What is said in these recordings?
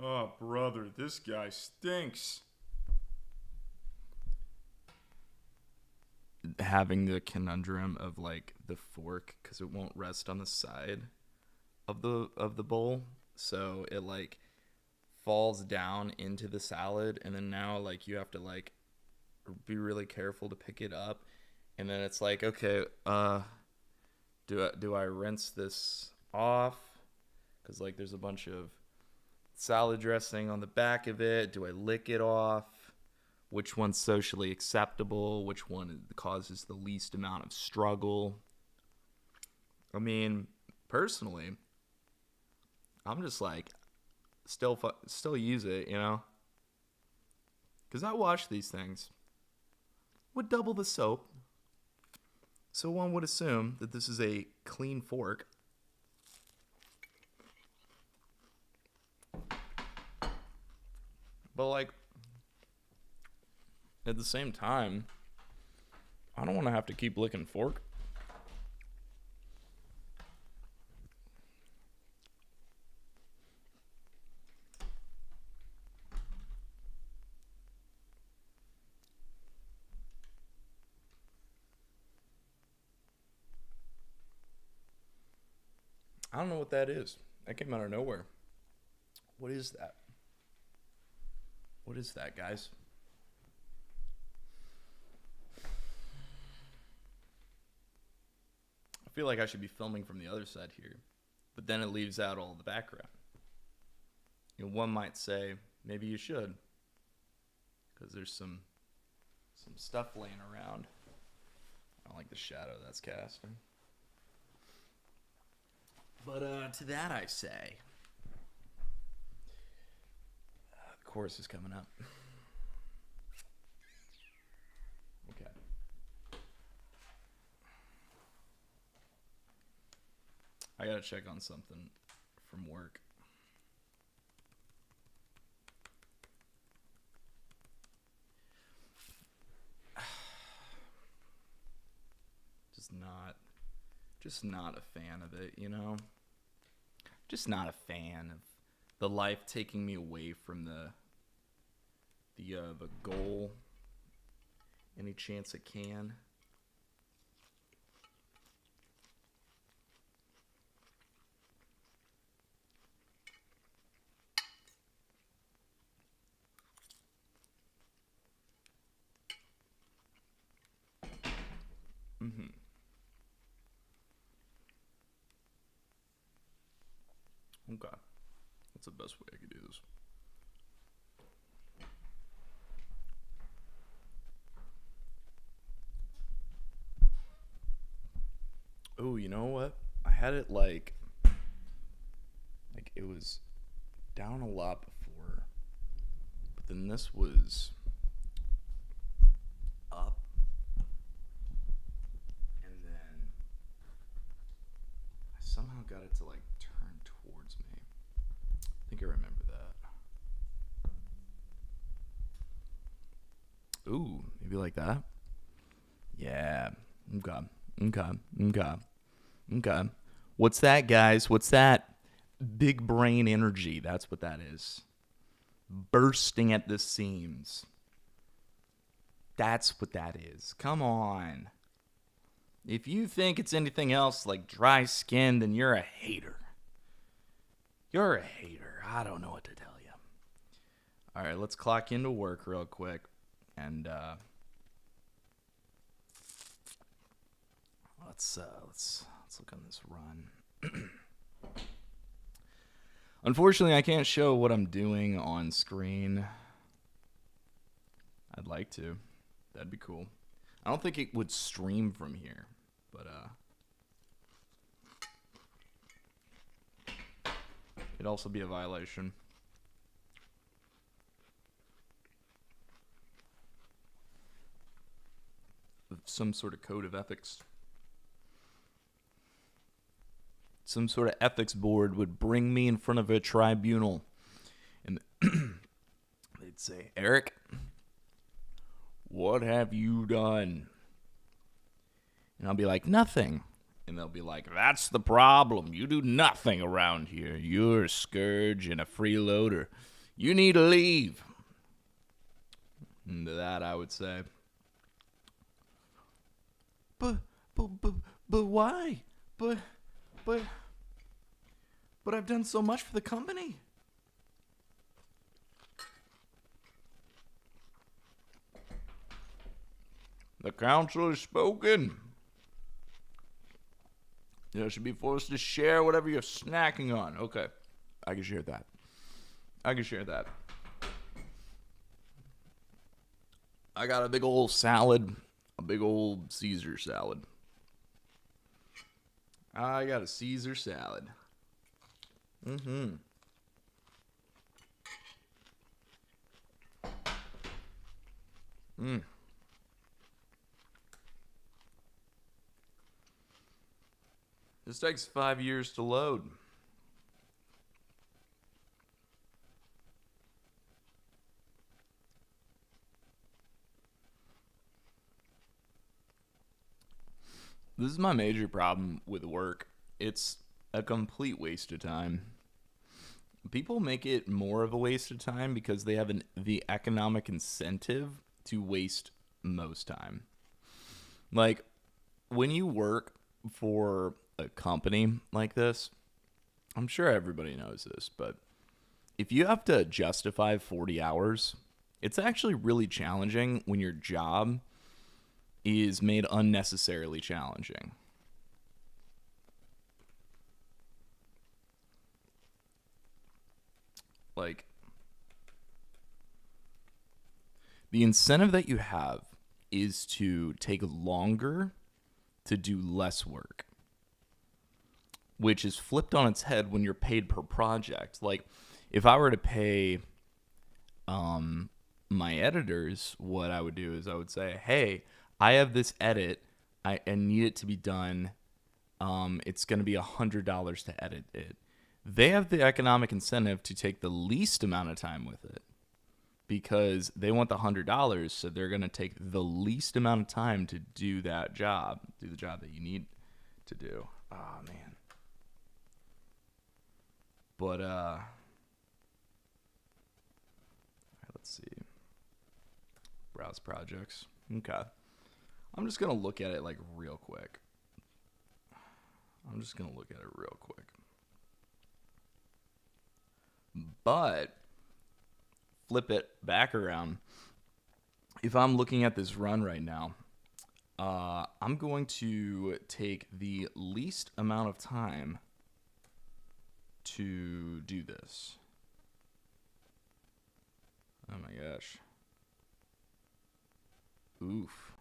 Oh, brother, this guy stinks. Having the conundrum of like the fork because it won't rest on the side of the bowl, so it like falls down into the salad, and then now like you have to like be really careful to pick it up, and then it's like, okay, do I rinse this off because like there's a bunch of salad dressing on the back of it? Do I lick it off? Which one's socially acceptable? Which one causes the least amount of struggle? I mean, personally, I'm just like still use it, you know? Cuz I wash these things with double the soap. So one would assume that this is a clean fork. But like at the same time, I don't want to have to keep licking fork. I don't know what that is. That came out of nowhere. What is that? What is that, guys? I feel like I should be filming from the other side here, but then it leaves out all the background. You know, one might say maybe you should, because there's some stuff laying around. I don't like the shadow that's casting. But to that I say, the chorus is coming up. Okay. I gotta check on something from work. Just not a fan of it, you know? Just not a fan of the life taking me away from the goal any chance it can. Mm-hmm. Okay. That's the best way I could do this. Oh, you know what? I had it like it was down a lot before, but then this was up, and then I somehow got it to like turn towards me. I think I remember that. Ooh, maybe like that. Yeah. Okay. Okay. Okay. Okay. What's that, guys? What's that? Big brain energy. That's what that is. Bursting at the seams. That's what that is. Come on. If you think it's anything else like dry skin, then you're a hater. You're a hater. I don't know what to tell you. All right, let's clock into work real quick. And let's look on this run. Unfortunately, I can't show what I'm doing on screen. I'd like to. That'd be cool. I don't think it would stream from here, but it'd also be a violation. Of some sort of code of ethics. Some sort of ethics board would bring me in front of a tribunal, and they'd say, Eric, what have you done? And I'll be like, nothing. And they'll be like, that's the problem. You do nothing around here. You're a scourge and a freeloader. You need to leave. And to that, I would say, but why? But I've done so much for the company. The council has spoken. You should be forced to share whatever you're snacking on. Okay, I can share that. I got a big old salad, a big old Caesar salad. I got a Caesar salad. Mm-hmm. This takes 5 years to load. This is my major problem with work. It's a complete waste of time. People make it more of a waste of time because they have the economic incentive to waste most time. Like, when you work for a company like this, I'm sure everybody knows this, but if you have to justify 40 hours, it's actually really challenging when your job is made unnecessarily challenging. Like, the incentive that you have is to take longer to do less work, which is flipped on its head when you're paid per project. Like, if I were to pay my editors, what I would do is I would say, hey, I have this edit. I need it to be done. It's going to be $100 to edit it. They have the economic incentive to take the least amount of time with it because they want the $100, so they're going to take the least amount of time to do that job, do the job that you need to do. Oh, man. But, let's see. Browse projects. Okay. I'm just going to look at it like real quick. But flip it back around. If I'm looking at this run right now, I'm going to take the least amount of time to do this. Oh my gosh. Oof.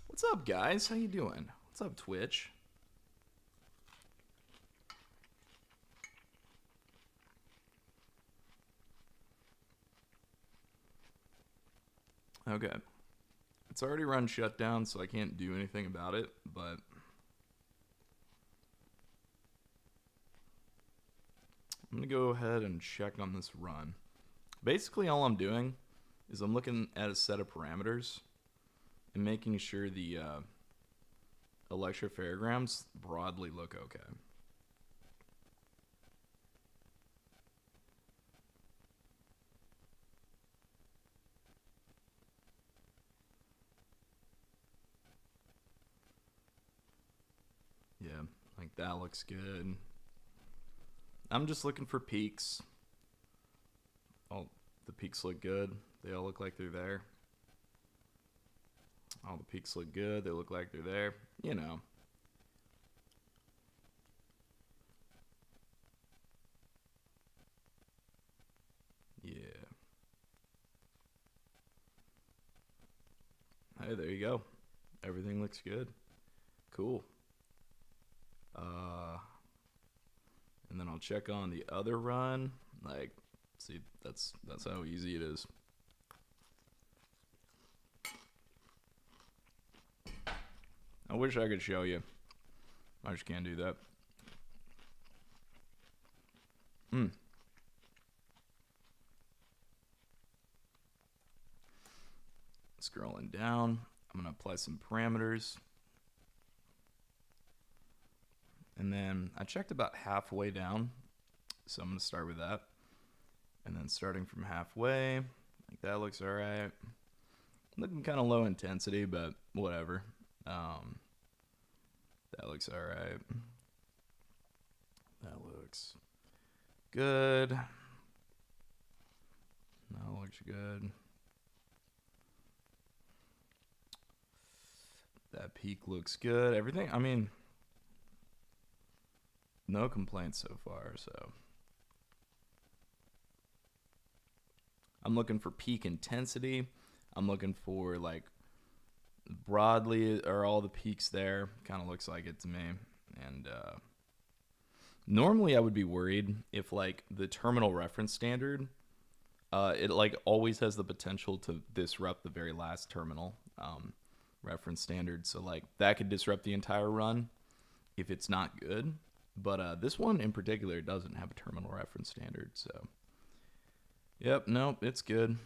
What's up, guys? How you doing? What's up, Twitch? Okay. It's already run shutdown, so I can't do anything about it, but I'm going to go ahead and check on this run. Basically, all I'm doing is I'm looking at a set of parameters and making sure the electrophorograms broadly look okay. Yeah, like that looks good. I'm just looking for peaks. Oh, the peaks look good. They all look like they're there. All the peaks look good. They look like they're there. You know. Yeah. Hey, there you go. Everything looks good. Cool. And then I'll check on the other run. Like, see, that's how easy it is. I wish I could show you. I just can't do that. scrolling down. I'm going to apply some parameters. And then I checked about halfway down. So I'm going to start with that. And then starting from halfway, like that looks all right. Looking kind of low intensity, but whatever. That looks all right. That looks good. That looks good. That peak looks good. Everything, I mean, no complaints so far, so. I'm looking for peak intensity. I'm looking for, like, broadly are all the peaks there. Kind of looks like it to me. And normally I would be worried if, like, the terminal reference standard, it, like, always has the potential to disrupt the very last terminal reference standard. So, like, that could disrupt the entire run if it's not good. But this one in particular doesn't have a terminal reference standard. So, yep, nope, it's good.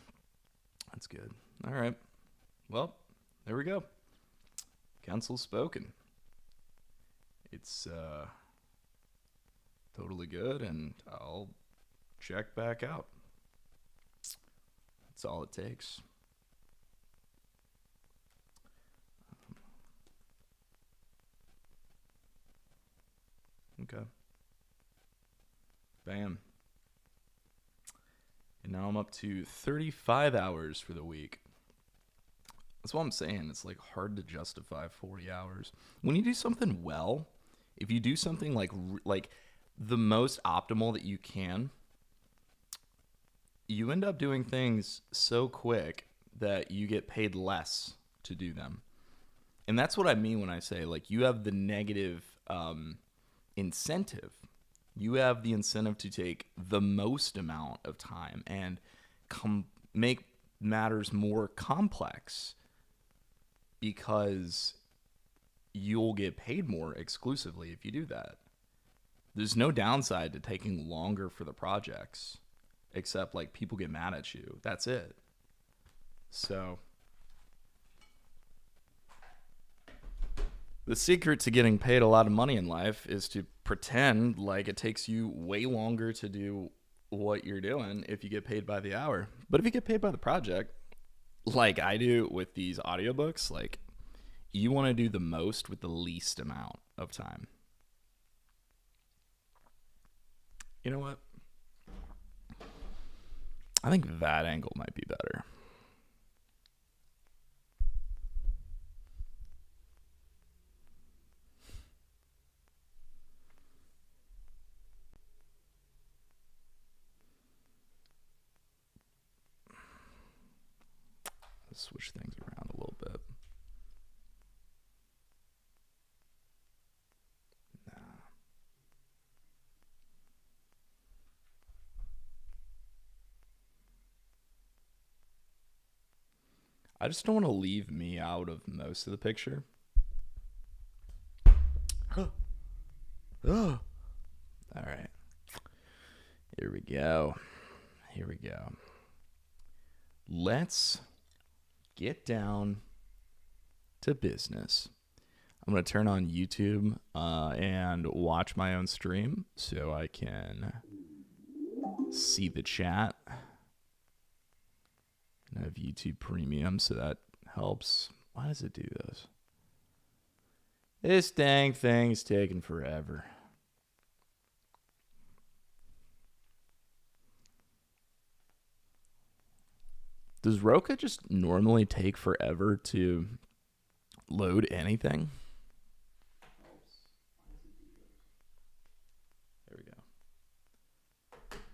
That's good. All right. Well, there we go. Counsel spoken. It's totally good, and I'll check back out. That's all it takes. Okay. Bam. And now I'm up to 35 hours for the week. That's what I'm saying. It's like hard to justify 40 hours. When you do something well, if you do something like the most optimal that you can, you end up doing things so quick that you get paid less to do them. And that's what I mean when I say, like, you have the negative incentive. You have the incentive to take the most amount of time and make matters more complex because you'll get paid more exclusively if you do that. There's no downside to taking longer for the projects, except, like, people get mad at you. That's it. So the secret to getting paid a lot of money in life is to pretend like it takes you way longer to do what you're doing if you get paid by the hour. But if you get paid by the project, like I do with these audiobooks, like, you want to do the most with the least amount of time. You know what? I think that angle might be better. Let's switch things around a little bit. I just don't want to leave me out of most of the picture. All right. Here we go. Let's get down to business. I'm going to turn on YouTube and watch my own stream so I can see the chat. I have YouTube Premium, so that helps. Why does it do this? This dang thing's taking forever. Does Roka just normally take forever to load anything? There we go.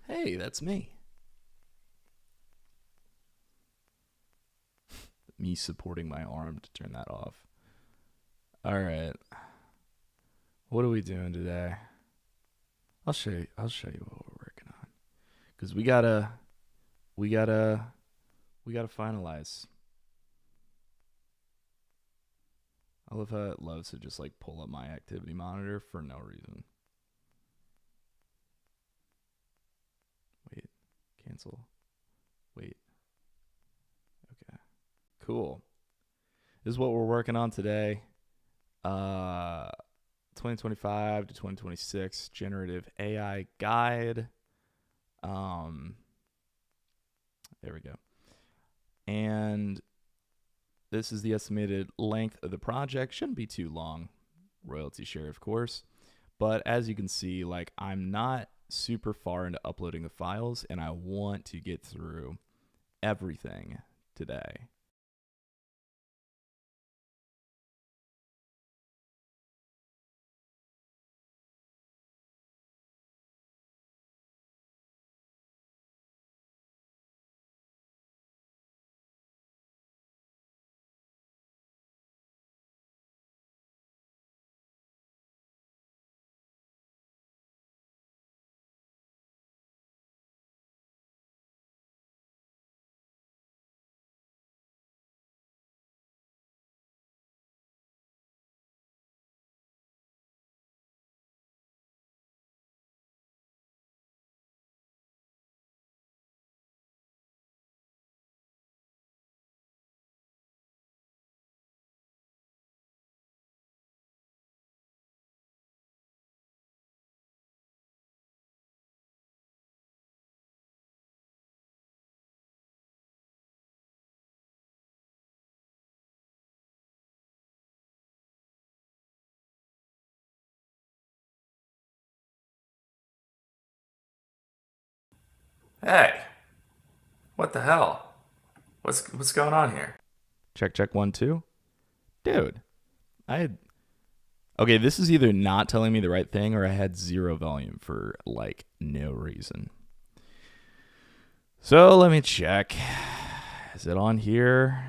Hey, that's me. Me supporting my arm to turn that off. All right. What are we doing today? I'll show you what we're working on. Cuz we got to finalize. I love how it loves to just, like, pull up my activity monitor for no reason. Wait. Cancel. Wait. Okay. Cool. this is what we're working on today. 2025 to 2026 generative AI guide. There we go. And this is the estimated length of the project. Shouldn't be too long. Royalty share, of course. But as you can see, like, I'm not super far into uploading the files, and I want to get through everything today. Hey, what the hell? What's going on here? Check, check, 1 2. Dude, I had. Okay, this is either not telling me the right thing or I had zero volume for like no reason. So let me check. Is it on here?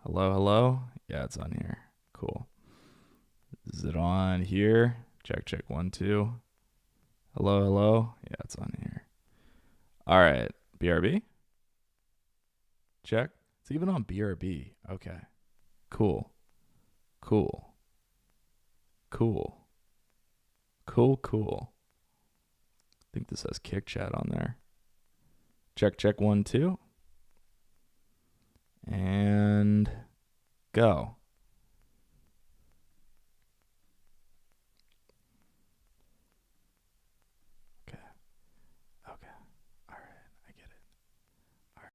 Hello, hello? Yeah, it's on here. Cool. Is it on here? Check, check, 1 2. Hello, hello? Yeah, it's on here. All right. BRB? Check. It's even on BRB. Okay. Cool. Cool. Cool. Cool, cool. I think this has kick chat on there. Check, check, 1 2. And go. Okay. Okay. All right. I get it. All right.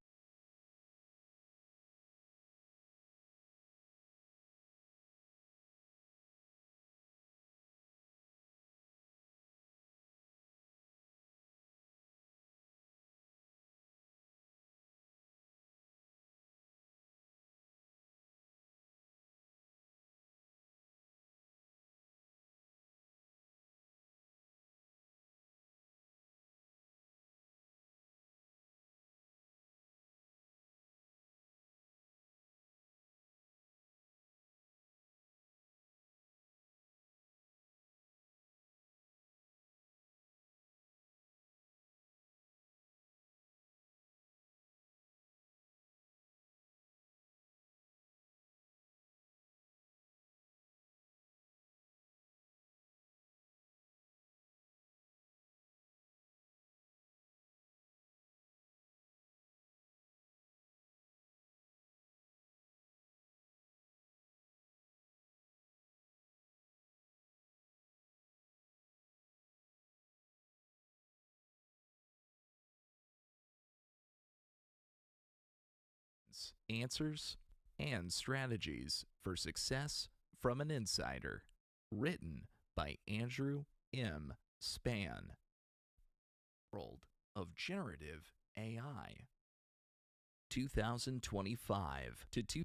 Answers and strategies for success from an insider. Written by Andrew M. Span. World of generative AI. 2025 to 2.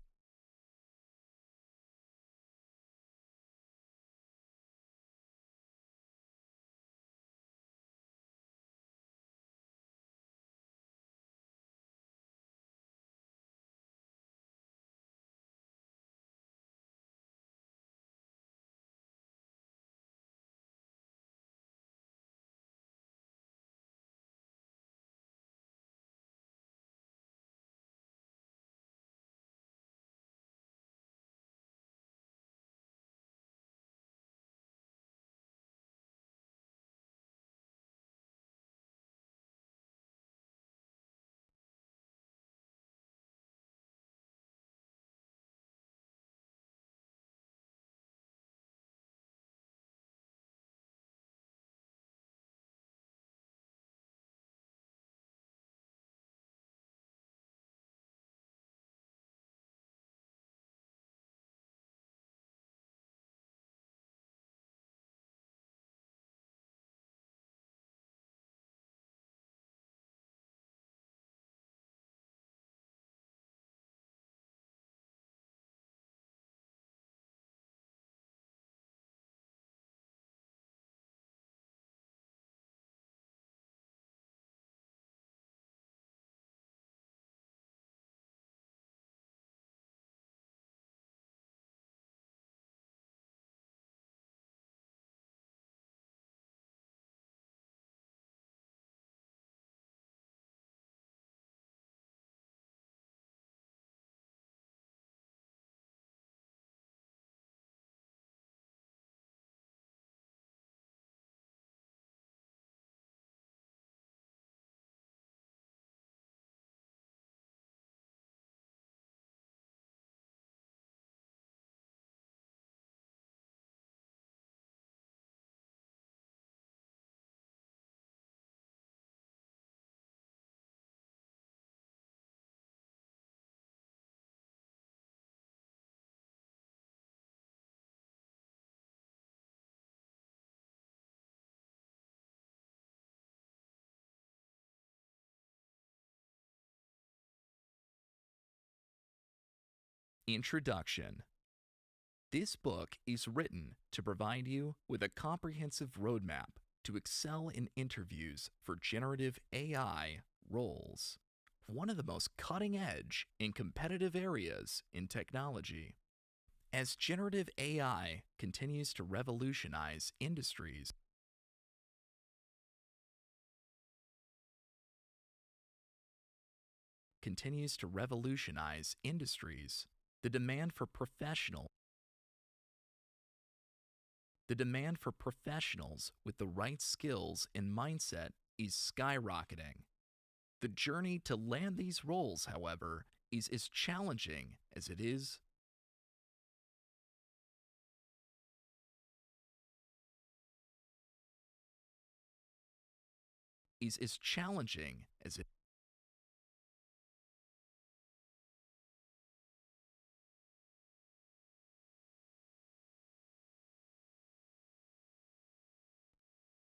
Introduction. This book is written to provide you with a comprehensive roadmap to excel in interviews for generative AI roles, one of the most cutting edge and competitive areas in technology. As generative AI continues to revolutionize industries, the demand for professionals with the right skills and mindset is skyrocketing. The journey to land these roles, however, is as challenging as it is is as challenging as it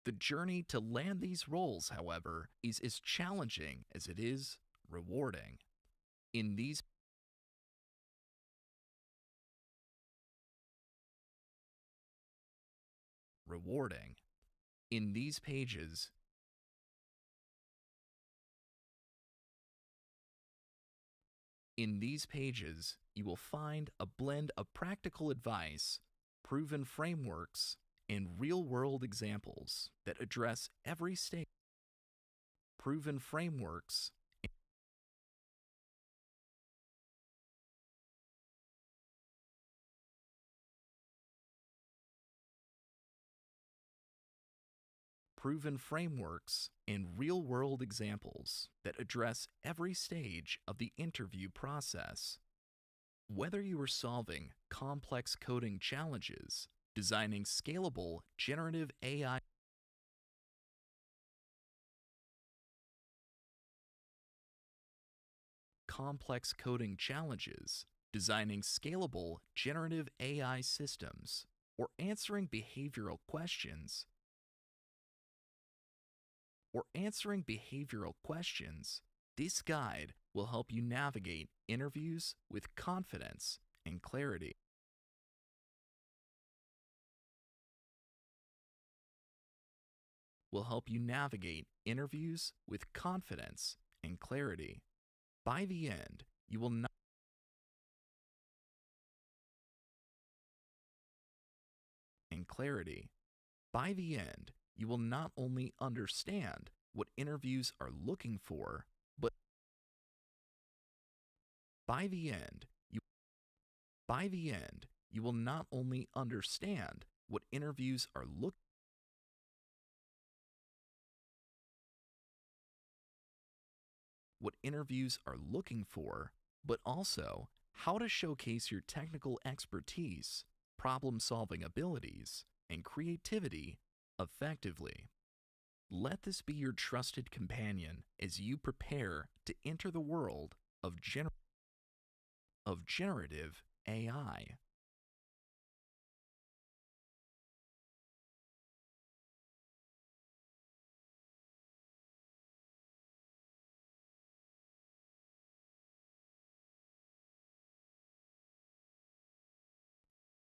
The journey to land these roles, however, is as challenging as it is rewarding. In these rewarding. In these pages, you will find a blend of practical advice, proven frameworks, and real-world examples that address every stage. Proven frameworks and real-world examples that address every stage of the interview process. Whether you are solving complex coding challenges, designing scalable generative AI systems, or answering behavioral questions, this guide will help you navigate interviews with confidence and clarity. By the end, you will not only understand what interviews are looking for, but by the end, you will not only understand what interviews are looking for, but also how to showcase your technical expertise, problem-solving abilities, and creativity effectively. Let this be your trusted companion as you prepare to enter the world of generative AI.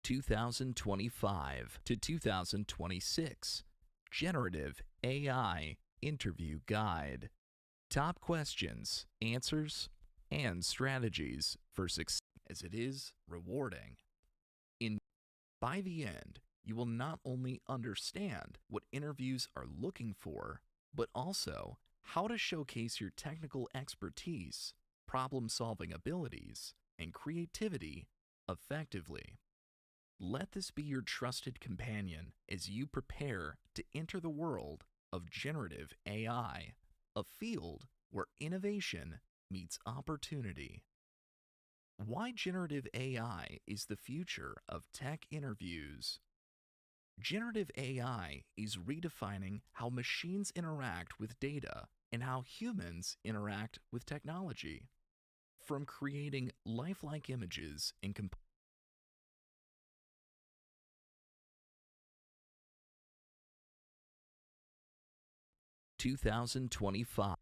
(2025 to 2026) Generative AI Interview Guide. Top questions, answers, and strategies for success as it is rewarding. By the end, you will not only understand what interviews are looking for, but also how to showcase your technical expertise, problem-solving abilities, and creativity effectively. Let this be your trusted companion as you prepare to enter the world of generative AI, a field where innovation meets opportunity. Why generative AI is the future of tech interviews. Generative AI is redefining how machines interact with data and how humans interact with technology. From creating lifelike images and 2025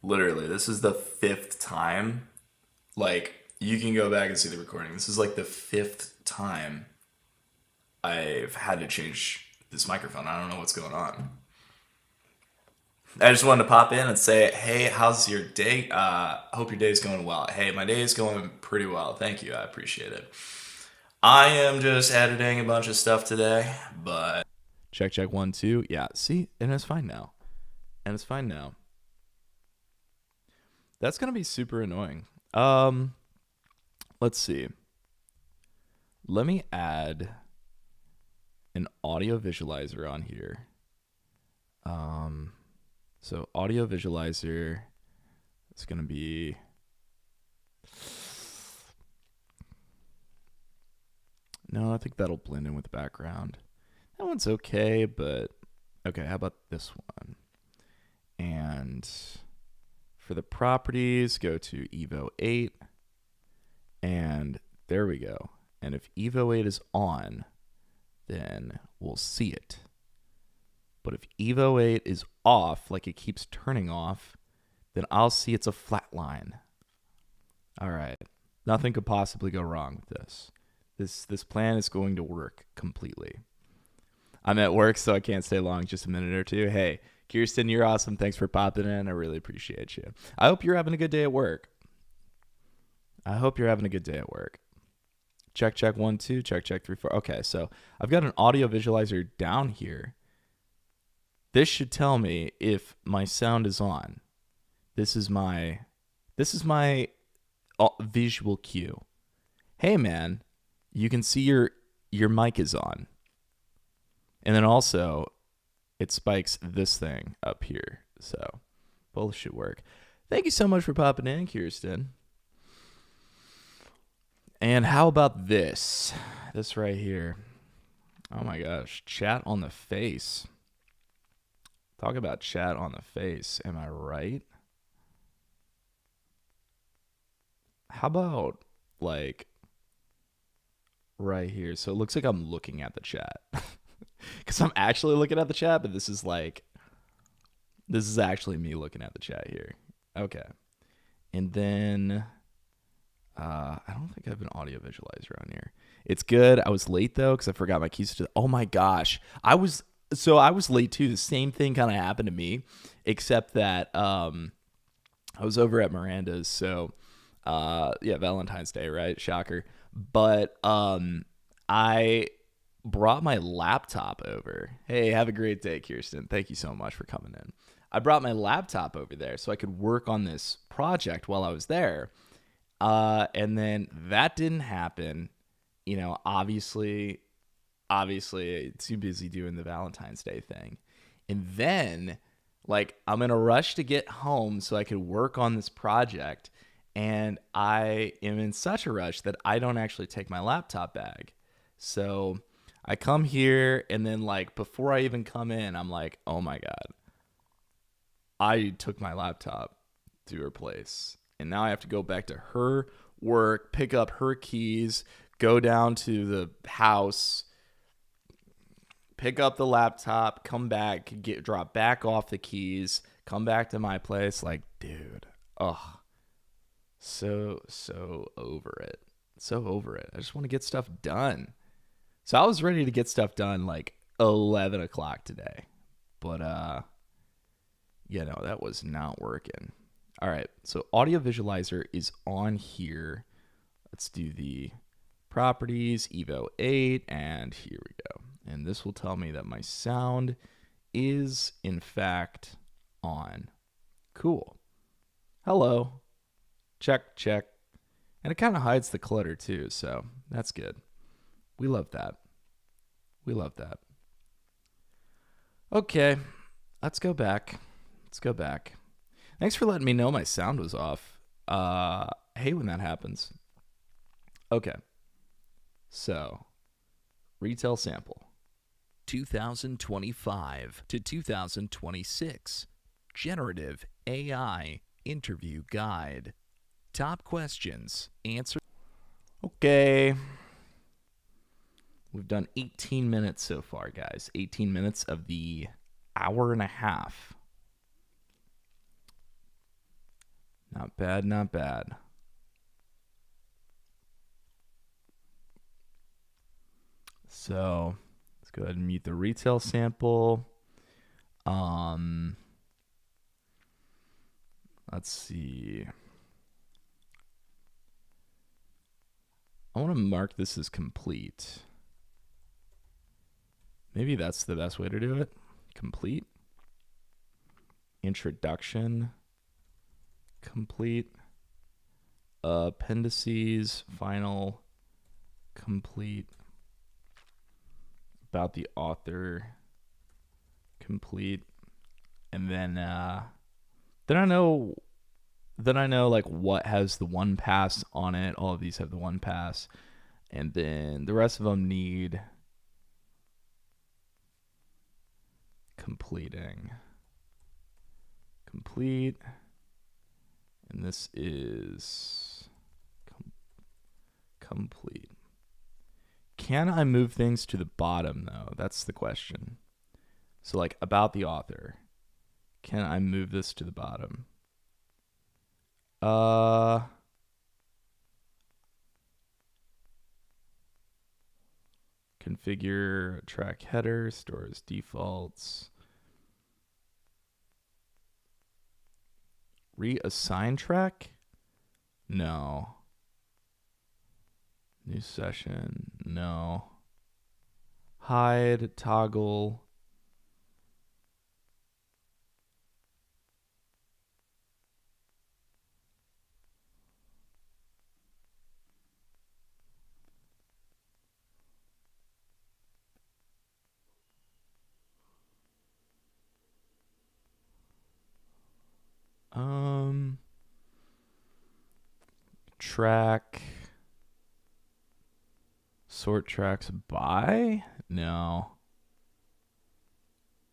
literally, this is the fifth time. Like, you can go back and see the recording. This is like the fifth time I've had to change this microphone. I don't know what's going on. I just wanted to pop in and say, hey, how's your day? Hope your day's going well. Hey, my day is going pretty well. Thank you. I appreciate it. I am just editing a bunch of stuff today, but Check 1 2. Yeah, see, and it's fine now. That's gonna be super annoying. Let's see. Let me add an audio visualizer on here. So audio visualizer is gonna be no, I think that'll blend in with the background. That one's okay, but okay, how about this one? And for the properties, go to Evo 8. And there we go. And if Evo 8 is on, then we'll see it. But if Evo 8 is off, like it keeps turning off, then I'll see it's a flat line. All right. Nothing could possibly go wrong with this. This plan is going to work completely. I'm at work, so I can't stay long, just a minute or two. Hey, Kirsten, you're awesome. Thanks for popping in. I really appreciate you. I hope you're having a good day at work. Check 1 2. Check 3 4. Okay, so I've got an audio visualizer down here. This should tell me if my sound is on. This is my visual cue. Hey man, you can see your mic is on. And then also it spikes this thing up here. So both should work. Thank you so much for popping in, Kirsten. And how about this? This right here. Oh my gosh. Chat on the face. Talk about chat on the face. Am I right? How about like right here? So it looks like I'm looking at the chat. Because I'm actually looking at the chat, but this is actually me looking at the chat here. Okay. And then I don't think I have an audio visualizer on here. It's good. I was late though because I forgot my keys to. Oh my gosh, I was late too. The same thing kind of happened to me, except that I was over at Miranda's. So yeah, Valentine's Day, right? Shocker. But I brought my laptop over. Hey, have a great day, Kirsten. Thank you so much for coming in. I brought my laptop over there so I could work on this project while I was there. And then that didn't happen. You know, obviously too busy doing the Valentine's Day thing. And then like I'm in a rush to get home so I could work on this project. And I am in such a rush that I don't actually take my laptop bag. So I come here and then like before I even come in, I'm like, oh my God, I took my laptop to her place. And now I have to go back to her work, pick up her keys, go down to the house, pick up the laptop, come back, drop back off the keys, come back to my place. Like, dude, so over it. So over it. I just want to get stuff done. So I was ready to get stuff done like 11 o'clock today. But, that was not working. All right, so audio visualizer is on here. Let's do the properties, Evo 8, and here we go. And this will tell me that my sound is, in fact, on. Cool. Hello. Check. And it kind of hides the clutter, too, so that's good. We love that. Okay, let's go back. Thanks for letting me know my sound was off. I hate when that happens. Okay. So, retail sample. 2025 to 2026 Generative AI Interview Guide. Top questions, answer. Okay. We've done 18 minutes so far, guys. 18 minutes of the hour and a half. Not bad, not bad. So let's go ahead and mute the retail sample. Let's see. I want to mark this as complete. Maybe that's the best way to do it. Complete. Introduction. Complete. Appendices. Final. Complete. About the author. Complete. And then I know like what has the one pass on it. All of these have the one pass. And then the rest of them need completing. Complete. And this is complete. Can I move things to the bottom though? That's the question. So like about the author. Can I move this to the bottom? Configure track header, stores defaults. Reassign track? No. New session? No. Hide, toggle. Track. Sort tracks by? No.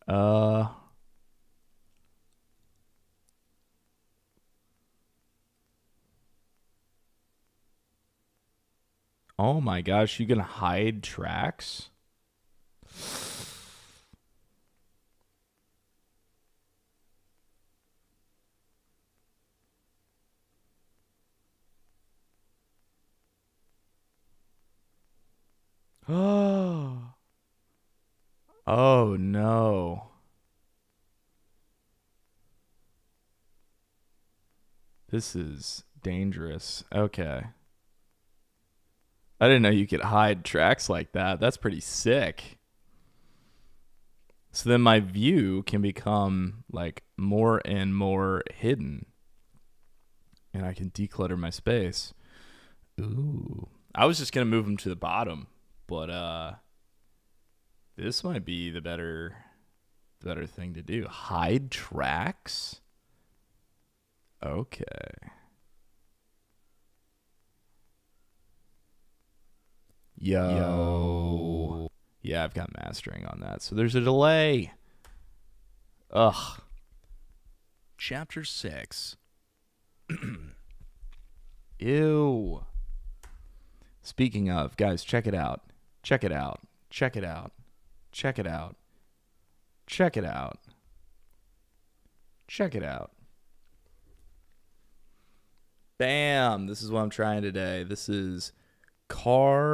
Oh my gosh, you can hide tracks? Oh. Oh no. This is dangerous. Okay. I didn't know you could hide tracks like that. That's pretty sick. So then my view can become like more and more hidden. And I can declutter my space. Ooh. I was just going to move them to the bottom, but this might be the better thing to do. Hide tracks? Okay. Yo. Yeah, I've got mastering on that. So there's a delay. Ugh. Chapter 6. Ew. Speaking of, guys, check it out. Check it out. Check it out. Check it out. Check it out. Check it out. Bam. This is what I'm trying today. This is Carviva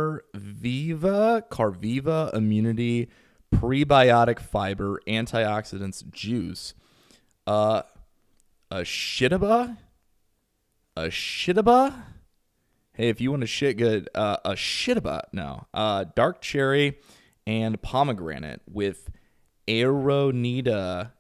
Immunity Prebiotic Fiber Antioxidants Juice. A shitaba? Hey, if you want to shit good, a shitaba. No. Dark cherry and pomegranate with aronia,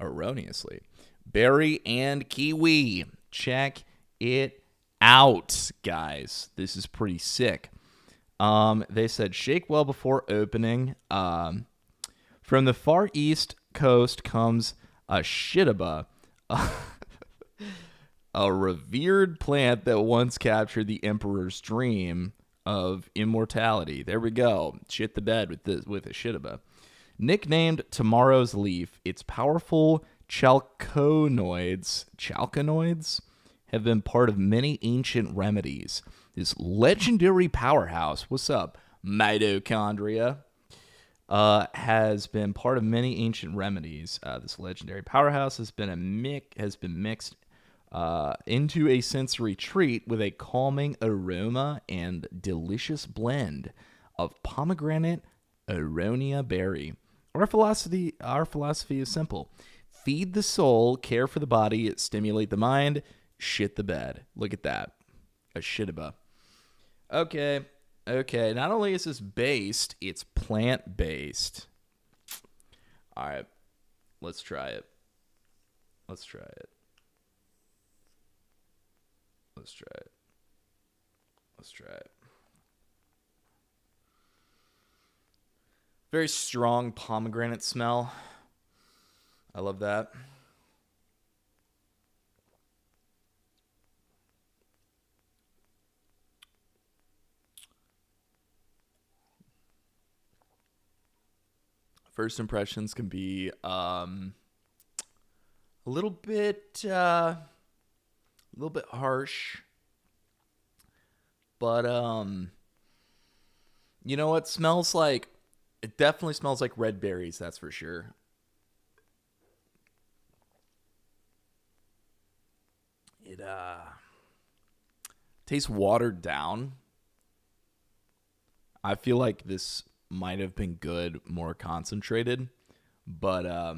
erroneously, berry and kiwi. Check it out, guys. This is pretty sick. They said shake well before opening. From the far east coast comes a shitaba, a revered plant that once captured the emperor's dream of immortality. There we go. Shit the bed with a shitaba. Nicknamed tomorrow's leaf, its powerful chalconoids have been part of many ancient remedies. This legendary powerhouse, what's up, mitochondria, has been part of many ancient remedies. This legendary powerhouse has been mixed into a sensory treat with a calming aroma and delicious blend of pomegranate aronia berry. Our philosophy is simple: feed the soul, care for the body, stimulate the mind, shit the bed. Look at that, a shitaba. Okay. Not only is this based, it's plant based. All right. Let's try it. Let's try it. Let's try it. Let's try it. Very strong pomegranate smell. I love that. First impressions can be a little bit harsh, but you know what? Smells like, it definitely smells like red berries. That's for sure. It tastes watered down. I feel like this might have been good, more concentrated, but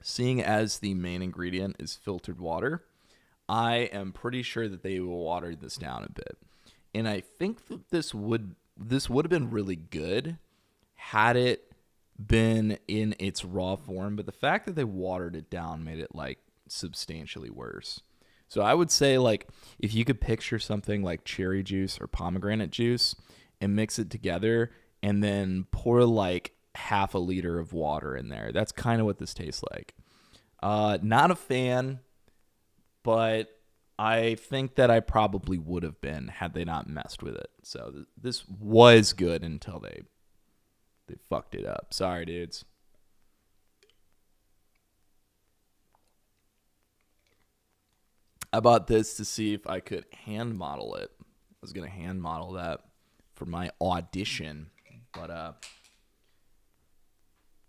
seeing as the main ingredient is filtered water, I am pretty sure that they watered this down a bit. And I think that this would have been really good had it been in its raw form, but the fact that they watered it down made it like substantially worse. So I would say, like, if you could picture something like cherry juice or pomegranate juice and mix it together and then pour like half a liter of water in there. That's kind of what this tastes like. Not a fan, but I think that I probably would have been had they not messed with it. So this was good until they fucked it up. Sorry, dudes. I bought this to see if I could hand model it. I was going to hand model that for my audition, but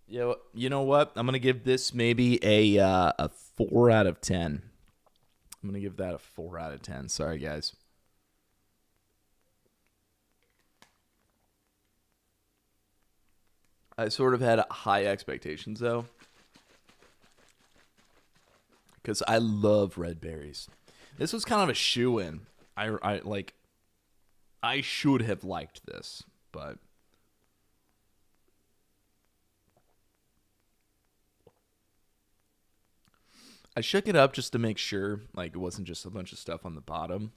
you know what? I'm going to give this maybe a 4 out of 10. I'm going to give that a 4 out of 10. Sorry, guys. I sort of had high expectations, though, because I love red berries. This was kind of a shoe-in. I should have liked this, but I shook it up just to make sure, like, it wasn't just a bunch of stuff on the bottom.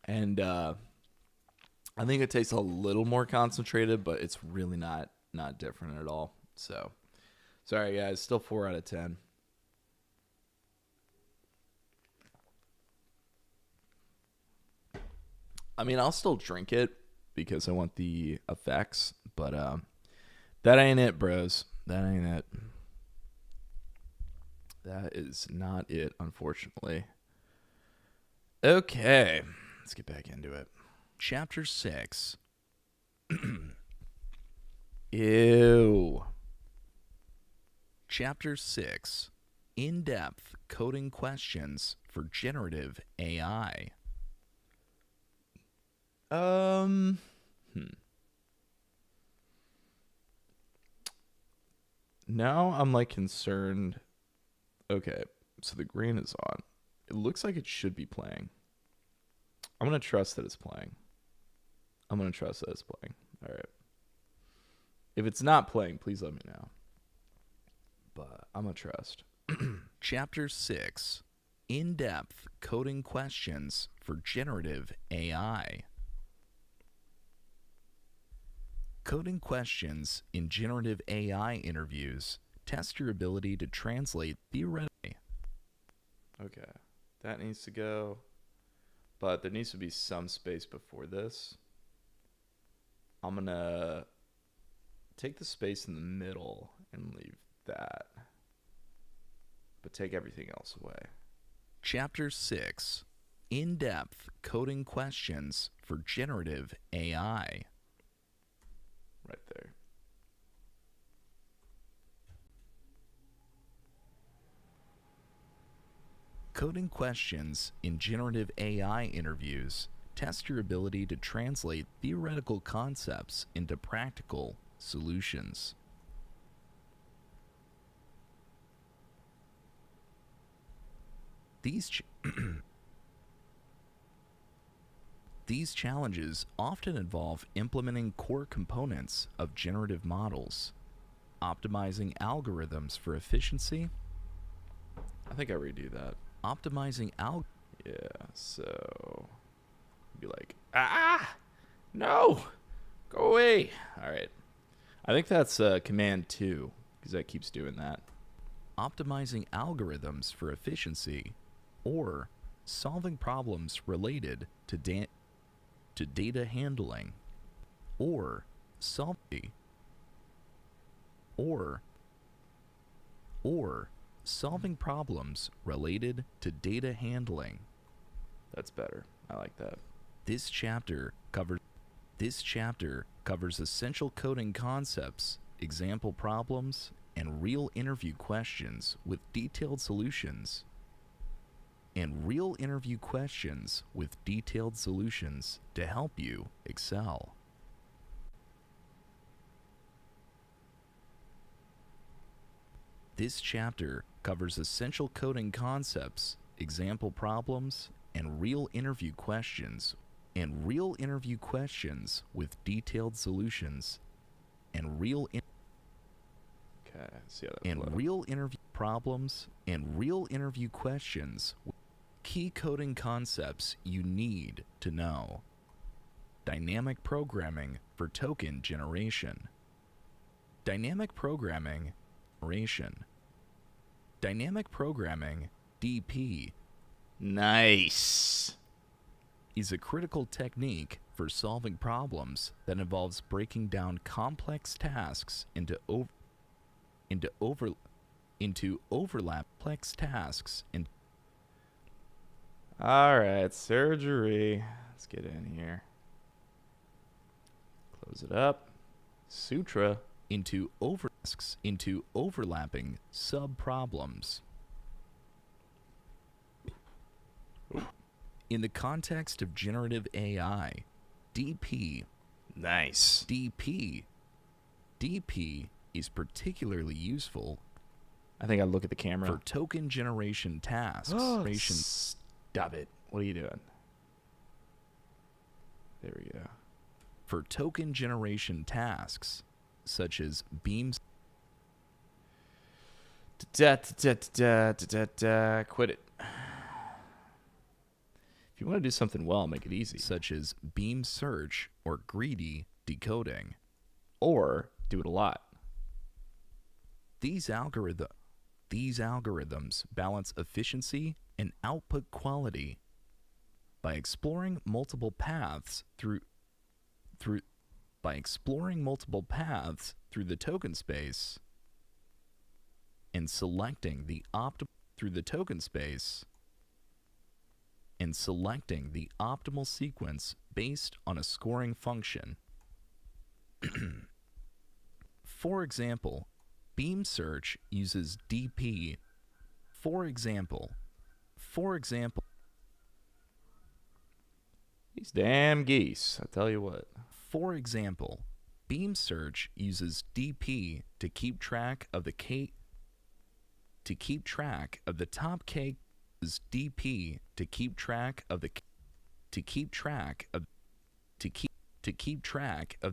And I think it tastes a little more concentrated, but it's really not different at all. So, sorry guys, still 4 out of 10. I mean, I'll still drink it because I want the effects, but that ain't it, bros. That ain't it. That is not it, unfortunately. Okay, let's get back into it. Chapter 6. Ew. Chapter 6. In-depth coding questions for generative AI. Now I'm like concerned. Okay, so the green is on. It looks like it should be playing. I'm going to trust that it's playing. All right. If it's not playing, please let me know. But I'm going to trust. Chapter 6. In-depth coding questions for generative AI. Coding questions in generative AI interviews test your ability to translate theoretically. Okay, that needs to go. But there needs to be some space before this. I'm going to take the space in the middle and leave that. But take everything else away. Chapter 6. In-depth coding questions for generative AI. Coding questions in generative AI interviews test your ability to translate theoretical concepts into practical solutions. These challenges often involve implementing core components of generative models, optimizing algorithms for efficiency, I think I redo that. Yeah, so be like, no, go away. All right. I think that's Command 2 because that keeps doing that. optimizing algorithms for efficiency, or solving problems related to data handling, or solving problems related to data handling. That's better. I like that. This chapter covers essential coding concepts, example problems, and real interview questions with detailed solutions. To help you excel. This chapter covers essential coding concepts, example problems, and real interview questions with detailed solutions. Okay, see how that flows. Real interview problems and real interview questions. Key coding concepts you need to know. Dynamic programming for token generation. Dynamic programming, DP, Nice. is a critical technique for solving problems that involves breaking down complex tasks into overlap complex tasks and All right, surgery. Let's get in here. Close it up. Sutra. into overlapping sub-problems. In the context of generative AI, DP Nice. is particularly useful I think I look at the camera. for token generation tasks. Stop it. What are you doing? There we go. For token generation tasks, such as beams. Quit it. If you want to do something well, make it easy. Such as beam search or greedy decoding. Or do it a lot. These algorithms balance efficiency and output quality by exploring multiple paths through the token space and selecting the optimal sequence based on a scoring function. For example, beam search uses DP. For example, These damn geese. I tell you what. For example, beam search uses DP to keep track of the top K. DP to keep track of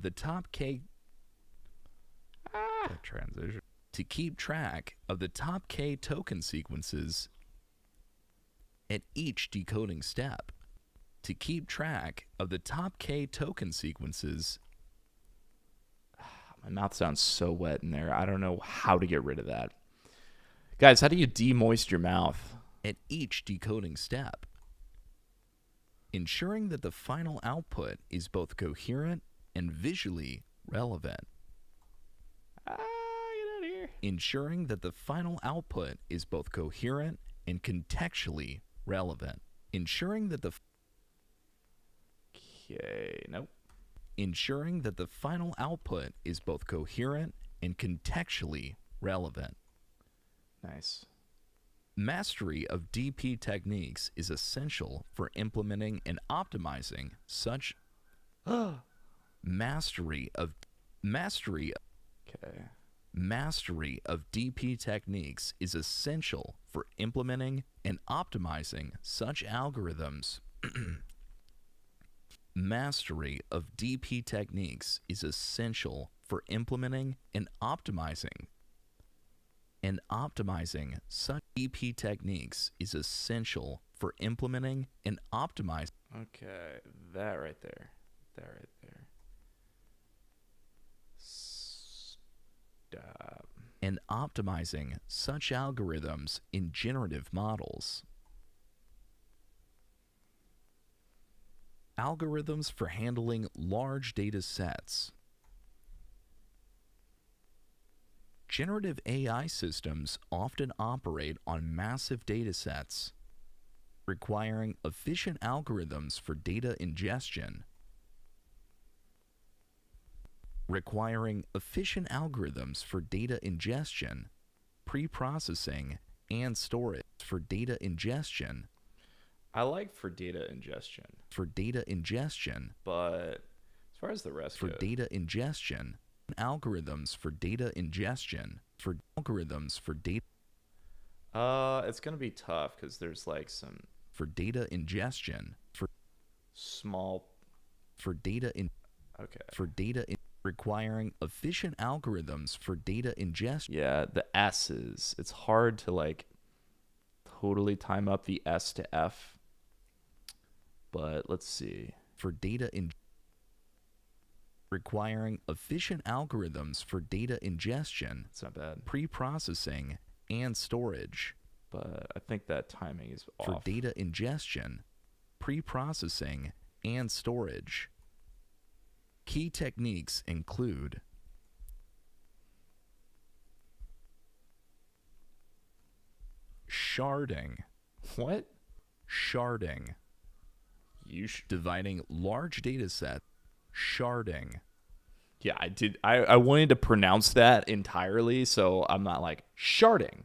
the top K. That transition. To keep track of the top K token sequences at each decoding step. To keep track of the top K token sequences. My mouth sounds so wet in there. I don't know how to get rid of that. Guys, how do you demoist your mouth? At each decoding step. Ensuring that the final output is both coherent and visually relevant. Get out of here. Ensuring that the final output is both coherent and contextually relevant. Ensuring that the final output is both coherent and contextually relevant. Nice. Mastery of DP techniques is essential for implementing and optimizing such mastery of mastery Okay. Mastery of DP techniques is essential for implementing and optimizing such algorithms. Mastery of DP techniques is essential for implementing and optimizing such DP techniques is essential for implementing and optimizing. Okay, that right there. Stop. And optimizing such algorithms in generative models. Algorithms for handling large data sets. Generative AI systems often operate on massive data sets, requiring efficient algorithms for data ingestion. Pre-processing, and storage for data ingestion. I like for data ingestion. But as far as the rest goes, algorithms for data ingestion. it's gonna be tough because there's like some For data ingestion. small. Okay. Requiring efficient algorithms for data ingestion. Yeah, the S's. It's hard to like totally time up the S to F. But let's see. Requiring efficient algorithms for data ingestion, It's not bad. pre-processing, and storage. But I think that timing is off. For data ingestion, pre-processing, and storage. Key techniques include sharding. What? Sharding. Dividing large data sets. Sharding. Yeah, I did. I wanted to pronounce that entirely, so I'm not like sharding.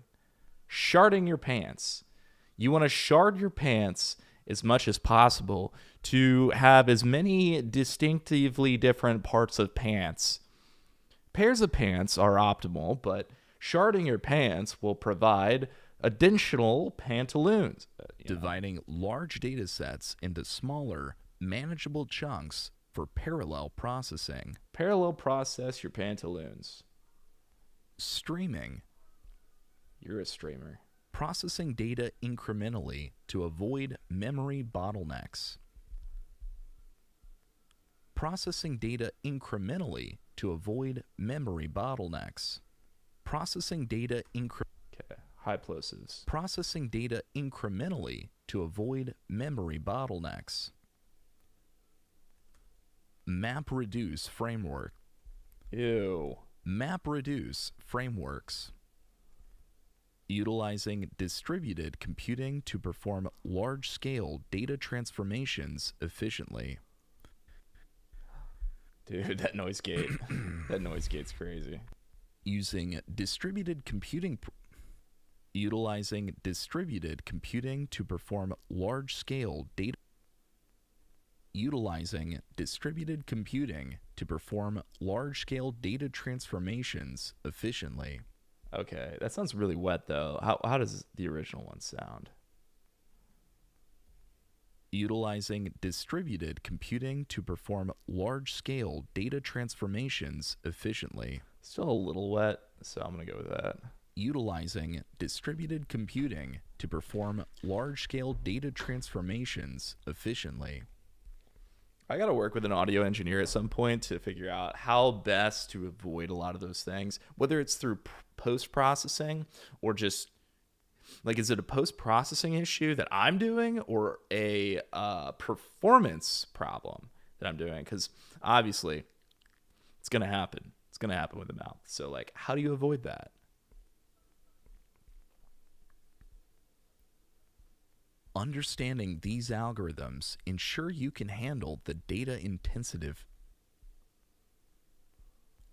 Sharding your pants. You want to shard your pants as much as possible to have as many distinctively different parts of pants. Pairs of pants are optimal, but sharding your pants will provide additional pantaloons. Dividing large data sets into smaller, manageable chunks for parallel processing. Parallel process your pantaloons. Streaming. You're a streamer. Processing data incrementally to avoid memory bottlenecks. Processing data incrementally to avoid memory bottlenecks. Processing data Okay, high plosives. Processing data incrementally to avoid memory bottlenecks. MapReduce framework. Ew. MapReduce frameworks. Utilizing distributed computing to perform large-scale data transformations efficiently. Dude, that noise gate. That noise gate's crazy. Utilizing distributed computing to perform large-scale data. Utilizing distributed computing to perform large-scale data transformations efficiently. Okay, that sounds really wet though. How does the original one sound? Utilizing distributed computing to perform large-scale data transformations efficiently. Still a little wet, so I'm gonna go with that. Utilizing distributed computing to perform large-scale data transformations efficiently. I got to work with an audio engineer at some point to figure out how best to avoid a lot of those things, whether it's through post-processing or just like, is it a post-processing issue that I'm doing or a performance problem that I'm doing? Because obviously it's going to happen. It's going to happen with the mouth. So like, how do you avoid that? Understanding these algorithms ensure you can handle the data-intensive.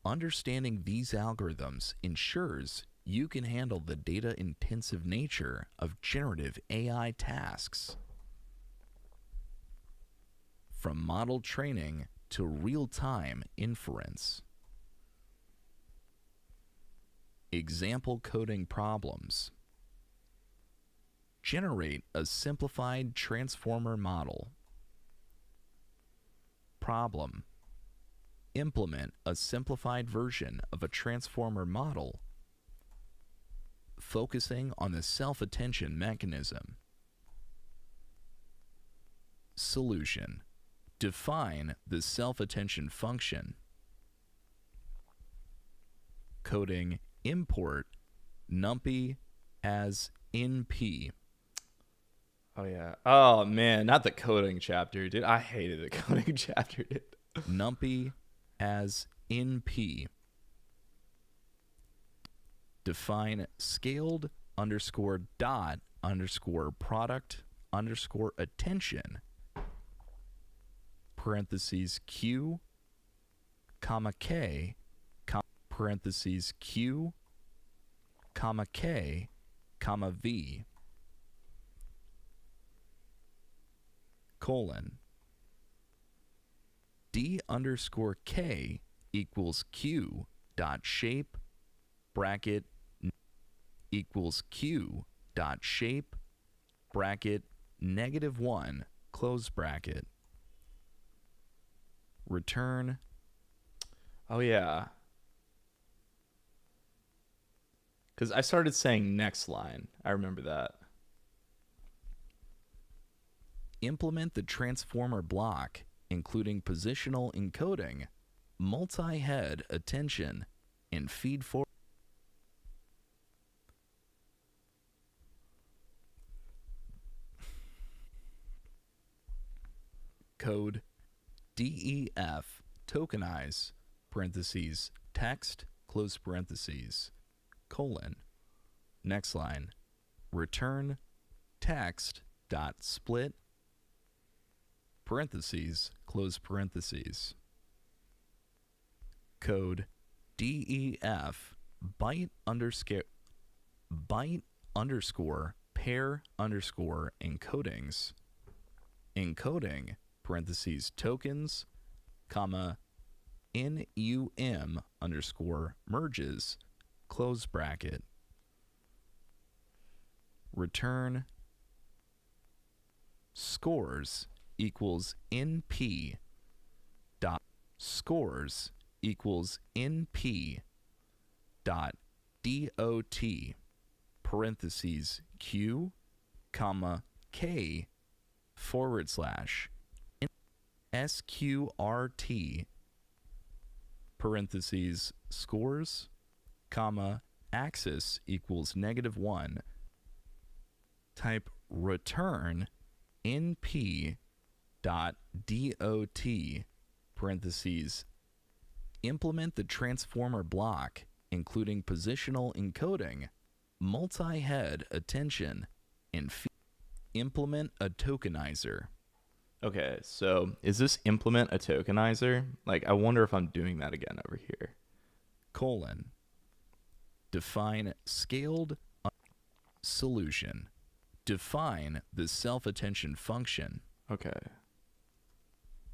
Understanding these algorithms ensures You can handle the data-intensive nature of generative AI tasks, from model training to real-time inference. Example coding problems. Generate a simplified transformer model. Problem. Implement a simplified version of a transformer model focusing on the self-attention mechanism. Solution. Define the self-attention function. Coding import numpy as np. Oh yeah. Oh man, not the coding chapter, dude. I hated the coding chapter, dude. Numpy as np. Define scaled underscore dot underscore product underscore attention parentheses q comma k parentheses q comma k comma v colon d underscore k equals q dot shape bracket equals q dot shape bracket -1 close bracket. Return. Oh yeah. Because I started saying next line. I remember that. Implement the transformer block, including positional encoding, multi-head attention, and feed forward. Code DEF tokenize parentheses text close parentheses colon next line return text dot split parentheses close parentheses. Code DEF byte underscore pair underscore encodings encoding parentheses tokens comma NUM underscore merges close bracket. Return scores equals NP dot scores equals NP dot DOT parentheses Q comma K forward slash SQRT parentheses scores comma axis equals -1 type return np dot dot parentheses implement the transformer block including positional encoding multi-head attention and implement a tokenizer. Okay, so is this implement a tokenizer? Like, I wonder if I'm doing that again over here. Colon. Define scaled solution. Define the self-attention function. Okay.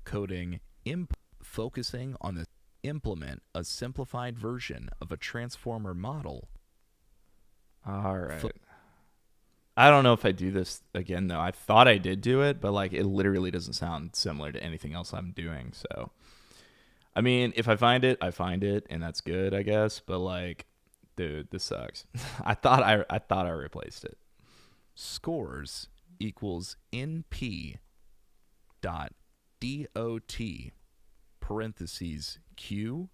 Coding focusing on the implement a simplified version of a transformer model. All right. I don't know if I do this again, though. I thought I did do it, but, like, it literally doesn't sound similar to anything else I'm doing. So, I mean, if I find it, and that's good, I guess. But, like, dude, this sucks. I thought I replaced it. Scores equals NP dot DOT parentheses Q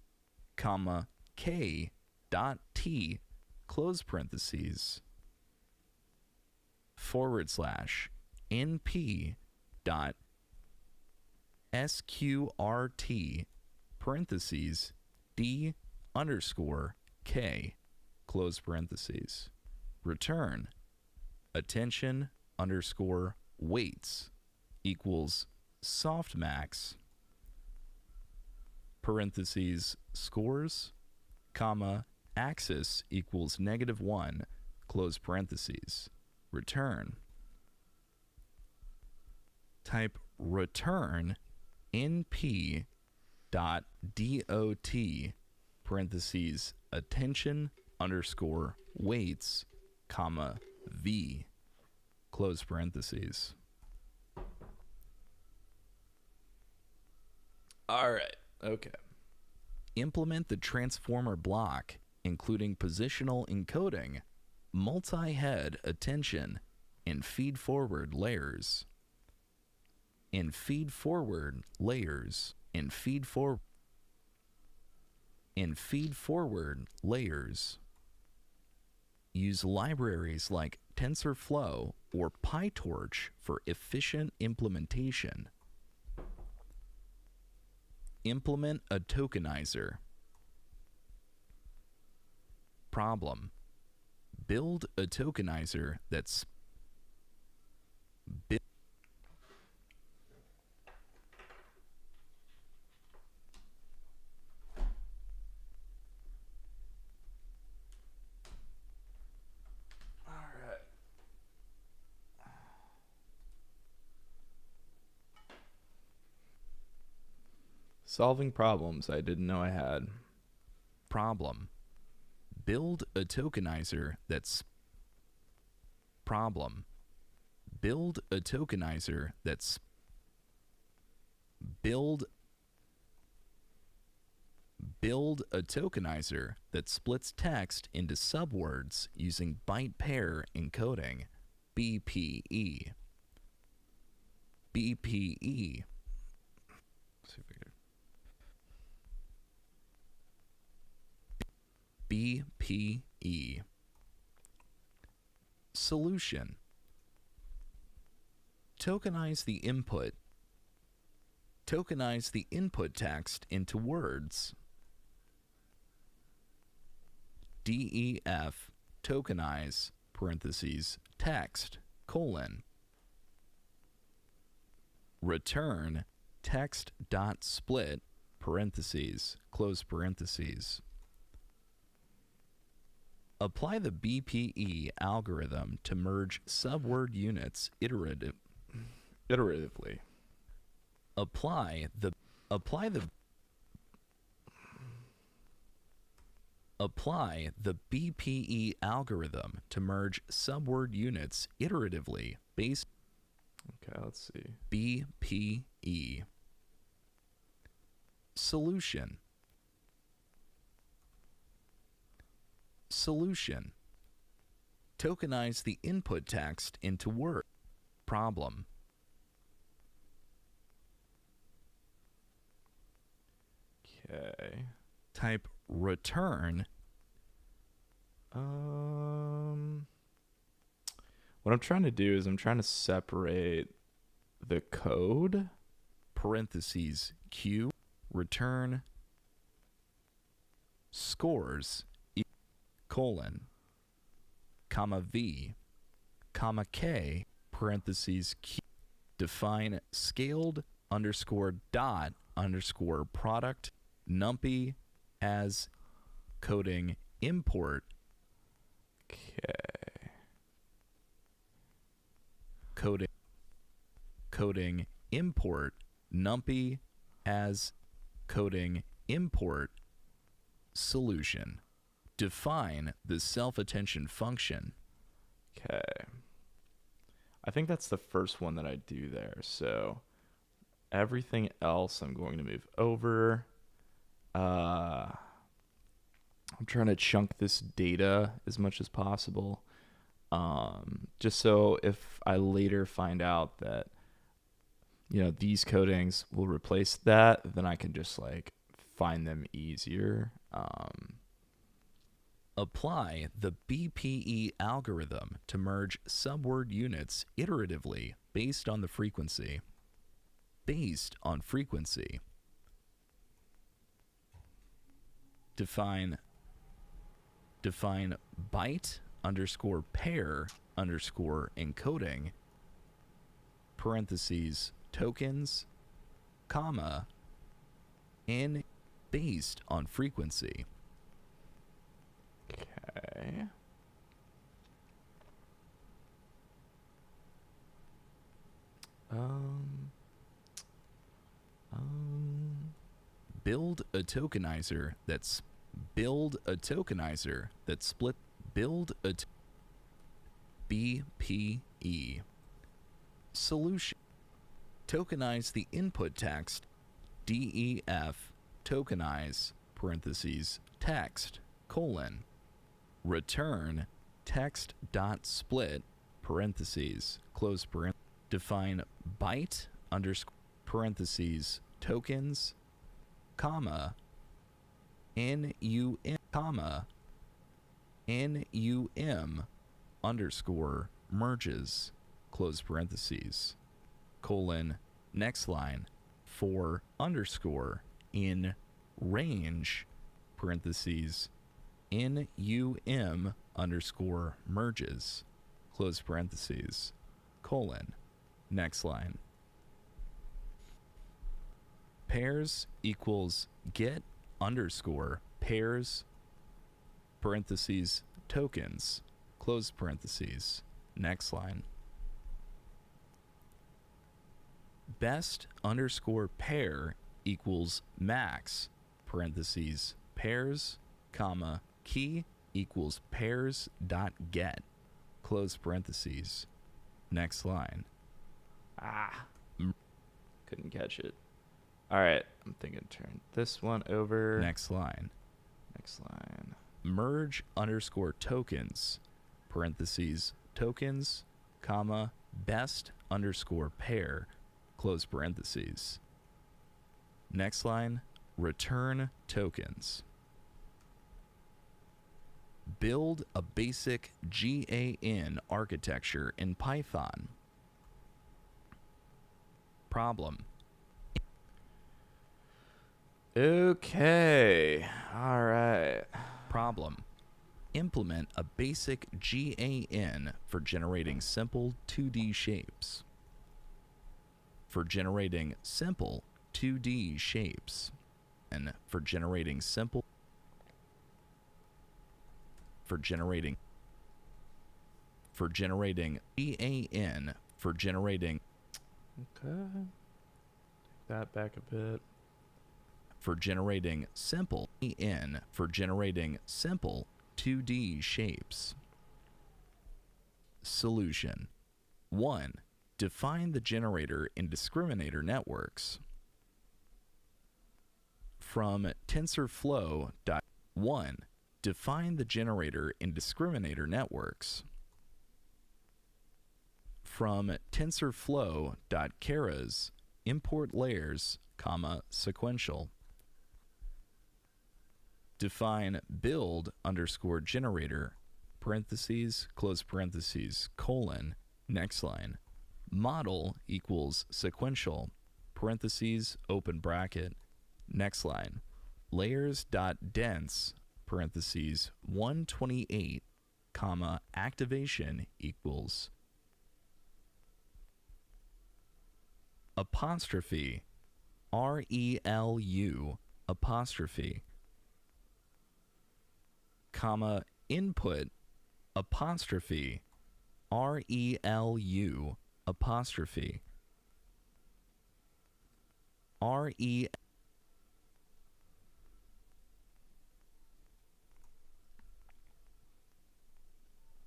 comma K dot T close parentheses forward slash NP dot SQRT parentheses D underscore K close parentheses. Return attention underscore weights equals softmax parentheses scores comma axis equals -1, close parentheses. Return. Type return np dot dot parentheses attention underscore weights comma v close parentheses. All right. Okay. Implement the transformer block, including positional encoding, multi-head attention, and feed-forward layers. And feed-forward layers. And feed-forward layers. Use libraries like TensorFlow or PyTorch for efficient implementation. Implement a tokenizer. Problem. Build a tokenizer that's Solving problems I didn't know I had. problem. Build a tokenizer that's problem. Build a tokenizer that's build a tokenizer that splits text into subwords using byte pair encoding, BPE. BPE. See if I can- BPE. Solution. Tokenize the input. Tokenize the input text into words. DEF tokenize parentheses text colon. Return text dot split parentheses close parentheses. Apply the BPE algorithm to merge subword units iteratively. Apply the BPE algorithm to merge subword units iteratively based Okay, let's see. BPE. Solution. Solution. Tokenize the input text into word. Problem. Okay. Type return. What I'm trying to do is I'm trying to separate the code. Parentheses Q. Return. Scores. Colon. Comma V. Comma K. Parentheses Q. Define scaled underscore dot underscore product numpy as coding import Okay. coding import numpy as coding import solution. Define the self-attention function. Okay. I think that's the first one that I do there. So everything else I'm going to move over. I'm trying to chunk this data as much as possible. Just so if I later find out that, these codings will replace that, then I can just find them easier. Apply the BPE algorithm to merge subword units iteratively based on the frequency. Based on frequency. Define byte underscore pair underscore encoding parentheses tokens comma n based on frequency. Okay. Um, Build a tokenizer that's split. BPE. Solution. Tokenize the input text. DEF. Tokenize parentheses text colon. Return text dot split parentheses close parentheses. Define byte underscore parentheses tokens comma NUM comma NUM underscore merges close parentheses colon next line for underscore in range parentheses NUM underscore merges close parentheses colon next line pairs equals get underscore pairs parentheses tokens close parentheses next line best underscore pair equals max parentheses pairs comma key equals pairs dot get close parentheses next line couldn't catch it. All right, I'm thinking turn this one over. next line merge underscore tokens parentheses tokens comma best underscore pair close parentheses next line return tokens build a basic GAN architecture in Python problem Okay. All right. problem implement a basic GAN for generating simple 2D shapes. For generating simple 2D shapes. And for generating simple. For generating GAN. For generating. Okay. Take that back a bit. For generating simple GAN. For generating simple 2D shapes. Solution 1. Define the generator in discriminator networks. From TensorFlow. 1. Define the generator in discriminator networks. From TensorFlow.keras import layers, sequential. Define build underscore generator parentheses close parentheses colon next line model equals sequential parentheses open bracket next line layers dot dense parentheses 128 comma activation equals apostrophe RELU apostrophe comma input apostrophe RELU apostrophe RE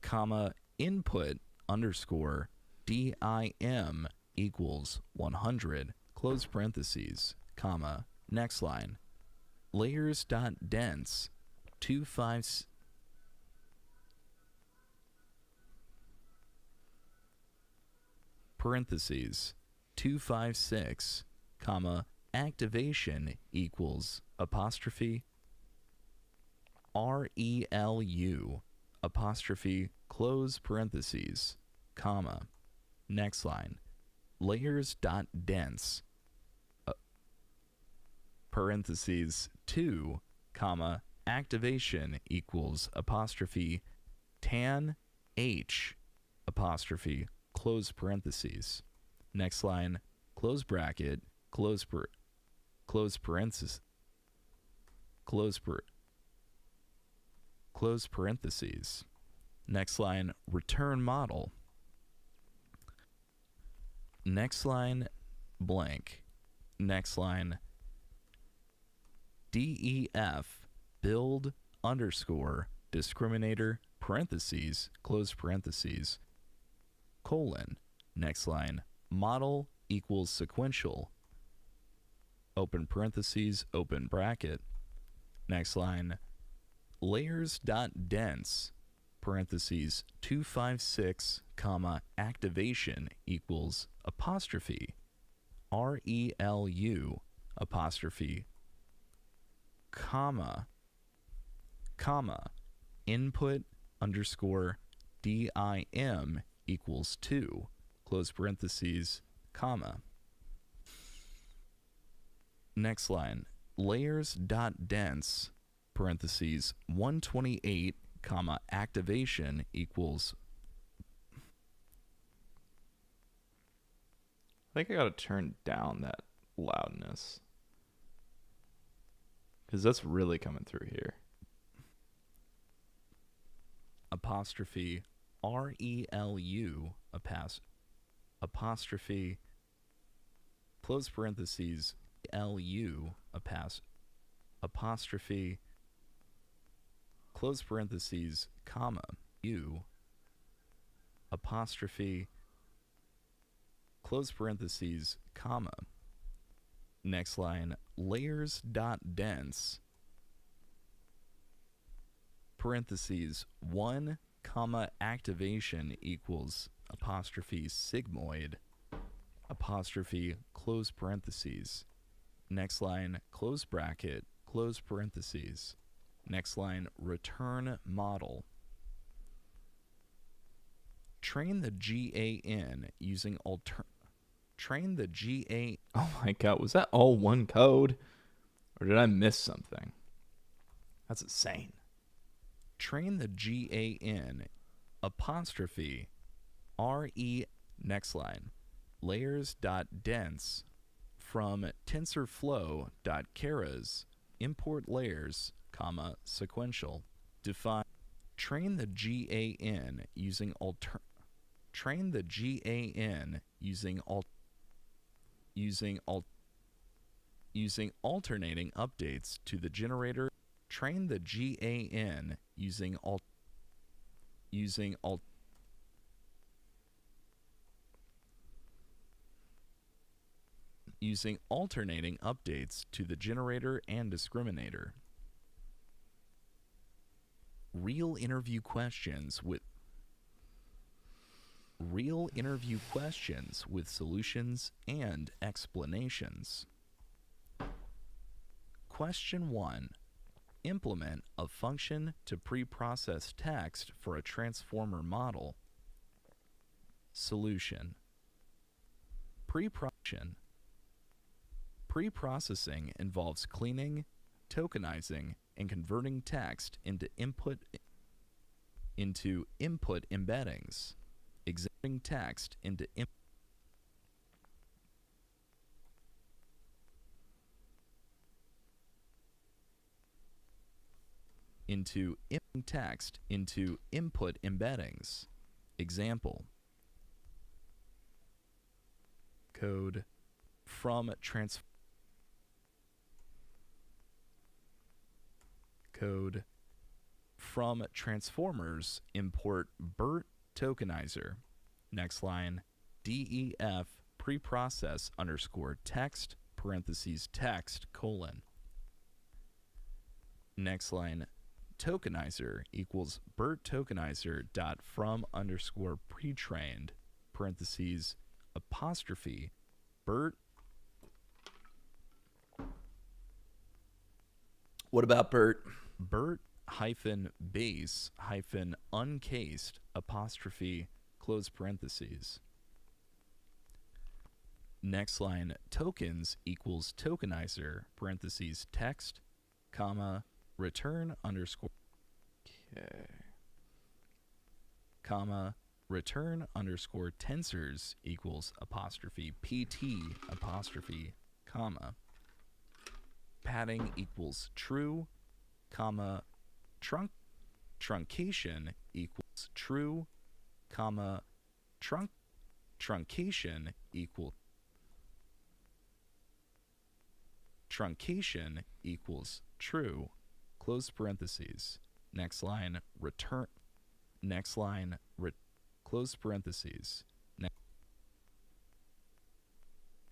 comma input underscore DIM equals 100 close parentheses comma next line layers dot dense 25 parentheses 256 comma activation equals apostrophe RELU apostrophe close parentheses comma next line layers dot dense parentheses 2 comma activation equals apostrophe tan H apostrophe close parentheses next line close bracket close parentheses close parentheses. Next line, return model. Next line, blank. Next line, DEF build underscore discriminator parentheses close parentheses colon. Next line, model equals sequential open parentheses open bracket. Next line, layers.dense parentheses 256 comma activation equals apostrophe RELU apostrophe comma input underscore DIM equals 2 close parentheses comma. Next line, layers.dense parentheses 128 comma activation equals. I think I gotta turn down that loudness, because that's really coming through here. Apostrophe RELU apostrophe close parentheses LU apostrophe close parentheses comma U apostrophe close parentheses comma. Next line, layers.dense parentheses 1 comma activation equals apostrophe sigmoid apostrophe close parentheses. Next line, close bracket close parentheses. Next line, return model. Train the GAN using Oh my god, was that all one code? Or did I miss something? That's insane. Train the GAN apostrophe RE. Next line, layers.dense from tensorflow.keras import layers comma sequential. Define. Train the GAN using using alternating updates to the generator. Train the GAN using alternating updates to the generator and discriminator. Real interview questions with solutions and explanations. Question 1. Implement a function to pre-process text for a transformer model. Solution. Pre-processing involves cleaning, tokenizing, and converting text into input embeddings. Examining text into text into input embeddings. Example. Code from transformers import BERT tokenizer. Next line, DEF preprocess underscore text parentheses text colon. Next line, tokenizer equals BERT tokenizer dot from underscore pre-trained parentheses apostrophe BERT. What about BERT? BERT hyphen base hyphen uncased apostrophe close parentheses. Next line, tokens equals tokenizer parentheses text comma return underscore comma return underscore tensors equals apostrophe PT apostrophe comma padding equals true comma truncation equals true, comma, truncation equals true, close parentheses. Next line, return. Next line, close parentheses.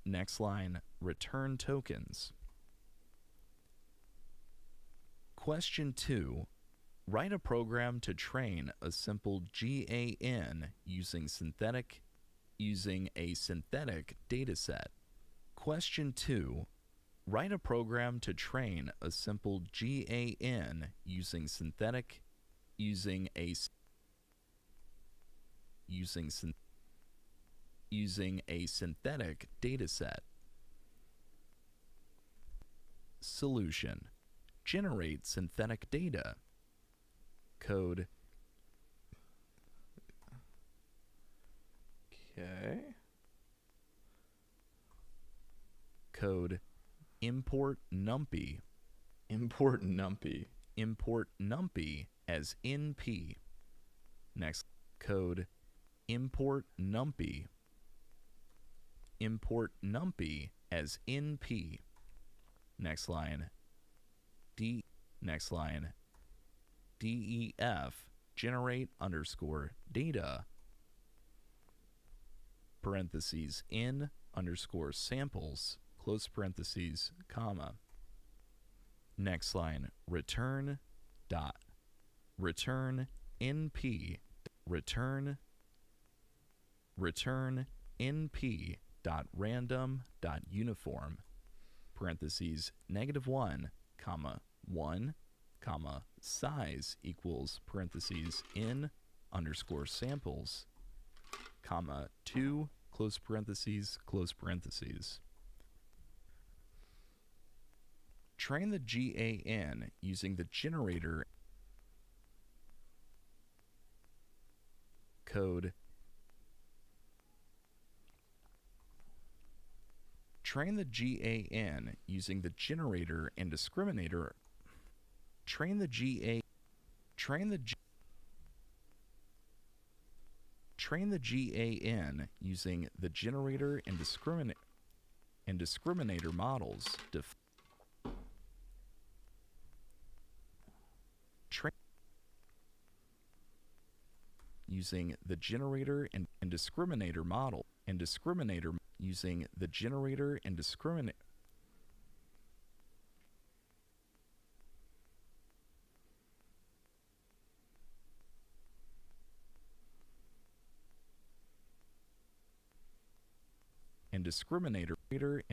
Next line, return tokens. Question 2. Write a program to train a simple GAN using a synthetic dataset. Question 2. Write a program to train a simple GAN using a synthetic dataset. Solution. Generate synthetic data. Code. Okay. Code. Import numpy. Import numpy. Import numpy as np. Next. Code. Import numpy. Import numpy as np. Next line. Next line. DEF generate underscore data parentheses in underscore samples close parentheses comma. Next line. Return np return np dot random dot uniform parentheses -1 comma 1 comma size equals parentheses in underscore samples comma 2 close parentheses close parentheses. Train the GAN using the generator code. Train the GAN using the generator and discriminator. Train the GAN using the generator and discriminator models. Using the generator and discriminator model and discriminator using the generator and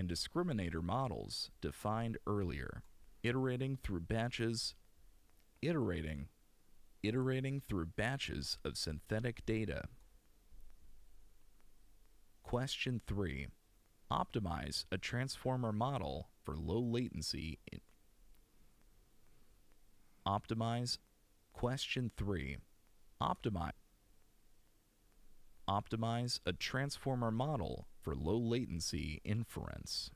discriminator models defined earlier, iterating through batches of synthetic data. Question 3. Optimize a transformer model for low latency. Question 3. Optimize a transformer model for low latency inference.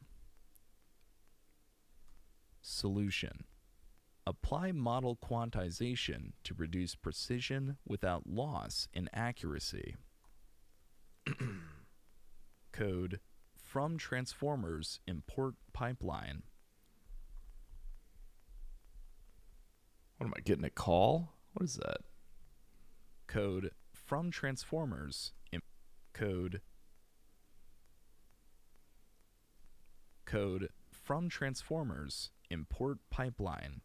Solution. Apply model quantization to reduce precision without loss in accuracy. Code. From transformers import pipeline. What am I getting a call? What is that? Code. From transformers code from transformers import pipeline.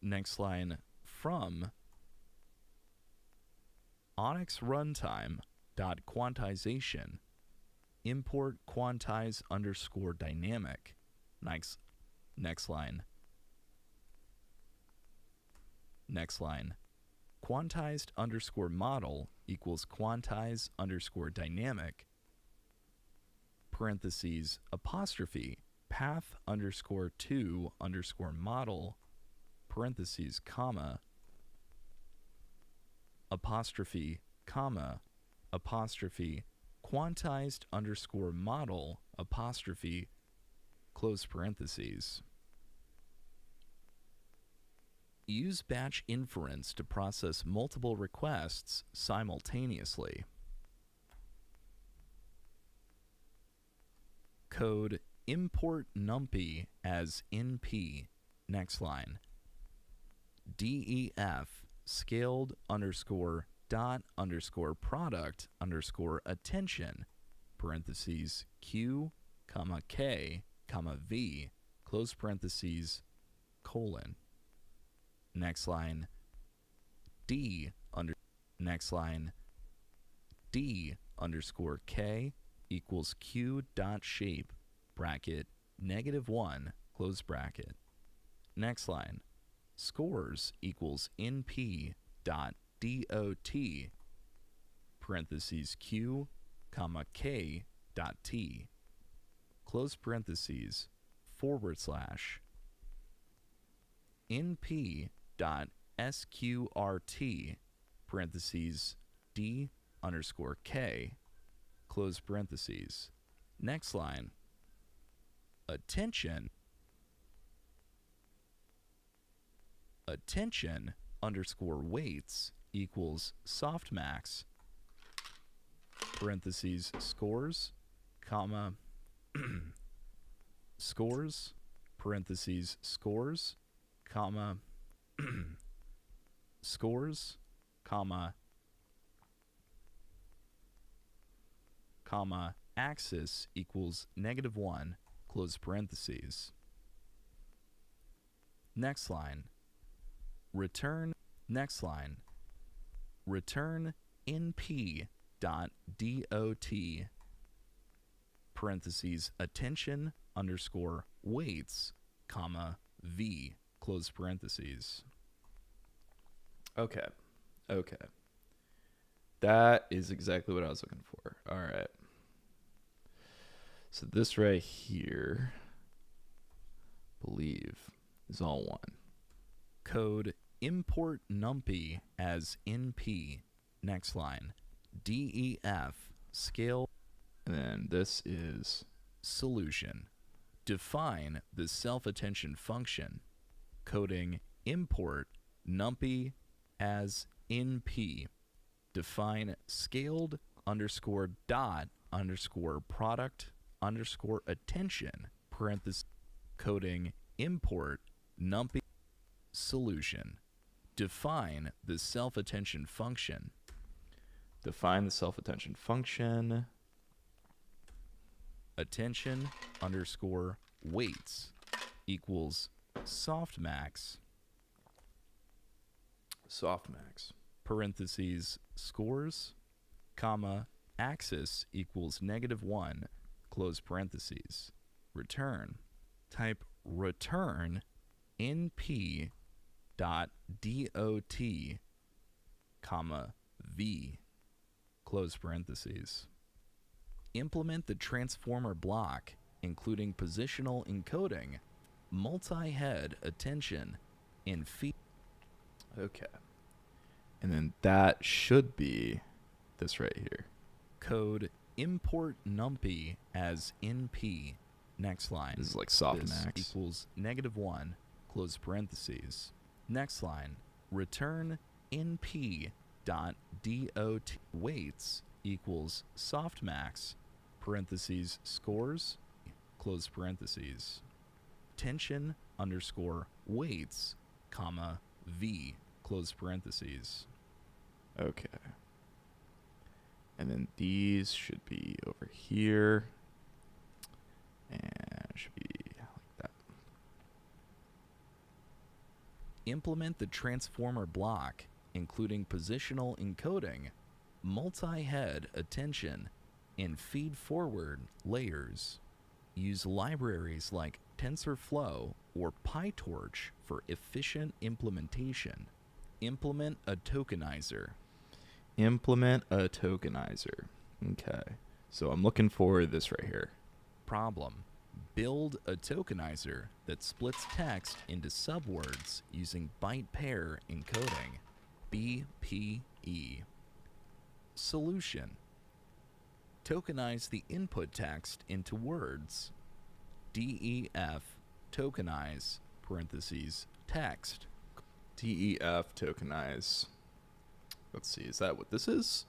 Next line. From Onyx runtime dot quantization import quantize underscore dynamic. Next line. Quantized underscore model equals quantize underscore dynamic parentheses apostrophe path underscore to underscore model parentheses comma apostrophe comma apostrophe quantized underscore model apostrophe close parentheses. Use batch inference to process multiple requests simultaneously. Code import numpy as np. Next line. DEF scaled underscore dot underscore product underscore attention parentheses q comma k comma v close parentheses colon. Next line. Next line. D underscore k equals q dot shape bracket -1 close bracket. Next line. Scores equals np dot dot parentheses q comma k dot t close parentheses / np dot sqrt parentheses d underscore k close parentheses. Next line. Attention underscore weights equals softmax parentheses scores comma scores parentheses scores comma scores comma axis equals -1 close parentheses. Next line. Return np dot dot parentheses attention underscore weights comma v close parentheses. Okay. That is exactly what I was looking for. All right. So this right here, I believe, is all one. Code import numpy as np. Next line. DEF scale. And then this is solution. Define the self-attention function. Coding import numpy as np. Define scaled underscore dot underscore product underscore attention parenthesis coding import numpy solution. Define the self-attention function. define the self-attention function. Attention underscore weights equals softmax parentheses scores comma axis equals -1 close parentheses. Return. Type return np dot dot comma v close parentheses. Implement the transformer block, including positional encoding, multi-head attention, and feed. Okay. And then that should be this right here. Code import numpy as np. Next line. This is like softmax. This equals -1 close parentheses. Next line. Return np dot dot weights equals softmax parentheses scores close parentheses. Tension underscore weights comma v close parentheses. Okay. And then these should be over here. And it should be like that. Implement the transformer block, including positional encoding, multi-head attention, and feed-forward layers. Use libraries like TensorFlow or PyTorch for efficient implementation. Implement a tokenizer. Implement a tokenizer. Okay. So I'm looking for this right here. Problem. Build a tokenizer that splits text into subwords using byte pair encoding. BPE. Solution. Tokenize the input text into words. DEF tokenize parentheses text DEF tokenize. Let's see, is that what this is?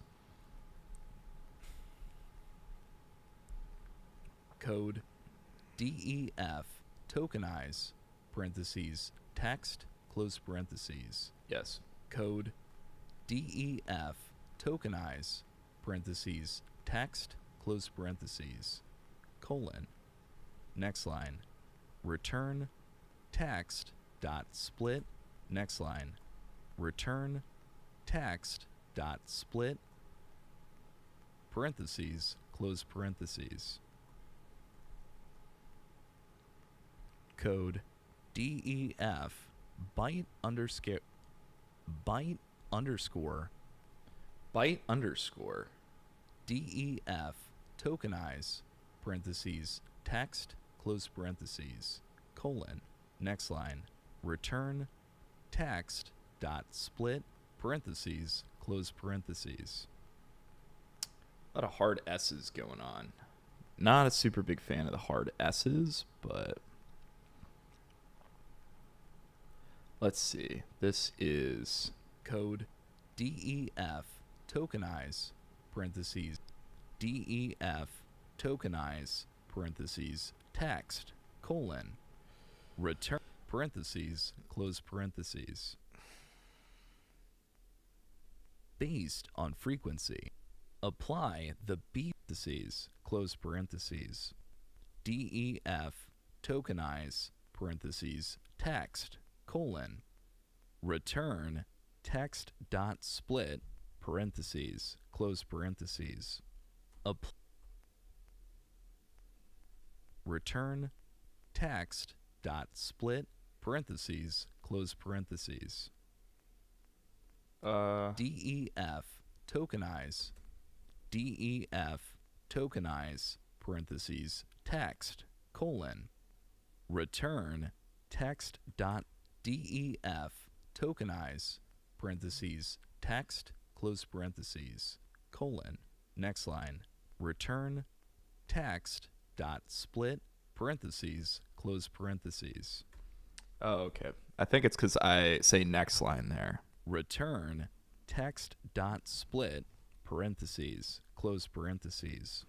Code DEF tokenize parentheses text close parentheses. Yes. Code DEF tokenize parentheses text close parentheses colon. Next line. Return text dot split. Next line. Return text dot split parentheses close parentheses. Code DEF byte underscore DEF tokenize parentheses text close parentheses colon. Next line. Return text dot split parentheses close parentheses. A lot of hard S's going on. Not a super big fan of the hard S's, but let's see. This is code DEF tokenize parentheses DEF tokenize parentheses text colon return parentheses close parentheses. Based on frequency, apply the B parentheses close parentheses DEF tokenize parentheses text colon return text dot split parentheses close parentheses return text dot split parentheses close parentheses. DEF tokenize parentheses text colon return text dot DEF tokenize parentheses text close parentheses colon. Next line. Return text dot split parentheses close parentheses. Oh, okay. I think it's because I say next line there. Return text dot split parentheses close parentheses.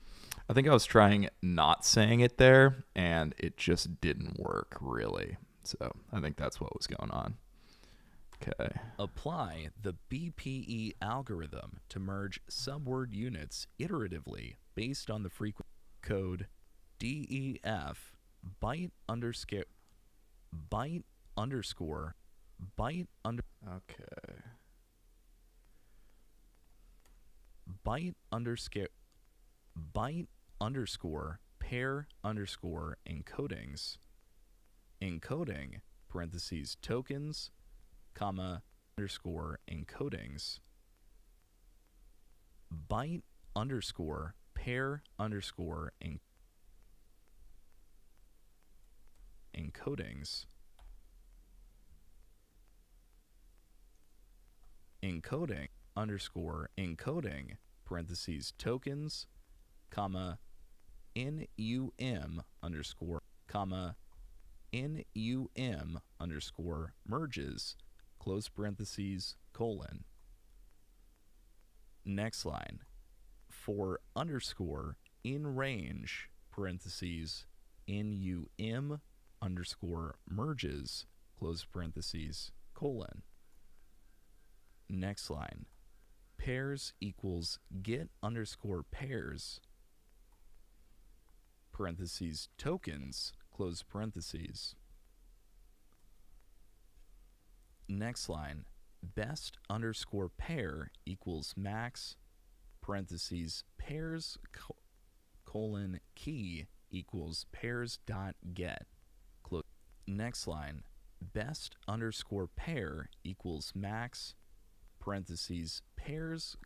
I think I was trying not saying it there, and it just didn't work, really. So I think that's what was going on. Okay. Apply the BPE algorithm to merge subword units iteratively based on the frequency. Code DEF byte underscore okay. byte underscore pair underscore encoding parentheses tokens comma underscore encodings byte underscore pair underscore encodings encoding underscore encoding parentheses tokens comma NUM underscore comma NUM underscore merges close parentheses colon. Next line. For underscore in range parentheses NUM underscore merges close parentheses colon. Next line. Pairs equals get underscore pairs parentheses tokens close parentheses. Next line. Best underscore pair equals max parentheses pairs colon key equals pairs dot get close. Next line. Best underscore pair equals max parentheses pairs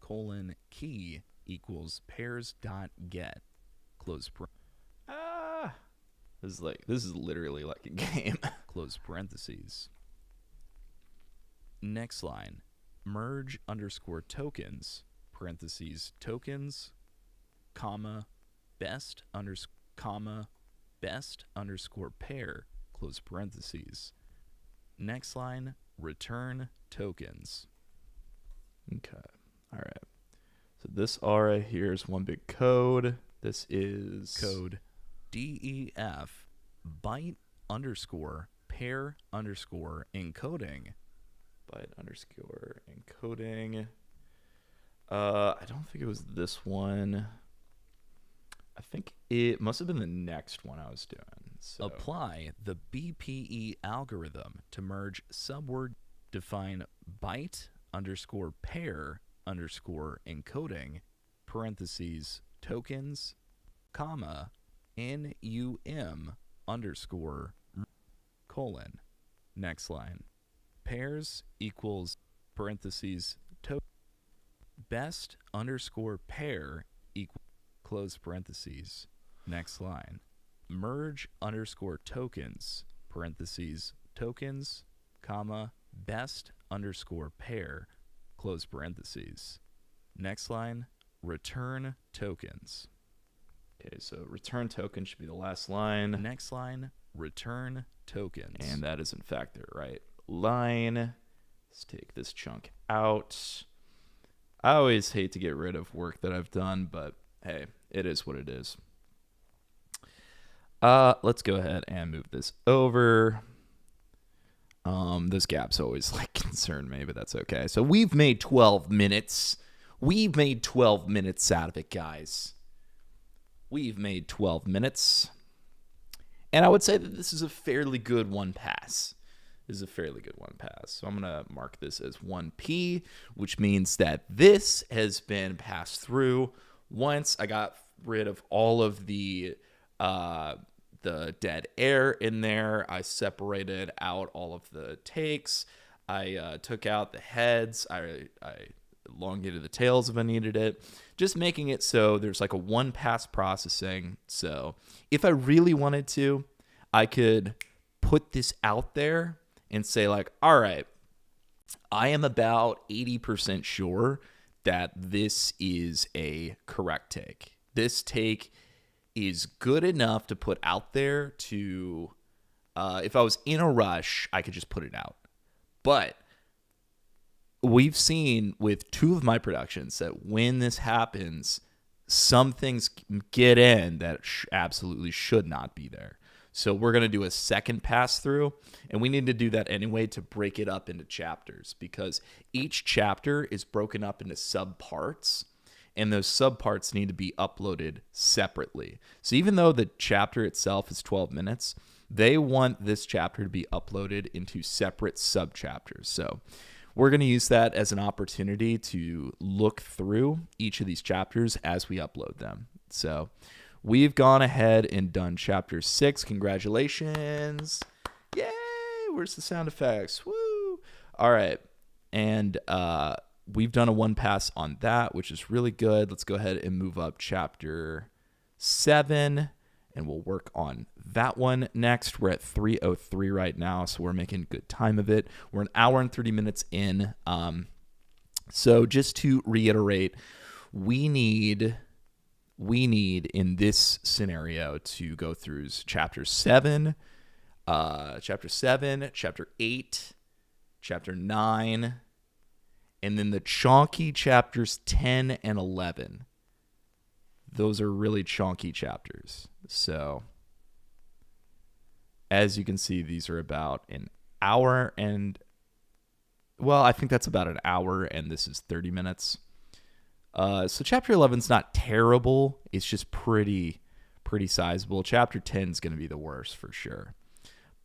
colon key equals pairs dot get close this is literally like a game. close parentheses. Next line. Merge underscore tokens parentheses tokens comma best underscore pair close parentheses. Next line, return tokens. Okay. All right. So this R right here is one big code. This is Code DEF byte underscore pair underscore encoding. byte underscore encoding. I don't think it was this one. I think it must have been the next one I was doing. So Apply the BPE algorithm to merge subword. Define byte underscore pair underscore encoding parentheses tokens comma NUM underscore colon. Next line. Pairs equals parentheses best underscore pair equal close parentheses. Next line. Merge underscore tokens parentheses tokens comma best underscore pair close parentheses. Next line. Return tokens. okay, so return token should be the last line. Next line. Return tokens. And that is in fact the right line. Let's take this chunk out. I always hate to get rid of work that I've done, but hey, it is what it is. Let's go ahead and move this over. Those gaps always like concern me, but that's okay. So we've made 12 minutes. We've made 12 minutes out of it, guys. We've made 12 minutes. And I would say that this is a fairly good one pass. This is a fairly good one pass. So I'm going to mark this as 1P, which means that this has been passed through. Once I got rid of all of the dead air in there, I separated out all of the takes. I took out the heads. I elongated the tails if I needed it. Just making it so there's like a one-pass processing. So if I really wanted to, I could put this out there and say like, all right, I am about 80% sure that this is a correct take. This take is good enough to put out there to, if I was in a rush, I could just put it out. But we've seen with two of my productions that when this happens, some things get in that absolutely should not be there. So we're going to do a second pass through, and we need to do that anyway to break it up into chapters, because each chapter is broken up into subparts, and those subparts need to be uploaded separately. So even though the chapter itself is 12 minutes, they want this chapter to be uploaded into separate subchapters. So we're going to use that as an opportunity to look through each of these chapters as we upload them. So we've gone ahead and done chapter 6. Congratulations. Yay. Where's the sound effects? Woo. All right. And we've done a one pass on that, which is really good. Let's go ahead and move up chapter 7, and we'll work on that one next. We're at 3:03 right now, so we're making good time of it. We're an hour and 30 minutes in. So just to reiterate, we need in this scenario to go through chapter 7, chapter 8, chapter 9, and then the chonky chapters 10 and 11. Those are really chonky chapters. So as you can see, these are about an hour and, well, I think that's about an hour, and this is 30 minutes. So chapter 11 is not terrible. It's just pretty sizable. Chapter 10 is going to be the worst for sure.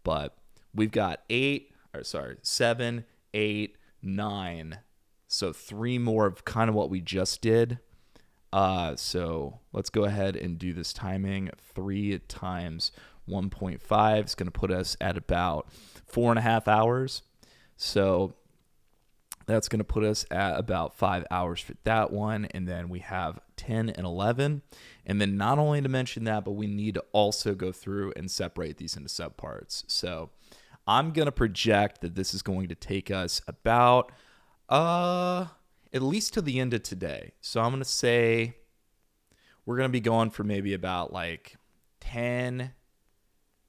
But we've got 7, 8, 9. So 3 more of kind of what we just did. So let's go ahead and do this timing. 3 times 1.5 is going to put us at about 4.5 hours. So that's going to put us at about 5 hours for that one. And then we have 10 and 11. And then not only to mention that, but we need to also go through and separate these into subparts. So I'm going to project that this is going to take us about at least to the end of today. So I'm going to say we're going to be going for maybe about like 10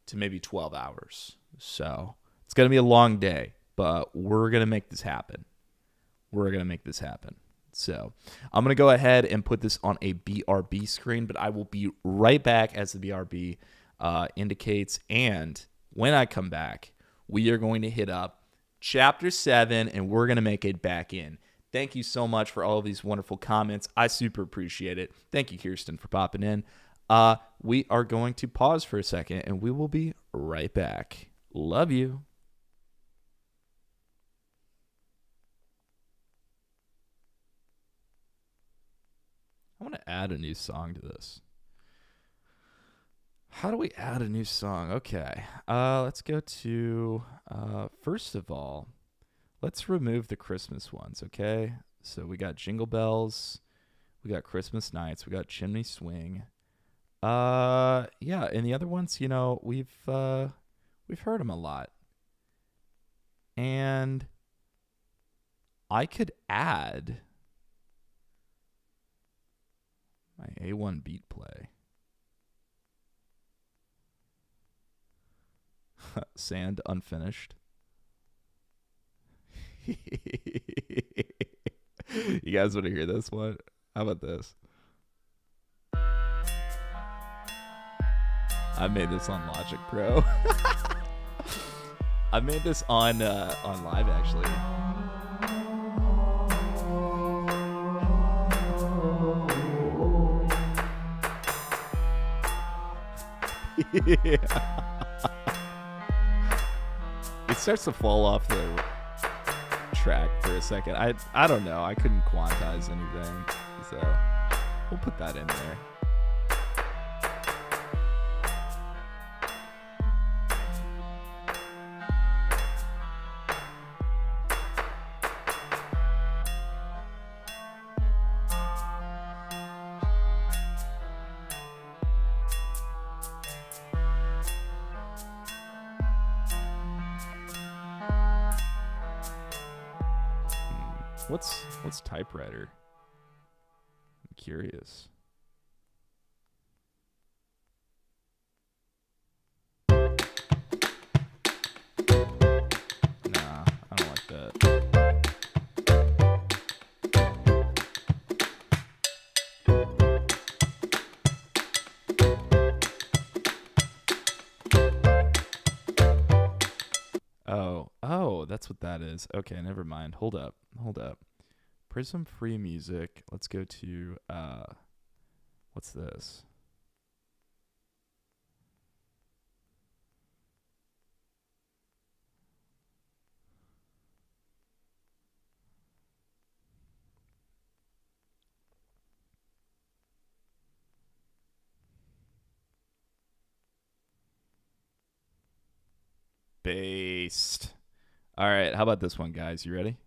to maybe 12 hours. So It's going to be a long day, but we're going to make this happen. So I'm going to go ahead and put this on a BRB screen, but I will be right back as the BRB indicates. And when I come back, we are going to hit up Chapter 7, and we're going to make it back in. Thank you so much for all of these wonderful comments. I super appreciate it. Thank you, Kirsten, for popping in. We are going to pause for a second, and we will be right back. Love you. I want to add a new song to this. How do we add a new song? Okay. Let's go to, first of all, let's remove the Christmas ones, okay? So we got Jingle Bells, we got Christmas Nights, we got Chimney Swing. Yeah, and the other ones, you know, we've heard them a lot. And I could add my A1 beat play. Sand unfinished. You guys want to hear this one? How about this? I made this on Logic Pro. I made this on live actually. Yeah. It starts to fall off the track for a second. I don't know. I couldn't quantize anything, so we'll put that in there. What's typewriter? I'm curious. Nah, I don't like that. Oh, that's what that is. Okay, never mind. Hold up. Prism Free Music. Let's go to, what's this? Based. All right, how about this one, guys? You ready?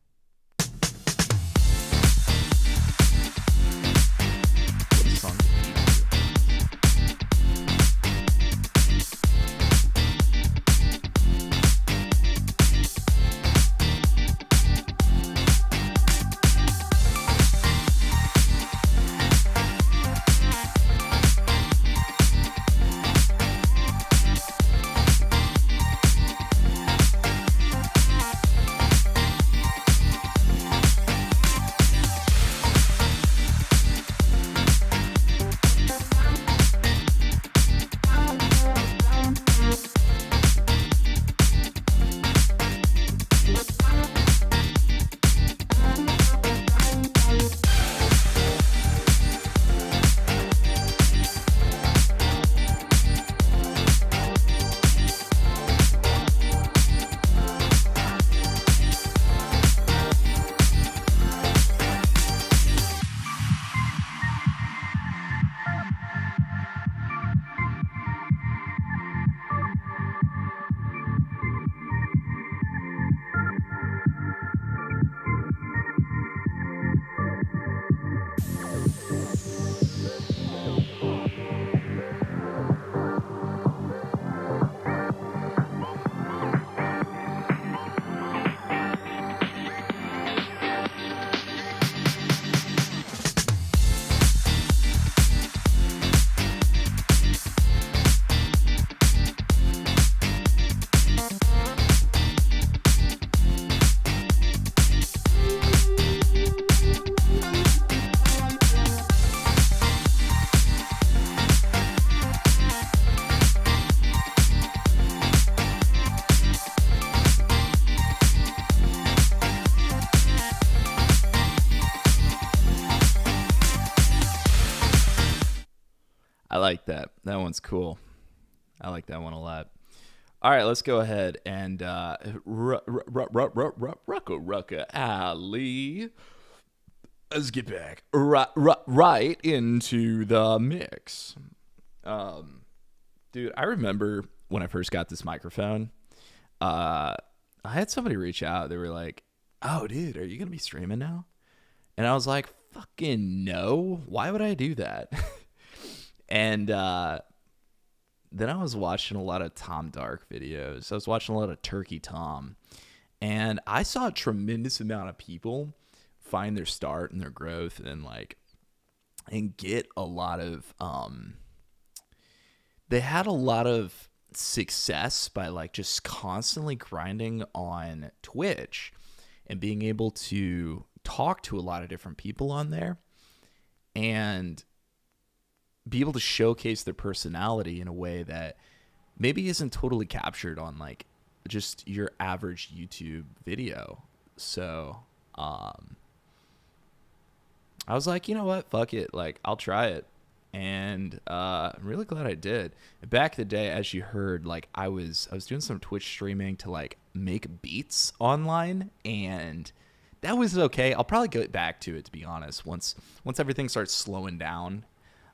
I like that. That one's cool. I like that one a lot. All right, let's go ahead and Rucka Ali. Let's get back right into the mix. Dude, I remember when I first got this microphone, I had somebody reach out. They were like, "Oh, dude, are you gonna be streaming now?" And I was like, "Fucking no! Why would I do that?" And then I was watching a lot of Tom Dark videos. I was watching a lot of Turkey Tom, and I saw a tremendous amount of people find their start and their growth, and get a lot of they had a lot of success by just constantly grinding on Twitch and being able to talk to a lot of different people on there and be able to showcase their personality in a way that maybe isn't totally captured on just your average YouTube video. So I was like, you know what? Fuck it. I'll try it. And I'm really glad I did. Back in the day, as you heard, I was doing some Twitch streaming to make beats online, and that was okay. I'll probably get back to it, to be honest, once everything starts slowing down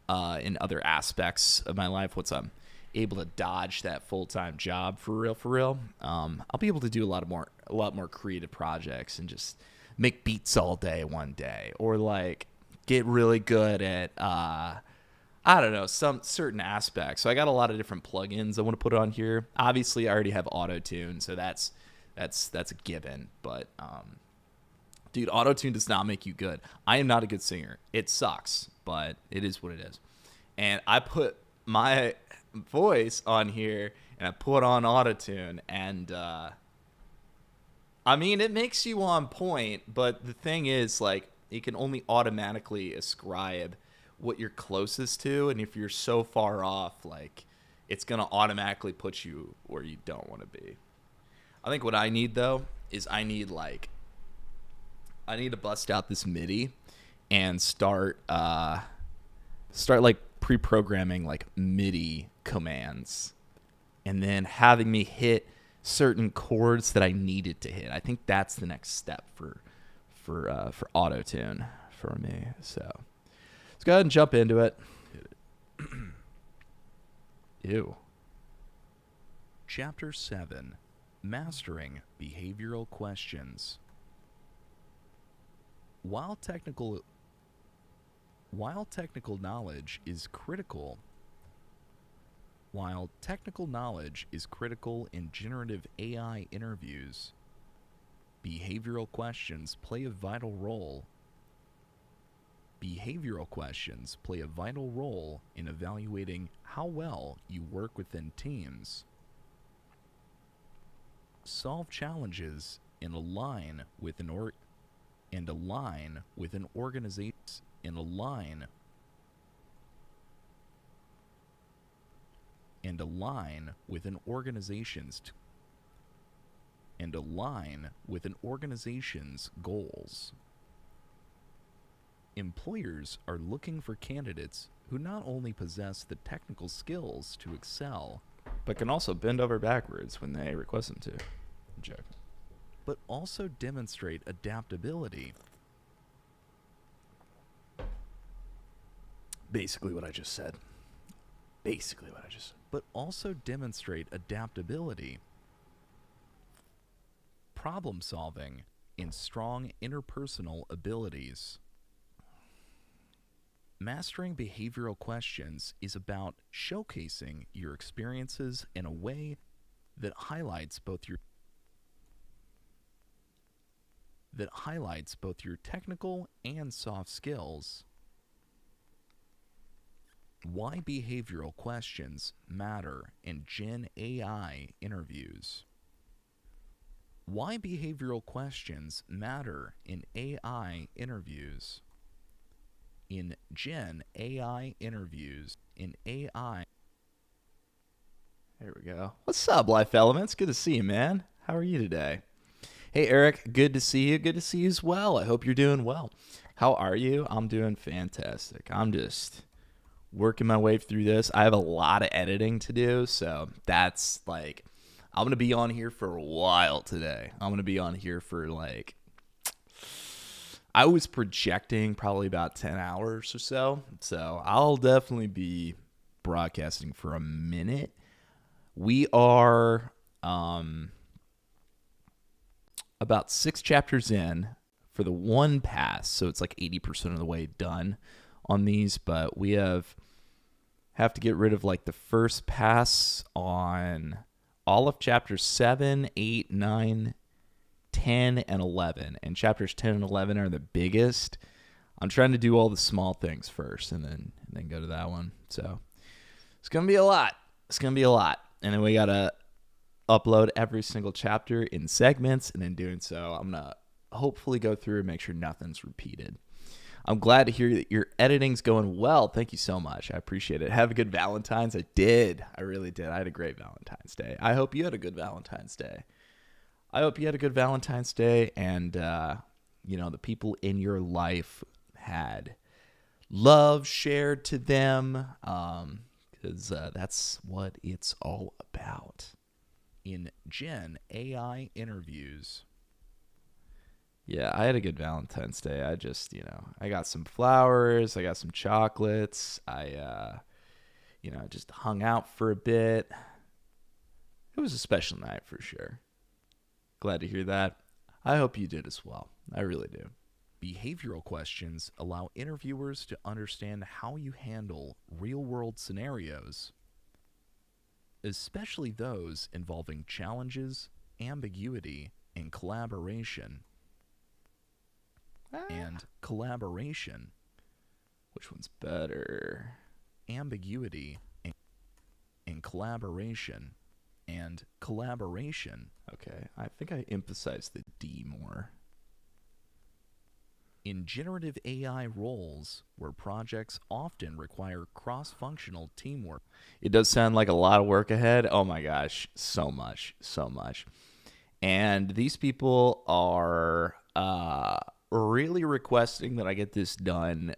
in other aspects of my life. Once I'm able to dodge that full-time job for real, I'll be able to do a lot more creative projects and just make beats all day one day, or get really good at I don't know, some certain aspects. So I got a lot of different plugins I want to put on here. Obviously, I already have auto-tune, so that's a given. But dude, auto-tune does not make you good. I am not a good singer. It sucks, but it is what it is. And I put my voice on here, and I put on auto-tune, and I mean, it makes you on point, but the thing is, it can only automatically ascribe what you're closest to, and if you're so far off, it's gonna automatically put you where you don't want to be. I think what I need, though, is I need to bust out this MIDI and start pre-programming MIDI commands, and then having me hit certain chords that I needed to hit. I think that's the next step for auto-tune for me. So let's go ahead and jump into it. Ew. Chapter 7, Mastering Behavioral Questions. While technical knowledge is critical in generative AI interviews, behavioral questions play a vital role in evaluating how well you work within teams, solve challenges, and align with an organization's goals. Employers are looking for candidates who not only possess the technical skills to excel, But can also bend over backwards when they request them to. I'm joking. but also demonstrate adaptability. Basically what I just said. But also demonstrate adaptability, problem solving, and strong interpersonal abilities. Mastering behavioral questions is about showcasing your experiences in a way that highlights both your technical and soft skills. Why behavioral questions matter in Gen AI interviews. Why behavioral questions matter in AI interviews. In Gen AI interviews, in AI. There we go. What's up, Life Elements? Good to see you, man. How are you today? Hey, Eric. Good to see you. Good to see you as well. I hope you're doing well. How are you? I'm doing fantastic. I'm just working my way through this. I have a lot of editing to do, so that's like, I'm going to be on here for a while today. I'm going to be on here for like, I was projecting probably about 10 hours or so. So I'll definitely be broadcasting for a minute. We are about 6 chapters in for the one pass. So it's like 80% of the way done on these, but we have to get rid of like the first pass on all of chapters 7, 8, 9, 10, and 11. And chapters 10 and 11 are the biggest. I'm trying to do all the small things first and then go to that one. So it's going to be a lot. And then we got to upload every single chapter in segments. And in doing so, I'm going to hopefully go through and make sure nothing's repeated. I'm glad to hear that your editing's going well. Thank you so much. I appreciate it. Have a good Valentine's. I did. I really did. I had a great Valentine's Day. I hope you had a good Valentine's Day. And, the people in your life had love shared to them, because that's what it's all about. In Gen AI interviews. Yeah, I had a good Valentine's Day. I just, I got some flowers. I got some chocolates. I, just hung out for a bit. It was a special night for sure. Glad to hear that. I hope you did as well. I really do. Behavioral questions allow interviewers to understand how you handle real-world scenarios, especially those involving challenges, ambiguity, and collaboration. Which one's better? Ambiguity and collaboration. Okay, I think I emphasized the D more. In generative AI roles, where projects often require cross-functional teamwork. It does sound like a lot of work ahead. Oh my gosh, so much. And these people are really requesting that I get this done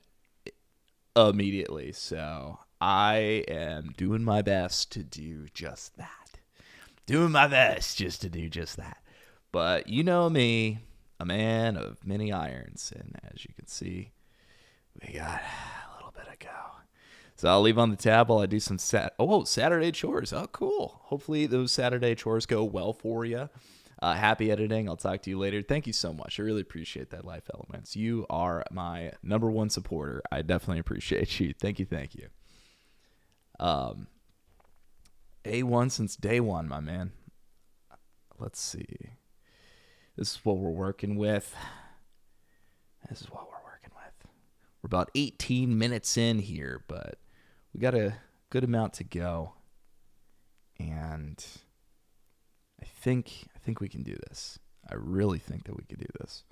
immediately. So I am doing my best to do just that. But you know me, a man of many irons. And as you can see, we got a little bit to go. So I'll leave on the tab while I do some Saturday chores. Oh, cool. Hopefully those Saturday chores go well for you. Happy editing. I'll talk to you later. Thank you so much. I really appreciate that, Life Elements. You are my number one supporter. I definitely appreciate you. Thank you. A1 since day one, my man. Let's see. This is what we're working with. We're about 18 minutes in here, but we got a good amount to go. And I think we can do this. I really think that we can do this.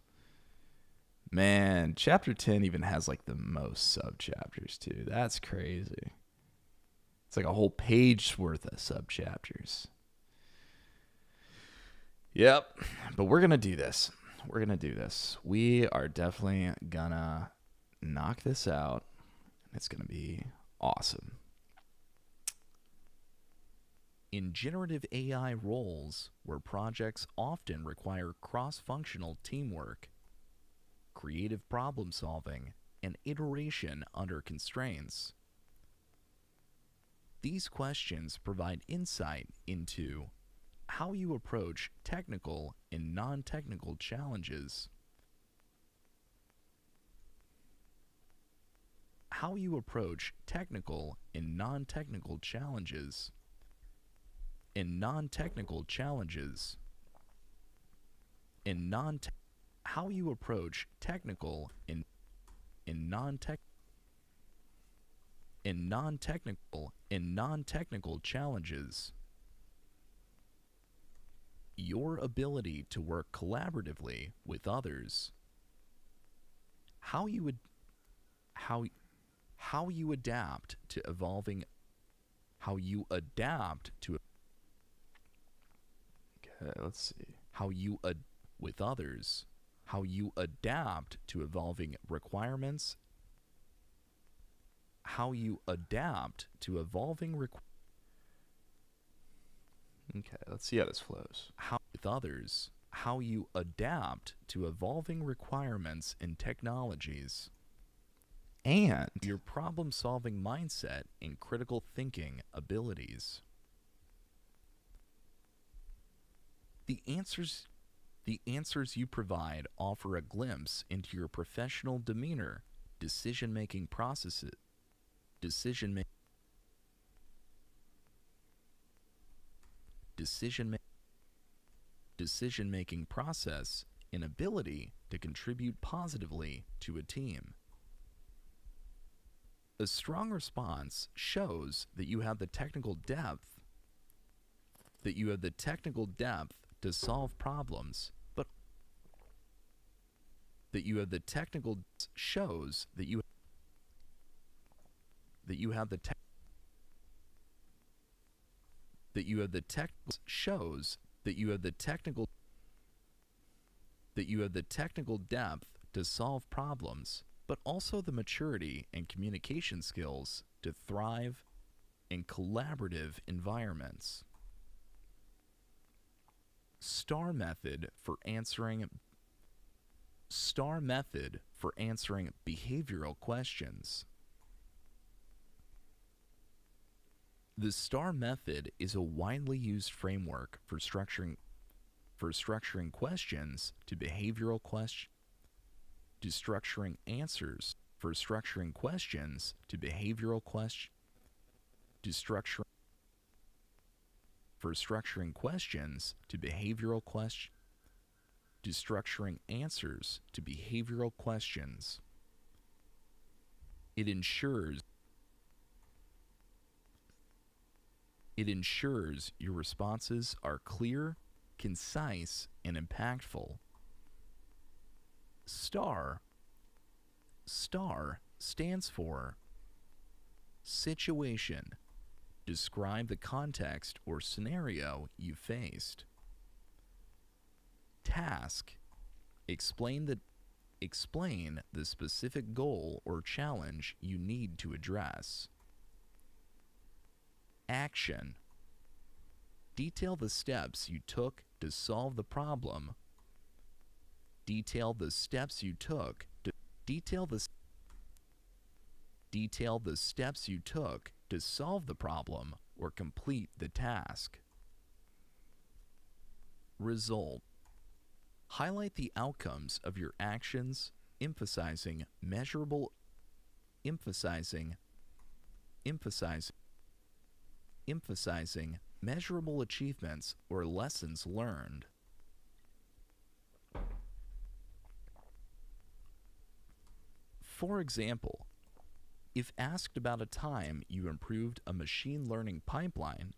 Man, chapter 10 even has like the most sub-chapters too. That's crazy. It's like a whole page worth of sub-chapters. Yep, but we're going to do this. We are definitely going to knock this out. It's going to be awesome. In generative AI roles, where projects often require cross-functional teamwork, creative problem solving, and iteration under constraints, these questions provide insight into how you approach technical and non-technical challenges. Your ability to work collaboratively with others. How you adapt to evolving. Okay, let's see. How you adapt to evolving requirements how you adapt to evolving Okay, let's see how this flows. with others, how you adapt to evolving requirements and technologies, And your problem-solving mindset and critical thinking abilities. The answers you provide offer a glimpse into your professional demeanor, decision-making processes, decision-making process, and ability to contribute positively to a team. A strong response shows that you have the technical depth to solve problems, but shows that you have the technical depth to solve problems, but also the maturity and communication skills to thrive in collaborative environments. STAR method for answering behavioral questions. The STAR method is a widely used framework for structuring questions to behavioral questions, to structuring answers for structuring questions to behavioral questions, to structuring questions to behavioral questions, to structuring answers to behavioral questions. It ensures your responses are clear, concise, and impactful. STAR stands for situation. Describe the context or scenario you faced. Task. Explain the specific goal or challenge you need to address. Action. Detail the steps you took to solve the problem. Detail the steps you took to solve the problem or complete the task. Result. Highlight the outcomes of your actions, emphasizing measurable achievements or lessons learned. For example, if asked about a time you improved a machine learning pipeline,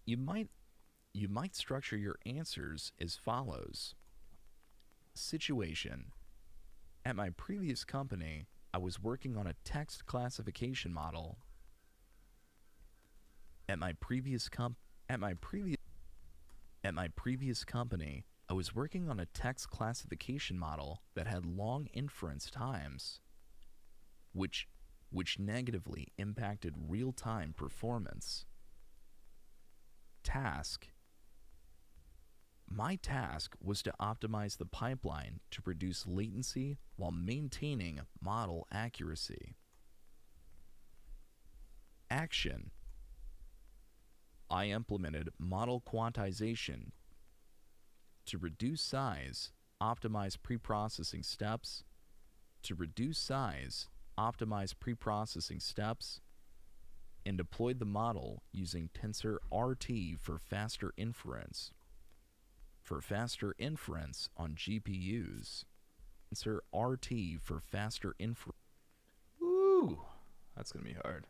you might structure your answers as follows. Situation. At my previous company, I was working on a text classification model. At my previous company, I was working on a text classification model that had long inference times, which negatively impacted real-time performance. Task. My task was to optimize the pipeline to reduce latency while maintaining model accuracy. Action. I implemented model quantization to reduce size, optimize pre-processing steps, and deployed the model using TensorRT for faster inference on GPUs. TensorRT for faster inference. Ooh, that's gonna be hard.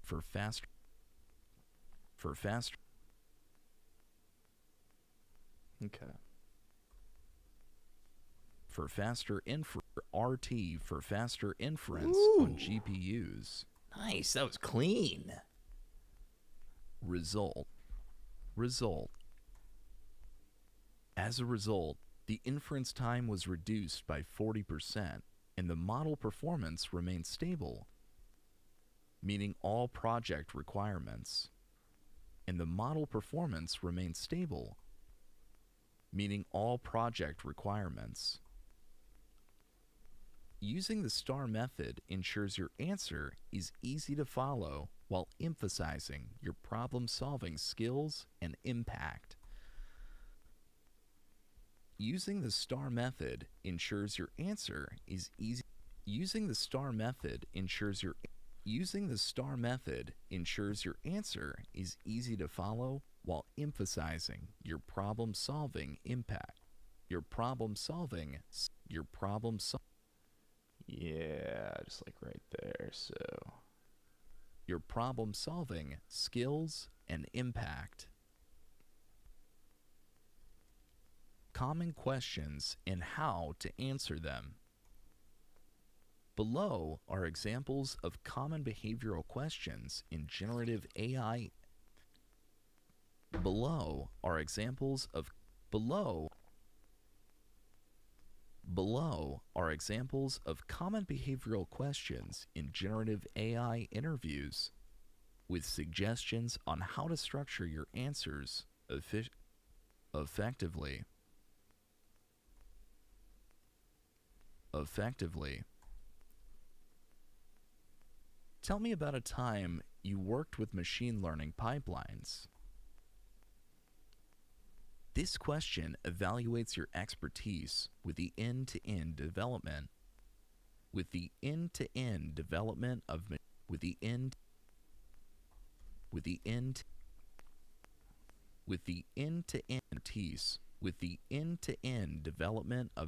For faster. Okay. For faster RT for faster inference Ooh. on GPUs. Nice, that was clean. Result. Result. As a result, the inference time was reduced by 40% and the model performance remained stable, meeting all project requirements. And the model performance remained stable, meeting all project requirements. Using the STAR method ensures your answer is easy to follow while emphasizing your problem-solving skills and impact. Using the STAR method ensures your answer is easy. Using the STAR method ensures your answer is easy to follow while emphasizing your problem-solving impact. Yeah, just like right there. So Your problem-solving skills and impact. Common questions and how to answer them. Below are examples of common behavioral questions in generative AI. Below are examples of common behavioral questions in generative AI interviews, with suggestions on how to structure your answers effectively. Tell me about a time you worked with machine learning pipelines. This question evaluates your expertise with the end-to-end development of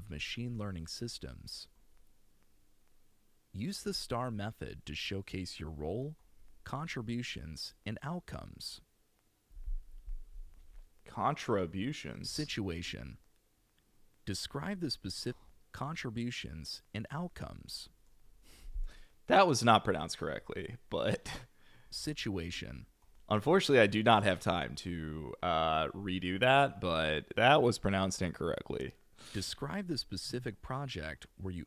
machine learning systems. Use the STAR method to showcase your role, contributions, and outcomes. contributions. Situation. Describe the specific contributions and outcomes. That was not pronounced correctly, but Situation. unfortunately, I do not have time to redo that, but that was pronounced incorrectly. Describe the specific project where you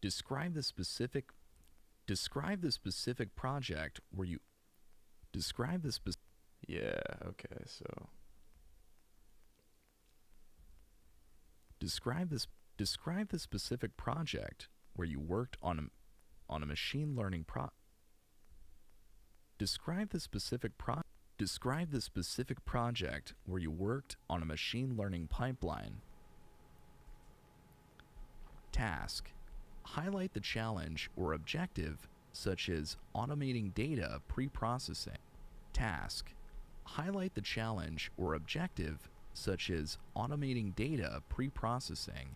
describe the specific project where you Yeah, okay, so describe the specific project where you worked on a machine learning describe the specific project where you worked on a machine learning pipeline. Task. Highlight the challenge or objective, such as automating data pre-processing. Task. Highlight the challenge or objective, such as automating data pre-processing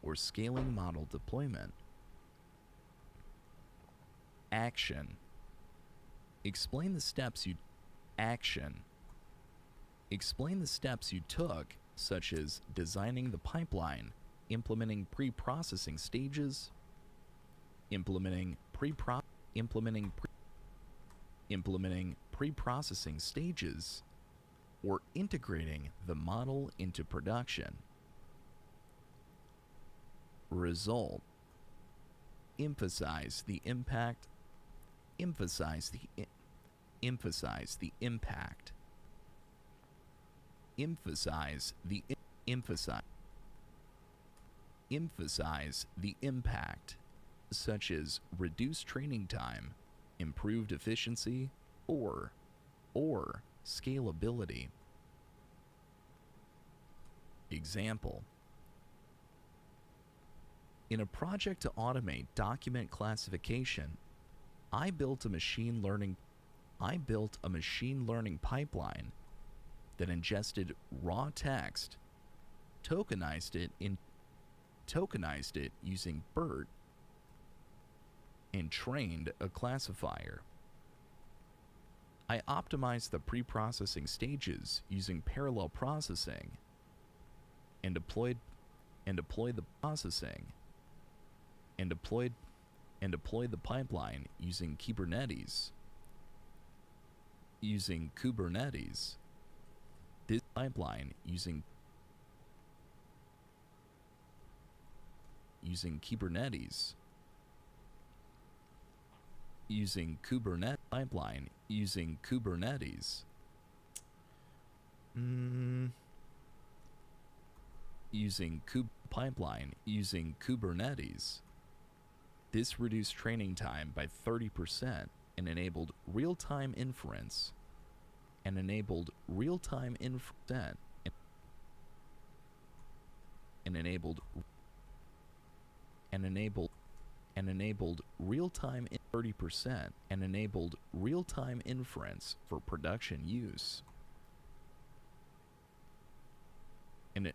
or scaling model deployment. Action. Explain the steps you took, such as designing the pipeline, implementing pre-processing stages, implementing pre-processing stages, or integrating the model into production. Result. Emphasize the impact. Emphasize the impact. Emphasize the impact, such as reduced training time, improved efficiency, or scalability. Example. In a project to automate document classification, I built a machine learning pipeline that ingested raw text, tokenized it using BERT, and trained a classifier. I optimized the pre-processing stages using parallel processing and deployed the pipeline using Kubernetes. using Kubernetes. This pipeline using Kubernetes. Using Kubernetes pipeline using Kubernetes. Using pipeline using Kubernetes. This reduced training time by 30% and enabled real-time inference. And enabled real-time inference. And enabled real-time 30% and enabled real-time inference for production use. And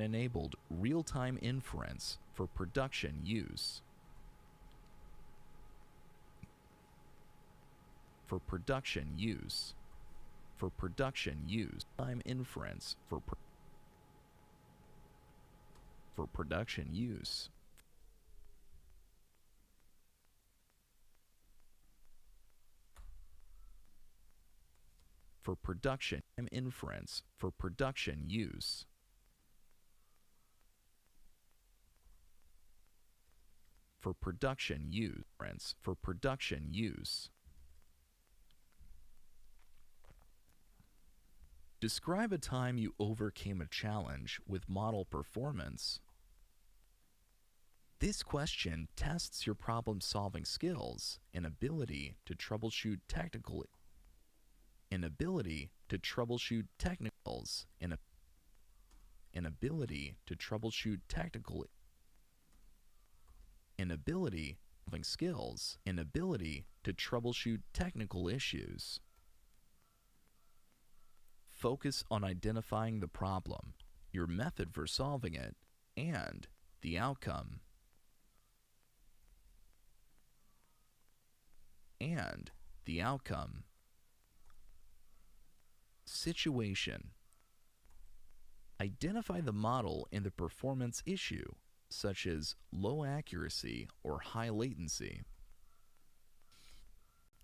enabled real-time inference for production use. For production use. For production use. Time inference for production use. For production inference for production use. For production use. For production use. Describe a time you overcame a challenge with model performance. This question tests your problem-solving skills and ability to troubleshoot technicals and ability to troubleshoot technical skills and ability to troubleshoot technical issues. Focus on identifying the problem, your method for solving it, and the outcome. Situation. Identify the model and the performance issue, such as low accuracy or high latency.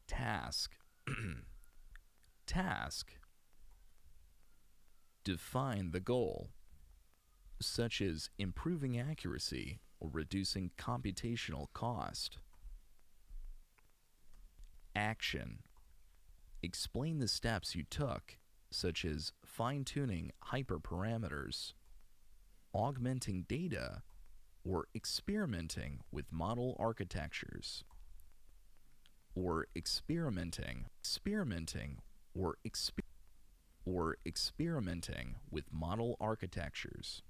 Task. Task. Define the goal, such as improving accuracy or reducing computational cost. Action. Explain the steps you took, such as fine-tuning hyperparameters, augmenting data, or experimenting with model architectures. Or experimenting with model architectures.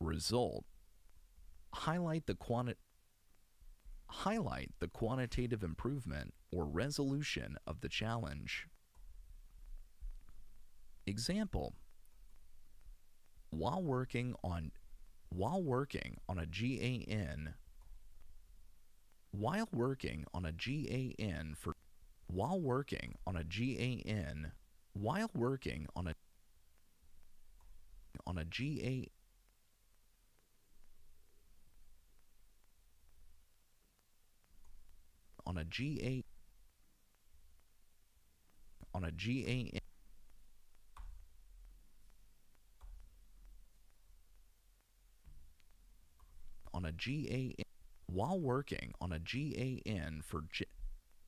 Result. Highlight the quantitative improvement or resolution of the challenge. Example. While working on a GAN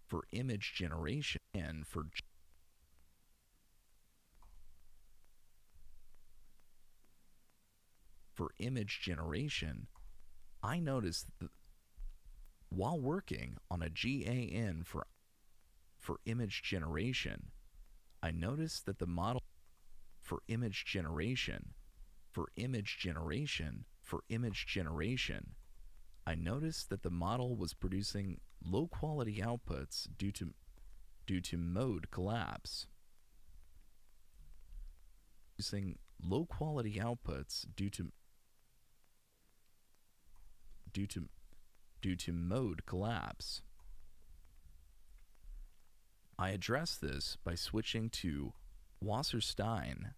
for image generation and for image generation, I noticed that while working on a GAN for image generation, I noticed that the model for image generation, I noticed that the model was producing low-quality outputs due to mode collapse. Low-quality outputs due to mode collapse. I addressed this by switching to Wasserstein.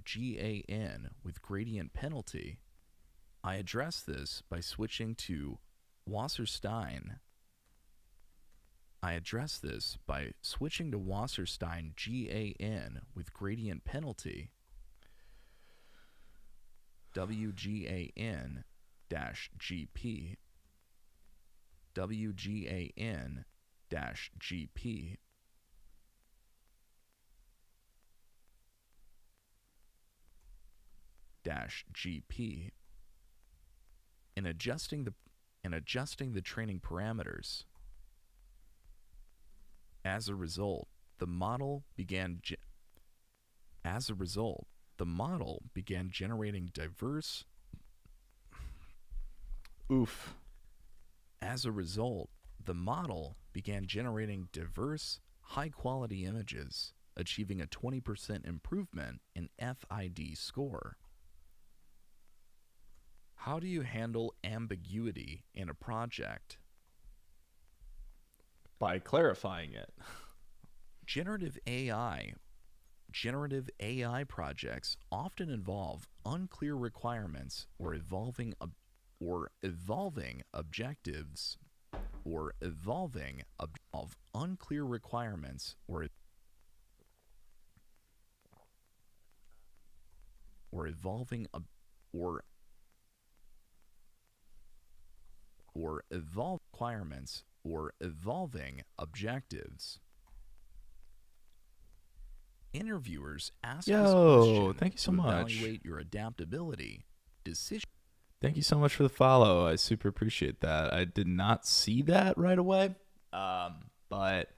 GAN with gradient penalty. Wasserstein. I address this by switching to Wasserstein GAN with gradient penalty WGAN GP WGAN GP GP in adjusting the training parameters. As a result, the model began generating diverse high-quality images, achieving a 20% improvement in FID score. How do you handle ambiguity in a project? By clarifying it. Generative AI projects often involve unclear requirements or evolving objectives of unclear requirements or evolving requirements or evolving objectives. Interviewers ask this question thank you so to much. evaluate your adaptability, decision. Thank you so much for the follow. I super appreciate that. I did not see that right away. But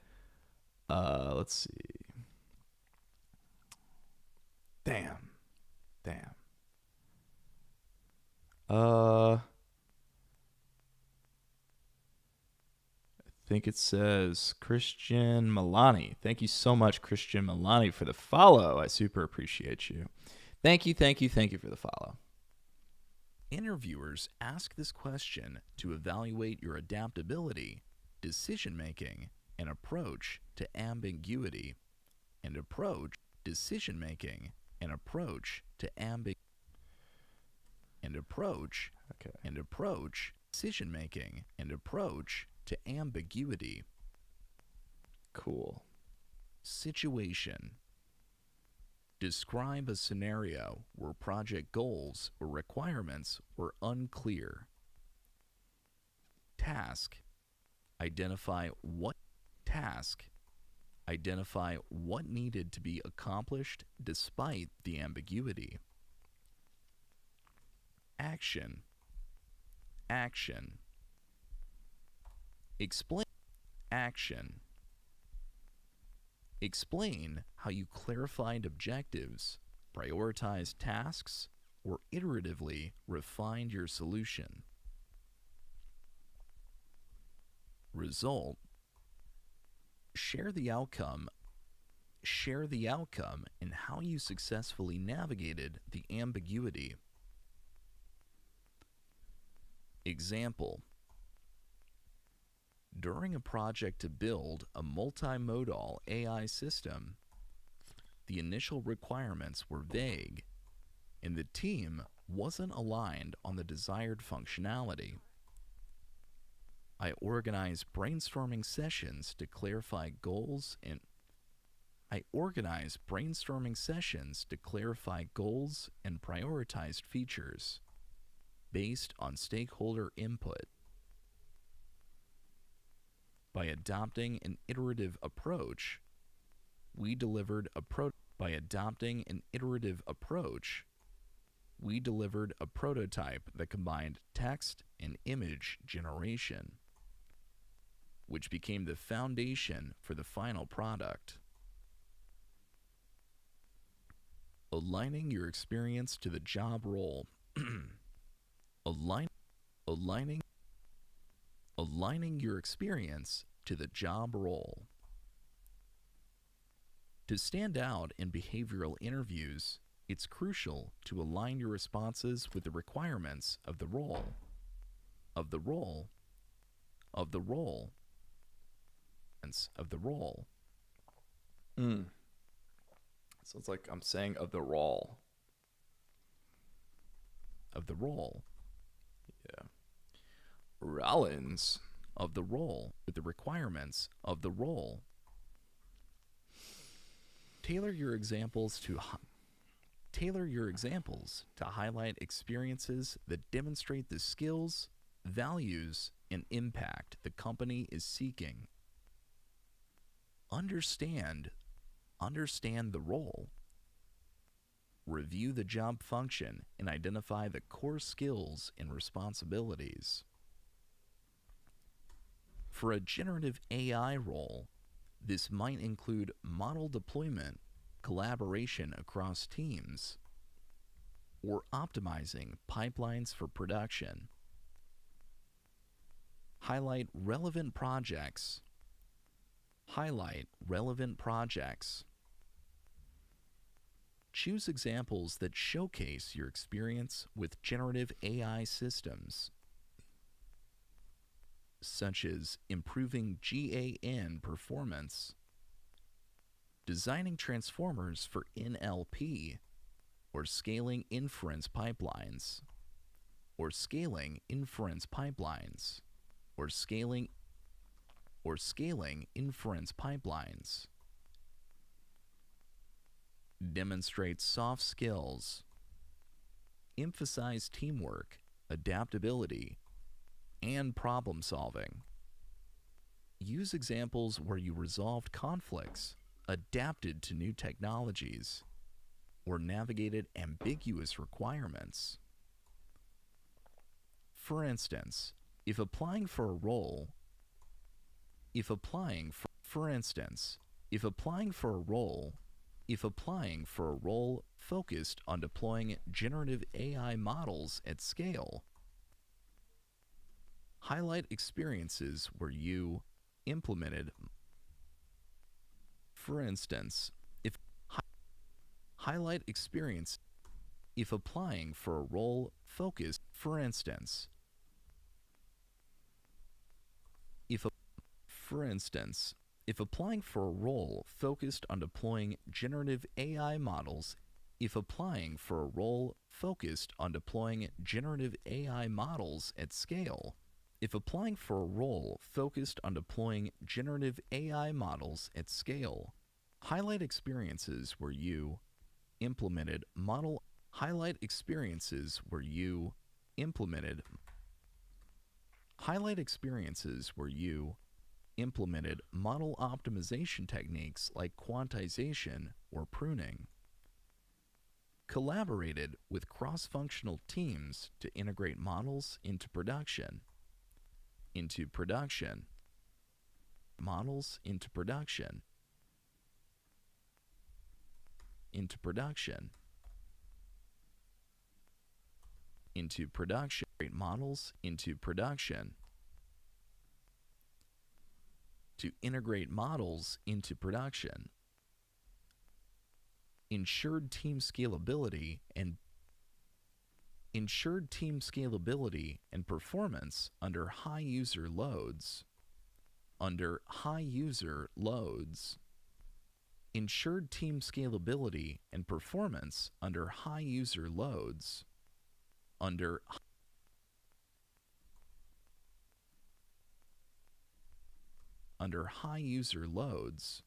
let's see. Damn. I think it says Christian Milani. Thank you so much, Christian Milani, for the follow. I super appreciate you. Thank you for the follow. Interviewers ask this question to evaluate your adaptability, decision-making, and approach to ambiguity, and approach decision-making and approach to ambiguity. And approach decision-making and approach to ambiguity. Cool. Situation. Describe a scenario where project goals or requirements were unclear. Task. Identify what needed to be accomplished despite the ambiguity. Action. Explain how you clarified objectives, prioritized tasks, or iteratively refined your solution. Result. Share the outcome and how you successfully navigated the ambiguity. Example. During a project to build a multimodal AI system, the initial requirements were vague, and the team wasn't aligned on the desired functionality. I organized brainstorming sessions to clarify goals and prioritized features based on stakeholder input. By adopting an iterative approach, we delivered a prototype that combined text and image generation, which became the foundation for the final product. Aligning your experience to the job role. Aligning your experience to the job role. To stand out in behavioral interviews, it's crucial to align your responses with the requirements of the role. Sounds like I'm saying of the role. Of the role. Yeah. Rollins of the role with the requirements of the role. Tailor your examples to highlight experiences that demonstrate the skills, values, and impact the company is seeking. Understand the role. Review the job function and identify the core skills and responsibilities. For a generative AI role, this might include model deployment, collaboration across teams, or optimizing pipelines for production. Highlight relevant projects. Choose examples that showcase your experience with generative AI systems, such as improving GAN performance, designing transformers for NLP, or scaling inference pipelines, or scaling inference pipelines. Demonstrate soft skills. Emphasize teamwork, adaptability, and problem solving. Use examples where you resolved conflicts, adapted to new technologies, or navigated ambiguous requirements. For instance, if applying for a role focused on deploying generative AI models at scale, highlight experiences where you implemented. For instance, if applying for a role focused, if applying for a role focused on deploying generative AI models at scale, highlight experiences where you implemented model optimization techniques like quantization or pruning. Collaborated with cross-functional teams to integrate models into production. To integrate models into production. Ensured team scalability and performance under high user loads. Ensured team scalability and performance under high user loads. Under high user loads.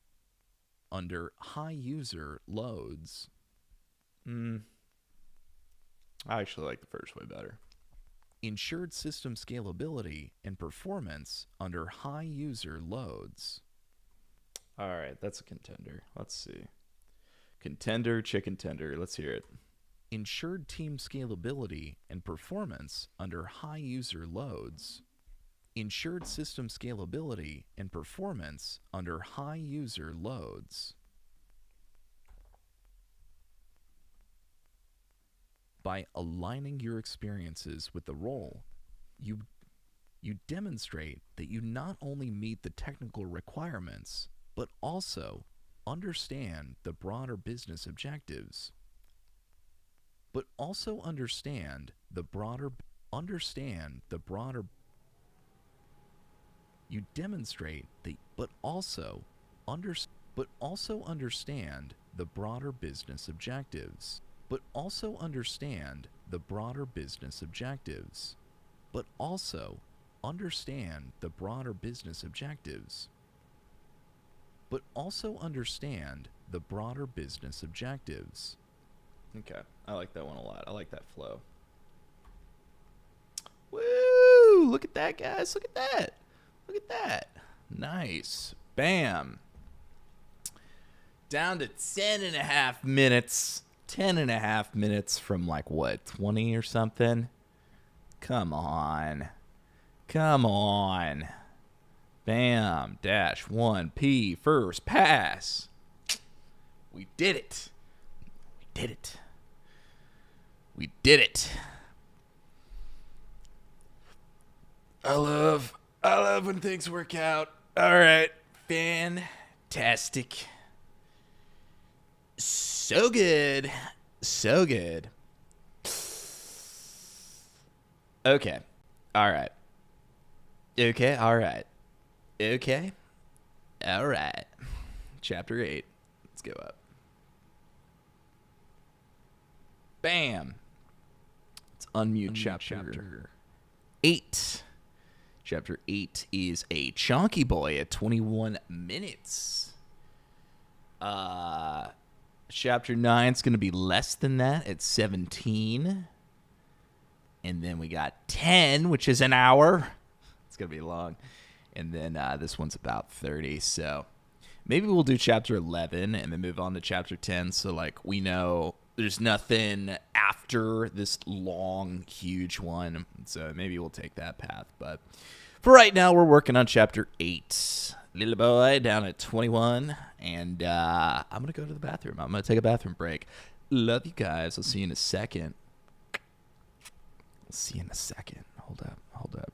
I actually like the first way better. Ensured system scalability and performance under high user loads. All right, that's a contender. Let's see. Contender, chicken tender. Let's hear it. Ensured team scalability and performance under high user loads. Ensured system scalability and performance under high user loads. By aligning your experiences with the role, you demonstrate that you not only meet the technical requirements, but also understand the broader business objectives. You demonstrate that, but also understand the broader business objectives. But also understand understand the broader business objectives. But also understand the broader business objectives. Okay. I like that one a lot. I like that flow. Woo! Look at that, guys. Look at that. Look at that. Nice. Bam. Down to 10 and a half minutes. 10 and a half minutes from like what, 20 or something? Come on. Come on. Bam. Dash 1P. First pass. We did it. We did it. We did it. I love when things work out. All right. Fantastic. So good. So good. Okay. All right. Okay. All right. Okay. All right. Chapter 8. Let's go up. Bam. Let's unmute chapter 8. Chapter 8 is a chunky boy at 21 minutes. Chapter 9 is going to be less than that at 17. And then we got 10, which is an hour. It's going to be long. And then this one's about 30. So maybe we'll do chapter 11 and then move on to chapter 10. So, like, we know there's nothing after this long, huge one. So maybe we'll take that path. But for right now, we're working on chapter 8. Little boy down at 21. And I'm going to go to the bathroom. I'm going to take a bathroom break. Love you guys. I'll see you in a second. See you in a second. Hold up.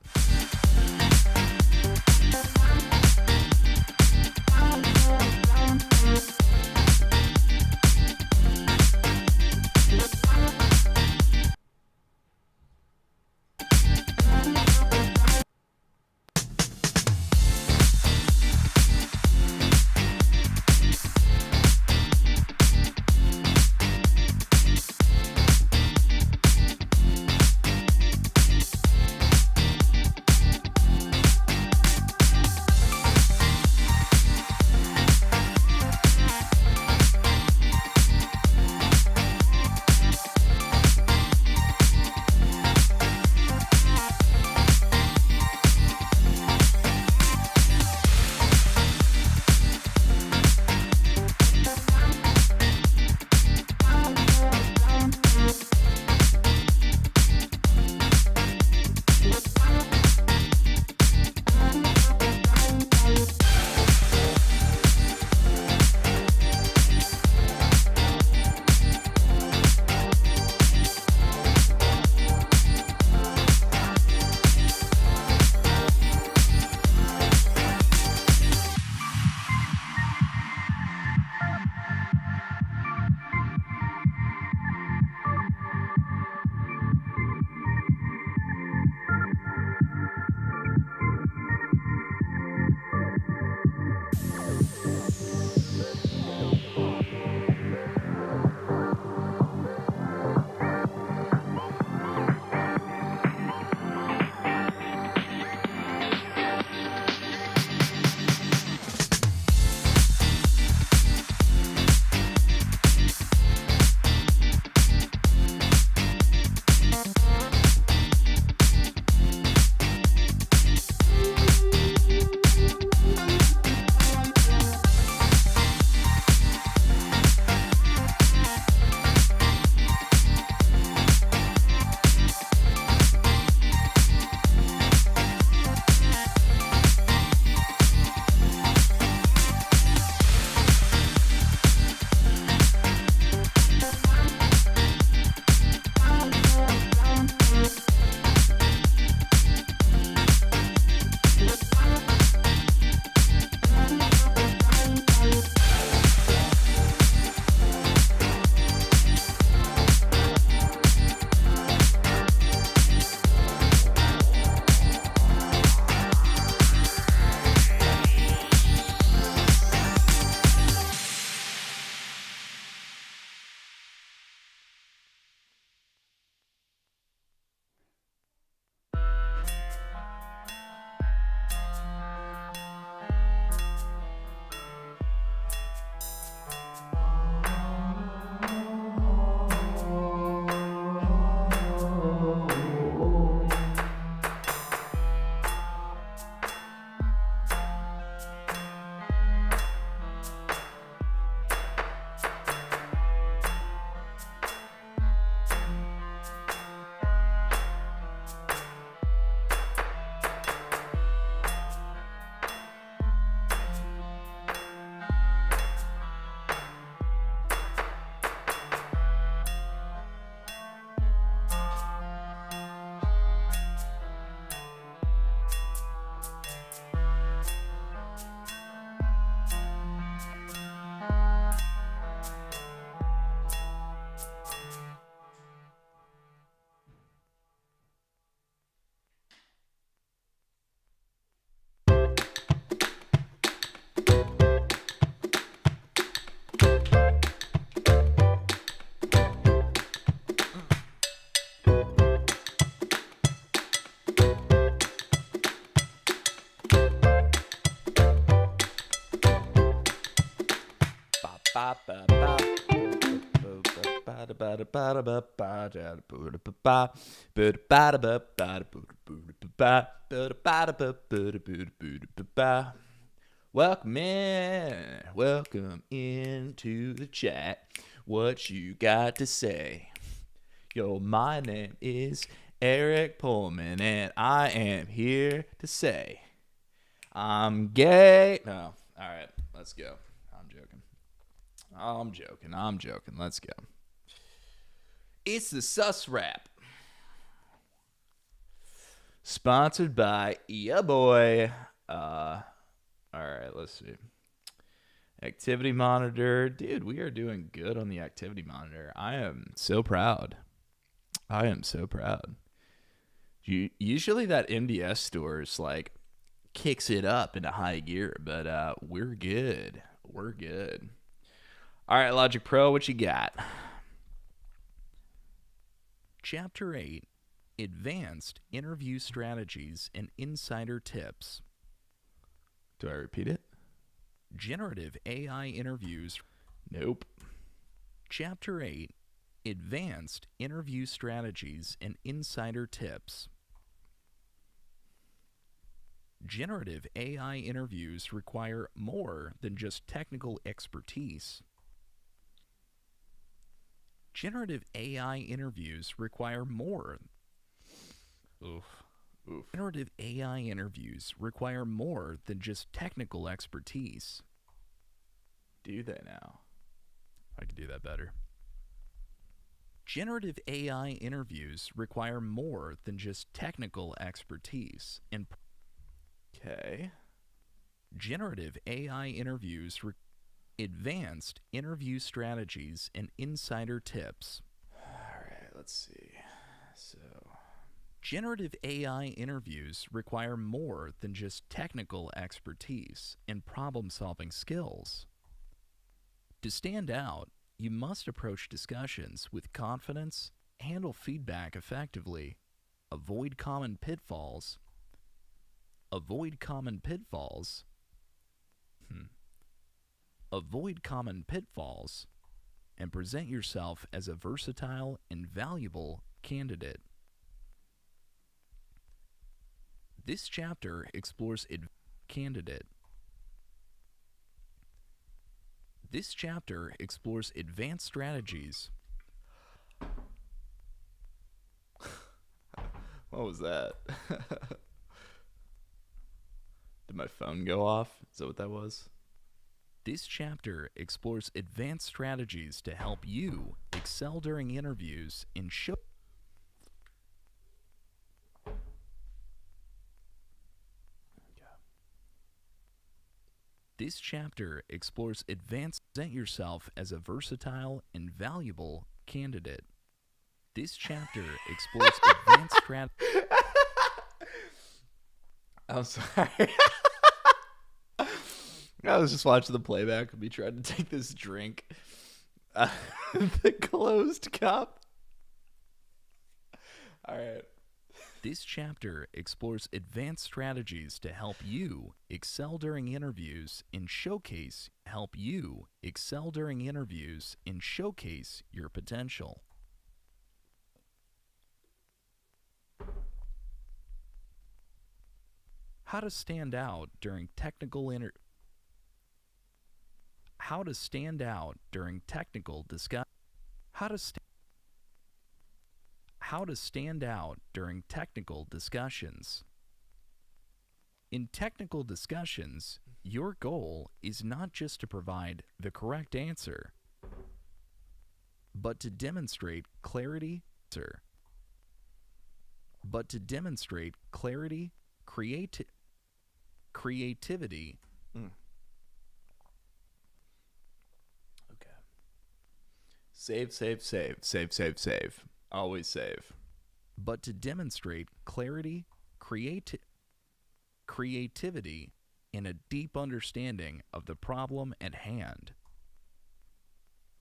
Welcome into the chat. What you got to say? Yo, my name is Eric Pullman, and I am here to say I'm gay. No, all right, let's go. I'm joking. Let's go. It's the Sus Rap. Sponsored by ya boy. All right, let's see. Activity monitor. Dude, we are doing good on the activity monitor. I am so proud. Usually that MDS stores like kicks it up into high gear, but we're good. All right, Logic Pro, what you got? Chapter 8, Advanced Interview Strategies and Insider Tips. Do I repeat it? Generative AI interviews. Nope. Chapter 8, Advanced Interview Strategies and Insider Tips. Generative AI interviews require more than just technical expertise. Generative AI interviews require more. Oof. Generative AI interviews require more than just technical expertise. Do they now? I can do that better. Generative AI interviews require more than just technical expertise. Okay. Generative AI interviews advanced interview strategies and insider tips. All right, let's see. So, generative AI interviews require more than just technical expertise and problem-solving skills. To stand out, you must approach discussions with confidence, handle feedback effectively, avoid common pitfalls, avoid common pitfalls, and present yourself as a versatile and valuable candidate. This chapter explores advanced strategies. What was that? Did my phone go off? Is that what that was? This chapter explores advanced strategies to help you excel during interviews and show. This chapter explores present yourself as a versatile and valuable candidate. This chapter explores advanced strategies. I'm sorry. I was just watching the playback of me trying to take this drink out of the closed cup. All right. This chapter explores advanced strategies to help you excel during interviews and showcase your potential. How to stand out during technical discussion. How to stand out during technical discussions. In technical discussions, your goal is not just to provide the correct answer, but to demonstrate clarity, creativity. Okay. Save. Always save. But to demonstrate clarity, creativity, and a deep understanding of the problem at hand.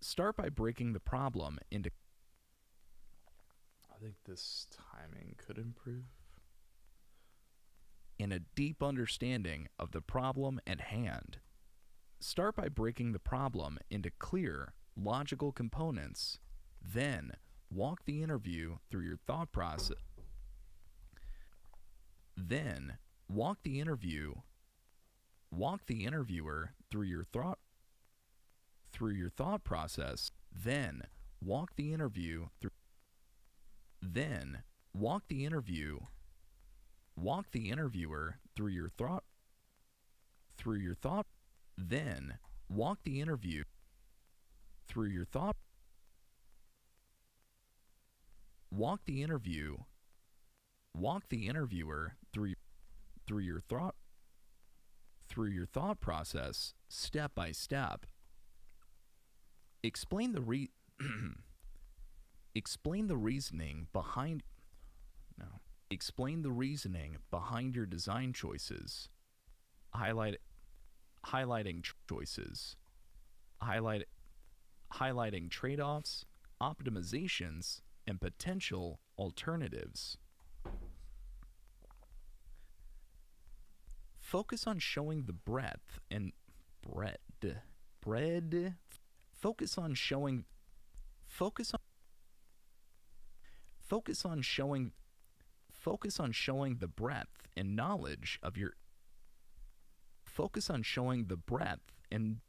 Start by breaking the problem into. I think this timing could improve. In a deep understanding of the problem at hand. Start by breaking the problem into clear, logical components. Then, walk the interview through your thought process. Then, walk the interviewer through your thought process. Then, walk the interview through Then, walk the interviewer through your thought. Then, walk the interview through your thought. Walk the interviewer through your thought process step by step. Explain the explain the reasoning behind your design choices. Highlighting trade-offs, optimizations, and potential alternatives. Focus on showing the breadth and Focus on showing the breadth and knowledge of your Focus on showing the breadth and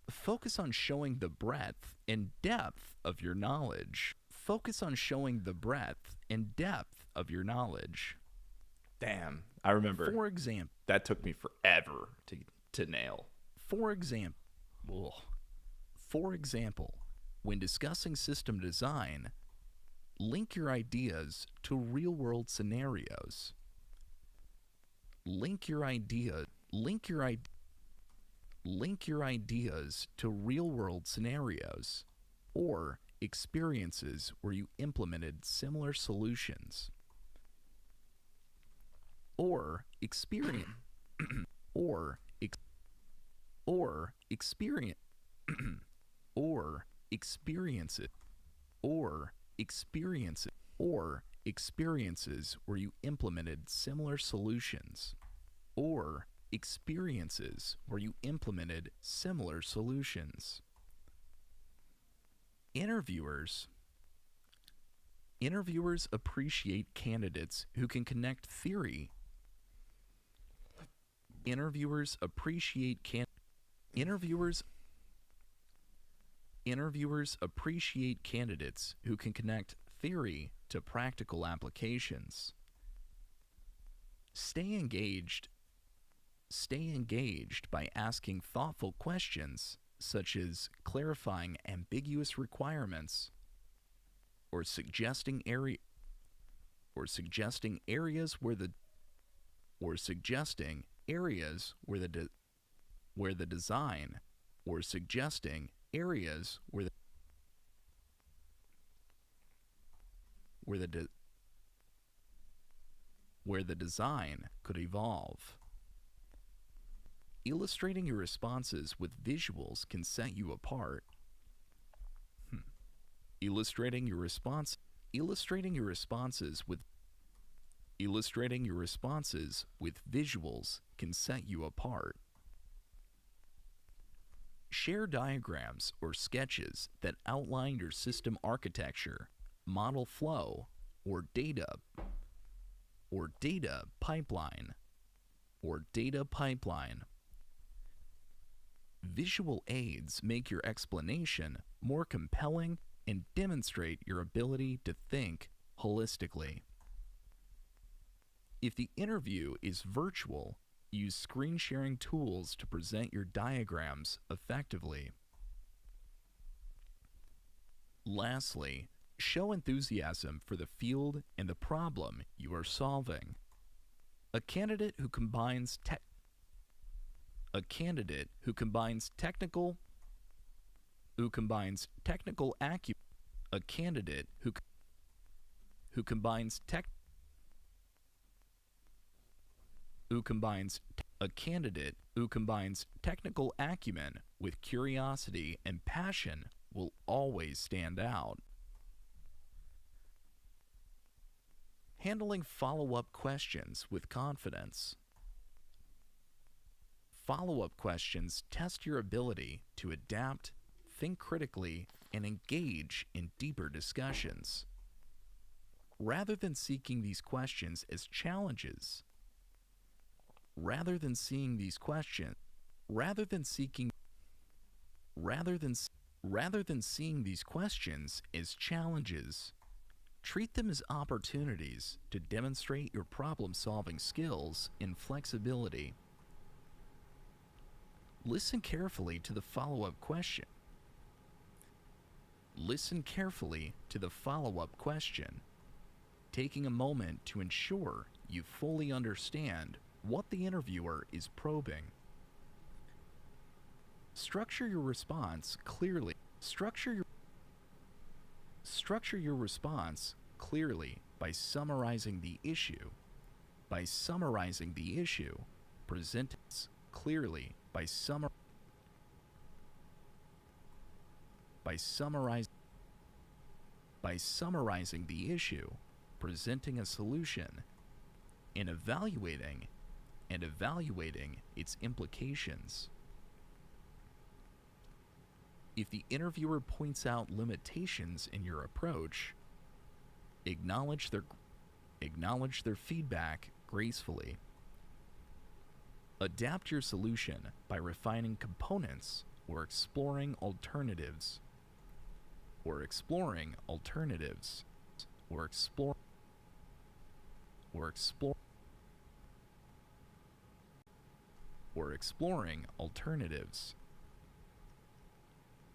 Focus on showing the breadth and depth of your knowledge. Focus on showing the breadth and depth of your knowledge. Damn, I remember. For example, that took me forever to nail. For example, when discussing system design, link your ideas to real-world scenarios. Link your ideas to real-world scenarios or experiences where you implemented similar solutions. Or experience experiences where you implemented similar solutions. Or experiences where you implemented similar solutions. Interviewers appreciate candidates who can connect theory. Interviewers appreciate candidates who can connect theory to practical applications. Stay engaged by asking thoughtful questions such as clarifying ambiguous requirements or suggesting areas where the design could evolve. Illustrating your responses with visuals can set you apart. Illustrating your responses with visuals can set you apart. Share diagrams or sketches that outline your system architecture, model flow, or data pipeline. Visual aids make your explanation more compelling and demonstrate your ability to think holistically. If the interview is virtual, use screen sharing tools to present your diagrams effectively. Lastly, show enthusiasm for the field and the problem you are solving. A candidate who combines technical acumen with curiosity and passion will always stand out. Handling follow-up questions with confidence. Follow-up questions test your ability to adapt, think critically, and engage in deeper discussions. Rather than seeking these questions as challenges, rather than seeing these questions, rather than seeking, rather than seeing these questions as challenges, treat them as opportunities to demonstrate your problem-solving skills and flexibility. Listen carefully to the follow-up question. Listen carefully to the follow-up question, taking a moment to ensure you fully understand what the interviewer is probing. Structure your response clearly. Structure your response clearly by summarizing the issue. By summarizing the issue, present it clearly by summarizing the issue, presenting a solution, and evaluating its implications. If the interviewer points out limitations in your approach, acknowledge their feedback gracefully. Adapt your solution by refining components or exploring alternatives. Or exploring alternatives. Or explore. Or explore. Or exploring alternatives.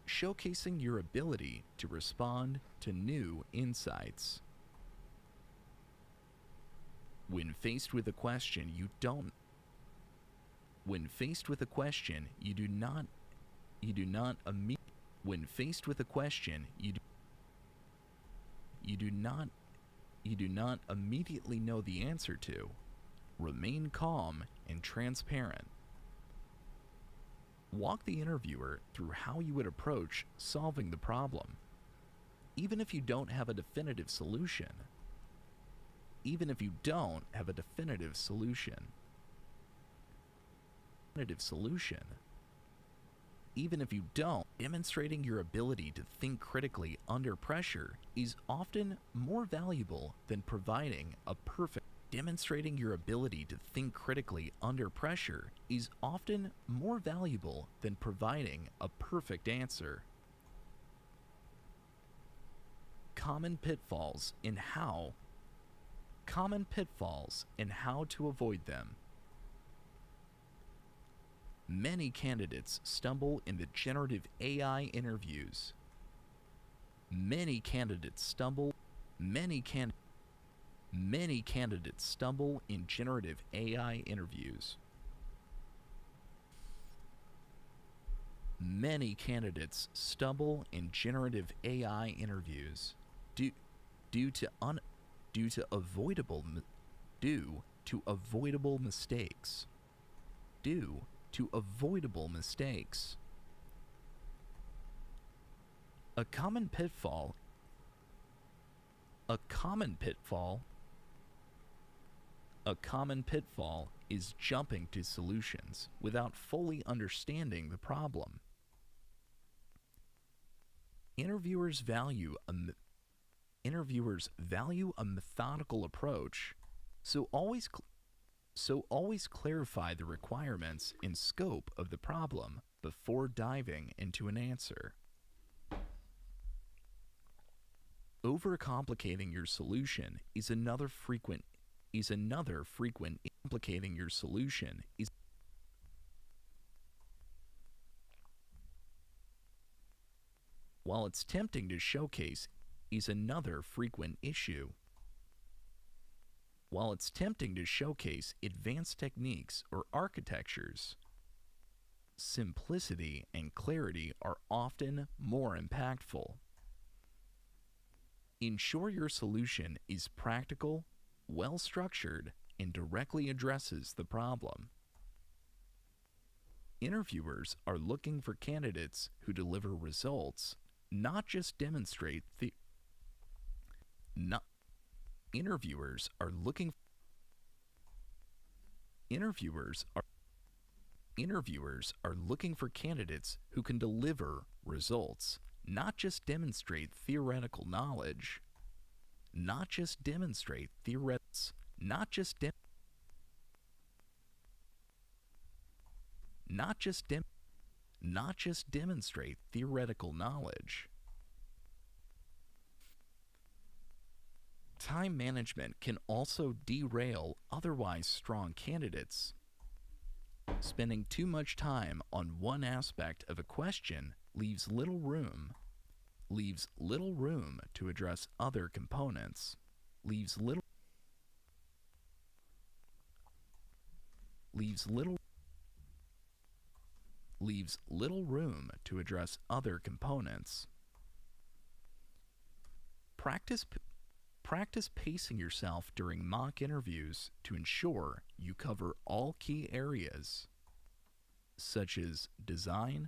Showcasing your ability to respond to new insights. When faced with a question you do not immediately know the answer to, remain calm and transparent. Walk the interviewer through how you would approach solving the problem, even if you don't have a definitive solution. Even if you don't have a definitive solution. Even if you don't, demonstrating your ability to think critically under pressure is often more valuable than providing a perfect. Demonstrating your ability to think critically under pressure is often more valuable than providing a perfect answer. Common pitfalls and how to avoid them. Many candidates stumble in the generative AI interviews. Many candidates stumble in generative AI interviews. Many candidates stumble in generative AI interviews due to avoidable mistakes. A common pitfall is jumping to solutions without fully understanding the problem. Interviewers value a methodical approach, so always clarify the requirements and scope of the problem before diving into an answer. Overcomplicating your solution is another frequent complicating your solution is while it's tempting to showcase is another frequent issue. While it's tempting to showcase advanced techniques or architectures, simplicity and clarity are often more impactful. Ensure your solution is practical, well-structured, and directly addresses the problem. Interviewers are looking for candidates who deliver results, not just demonstrate the. Interviewers Interviewers are looking for candidates who can deliver results, not just demonstrate theoretical knowledge. Not just demonstrate theoretics, not just dem- not just dem- not just demonstrate theoretical knowledge. Time management can also derail otherwise strong candidates. Spending too much time on one aspect of a question leaves little room to address other components, leaves little room to address other components. Practice pacing yourself during mock interviews to ensure you cover all key areas, such as design,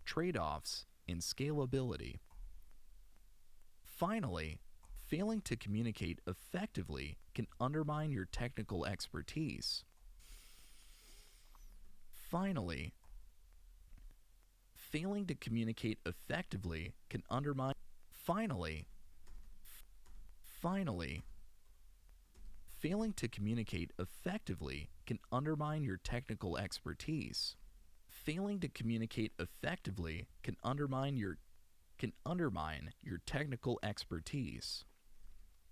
trade-offs, and scalability. Finally, failing to communicate effectively can undermine your technical expertise. Failing to communicate effectively can undermine failing to communicate effectively can undermine your technical expertise. Failing to communicate effectively can undermine your technical expertise.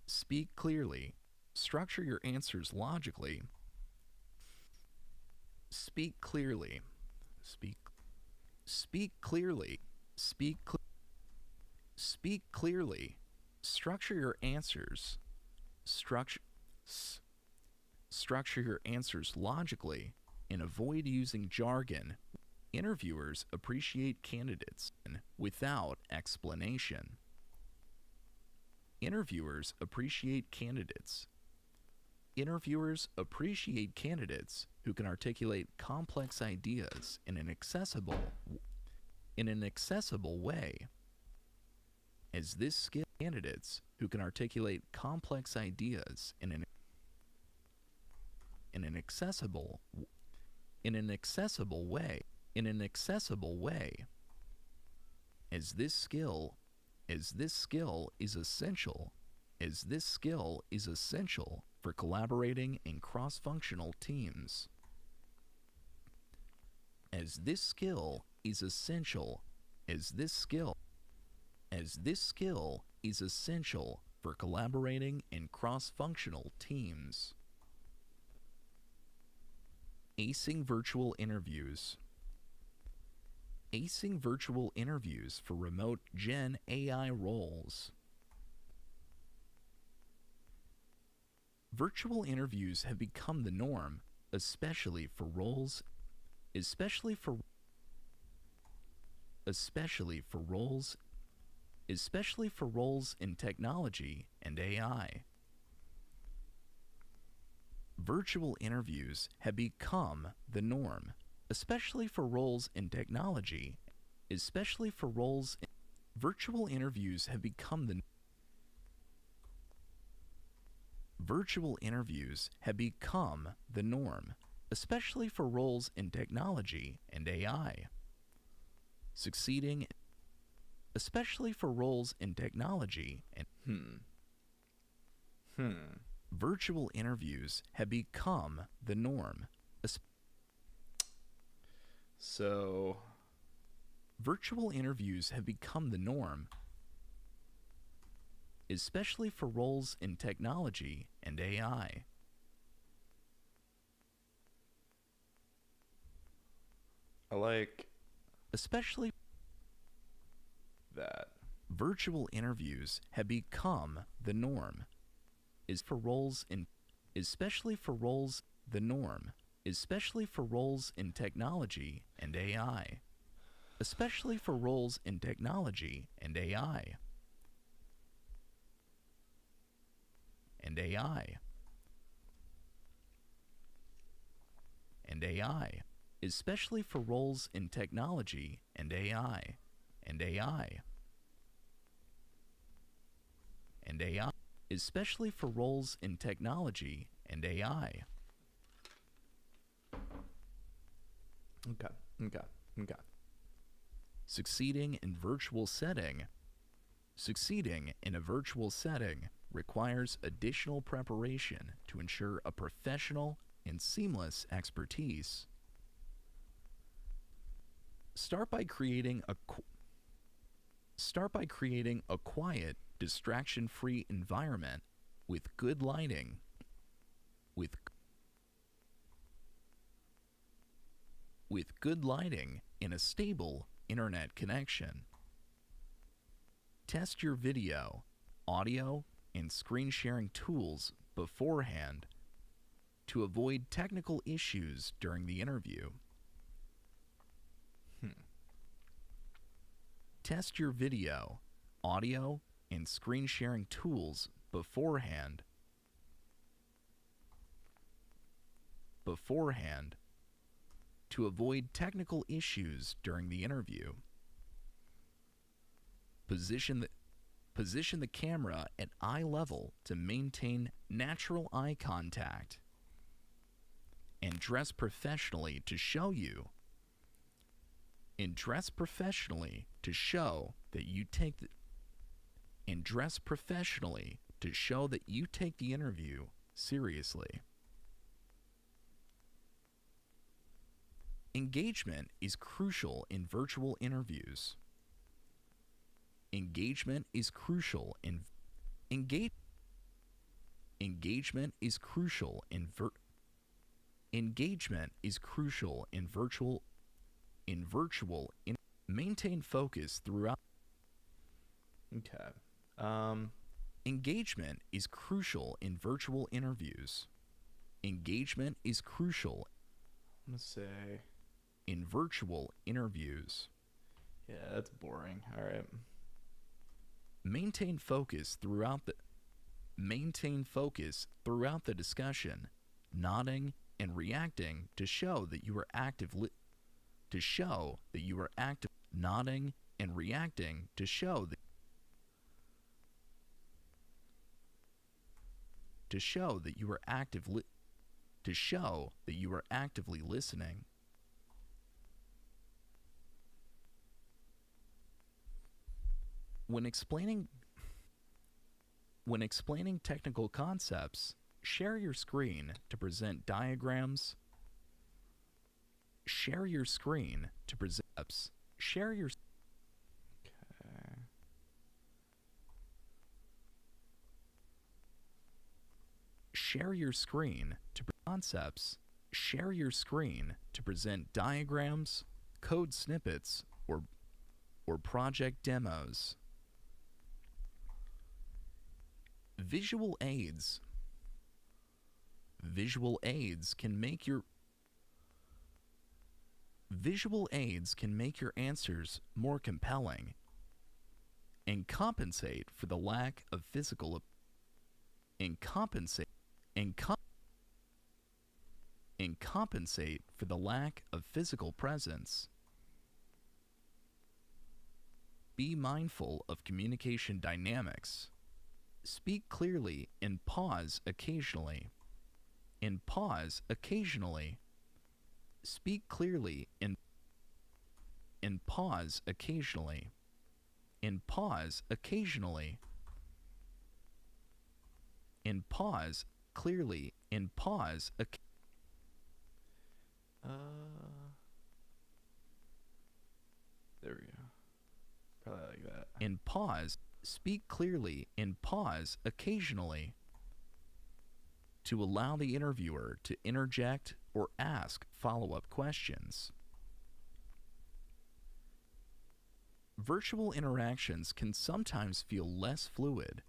Speak clearly. Structure your answers logically. Speak clearly. Speak clearly. Speak clearly. Structure your answers. Structure your answers logically and avoid using jargon. Interviewers appreciate candidates without explanation. Interviewers appreciate candidates who can articulate complex ideas in an accessible way. As this skill candidates who can articulate complex ideas in an accessible way. As this skill is essential for collaborating in cross-functional teams. As this skill is essential for collaborating in cross-functional teams. Acing virtual interviews. Acing virtual interviews for remote Gen AI roles. Virtual interviews have become the norm, especially for roles in technology and AI. Virtual interviews have become the norm, especially for roles in technology. Virtual interviews have become the norm, especially for roles in technology and AI. Succeeding, especially for roles in technology and virtual interviews have become the norm. So, virtual interviews have become the norm, especially for roles in technology and AI. I like especially that. Virtual interviews have become the norm, especially for roles in technology and AI. Especially for roles in technology and AI. Especially for roles in technology and AI. Especially for roles in technology and AI. Okay. Okay. Okay. Succeeding in virtual setting. Succeeding in a virtual setting requires additional preparation to ensure a professional and seamless expertise. Start by creating a quiet, distraction-free environment with good lighting, with good lighting and a stable internet connection. Test your video, audio, and screen sharing tools beforehand to avoid technical issues during the interview. Test your video, audio, and screen sharing tools beforehand to avoid technical issues during the interview. Position the camera at eye level to maintain natural eye contact, and dress professionally to show that you take the interview seriously. Engagement is crucial in virtual interviews. Engagement is crucial in virtual. Maintain focus throughout. Okay. Engagement is crucial in virtual interviews. Engagement is crucial I'm gonna say. in virtual interviews. Yeah, that's boring. All right. Maintain focus throughout the discussion, nodding and reacting to show that you are nodding and reacting to show that you are actively listening. When explaining technical concepts, share your screen to present diagrams. Share your screen to present. Share your. Okay. Share your screen to concepts. Share your screen to present diagrams, code snippets, or project demos. Visual aids can make your answers more compelling and compensate for the lack of physical presence. Be mindful of communication dynamics. Speak clearly and pause occasionally. Speak clearly and pause occasionally. Pause clearly and pause. There we go. Probably like that. And pause. Speak clearly and pause occasionally to allow the interviewer to interject or ask follow-up questions. Virtual interactions can sometimes feel less fluid,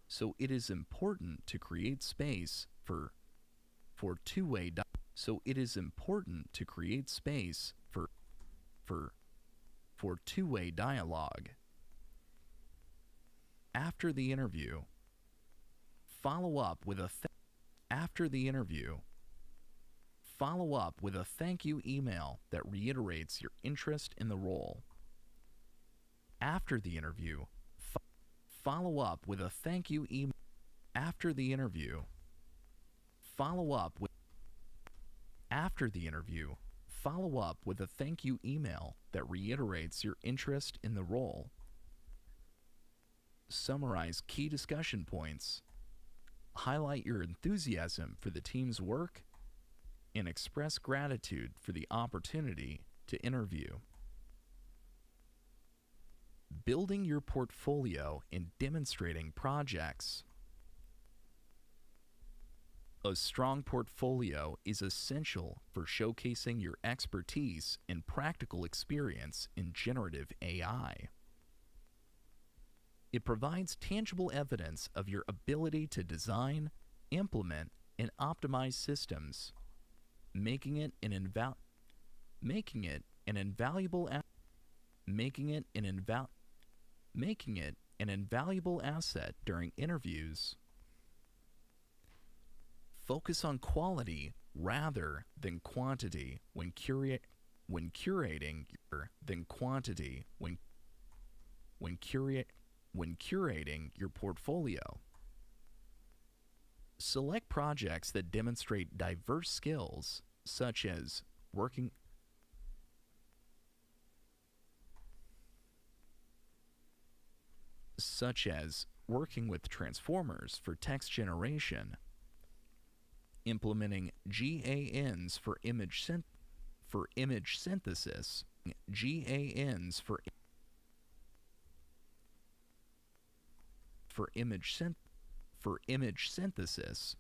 so it is important to create space for two-way dialogue. After the interview, follow up with a thank you email that reiterates your interest in the role. After the interview, follow up with a thank you email. After the interview, follow up with Follow up with a thank you email that reiterates your interest in the role. Summarize key discussion points. Highlight your enthusiasm for the team's work and express gratitude for the opportunity to interview. Building your portfolio and demonstrating projects. A strong portfolio is essential for showcasing your expertise and practical experience in generative AI. It provides tangible evidence of your ability to design, implement, and optimize systems, making it an invaluable asset during interviews. Focus on quality rather than quantity when curating your portfolio. Select projects that demonstrate diverse skills such as working with transformers for text generation, implementing GANs for image synthesis, GANs for image synthesis,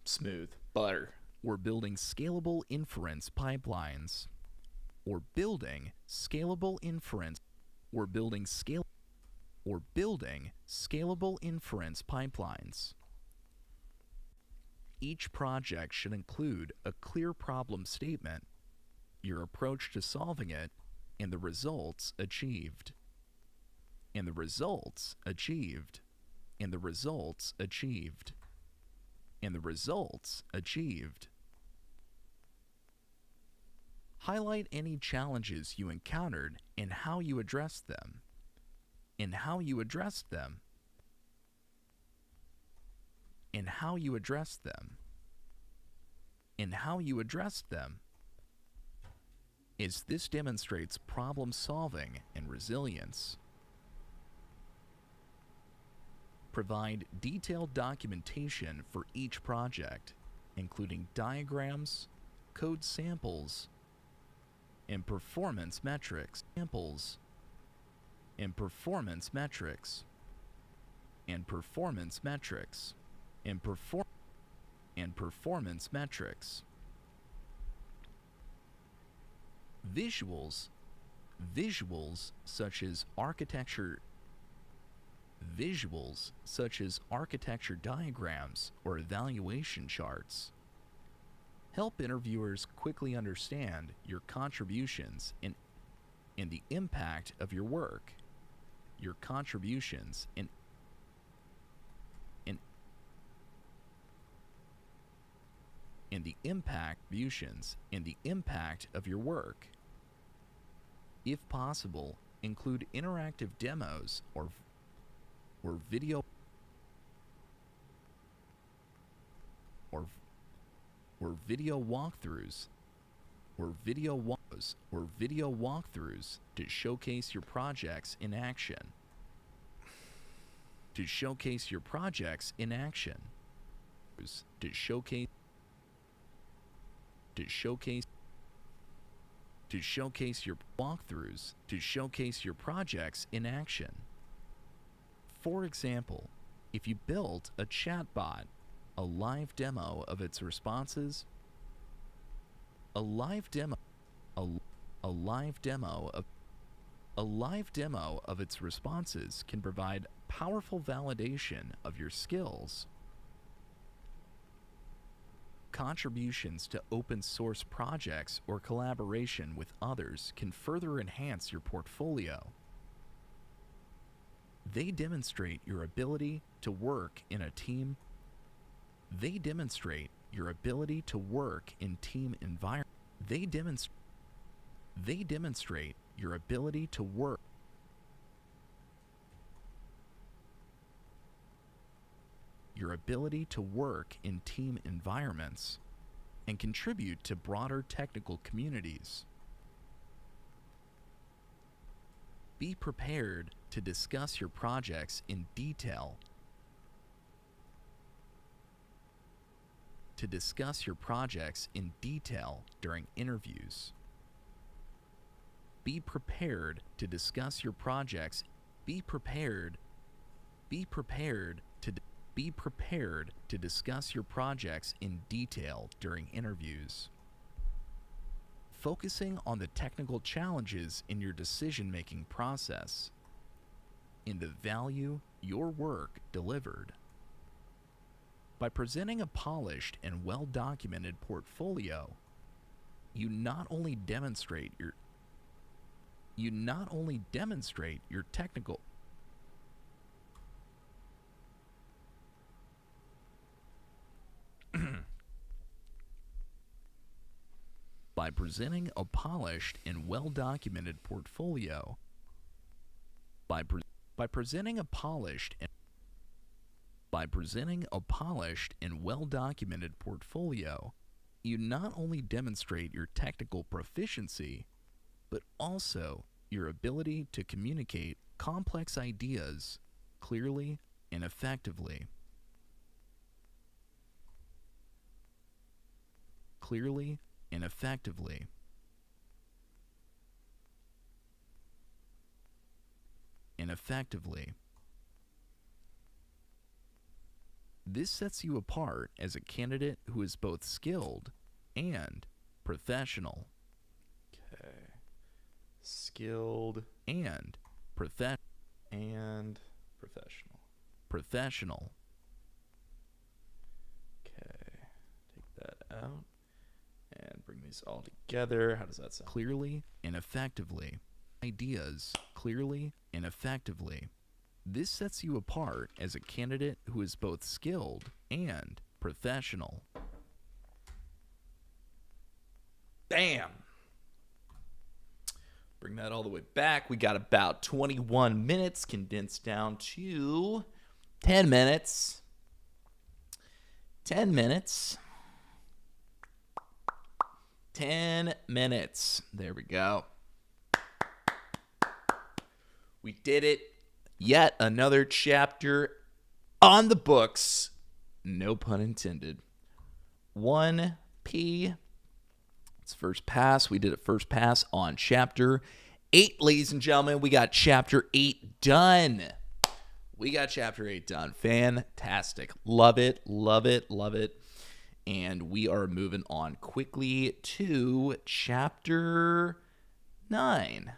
Smooth. Butter. Or building scalable inference pipelines, or building scalable inference pipelines. Each project should include a clear problem statement, your approach to solving it, and the results achieved. Highlight any challenges you encountered and how you addressed them. As this demonstrates problem solving and resilience. Provide detailed documentation for each project, including diagrams, code samples, and performance metrics. Visuals such as architecture diagrams or evaluation charts help interviewers quickly understand your contributions and the impact of your work. If possible, include interactive demos or video walkthroughs to showcase your projects in action. To showcase your projects in action. For example, if you built a chatbot, a live demo of its responses, can provide powerful validation of your skills. Contributions to open source projects or collaboration with others can further enhance your portfolio. They demonstrate your ability to work in a team. They demonstrate your ability to work in team environment. They demonstrate your ability to work. ability to work in team environments and contribute to broader technical communities. Be prepared to discuss your projects in detail. To discuss your projects in detail during interviews. Be prepared to discuss your projects. Be prepared to discuss your projects in detail during interviews. Focusing on the technical challenges in your decision-making process, in the value your work delivered. By presenting a polished and well-documented portfolio, you not only demonstrate your technical By presenting a polished and well-documented portfolio, by presenting a polished and well-documented portfolio, you not only demonstrate your technical proficiency, but also your ability to communicate complex ideas clearly and effectively. Clearly and effectively. This sets you apart as a candidate who is both skilled and professional. Okay. Skilled and professional. Professional. Okay. Take that out and bring these all together. How does that sound? Clearly and effectively. Ideas clearly and effectively. This sets you apart as a candidate who is both skilled and professional. Bam! Bring that all the way back. We got about 21 minutes condensed down to 10 minutes. 10 minutes. 10 minutes. There we go. We did it. Yet another chapter on the books. No pun intended. 1P. It's first pass. We did it first pass on chapter 8, ladies and gentlemen. We got chapter 8 done. Fantastic. Love it. And we are moving on quickly to chapter 9.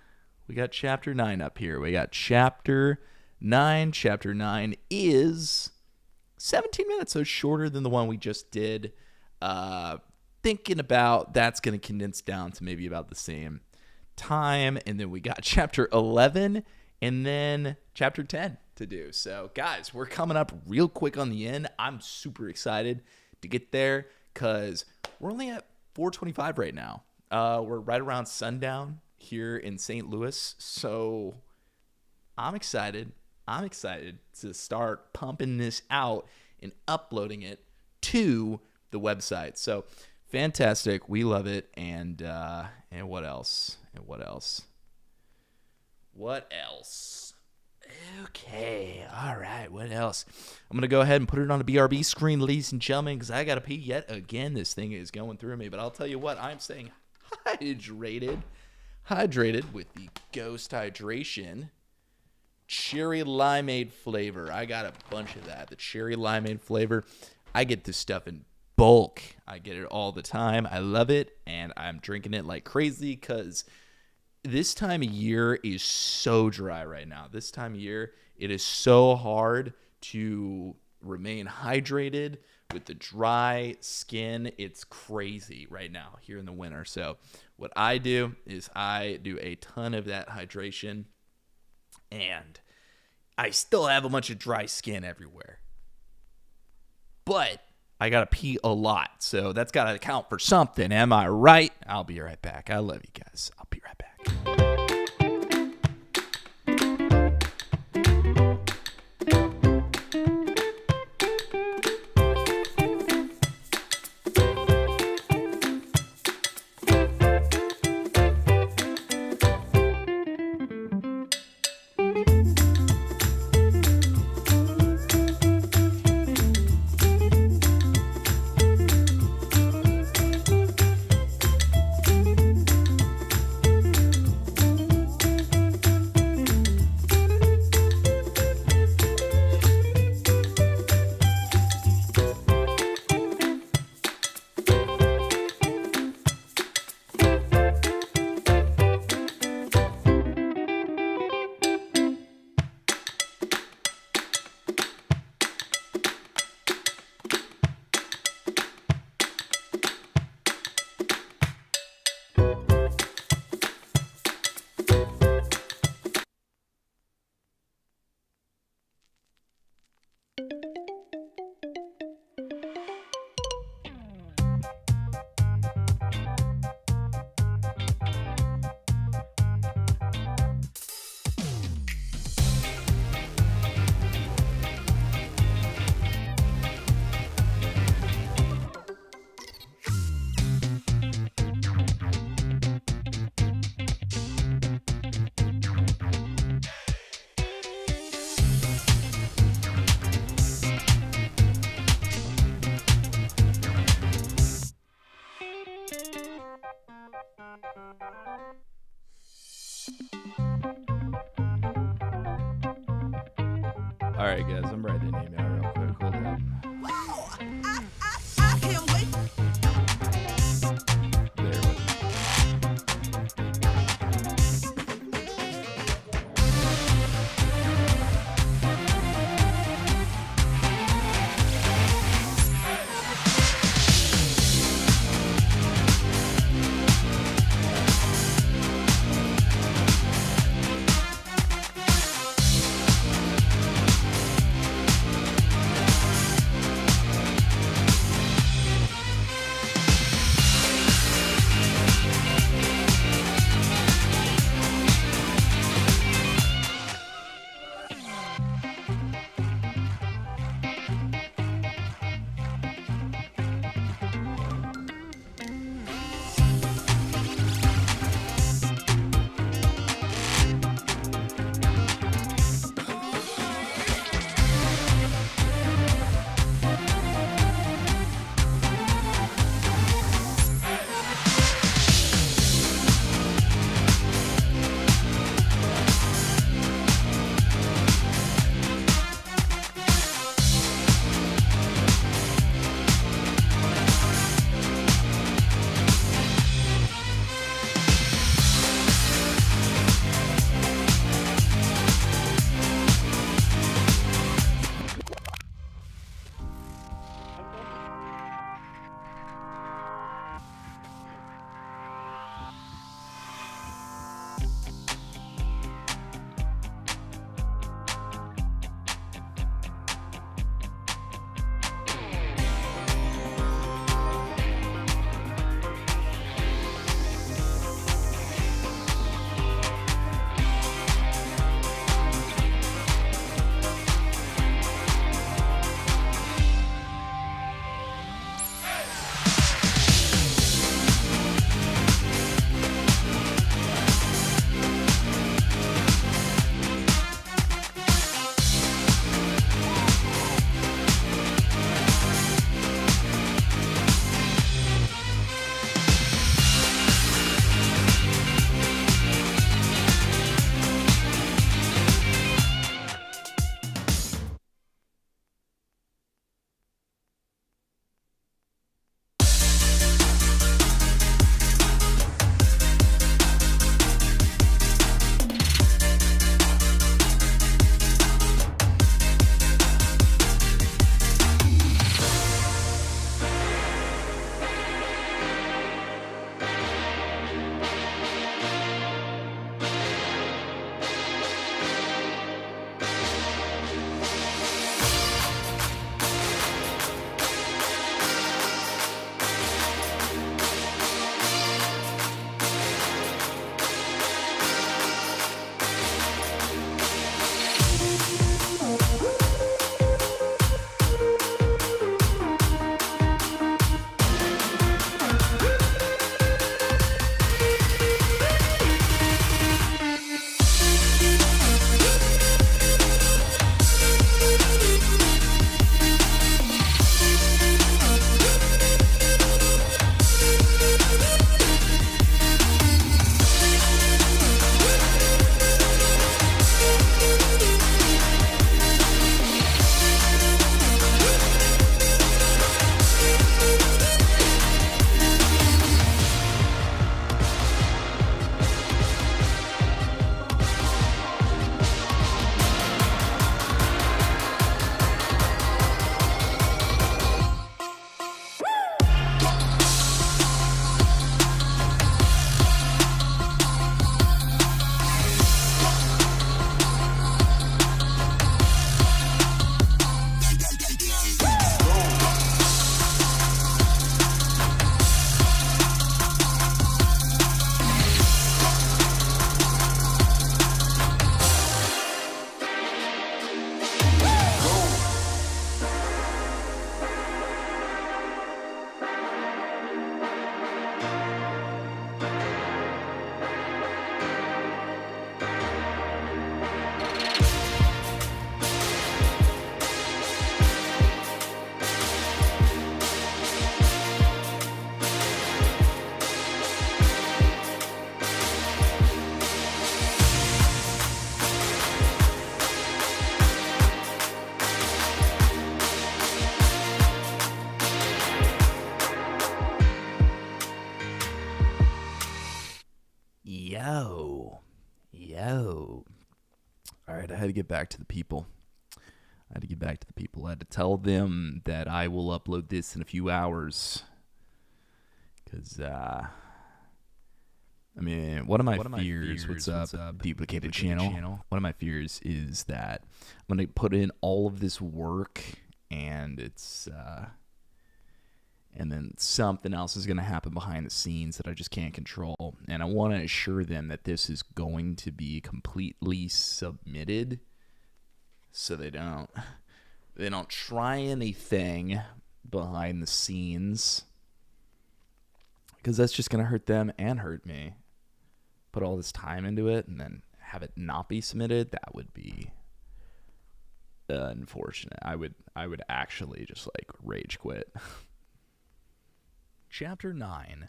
We got chapter 9 up here. We got chapter 9. Chapter 9 is 17 minutes, so shorter than the one we just did. Thinking about that's going to condense down to maybe about the same time. And then we got chapter 11 and then chapter 10 to do. So, guys, we're coming up real quick on the end. I'm super excited to get there because we're only at 4:25 right now. We're right around sundown here in St. Louis. So I'm excited to start pumping this out and uploading it to the website. So fantastic. We love it. And what else? Okay. All right. What else? I'm going to go ahead and put it on a BRB screen, ladies and gentlemen, because I got to pee yet again. This thing is going through me. But I'll tell you what, I'm staying hydrated with the Ghost Hydration cherry limeade flavor. I got a bunch of that. The cherry limeade flavor. I get this stuff in bulk. I get it all the time. I love it, and I'm drinking it like crazy because this time of year is so dry right now. This time of year, it is so hard to remain hydrated with the dry skin. It's crazy right now here in the winter. So what I do is I do a ton of that hydration, and I still have a bunch of dry skin everywhere. But I got to pee a lot, so that's got to count for something. Am I right? I'll be right back. I love you guys. I'll be right back. All right, guys, I'm writing an email real quick. Hold up. Wow! I can't wait. There with me. had to get back to the people. I had to tell them that I will upload this in a few hours. Because, one of my fears, what's up, duplicated channel? One of my fears is that I'm going to put in all of this work and and then something else is going to happen behind the scenes that I just can't control. And I want to assure them that this is going to be completely submitted so they don't try anything behind the scenes, because that's just going to hurt them and hurt me. Put all this time into it and then have it not be submitted, that would be unfortunate. I would actually just like rage quit. Chapter 9.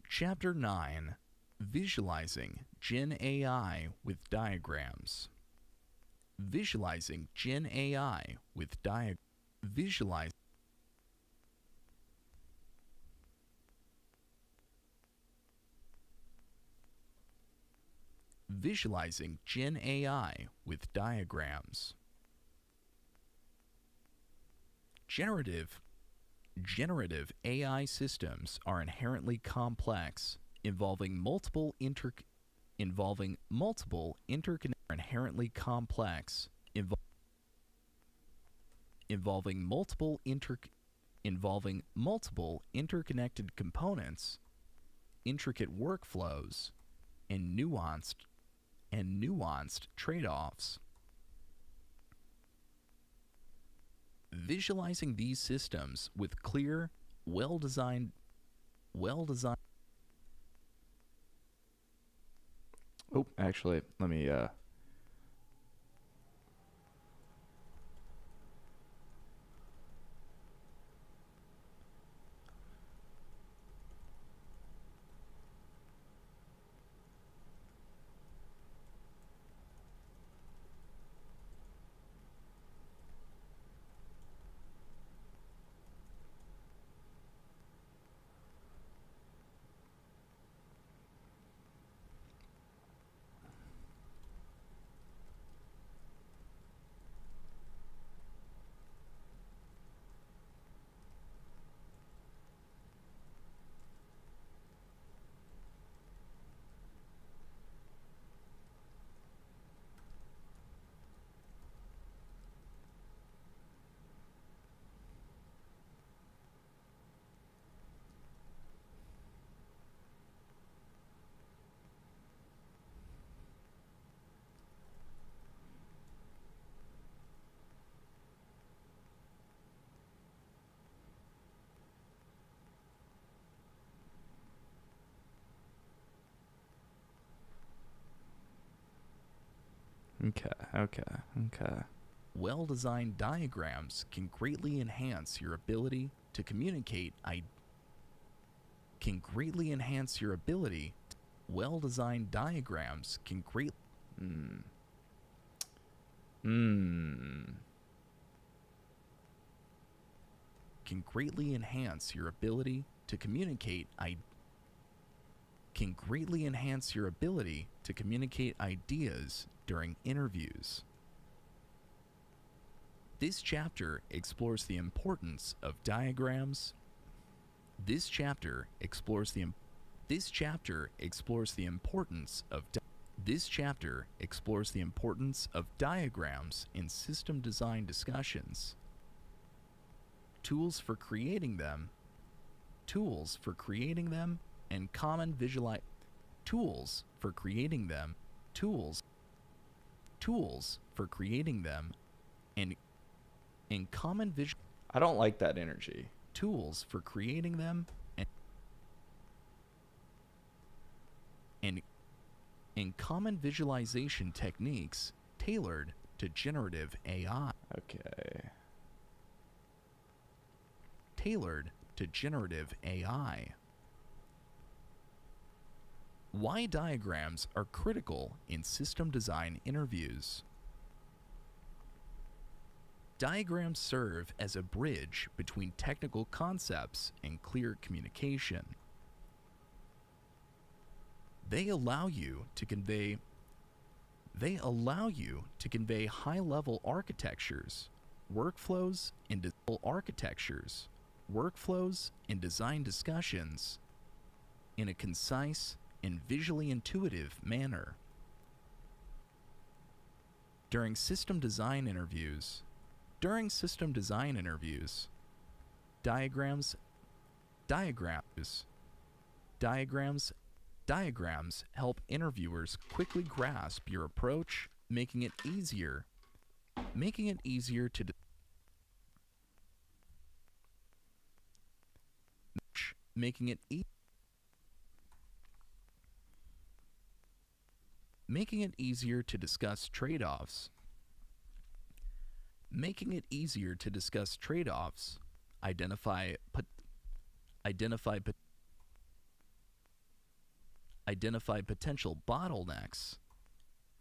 Chapter 9. Visualizing Gen AI with diagrams. Visualizing Gen AI with Visualizing Gen AI with diagrams. Generative AI systems are inherently complex, involving multiple interconnected components, intricate workflows, and nuanced trade-offs. Visualizing these systems with clear, well-designed. Oh, actually, let me. Okay. Well-designed diagrams can greatly enhance your ability to communicate. Well-designed diagrams can greatly. Can greatly enhance your ability to communicate. Can greatly enhance your ability to communicate ideas during interviews. This chapter explores the importance of diagrams. This chapter explores the importance of diagrams in system design discussions. Tools for creating them and common I don't like that energy. Tools for creating them and common visualization techniques tailored to generative AI. Okay. Tailored to generative AI. Why diagrams are critical in system design interviews. Diagrams serve as a bridge between technical concepts and clear communication. They allow you to convey They allow you to convey high-level architectures, workflows, and design discussions in a concise and visually intuitive manner. During system design interviews, diagrams help interviewers quickly grasp your approach, making it easier to discuss trade-offs. Identify potential bottlenecks,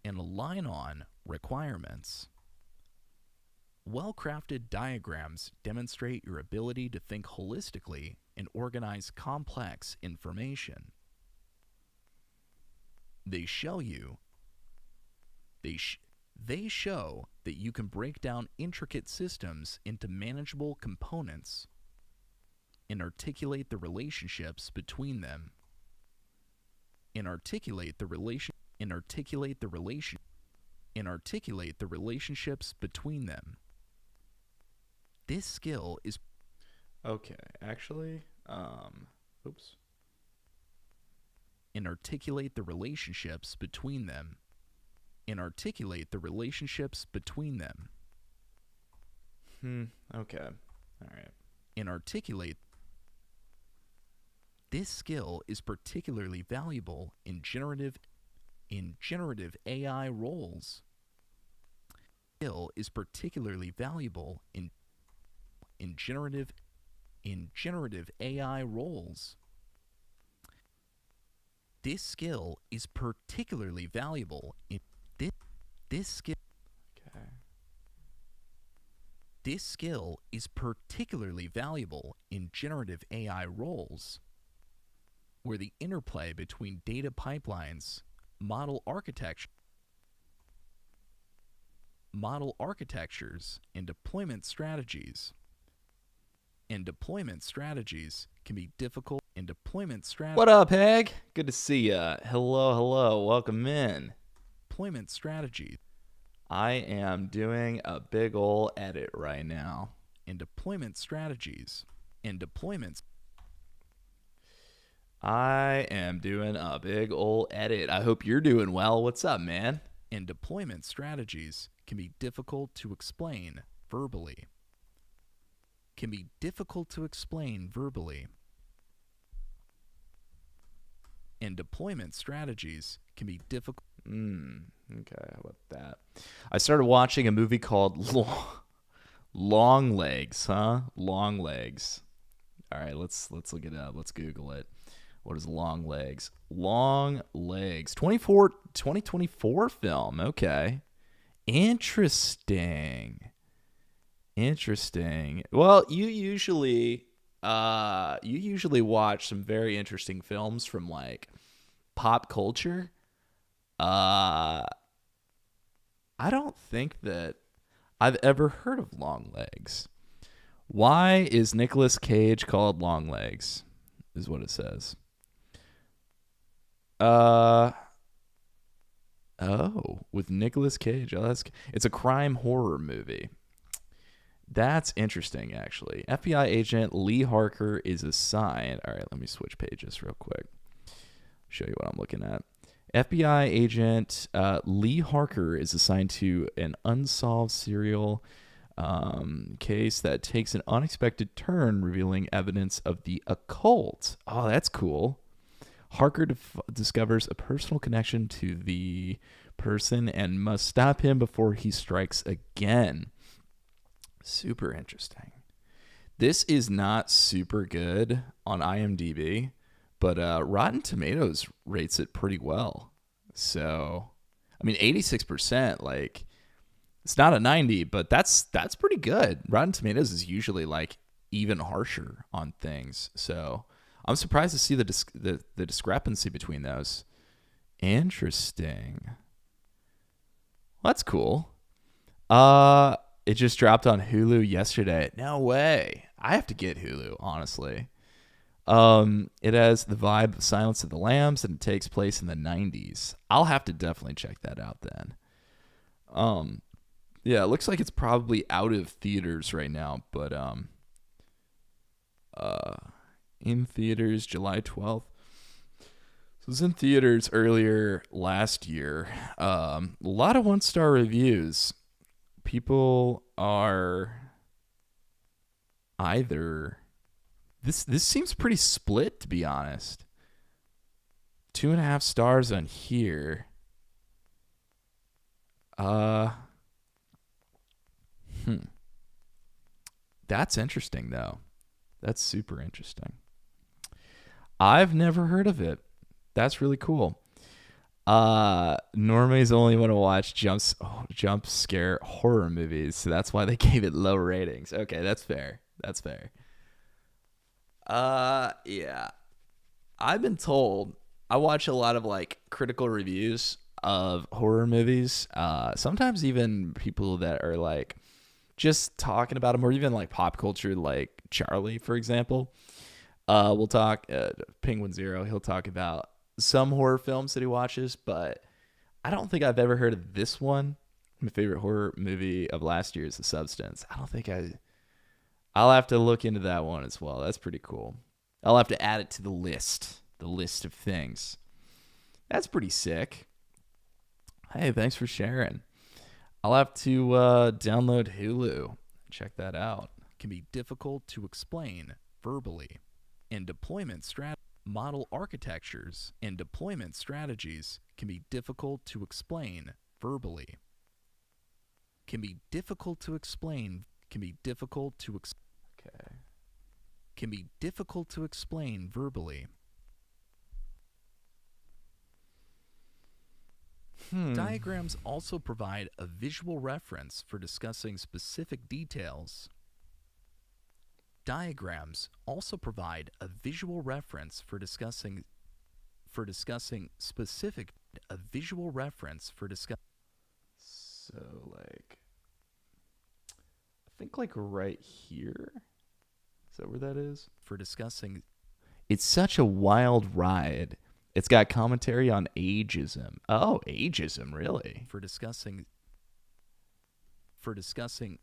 and align on requirements. Well-crafted diagrams demonstrate your ability to think holistically and organize complex information. They show that you can break down intricate systems into manageable components and articulate the relationships between them. This skill is Okay, actually, oops. And articulate the relationships between them. Okay. All right. This skill is particularly valuable in generative AI roles. This skill is particularly valuable in Okay. This skill is particularly valuable in generative AI roles, where the interplay between data pipelines, model architectures, and deployment strategies can be difficult. What up, Hag? Good to see ya. Hello. Welcome in. Deployment strategies. I am doing a big ol' edit right now. I am doing a big ol' edit. I hope you're doing well. What's up, man? And deployment strategies can be difficult to explain verbally. Okay, how about that? I started watching a movie called Long Legs, huh? Long Legs. All right, let's look it up. Let's Google it. What is Long Legs? Long Legs. 2024 film. Okay. Interesting. Well, you usually watch some very interesting films from like pop culture. I don't think that I've ever heard of Long Legs. Why is Nicolas Cage called Long Legs? Is what it says. With Nicolas Cage. It's a crime horror movie. That's interesting, actually. FBI agent Lee Harker is assigned. All right, let me switch pages real quick. Show you what I'm looking at. FBI agent Lee Harker is assigned to an unsolved serial case that takes an unexpected turn, revealing evidence of the occult. Oh, that's cool. Harker discovers a personal connection to the person and must stop him before he strikes again. Super interesting. This is not super good on IMDb, but Rotten Tomatoes rates it pretty well. So, I mean, 86%, like, it's not a 90, but that's pretty good. Rotten Tomatoes is usually like even harsher on things. So, I'm surprised to see the discrepancy between those. Interesting. That's cool. It just dropped on Hulu yesterday. No way. I have to get Hulu, honestly. It has the vibe of Silence of the Lambs, and it takes place in the 90s. I'll have to definitely check that out then. Yeah, it looks like it's probably out of theaters right now, but in theaters July 12th. So it was in theaters earlier last year. A lot of 1-star reviews. People are either this seems pretty split, to be honest. 2.5 stars on here. That's interesting though. That's super interesting. I've never heard of it. That's really cool. Normies only want to watch jump scare horror movies, so that's why they gave it low ratings. Okay, that's fair. That's fair. Yeah. I've been told I watch a lot of like critical reviews of horror movies. Sometimes even people that are like just talking about them, or even like pop culture, like Charlie, for example. We'll talk Penguin Zero. He'll talk about some horror films that he watches, but I don't think I've ever heard of this one. My favorite horror movie of last year is The Substance. I'll have to look into that one as well. That's pretty cool. I'll have to add it to the list of things. That's pretty sick. Hey, thanks for sharing. I'll have to download Hulu. Check that out. Can be difficult to explain verbally. And deployment model architectures and deployment strategies can be difficult to explain verbally. Can be difficult to explain verbally. Diagrams also provide a visual reference for discussing specific details. Diagrams also provide a visual reference for discussing specific So like I think like right here. Is that where that is? For discussing. It's such a wild ride. It's got commentary on ageism. Oh, ageism, really? For discussing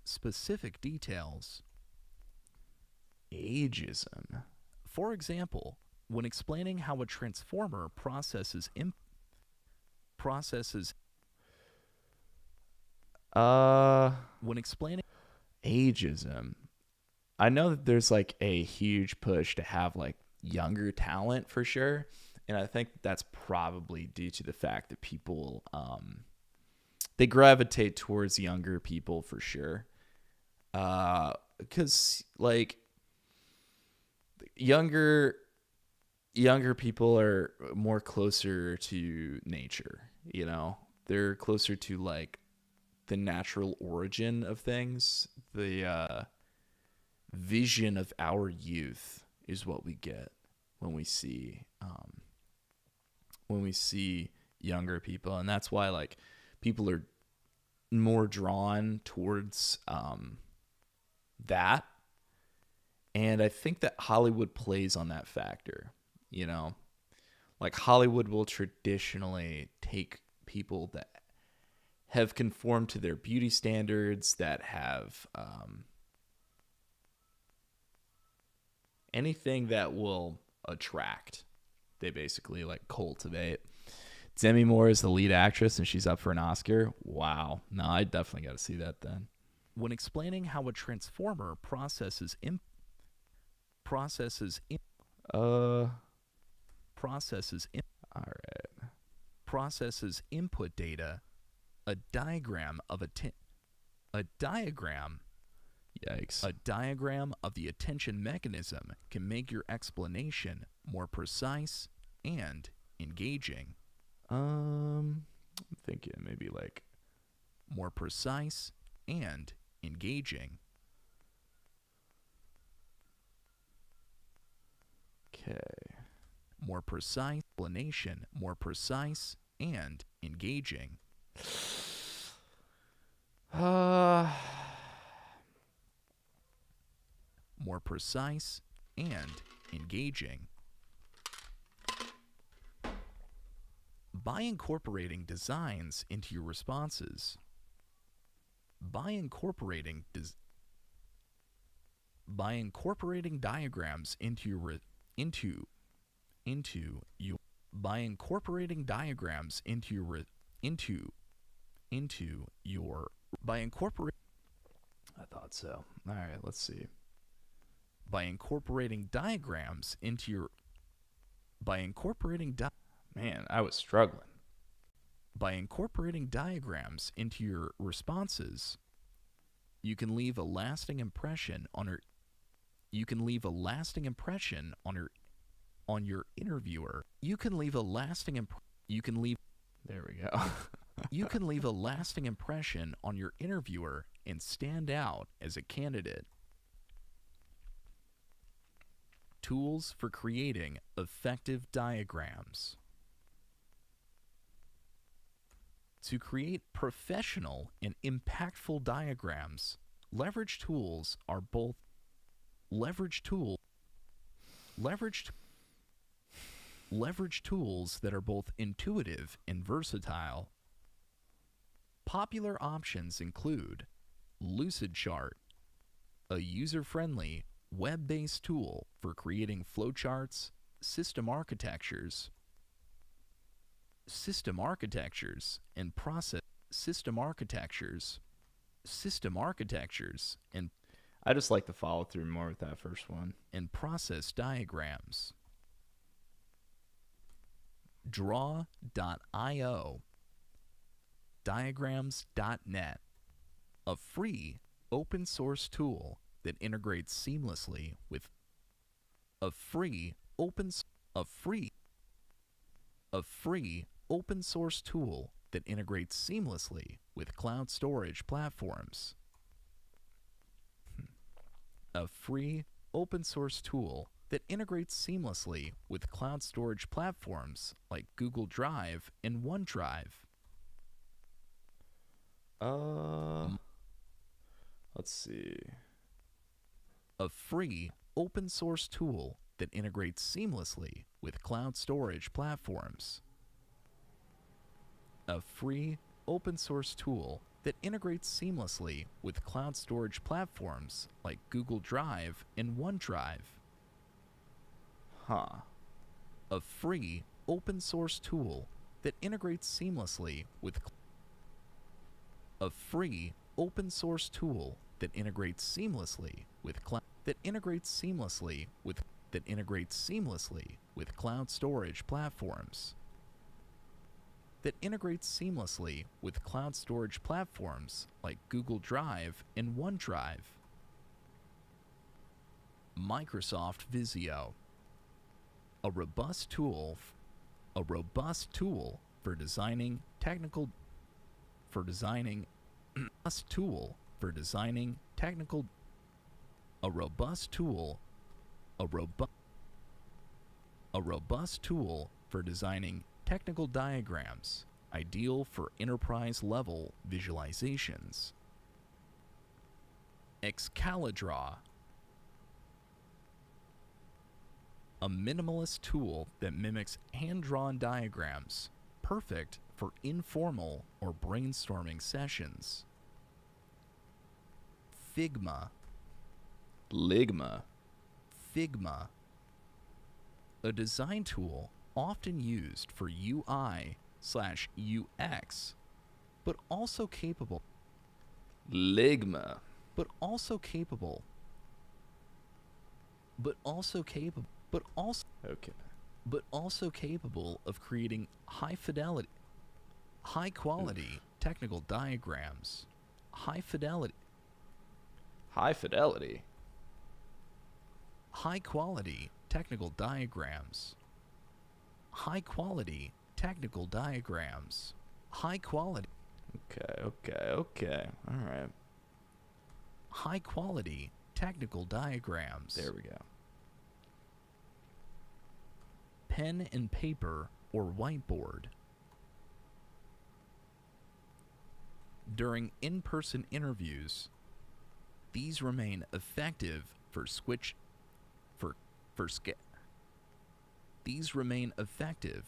specific details. Ageism. For example, when explaining how a transformer processes when explaining ageism, I know that there's like a huge push to have like younger talent for sure, and I think that's probably due to the fact that people they gravitate towards younger people for sure, because like younger people are more closer to nature, you know? They're closer to like the natural origin of things. The vision of our youth is what we get when we see younger people, and that's why like people are more drawn towards that. And I think that Hollywood plays on that factor, you know? Like Hollywood will traditionally take people that have conformed to their beauty standards, that have anything that will attract. They basically like cultivate. Demi Moore is the lead actress and she's up for an Oscar. Wow. No, I definitely got to see that then. When explaining how a transformer processes input data, a diagram of the attention mechanism can make your explanation more precise and engaging. I'm thinking maybe like more precise and engaging. Okay. More precise explanation, more precise and engaging. Uh, more precise, and engaging. By incorporating designs into your responses. By incorporating diagrams into your by incorporating diagrams into your by incorporate I thought so. All right, let's see. by incorporating diagrams into your by incorporating Man, I was struggling. by incorporating diagrams into your responses, you can leave a lasting impression on your interviewer. You can leave a lasting There we go. you can leave a lasting impression on your interviewer and stand out as a candidate. Tools for creating effective diagrams. To create professional and impactful diagrams, leverage tools that are both intuitive and versatile. Popular options include Lucidchart, a user-friendly, web-based tool for creating flowcharts, system architectures, and I just like to follow through more with that first one. process diagrams. Draw.io, diagrams.net, a free open source tool that integrates seamlessly with cloud storage platforms. A free open source tool that integrates seamlessly with cloud storage platforms like Google Drive and OneDrive. Let's see. A free open source tool that integrates seamlessly with cloud storage platforms. A free open source tool that integrates seamlessly with cloud storage platforms like Google Drive and OneDrive. Huh. A free open source tool that integrates seamlessly with a free open source tool that integrates seamlessly with cloud storage platforms. That integrates seamlessly with cloud storage platforms like Google Drive and OneDrive. Microsoft Visio, a robust tool for designing technical a robust tool for designing technical diagrams, ideal for enterprise-level visualizations. Excalidraw, a minimalist tool that mimics hand-drawn diagrams, perfect for informal or brainstorming sessions. Figma, a design tool often used for UI/UX, but also capable Ligma. Okay. of creating high quality technical diagrams. High quality technical diagrams. High quality technical diagrams. High quality Okay. All right. high quality technical diagrams. There we go. Pen and paper or whiteboard. During in-person interviews, these remain effective for switch for ske- These remain effective.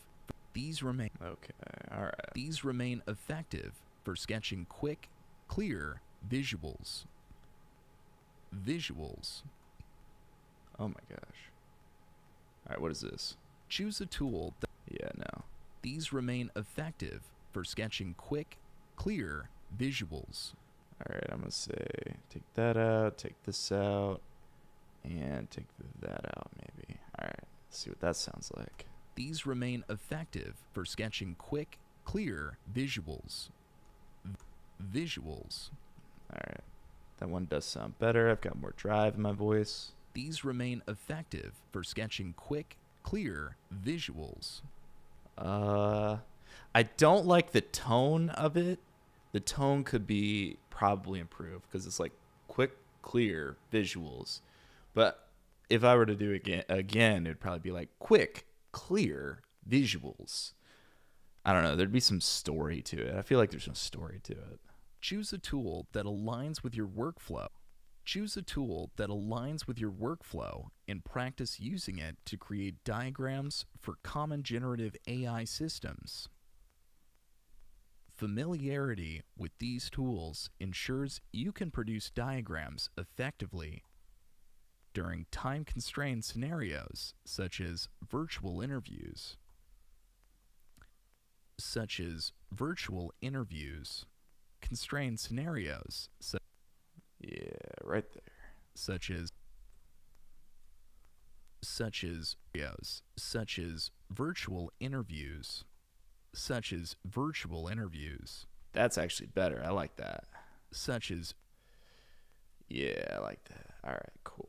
These remain Okay, all right. These remain effective for sketching quick, clear visuals. Visuals. Oh my gosh. All right, what is this? Choose a tool that Yeah, no. these remain effective for sketching quick, clear visuals. All right, I'm going to say take that out, take this out, and take that out maybe. All right, let's see what that sounds like. These remain effective for sketching quick, clear visuals. Visuals. All right, that one does sound better. I've got more drive in my voice. These remain effective for sketching quick, clear visuals. I don't like the tone of it. The tone could be probably improved because it's like quick, clear visuals. But if I were to do it again, it'd probably be like quick, clear visuals. I don't know. There'd be some story to it. I feel like there's no story to it. Choose a tool that aligns with your workflow. Choose a tool that aligns with your workflow and practice using it to create diagrams for common generative AI systems. Familiarity with these tools ensures you can produce diagrams effectively during time-constrained scenarios such as virtual interviews. Constrained scenarios Yeah, right there. such as virtual interviews. That's actually better. I like that. Such as Yeah, I like that. All right, cool.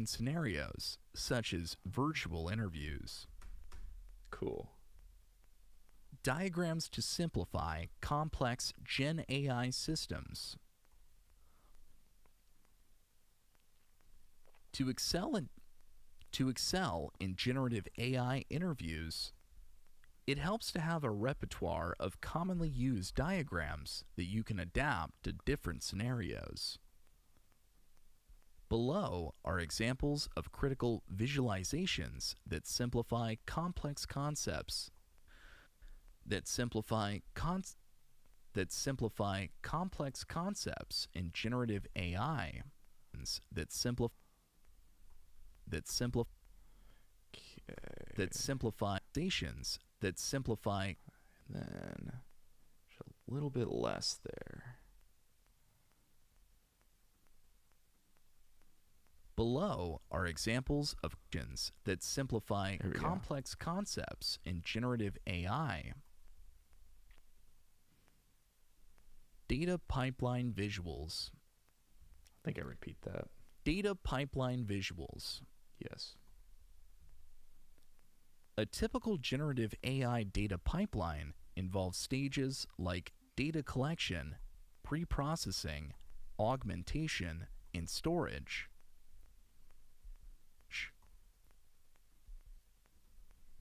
scenarios such as virtual interviews. Cool. Diagrams to simplify complex Gen AI systems. To excel in generative AI interviews, it helps to have a repertoire of commonly used diagrams that you can adapt to different scenarios. Below are examples of critical visualizations that simplify complex concepts. Complex concepts in generative AI. And then just a little bit less there. Below are examples of functions that simplify There we go. complex concepts in generative AI. Data pipeline visuals. I think I repeat that. Data pipeline visuals. Yes. A typical generative AI data pipeline involves stages like data collection, pre-processing, augmentation, and storage.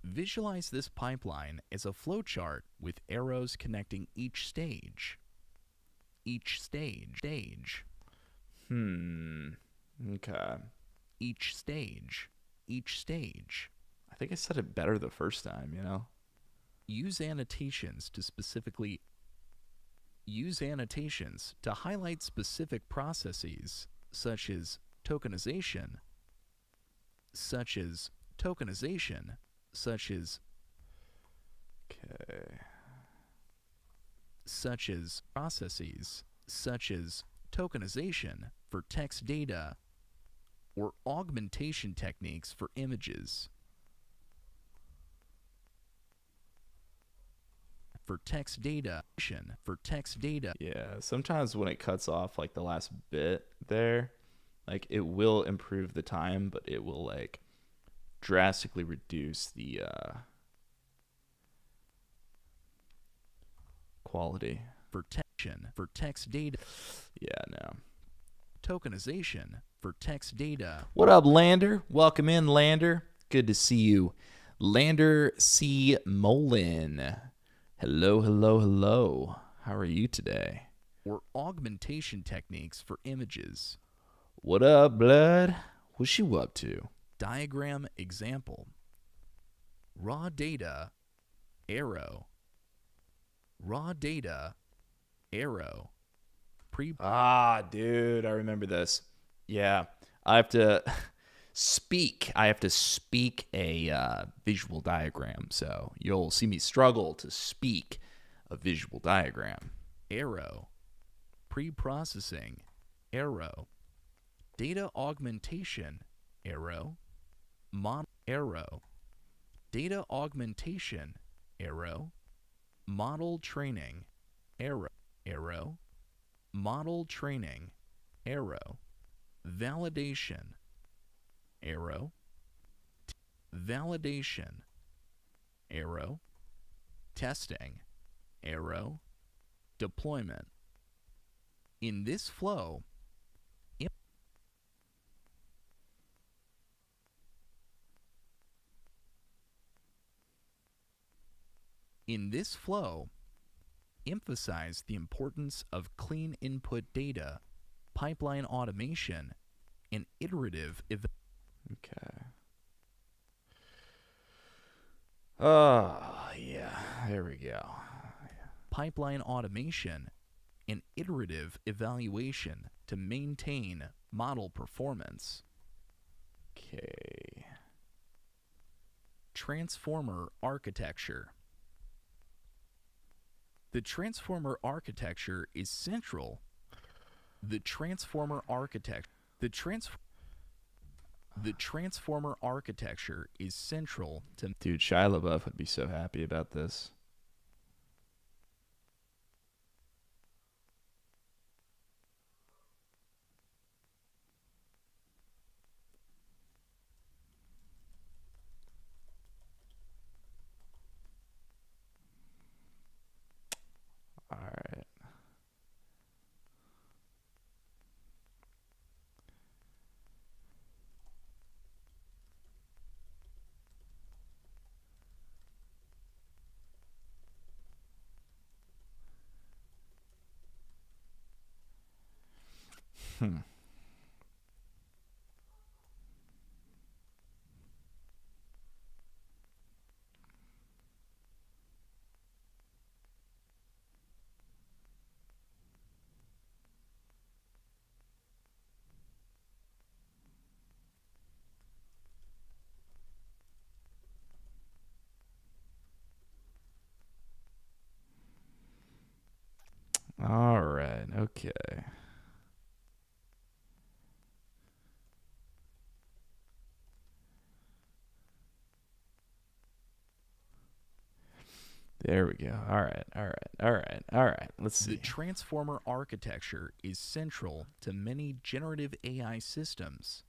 Visualize this pipeline as a flowchart with arrows connecting each stage. Each stage. Okay. Each stage. I think I said it better the first time, you know? Use annotations to highlight specific processes, such as tokenization, for text data, or augmentation techniques for images. For text data. Yeah, sometimes when it cuts off like the last bit there, like it will improve the time, but it will like drastically reduce the quality. For text data. Yeah, no. Tokenization for text data. What up, Lander? Welcome in, Lander. Good to see you. Lander C. Molin. Hello. How are you today? or augmentation techniques for images. What up, blood? What you up to? Diagram example. Raw data, arrow. Raw data, arrow. Dude, I remember this. Yeah, I have to speak. I have to speak a visual diagram. So you'll see me struggle to speak a visual diagram. Arrow. Pre-processing, arrow. Data augmentation, arrow. Model, arrow. Data augmentation, arrow. Model training, arrow. Arrow. Model training, arrow. Validation, arrow. Validation, arrow. Testing, arrow. Deployment. In this flow, emphasize the importance of clean input data, pipeline automation, and iterative Okay. Oh, yeah. There we go. pipeline automation and iterative evaluation to maintain model performance. Okay. Transformer architecture. The transformer architecture is central. The transformer architecture is central to Dude, Shia LaBeouf would be so happy about this. All right. All right. Okay. There we go. All right. All right. All right. All right. Let's see. The transformer architecture is central to many generative AI systems,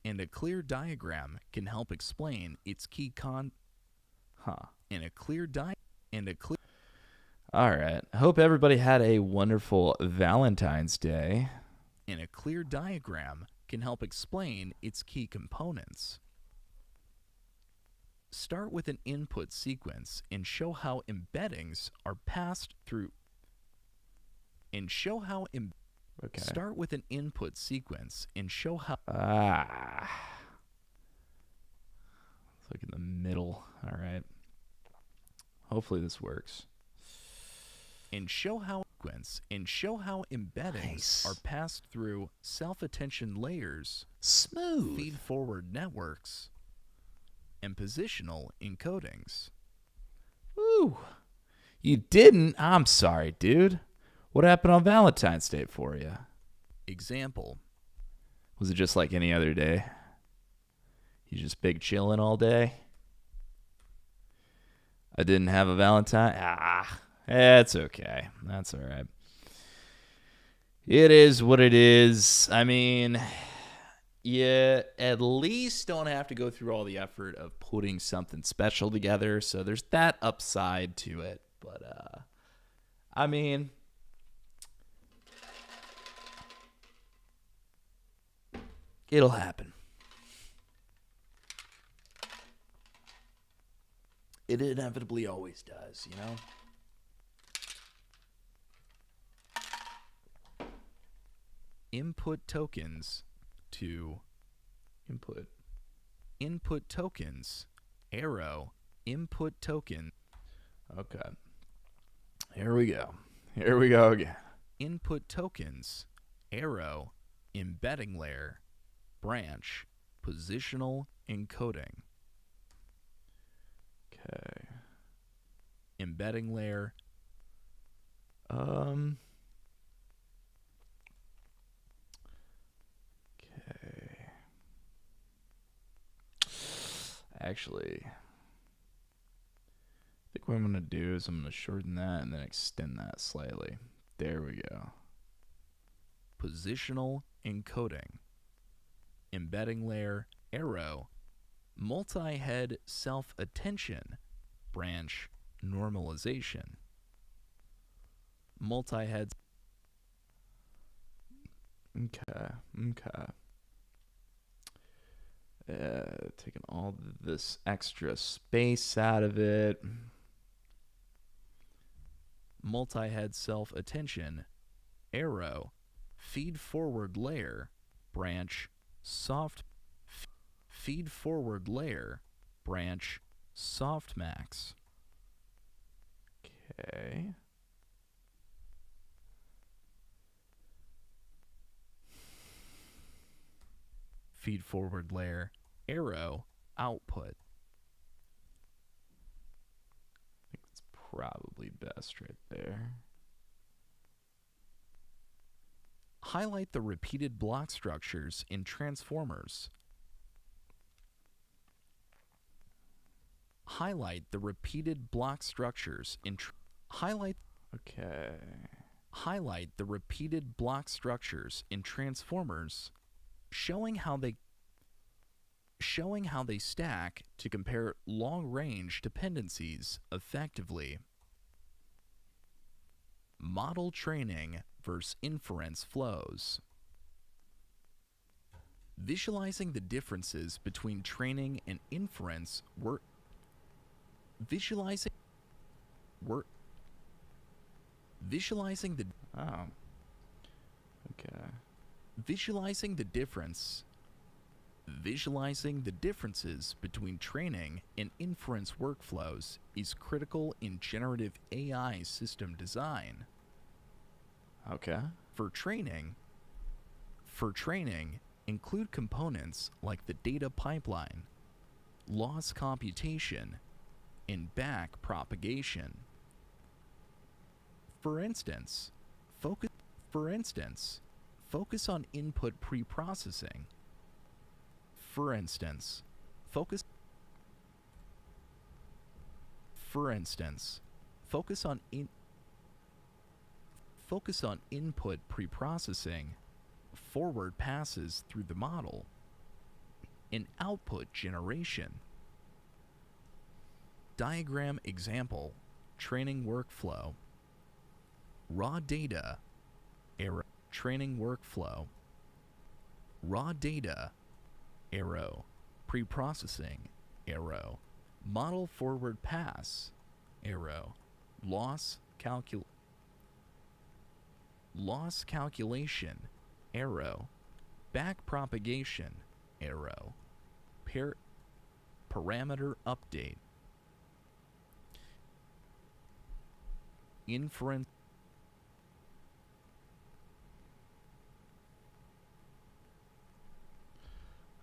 and a clear diagram can help explain its key All right. I hope everybody had a wonderful Valentine's Day. And a clear diagram can help explain its key components. Start with an input sequence and show how embeddings are passed through. Okay. Start with an input sequence and show how. Let's look in the middle. All right. Hopefully this works. And show how embeddings are passed through self-attention layers, Smooth. feed-forward networks, and positional encodings. Woo. You didn't? I'm sorry, dude. What happened on Valentine's Day for you? Example. Was it just like any other day? You just big chilling all day? I didn't have a Valentine? It's okay. That's all right. It is what it is. I mean, you at least don't have to go through all the effort of putting something special together. So there's that upside to it. But, I mean, it'll happen. It inevitably always does, you know? input tokens to input tokens, arrow, input token. Okay. Here we go. Here we go again. Input tokens, arrow, embedding layer, branch, positional encoding. Okay. Embedding layer. Okay. Actually, I think what I'm going to do is I'm going to shorten that and then extend that slightly. There we go. Positional encoding. Embedding layer, arrow, multi-head self-attention, branch, normalization. Multi-head. Okay. Taking all this extra space out of it. Multi-head self-attention, arrow, feed forward layer, branch, feed forward layer, branch, softmax. Okay. Feed forward layer, arrow, output. I think it's probably best right there. Highlight the repeated block structures in transformers. Highlight the repeated block structures in highlight the repeated block structures in transformers, showing how they stack to compare long-range dependencies effectively. Model training versus inference flows. Visualizing the differences between training and inference visualizing the Visualizing the differences between training and inference workflows is critical in generative AI system design. Okay. For training, include components like the data pipeline, loss computation, and back propagation. For instance, focus on input pre-processing. Focus on input pre-processing, forward passes through the model, and output generation. Diagram example, training workflow. Raw data, arrow, training workflow. Raw data, arrow, pre-processing, arrow, model forward pass, arrow, loss calculation, arrow, back propagation, arrow, parameter update, inference.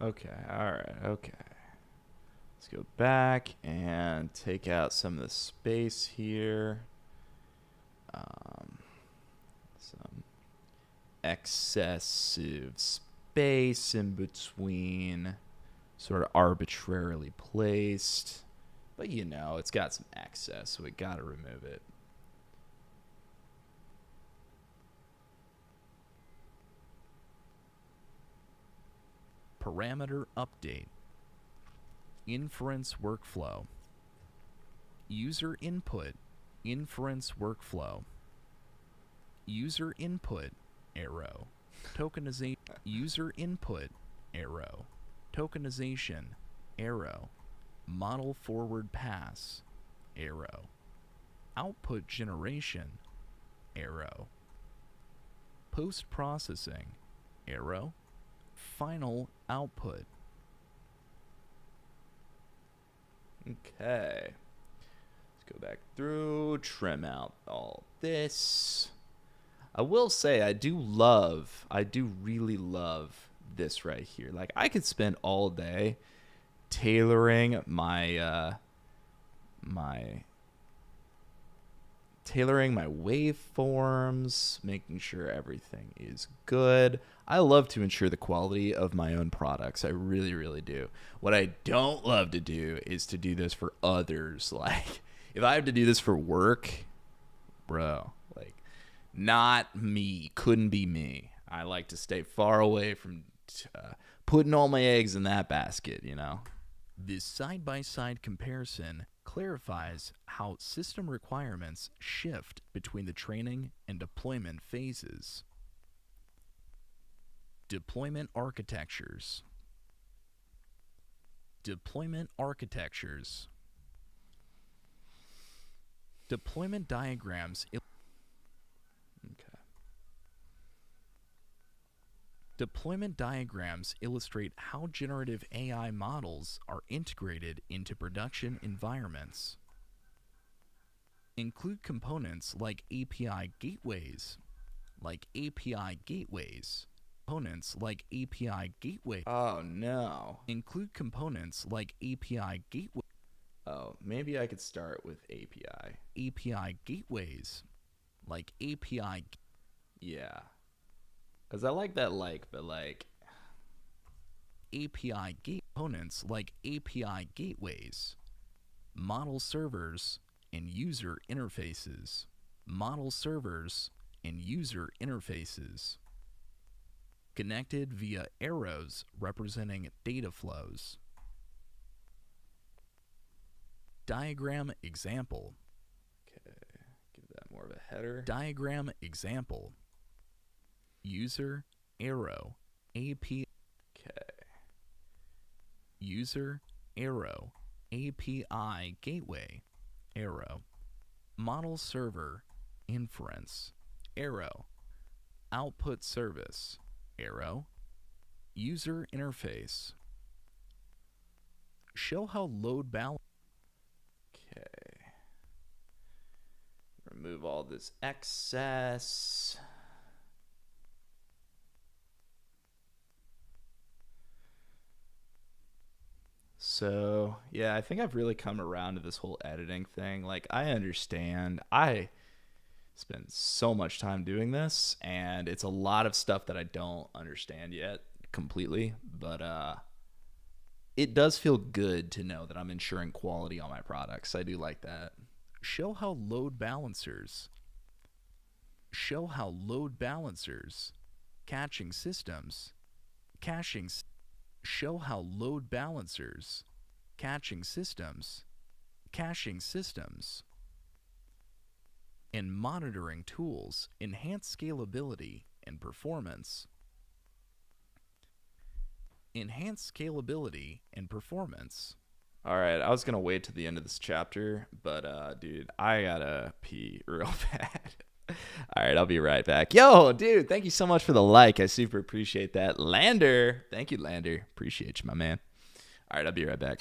Okay, alright, okay. Let's go back and take out some of the space here. Some excessive space in between, sort of arbitrarily placed. But you know, it's got some excess, so we gotta remove it. Parameter update. Inference workflow. User input. Inference workflow. User input. Arrow. Tokenization. User input. Arrow. Tokenization. Arrow. Model forward pass. Arrow. Output generation. Arrow. Post-processing. arrow, final output. Okay. Let's go back through, trim out all this. I will say I do really love this right here. Like, I could spend all day tailoring my waveforms, making sure everything is good. I love to ensure the quality of my own products. I really, really do. What I don't love to do is to do this for others. Like, if I have to do this for work, bro, like, not me. Couldn't be me. I like to stay far away from putting all my eggs in that basket, you know? This side-by-side comparison clarifies how system requirements shift between the training and deployment phases. Deployment architectures. Deployment architectures. Deployment diagrams. Okay. Deployment diagrams illustrate how generative AI models are integrated into production environments. Include components like API gateways. Components like API gateway. Oh, no. Include components like API gateway. Oh, maybe I could start with API. API gateways. Like API. Yeah. Because I like that but like... API components like API gateways. Model servers and user interfaces. Model servers and user interfaces. Connected via arrows representing data flows. Diagram example. Okay, give that more of a header. Diagram example. User arrow API. Okay. User arrow API gateway arrow. Model server inference arrow. Output service arrow. User interface. Show how load balance. Okay. Remove all this excess. So, yeah, I think I've really come around to this whole editing thing. Like, I understand. I spend so much time doing this, and it's a lot of stuff that I don't understand yet completely. But it does feel good to know that I'm ensuring quality on my products. I do like that. Show how load balancers. Show how load balancers. Caching systems. Show how load balancers. Caching systems. And monitoring tools enhance scalability and performance. Enhance scalability and performance. All right, I was going to wait to the end of this chapter, but dude, I got to pee real bad. All right, I'll be right back. Yo, dude, thank you so much for the like. I super appreciate that. Lander, thank you, Lander. Appreciate you, my man. All right, I'll be right back.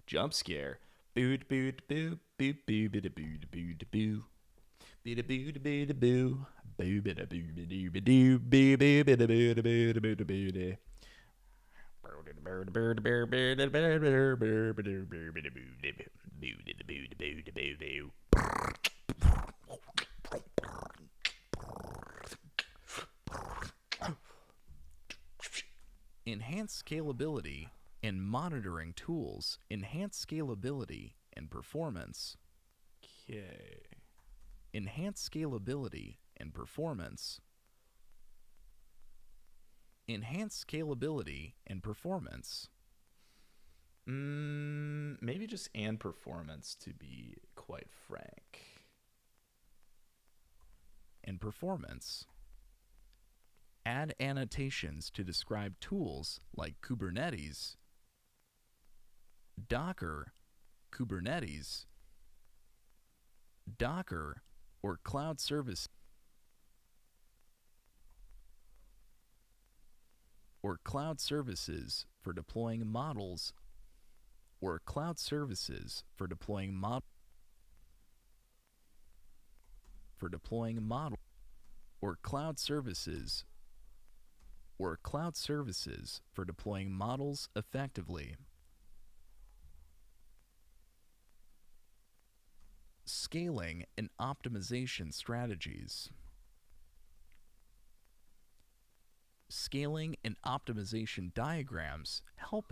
Jump scare. Boo boo boo boo boo boo boo boo boo. Boo boo boo boo. Boo boo boo boo boo boo boo boo boo boo boo. Enhanced scalability and monitoring tools. Enhance scalability and performance. Okay. Enhance scalability and performance. Enhance scalability and performance. Maybe just and performance, to be quite frank. And performance. Add annotations to describe tools like Kubernetes, Docker, Kubernetes, Docker, or cloud service, or cloud services for deploying models, or cloud services for deploying or cloud services for deploying models effectively. Scaling and optimization strategies. Scaling and optimization diagrams help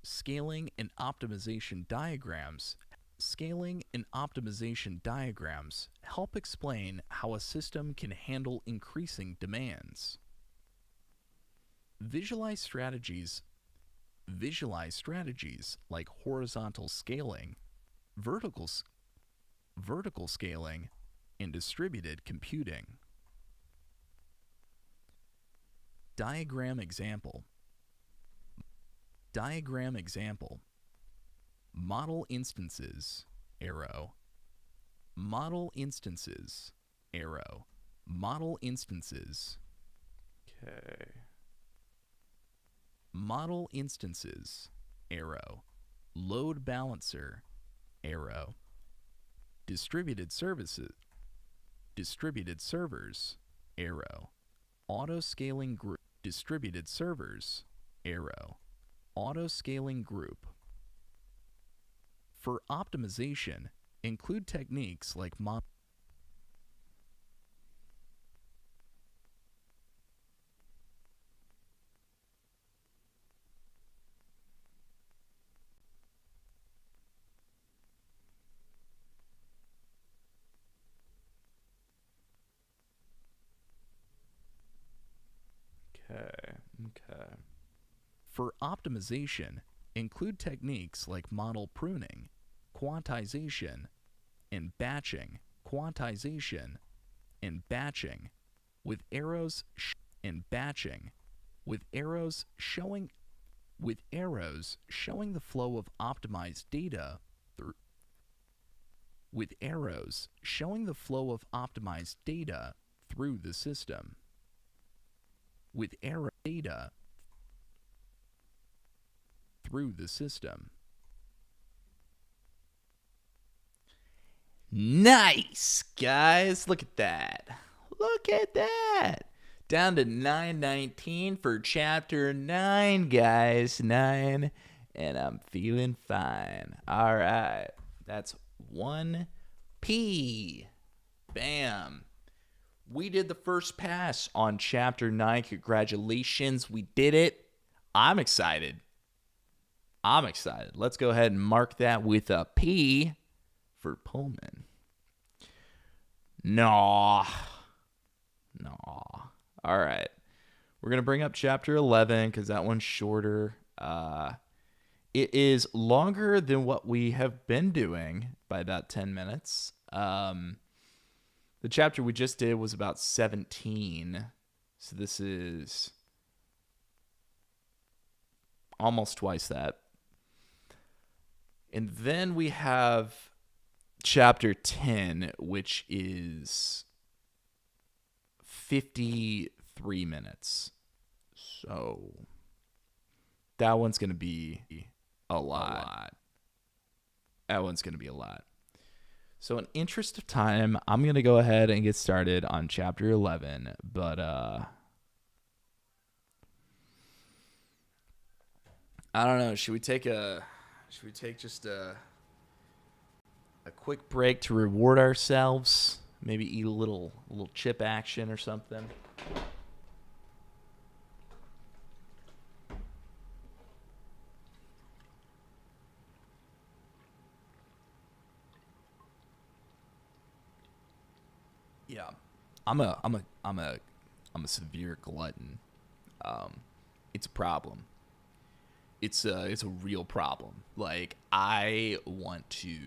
Scaling and optimization diagrams help explain how a system can handle increasing demands. Visualize strategies like horizontal scaling, vertical scaling, and distributed computing. Diagram example. Model instances, arrow. Model instances, arrow. Model instances. Okay. Model instances, arrow. Load balancer, arrow. Distributed servers, arrow. Auto-scaling group, distributed servers, arrow. Auto-scaling group. For optimization, include techniques like Okay. For optimization, include techniques like model pruning, quantization, and batching. With arrows showing the flow of optimized data through the system. Nice, guys. Look at that. Down to 919 for chapter 9, guys. 9. And I'm feeling fine. All right. That's 1P. Bam. We did the first pass on chapter 9. Congratulations. We did it. I'm excited. Let's go ahead and mark that with a P for Pullman. No. All right. We're going to bring up chapter 11 because that one's shorter. It is longer than what we have been doing by about 10 minutes. The chapter we just did was about 17. So this is almost twice that. And then we have chapter 10, which is 53 minutes. So that one's going to be a lot. That one's going to be a lot. So in interest of time, I'm going to go ahead and get started on chapter 11, but I don't know, should we take just a quick break to reward ourselves? Maybe eat a little chip action or something? Yeah, I'm a severe glutton. It's a problem. It's a real problem. Like, I want to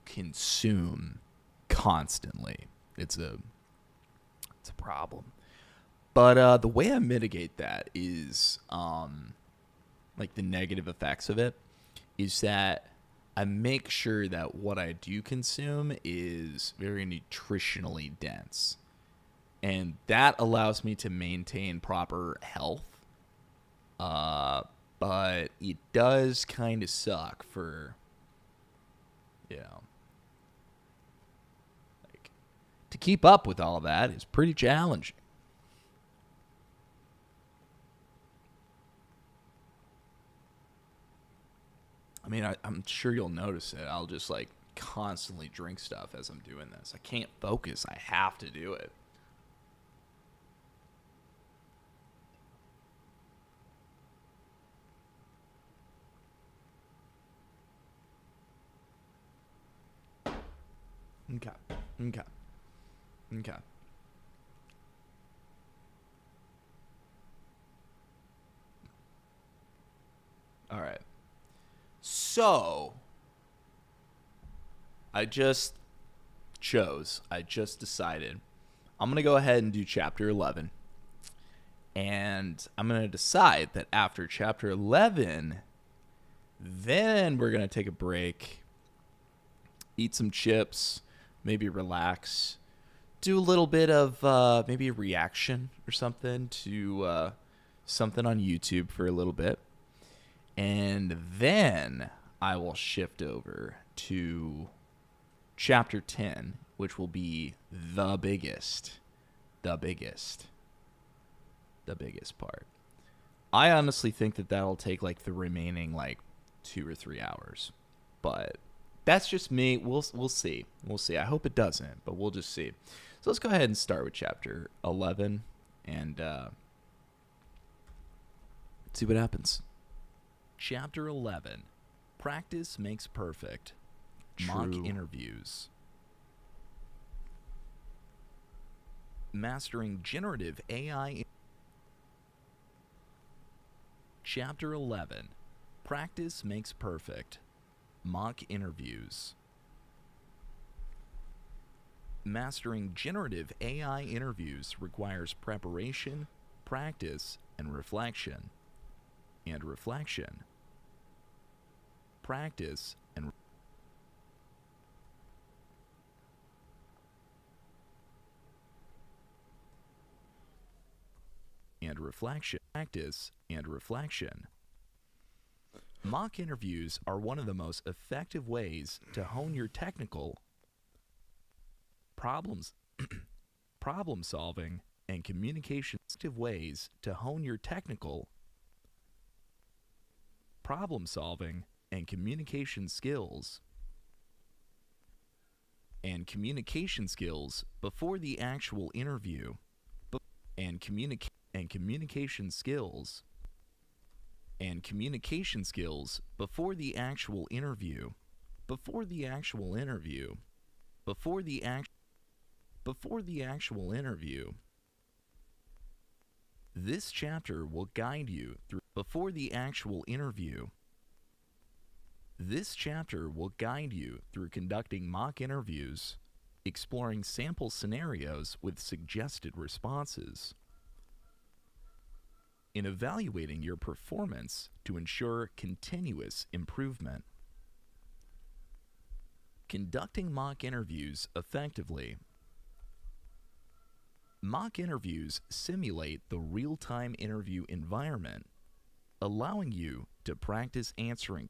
consume constantly. It's a problem. But the way I mitigate that is like the negative effects of it is that I make sure that what I do consume is very nutritionally dense. And that allows me to maintain proper health. But it does kind of suck for, like, to keep up with all that is pretty challenging. I mean, I'm sure you'll notice it. I'll just like constantly drink stuff as I'm doing this. I can't focus. I have to do it. Okay. All right. So, I just decided I'm going to go ahead and do chapter 11. And I'm going to decide that after chapter 11, then we're going to take a break, eat some chips, maybe relax, do a little bit of maybe a reaction or something to something on YouTube for a little bit. And then I will shift over to chapter 10, which will be the biggest part. I honestly think that that'll take like the remaining like 2 or 3 hours. But that's just me. We'll see. We'll see. I hope it doesn't, but we'll just see. So let's go ahead and start with chapter 11 and see what happens. Chapter 11. Practice makes perfect. Mock interviews. Mastering generative AI. Chapter 11. Practice makes perfect. Mock interviews. Mastering generative AI interviews requires preparation, practice, and reflection. Practice and reflection. Practice and reflection. Mock interviews are one of the most effective ways to hone your technical problem solving and communication ways to hone your technical problem solving and communication skills before the actual interview and communication skills before the actual interview before the actual interview. This chapter will guide you through before the actual interview. This chapter will guide you through conducting mock interviews, exploring sample scenarios with suggested responses, in evaluating your performance to ensure continuous improvement. Conducting mock interviews effectively. Mock interviews simulate the real-time interview environment, allowing you to practice answering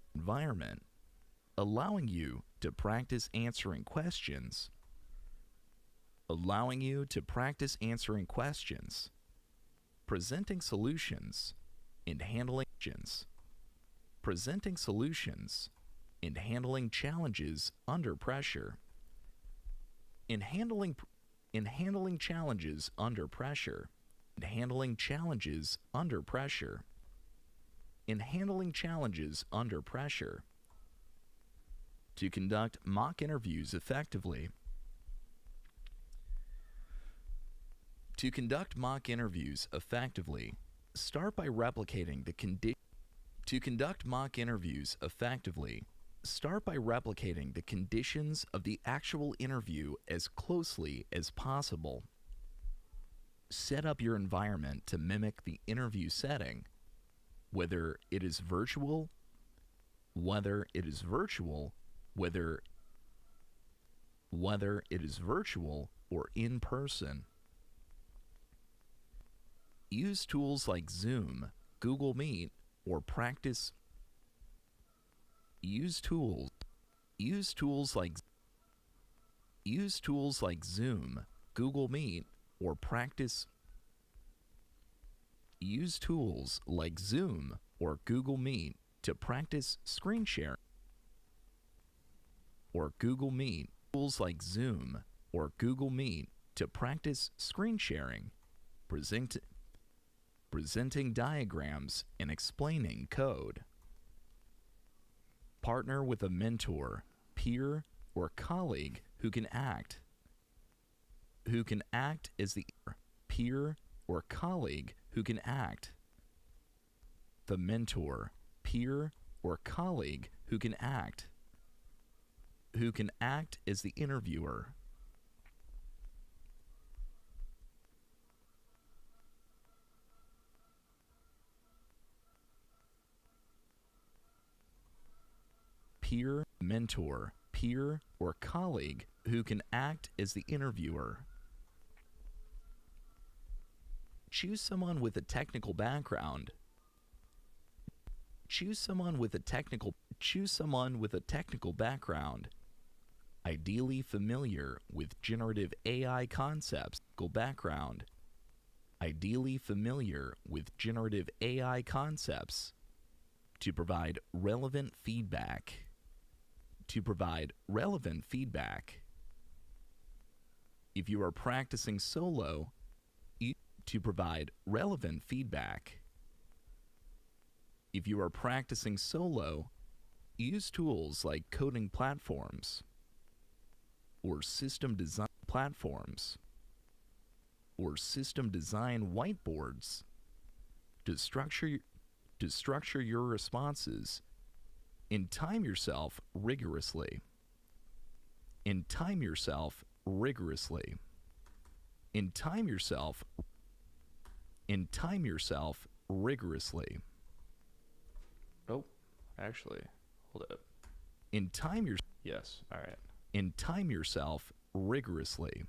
questions, presenting solutions, and handling challenges under pressure. In handling challenges under pressure. To conduct mock interviews effectively. Start by replicating the conditions of the actual interview as closely as possible. Set up your environment to mimic the interview setting, whether it is virtual or in person. Use tools like Zoom, Google Meet, or practice. Use tools like Zoom, Google Meet, or practice. Use tools like Zoom or Google Meet to practice screen sharing. Presenting diagrams and explaining code. Partner with a mentor, peer, or colleague who can act as the mentor, peer, or colleague who can act as the interviewer. Mentor, peer, or colleague who can act as the interviewer. Choose someone with a technical background. Ideally familiar with generative AI concepts. To provide relevant feedback. If you are practicing solo, use tools like coding platforms or system design whiteboards to structure your responses and time yourself rigorously. Oh, actually, hold up. Yes, all right. And time yourself rigorously.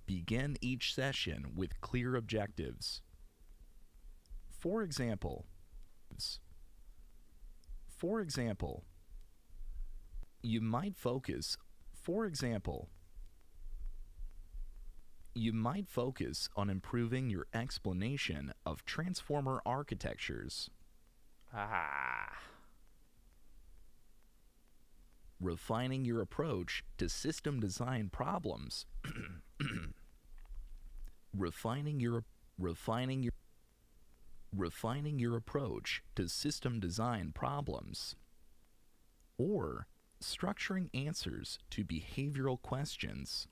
Begin each session with clear objectives. For example, you might focus on improving your explanation of transformer architectures. Refining your approach to system design problems. Refining your approach to system design problems. Or structuring answers to behavioral questions.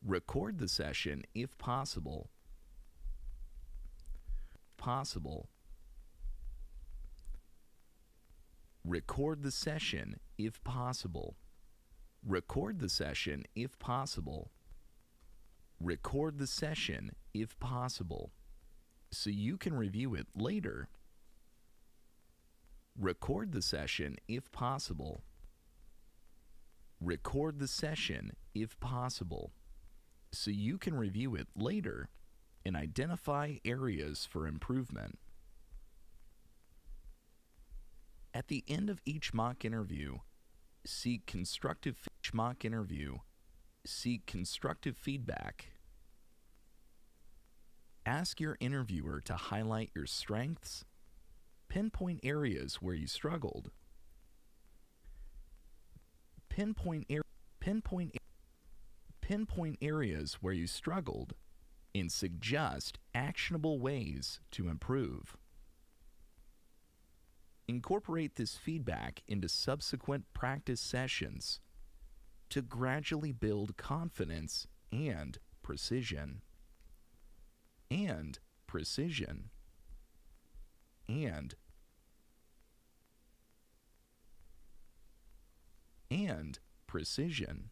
Record the session if possible. Record the session if possible. So you can review it later. Record the session if possible. Record the session if possible, so you can review it later and identify areas for improvement. At the end of each mock interview, seek constructive feedback. Ask your interviewer to highlight your strengths, pinpoint areas where you struggled, pinpoint areas where you struggled, and suggest actionable ways to improve. Incorporate this feedback into subsequent practice sessions to gradually build confidence and precision. And precision. And precision.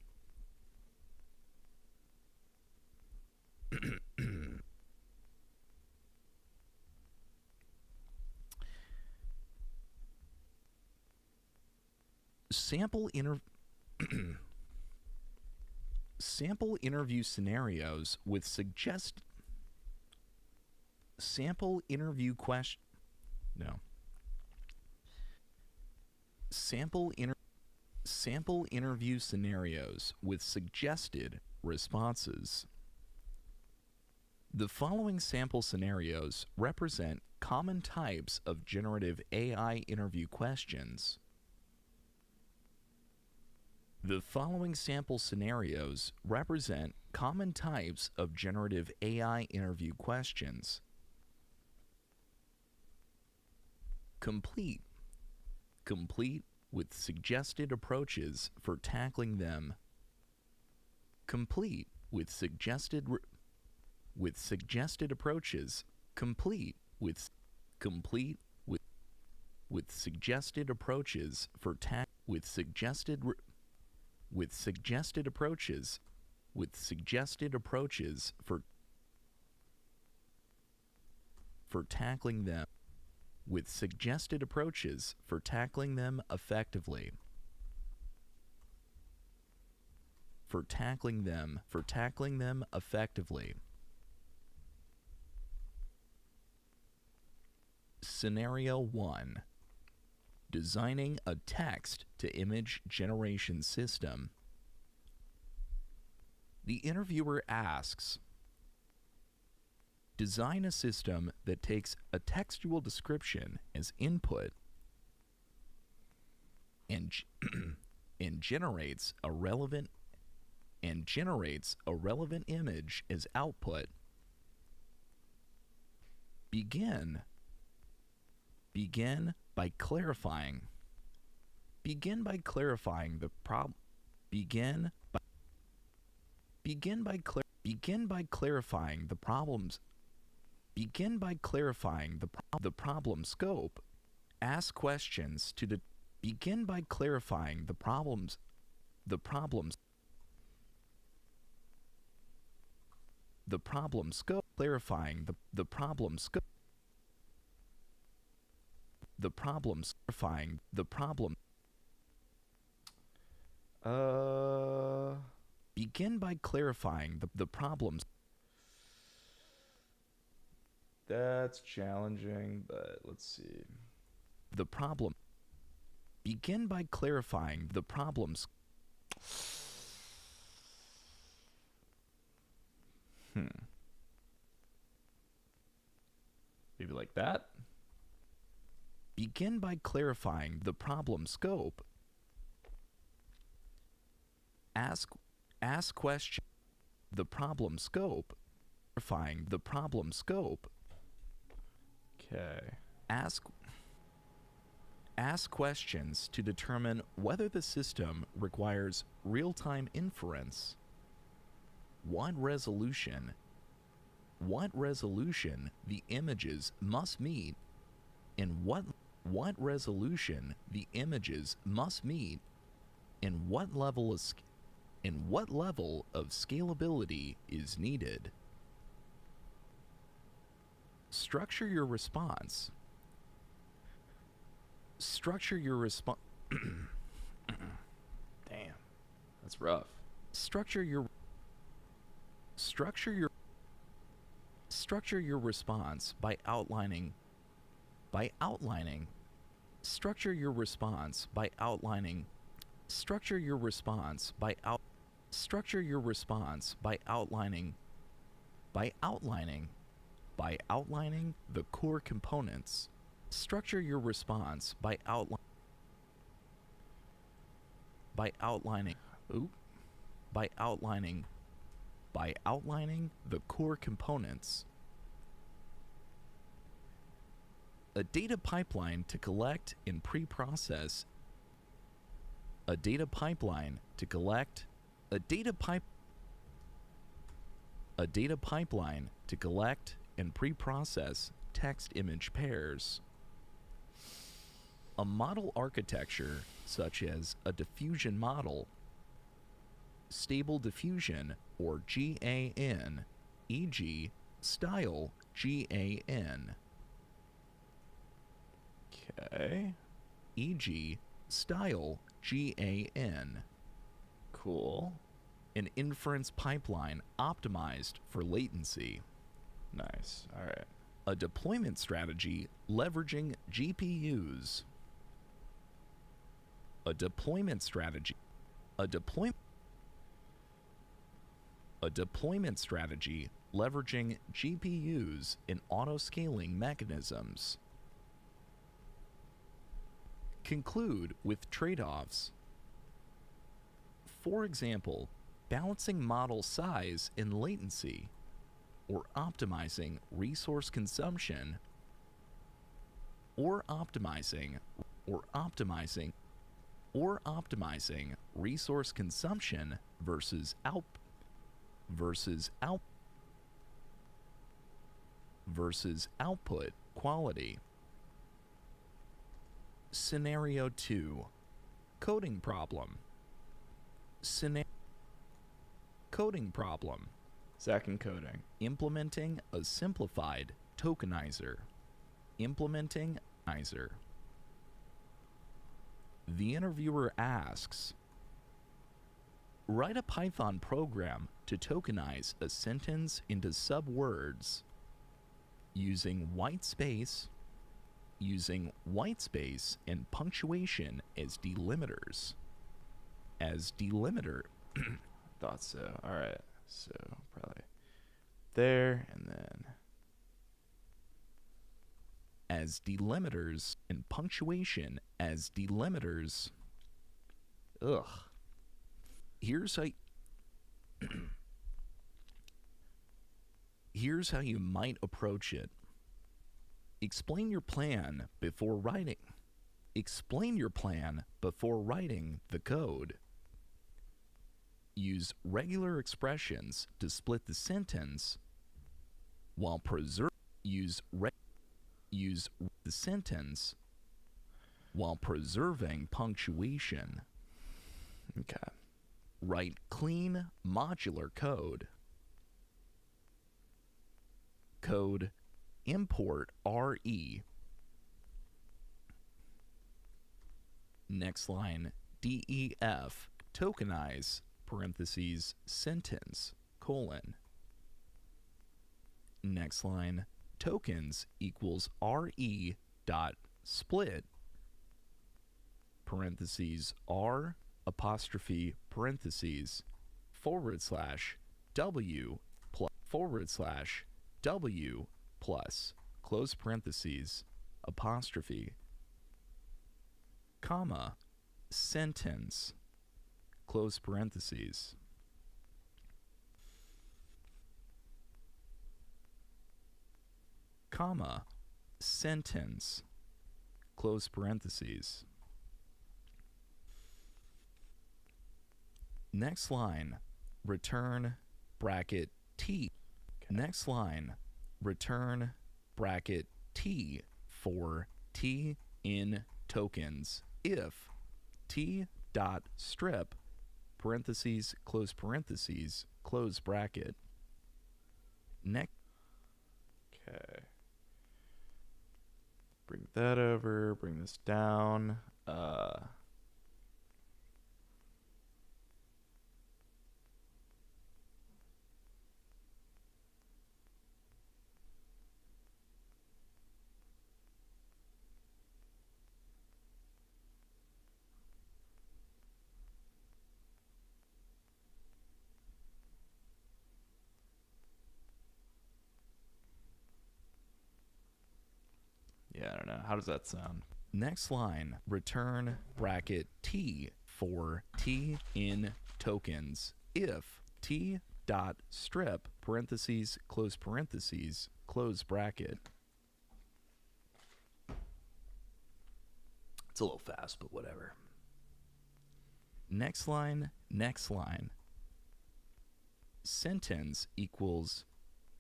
Sample interview scenarios with sample interview scenarios with suggested responses. The following sample scenarios represent common types of generative AI interview questions. The following sample scenarios represent common types of generative AI interview questions. Complete with suggested approaches for tackling them. Complete with suggested approaches. Complete with suggested approaches for tackling them. With suggested approaches for tackling them effectively. For tackling them effectively. Scenario 1. Designing a text-to-image generation system. The interviewer asks, design a system that takes a textual description as input and generates a relevant image as output. Begin by clarifying the problem. Begin by clarifying the problems. Begin by clarifying the problem scope. Ask questions to begin by clarifying the problems. The problem scope. Clarifying the problem scope. The problem clarifying the problem. Begin by clarifying the problems. That's challenging, but let's see. The problem. Begin by clarifying the problems. Maybe like that. Begin by clarifying the problem scope. Ask question. The problem scope. Clarifying the problem scope. Okay. Ask questions to determine whether the system requires real-time inference. What resolution the images must meet, and what resolution the images must meet, and what level of scalability is needed. Structure your response. Damn. That's rough. Structure your response by outlining structure your response by outlining structure your response by out structure your response by outlining by outlining the core components. Structure your response by outlining Oop. by outlining the core components. A data pipeline to collect and pre-process. A data pipeline to collect. A data pipeline to collect and pre-process text-image pairs. A model architecture such as a diffusion model, stable diffusion, or GAN, e.g., style GAN, Okay. e.g., style GAN. Cool. An inference pipeline optimized for latency. Nice. All right. A deployment strategy leveraging GPUs. A deployment strategy. A deployment strategy leveraging GPUs and auto-scaling mechanisms. Conclude with trade-offs. For example, balancing model size and latency, or optimizing resource consumption, or optimizing resource consumption versus output quality. Scenario 2. Coding problem. Coding problem. Zach and coding. Implementing a simplified tokenizer. The interviewer asks, write a Python program to tokenize a sentence into subwords using white space and punctuation as delimiters. Thought so. All right. So probably there and then. As delimiters and punctuation as delimiters. Ugh. Here's how you might approach it. Explain your plan before writing the code. Use regular expressions to split the sentence while preserving punctuation. Okay. Write clean modular code. Import RE. Next line, DEF, tokenize, parentheses, sentence, colon. Next line, tokens equals RE dot split, parentheses, R apostrophe parentheses, /W /W plus, close parentheses, apostrophe, comma, sentence, close parentheses. Comma, sentence, close parentheses. Next line, return bracket T. Okay. Next line, return bracket T for T in tokens if T dot strip parentheses, close bracket. Next. Okay. Bring that over. Bring this down. Yeah, I don't know. How does that sound? Next line, return bracket T for T in tokens if T dot strip parentheses close bracket. It's a little fast, but whatever. Next line. Sentence equals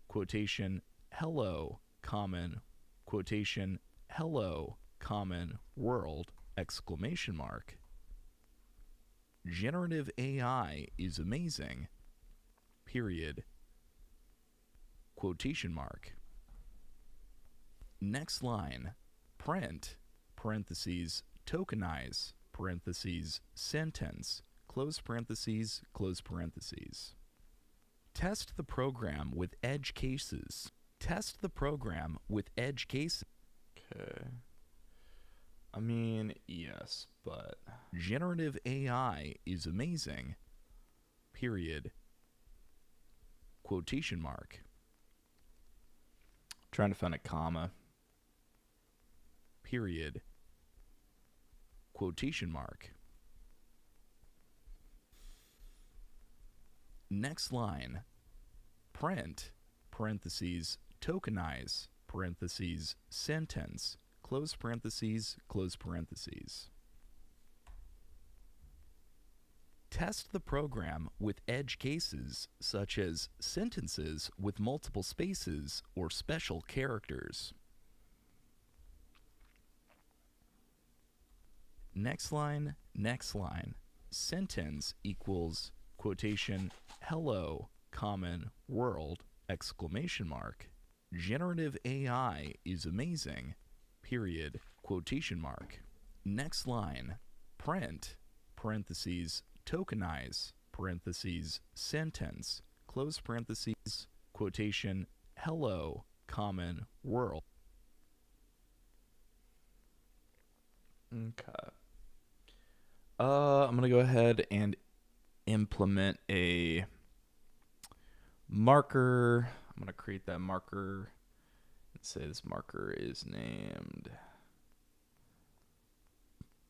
quotation hello common quotation hello common world exclamation mark. Generative AI is amazing. Period. Quotation mark. Next line. Print parentheses tokenize parentheses sentence close parentheses. Test the program with edge cases. Test the program with edge cases. Okay. I mean, yes, but... Generative AI is amazing. Period. Quotation mark. Trying to find a comma. Period. Quotation mark. Next line. Print, parentheses, tokenize, parentheses, sentence, close parentheses. Test the program with edge cases, such as sentences with multiple spaces or special characters. Next line. Sentence equals quotation hello common world exclamation mark. Generative AI is amazing. Period. Quotation mark. Next line. Print parentheses tokenize parentheses sentence close parentheses quotation hello common world. Okay. I'm going to go ahead and implement a marker. I'm going to create that marker and say this marker is named...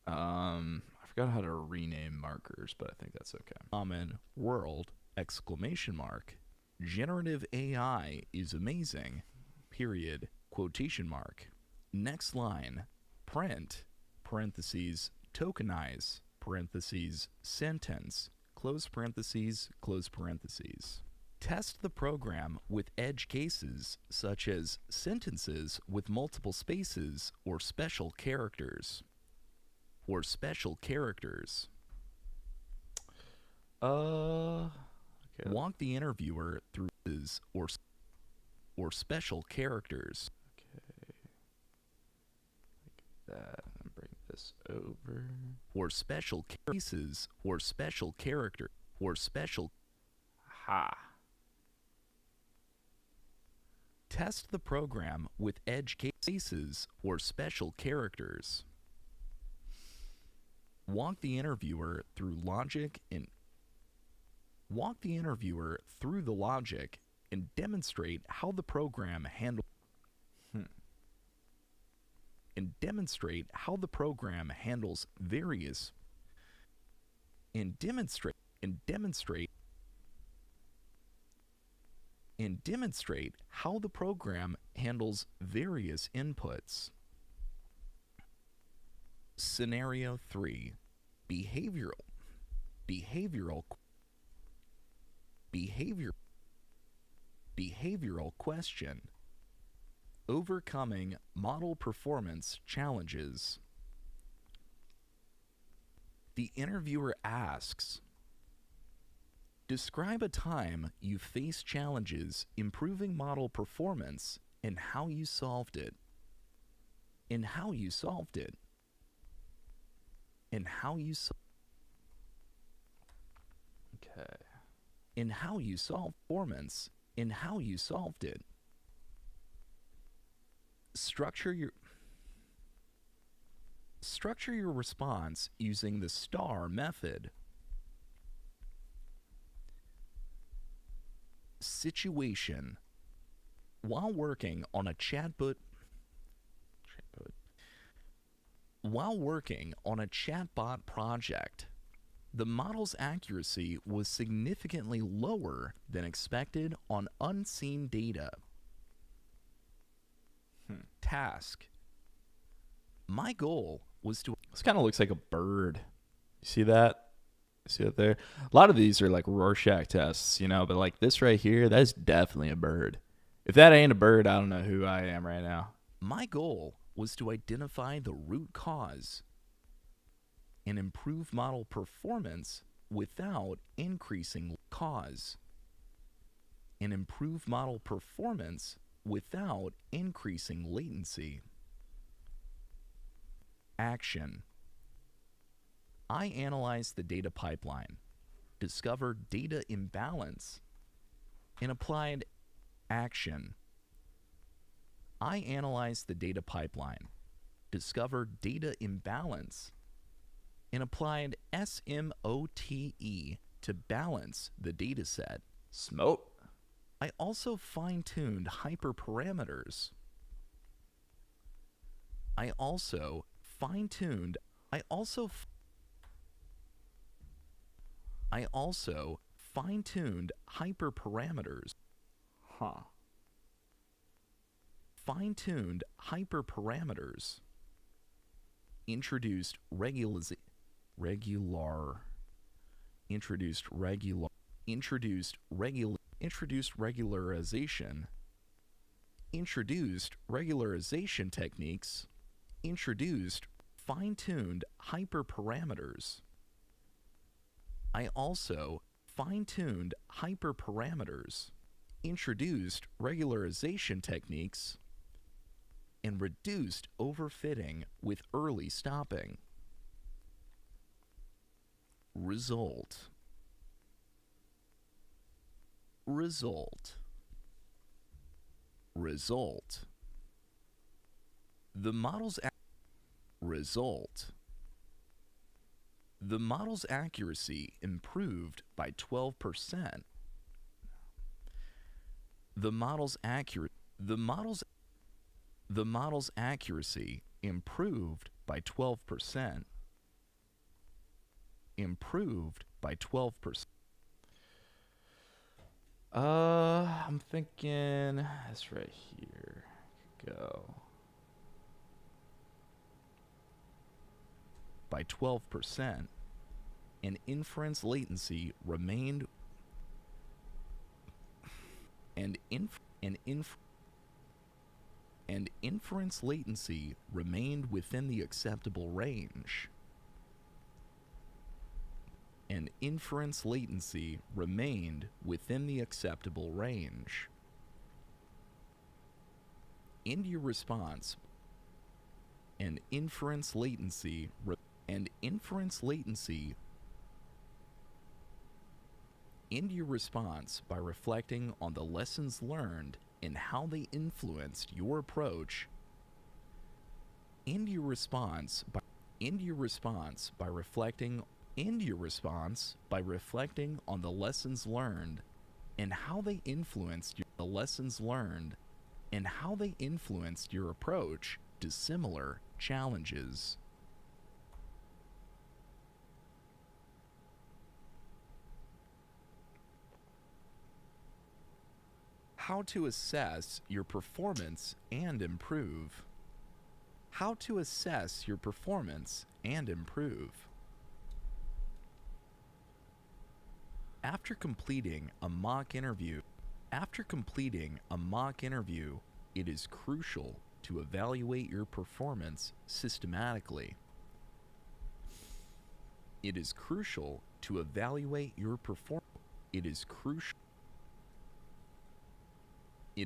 I forgot how to rename markers, but I think that's okay. Common world exclamation mark. Generative AI is amazing. Period. Quotation mark. Next line. Print parentheses tokenize parentheses sentence close parentheses. Test the program with edge cases such as sentences with multiple spaces or special characters. Okay. Walk the interviewer through his or special characters. Okay. Like that. And bring this over. Or special cases or special character or special. Ha. Test the program with edge cases or special characters. Walk the interviewer through the logic and demonstrate how the program handles various inputs. Scenario 3. Behavioral question. Overcoming model performance challenges. The interviewer asks, describe a time you faced challenges improving model performance and how you solved it. Okay. And how you solved performance and how you solved it. Structure your response using the STAR method. Situation. While working on a chatbot While working on a chatbot project, the model's accuracy was significantly lower than expected on unseen data. Task. My goal was to... This kind of looks like a bird. You see that? See that there? A lot of these are like Rorschach tests, you know, but like this right here, that's definitely a bird. If that ain't a bird, I don't know who I am right now. My goal was to identify the root cause and improve model performance without increasing cause. And improve model performance without increasing latency. Action. I analyzed the data pipeline, discovered data imbalance, and applied action. I analyzed the data pipeline, discovered data imbalance, and applied SMOTE to balance the dataset. Smoke. I also fine-tuned hyperparameters. I also fine-tuned hyperparameters. Huh. Fine-tuned hyperparameters. Introduced regularization. Introduced regularization techniques. Introduced fine-tuned hyperparameters. I also fine-tuned hyperparameters, introduced regularization techniques, and reduced overfitting with early stopping. Result. Result. Result. The model's result. The model's accuracy improved by 12%. The model's accuracy improved by 12%. Improved by 12%. I'm thinking this right here. Go. By 12%, and inference latency remained inference latency remained within the acceptable range. And inference latency remained within the acceptable range. End your response. And inference latency end your response by reflecting on the lessons learned and how they influenced your approach. End your response by reflecting on the lessons learned and how they influenced your approach to similar challenges. How to assess your performance and improve. How to assess your performance and improve. After completing a mock interview, it is crucial to evaluate your performance systematically. It is crucial to evaluate your performance. It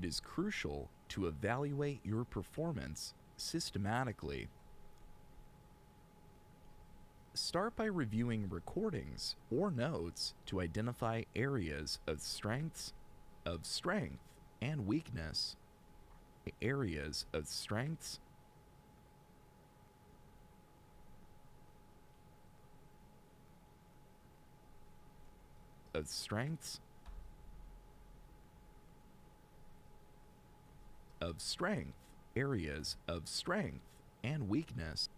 is crucial to evaluate your performance systematically. Start by reviewing recordings or notes to identify areas of strength and weakness. Areas of strengths areas of strength and weakness,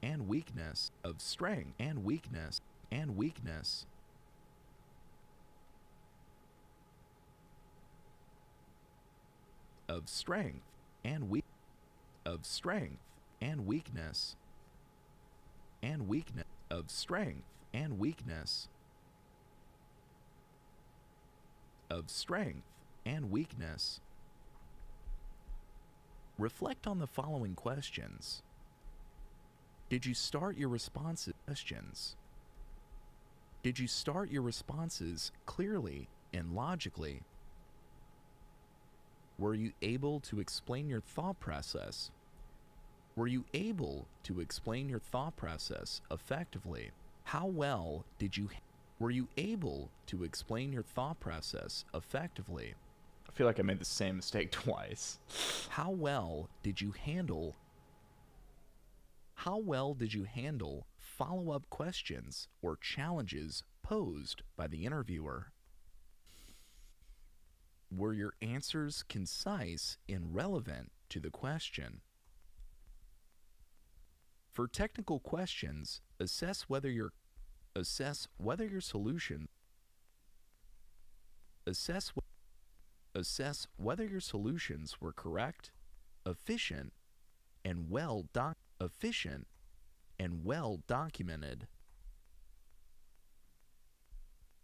and weakness, of strength and weakness, and weakness, of strength and weak, of strength and weakness, and weakness, of strength and weakness, of strength and weakness. Reflect on the following questions. Did you start your responses? Questions. Did you start your responses clearly and logically? Were you able to explain your thought process? Were you able to explain your thought process effectively? How well did you were you able to explain your thought process effectively? I feel like I made the same mistake twice. How well did you handle follow-up questions or challenges posed by the interviewer? Were your answers concise and relevant to the question? For technical questions, assess whether your solutions were correct, efficient, and well documented.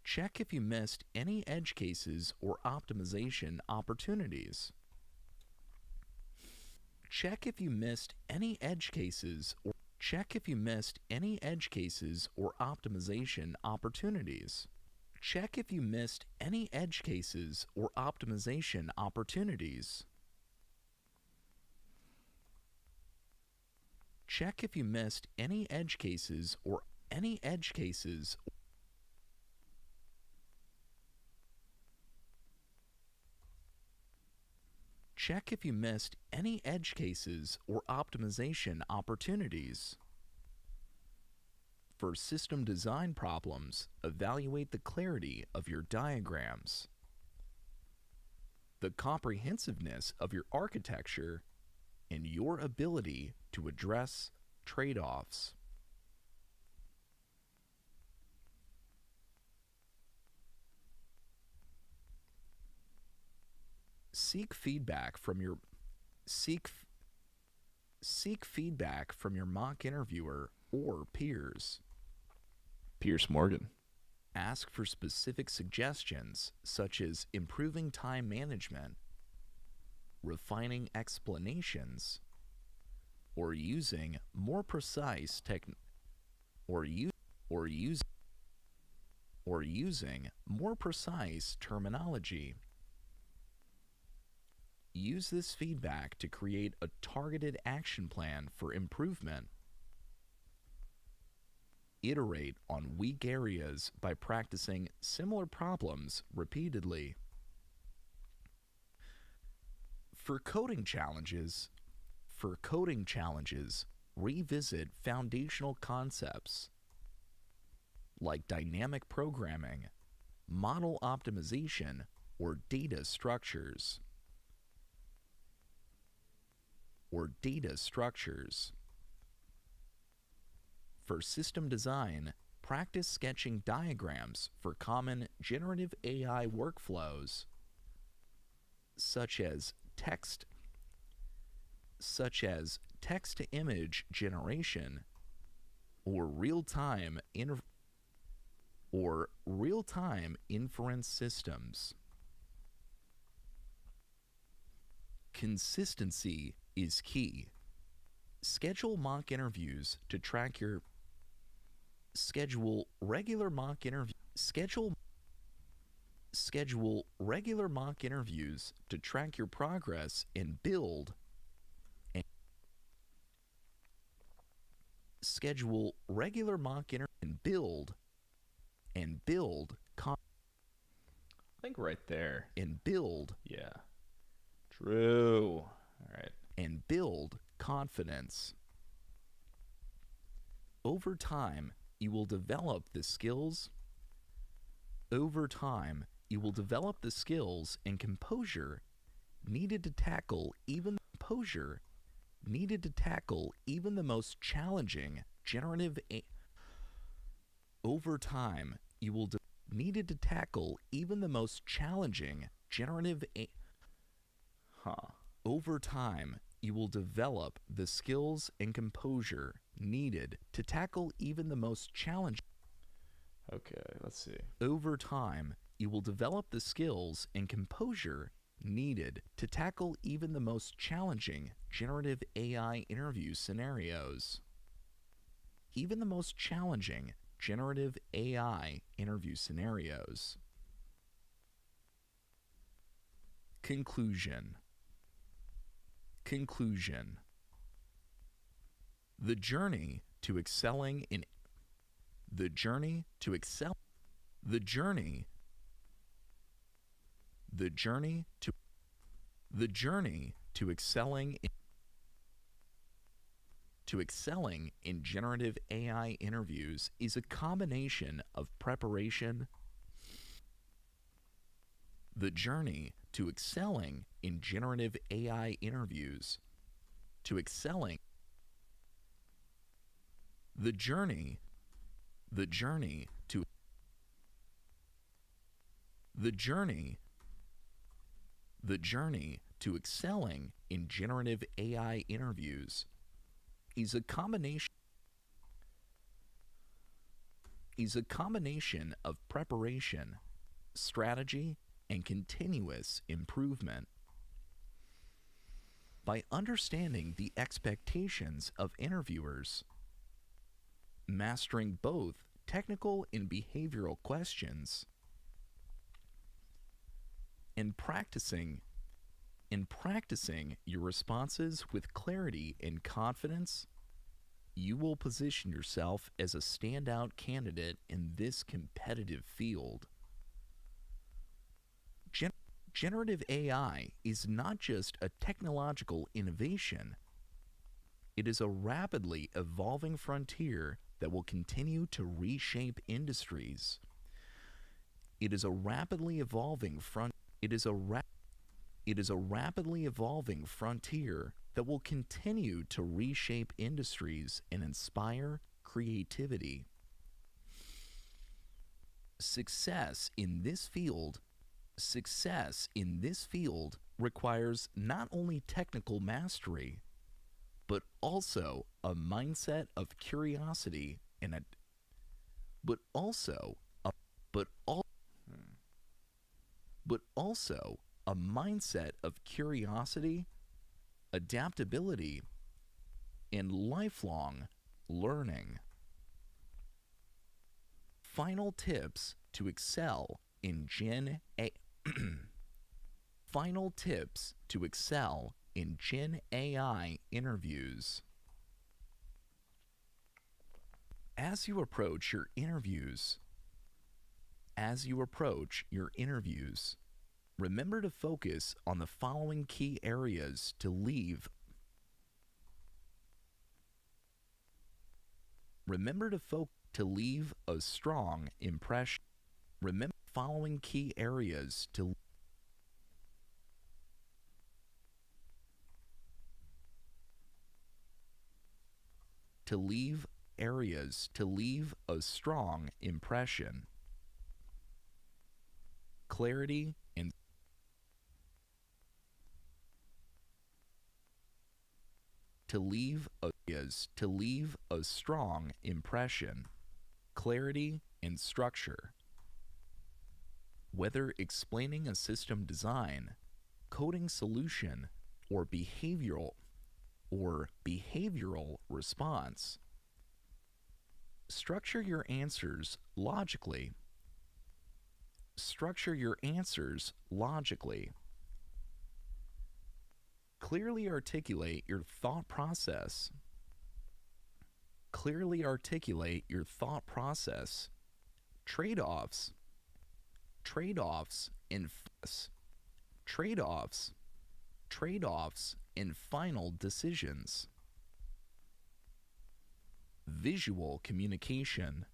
Check if you missed any edge cases or optimization opportunities. Check if you missed any edge cases or optimization opportunities. Check if you missed any edge cases or optimization opportunities. Check if you missed any edge cases or Check if you missed any edge cases or optimization opportunities. For system design problems, evaluate the clarity of your diagrams, the comprehensiveness of your architecture, and your ability to address trade-offs. Seek feedback from your mock interviewer or peers. Pierce Morgan. Ask for specific suggestions such as improving time management, refining explanations, or using more precise terminology. Use this feedback to create a targeted action plan for improvement. Iterate on weak areas by practicing similar problems repeatedly. For coding challenges, revisit foundational concepts like dynamic programming, model optimization, or data structures. For system design, practice sketching diagrams for common generative AI workflows, such as text-to-image generation or real-time inference systems. Consistency is key. Schedule regular mock interviews to track your progress and build I think right there. Yeah. True. All right. and build confidence. Over time, you will develop the skills and composure needed to tackle even composure, needed to tackle even the most challenging over time you will needed to tackle even the most challenging over time you will develop the skills and composure needed to tackle even the most challenging. Okay, let's see. Over time, you will develop the skills and composure needed to tackle even the most challenging generative AI interview scenarios. Even the most challenging generative AI interview scenarios. Conclusion. Conclusion. The journey to excelling in the journey to excel the journey to excelling in generative AI interviews is a combination of preparation. The journey to excelling in generative AI interviews to excelling the journey to the journey to excelling in generative AI interviews is a combination of preparation, strategy, and continuous improvement. By understanding the expectations of interviewers, mastering both technical and behavioral questions, and practicing your responses with clarity and confidence, you will position yourself as a standout candidate in this competitive field. Generative AI is not just a technological innovation. It is a rapidly evolving frontier that will continue to reshape industries. It is a rapidly evolving frontier that will continue to reshape industries and inspire creativity. Success in this field requires not only technical mastery, but also a mindset of curiosity and adaptability, and lifelong learning. Final tips to excel in Gen AI interviews. As you approach your interviews, remember to focus on the following key areas to leave. Remember to leave a strong impression. Remember the following key areas to leave a strong impression. Clarity and to leave a strong impression. Clarity and structure. Whether explaining a system design, coding solution, or behavioral response, structure your answers logically. Clearly articulate your thought process. Trade-offs and final decisions. Visual communication.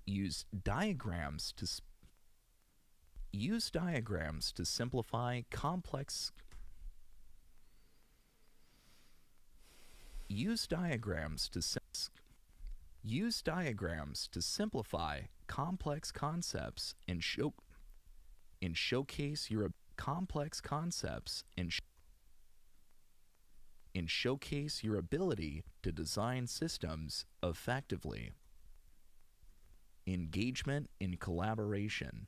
Use diagrams Use diagrams to simplify complex Use diagrams to simplify complex concepts and showcase your complex concepts and showcase your ability to design systems effectively. Engagement in collaboration.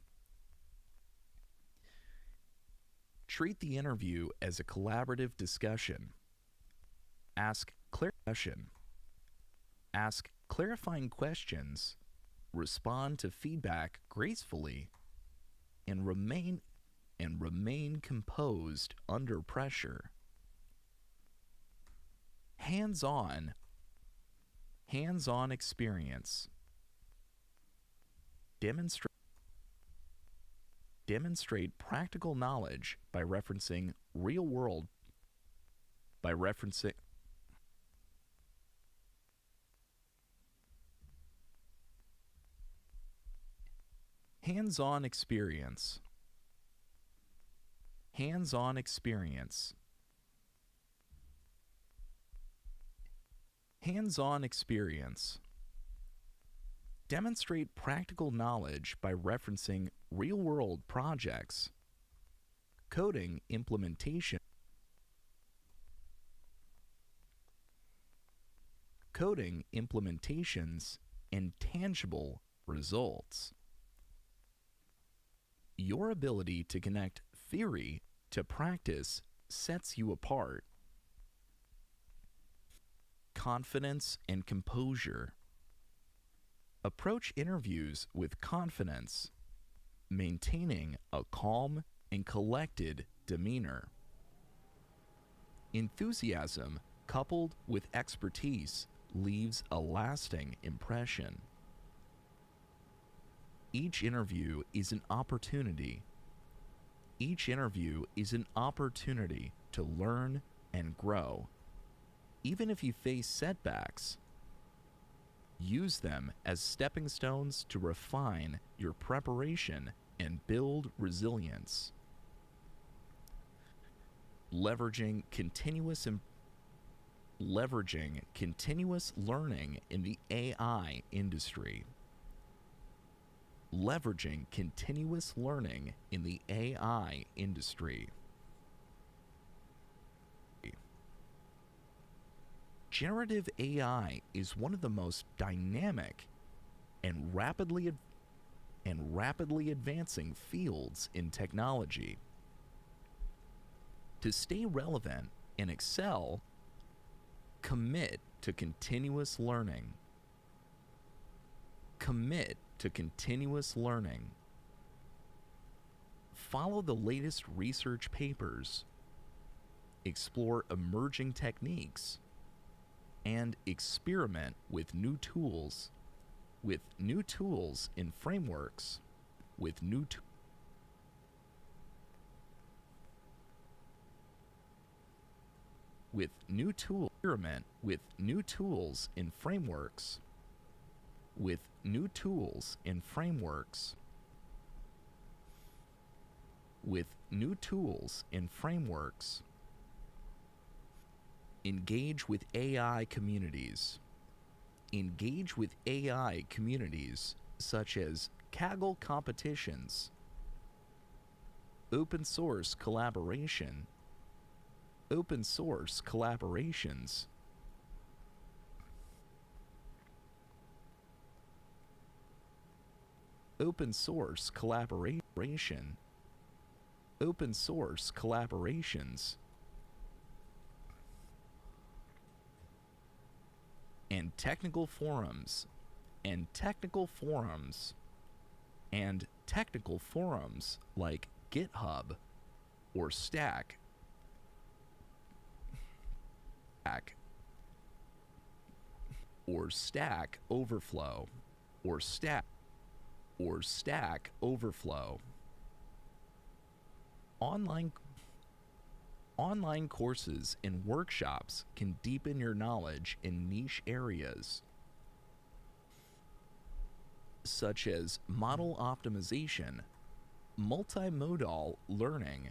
Treat the interview as a collaborative discussion. Ask clarifying questions, respond to feedback gracefully, and remain composed under pressure. Hands-on experience. Demonstrate practical knowledge by referencing real-world Hands-on experience. Hands-on experience. Hands-on experience. Demonstrate practical knowledge by referencing real-world projects, coding implementations, and tangible results. Your ability to connect theory to practice sets you apart. Confidence and composure. Approach interviews with confidence, maintaining a calm and collected demeanor. Enthusiasm coupled with expertise leaves a lasting impression. Each interview is an opportunity. Each interview is an opportunity to learn and grow. Even if you face setbacks, use them as stepping stones to refine your preparation and build resilience. Leveraging continuous learning in the AI industry. Leveraging continuous learning in the AI industry. Generative AI is one of the most dynamic and rapidly advancing fields in technology. To stay relevant and excel, commit to continuous learning. Commit to continuous learning. Follow the latest research papers. Explore emerging techniques. And experiment with new tools and frameworks, experiment with new tools and frameworks, Engage with AI communities. Engage with AI communities such as Kaggle competitions, open source collaborations, and technical forums like GitHub or Stack Overflow. Online courses and workshops can deepen your knowledge in niche areas such as model optimization, multimodal learning,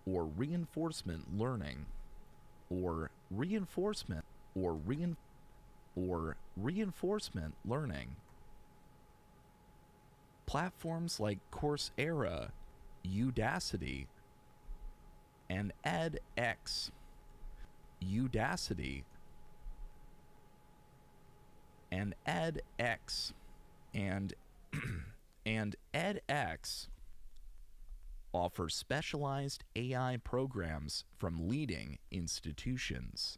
or reinforcement learning, or reinforcement or reinforcement learning. Platforms like Coursera, Udacity, and edX. Udacity and edX and and edX offer specialized AI programs from leading institutions.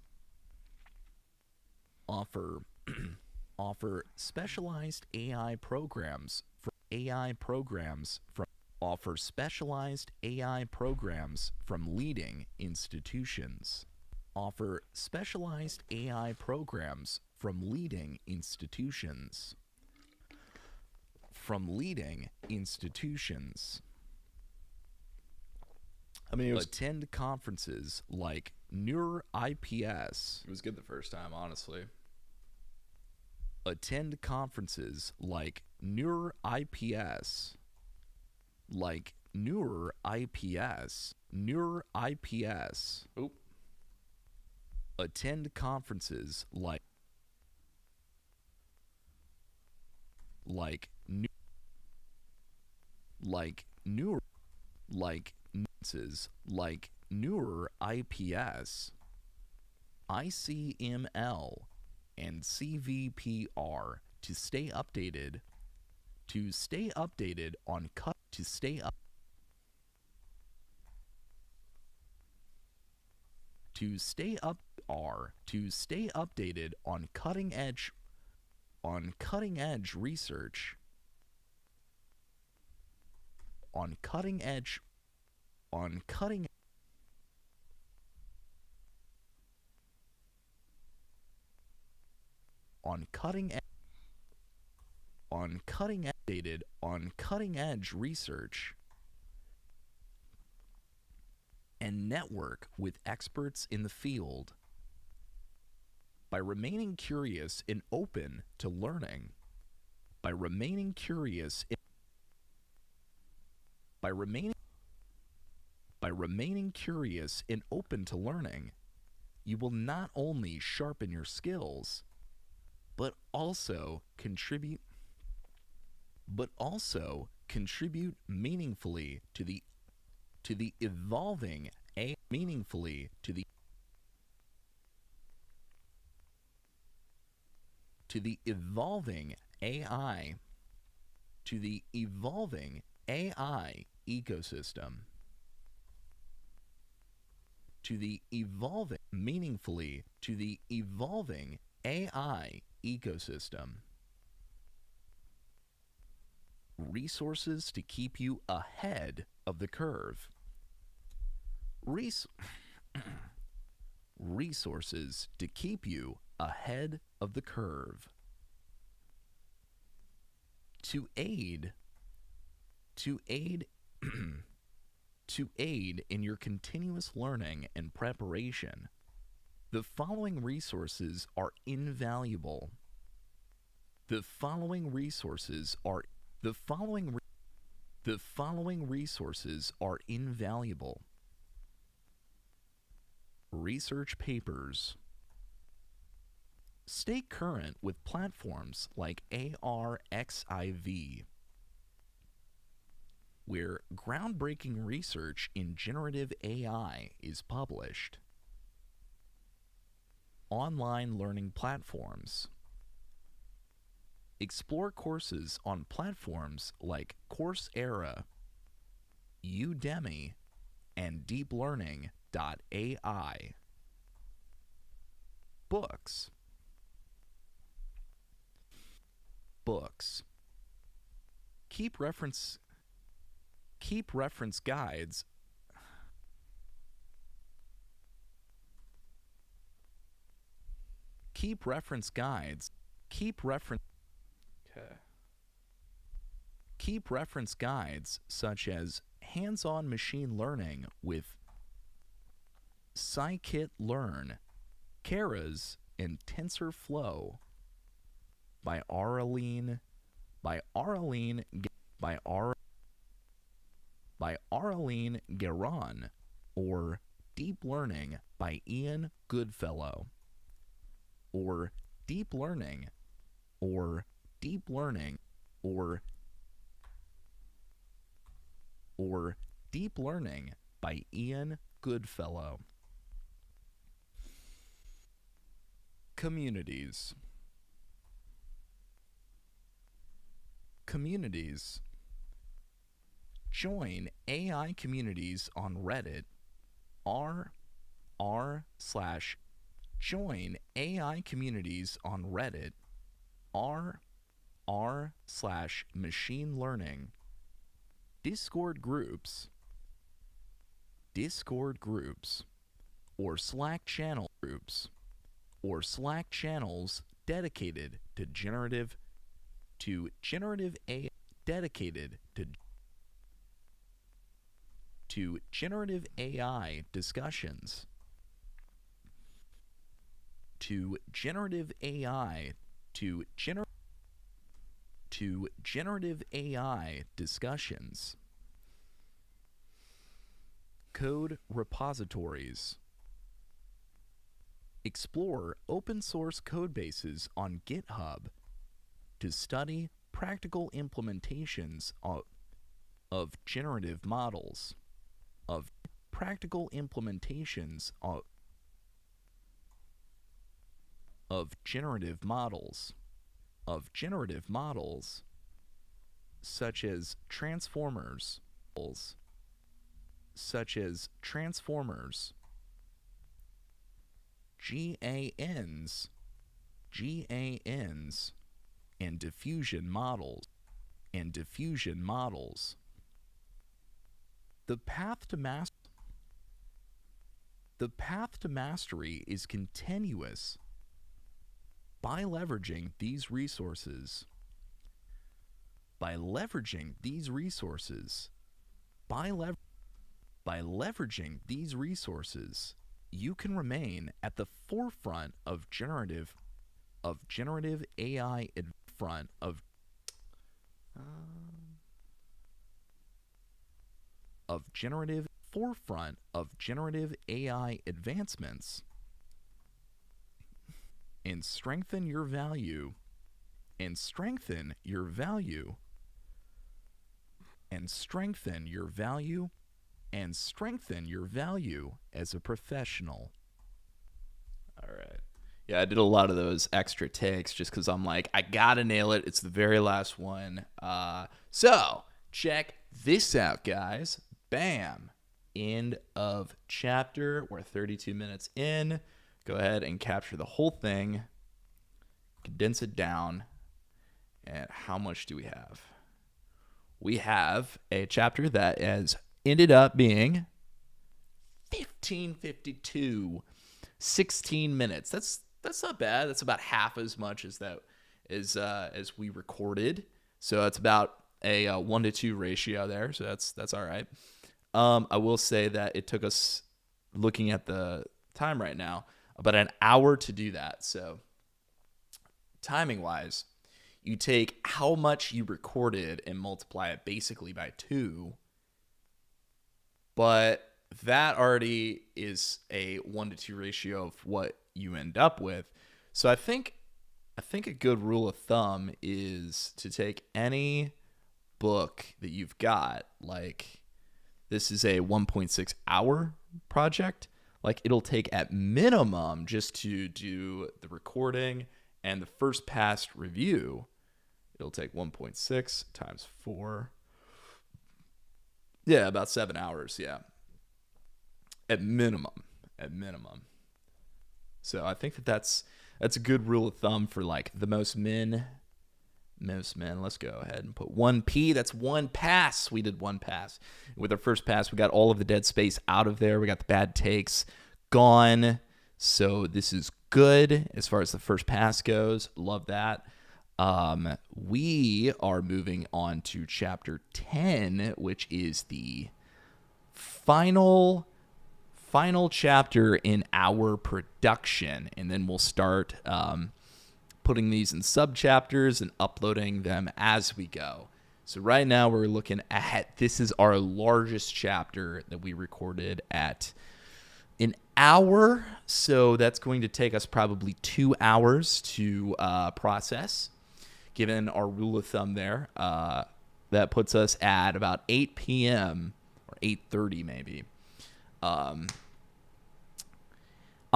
Offer specialized AI programs from offer specialized AI programs from leading institutions. Offer specialized AI programs from leading institutions. From leading institutions. I mean, Attend conferences like NeurIPS. it was good the first time, honestly. Attend conferences like NeurIPS. Like NeurIPS. NeurIPS. Oop. Attend conferences like new like newer like nuances like newer IPS, ICML, and CVPR to stay updated on cutting edge research on cutting edge research and network with experts in the field. By remaining curious and open to learning, by remaining curious and open to learning, you will not only sharpen your skills, but also contribute meaningfully to the evolving AI ecosystem. Resources to keep you ahead of the curve. Resources to keep you ahead of the curve. To aid in your continuous learning and preparation, the following resources are invaluable. The following resources are invaluable. Research papers. Stay current with platforms like ARXIV, where groundbreaking research in generative AI is published. Online learning platforms. Explore courses on platforms like Coursera, Udemy, and deeplearning.ai. Books. Keep reference guides. Keep reference guides such as Hands-on Machine Learning with Scikit-learn, Keras, and TensorFlow by Arlene by Arlene Guerin, or Deep Learning by Ian Goodfellow, or Deep Learning, or Deep Learning, or Deep Learning by Ian Goodfellow. Communities. Communities. Join AI communities on Reddit r/join AI communities on Reddit r/machine learning Discord groups or Slack channels dedicated to generative AI discussions code repositories. Explore open source codebases on GitHub to study practical implementations of generative models. Such as transformers, GANs, and diffusion models. The path to mastery is continuous. By leveraging these resources, you can remain at the forefront of generative AI advancements and strengthen your value as a professional. All right. Yeah, I did a lot of those extra takes just because I'm like, I gotta nail it. It's the very last one. So check this out, guys. Bam. End of chapter. We're 32 minutes in. Go ahead and capture the whole thing. Condense it down. And how much do we have? We have a chapter that has ended up being 1552, 16 minutes. That's not bad. That's about half as much as we recorded. So that's about a 1-to-2 ratio there. So that's all right. I will say that it took us, looking at the time right now, about an hour to do that. So timing wise, you take how much you recorded and multiply it basically by 2. But that already is a 1-to-2 ratio of what you end up with. So I think a good rule of thumb is to take any book that you've got, like this is a 1.6 hour project, like it'll take at minimum, just to do the recording and the first pass review, it'll take 1.6 times 4. Yeah, about 7 hours, yeah. At minimum. So I think that's a good rule of thumb for like the most men. Let's go ahead and put 1P. That's one pass. We did one pass. With our first pass, we got all of the dead space out of there. We got the bad takes gone. So this is good as far as the first pass goes. Love that. We are moving on to chapter 10, which is the final chapter in our production, and then we'll start putting these in sub chapters and uploading them as we go. So right now we're looking at, this is our largest chapter that we recorded at an hour. So that's going to take us probably 2 hours to process, given our rule of thumb there. That puts us at about 8 p.m. or 8:30 maybe. I'm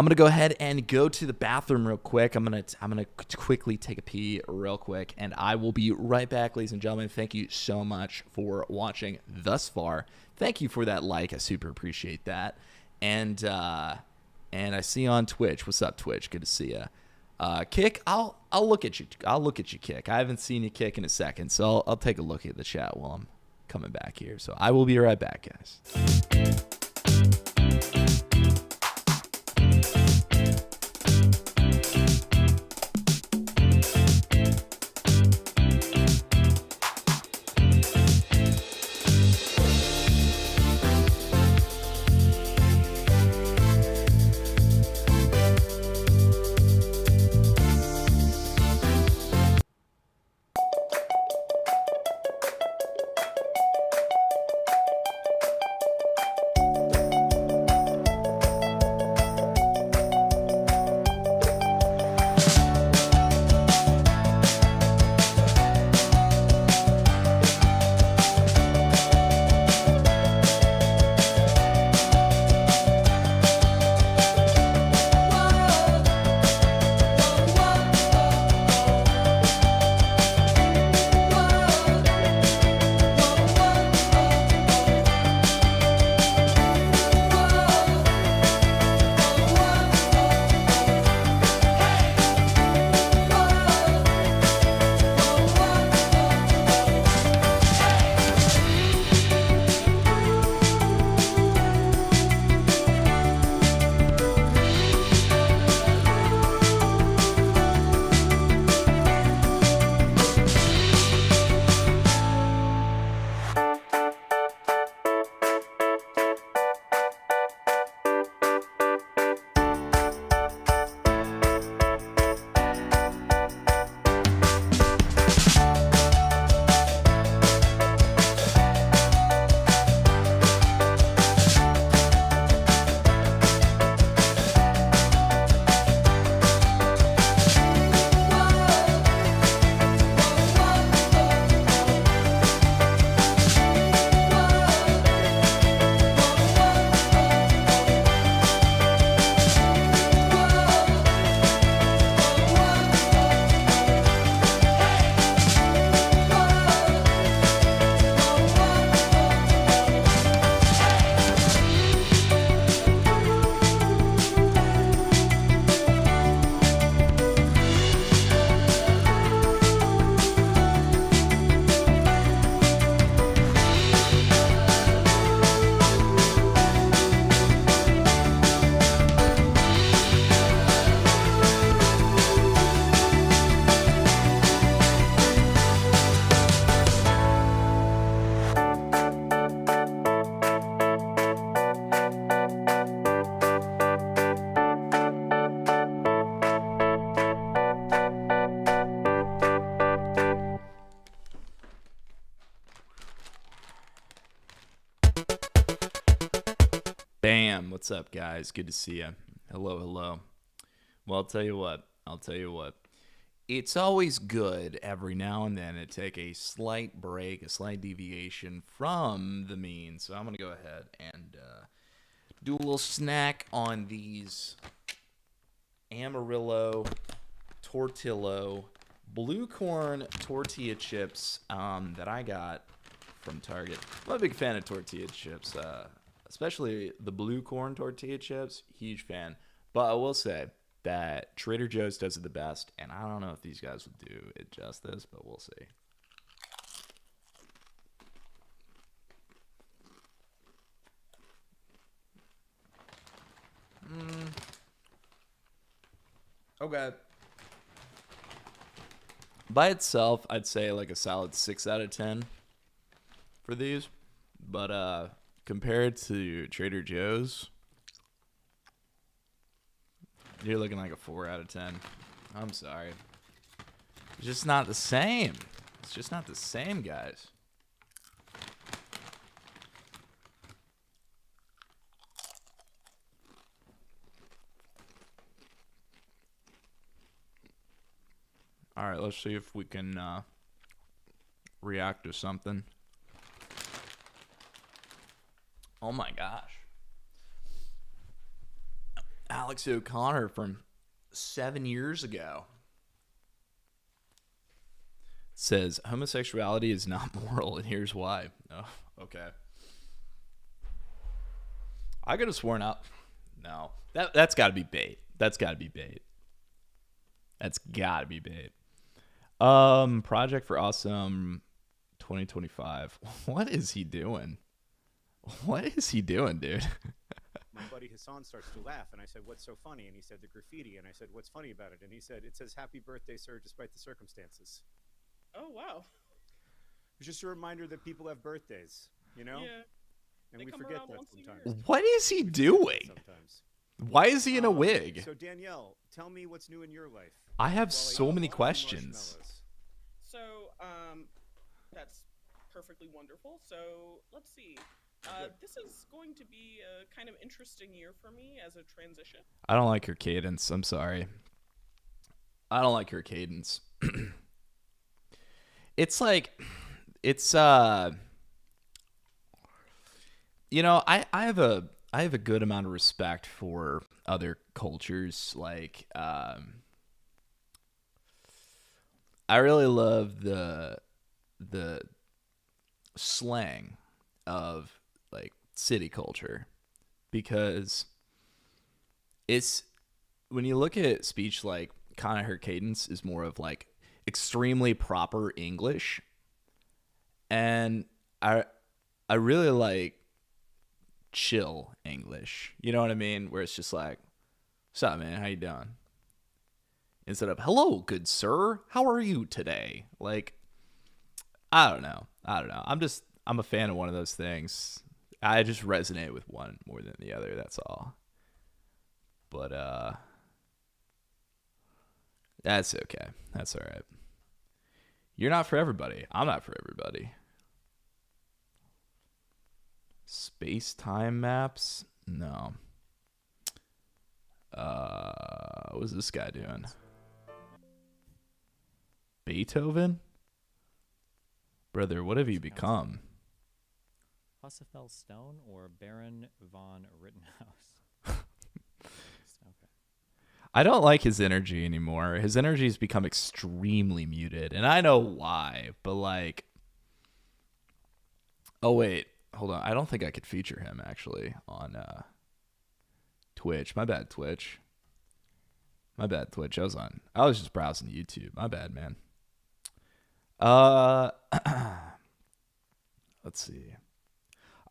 going to go ahead and go to the bathroom real quick. I'm going to quickly take a pee real quick, and I will be right back, ladies and gentlemen. Thank you so much for watching thus far. Thank you for that like. I super appreciate that. And I see you on Twitch. What's up, Twitch? Good to see you. Kick, I'll look at you. I'll look at you, Kick. I haven't seen you Kick in a second, so I'll take a look at the chat while I'm coming back here. So I will be right back, guys. Bam. What's up, guys? Good to see you. Hello, hello. Well, I'll tell you what. It's always good every now and then to take a slight break, a slight deviation from the mean. So I'm going to go ahead and do a little snack on these Amarillo Tortillo blue corn tortilla chips that I got from Target. I'm a big fan of tortilla chips, especially the blue corn tortilla chips. Huge fan. But I will say that Trader Joe's does it the best, and I don't know if these guys will do it justice, but we'll see. Okay. By itself, I'd say like a solid 6 out of 10 for these. But compared to Trader Joe's, you're looking like a 4 out of 10. I'm sorry. It's just not the same. It's just not the same, guys. All right, let's see if we can react to something. Oh my gosh. Alex O'Connor from 7 years ago says homosexuality is not moral, and here's why. Oh, okay. I could have sworn out. No, that's got to be bait. That's got to be bait. That's got to be bait. Project for Awesome 2025. What is he doing? What is he doing, dude? My buddy Hassan starts to laugh, and I said, "What's so funny?" And he said, "The graffiti." And I said, "What's funny about it?" And he said, "It says Happy Birthday, Sir, despite the circumstances." Oh, wow. It's just a reminder that people have birthdays, you know? Yeah. And They we come forget around that once a year. sometimes. What is he doing? Sometimes. Why is he in a wig? So Danielle, tell me what's new in your life. I have While so eat many lots of questions. marshmallows. So, that's perfectly wonderful. So, let's see. This is going to be a kind of interesting year for me as a transition. I don't like your cadence. I'm sorry. I don't like your cadence. It's like, it's you know, I have a good amount of respect for other cultures. Like, I really love the slang of like city culture, because it's, when you look at speech, like kind of her cadence is more of like extremely proper English, and I really like chill English. You know what I mean? Where it's just like, "What's up, man? How you doing?" Instead of, "Hello, good sir. How are you today?" Like, I don't know. I'm a fan of one of those things. I just resonate with one more than the other. That's all. But that's okay. That's all right. You're not for everybody. I'm not for everybody. Space-time maps? No. What is this guy doing? Beethoven? Brother, what have you become? Hussafel Stone or Baron von Rittenhouse? Okay. I don't like his energy anymore. His energy has become extremely muted, and I know why, but like, oh wait, hold on. I don't think I could feature him actually on Twitch. My bad, Twitch. I was just browsing YouTube. My bad, man. Let's see.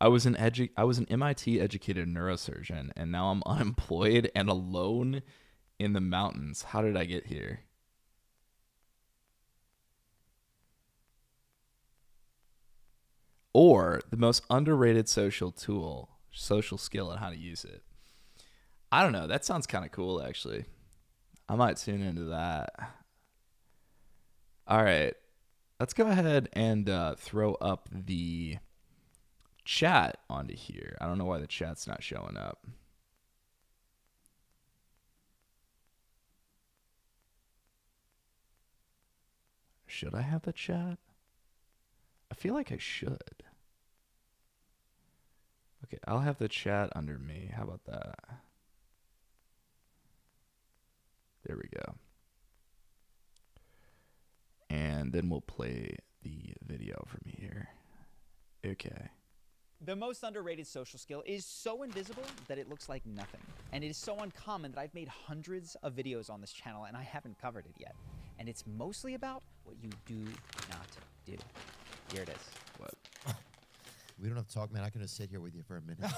I was an MIT educated neurosurgeon, and now I'm unemployed and alone in the mountains. How did I get here? Or the most underrated social skill, and how to use it. I don't know. That sounds kind of cool, actually. I might tune into that. All right. Let's go ahead and throw up the chat onto here. I don't know why the chat's not showing up. Should I have the chat? I feel like I should. Okay, I'll have the chat under me. How about that? There we go. And then we'll play the video from here. Okay. The most underrated social skill is so invisible that it looks like nothing. And it is so uncommon that I've made hundreds of videos on this channel and I haven't covered it yet. And it's mostly about what you do not do. Here it is. What? We don't have to talk, man. I can just sit here with you for a minute.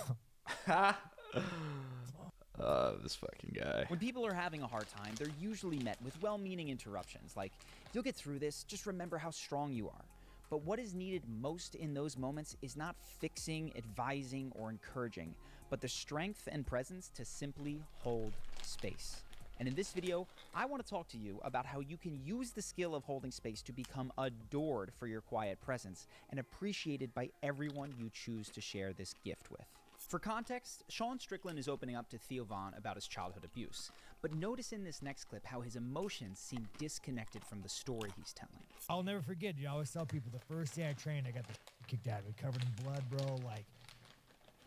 This fucking guy. When people are having a hard time, they're usually met with well-meaning interruptions like, "You'll get through this, just remember how strong you are." But what is needed most in those moments is not fixing, advising, or encouraging, but the strength and presence to simply hold space. And in this video, I want to talk to you about how you can use the skill of holding space to become adored for your quiet presence and appreciated by everyone you choose to share this gift with. For context, Sean Strickland is opening up to Theo Vaughn about his childhood abuse. But notice in this next clip how his emotions seem disconnected from the story he's telling. I'll never forget, dude. I always tell people the first day I trained, I got the kicked out of me, covered in blood, bro. Like,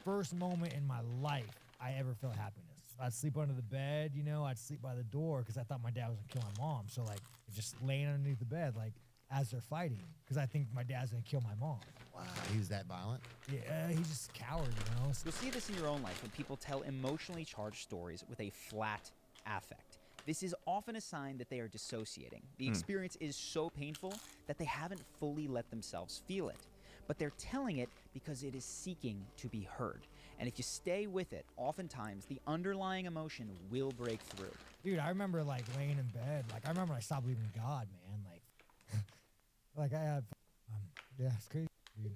first moment in my life I ever felt happiness. I'd sleep under the bed, you know, I'd sleep by the door because I thought my dad was gonna kill my mom. So, like, just laying underneath the bed, like, as they're fighting, because I think my dad's gonna kill my mom. Wow, he was that violent? Yeah, he's just a coward, you know? You'll see this in your own life when people tell emotionally charged stories with a flat affect. This is often a sign that they are dissociating. The experience is so painful that they haven't fully let themselves feel it. But they're telling it because it is seeking to be heard. And if you stay with it, oftentimes the underlying emotion will break through. Dude, I remember, like, laying in bed. Like, I remember I stopped believing in God, man. Like, like I had, yeah, it's crazy, dude.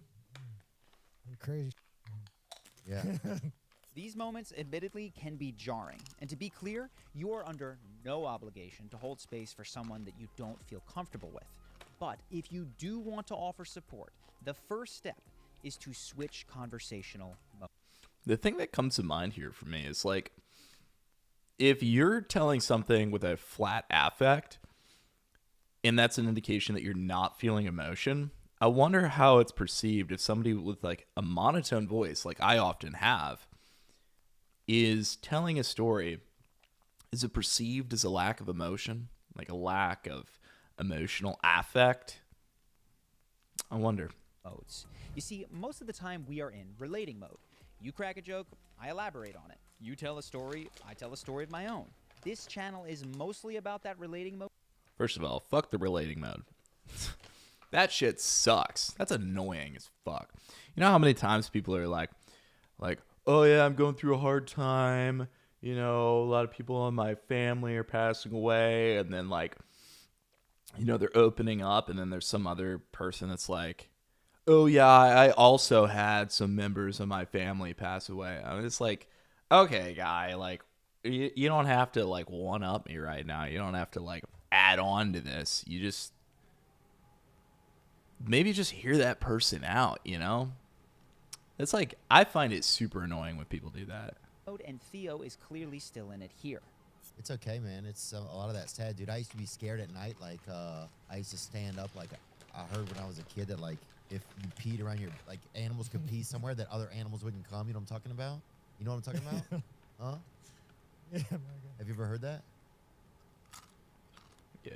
Crazy. Yeah. These moments, admittedly, can be jarring. And to be clear, you are under no obligation to hold space for someone that you don't feel comfortable with. But if you do want to offer support, the first step is to switch conversational mode. The thing that comes to mind here for me is like, if you're telling something with a flat affect, and that's an indication that you're not feeling emotion, I wonder how it's perceived if somebody with like a monotone voice, like I often have, is telling a story. Is it perceived as a lack of emotion, like a lack of emotional affect? I wonder. Modes. You see, most of the time we are in relating mode. You crack a joke, I elaborate on it. You tell a story, I tell a story of my own. This channel is mostly about that relating mode. First of all, fuck the relating mode. That shit sucks. That's annoying as fuck. You know how many times people are like, oh yeah, I'm going through a hard time. You know, a lot of people in my family are passing away. And then like, you know, they're opening up and then there's some other person that's like, oh yeah, I also had some members of my family pass away. I'm just like, okay, guy, like, you don't have to like one up me right now. You don't have to like add on to this. You just maybe just hear that person out, you know? It's like, I find it super annoying when people do that. And Theo is clearly still in it here. It's okay, man. It's a lot of that's sad, dude. I used to be scared at night. Like, I used to stand up. Like, I heard when I was a kid that, like, if you peed around your, like, animals could pee somewhere that other animals wouldn't come. You know what I'm talking about? You know what I'm talking about? Huh? Yeah, Have you ever heard that? Yeah.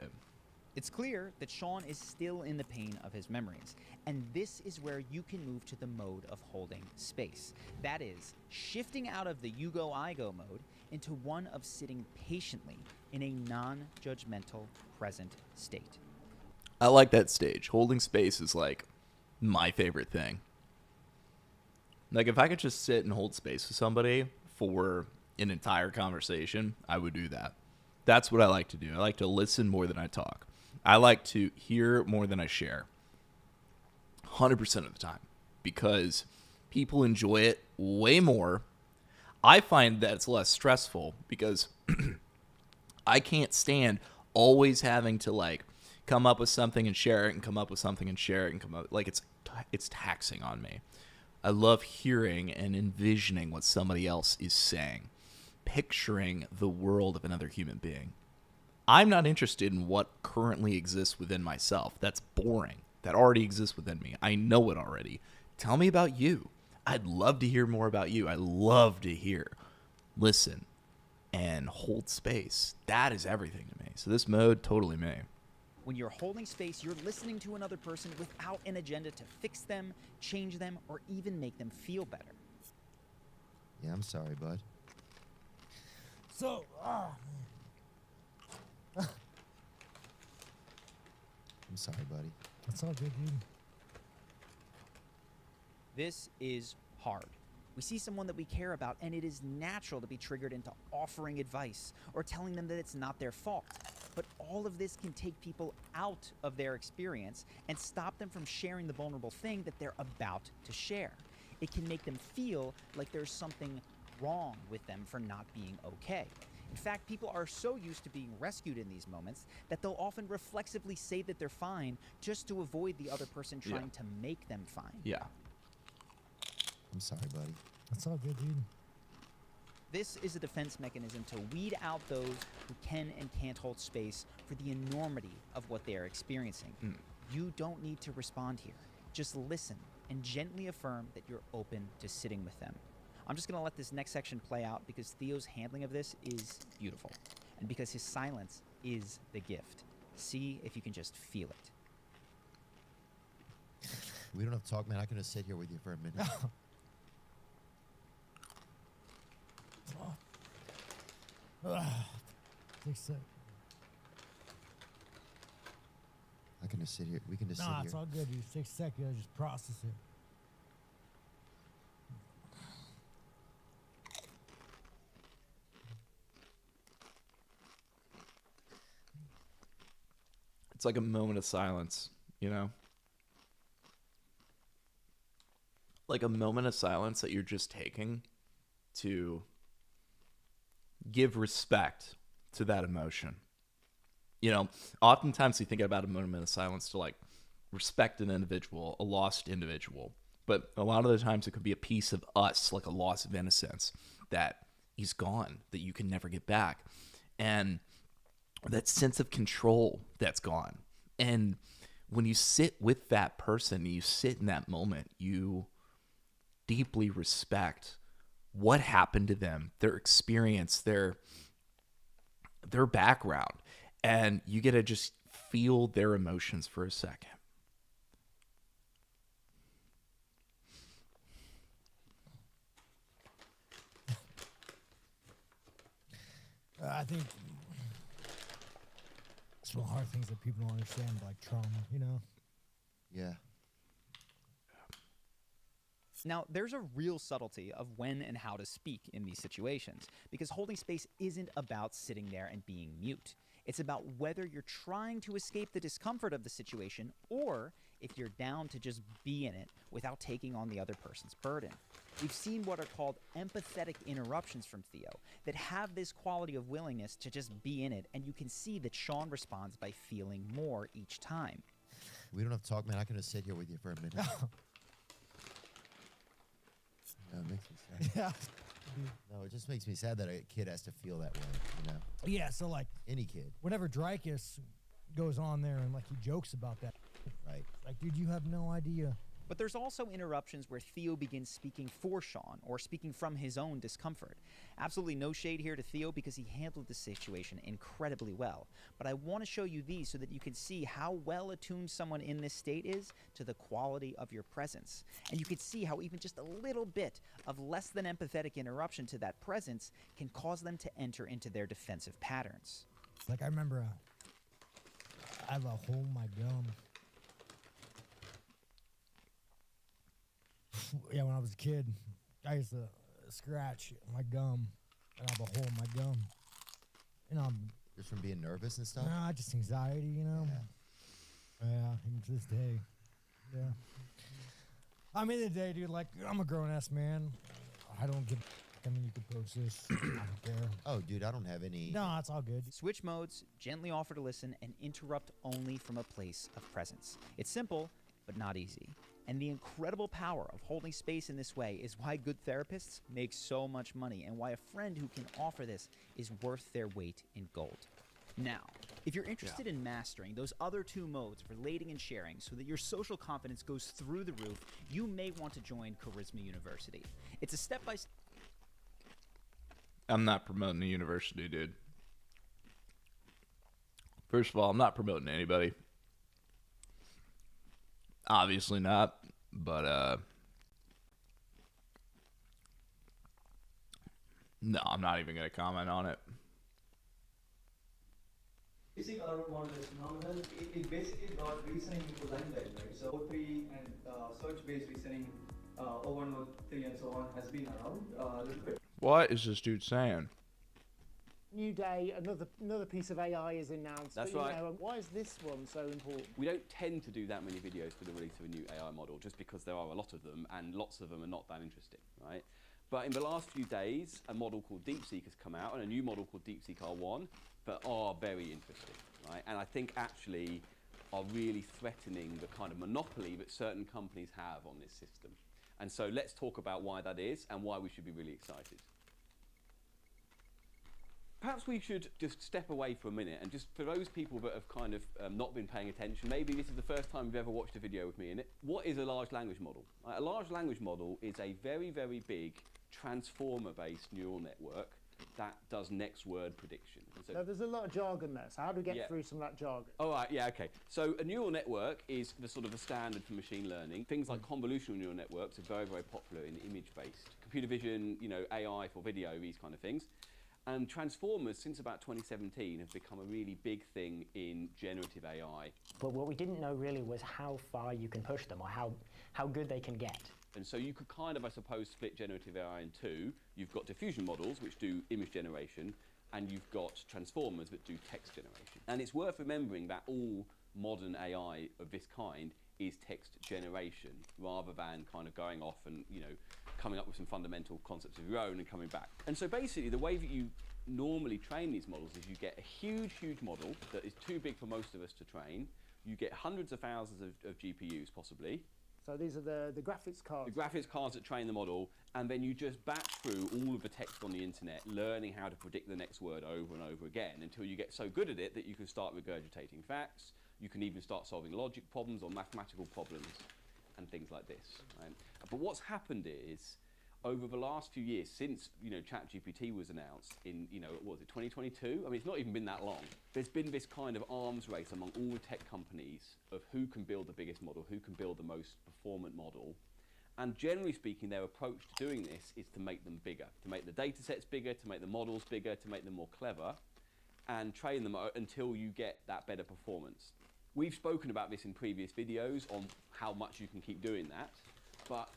It's clear that Sean is still in the pain of his memories, and this is where you can move to the mode of holding space. That is, shifting out of the you go, I go mode into one of sitting patiently in a non-judgmental present state. I like that stage. Holding space is like my favorite thing. Like if I could just sit and hold space with somebody for an entire conversation, I would do that. That's what I like to do. I like to listen more than I talk. I like to hear more than I share. 100% of the time. Because people enjoy it way more. I find that it's less stressful because I can't stand always having to like come up with something and share it and come up with something and share it and come up like it's taxing on me. I love hearing and envisioning what somebody else is saying, picturing the world of another human being. I'm not interested in what currently exists within myself. That's boring. That already exists within me. I know it already. Tell me about you. I'd love to hear more about you. I love to hear, listen, and hold space. That is everything to me. So this mode, totally me. When you're holding space, you're listening to another person without an agenda to fix them, change them, or even make them feel better. Yeah, I'm sorry, bud. So, I'm sorry, buddy. that's all good, dude. This is hard. We see someone that we care about, and it is natural to be triggered into offering advice or telling them that it's not their fault. But all of this can take people out of their experience and stop them from sharing the vulnerable thing that they're about to share. It can make them feel like there's something wrong with them for not being okay. In fact, people are so used to being rescued in these moments that they'll often reflexively say that they're fine just to avoid the other person trying to make them fine. Yeah. I'm sorry, buddy. That's all good, dude. This is a defense mechanism to weed out those who can and can't hold space for the enormity of what they are experiencing. You don't need to respond here. Just listen and gently affirm that you're open to sitting with them. I'm just gonna let this next section play out because Theo's handling of this is beautiful, and because his silence is the gift. See if you can just feel it. We don't have to talk, man. I can just sit here with you for a minute. I can just sit here. We can just sit Nah, here. it's all good, dude. 6 seconds, I'll just process it. It's like a moment of silence, you know? Like a moment of silence that you're just taking to give respect to that emotion. You know, oftentimes we think about a moment of silence to like respect an individual, a lost individual. But a lot of the times it could be a piece of us, like a loss of innocence, that he's gone, that you can never get back. And that sense of control that's gone. And when you sit with that person, you sit in that moment, you deeply respect what happened to them, their experience, their background, and you get to just feel their emotions for a second. I think it's one of the hard things that people don't understand, like trauma, you know? Yeah. Now, there's a real subtlety of when and how to speak in these situations, because holding space isn't about sitting there and being mute. It's about whether you're trying to escape the discomfort of the situation or if you're down to just be in it without taking on the other person's burden. We've seen what are called empathetic interruptions from Theo that have this quality of willingness to just be in it, and you can see that Sean responds by feeling more each time. We don't have to talk, man. I can just sit here with you for a minute. No, it makes me sad. Yeah. No, it just makes me sad that a kid has to feel that way, you know? Yeah, so like Any kid. whenever Dreykus goes on there and like he jokes about that, Right. like, dude, you have no idea. But there's also interruptions where Theo begins speaking for Sean or speaking from his own discomfort. Absolutely no shade here to Theo because he handled the situation incredibly well. But I want to show you these so that you can see how well attuned someone in this state is to the quality of your presence. And you can see how even just a little bit of less than empathetic interruption to that presence can cause them to enter into their defensive patterns. Like I remember I have a hole in my gum. Yeah, when I was a kid, I used to scratch my gum and I have a hole in my gum. And Just from being nervous and stuff? nah, just anxiety, you know? Yeah, even to this day. Yeah. I mean, the day, dude, like, I'm a grown-ass man. I don't give I mean, you could post this. I don't care. Oh, dude, I don't have any. No, it's all good. Switch modes, gently offer to listen, and interrupt only from a place of presence. It's simple, but not easy. And the incredible power of holding space in this way is why good therapists make so much money and why a friend who can offer this is worth their weight in gold. Now, if you're interested in mastering those other two modes, relating and sharing, so that your social confidence goes through the roof, you may want to join Charisma University. It's a step-by-step. I'm not promoting the university, dude. First of all, I'm not promoting anybody. Obviously not, but no, I'm not even going to comment on it. Basic audiobook model is phenomenal. It basically got reasoning into limelight, right? So O3 and search-based reasoning, O1, O3, and so on has been around a little bit. What is this dude saying? New day, another piece of AI is announced. That's but, right. You know, why is this one so important? We don't tend to do that many videos for the release of a new AI model, just because there are a lot of them, and lots of them are not that interesting, right? But in the last few days, a model called DeepSeek has come out, and a new model called DeepSeek R1, that are very interesting, right? And I think actually are really threatening the kind of monopoly that certain companies have on this system. And so let's talk about why that is and why we should be really excited. Perhaps we should just step away for a minute and just, for those people that have kind of not been paying attention, maybe this is the first time you've ever watched a video with me in it. What is a large language model? A large language model is a very, very big transformer-based neural network that does next word prediction. So Now, there's a lot of jargon there, so how do we get Yeah. through some of that jargon? all right, yeah, okay. So a neural network is the sort of a standard for machine learning. Things like convolutional neural networks are very, very popular in image-based. Computer vision, you know, AI for video, these kind of things. And transformers, since about 2017, have become a really big thing in generative AI. But what we didn't know really was how far you can push them, or how good they can get. And so you could kind of, I suppose, split generative AI in two. You've got diffusion models, which do image generation, and you've got transformers that do text generation. And it's worth remembering that all modern AI of this kind is text generation, rather than kind of going off and, you know, coming up with some fundamental concepts of your own and coming back. And so basically the way that you normally train these models is you get a huge, huge model that is too big for most of us to train. You get hundreds of thousands of GPUs possibly. So these are the graphics cards. The graphics cards that train the model, and then you just batch through all of the text on the internet, learning how to predict the next word over and over again until you get so good at it that you can start regurgitating facts. You can even start solving logic problems or mathematical problems and things like this. Right? But what's happened is, over the last few years, since, you know, ChatGPT was announced in, you know, what was it, 2022? I mean, it's not even been that long. There's been this kind of arms race among all the tech companies of who can build the biggest model, who can build the most performant model. And generally speaking, their approach to doing this is to make them bigger, to make the data sets bigger, to make the models bigger, to make them more clever, and train them until you get that better performance. We've spoken about this in previous videos on how much you can keep doing that, but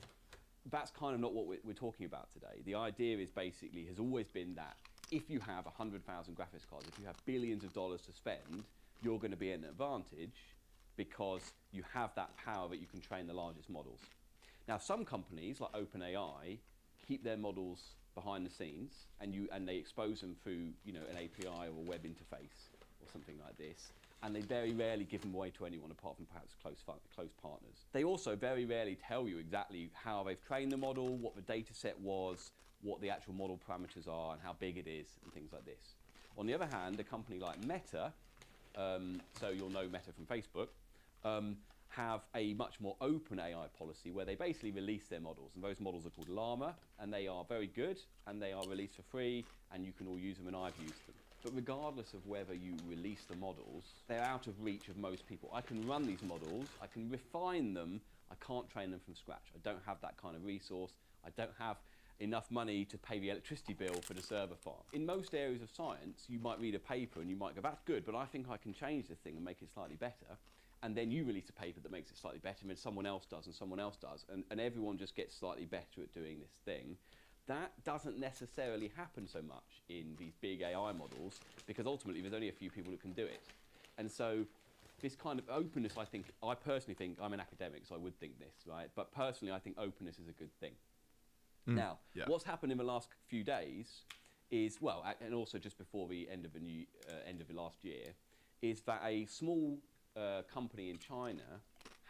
that's kind of not what we're talking about today. The idea is basically, has always been that if you have 100,000 graphics cards, if you have billions of dollars to spend, you're going to be at an advantage because you have that power that you can train the largest models. Now, some companies like OpenAI keep their models behind the scenes, and they expose them through, you know, an API or a web interface or something like this. And they very rarely give them away to anyone apart from perhaps close partners. They also very rarely tell you exactly how they've trained the model, what the data set was, what the actual model parameters are, and how big it is, and things like this. On the other hand, a company like Meta, so you'll know Meta from Facebook, have a much more open AI policy where they basically release their models. And those models are called Llama, and they are very good, and they are released for free, and you can all use them, and I've used them. But regardless of whether you release the models, they're out of reach of most people. I can run these models, I can refine them, I can't train them from scratch. I don't have that kind of resource. I don't have enough money to pay the electricity bill for the server farm. In most areas of science, you might read a paper and you might go, that's good, but I think I can change this thing and make it slightly better. And then you release a paper that makes it slightly better, and then someone else does, and someone else does, and everyone just gets slightly better at doing this thing. That doesn't necessarily happen so much in these big AI models, because ultimately there's only a few people that can do it. And so this kind of openness, I personally think, I'm an academic, so I would think this, right? But personally, I think openness is a good thing. Now, what's happened in the last few days is, well, and also just before the end of the last year, is that a small company in China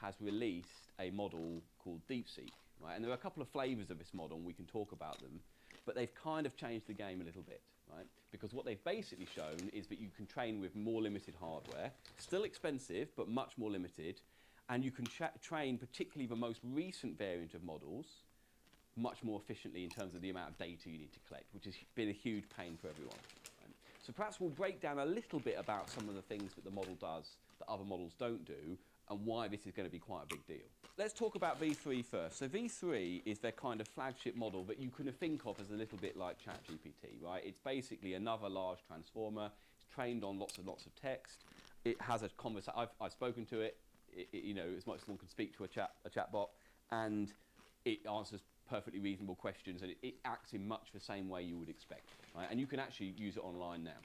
has released a model called DeepSeek. Right? And there are a couple of flavors of this model, and we can talk about them, but they've kind of changed the game a little bit, right? Because what they've basically shown is that you can train with more limited hardware, still expensive, but much more limited, and you can train particularly the most recent variant of models much more efficiently in terms of the amount of data you need to collect, which has been a huge pain for everyone. Right? So perhaps we'll break down a little bit about some of the things that the model does that other models don't do, and why this is going to be quite a big deal. Let's talk about V3 first. So V3 is their kind of flagship model that you can think of as a little bit like ChatGPT, right? It's basically another large transformer. It's trained on lots and lots of text. It has a conversation. I've spoken to it, you know, as much as one can speak to a chatbot, and it answers perfectly reasonable questions, and it acts in much the same way you would expect, right? And you can actually use it online now.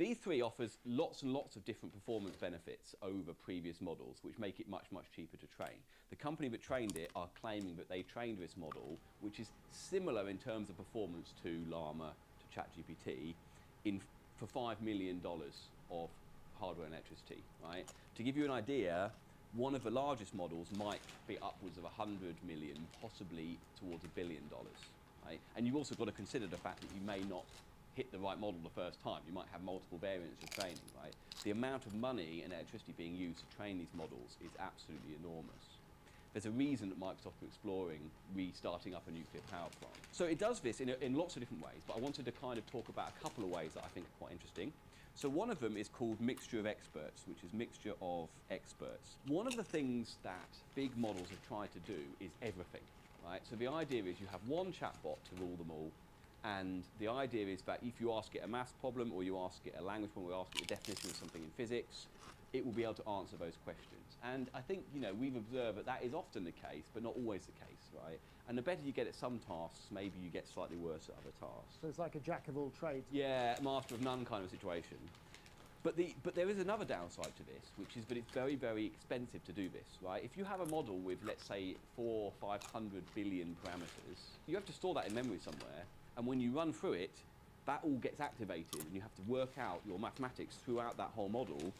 V3 offers lots and lots of different performance benefits over previous models, which make it much, much cheaper to train. The company that trained it are claiming that they trained this model, which is similar in terms of performance to Llama, to ChatGPT, for $5 million of hardware and electricity, right? To give you an idea, one of the largest models might be upwards of 100 million, possibly towards $1 billion, right? And you've also got to consider the fact that you may not hit the right model the first time. You might have multiple variants of training, right? The amount of money and electricity being used to train these models is absolutely enormous. There's a reason that Microsoft are exploring restarting up a nuclear power plant. So it does this in lots of different ways, but I wanted to kind of talk about a couple of ways that I think are quite interesting. So one of them is called mixture of experts, which is mixture of experts. One of the things that big models have tried to do is everything, right? So the idea is you have one chatbot to rule them all, and the idea is that if you ask it a maths problem, or you ask it a language problem, or you ask it a definition of something in physics, it will be able to answer those questions. And I think, you know, we've observed that that is often the case, but not always the case, right? And the better you get at some tasks, maybe you get slightly worse at other tasks. So it's like a jack of all trades. Yeah, master of none kind of situation. But there is another downside to this, which is that it's very, very expensive to do this, right? If you have a model with, let's say, 400 or 500 billion parameters, you have to store that in memory somewhere, and when you run through it, that all gets activated, and you have to work out your mathematics throughout that whole model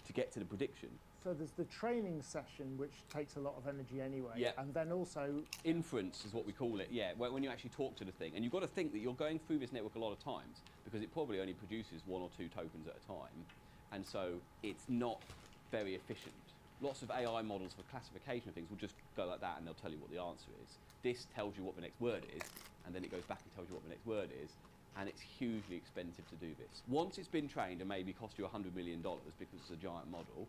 to get to the prediction. So there's the training session, which takes a lot of energy anyway. Yeah. And then also... Inference is what we call it, yeah, when you actually talk to the thing. And you've got to think that you're going through this network a lot of times, because it probably only produces 1 or 2 tokens at a time. And so it's not very efficient. Lots of AI models for classification of things will just go like that and they'll tell you what the answer is. This tells you what the next word is, and then it goes back and tells you what the next word is, and it's hugely expensive to do this. Once it's been trained and maybe cost you $100 million because it's a giant model,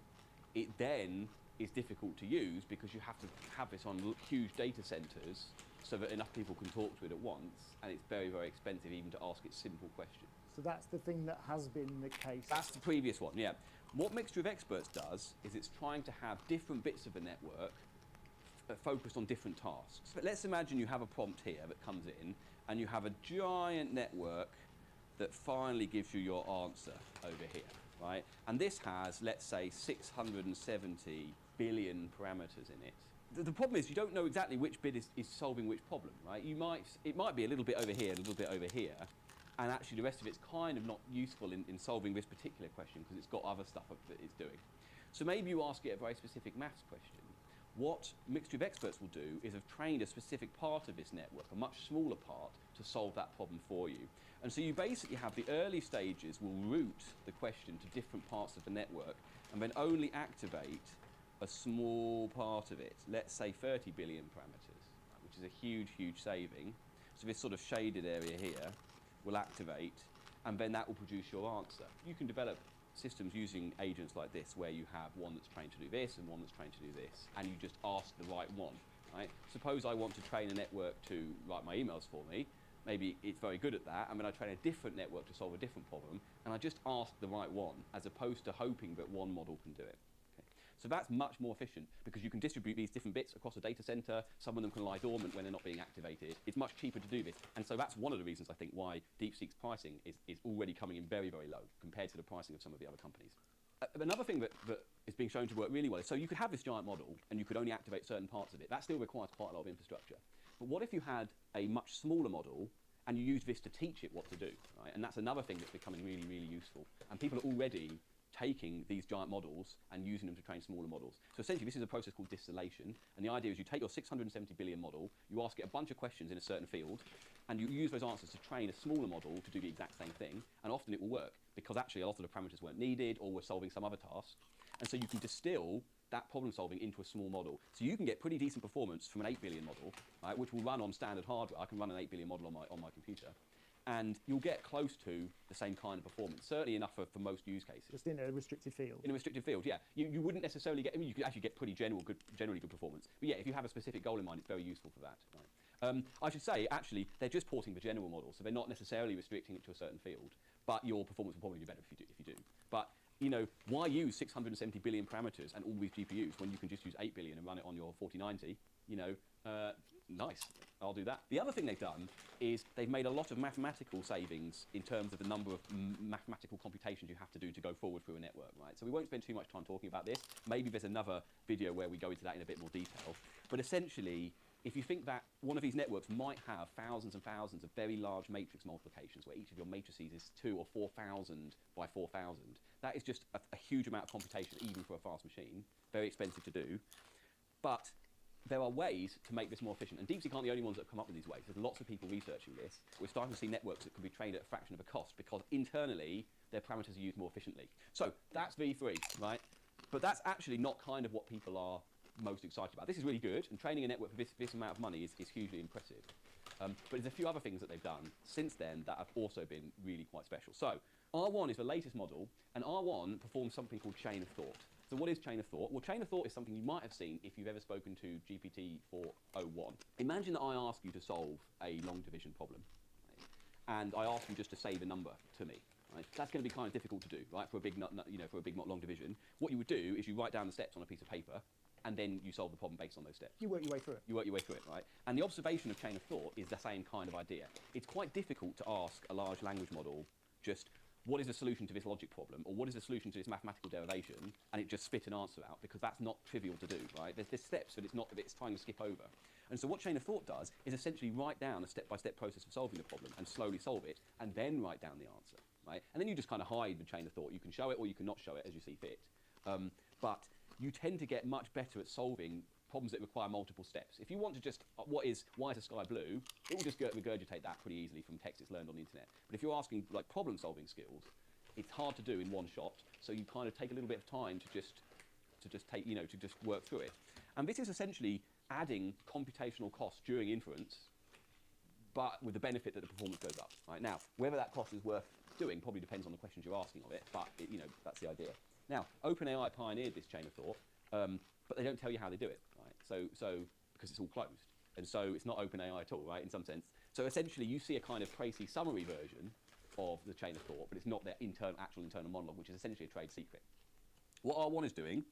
it then is difficult to use because you have to have this on huge data centers so that enough people can talk to it at once, and it's very, very expensive even to ask it simple questions. So that's the thing that has been the case. That's the previous one, yeah. What Mixture of Experts does is it's trying to have different bits of the network focused on different tasks. But let's imagine you have a prompt here that comes in, and you have a giant network that finally gives you your answer over here, right? And this has, let's say, 670 billion parameters in it. The problem is you don't know exactly which bit is solving which problem, right? It might be a little bit over here, a little bit over here, and actually the rest of it's kind of not useful in solving this particular question because it's got other stuff that it's doing. So maybe you ask it a very specific maths question. What Mixture of Experts will do is have trained a specific part of this network, a much smaller part, to solve that problem for you. And so you basically have the early stages will route the question to different parts of the network and then only activate a small part of it, let's say 30 billion parameters, which is a huge, huge saving. So this sort of shaded area here will activate, and then that will produce your answer. You can develop systems using agents like this where you have one that's trained to do this and one that's trained to do this, and you just ask the right one, right? Suppose I want to train a network to write my emails for me. Maybe it's very good at that, and then I train a different network to solve a different problem, and I just ask the right one, as opposed to hoping that one model can do it. So that's much more efficient because you can distribute these different bits across a data center. Some of them can lie dormant when they're not being activated. It's much cheaper to do this. And so that's one of the reasons I think why DeepSeek's pricing is already coming in very, very low compared to the pricing of some of the other companies. Another thing that is being shown to work really well is, so you could have this giant model and you could only activate certain parts of it. That still requires quite a lot of infrastructure. But what if you had a much smaller model and you use this to teach it what to do, right? And that's another thing that's becoming really, really useful. And people are already taking these giant models and using them to train smaller models. So essentially this is a process called distillation, and the idea is you take your 670 billion model, you ask it a bunch of questions in a certain field, and you use those answers to train a smaller model to do the exact same thing, and often it will work because actually a lot of the parameters weren't needed or were solving some other task. And so you can distill that problem solving into a small model. So you can get pretty decent performance from an 8 billion model, right, which will run on standard hardware. I can run an 8 billion model on my computer. And you'll get close to the same kind of performance, certainly enough for most use cases. Just in a restricted field. In a restricted field, yeah. You wouldn't necessarily get, I mean, you could actually get pretty generally good performance. But yeah, if you have a specific goal in mind, it's very useful for that. Right? I should say, actually, they're just porting the general model, so they're not necessarily restricting it to a certain field, but your performance will probably be better if you do. But, you know, why use 670 billion parameters and all these GPUs when you can just use 8 billion and run it on your 4090, you know, nice, I'll do that. The other thing they've done is they've made a lot of mathematical savings in terms of the number of mathematical computations you have to do to go forward through a network, right? So we won't spend too much time talking about this. Maybe there's another video where we go into that in a bit more detail. But essentially, if you think that one of these networks might have thousands and thousands of very large matrix multiplications where each of your matrices is 2,000 or 4,000 by 4,000, that is just a huge amount of computation even for a fast machine, very expensive to do. But there are ways to make this more efficient. And DeepSeek aren't the only ones that have come up with these ways. There's lots of people researching this. We're starting to see networks that can be trained at a fraction of a cost because internally their parameters are used more efficiently. So that's V3, right? But that's actually not kind of what people are most excited about. This is really good, and training a network for this amount of money is hugely impressive. But there's a few other things that they've done since then that have also been really quite special. So R1 is the latest model, and R1 performs something called chain of thought. So what is chain of thought? Well, chain of thought is something you might have seen if you've ever spoken to GPT-4o1. Imagine that I ask you to solve a long division problem, right? And I ask you just to save a number to me. Right? That's going to be kind of difficult to do, right? For a big, for a big long division. What you would do is you write down the steps on a piece of paper, and then you solve the problem based on those steps. You work your way through it. You work your way through it, right? And the observation of chain of thought is the same kind of idea. It's quite difficult to ask a large language model just, what is the solution to this logic problem, or what is the solution to this mathematical derivation, and it just spit an answer out, because that's not trivial to do, right? There's steps that it's trying to skip over. And so what chain of thought does is essentially write down a step-by-step process of solving the problem and slowly solve it, and then write down the answer, right? And then you just kind of hide the chain of thought. You can show it or you can not show it as you see fit. But you tend to get much better at solving problems that require multiple steps. If you want to just, why is the sky blue? It will just regurgitate that pretty easily from text it's learned on the internet. But if you're asking like problem-solving skills, it's hard to do in one shot. So you kind of take a little bit of time to just work through it. And this is essentially adding computational cost during inference, but with the benefit that the performance goes up. Right now, whether that cost is worth doing probably depends on the questions you're asking of it. But that's the idea. Now, OpenAI pioneered this chain of thought, but they don't tell you how they do it, right? So because it's all closed, and so it's not OpenAI at all, right? In some sense. So essentially, you see a kind of Tracy summary version of the chain of thought, but it's not their actual internal monologue, which is essentially a trade secret. What R1 is doing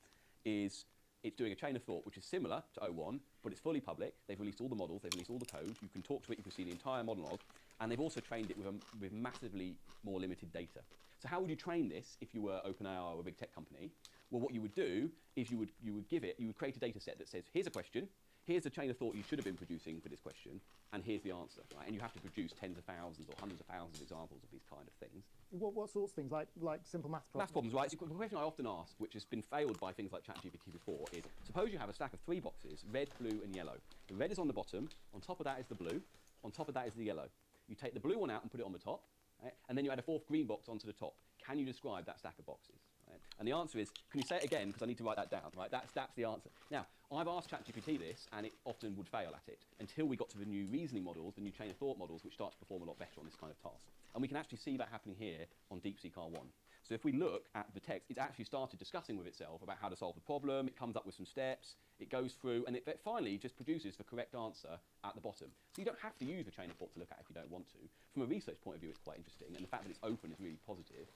is it's doing a chain of thought which is similar to O1, but it's fully public. They've released all the models, they've released all the code. You can talk to it, you can see the entire monologue, and they've also trained it with massively more limited data. So how would you train this if you were OpenAI or a big tech company? Well, what you would do is you would create a data set that says, here's a question, here's the chain of thought you should have been producing for this question, and here's the answer, right? And you have to produce tens of thousands or hundreds of thousands of examples of these kind of things. What sorts of things, like simple math problems? Math problems, right? So the question I often ask, which has been failed by things like ChatGPT before, is suppose you have a stack of 3 boxes, red, blue, and yellow. The red is on the bottom, on top of that is the blue, on top of that is the yellow. You take the blue one out and put it on the top, right? And then you add a 4th green box onto the top. Can you describe that stack of boxes? Right? And the answer is, can you say it again, because I need to write that down, right? That's the answer. Now, I've asked ChatGPT this, and it often would fail at it, until we got to the new reasoning models, the new chain of thought models, which start to perform a lot better on this kind of task. And we can actually see that happening here on DeepSeek R1. So if we look at the text, it's actually started discussing with itself about how to solve the problem, it comes up with some steps, it goes through, and it finally just produces the correct answer at the bottom. So you don't have to use the chain of thought to look at if you don't want to. From a research point of view, it's quite interesting, and the fact that it's open is really positive.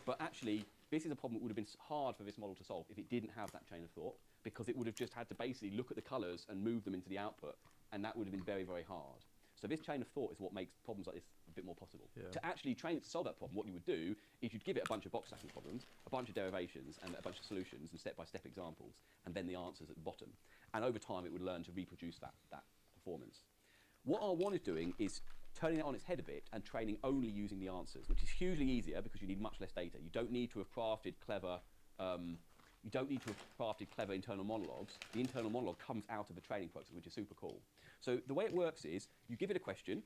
But actually, this is a problem that would have been hard for this model to solve if it didn't have that chain of thought, because it would have just had to basically look at the colours and move them into the output, and that would have been very, very hard. So this chain of thought is what makes problems like this a bit more possible. Yeah. To actually train it to solve that problem, what you would do is you'd give it a bunch of box stacking problems, a bunch of derivations, and a bunch of solutions and step-by-step examples, and then the answers at the bottom. And over time, it would learn to reproduce that performance. What R1 is doing is turning it on its head a bit and training only using the answers, which is hugely easier because you need much less data. You don't need to have crafted clever internal monologues. The internal monologue comes out of the training process, which is super cool. So the way it works is you give it a question,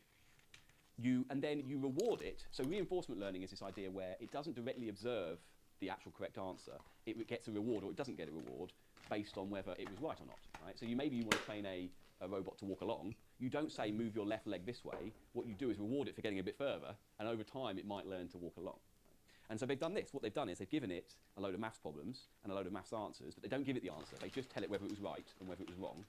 and then you reward it. So reinforcement learning is this idea where it doesn't directly observe the actual correct answer. It gets a reward or it doesn't get a reward based on whether it was right or not. Right? So maybe you want to train a robot to walk along. You don't say move your left leg this way. What you do is reward it for getting a bit further, and over time it might learn to walk along. And so they've done this. What they've done is they've given it a load of maths problems and a load of maths answers, but they don't give it the answer. They just tell it whether it was right and whether it was wrong.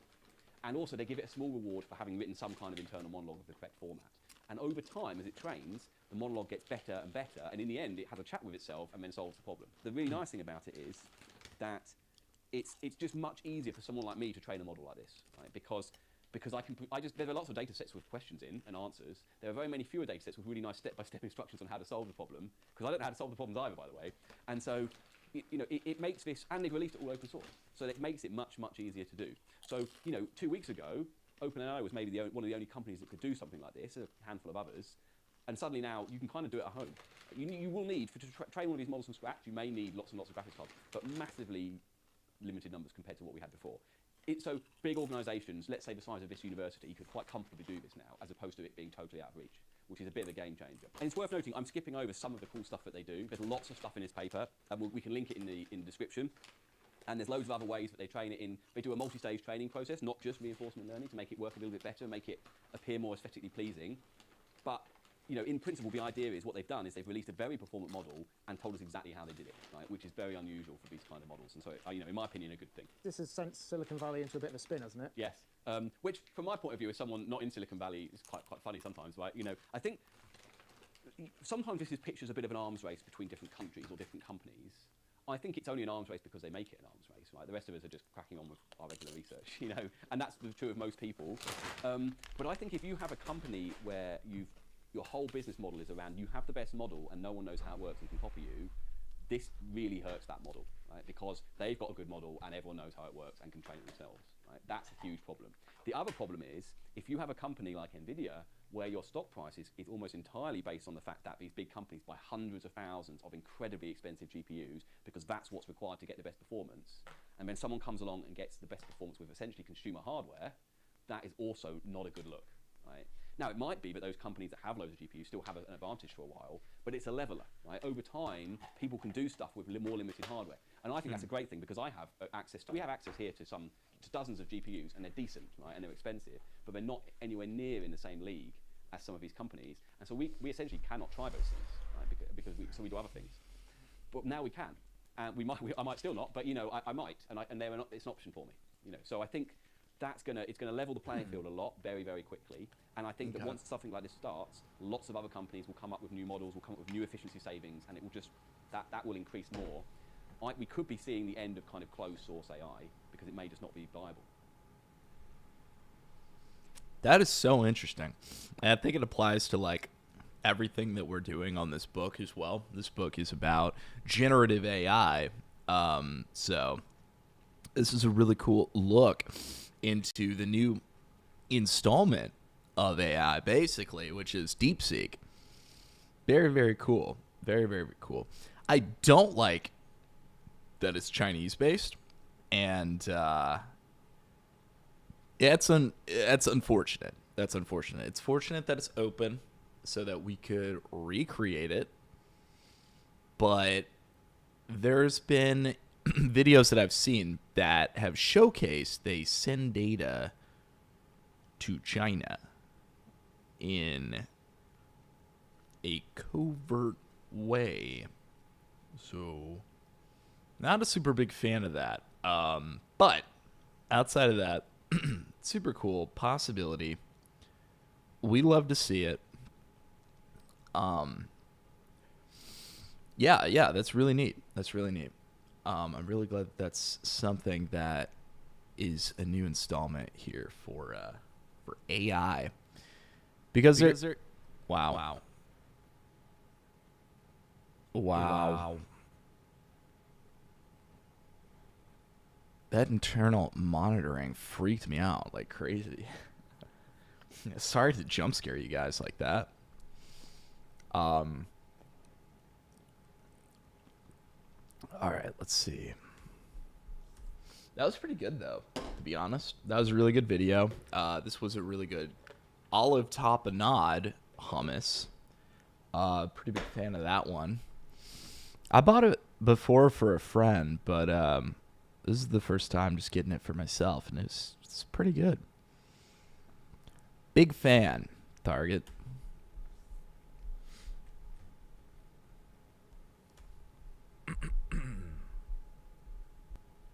And also they give it a small reward for having written some kind of internal monologue of the correct format. And over time, as it trains, the monologue gets better and better, and in the end, it has a chat with itself and then solves the problem. The really nice thing about it is that it's just much easier for someone like me to train a model like this, right? Because there are lots of data sets with questions in and answers. There are very many fewer data sets with really nice step-by-step instructions on how to solve the problem, because I don't know how to solve the problems either, by the way. And so, it makes this, and they've released it all open source, so it makes it much, much easier to do. So, 2 weeks ago, OpenAI was maybe one of the only companies that could do something like this, a handful of others, and suddenly now you can kind of do it at home. You will need, to train one of these models from scratch, you may need lots and lots of graphics cards, but massively limited numbers compared to what we had before. So big organisations, let's say the size of this university, could quite comfortably do this now, as opposed to it being totally out of reach, which is a bit of a game changer. And it's worth noting, I'm skipping over some of the cool stuff that they do. There's lots of stuff in this paper, and we can link it in the description. And there's loads of other ways that they train it in. They do a multi-stage training process, not just reinforcement learning, to make it work a little bit better, make it appear more aesthetically pleasing. But in principle, the idea is what they've done is they've released a very performant model and told us exactly how they did it, right? Which is very unusual for these kind of models. And so, in my opinion, a good thing. This has sent Silicon Valley into a bit of a spin, hasn't it? Yes. Which, from my point of view, as someone not in Silicon Valley, is quite funny sometimes, right? I think sometimes this is pictures a bit of an arms race between different countries or different companies. I think it's only an arms race because they make it an arms race, right? The rest of us are just cracking on with our regular research, and that's true of most people. But I think if you have a company where your whole business model is around you have the best model and no one knows how it works and can copy you, this really hurts that model, right? Because they've got a good model and everyone knows how it works and can train it themselves, right? That's a huge problem. The other problem is if you have a company like NVIDIA where your stock price is almost entirely based on the fact that these big companies buy hundreds of thousands of incredibly expensive GPUs because that's what's required to get the best performance, and then someone comes along and gets the best performance with essentially consumer hardware, that is also not a good look, right? Now, it might be that those companies that have loads of GPUs still have an advantage for a while, but it's a leveler, right? Over time, people can do stuff with more limited hardware. And I think that's a great thing because we have access here to dozens of GPUs, and they're decent, right? And they're expensive, but they're not anywhere near in the same league as some of these companies. And so we essentially cannot try those things, right? Because we do other things. But now we can. And I might still not, but I might, and it's an option for me. So I think it's gonna level the playing field a lot very, very quickly. And I think that once something like this starts, lots of other companies will come up with new models, will come up with new efficiency savings, and it will just that will increase more. We could be seeing the end of kind of closed source AI because it may just not be viable. That is so interesting. And I think it applies to like everything that we're doing on this book as well. This book is about generative AI. So this is a really cool look into the new installment of AI, basically, which is DeepSeek. Very, very cool. Very, very cool. I don't like that it's Chinese based, and it's unfortunate. That's unfortunate. It's fortunate that it's open so that we could recreate it, but there's been videos that I've seen that have showcased they send data to China in a covert way. So, not a super big fan of that. But outside of that, super cool possibility. We love to see it. Yeah, that's really neat. I'm really glad that's something that is a new installment here for AI. Because they're wow. That internal monitoring freaked me out like crazy. Sorry to jump scare you guys like that. All right, let's see. That was pretty good, though, to be honest. That was a really good video. This was a really good olive tapenade hummus. Pretty big fan of that one. I bought it before for a friend, but this is the first time just getting it for myself, and it's pretty good. Big fan, Target.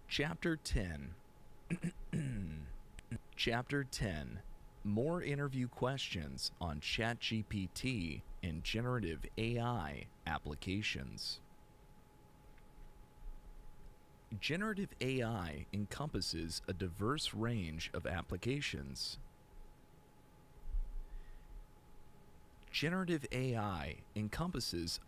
Chapter 10. Chapter 10. More interview questions on ChatGPT and generative AI applications. Generative AI encompasses a diverse range of applications. Generative AI encompasses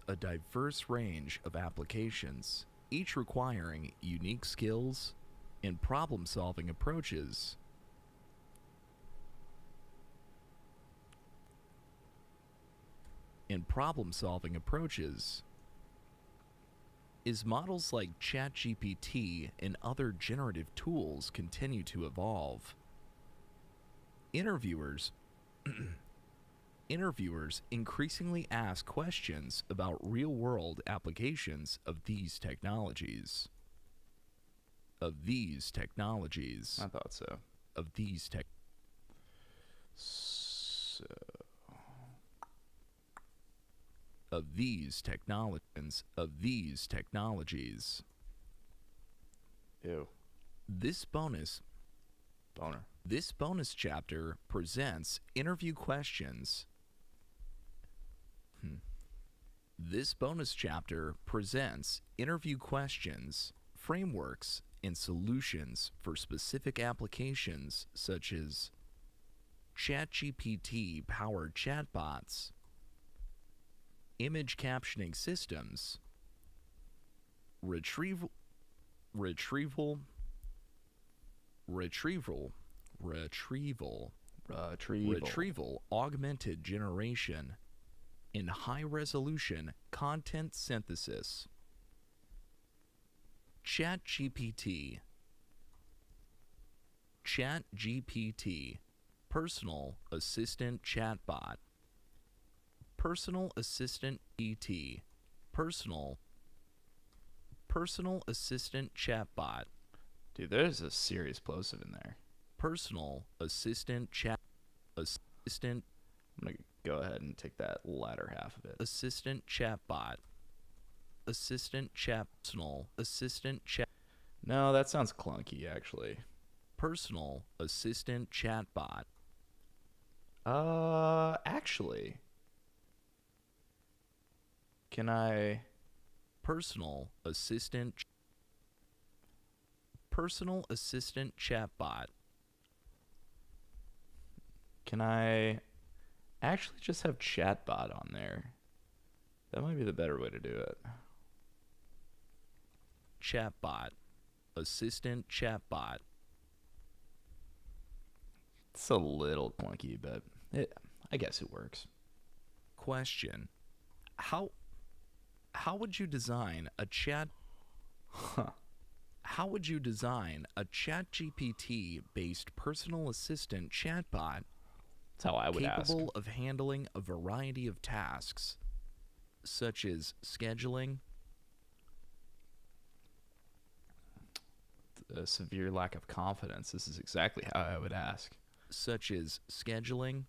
a diverse range of applications, each requiring unique skills and problem-solving approaches. As models like ChatGPT and other generative tools continue to evolve, interviewers increasingly ask questions about real-world applications of these technologies. I thought so. Of these technologies. Ew. This bonus chapter presents interview questions. This bonus chapter presents interview questions, frameworks, and solutions for specific applications such as ChatGPT-powered chatbots, image captioning systems, retrieval augmented generation, and high-resolution content synthesis. ChatGPT, personal assistant chatbot. Personal assistant personal assistant chatbot. Dude, there's a serious plosive in there. Personal assistant assistant. I'm gonna go ahead and take that latter half of it. Assistant chatbot. Personal assistant chat. No, that sounds clunky, actually. Personal assistant chatbot. Actually, can I? Personal assistant chatbot. Can I actually just have chatbot on there? That might be the better way to do it. Chatbot. Assistant chatbot. It's a little clunky, but I guess it works. Question: How would you design a chat? How would you design a ChatGPT-based personal assistant chatbot? That's how I would ask. Capable of handling a variety of tasks, such as scheduling. A severe lack of confidence. This is exactly how I would ask. Such as scheduling,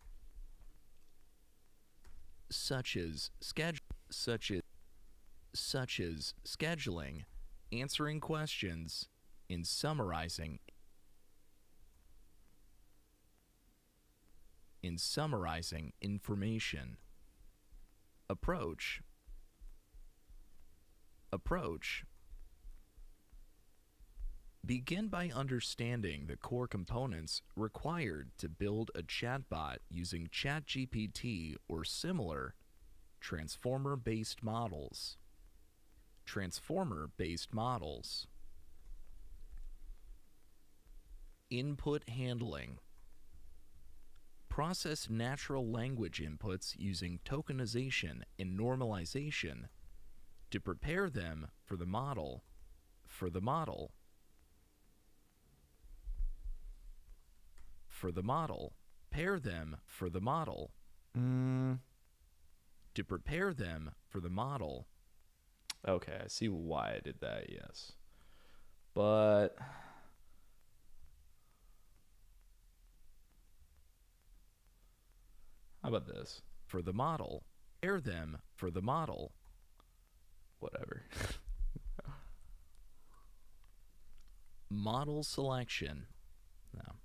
answering questions, and summarizing information. Approach. Begin by understanding the core components required to build a chatbot using ChatGPT or similar transformer-based models. Input handling. Process natural language inputs using tokenization and normalization to prepare them for the model. Pair them for the model. To prepare them for the model. Okay, I see why I did that, yes. But how about this? For the model. Pair them for the model. Whatever. Model selection. No.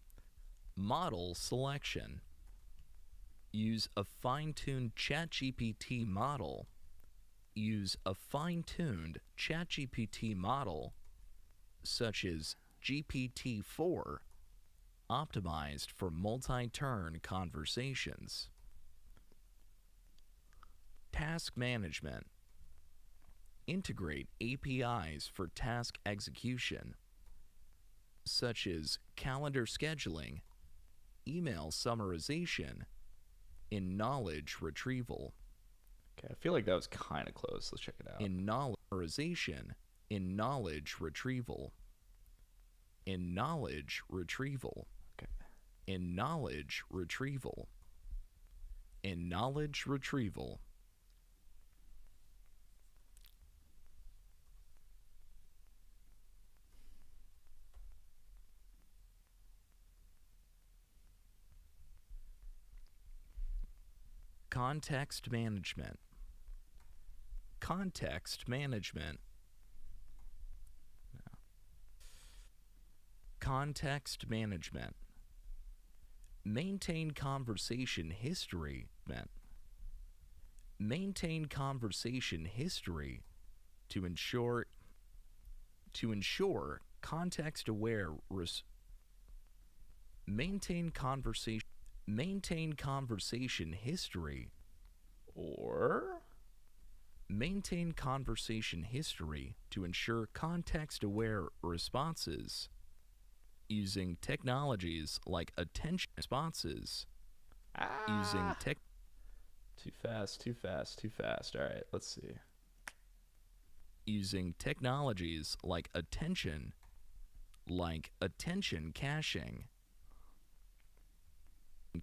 Model selection. Use a fine-tuned ChatGPT model. Such as GPT-4, optimized for multi-turn conversations. Task management. Integrate APIs for task execution, such as calendar scheduling, email summarization, and knowledge retrieval. Okay, I feel like that was kind of close. Let's check it out. In knowledge memorization in knowledge retrieval. In knowledge retrieval. Okay. In knowledge retrieval. In knowledge retrieval. Context management. Context management. No. Context management. Maintain conversation history. Maintain conversation history to ensure context aware maintain conversation history, or maintain conversation history to ensure context aware responses using technologies like attention responses. Using tech. Too fast. All right, let's see. Using technologies like attention caching.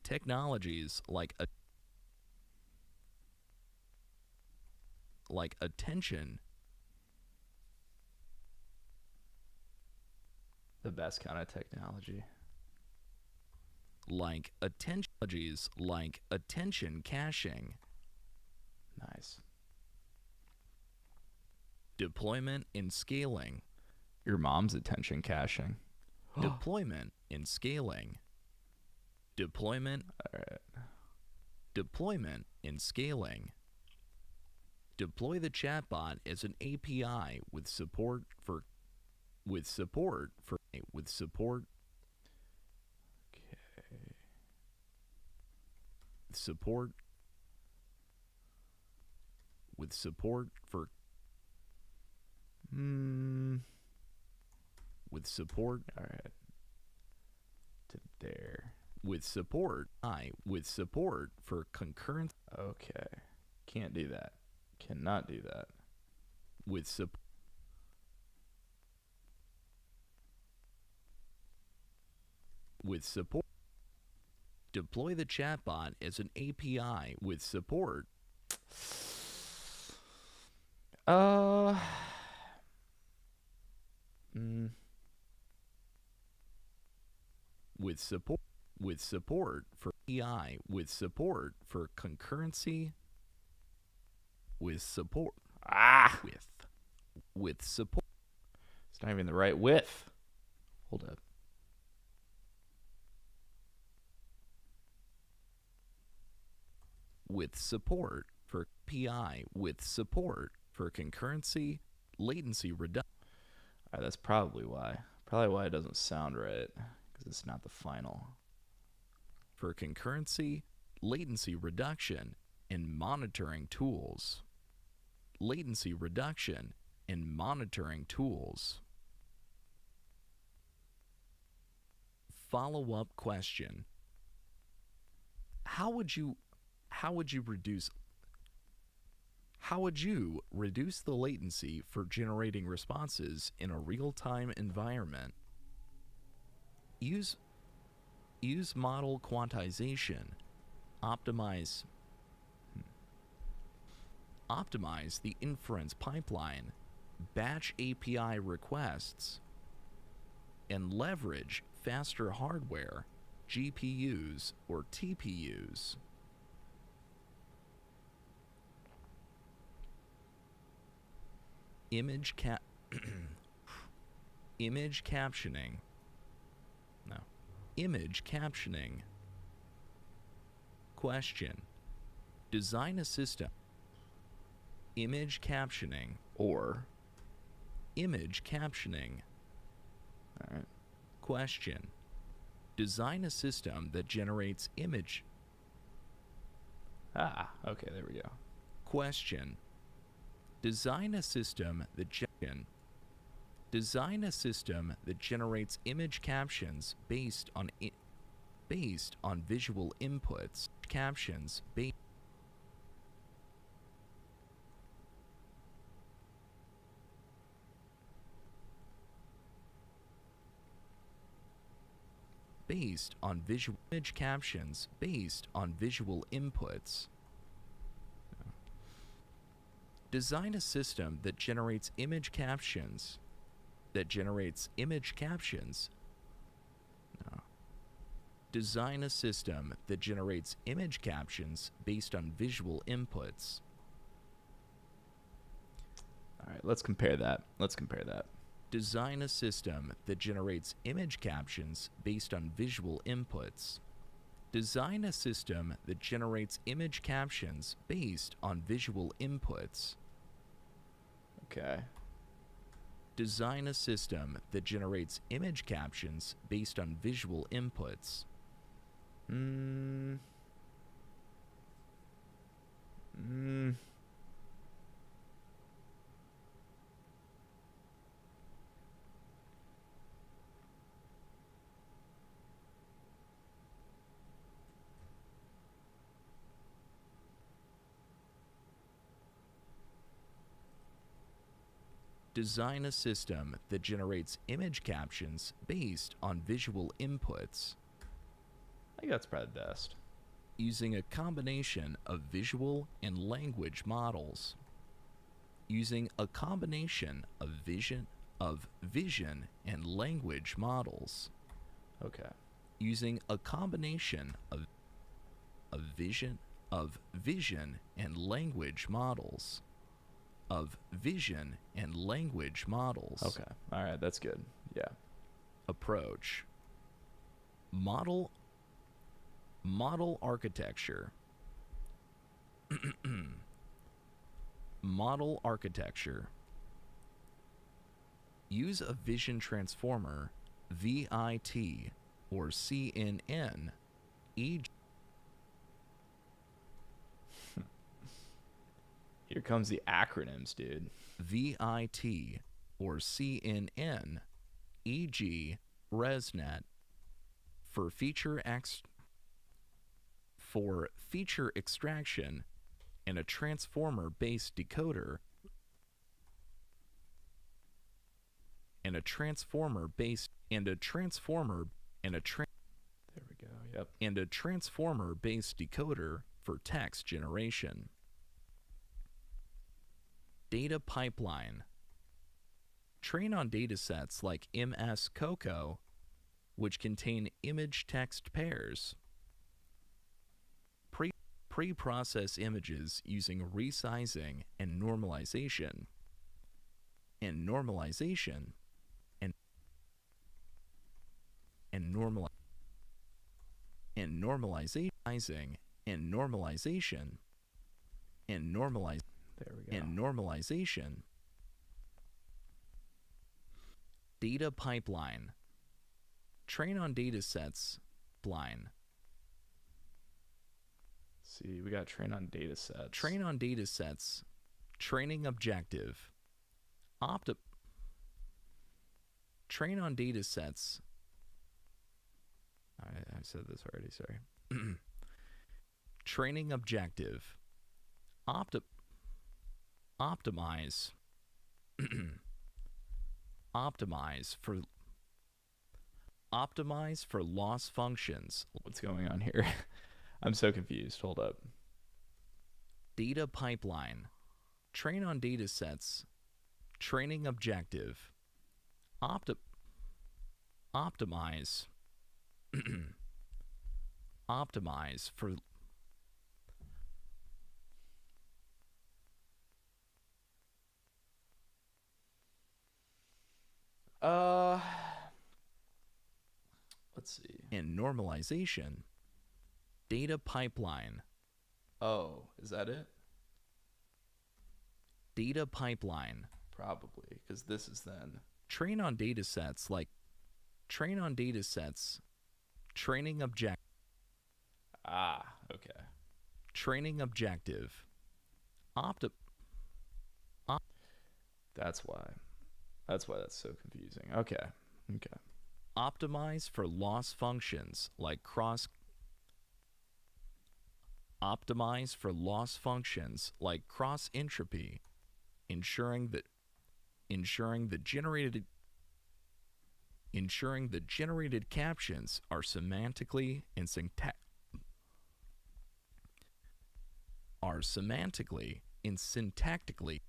Technologies like attention. The best kind of technology. Like attention caching. Nice. Deployment and scaling. Your mom's attention caching. Deployment and scaling. Deployment. All right. Deployment and scaling. Deploy the chatbot as an API with support for Okay. support for with support. All right. To there. With support for concurrent. Okay. Can't do that. Cannot do that. With support. Deploy the chatbot as an API with support. With support for AI, with support for concurrency, with support. With support. It's not even the right width. Hold up. With support for PI, with support for concurrency, latency reduction. All right, that's probably why. Probably why it doesn't sound right, because it's not the final. For concurrency, latency reduction, and monitoring tools. Latency reduction and monitoring tools. Follow-up question. How would you reduce the latency for generating responses in a real-time environment? Use model quantization. Optimize the inference pipeline, batch API requests, and leverage faster hardware, GPUs or TPUs. Image captioning. No. Image captioning. Question. Design a system. Image captioning. Or. Image captioning. All right. Question. Design a system that generates image. Okay, there we go. Question. Design a system that generates image captions based on visual inputs. Captions based based on visual image captions based on visual inputs. Design a system that generates image captions Design a system that generates image captions based on visual inputs. All right, let's compare that. Design a system that generates image captions based on visual inputs. Design a system that generates image captions based on visual inputs. Okay. Design a system that generates image captions based on visual inputs. Design a system that generates image captions based on visual inputs. I think that's probably the best. Using a combination of visual and language models. Using a combination of vision and language models. Okay. Using a combination of vision and language models. Okay. All right, that's good. Yeah. Approach. Model architecture. Model architecture. Use a vision transformer, VIT, or CNN, e.g. Here comes the acronyms, dude. VIT, or CNN, e.g. ResNet, for feature extraction, and a transformer-based decoder, There we go. Yep. and a transformer-based decoder for text generation. Data pipeline. Train on datasets like MS COCO, which contain image-text pairs. Pre-process images using resizing and normalization. And normalization There we go. and normalization. Data pipeline. Train on datasets. See, we got train on data sets. Train on datasets. Training objective. Train on datasets. I said this already, sorry. Training objective. Optimize. Optimize for loss functions. What's going on here? I'm so confused. Hold up. Data pipeline. Train on datasets. Training objective. Optimize. Optimize for let's see. and normalization. Data pipeline. Oh, is that it? Data pipeline. Probably, because this is then. Train on datasets like train on datasets. Training objective. Ah, okay. Training objective. That's why. That's why that's so confusing. Okay. Okay. Optimize for loss functions like cross. Optimize for loss functions like cross entropy, ensuring that generated ensuring the generated captions are semantically and syntactically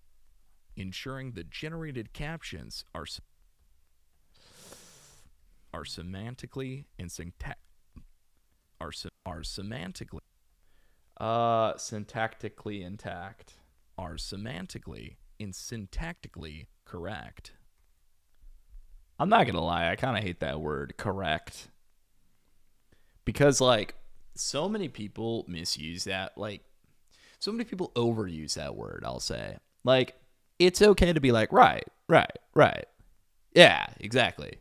ensuring the generated captions are semantically and semantically syntactically intact. Are semantically and syntactically correct. I'm not gonna lie, I kind of hate that word, correct. Because, like, so many people misuse that. Like, so many people overuse that word, I'll say. Like, it's okay to be like, right. Yeah, exactly.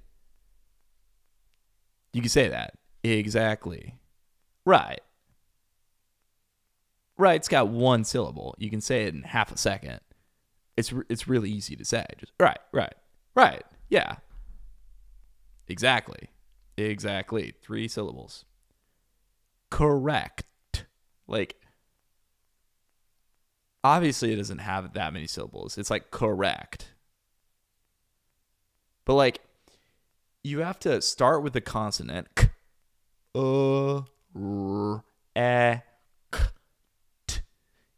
You can say that. Exactly. Right. Right's got one syllable. You can say it in half a second. It's really easy to say. Just right. Yeah. Exactly. 3 syllables. Correct. Like, obviously it doesn't have that many syllables. It's like correct. But, like, you have to start with the consonant k, r, e, k, t.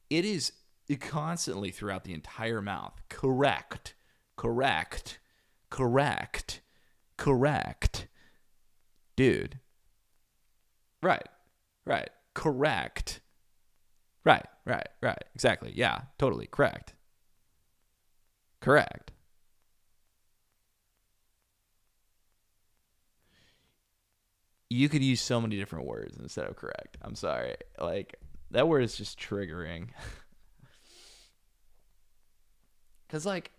It is constantly throughout the entire mouth. Correct. Dude. Right. Correct. Right. Exactly. Yeah, totally. Correct. You could use so many different words instead of correct. I'm sorry. Like, that word is just triggering. Because, like,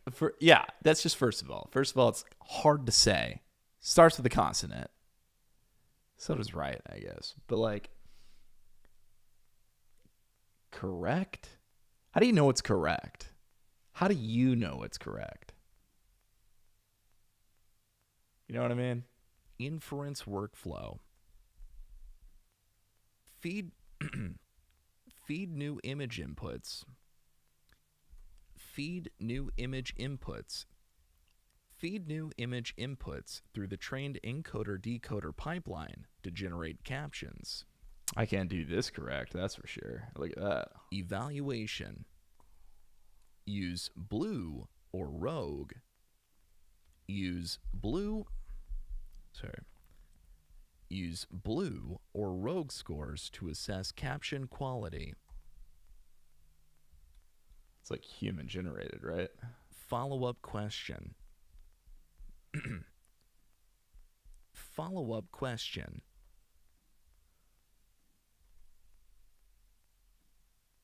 that's just first of all. First of all, it's hard to say. Starts with a consonant. So does right, I guess. But, like, correct? How do you know it's correct? How do you know it's correct? You know what I mean? Inference workflow. Feed new image inputs. Feed new image inputs through the trained encoder-decoder pipeline to generate captions. I can't do this correct, that's for sure. Look at that. Evaluation. Use blue or rogue. Use blue or rogue scores to assess caption quality. It's like human generated, right? Follow-up question. Follow-up question.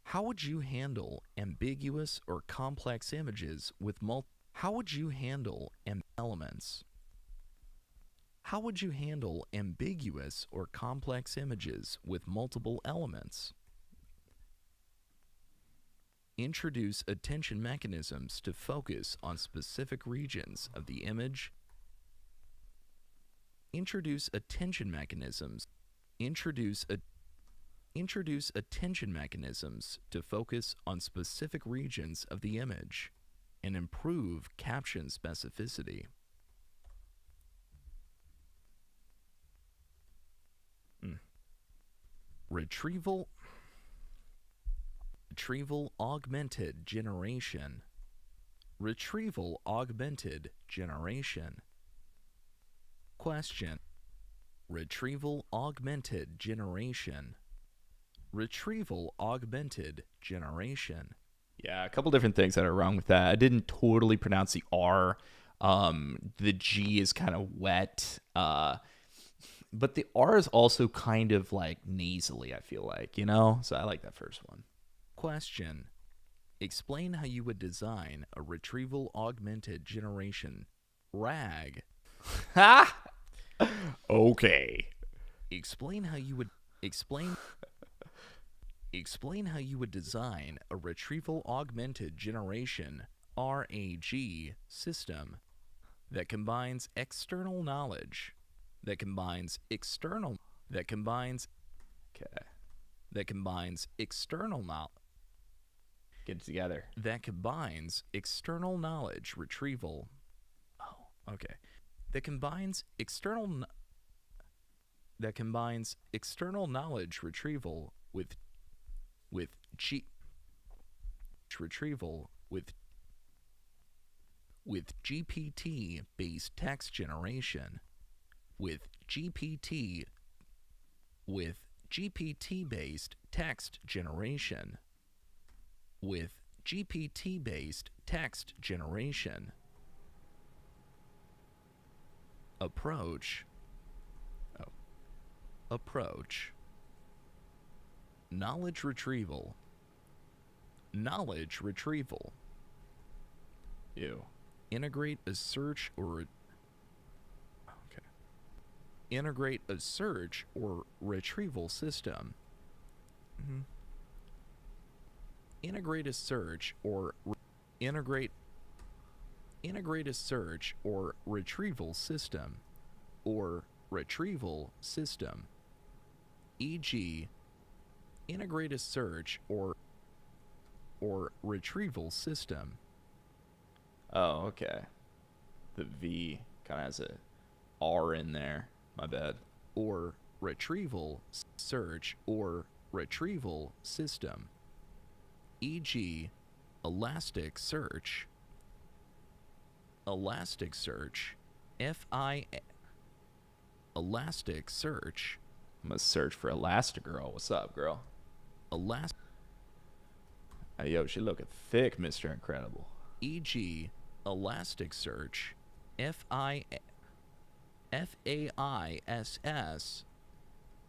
How would you handle ambiguous or complex images with How would you handle elements? How would you handle ambiguous or complex images with multiple elements? Introduce attention mechanisms to focus on specific regions of the image. Introduce attention mechanisms to focus on specific regions of the image and improve caption specificity. Retrieval augmented generation. Retrieval augmented generation. Question. Retrieval augmented generation. Retrieval augmented generation. Yeah, a couple different things that are wrong with that. I didn't totally pronounce the R. The G is kind of wet. But the R is also kind of like nasally, I feel like, you know? So I like that first one. Question. Explain how you would design a retrieval augmented generation RAG. Ha! Okay. Explain how you would design a retrieval augmented generation RAG system that combines external knowledge external Get it together. That combines external knowledge retrieval. that combines external knowledge retrieval with GPT based text generation with GPT based text generation with GPT based text generation approach knowledge retrieval Ew. integrate a search or retrieval system. Integrate a search or retrieval system e.g. integrate a search or retrieval system. Oh, okay. The V kind of has a R in there. My bad. Or retrieval search or retrieval system, e.g. Elasticsearch, Elasticsearch. I'm gonna search for Elastigirl. What's up, girl? Hey, yo, she looking thick, Mr. Incredible. E.g. Elasticsearch, FAISS,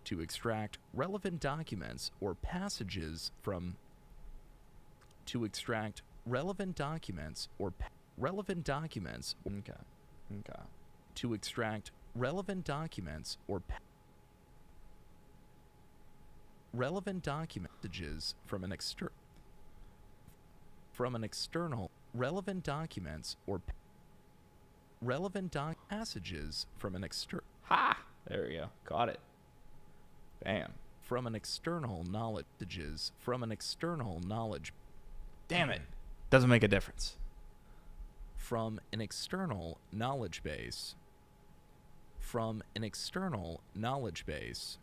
to extract relevant documents or passages from Okay. to extract relevant documents or passages from an external Ha! There we go. Got it. Bam. from an external knowledge Damn it. Doesn't make a difference. from an external knowledge base.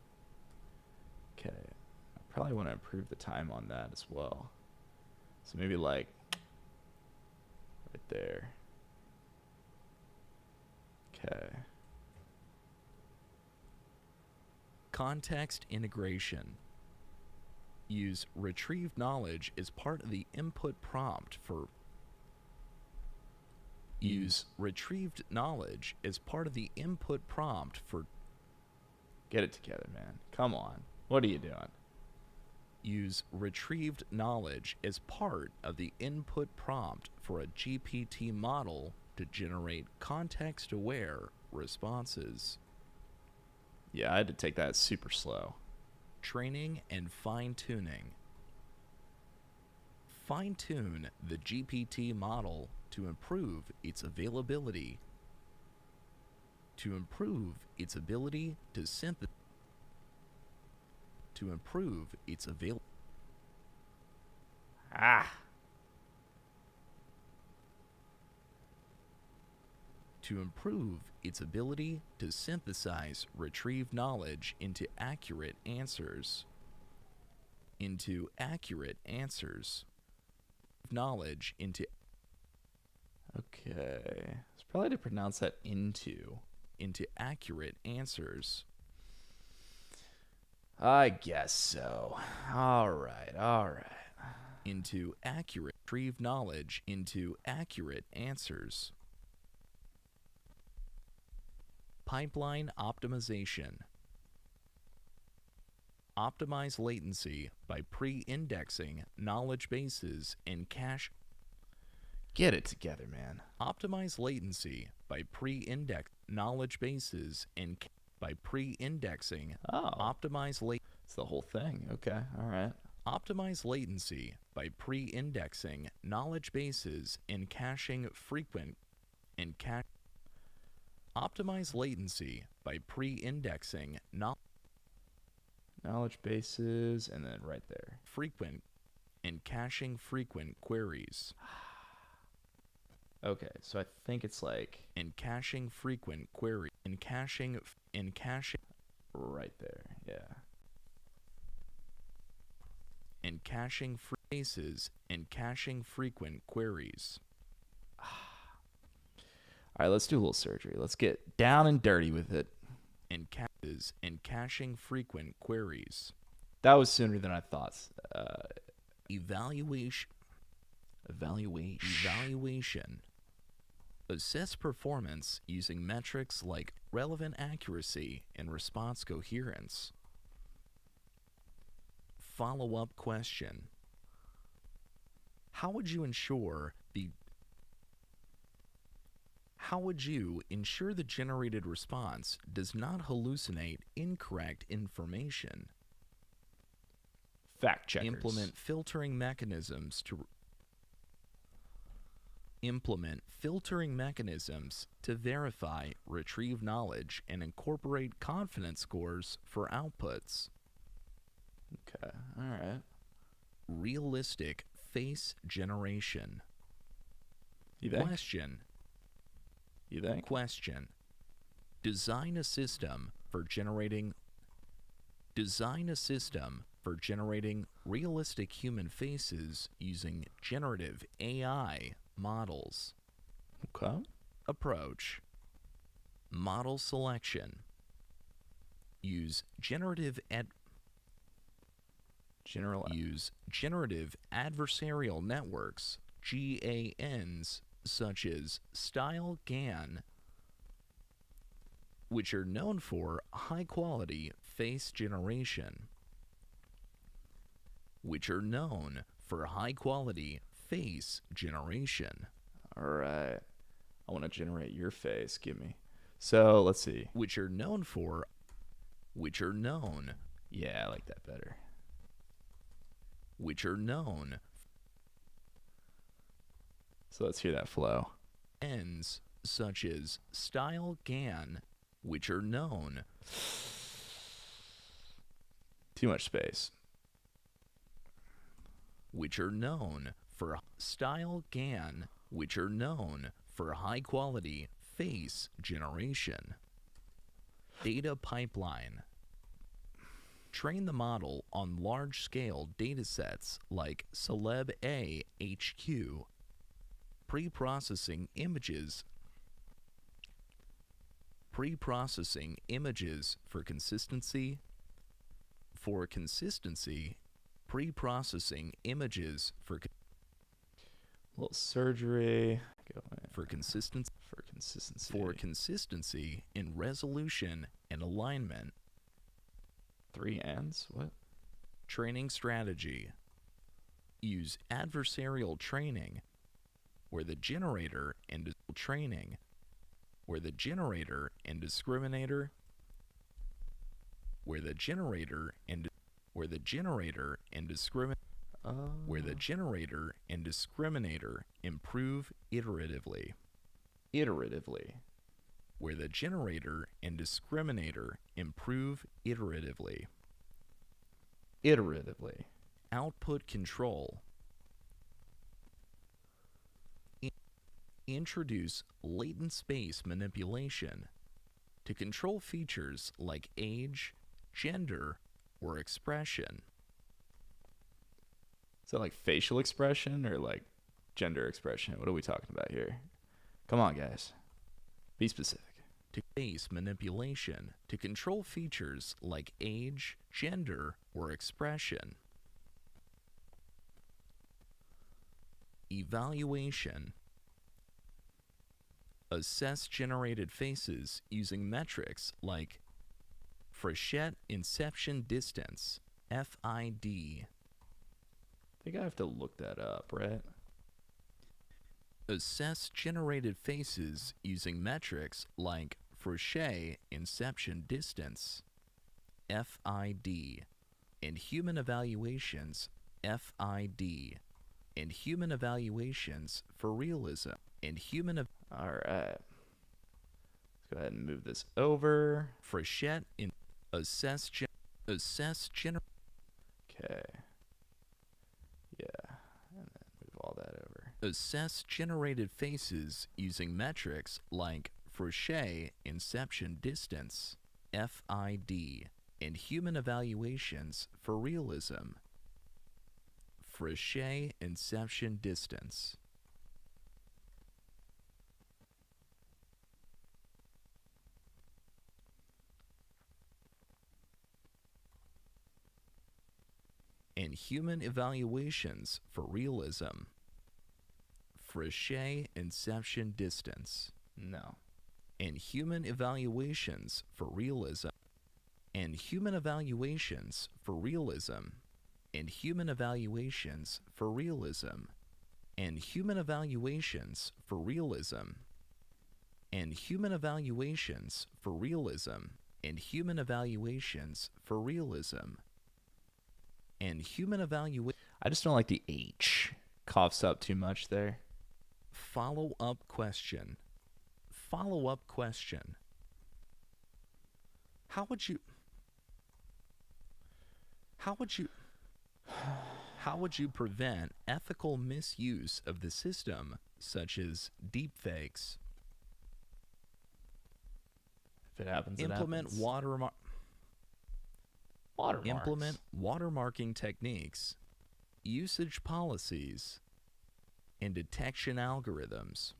Okay. I probably want to improve the time on that as well. So maybe like right there. Okay. Context integration. Use retrieved knowledge as part of the input prompt for Get it together, man. Come on. What are you doing? Use retrieved knowledge as part of the input prompt for a GPT model to generate context-aware responses. Yeah, I had to take that super slow. Training and fine-tuning. Fine-tune the GPT model to improve its ability to synthesize retrieved knowledge into accurate answers. Okay. It's probably to pronounce that into accurate answers. I guess so. All right. Retrieve knowledge into accurate answers. Pipeline optimization. Optimize latency by pre-indexing knowledge bases and cache. Get it together, man. Optimize latency by pre-index knowledge bases and pre-indexing. It's the whole thing. Okay. All right. Optimize latency by pre-indexing knowledge bases and caching frequent and cache. Optimize latency by pre-indexing knowledge bases and then right there. Frequent and caching frequent queries. Okay, so I think it's like In caching frequent query. In caching. right there. Yeah. In caching phrases. In caching frequent queries. All right, let's do a little surgery. Let's get down and dirty with it. In caches. In caching frequent queries. That was sooner than I thought. Evaluation. Assess performance using metrics like relevant accuracy and response coherence. Follow-up question. How would you ensure the generated response does not hallucinate incorrect information? Fact checkers. Implement filtering mechanisms to verify, retrieve knowledge, and incorporate confidence scores for outputs. Okay, all right. Realistic face generation. You think? Question. You think? Question. Design a system for generating realistic human faces using generative AI models. Okay. Approach. Model selection. Use generative adversarial networks, GANs, such as StyleGAN, which are known for high-quality face generation. All right. I want to generate your face. Give me. So let's see. Yeah, I like that better. So let's hear that flow. Ends such as StyleGAN, which are known. Too much space. Which are known for StyleGAN, which are known for high-quality face generation. Data pipeline. Train the model on large-scale datasets like Celeb-A HQ. Pre-processing images for consistency. Pre-processing images for little surgery. For consistency in resolution and alignment. 3 ends? What? Training strategy. Use adversarial training where the generator and discriminator improve iteratively. Output control. Introduce latent space manipulation to control features like age, gender, or expression. Is that like facial expression or like gender expression? What are we talking about here? Come on, guys. Be specific. To face manipulation to control features like age, gender, or expression. Evaluation. Assess generated faces using metrics like Frechette Inception Distance, FID. I think I have to look that up, right? Assess generated faces using metrics like Frechette Inception Distance, FID, and human evaluations, FID, and human evaluations for realism, and All right. Let's go ahead and move this over. Frechette in assess Okay. Yeah. And then move all that over. Assess generated faces using metrics like Frichet inception distance, FID, and human evaluations for realism. Frichet inception distance. And human evaluations for realism. Frichet inception distance. No. And human evaluations for realism. And human evaluations for realism. And human evaluations for realism. And human evaluations for realism. And human evaluations for realism. And human evaluations for realism. And human evaluation. I just don't like the H. Coughs up too much there. Follow-up question. Follow-up question. How would you prevent ethical misuse of the system, such as deepfakes? If it happens, Implement it happens. Implement watermarking techniques, usage policies, and detection algorithms.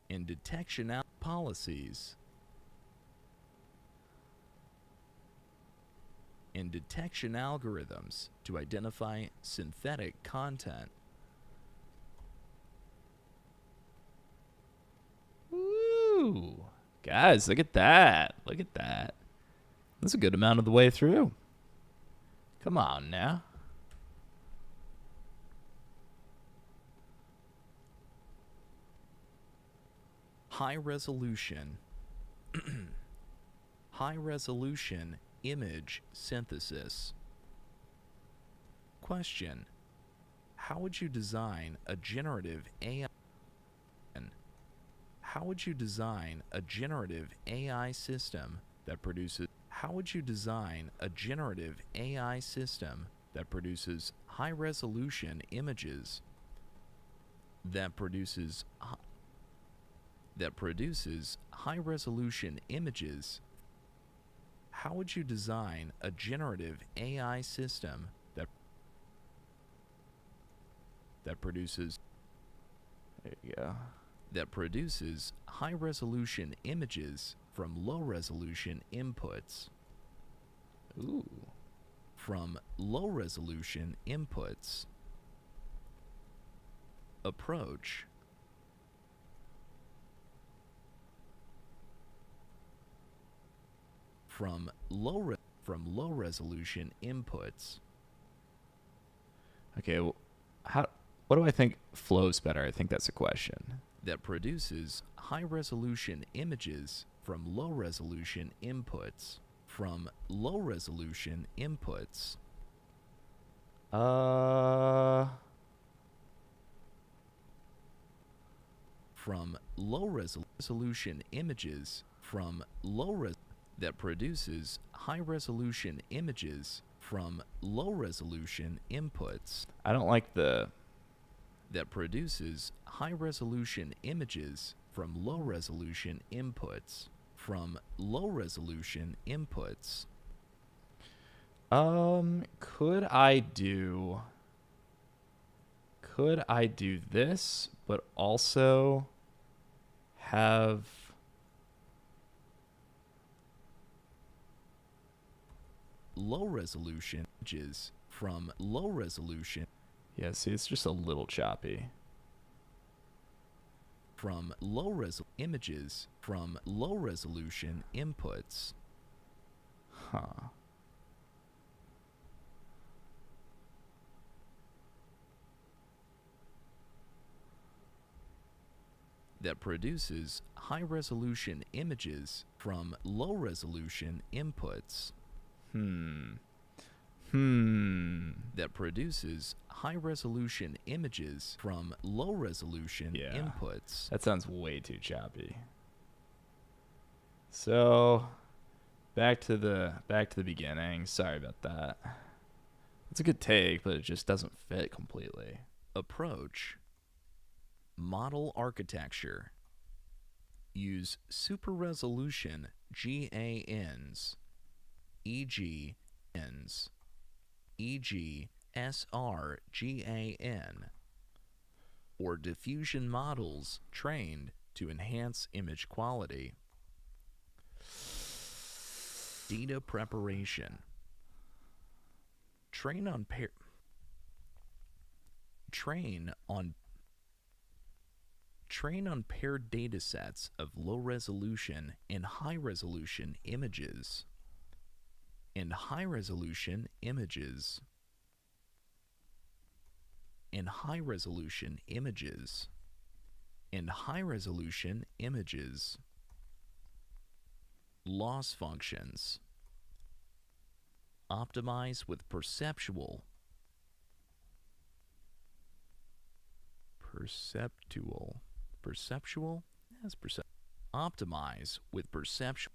And detection policies. And detection algorithms to identify synthetic content. Woo! Guys, look at that. Look at that. That's a good amount of the way through. Come on now. High resolution. High resolution image synthesis. Question: how would you design a generative AI? How would you design a generative AI system that produces? How would you design a generative AI system that produces high resolution images? That produces high resolution images. How would you design a generative AI system that produces? There you go. That produces high resolution images from low resolution inputs. Ooh. From low resolution inputs. Approach. From low resolution inputs. Okay, well, what do I think flows better? I think that's a question. That produces high resolution images from low resolution inputs. From low resolution inputs. From low resolution images from that produces high resolution images from low resolution inputs. I don't like the that produces high resolution images from low resolution inputs. From low resolution inputs. Could I do this, but also have low resolution images from low resolution? Yeah, see, it's just a little choppy. From low images from low resolution inputs. Huh. That produces high resolution images from low resolution inputs. That produces high resolution images from low resolution inputs. That sounds way too choppy. So back to the beginning. Sorry about that. It's a good take, but it just doesn't fit completely. Approach. Model architecture. Use super resolution GANs, e.g. e.g. sRGAN, or diffusion models trained to enhance image quality. Data preparation. Train on paired datasets of low resolution and high resolution images. And high resolution images. And high resolution images. And high resolution images. Loss functions. Optimize with perceptual. Perceptual. Yes, optimize with perceptual.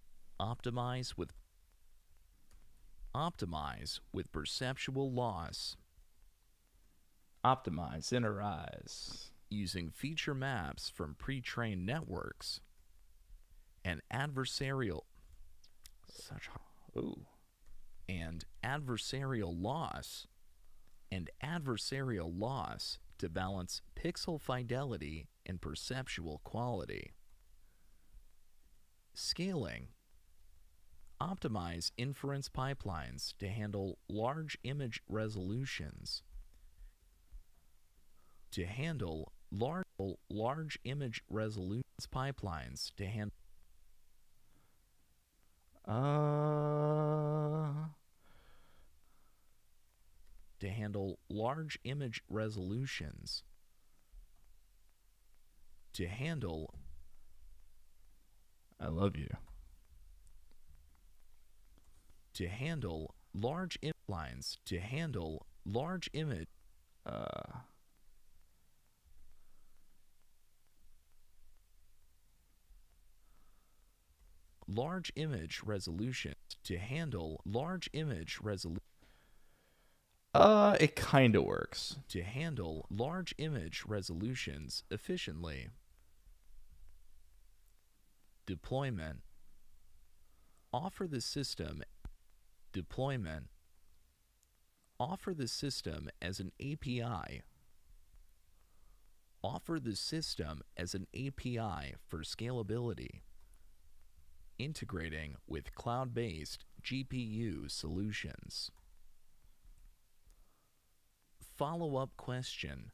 Optimize with perceptual loss. Optimize, interize. Using feature maps from pre-trained networks and adversarial and adversarial loss to balance pixel fidelity and perceptual quality. Scaling. Optimize inference pipelines to handle large image resolutions. To handle large image resolutions pipelines to handle large image resolutions. To handle I love you. To handle large lines. To handle large image large image resolutions. To handle large image resolution. It kind of works. To handle large image resolutions efficiently. Deployment. Offer the system deployment. Offer the system as an API. Offer the system as an API for scalability. Integrating with cloud-based GPU solutions. Follow-up question.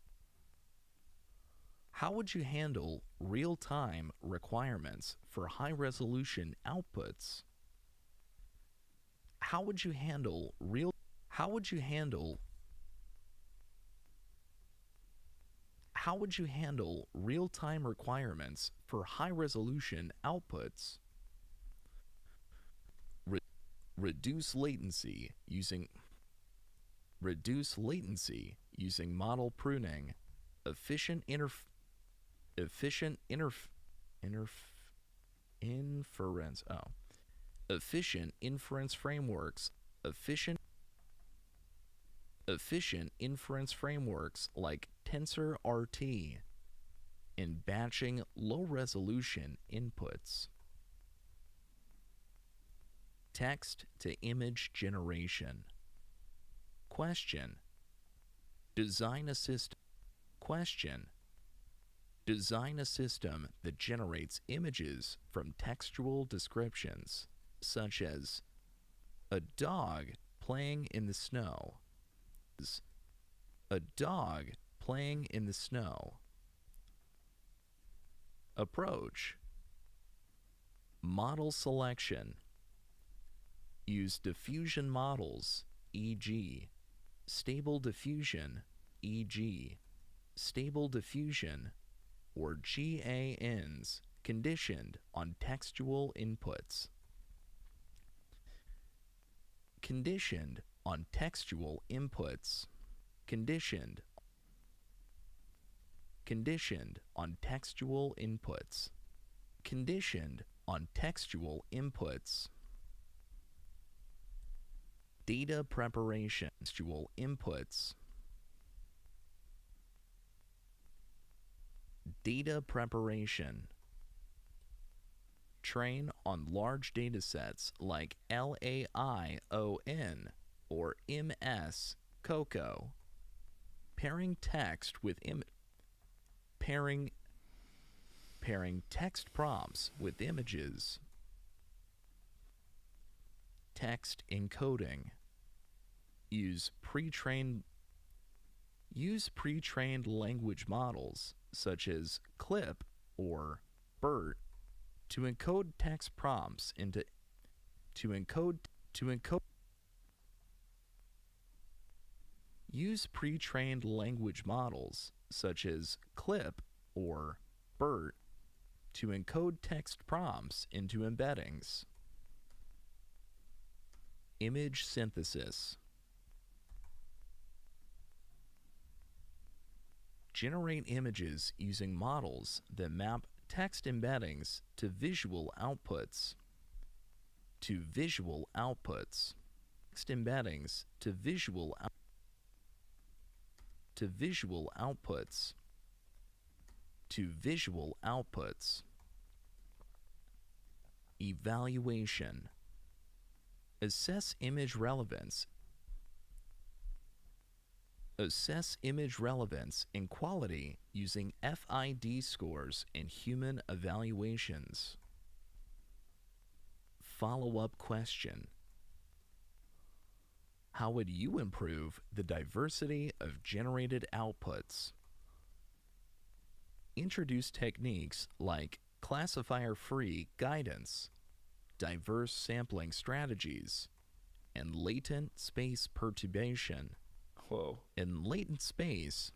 How would you handle real-time requirements for high-resolution outputs? How would you handle real-time requirements for high-resolution outputs? Reduce latency using model pruning, efficient inference. Efficient inference frameworks. Efficient inference frameworks like TensorRT in batching low-resolution inputs. Text-to-image generation. Question. Design a system. Question. Design a system that generates images from textual descriptions, such as a dog playing in the snow. A dog playing in the snow. Approach. Model selection. Use diffusion models, e.g., stable diffusion, e.g., stable diffusion, or GANs conditioned on textual inputs. Conditioned on textual inputs. Conditioned on textual inputs. Conditioned on textual inputs. Data preparation. Textual inputs. Data preparation. Train on large data sets like LAION or MS COCO. Pairing text with pairing text prompts with images. Text encoding. Use pre-trained language models such as CLIP or BERT to encode text prompts into Use pre-trained language models such as CLIP or BERT to encode text prompts into embeddings. Image synthesis. Generate images using models that map text embeddings to visual outputs. Text embeddings to visual outputs. Evaluation. Assess image relevance and quality using FID scores and human evaluations. Follow-up question. How would you improve the diversity of generated outputs? Introduce techniques like classifier-free guidance, diverse sampling strategies, and latent space perturbation. Latent space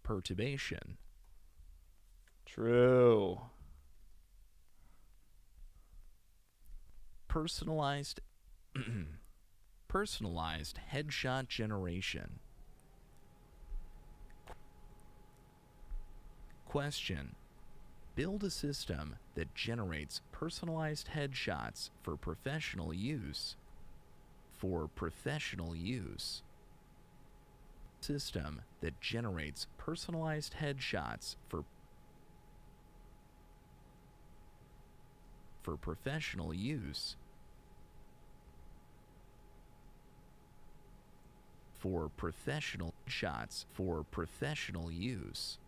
perturbation. True. Personalized headshot generation. Question. Build a system that generates personalized headshots for professional use. System that generates personalized headshots for professional use. For professional shots for professional use.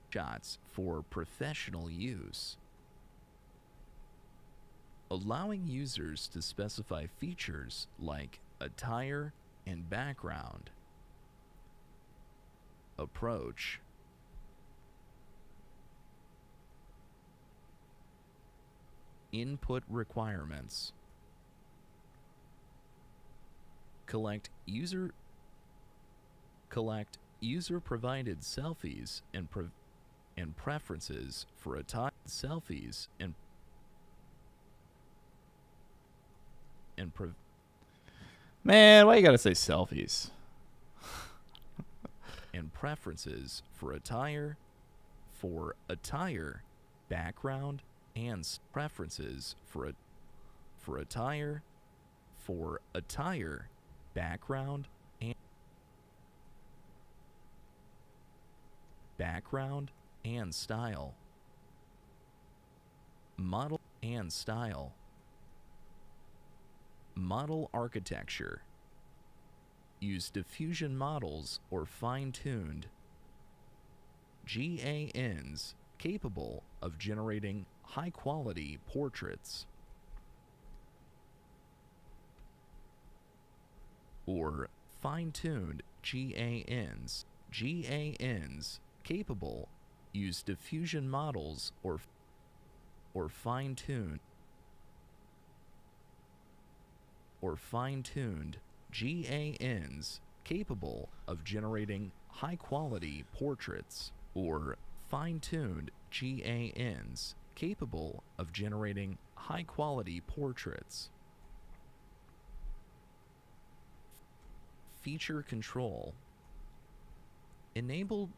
Shots for professional use. Allowing users to specify features like attire and background. Approach. Input requirements. Collect user-provided selfies and preferences for attire. Selfies and Man, why you gotta say selfies? and preferences for attire, background, and preferences for attire, background, and style. Model and style. Model architecture. Use diffusion models or fine-tuned GANs capable of generating high-quality portraits. Or fine-tuned GANs capable use diffusion models or fine-tuned GANs capable of generating high-quality portraits. Or fine-tuned GANs capable of generating high-quality portraits. Feature control. Enable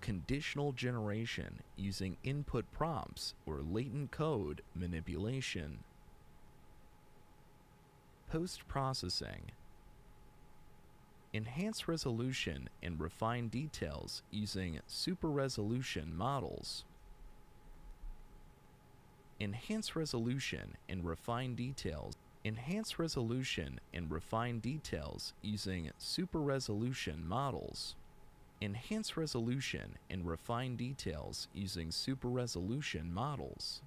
conditional generation using input prompts or latent code manipulation. Post-processing. Enhance resolution and refine details using super-resolution models. Enhance resolution and refine details. Enhance resolution and refine details using super-resolution models. Enhance resolution and refine details using super-resolution models.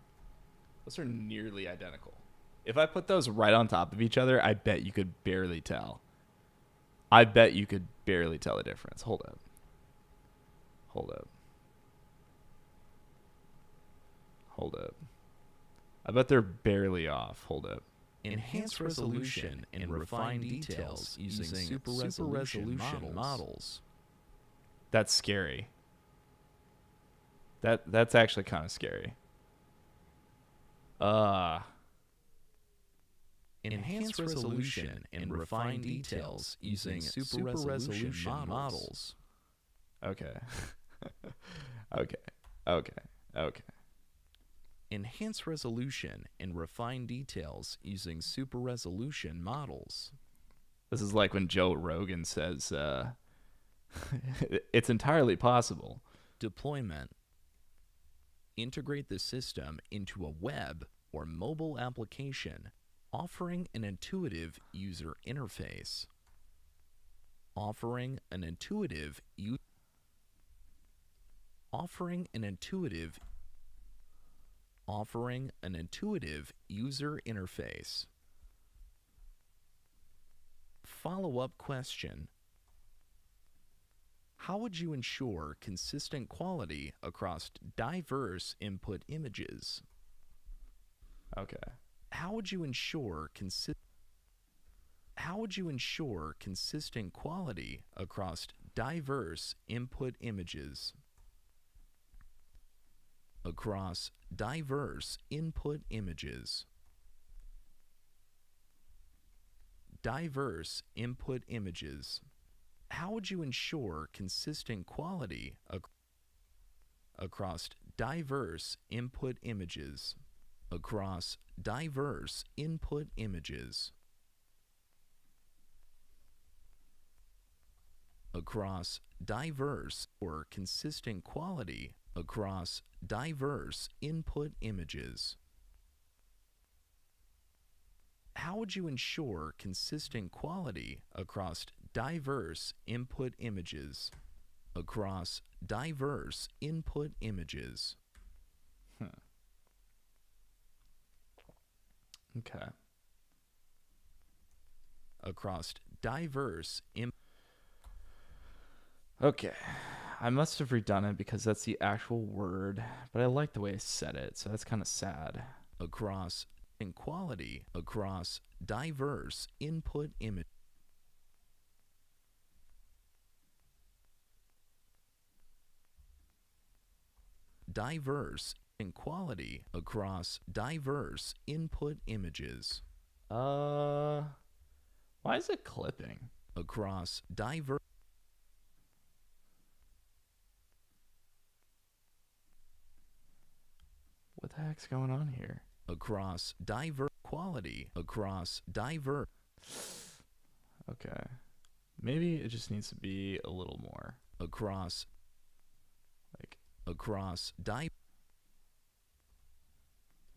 Those are nearly identical. If I put those right on top of each other, I bet you could barely tell. I bet you could barely tell the difference. Hold up. Hold up. Hold up. I bet they're barely off. Hold up. Enhance resolution and refine details using super-resolution models. That's scary. That's actually kind of scary. Enhance resolution and refine details using super-resolution models. Okay. Okay. Enhance resolution and refine details using super-resolution models. This is like when Joe Rogan says, it's entirely possible. Deployment. Integrate the system into a web or mobile application, offering an intuitive user interface. Offering an intuitive user interface. Follow-up question. How would you ensure consistent quality across diverse input images? Okay. How would you ensure consistent quality across diverse input images? Across diverse input images. Diverse input images. How would you ensure consistent quality across diverse input images? Across diverse input images. Across diverse or consistent quality across diverse input images. How would you ensure consistent quality across diverse input images? Across diverse input images. Okay. Across diverse Okay. I must have redone it because that's the actual word, but I like the way I said it, so that's kind of sad. Across in quality across diverse input image. Diverse in quality across diverse input images. Why is it clipping? Across diverse. What the heck's going on here? Across diverse quality across diverse. Okay. Maybe it just needs to be a little more. Across. Like. Across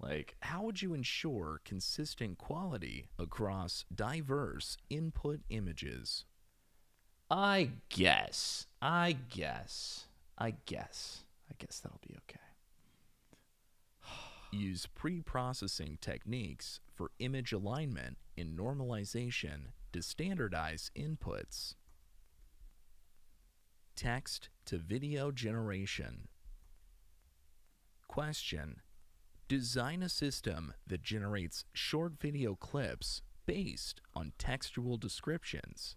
Like, how would you ensure consistent quality across diverse input images? I guess that'll be okay. Use pre-processing techniques for image alignment and normalization to standardize inputs. Text to video generation. Question. Design a system that generates short video clips based on textual descriptions.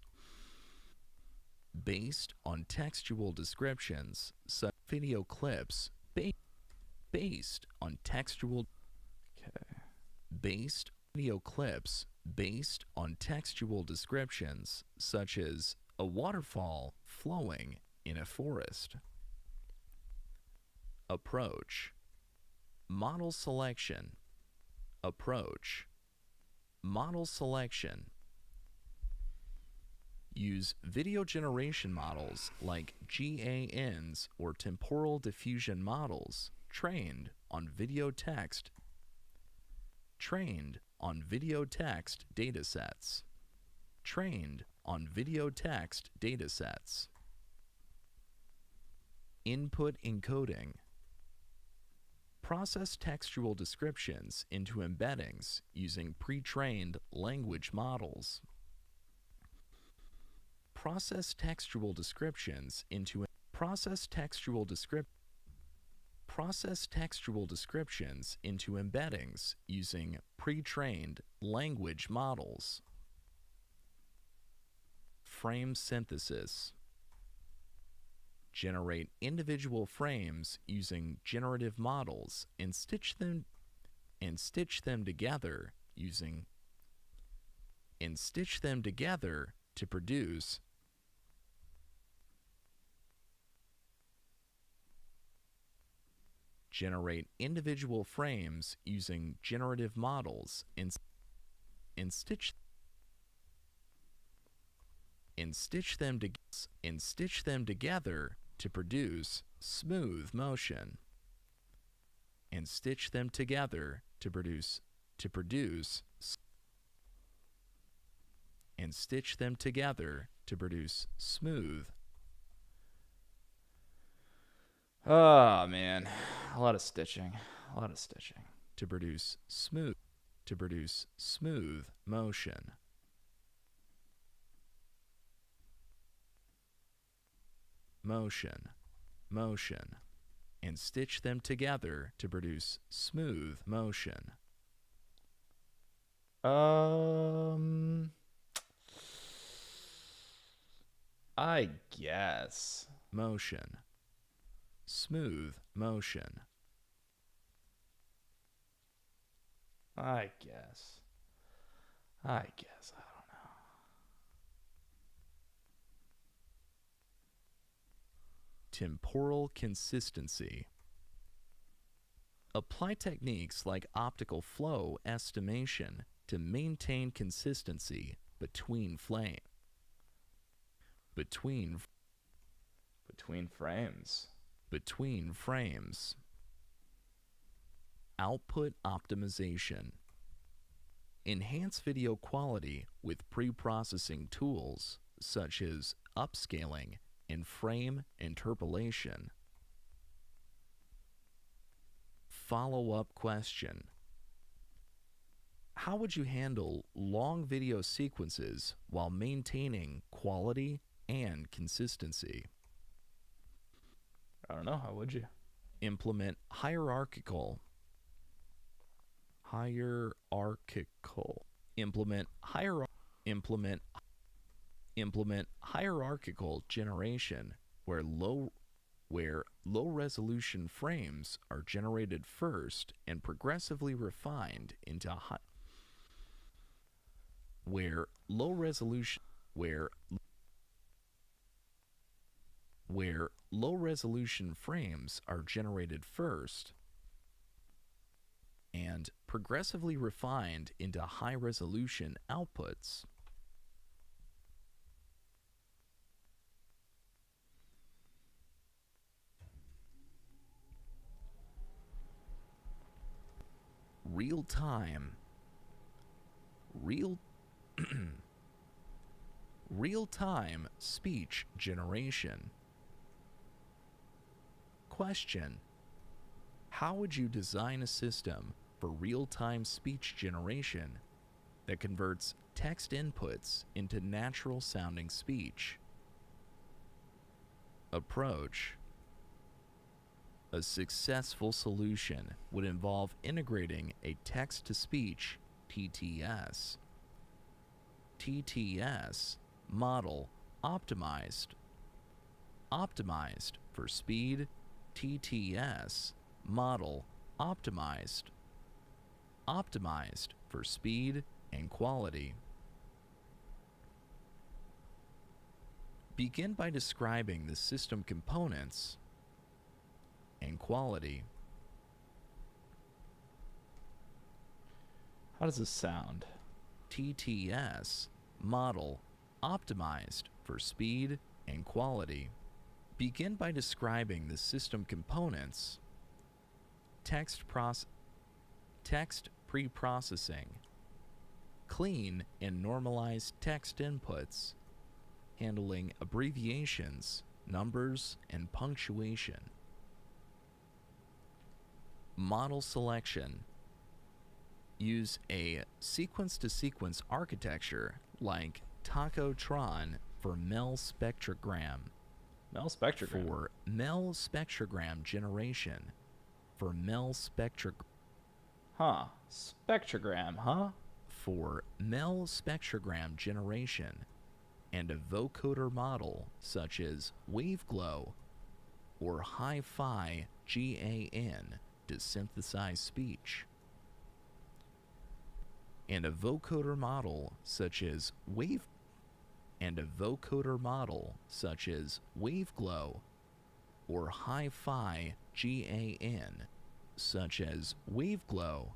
Based on textual descriptions, such video clips based on textual. Okay. Based video clips based on textual descriptions, such as a waterfall flowing in a forest. Approach. Model selection. Approach. model selection. Use video generation models like GANs or temporal diffusion models trained on video text datasets. Trained on video text datasets. Input encoding. Process textual descriptions into embeddings using pre-trained language models. Process textual descriptions into embeddings using pre-trained language models. Frame synthesis. Generate individual frames using generative models and stitch them together to produce generate individual frames using generative models and stitch them together to produce smooth motion. And stitch them together to produce smooth. Oh man, a lot of stitching. To produce smooth motion. And stitch them together to produce smooth motion. I guess. Motion. Smooth motion. I guess. I don't know. Temporal consistency. Apply techniques like optical flow estimation to maintain consistency between frames. Output optimization. Enhance video quality with pre-processing tools such as upscaling and frame interpolation. Follow-up question. How would you handle long video sequences while maintaining quality and consistency? I don't know. How would you? Implement hierarchical generation where low resolution frames are generated first and progressively refined into where low resolution frames are generated first and progressively refined into high-resolution outputs. Real-time speech generation. Question: how would you design a system for real-time speech generation that converts text inputs into natural-sounding speech? Approach: a successful solution would involve integrating a text-to-speech (TTS) model optimized for speed, TTS model optimized for speed and quality. Begin by describing the system components and quality. How does this sound? TTS model optimized for speed and quality. Begin by describing the system components. Text pre-processing. Clean and normalized text inputs, handling abbreviations, numbers, and punctuation. Model selection. Use a sequence-to-sequence architecture like Tacotron for MEL spectrogram. MEL spectrogram. For MEL spectrogram generation. For MEL spectrogram. Huh. Spectrogram, huh? For MEL spectrogram generation and a vocoder model such as WaveGlow or Hi-Fi GAN to synthesize speech. And a vocoder model such as WaveGlow or Hi-Fi GAN such as WaveGlow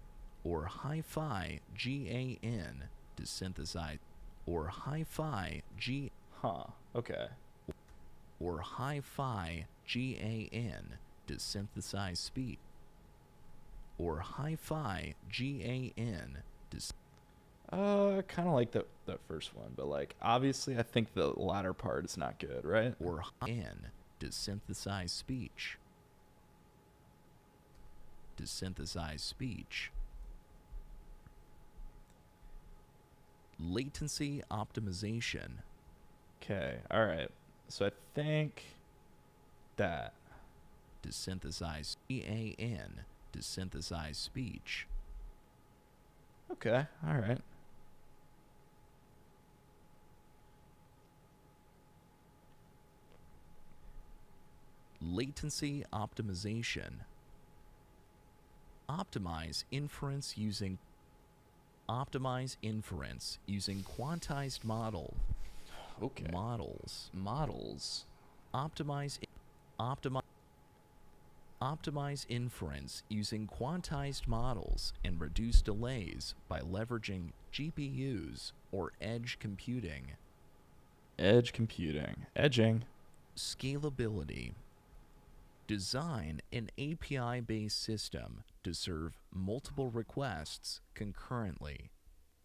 or Hi-Fi GAN to synthesize or Hi-Fi G okay. or Hi-Fi GAN to synthesize speech or Hi-Fi GAN to kind of like the first one, but like obviously I think the latter part is not good, right? or N to synthesize speech. To synthesize speech. Latency optimization. Okay, all right. So I think that to synthesize GAN to synthesize speech. Okay, all right. Latency optimization. Optimize inference using quantized models. Optimize inference using quantized models and reduce delays by leveraging GPUs or edge computing. Edging. Scalability. Design an API-based system to serve multiple requests concurrently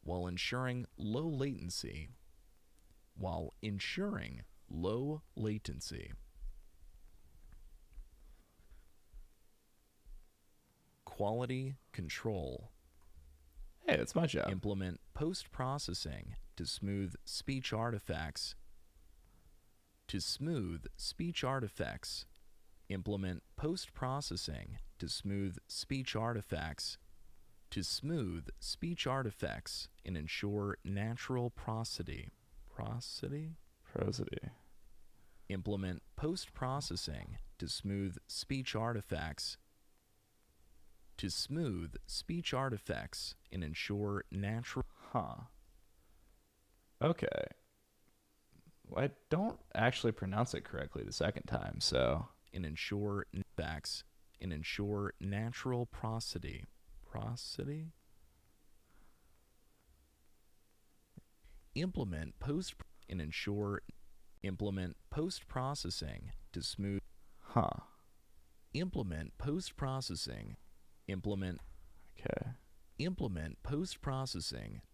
while ensuring low latency. Quality control. Hey, that's my job. Implement post-processing to smooth speech artifacts. Implement post-processing to smooth speech artifacts. And ensure natural prosody. Implement post-processing to smooth speech artifacts. And ensure natural. Okay. Well, I don't actually pronounce it correctly the second time, so. And ensure natural prosody. Implement post-processing to smooth. Implement post-processing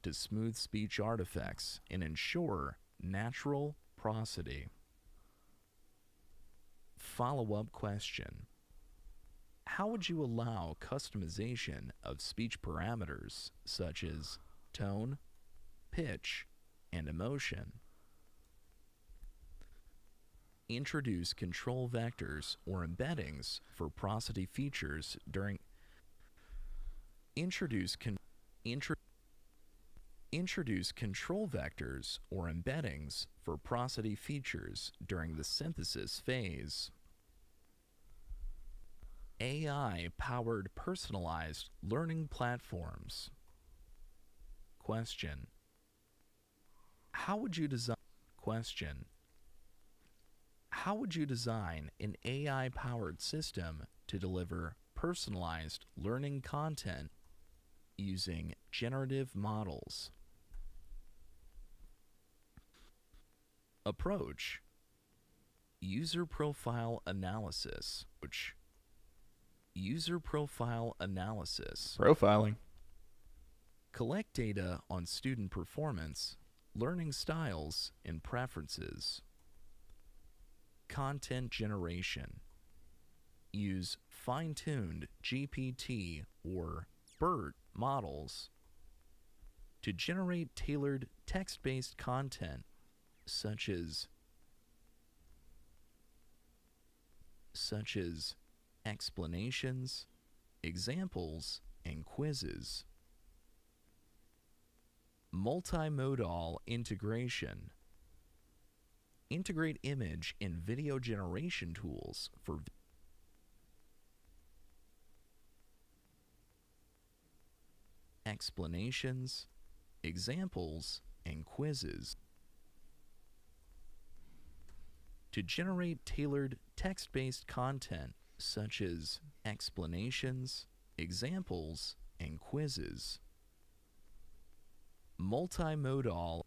to smooth speech artifacts and ensure natural prosody. Follow-up question. How would you allow customization of speech parameters such as tone, pitch, and emotion? Introduce control vectors or embeddings for prosody features during Introduce control vectors or embeddings for prosody features during the synthesis phase. AI-powered personalized learning platforms. Question. How would you design an AI-powered system to deliver personalized learning content using generative models? Approach. User profile analysis. User profile analysis. Profiling. Collect data on student performance, learning styles, and preferences. Content generation. Use fine-tuned GPT or BERT models to generate tailored text-based content such as explanations, examples, and quizzes. Multimodal integration. Integrate image and video generation tools for explanations, examples, and quizzes. To generate tailored text-based content such as explanations, examples, and quizzes. Multimodal.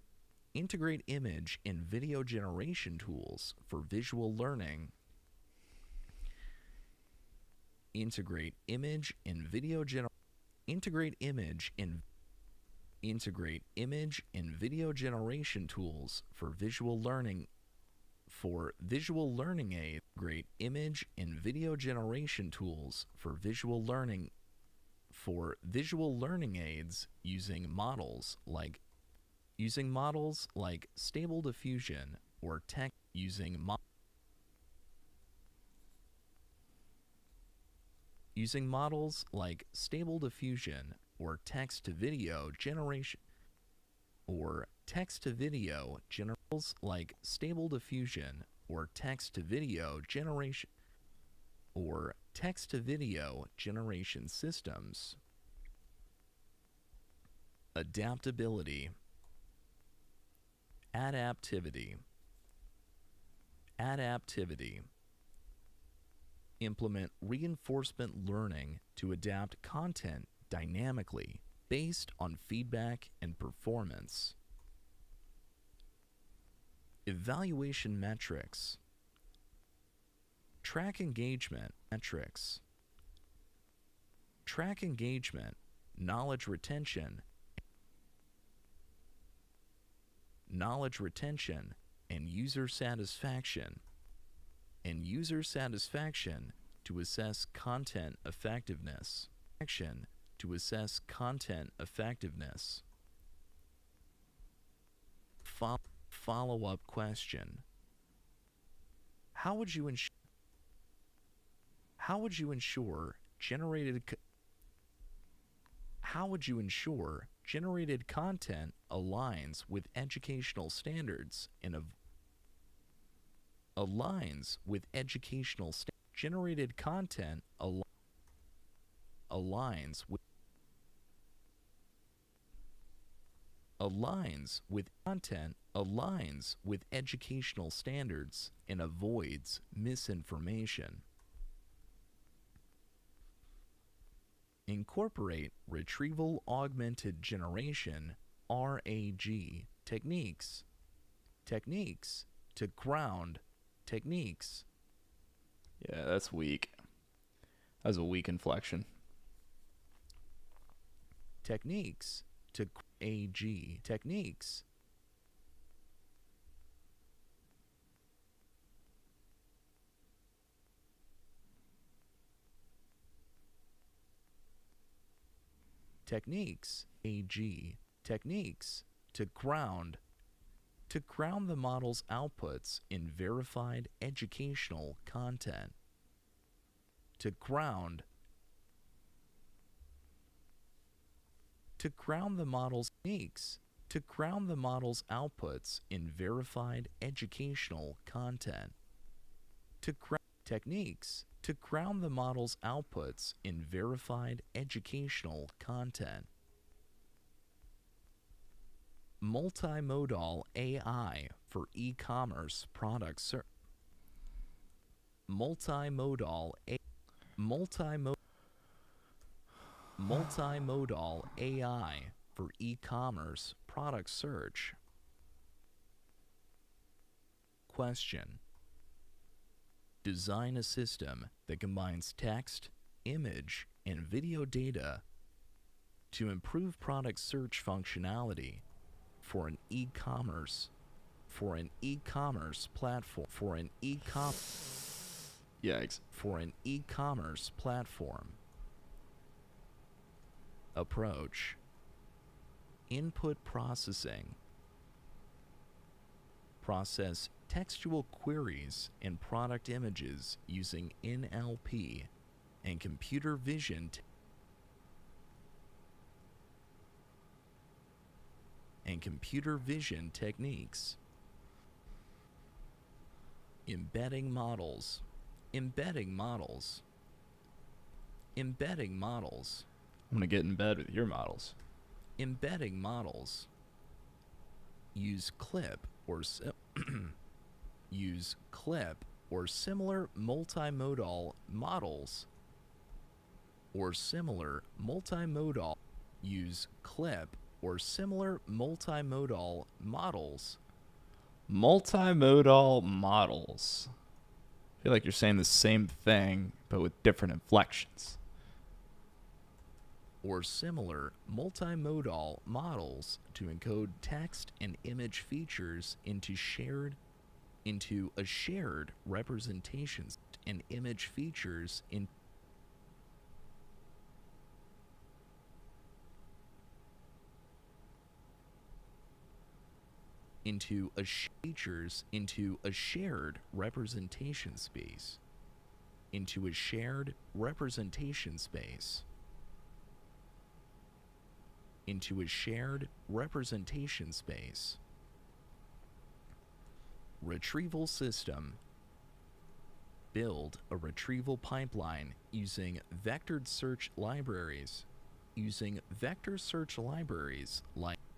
Integrate image and video generation tools for visual learning. Integrate image and video Integrate image and video generation tools for visual learning. For visual learning aids, integrate image and video generation tools for visual learning. For visual learning aids, using models like Stable Diffusion or text using models like Stable Diffusion or text-to-video generation like Stable Diffusion or text-to-video generation systems. Adaptability. Adaptivity. Implement reinforcement learning to adapt content dynamically based on feedback and performance. Evaluation metrics. Track engagement metrics. Track engagement, knowledge retention, and user satisfaction. To assess content effectiveness. Follow-up question. How would you ensure generated content aligns with educational standards and generated content aligns with educational standards and avoids misinformation. Incorporate retrieval augmented generation (RAG) techniques to ground techniques. Yeah, that's weak. That was a weak inflection. Techniques to AG techniques. Techniques, AG, techniques to ground the model's outputs in verified educational content. To ground the model's techniques, to ground the model's outputs in verified educational content. Techniques to ground the model's outputs in verified educational content. Multimodal AI for e-commerce products. Multimodal AI for e-commerce product search. question. Design a system that combines text, image, and video data to improve product search functionality for an e-commerce platform approach. Input processing. Process textual queries and product images using NLP and computer vision techniques. Embedding models. I'm gonna get in bed with your models. Embedding models. Use clip or similar multimodal models. Use clip or similar multimodal models. Multimodal models. I feel like you're saying the same thing, but with different inflections. Or similar multimodal models to encode text and image features into a shared representations and image features into a shared representation space. Retrieval system. Build a retrieval pipeline using vectored search libraries.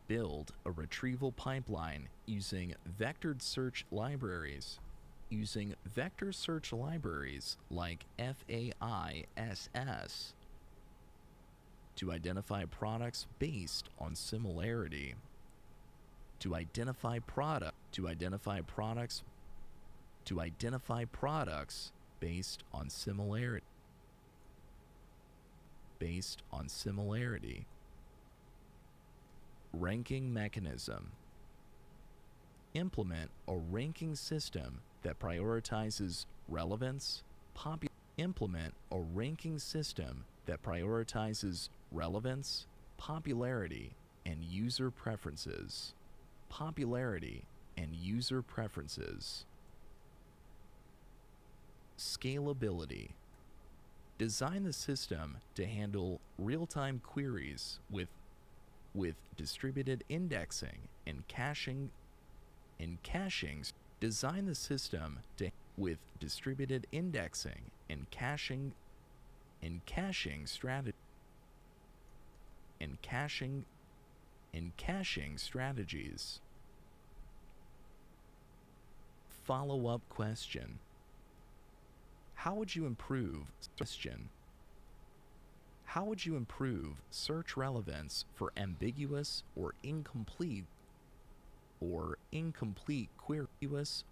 Build a retrieval pipeline using vector search libraries like FAISS to identify products based on similarity. To identify products based on similarity. Ranking mechanism. Implement a ranking system that prioritizes relevance, popularity, and user preferences. Scalability. Design the system to handle real-time queries with distributed indexing and caching. Design the system with distributed indexing and caching strategies. Follow-up question. How would you improve search relevance for ambiguous or incomplete queries?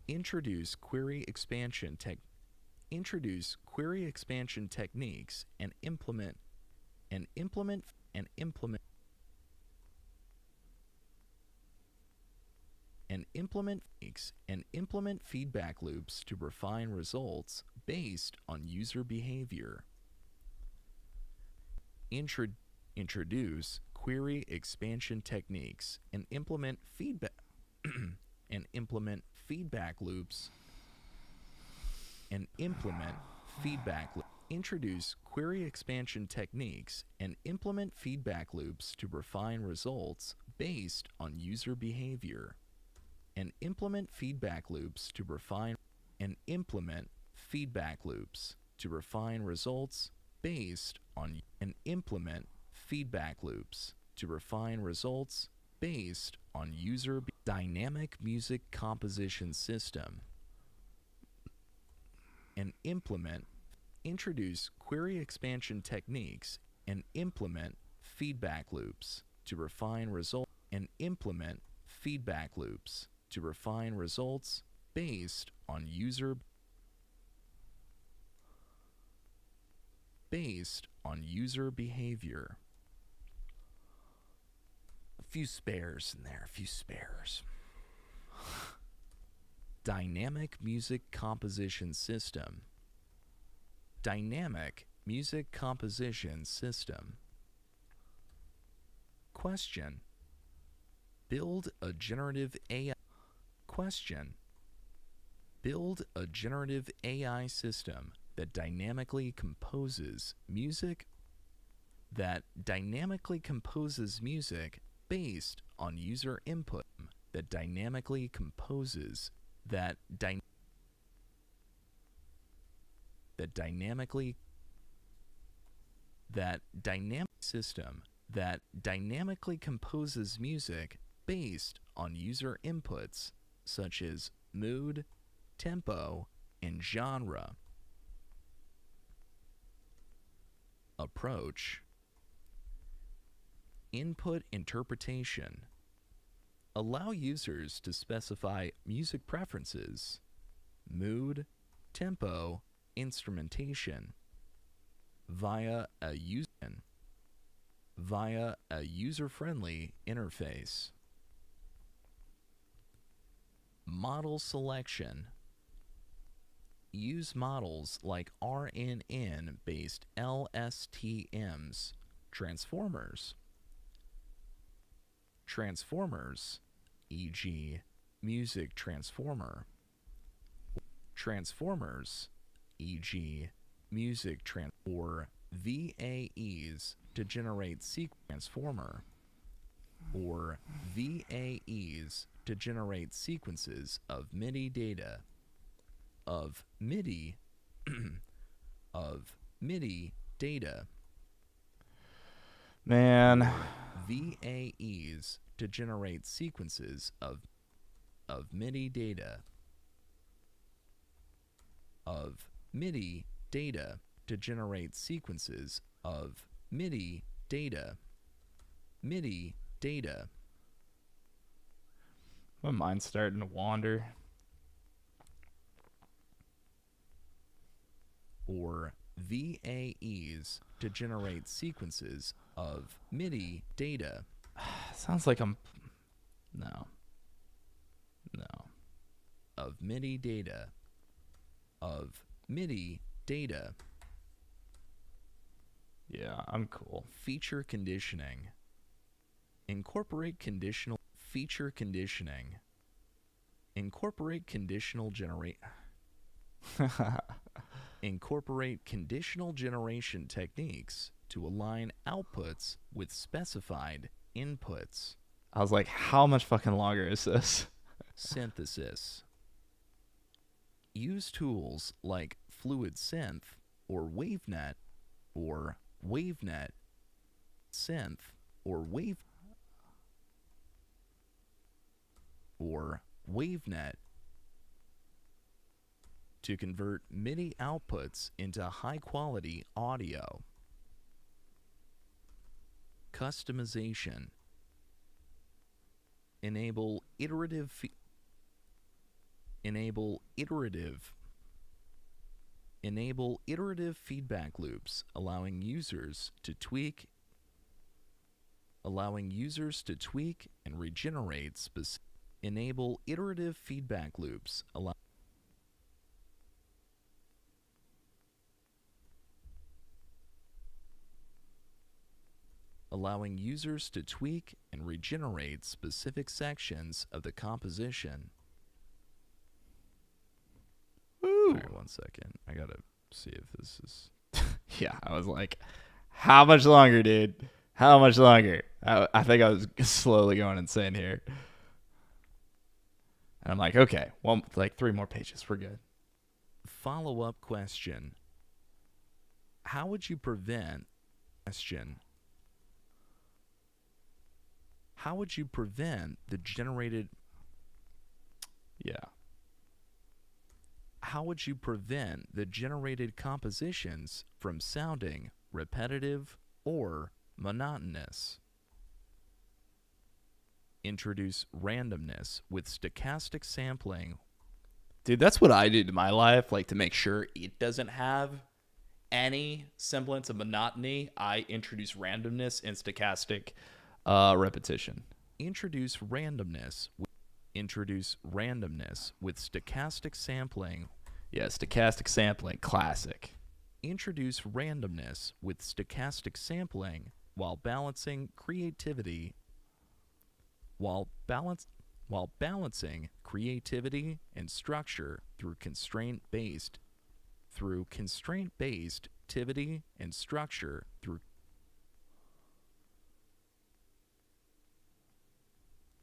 Introduce query expansion techniques and implement feedback loops to refine results based on user behavior. Introduce query expansion techniques and implement feedback loops. Introduce query expansion techniques and implement feedback loops to refine results based on user behavior. And implement feedback loops to refine results based on user dynamic music composition system. And implement Introduce query expansion techniques and implement feedback loops to refine results based on user behavior. A few spares in there, a few spares. Dynamic music composition system. Dynamic music composition system. Question. Build a generative AI. Question. Build a generative AI system that dynamically composes music based on user input that dynamic system that dynamically composes music based on user inputs such as mood, tempo, and genre. Approach. Input interpretation. Allow users to specify music preferences, mood, tempo, instrumentation via a user-friendly interface. Model selection. Use models like RNN-based LSTMs, transformers, e.g., music transformer, or VAEs to generate sequences of MIDI data. Man. VAEs to generate sequences of MIDI data. To generate sequences of MIDI data. My mind's starting to wander. Or VAEs to generate sequences of MIDI data. Sounds like I'm... No. Of MIDI data. Yeah, I'm cool. Feature conditioning. Incorporate conditional generation techniques to align outputs with specified inputs. I was like, how much fucking longer is this? Synthesis. Use tools like Fluid Synth or WaveNet to convert MIDI outputs into high-quality audio. Customization. Enable iterative feedback loops, allowing users to tweak and regenerate Enable iterative feedback loops, allowing users to tweak and regenerate specific sections of the composition. Woo! All right, 1 second. I gotta see if this is... Yeah, I was like, how much longer, dude? How much longer? I think I was slowly going insane here. And I'm like, okay, 3 more pages. We're good. Follow-up question. How would you prevent the generated... Yeah. How would you prevent the generated compositions from sounding repetitive or monotonous? Introduce randomness with stochastic sampling. Dude, that's what I do to my life, like to make sure it doesn't have any semblance of monotony. I introduce randomness and stochastic repetition. Introduce randomness with stochastic sampling. Yeah, stochastic sampling, classic. Introduce randomness with stochastic sampling while balancing creativity and structure through constraint-based activity and structure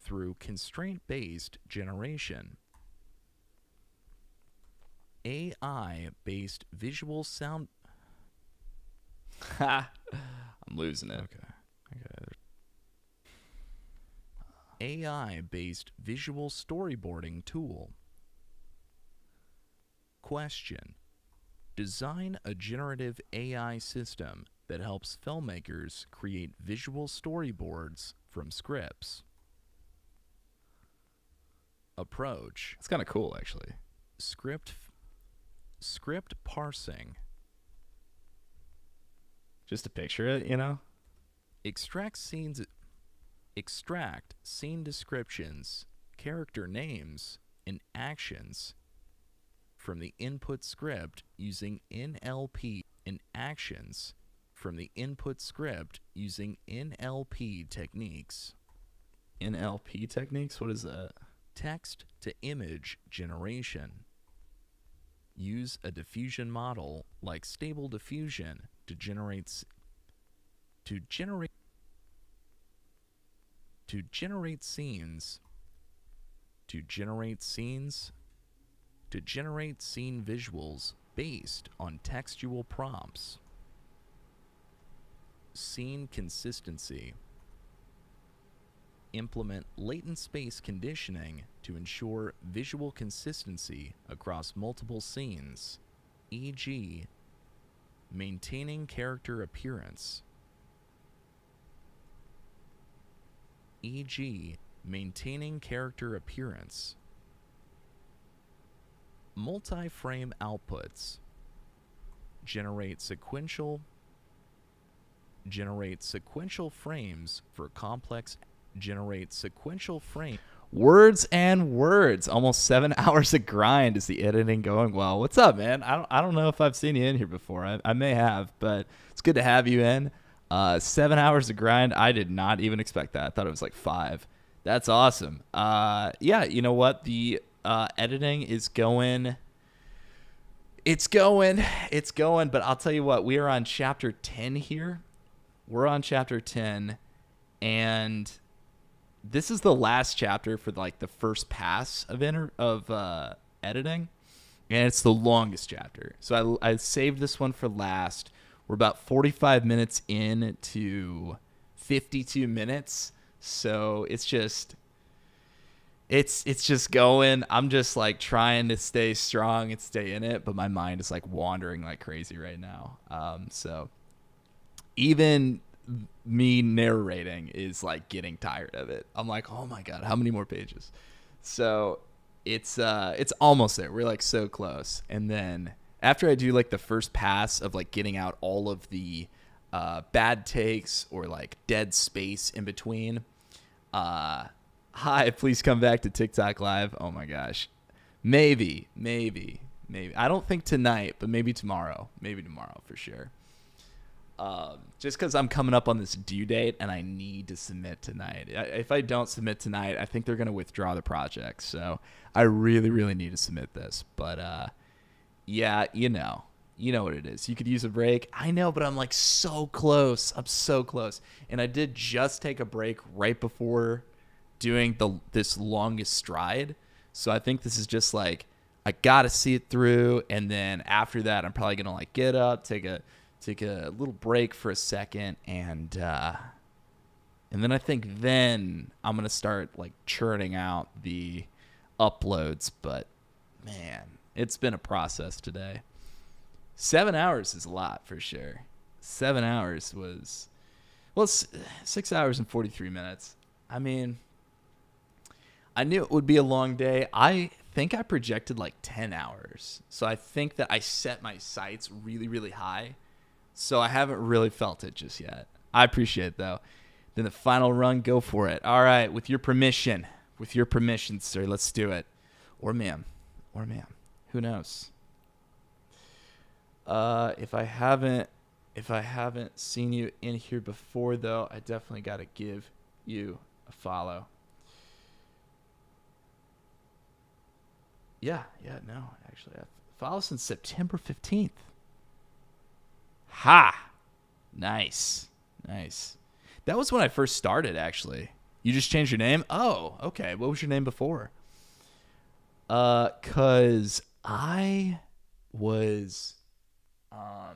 through constraint-based generation. AI-based visual sound. I'm losing it. Okay. AI-based visual storyboarding tool. Question. Design a generative AI system that helps filmmakers create visual storyboards from scripts. Approach. It's kind of cool, actually. Script parsing. Just to picture it, you know? Extract scene descriptions, character names, and actions from the input script using NLP techniques. NLP techniques? What is that? Text to image generation. Use a diffusion model like Stable Diffusion to generate scene visuals based on textual prompts. Scene consistency. Implement latent space conditioning to ensure visual consistency across multiple scenes, e.g., maintaining character appearance. Multi-frame outputs. Generate sequential frames for complex. Words and words. Almost 7 hours of grind. Is the editing going well? What's up, man? I don't know if I've seen you in here before. I may have, but it's good to have you in. 7 hours of grind. I did not even expect that. I thought it was like 5. That's awesome. Yeah, you know what? The editing is going. It's going, but I'll tell you what, we are on chapter 10 here. We're on chapter 10, and this is the last chapter for like the first pass of editing, and it's the longest chapter. So I saved this one for last. We're about 45 minutes into 52 minutes, so it's just going. I'm just like trying to stay strong and stay in it, but my mind is like wandering like crazy right now. So even me narrating is like getting tired of it. I'm like, oh my God, how many more pages? So it's almost there. We're like so close. And then after I do like the first pass of like getting out all of the bad takes or like dead space in between, hi, please come back to TikTok Live. Oh my gosh. Maybe. I don't think tonight, but maybe tomorrow. Maybe tomorrow for sure. Just because I'm coming up on this due date and I need to submit tonight. If I don't submit tonight, I think they're going to withdraw the project. So I really, really need to submit this. But yeah, you know what it is. You could use a break. I know, but I'm like so close. I'm so close. And I did just take a break right before doing this longest stride. So I think this is just like, I got to see it through. And then after that, I'm probably going to like get up, take a little break for a second. And then I think I'm going to start like churning out the uploads. But man, It's been a process today. 7 hours is a lot for sure. 7 hours was, well, 6 hours and 43 minutes. I mean, I knew it would be a long day. I think I projected like 10 hours. So I think that I set my sights really, really high. So I haven't really felt it just yet. I appreciate it, though. Then the final run, go for it. All right, with your permission. With your permission, sir, let's do it. Or ma'am. Or ma'am. Who knows? If I haven't seen you in here before, though, I definitely got to give you a follow. Yeah, no, actually, I've followed since September 15th. Ha! Nice. That was when I first started, actually. You just changed your name? Oh, okay. What was your name before? 'Cause I was, I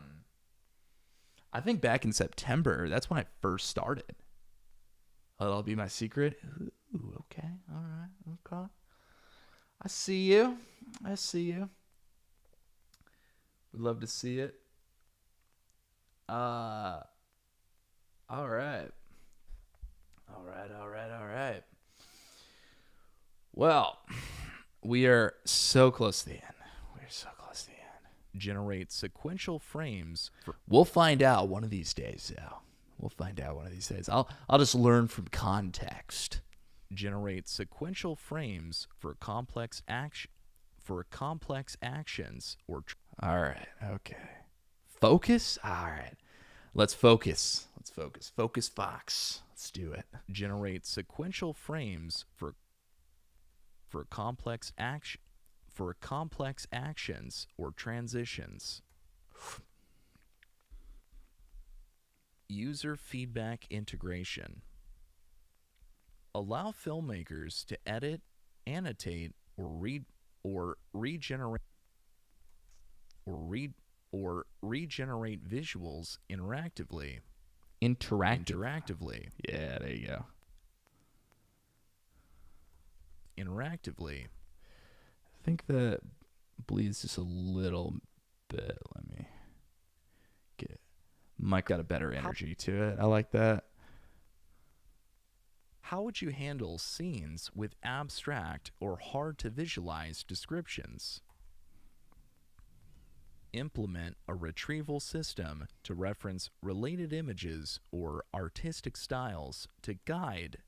think back in September, that's when I first started. That'll be my secret. Ooh, okay. All right. Okay. I see you. Would love to see it. All right. Well, we are so close to the end. Generate sequential frames for We'll find out one of these days, Al. I'll just learn from context. generate sequential frames for complex actions or All right. Okay. Focus? All right. Let's focus. Focus Fox. Let's do it. generate sequential frames for complex actions or transitions. User feedback integration. Allow filmmakers to edit, annotate, or regenerate visuals interactively. Yeah, there you go. Interactively. I think that bleeds just a little bit. Let me get it. Mike got a better energy to it. I like that. How would you handle scenes with abstract or hard to visualize descriptions? Implement a retrieval system to reference related images or artistic styles to guide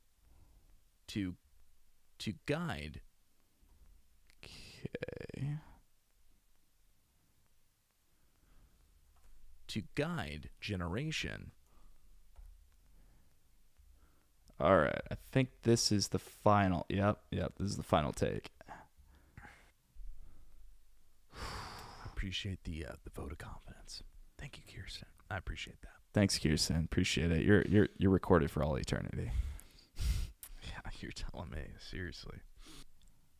generation. All right. I think this is the final. Yep. This is the final take. Appreciate the vote of confidence. Thank you, Kirsten. I appreciate that. Thanks, Kirsten. Appreciate it. You're recorded for all eternity. Yeah, you're telling me. Seriously.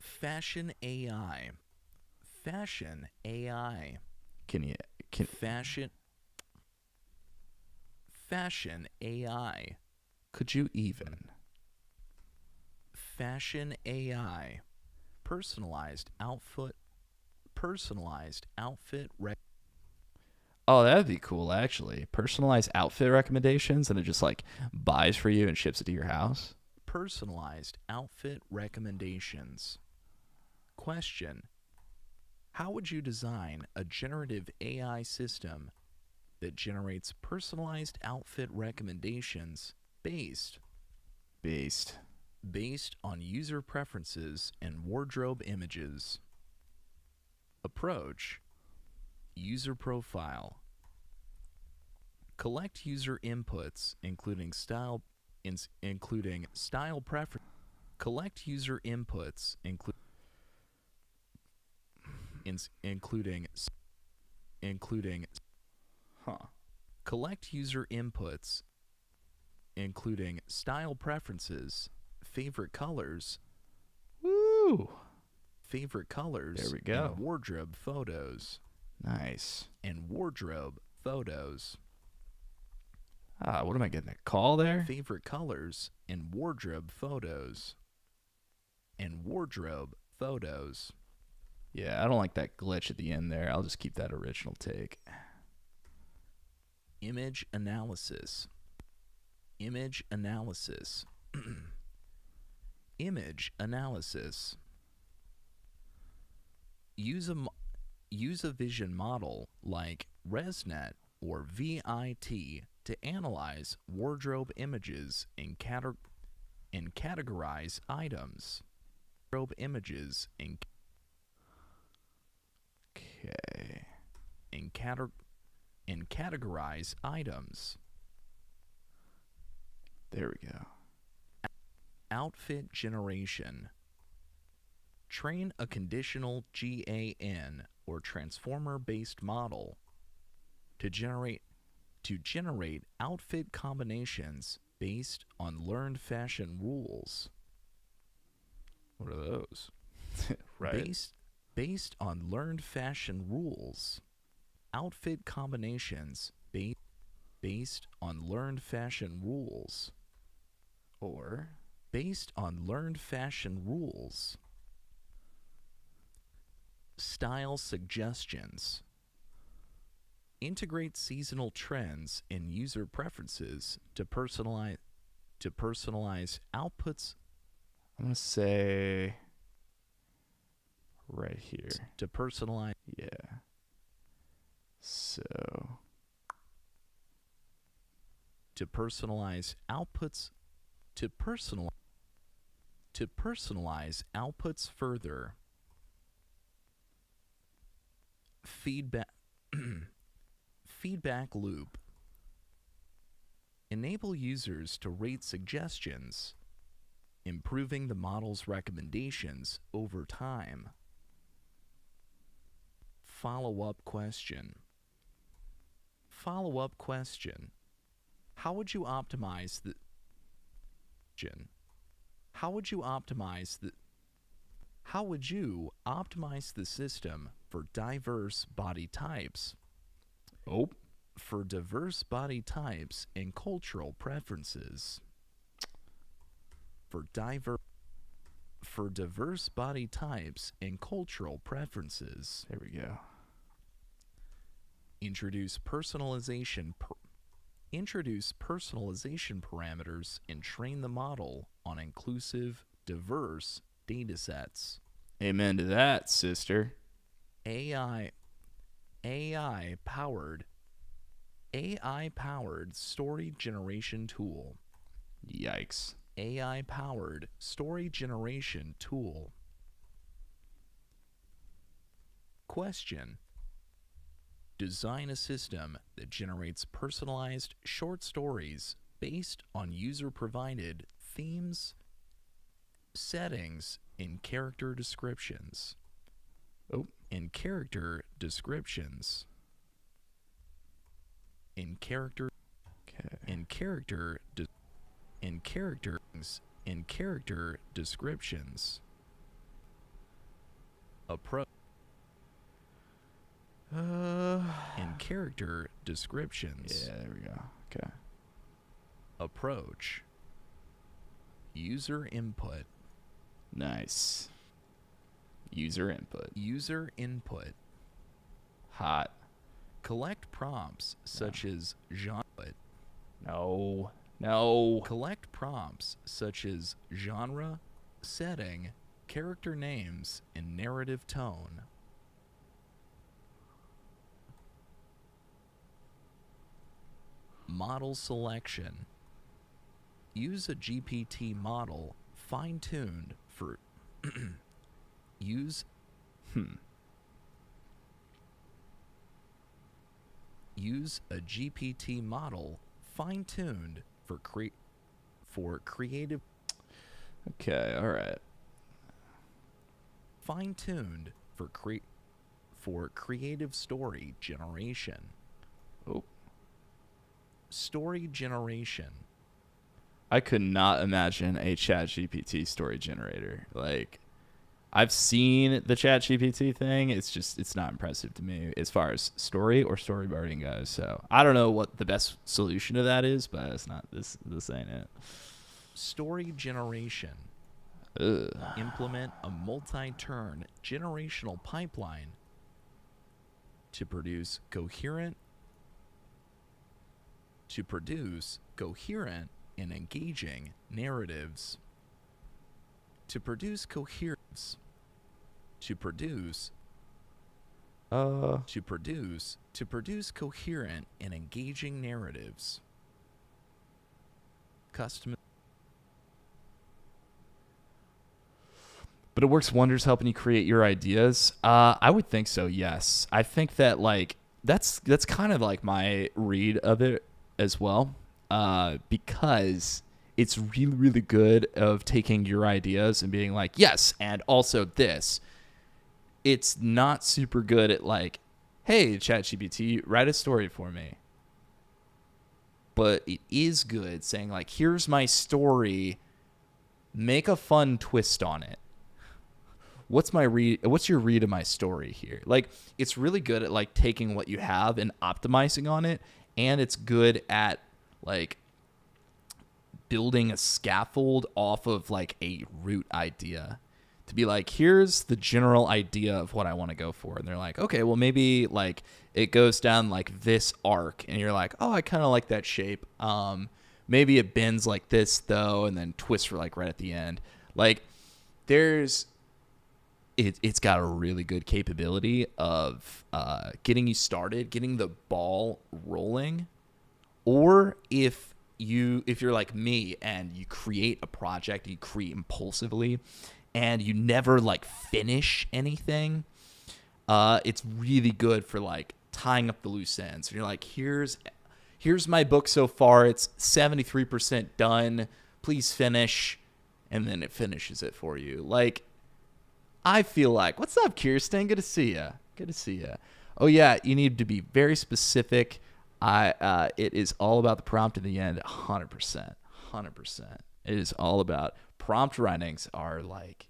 Fashion AI. Fashion AI. Could you even? Fashion AI. Personalized outfit. Oh, that'd be cool, actually. Personalized outfit recommendations, and it just like buys for you and ships it to your house. Personalized outfit recommendations. Question: how would you design a generative AI system that generates personalized outfit recommendations based on user preferences and wardrobe images? Approach: user profile. Collect user inputs, including style preference. Collect user inputs, Collect user inputs, including style preferences, favorite colors. Woo! Favorite colors. There we go. And wardrobe photos. Nice. What am I getting? A call there? Favorite colors and wardrobe photos. Yeah, I don't like that glitch at the end there. I'll just keep that original take. Image analysis. Image analysis. Image analysis. Use a vision model like ResNet or VIT to analyze wardrobe images and categorize items. Wardrobe images and Okay. and categorize items. There we go. Outfit generation. Train a conditional GAN or transformer-based model to generate outfit combinations based on learned fashion rules. What are those? Right. Based on learned fashion rules. Outfit combinations based on learned fashion rules. Or based on learned fashion rules. Style suggestions. Integrate seasonal trends and user preferences to personalize outputs. I'm going to say right here. To personalize. Yeah. So. To personalize outputs. To personalize outputs further. Feedback loop. Enable users to rate suggestions, improving the model's recommendations over time. Follow-up question. Follow-up question. How would you optimize the system for diverse body types? For diverse body types and cultural preferences. For diverse body types and cultural preferences. There we go. Introduce personalization parameters and train the model on inclusive, diverse datasets. Amen to that, sister. AI powered story generation tool. Yikes. AI powered story generation tool. Question. Design a system that generates personalized short stories based on user-provided themes, settings, and character descriptions. In character descriptions. In character descriptions. In character descriptions. Yeah, there we go. Okay. Approach. User input. Nice. User input. User input. Hot. Collect prompts such as genre. No. Collect prompts such as genre, setting, character names, and narrative tone. Model selection. Use a GPT model fine-tuned for Use a GPT model fine-tuned for creative. Okay, all right. Fine-tuned for creative story generation. Story generation. I could not imagine a ChatGPT story generator. Like, I've seen the ChatGPT thing. It's not impressive to me as far as story or storyboarding goes. So I don't know what the best solution to that is, but it's not this ain't it. Story generation. Implement a multi-turn generational pipeline to produce coherent and engaging narratives. To produce coherence. To produce coherent and engaging narratives. Custom. But it works wonders helping you create your ideas. I would think so. Yes, I think that like that's kind of like my read of it as well, because it's really really good of taking your ideas and being like yes, and also this. It's not super good at like, hey ChatGPT, write a story for me. But it is good saying like, here's my story, make a fun twist on it. What's your read of my story here? Like, it's really good at like taking what you have and optimizing on it, and it's good at like building a scaffold off of like a root idea to be like, here's the general idea of what I want to go for. And they're like, okay, well maybe like it goes down like this arc, and you're like, oh, I kind of like that shape. Maybe it bends like this though, and then twists for like right at the end. Like it's got a really good capability of getting you started, getting the ball rolling. Or if you're like me and you create a project, you create impulsively, and you never like finish anything, it's really good for like tying up the loose ends. And you're like, here's my book so far. It's 73% done. Please finish. And then it finishes it for you. Like, I feel like, what's up, Kirsten? Good to see you. Good to see you. Oh yeah, you need to be very specific. It is all about the prompt in the end. 100%. It is all about prompt writings are like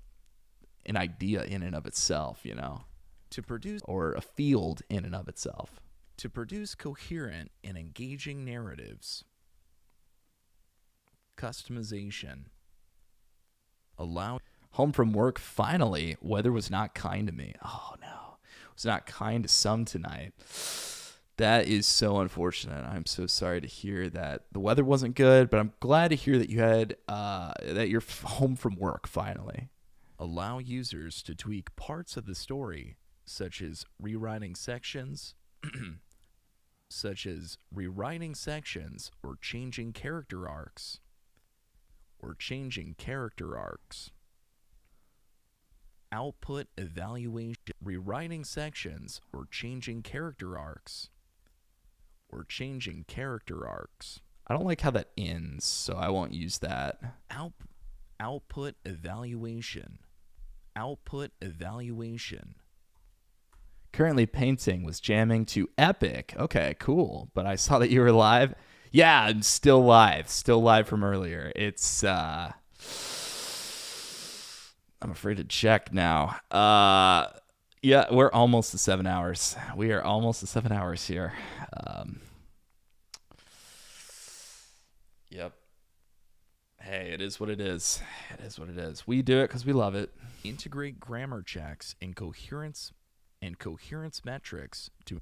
an idea in and of itself, you know, to produce, or a field in and of itself. To produce coherent and engaging narratives. Customization. Allow. Home from work, finally. Weather was not kind to me. Oh no, it was not kind to some tonight. That is so unfortunate. I'm so sorry to hear that the weather wasn't good, but I'm glad to hear that you had that you're home from work finally. Allow users to tweak parts of the story, such as rewriting sections, or changing character arcs. Output evaluation, rewriting sections, or changing character arcs. I don't like how that ends, so I won't use that. Output evaluation. Currently painting, was jamming to Epic. Okay, cool. But I saw that you were live. Yeah, I'm still live from earlier. It's I'm afraid to check now. Yeah, we're almost to 7 hours. We are almost to 7 hours here. Yep. Hey, it is what it is. We do it because we love it. Integrate grammar checks and coherence metrics to.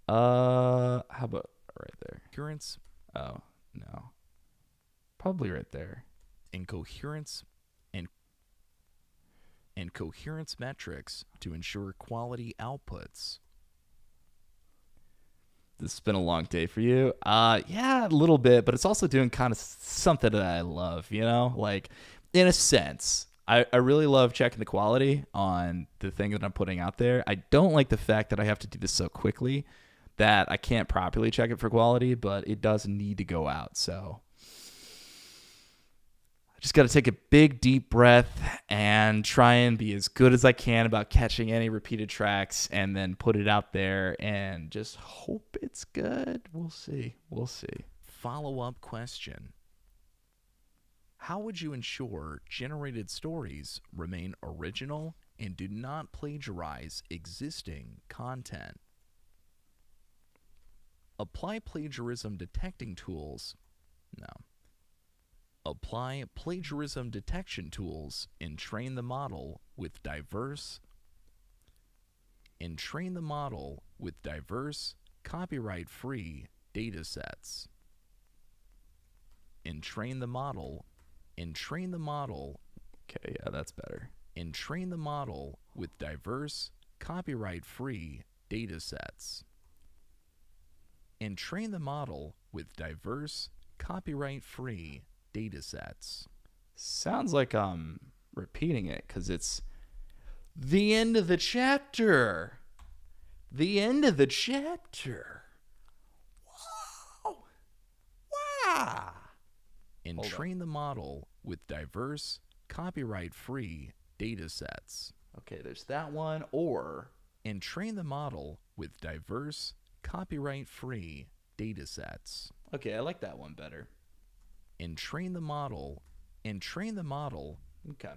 How about right there? Coherence. Oh no. Probably right there. Coherence metrics to ensure quality outputs. This has been a long day for you. Yeah, a little bit, but it's also doing kind of something that I love, you know? Like, in a sense, I really love checking the quality on the thing that I'm putting out there. I don't like the fact that I have to do this so quickly that I can't properly check it for quality, but it does need to go out, so I just got to take a big, deep breath and try and be as good as I can about catching any repeated tracks and then put it out there and just hope it's good. We'll see. Follow-up question. How would you ensure generated stories remain original and do not plagiarize existing content? Apply plagiarism detecting tools. No. Apply plagiarism detection tools and train the model with diverse copyright-free data sets. Okay, yeah, that's better. And train the model with diverse copyright-free data sets. And train the model with diverse copyright-free data sets. Sounds like I'm repeating it because it's the end of the chapter. The end of the chapter. Wow. Wow. And Hold train the model with diverse copyright-free data sets. Okay, there's that one. Or And train the model with diverse copyright-free data sets. okay, I like that one better. And train the model. Okay.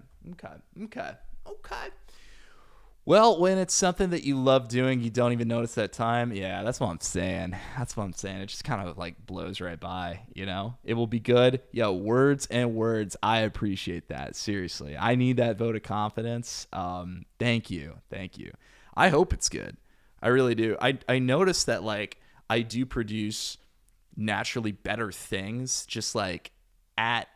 Well, when it's something that you love doing, you don't even notice that time. Yeah, that's what I'm saying. It just kind of like blows right by, you know? It will be good. Yo, words and words. I appreciate that. Seriously. I need that vote of confidence. Thank you. I hope it's good. I really do. I noticed that like I do produce naturally better things just like at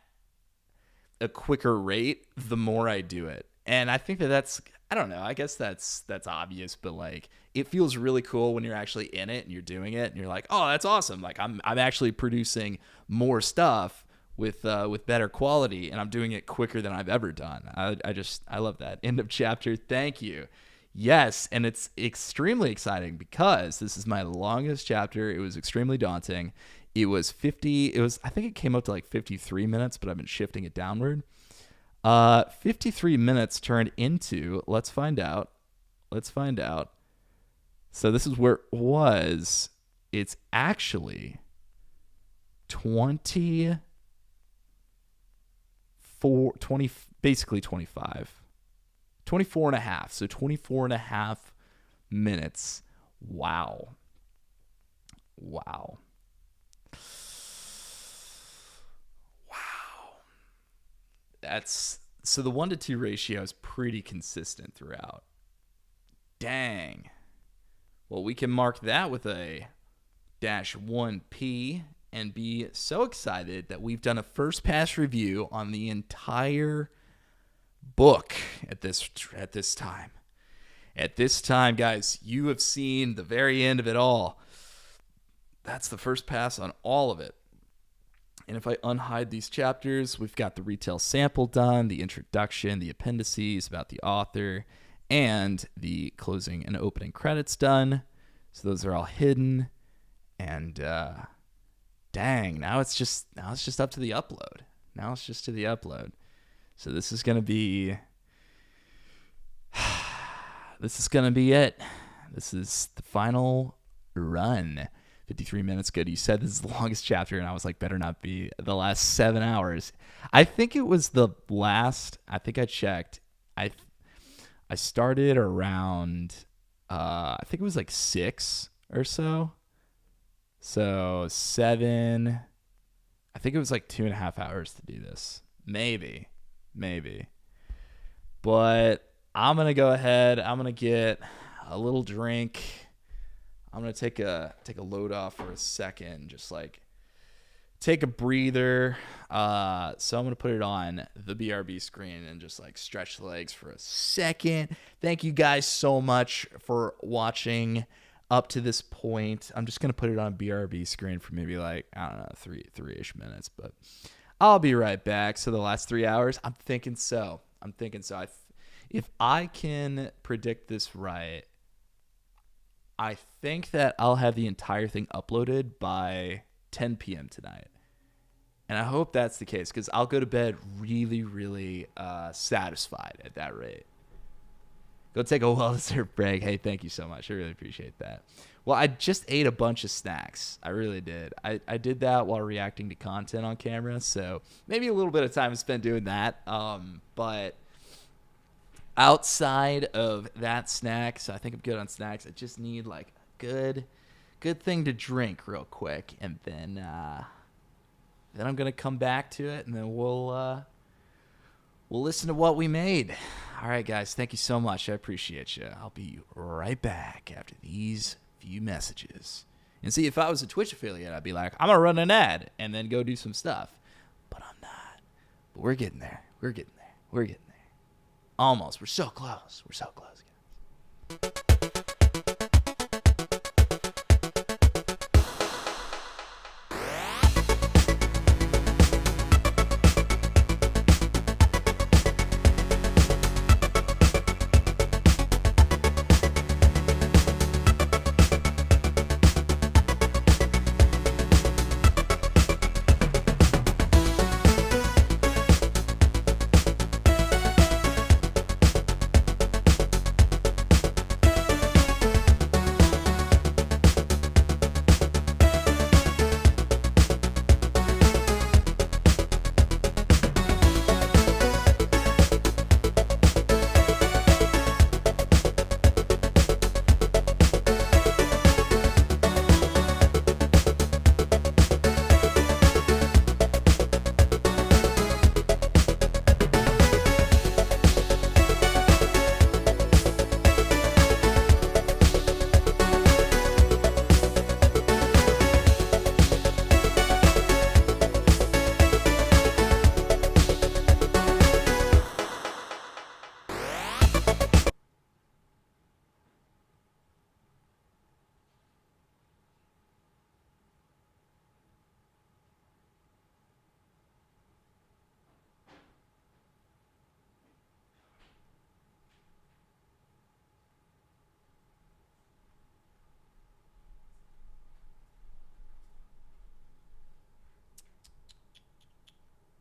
a quicker rate the more I do it. And I think that's, I don't know, I guess that's obvious, but like it feels really cool when you're actually in it and you're doing it and you're like, oh, that's awesome. Like I'm actually producing more stuff with better quality and I'm doing it quicker than I've ever done. I love that. End of chapter. Thank you. Yes, and it's extremely exciting because this is my longest chapter. It was extremely daunting. I think it came up to like 53 minutes, but I've been shifting it downward. 53 minutes turned into, let's find out. So this is where it was. It's actually 20, basically 25. 24 and a half. So 24 and a half minutes. Wow. So the 1-to-2 ratio is pretty consistent throughout. Dang. Well, we can mark that with a -1P and be so excited that we've done a first pass review on the entire book at this time. At this time, guys, you have seen the very end of it all. That's the first pass on all of it. And if I unhide these chapters, we've got the retail sample done, the introduction, the appendices about the author, and the closing and opening credits done. So those are all hidden. And dang, now it's just up to the upload. So this is gonna be it. This is the final run. 53 minutes, good. You said this is the longest chapter, and I was like, better not be the last 7 hours. I think it was the last. I think I checked. I started around. I think it was like 6 or so. So 7. I think it was like 2.5 hours to do this. Maybe. But I'm gonna go ahead. I'm gonna get a little drink. I'm gonna take a load off for a second, just like take a breather. So I'm gonna put it on the BRB screen and just like stretch the legs for a second. Thank you guys so much for watching up to this point. I'm just gonna put it on BRB screen for maybe like, I don't know, three-ish minutes, but I'll be right back. So the last 3 hours, I'm thinking so. If I can predict this right, I think that I'll have the entire thing uploaded by 10 p.m. tonight. And I hope that's the case because I'll go to bed really, really satisfied at that rate. Go take a well-deserved break. Hey, thank you so much. I really appreciate that. Well, I just ate a bunch of snacks. I really did. I did that while reacting to content on camera, so maybe a little bit of time is spent doing that. But outside of that snacks, I think I'm good on snacks. I just need like a good thing to drink real quick, and then Then I'm gonna come back to it, and then we'll listen to what we made. All right, guys. Thank you so much. I appreciate you. I'll be right back after these few messages. And see, if I was a Twitch affiliate, I'd be like, I'm gonna run an ad and then go do some stuff. But I'm not. But we're getting there. We're getting there. We're getting there. Almost. We're so close. We're so close, guys.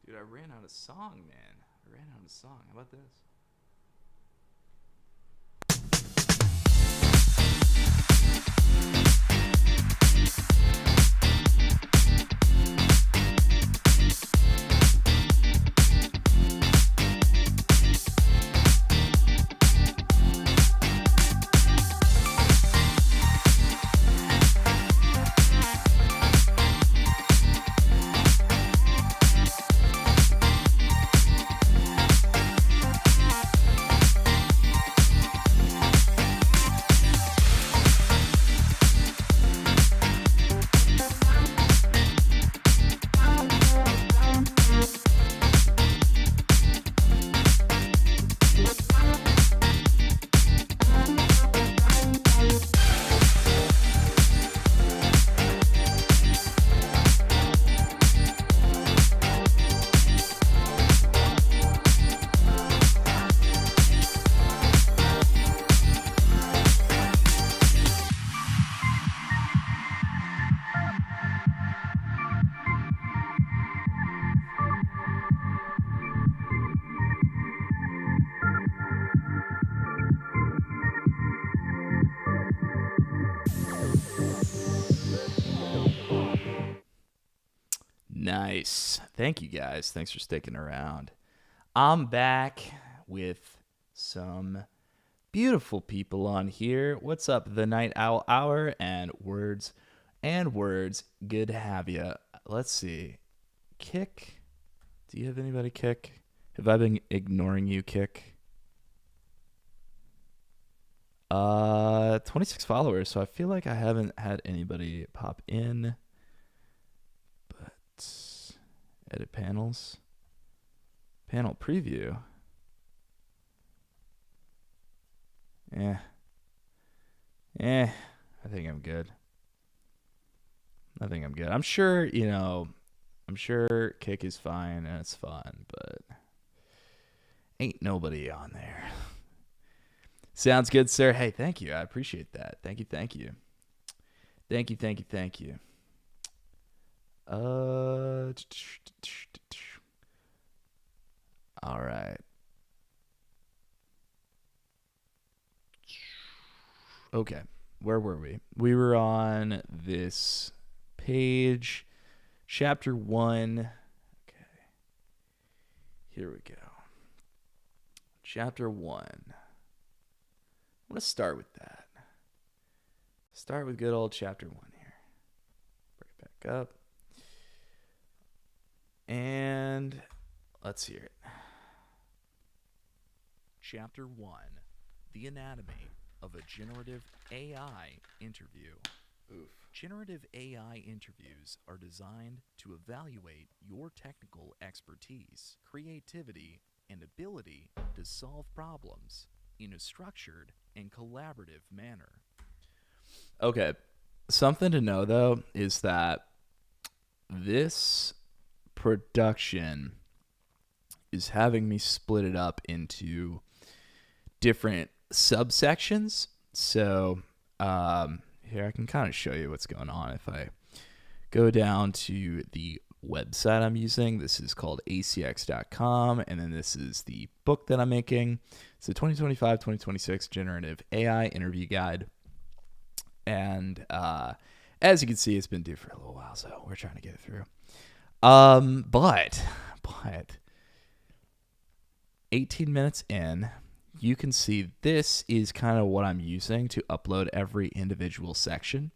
Dude, I ran out of song, man. I ran out of song. How about this? Nice. Thank you, guys. Thanks for sticking around. I'm back with some beautiful people on here. What's up, the Night Owl Hour and Words and Words? Good to have you. Let's see. Kick. Do you have anybody, Kick? Have I been ignoring you, Kick? 26 followers, so I feel like I haven't had anybody pop in. But edit panels. Panel preview. I think I'm good. I'm sure, I'm sure Kick is fine and it's fun, but ain't nobody on there. Sounds good, sir. Hey, thank you. I appreciate that. Thank you. All right. Okay. Where were we? We were on this page, chapter 1. Okay. Here we go. Chapter 1. I'm going to start with that. Start with good old chapter 1 here. Bring it back up. And let's hear it. Chapter 1: The Anatomy of a Generative AI Interview. Oof. Generative AI interviews are designed to evaluate your technical expertise, creativity, and ability to solve problems in a structured and collaborative manner. Okay. Something to know, though, is that this production is having me split it up into different subsections. So here I can kind of show you what's going on. If I go down to the website I'm using, this is called acx.com, and then this is the book that I'm making. It's the 2025-2026 Generative AI Interview Guide. And as you can see, it's been due for a little while, so we're trying to get it through. But 18 minutes in, you can see this is kind of what I'm using to upload every individual section.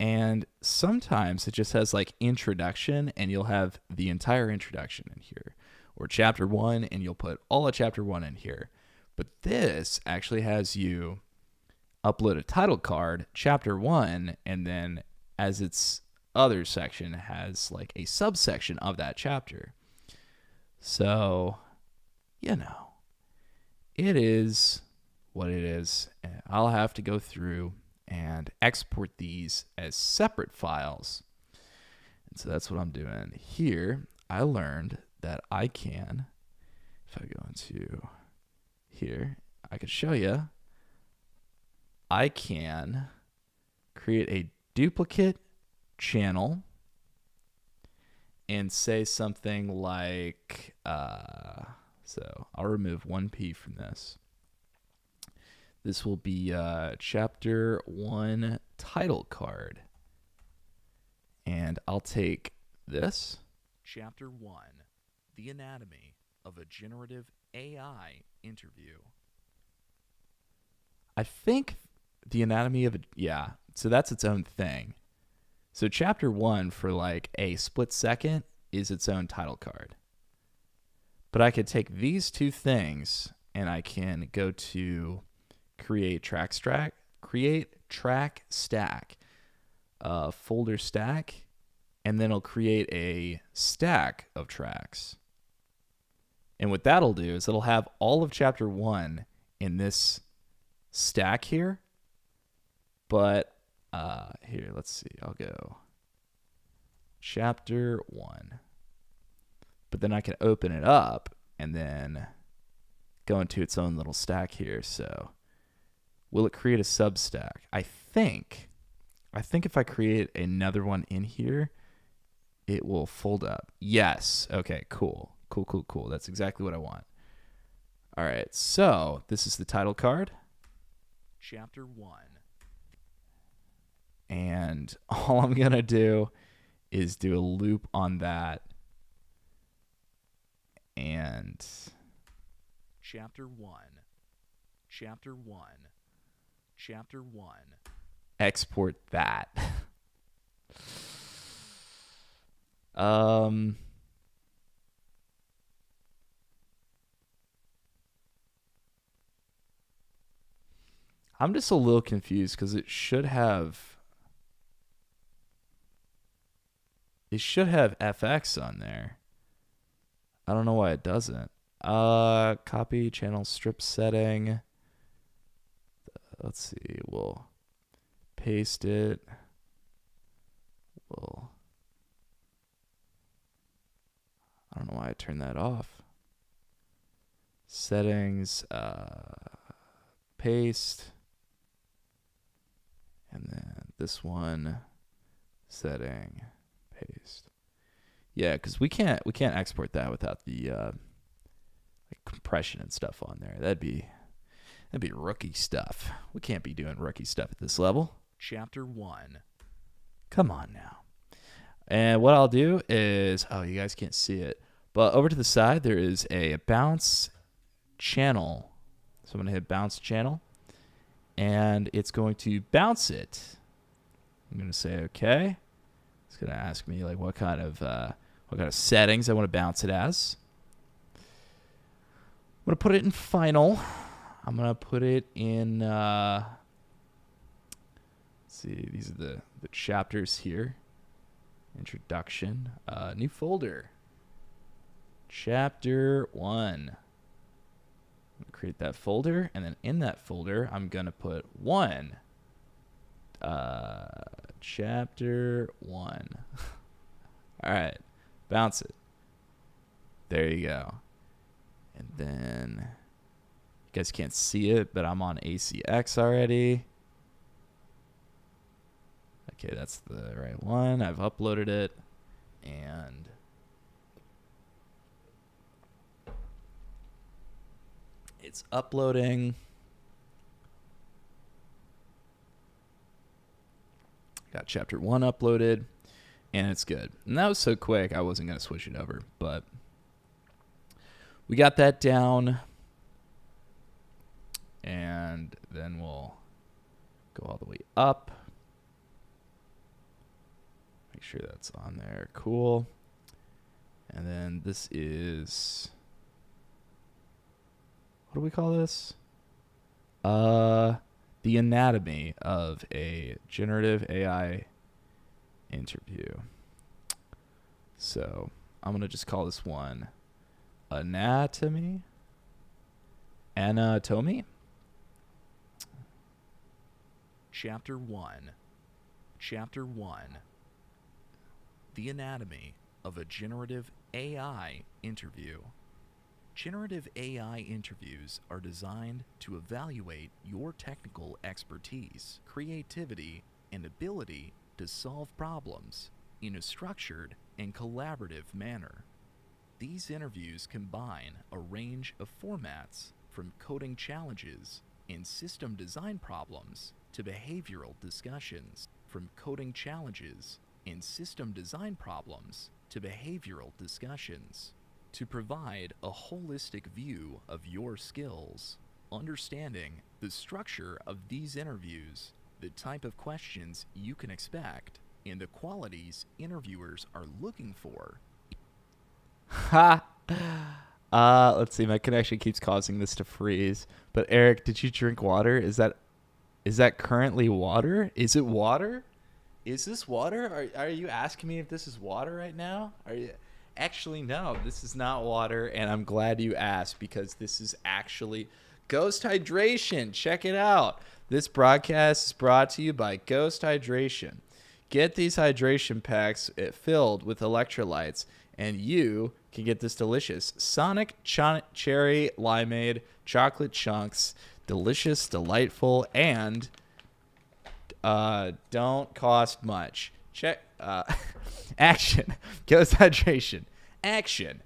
And sometimes it just has like introduction, and you'll have the entire introduction in here, or chapter 1, and you'll put all of chapter 1 in here. But this actually has you upload a title card, chapter 1, and then as its other section has like a subsection of that chapter. So, you know, it is what it is. I'll have to go through and export these as separate files. And so that's what I'm doing here. I learned that I can, if I go into here, I can show you, I can create a duplicate channel and say something like, so I'll remove 1P from this. This will be chapter 1 title card. And I'll take this. Chapter 1: The Anatomy of a Generative AI Interview. I think the anatomy of yeah, so that's its own thing. So chapter 1 for like a split second is its own title card. But I could take these two things and I can go to create track stack, folder stack, and then it'll create a stack of tracks. And what that'll do is it'll have all of chapter 1 in this stack here. But here, let's see. I'll go chapter 1. But then I can open it up and then go into its own little stack here. So will it create a substack? I think if I create another one in here, it will fold up. Yes. Okay, cool. Cool. That's exactly what I want. All right. So this is the title card. Chapter 1. And all I'm going to do is do a loop on that. And Chapter 1. Chapter 1. Chapter 1. Export that. I'm just a little confused because it should have FX on there. I don't know why it doesn't. Copy channel strip setting. Let's see. We'll paste it. I don't know why I turned that off. Settings. Paste. And then this one. Setting. Paste. Yeah, because we can't export that without the like compression and stuff on there. That'd be rookie stuff. We can't be doing rookie stuff at this level. Chapter 1. Come on now. And what I'll do is, you guys can't see it, but over to the side there is a bounce channel. So I'm going to hit bounce channel, and it's going to bounce it. I'm going to say okay. It's going to ask me like what kind of What kind of settings I want to bounce it as. I'm going to put it in final. I'm going to put it in, let's see, these are the chapters here. Introduction, new folder. Chapter 1. Create that folder, and then in that folder, I'm going to put 1. Chapter 1. All right. Bounce it. There you go. And then, you guys can't see it, but I'm on ACX already. Okay, that's the right one. I've uploaded it. And it's uploading. Got chapter 1 uploaded, and it's good. And that was so quick, I wasn't going to switch it over, but we got that down. And then we'll go all the way up. Make sure that's on there. Cool. And then this is, what do we call this? The anatomy of a generative AI interview. So I'm going to just call this one anatomy. Chapter 1. Chapter 1. The anatomy of a generative AI interview. Generative AI interviews are designed to evaluate your technical expertise, creativity, and ability to solve problems in a structured and collaborative manner. These interviews combine a range of formats from coding challenges and system design problems to behavioral discussions, from coding challenges and system design problems to behavioral discussions, to provide a holistic view of your skills. Understanding the structure of these interviews, the type of questions you can expect, and the qualities interviewers are looking for. Ha! Let's see. My connection keeps causing this to freeze. But Eric, did you drink water? Is that currently water? Is it water? Is this water? Are you asking me if this is water right now? Are you? Actually, no. This is not water, and I'm glad you asked because this is actually Ghost Hydration. Check it out. This broadcast is brought to you by Ghost Hydration. Get these hydration packs filled with electrolytes, and you can get this delicious Sonic Cherry Limeade chocolate chunks. Delicious, delightful, and don't cost much. Check action. Ghost Hydration. Action.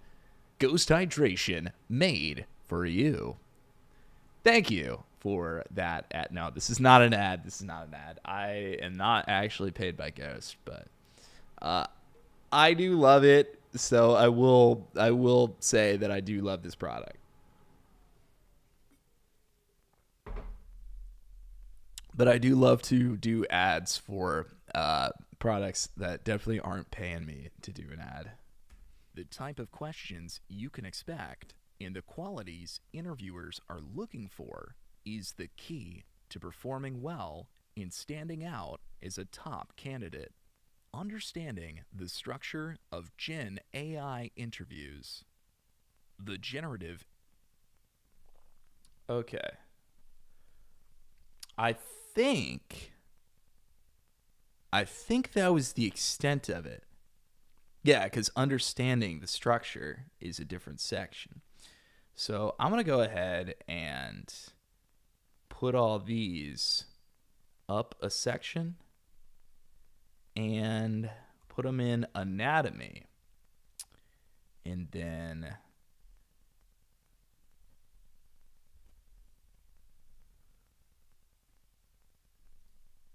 Ghost Hydration made for you. Thank you for that ad. No, this is not an ad. This is not an ad. I am not actually paid by Ghost, but I do love it. So I will say that I do love this product. But I do love to do ads for products that definitely aren't paying me to do an ad. The type of questions you can expect and the qualities interviewers are looking for is the key to performing well and standing out as a top candidate. Understanding the structure of Gen AI interviews. The generative. Okay. I think that was the extent of it. Yeah, because understanding the structure is a different section. So I'm going to go ahead and put all these up a section and put them in anatomy. And then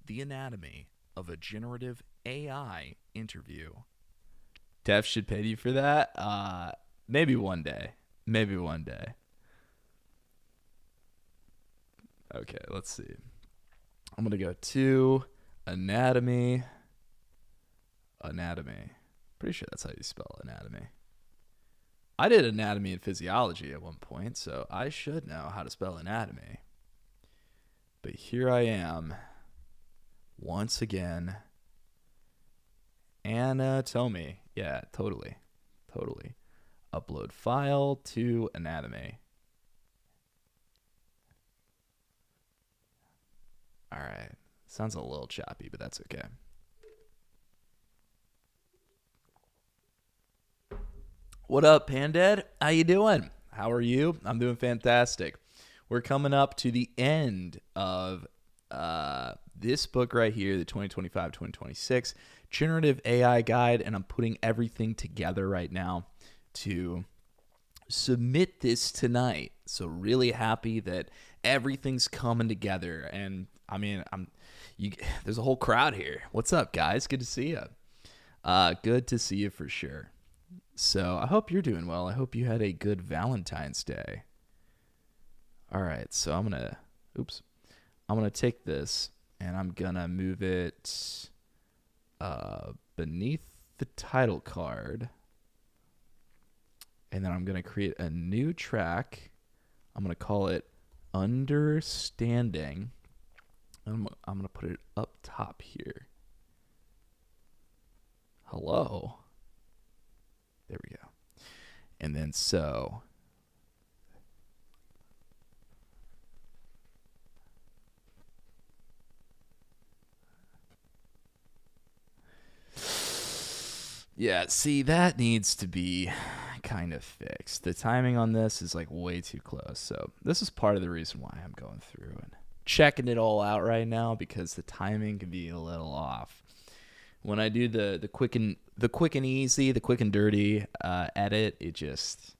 the anatomy of a generative AI interview. Def should pay you for that. Maybe one day. Maybe one day. Okay, let's see. I'm going to go to anatomy. Pretty sure that's how you spell anatomy. I did anatomy and physiology at one point, so I should know how to spell anatomy. But here I am, once again. Anatomy. Yeah, totally. Upload file to anatomy. All right. Sounds a little choppy, but that's okay. What up, Pandad? How you doing? How are you? I'm doing fantastic. We're coming up to the end of this book right here, the 2025-2026 Generative AI Guide, and I'm putting everything together right now to submit this tonight. So really happy that everything's coming together. And I mean, there's a whole crowd here. What's up, guys? Good to see you. Good to see you for sure. So I hope you're doing well. I hope you had a good Valentine's Day. All right, so I'm gonna take this and I'm gonna move it beneath the title card, and then I'm gonna create a new track. I'm gonna call it Understanding. I'm gonna put it up top here. Hello. There we go. And then so yeah, see, that needs to be kind of fixed. The timing on this is like way too close. So this is part of the reason why I'm going through and checking it all out right now, because the timing can be a little off. When I do the quick and easy, the quick and dirty edit, it just,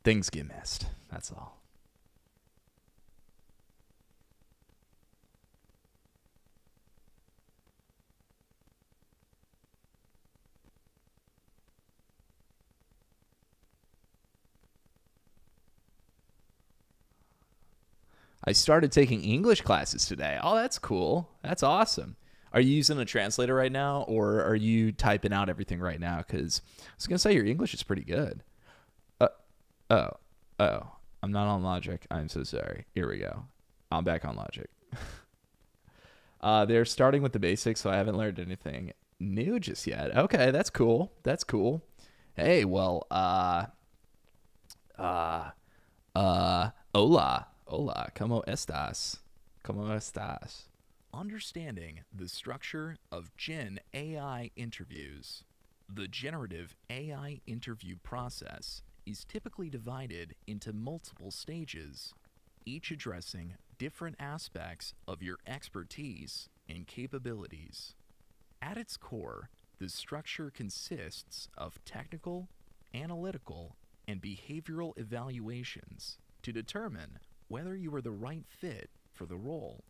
things get missed. That's all. I started taking English classes today. Oh, that's cool. That's awesome. Are you using a translator right now, or are you typing out everything right now? Because I was going to say your English is pretty good. Oh. I'm not on Logic. I'm so sorry. Here we go. I'm back on Logic. They're starting with the basics, so I haven't learned anything new just yet. Okay, that's cool. That's cool. Hey, well, hola, ¿cómo estás? ¿Cómo estás? Understanding the structure of Gen AI interviews. The generative AI interview process is typically divided into multiple stages, each addressing different aspects of your expertise and capabilities. At its core, the structure consists of technical, analytical, and behavioral evaluations to determine whether you are the right fit for the role.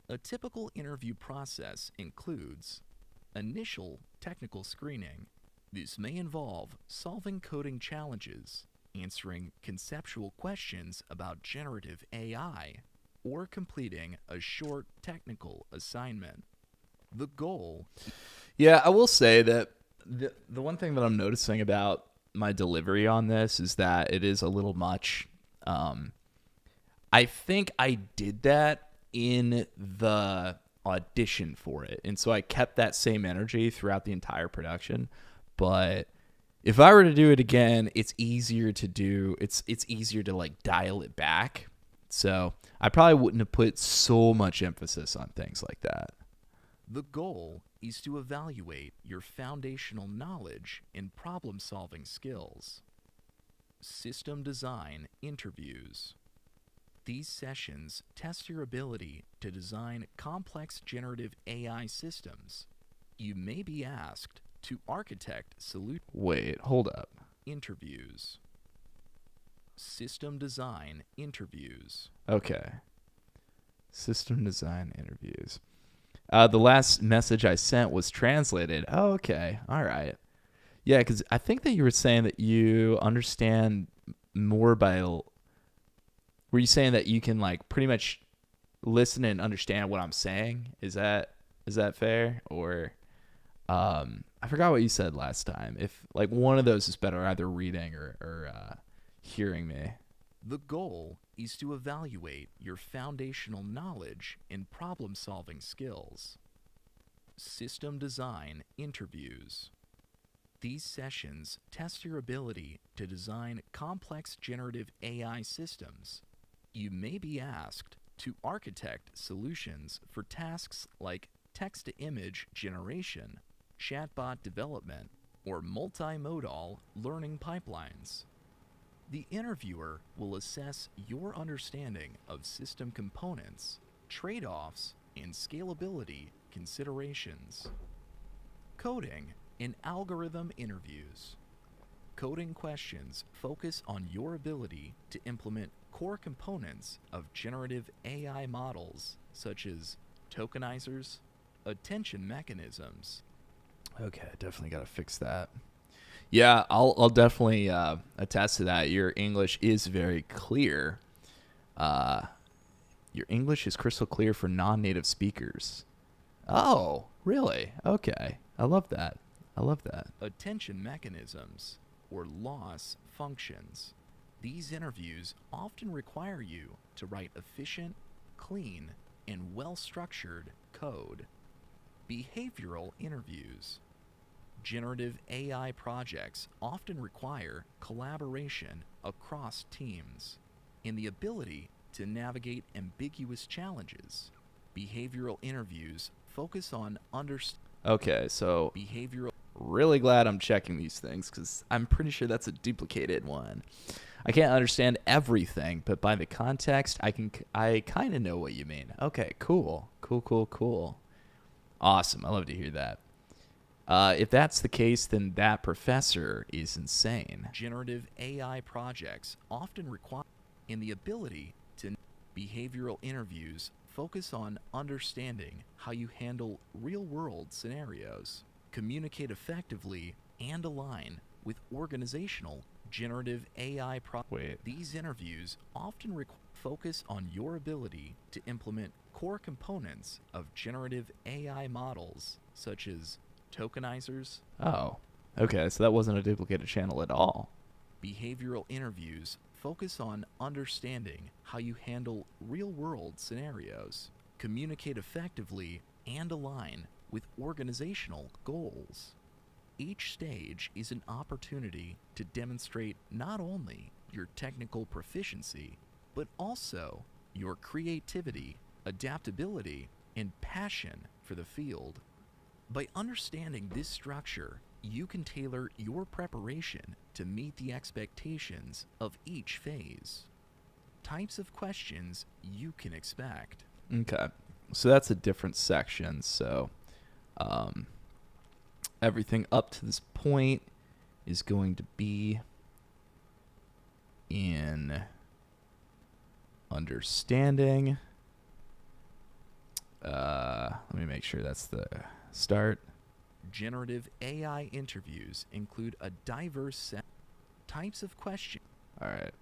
A typical interview process includes initial technical screening. This may involve solving coding challenges, answering conceptual questions about generative AI, or completing a short technical assignment. The goal... Yeah, I will say that the one thing that I'm noticing about my delivery on this is that it is a little much. I think I did that in the audition for it, and so I kept that same energy throughout the entire production. But if I were to do it again, it's easier to do. It's easier to like dial it back. So I probably wouldn't have put so much emphasis on things like that. The goal is to evaluate your foundational knowledge and problem-solving skills. System design interviews. These sessions test your ability to design complex generative AI systems. You may be asked to architect solution. Wait, hold up. Interviews. System design interviews. Okay. System design interviews. The last message I sent was translated. Oh, okay. All right. Yeah, because I think that you were saying that you understand more by... Were you saying that you can like pretty much listen and understand what I'm saying? Is that fair? Or I forgot what you said last time. If like one of those is better, either reading or hearing me. The goal is to evaluate your foundational knowledge and problem-solving skills. System design interviews. These sessions test your ability to design complex generative AI systems. You may be asked to architect solutions for tasks like text-to-image generation, chatbot development, or multimodal learning pipelines. The interviewer will assess your understanding of system components, trade-offs, and scalability considerations. Coding and algorithm interviews. Coding questions focus on your ability to implement core components of generative AI models such as tokenizers, attention mechanisms. Okay, definitely got to fix that. Yeah, I'll definitely attest to that. Your English is very clear. Your English is crystal clear for non-native speakers. Oh, really? Okay. I love that. I love that. Attention mechanisms, or loss functions. These interviews often require you to write efficient, clean, and well-structured code. Behavioral interviews. Generative AI projects often require collaboration across teams and the ability to navigate ambiguous challenges. Behavioral interviews focus on Okay, so behavioral. Really glad I'm checking these things because I'm pretty sure that's a duplicated one. I can't understand everything, but by the context, I kind of know what you mean. Okay, cool. Awesome. I love to hear that. If that's the case, then that professor is insane. Generative AI projects often require in the ability to behavioral interviews focus on understanding how you handle real-world scenarios, communicate effectively, and align with organizational generative AI These interviews often focus on your ability to implement core components of generative AI models, such as tokenizers. Oh, okay, so that wasn't a duplicated channel at all. Behavioral interviews focus on understanding how you handle real-world scenarios, communicate effectively, and align with organizational goals. Each stage is an opportunity to demonstrate not only your technical proficiency, but also your creativity, adaptability, and passion for the field. By understanding this structure, you can tailor your preparation to meet the expectations of each phase. Types of questions you can expect. Okay, so that's a different section. So everything up to this point is going to be in understanding. Let me make sure that's the start. Generative AI interviews include a diverse set types of questions. All right.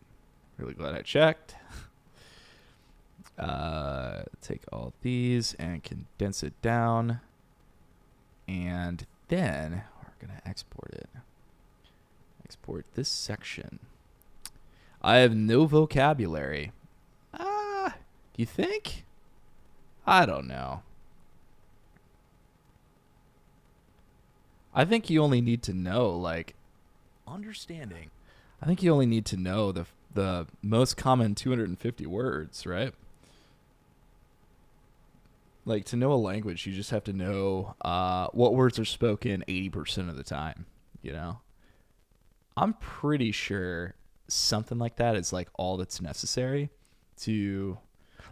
Really glad I checked. Take all these and condense it down. And then we're going to export it. Export this section. I have no vocabulary. You think? I don't know. I think you only need to know, like, understanding. I think you only need to know the most common 250 words, right? Like, to know a language, you just have to know what words are spoken 80% of the time, you know? I'm pretty sure something like that is, like, all that's necessary to,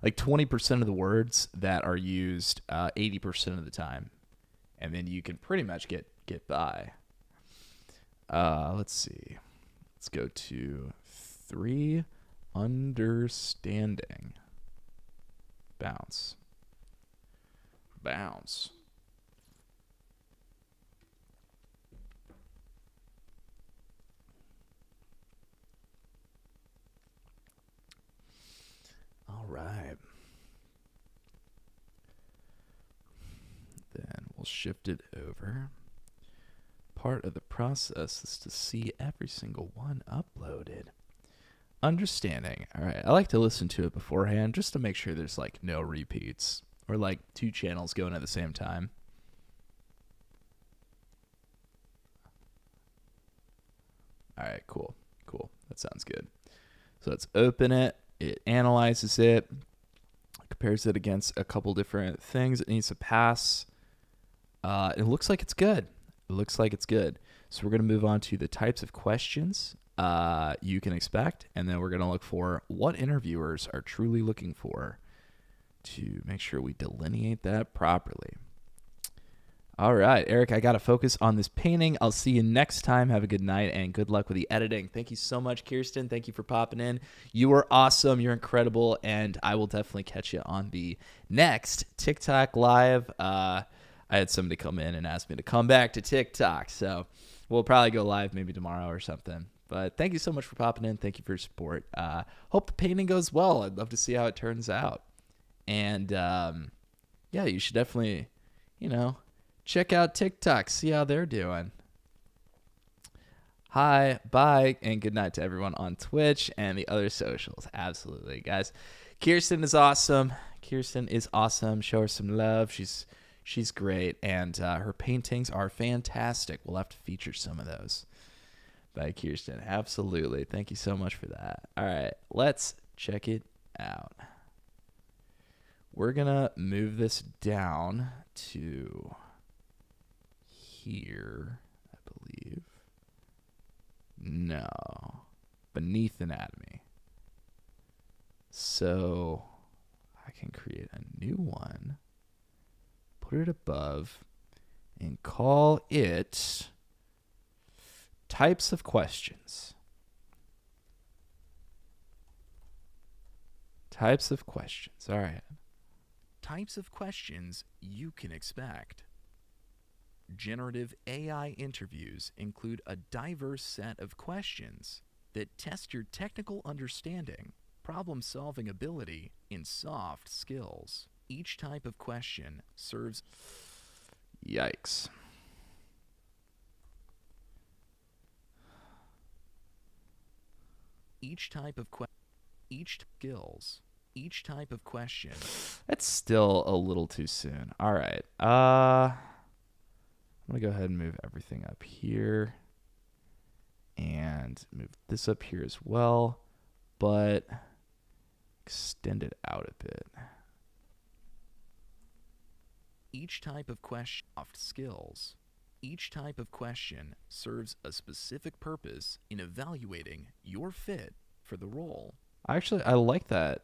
like, 20% of the words that are used 80% of the time. And then you can pretty much get by. Let's see. Let's go to 3, understanding. Bounce. All right. Then we'll shift it over. part of the process is to see every single one uploaded. Understanding. All right. I like to listen to it beforehand just to make sure there's like no repeats or like 2 channels going at the same time. All right, cool. Cool. That sounds good. So let's open it. It analyzes it, compares it against a couple different things it needs to pass. It looks like it's good. It looks like it's good. So we're going to move on to the types of questions you can expect, and then we're going to look for what interviewers are truly looking for to make sure we delineate that properly. All right, Eric, I got to focus on this painting. I'll see you next time. Have a good night and good luck with the editing. Thank you so much, Kirsten. Thank you for popping in. You are awesome. You're incredible, and I will definitely catch you on the next TikTok Live. I had somebody come in and ask me to come back to TikTok, so we'll probably go live maybe tomorrow or something. But thank you so much for popping in. Thank you for your support. Hope the painting goes well. I'd love to see how it turns out. And, yeah, you should definitely, check out TikTok, see how they're doing. Hi, bye, and good night to everyone on Twitch and the other socials. Absolutely, guys. Kirsten is awesome. Show her some love. She's great, and her paintings are fantastic. We'll have to feature some of those. Bye, Kirsten. Absolutely. Thank you so much for that. All right, let's check it out. We're going to move this down to here, I believe. No. Beneath anatomy. So I can create a new one, put it above, and call it types of questions. Types of questions. All right. Types of questions you can expect. Generative AI interviews include a diverse set of questions that test your technical understanding, problem-solving ability, and soft skills. Each type of question serves... Yikes. Each type of each type of question. That's still a little too soon. All right. I'm going to go ahead and move everything up here and move this up here as well, but extend it out a bit. Each type of question soft skills. Each type of question serves a specific purpose in evaluating your fit for the role. Actually, I like that.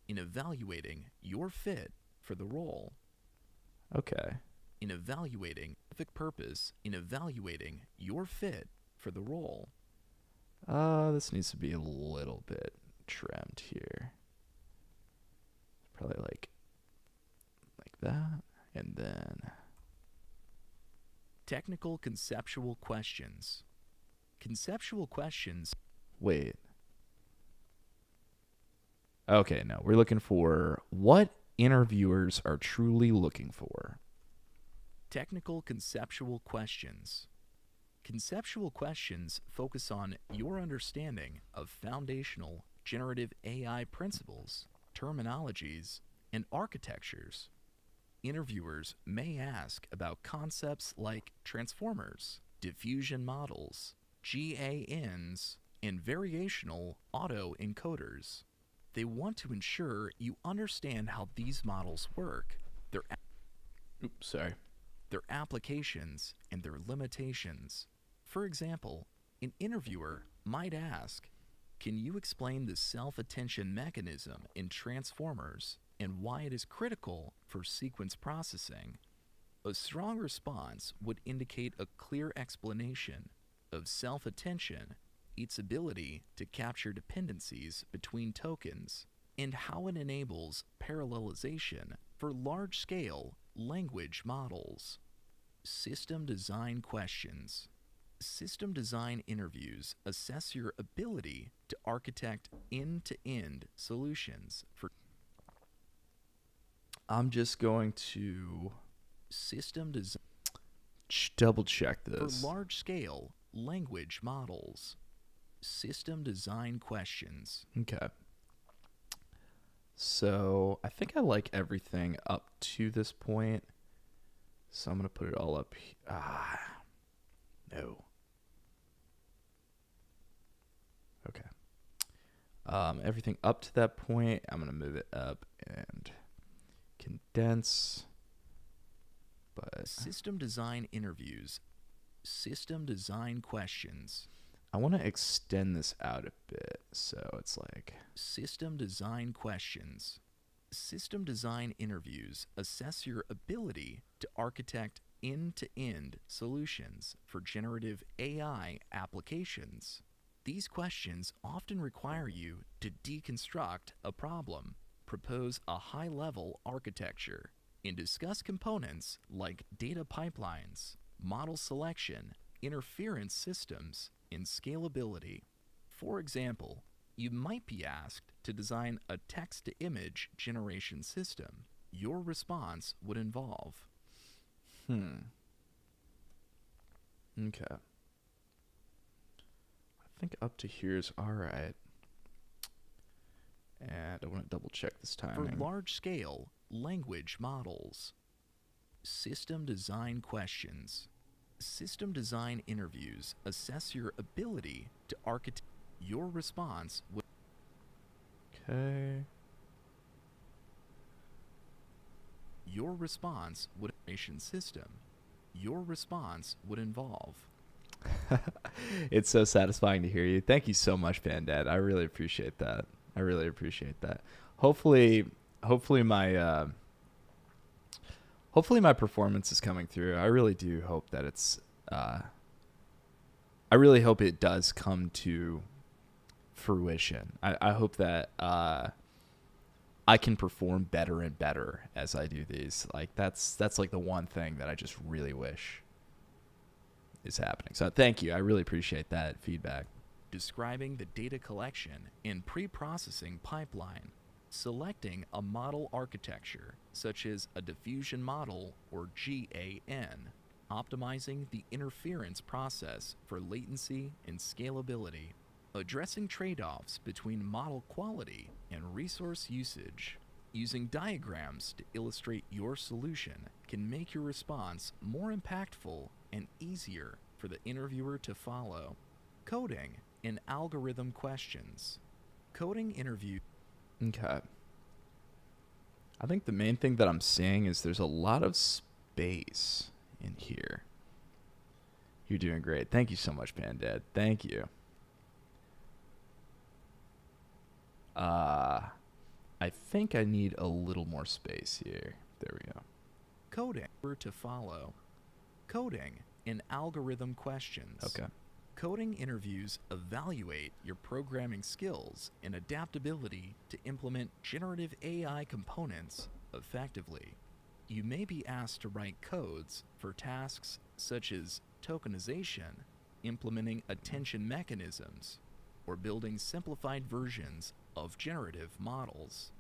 In evaluating your fit for the role. Okay. In evaluating specific purpose in evaluating your fit for the role. This needs to be a little bit trimmed here. Probably like that, and then technical conceptual questions. Conceptual questions. Wait. Okay, no, we're looking for what interviewers are truly looking for. Technical conceptual questions. Conceptual questions focus on your understanding of foundational generative AI principles, terminologies, and architectures. Interviewers may ask about concepts like transformers, diffusion models, GANs, and variational autoencoders. They want to ensure you understand how these models work, their applications, and their limitations. For example, an interviewer might ask, "Can you explain the self-attention mechanism in transformers and why it is critical for sequence processing?" A strong response would indicate a clear explanation of self-attention, its ability to capture dependencies between tokens, and how it enables parallelization for large-scale language models. System design questions. System design interviews assess your ability to architect end-to-end solutions for. I'm just going to system design. double check this. For large-scale language models, system design questions. Okay. So I think I like everything up to this point. So I'm going to put it all up. No. Okay. Everything up to that point, I'm going to move it up and condense. But System design interviews, system design questions. I want to extend this out a bit. So it's like System design questions. System design interviews assess your ability to architect end-to-end solutions for generative AI applications. These questions often require you to deconstruct a problem, propose a high-level architecture, and discuss components like data pipelines, model selection, interference systems, and scalability. For example, you might be asked to design a text-to-image generation system. Your response would involve Okay. I think up to here is all right. And I want to double check this timing. For large-scale language models, system design questions. System design interviews assess your ability to architect. Your response would. Okay. Your response would system. Your response would involve. It's so satisfying to hear you. Thank you so much, Bandad. I really appreciate that. I really appreciate that. Hopefully my performance is coming through. I really do hope that it's I really hope it does come to fruition. I hope that I can perform better and better as I do these. Like that's like the one thing that I just really wish is happening. So thank you. I really appreciate that feedback. Describing the data collection and pre-processing pipeline, selecting a model architecture such as a diffusion model or GAN, optimizing the interference process for latency and scalability, addressing trade-offs between model quality and resource usage. Using diagrams to illustrate your solution can make your response more impactful and easier for the interviewer to follow. Coding and algorithm questions. Coding interview. Okay. I think the main thing that I'm seeing is there's a lot of space in here. You're doing great. Thank you so much, Bandad. Thank you. I think I need a little more space here. There we go. Coding to follow. Coding and algorithm questions. Okay. Coding interviews evaluate your programming skills and adaptability to implement generative AI components effectively. You may be asked to write codes for tasks such as tokenization, implementing attention mechanisms, or building simplified versions of generative models.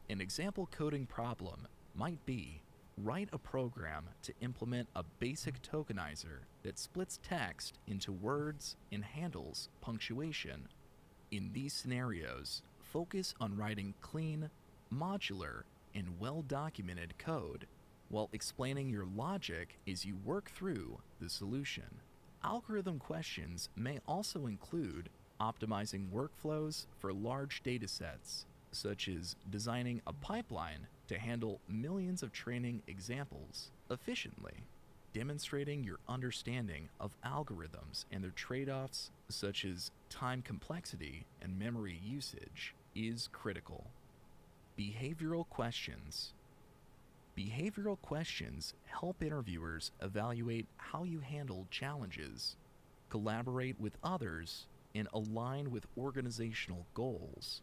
An example coding problem might be write a program to implement a basic tokenizer that splits text into words and handles punctuation. In these scenarios, focus on writing clean, modular, and well-documented code while explaining your logic as you work through the solution. Algorithm questions may also include optimizing workflows for large data sets, such as designing a pipeline to handle millions of training examples efficiently. Demonstrating your understanding of algorithms and their trade-offs, such as time complexity and memory usage, is critical. Behavioral questions. Behavioral questions help interviewers evaluate how you handle challenges, collaborate with others, and align with organizational goals.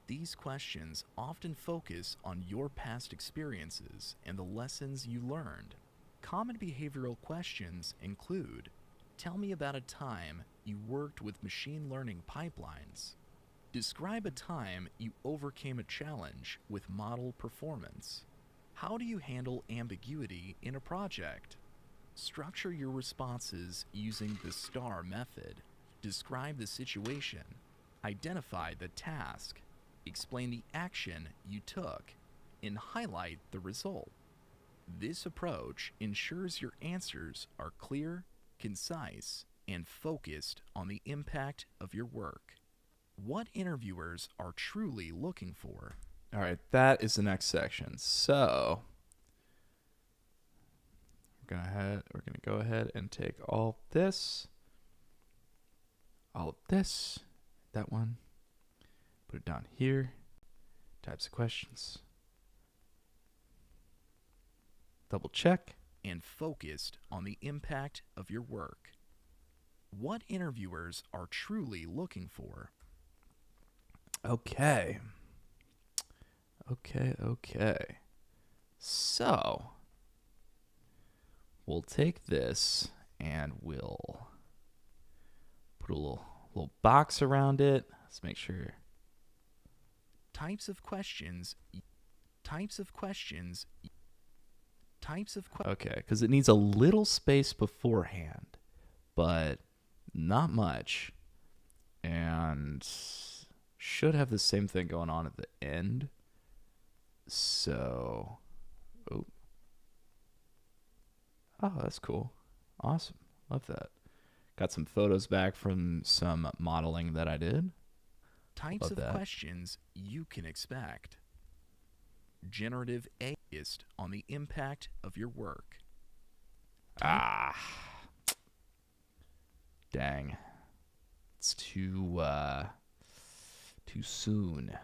These questions often focus on your past experiences and the lessons you learned. Common behavioral questions include, tell me about a time you worked with machine learning pipelines. Describe a time you overcame a challenge with model performance. How do you handle ambiguity in a project? Structure your responses using the STAR method. Describe the situation, identify the task, explain the action you took, and highlight the result. This approach ensures your answers are clear, concise, and focused on the impact of your work. What interviewers are truly looking for. All right, that is the next section. So we're gonna go ahead and take all this, that one, put it down here. Types of questions. Double check. And focused on the impact of your work. What interviewers are truly looking for. Okay. So we'll take this and we'll put a little box around it. Let's make sure. Types of questions. Okay, because it needs a little space beforehand, but not much. And should have the same thing going on at the end. So, oh, that's cool. Awesome. Love that. Got some photos back from some modeling that I did. Types Love of that. questions you can expect. Generative AI based on the impact of your work. Dang. It's too soon.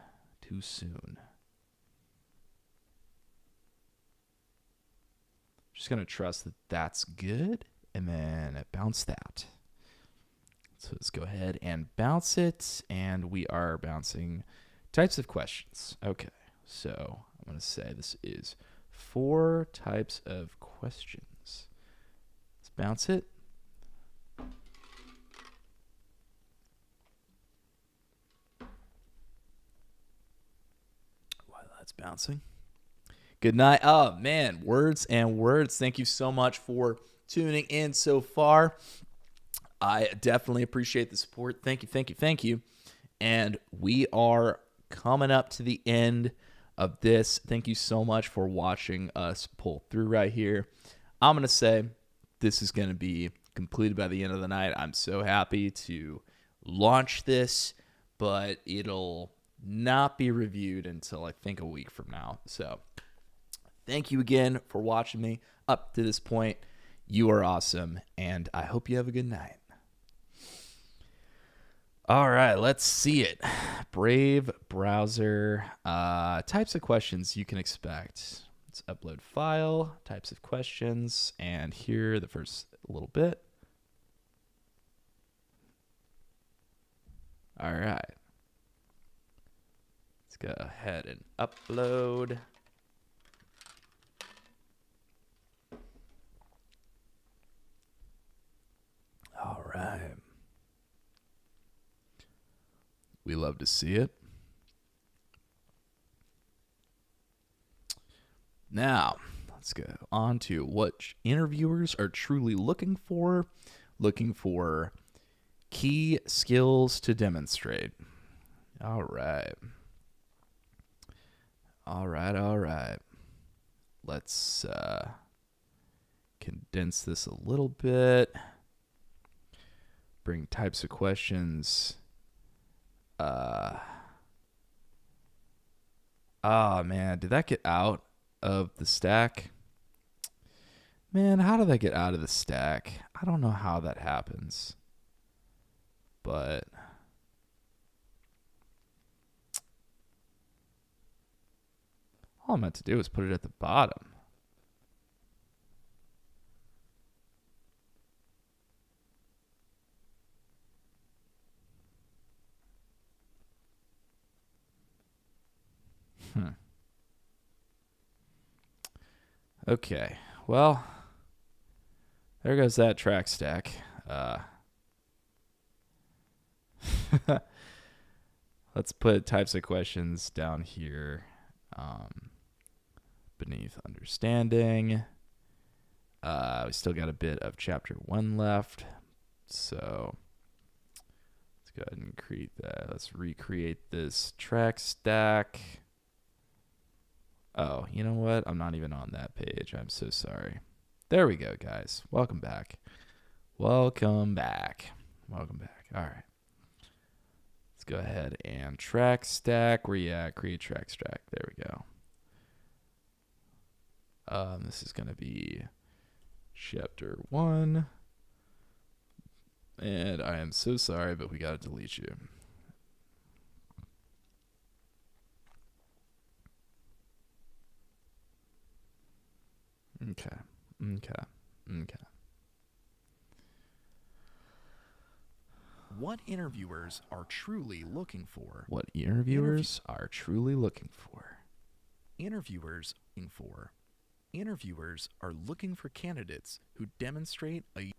Just going to trust that that's good and then bounce that. So let's go ahead and bounce it, and we are bouncing types of questions. Okay, so I'm going to say this is 4 types of questions. Let's bounce it. While that's bouncing. Good night. Oh, man, words and words. Thank you so much for tuning in so far. I definitely appreciate the support. Thank you. And we are coming up to the end of this. Thank you so much for watching us pull through right here. I'm going to say this is going to be completed by the end of the night. I'm so happy to launch this, but it'll not be reviewed until I think a week from now. So thank you again for watching me up to this point. You are awesome, and I hope you have a good night. All right, let's see it. Brave browser. Types of questions you can expect. Let's upload file, types of questions, and here the first little bit. All right. Let's go ahead and upload. All right. We love to see it. Now, let's go on to what interviewers are truly looking for. Looking for key skills to demonstrate. All right. Let's condense this a little bit. Bring types of questions. Oh man, did that get out of the stack? Man, how did that get out of the stack? I don't know how that happens. But all I meant to do was put it at the bottom. Okay, well, there goes that track stack. Let's put types of questions down here beneath understanding. We still got a bit of chapter 1 left. So let's go ahead and create that. Let's recreate this track stack. Oh, you know what? I'm not even on that page. I'm so sorry. There we go, guys. Welcome back. Welcome back. Welcome back. All right. Let's go ahead and track stack. Where you at? Create track stack. There we go. This is going to be chapter 1. And I am so sorry, but we got to delete you. Okay. What interviewers are truly looking for? What interviewers are truly looking for? Interviewers are looking for candidates who demonstrate a.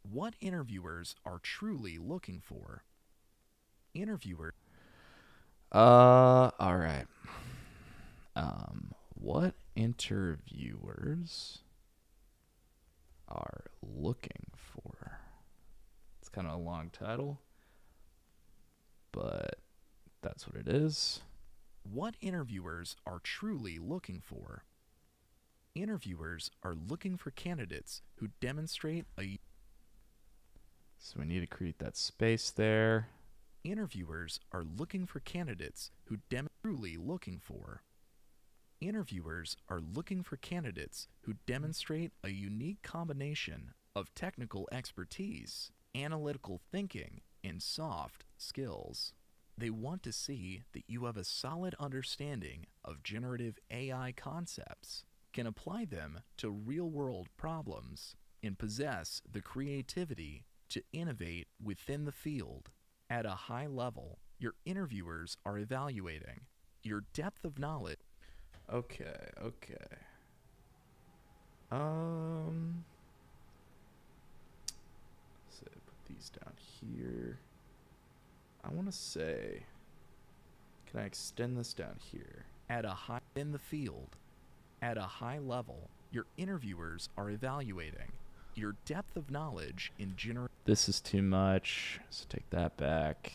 What interviewers are truly looking for? All right. What interviewers are looking for? It's kind of a long title, but that's what it is. What interviewers are truly looking for? Interviewers are looking for candidates who demonstrate a. So we need to create that space there. Interviewers are looking for candidates who truly looking for. Interviewers are looking for candidates who demonstrate a unique combination of technical expertise, analytical thinking, and soft skills. They want to see that you have a solid understanding of generative AI concepts, can apply them to real-world problems, and possess the creativity to innovate within the field. At a high level, your interviewers are evaluating your depth of knowledge. Okay. So put these down here. I want to say, can I extend this down here? At a high in the field, at a high level, your interviewers are evaluating your depth of knowledge in general. This is too much, so take that back.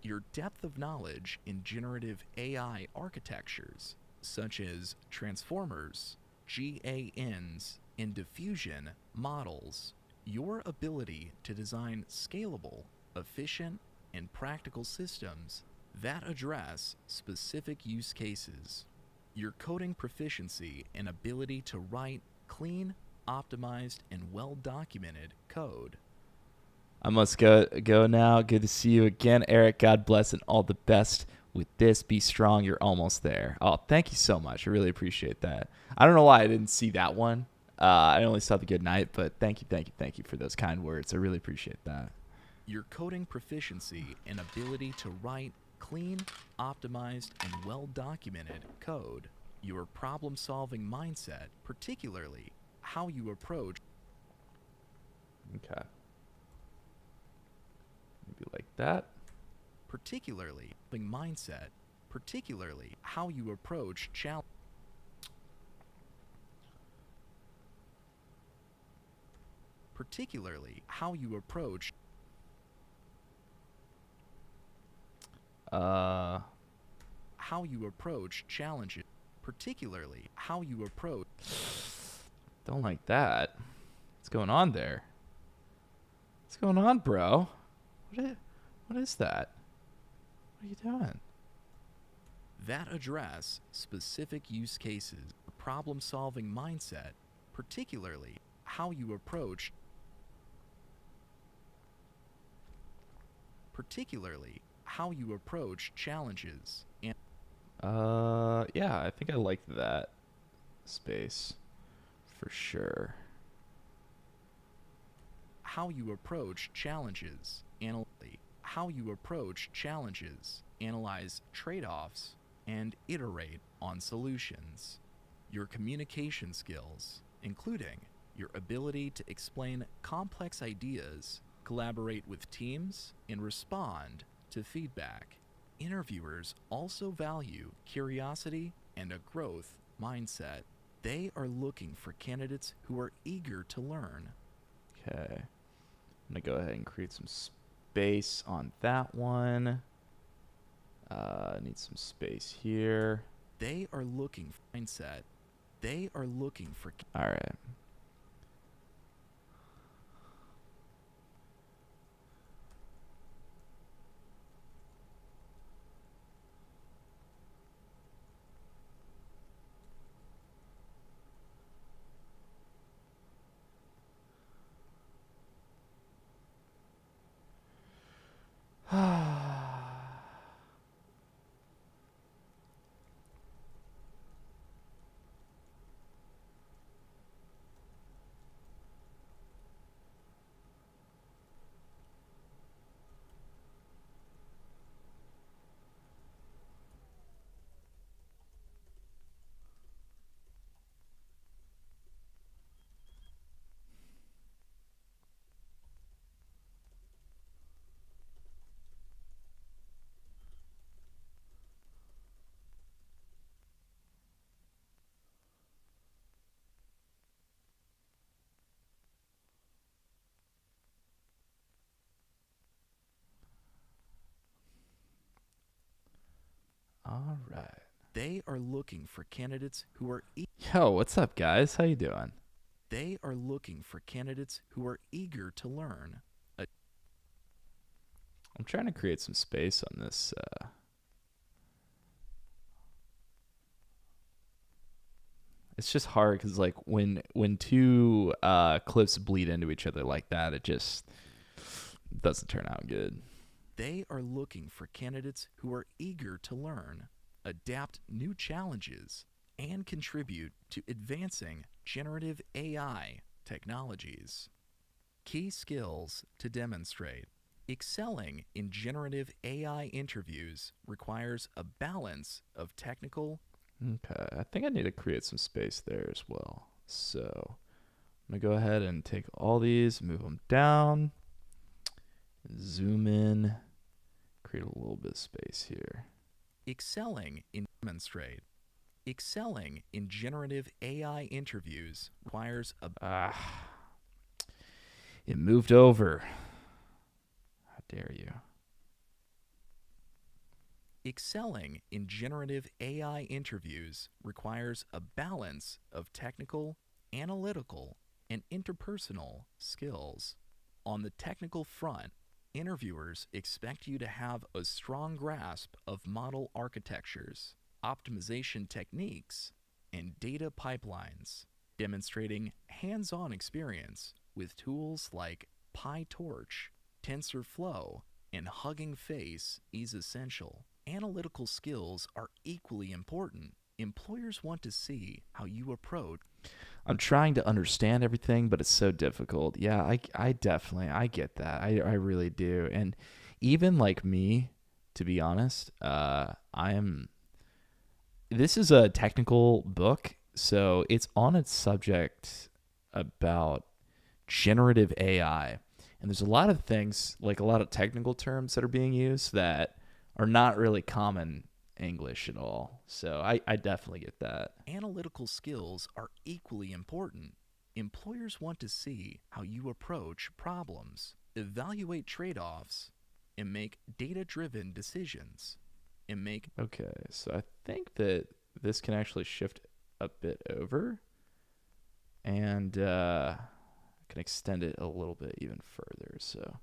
Your depth of knowledge in generative AI architectures, such as transformers, GANs, and diffusion models. Your ability to design scalable, efficient, and practical systems that address specific use cases. Your coding proficiency and ability to write clean, optimized, and well-documented code. I must go now. Good to see you again, Eric. God bless and all the best with this. Be strong. You're almost there. Oh, thank you so much. I really appreciate that. I don't know why I didn't see that one. I only saw the good night, but thank you for those kind words. I really appreciate that. Your coding proficiency and ability to write clean, optimized, and well-documented code. Your problem-solving mindset, particularly how you approach. Okay. Maybe like that. Particularly mindset, particularly how you approach challenge. Particularly how you approach. How you approach challenges. Particularly how you approach. Don't like that. What's going on there? What's going on, bro? What is that? What are you doing? That address specific use cases, problem-solving mindset, particularly how you approach. Particularly how you approach challenges and. Yeah, I think I like that space for sure. How you approach challenges, how you approach challenges, analyze trade-offs, and iterate on solutions. Your communication skills, including your ability to explain complex ideas, collaborate with teams, and respond to feedback. Interviewers also value curiosity and a growth mindset. They are looking for candidates who are eager to learn. Okay. I'm going to go ahead and create some space on that one. Need some space here. They are looking for mindset. They are looking for... All right. All right. They are looking for candidates who are... Yo, what's up, guys? How you doing? They are looking for candidates who are eager to learn. I'm trying to create some space on this. It's just hard because, like, when two clips bleed into each other like that, it just doesn't turn out good. They are looking for candidates who are eager to learn, adapt new challenges, and contribute to advancing generative AI technologies. Key skills to demonstrate. Excelling in generative AI interviews requires a balance of technical... Okay, I think I need to create some space there as well. So I'm going to go ahead and take all these, move them down, zoom in, create a little bit of space here. Excelling in demonstrate. Excelling in generative AI interviews requires a... It moved over. How dare you? Excelling in generative AI interviews requires a balance of technical, analytical, and interpersonal skills. On the technical front, interviewers expect you to have a strong grasp of model architectures, optimization techniques, and data pipelines, demonstrating hands-on experience with tools like PyTorch, TensorFlow, and Hugging Face is essential. Analytical skills are equally important. Employers want to see how you approach. I'm trying to understand everything, but it's so difficult. Yeah, I definitely, I get that. I really do. And even like me, to be honest, this is a technical book, so it's on its subject about generative AI. And there's a lot of things, like a lot of technical terms that are being used that are not really common English at all. So I definitely get that. Analytical skills are equally important. Employers want to see how you approach problems, evaluate trade-offs, and make data-driven decisions. Okay, so I think that this can actually shift a bit over, and I can extend it a little bit even further. So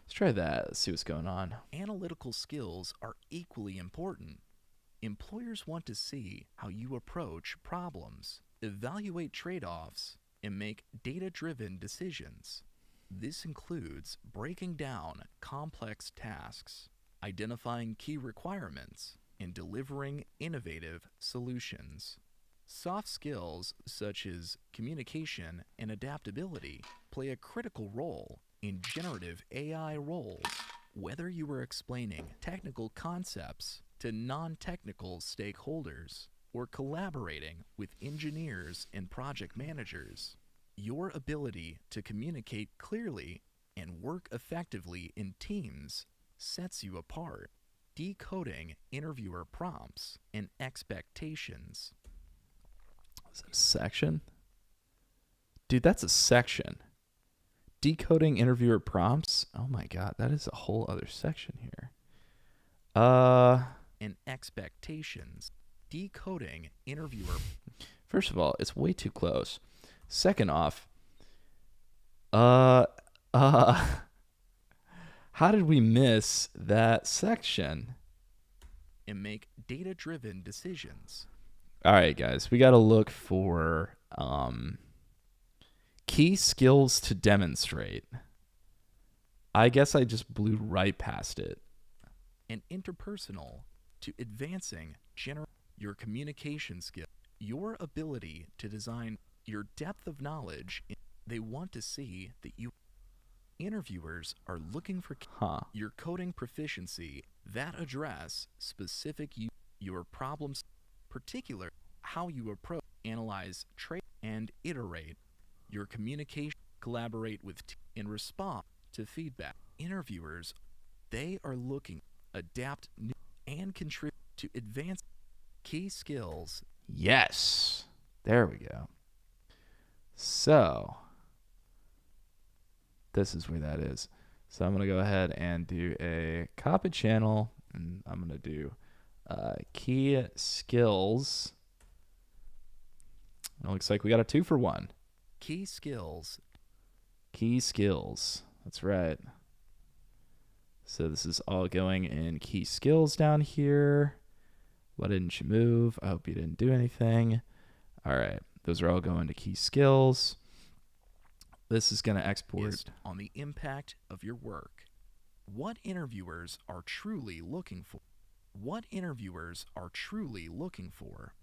let's try that. Let's see what's going on. Analytical skills are equally important. Employers want to see how you approach problems, evaluate trade-offs, and make data-driven decisions. This includes breaking down complex tasks, identifying key requirements, and delivering innovative solutions. Soft skills such as communication and adaptability play a critical role in generative AI roles. Whether you are explaining technical concepts to non-technical stakeholders or collaborating with engineers and project managers, your ability to communicate clearly and work effectively in teams sets you apart. Decoding interviewer prompts and expectations. Is that a section? Dude, that's a section. Decoding interviewer prompts. Oh my god, that is a whole other section here. And expectations. Decoding interviewer. First of all, it's way too close. Second off, how did we miss that section? And make data-driven decisions. All right, guys, we got to look for key skills to demonstrate. I guess I just blew right past it. And interpersonal to advancing your communication skill, your ability to design, your depth of knowledge. They want to see that you. Interviewers are looking for your coding proficiency that address specific your problems, particular how you approach, analyze, trade, and iterate your communication, collaborate with and respond to feedback. Interviewers, they are looking adapt new and contribute to advance key skills. Yes. There we go. So this is where that is. So I'm going to go ahead and do a copy channel, and I'm going to do key skills. It looks like we got a 2-for-1. Key skills. Key skills. That's right. So this is all going in key skills down here. Why didn't you move? I hope you didn't do anything. All right. Those are all going to key skills. This is going to export on the impact of your work. What interviewers are truly looking for. What interviewers are truly looking for.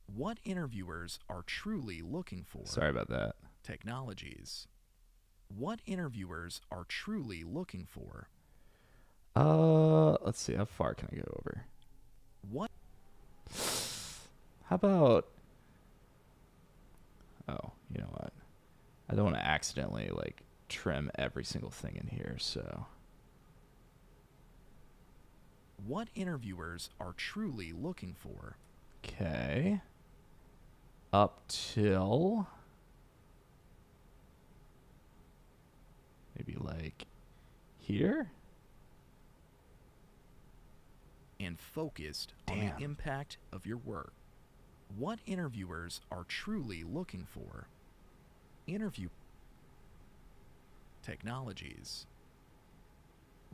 What interviewers are truly looking for. Sorry about that. Technologies. What interviewers are truly looking for. Let's see. How far can I go over? What? How about... Oh, you know what? I don't want to accidentally, like, trim every single thing in here, so... What interviewers are truly looking for. Okay. Up till... maybe, like, here? And focused on the impact of your work. What interviewers are truly looking for. Interview technologies.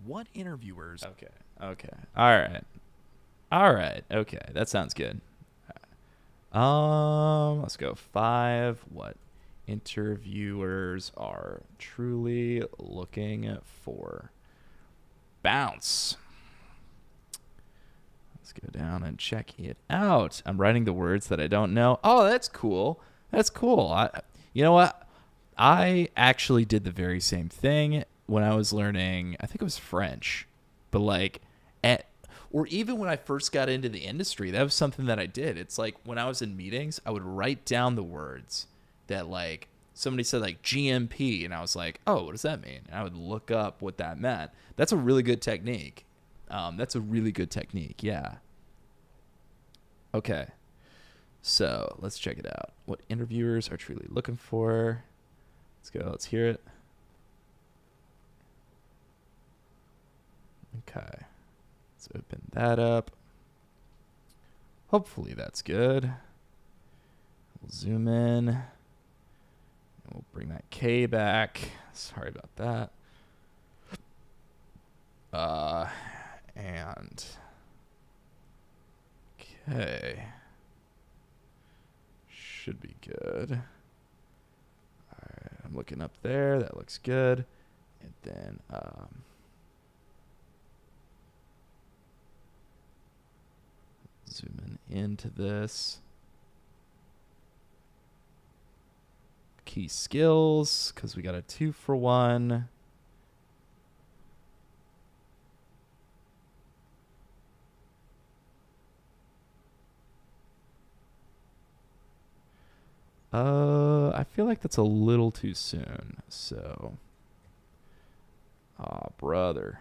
What interviewers. Okay. All right. Okay. That sounds good. Let's go 5. What interviewers are truly looking for. Bounce. Let's go down and check it out. I'm writing the words that I don't know. Oh, that's cool. That's cool. You know what? I actually did the very same thing when I was learning, I think it was French, but like or even when I first got into the industry, that was something that I did. It's like when I was in meetings, I would write down the words that like somebody said like GMP, and I was like, oh, what does that mean? And I would look up what that meant. That's a really good technique. Yeah. Okay. So let's check it out. What interviewers are truly looking for. Let's go. Let's hear it. Okay. Let's open that up. Hopefully that's good. We'll zoom in. We'll bring that K back. Sorry about that. And okay. Should be good. All right, I'm looking up there. That looks good. And then zoom into this. Key skills, because we got a 2-for-1. I feel like that's a little too soon. So, brother.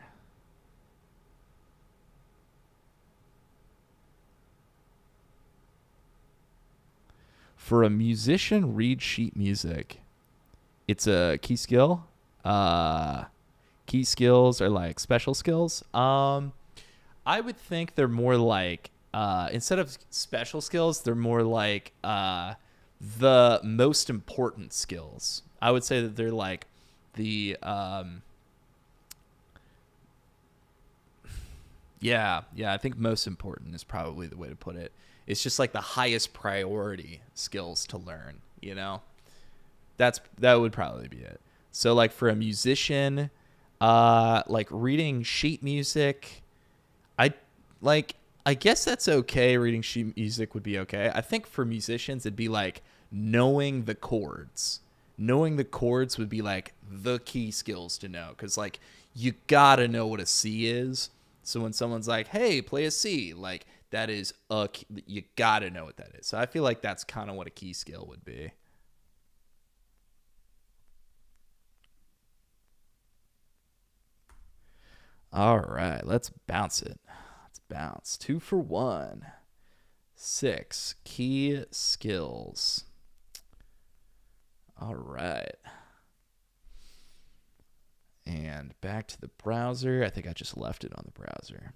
For a musician, read sheet music. It's a key skill. Key skills are like special skills. I would think they're more like instead of special skills, they're more like the most important skills. I would say that they're like the yeah, I think most important is probably the way to put it. It's just like the highest priority skills to learn, you know? That would probably be it. So like for a musician, like reading sheet music, I guess that's okay. Reading sheet music would be okay. I think for musicians it'd be like knowing the chords. Knowing the chords would be like the key skills to know, cuz like you got to know what a C is. So when someone's like, "Hey, play a C," like that is you got to know what that is. So I feel like that's kind of what a key skill would be. All right, let's bounce it. Let's bounce. 2 for 1. 6 key skills. All right. And back to the browser. I think I just left it on the browser.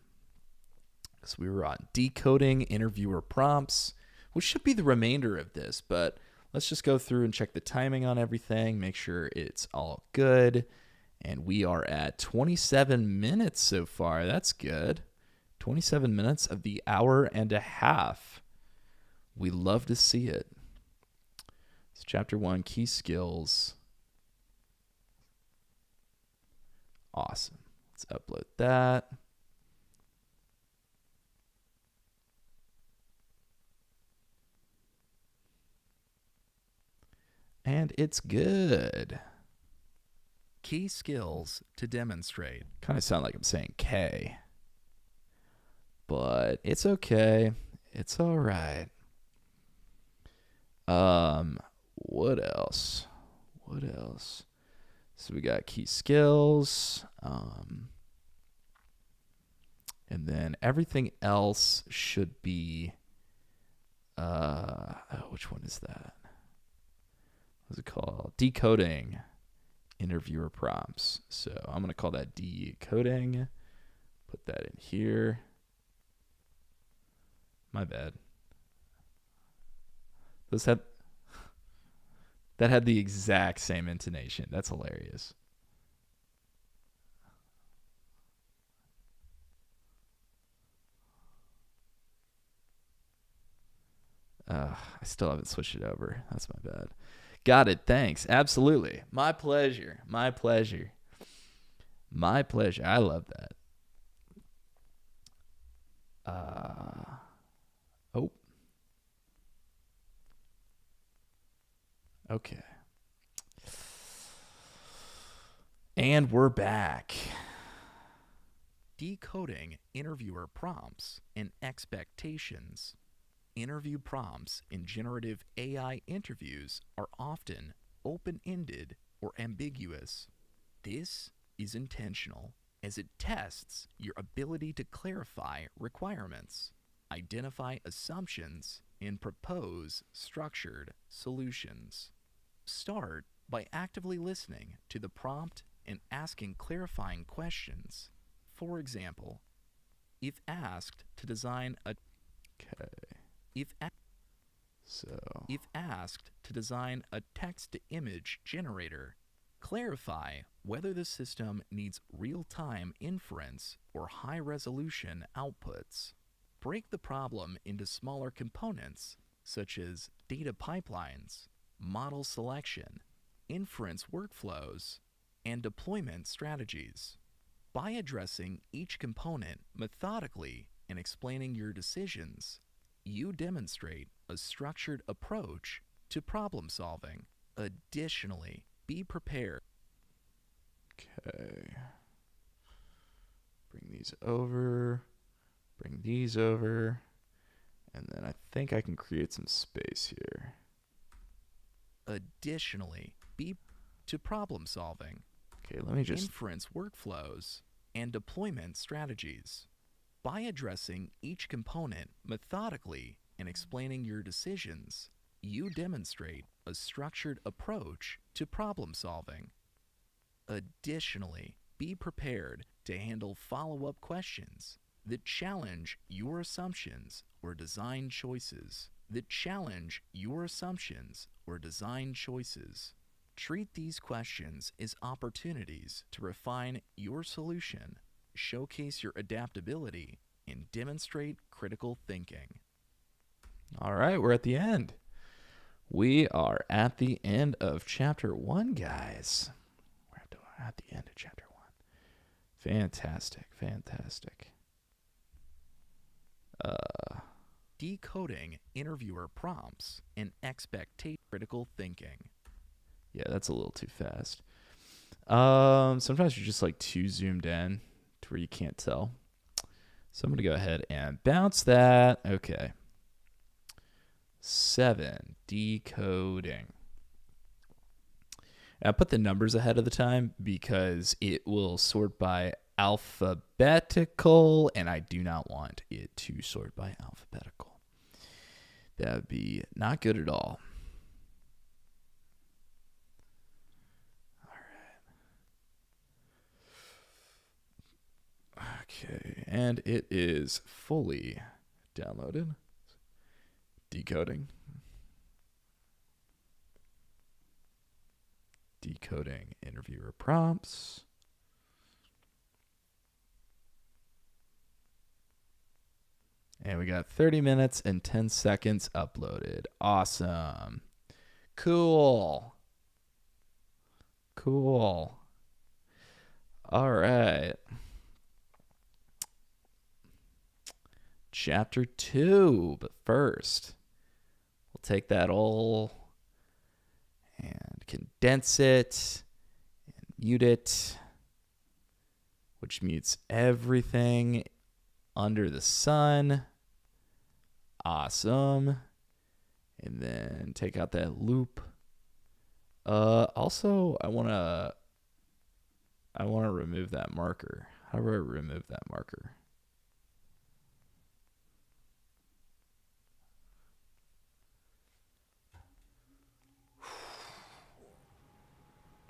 So we were on decoding interviewer prompts, which should be the remainder of this, but let's just go through and check the timing on everything, make sure it's all good. And we are at 27 minutes so far. That's good. 27 minutes of the hour and a half. We love to see it. It's chapter 1, key skills. Awesome. Let's upload that. And it's good. Key skills to demonstrate. Kind of sound like I'm saying K. But it's okay. It's all right. What else? So we got key skills. And then everything else should be which one is that? What's it called? Decoding interviewer prompts. So I'm going to call that decoding. Put that in here. My bad. That had the exact same intonation. That's hilarious. I still haven't switched it over. That's my bad. Got it. Thanks. Absolutely. My pleasure. My pleasure. My pleasure. I love that. Oh. Okay. And we're back. Decoding interviewer prompts and expectations. Interview prompts in generative AI interviews are often open-ended or ambiguous. This is intentional, as it tests your ability to clarify requirements, identify assumptions, and propose structured solutions. Start by actively listening to the prompt and asking clarifying questions. For example, if asked to design a If asked to design a text-to-image generator, clarify whether the system needs real-time inference or high-resolution outputs. Break the problem into smaller components, such as data pipelines, model selection, inference workflows, and deployment strategies. By addressing each component methodically and explaining your decisions, you demonstrate a structured approach to problem solving. Additionally, be prepared. Okay. Bring these over. Bring these over. And then I think I can create some space here. Additionally, be to problem solving. Okay, let me just inference workflows and deployment strategies. By addressing each component methodically and explaining your decisions, you demonstrate a structured approach to problem solving. Additionally, be prepared to handle follow-up questions that challenge your assumptions or design choices. Treat these questions as opportunities to refine your solution, showcase your adaptability, and demonstrate critical thinking. All right, we're at the end. We are at the end of chapter 1, guys. We're at the end of chapter 1. Fantastic. Decoding interviewer prompts and expectate critical thinking. Yeah, that's a little too fast. Sometimes you're just like too zoomed in to where you can't tell. So I'm going to go ahead and bounce that. Okay. 7, decoding. I put the numbers ahead of the time because it will sort by alphabetical, and I do not want it to sort by alphabetical. That would be not good at all. All right. Okay, and it is fully downloaded. Decoding. Decoding interviewer prompts. And we got 30 minutes and 10 seconds uploaded. Awesome. Cool. All right. Chapter 2. But first, we'll take that all and condense it and mute it, which mutes everything under the sun. Awesome. And then take out that loop. Also, I want to remove that marker. How do I remove that marker?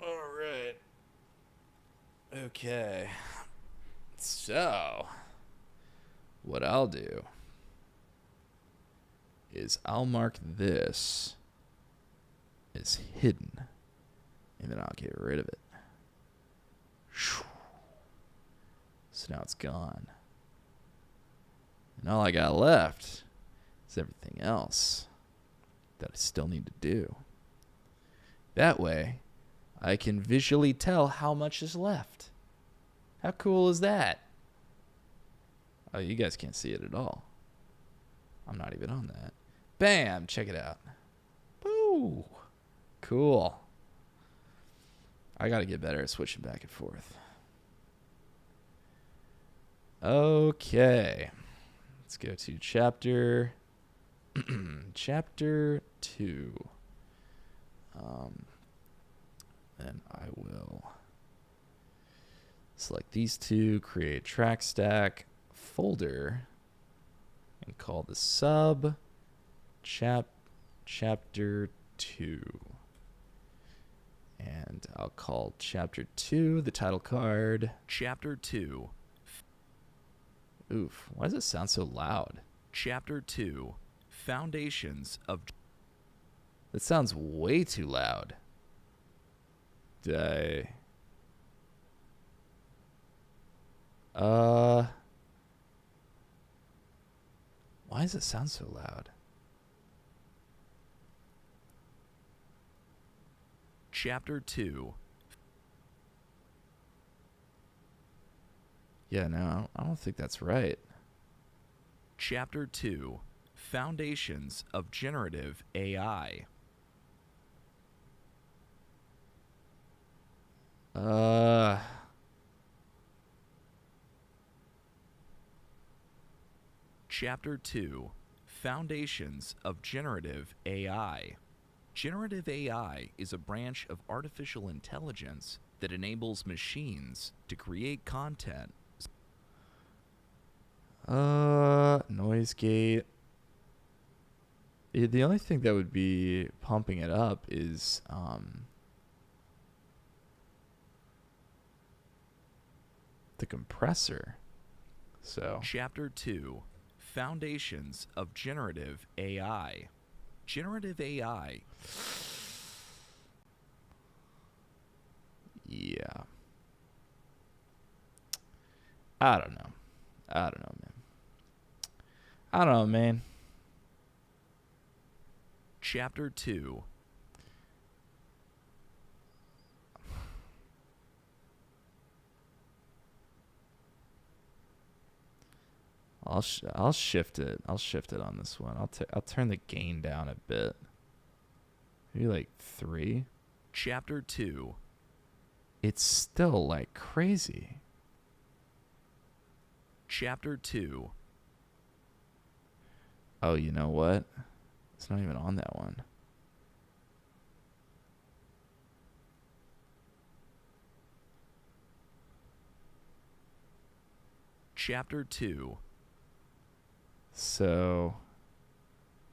All right. Okay. So, what I'll do is I'll mark this as hidden, and then I'll get rid of it. So now it's gone. And all I got left is everything else that I still need to do. That way, I can visually tell how much is left. How cool is that? Oh, you guys can't see it at all. I'm not even on that. Bam! Check it out. Boo! Cool. I gotta get better at switching back and forth. Okay. Let's go to chapter... chapter 2. And I will select these two, create track stack folder, and call the sub chapter 2. And I'll call chapter 2 the title card. Chapter 2. Oof, why does it sound so loud? Chapter 2. Foundations of... That sounds way too loud. Why does it sound so loud? Chapter 2. Yeah, no, I don't think that's right. Chapter 2. Foundations of Generative AI. Chapter 2. Foundations of Generative AI. Generative AI is a branch of artificial intelligence that enables machines to create content. Noise gate. The only thing that would be pumping it up is the compressor. So Chapter 2, Foundations of Generative AI. Generative AI. Yeah. I don't know. I don't know, man. Chapter 2. I'll shift it. I'll shift it on this one. I'll turn the gain down a bit. Maybe like 3. Chapter 2. It's still like crazy. Chapter 2. Oh, you know what? It's not even on that one. Chapter 2. So,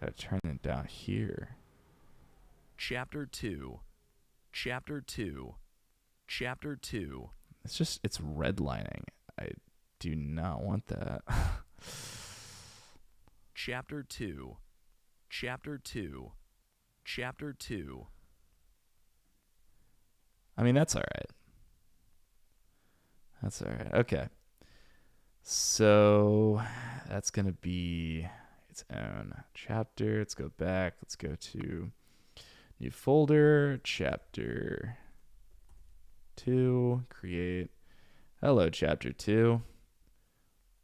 gotta turn it down here. Chapter 2. Chapter 2. Chapter 2. It's redlining. I do not want that. Chapter 2. Chapter 2. Chapter 2. I mean, that's all right. That's all right. Okay. So that's going to be its own chapter. Let's go back. Let's go to new folder, chapter 2, create. Hello, chapter 2.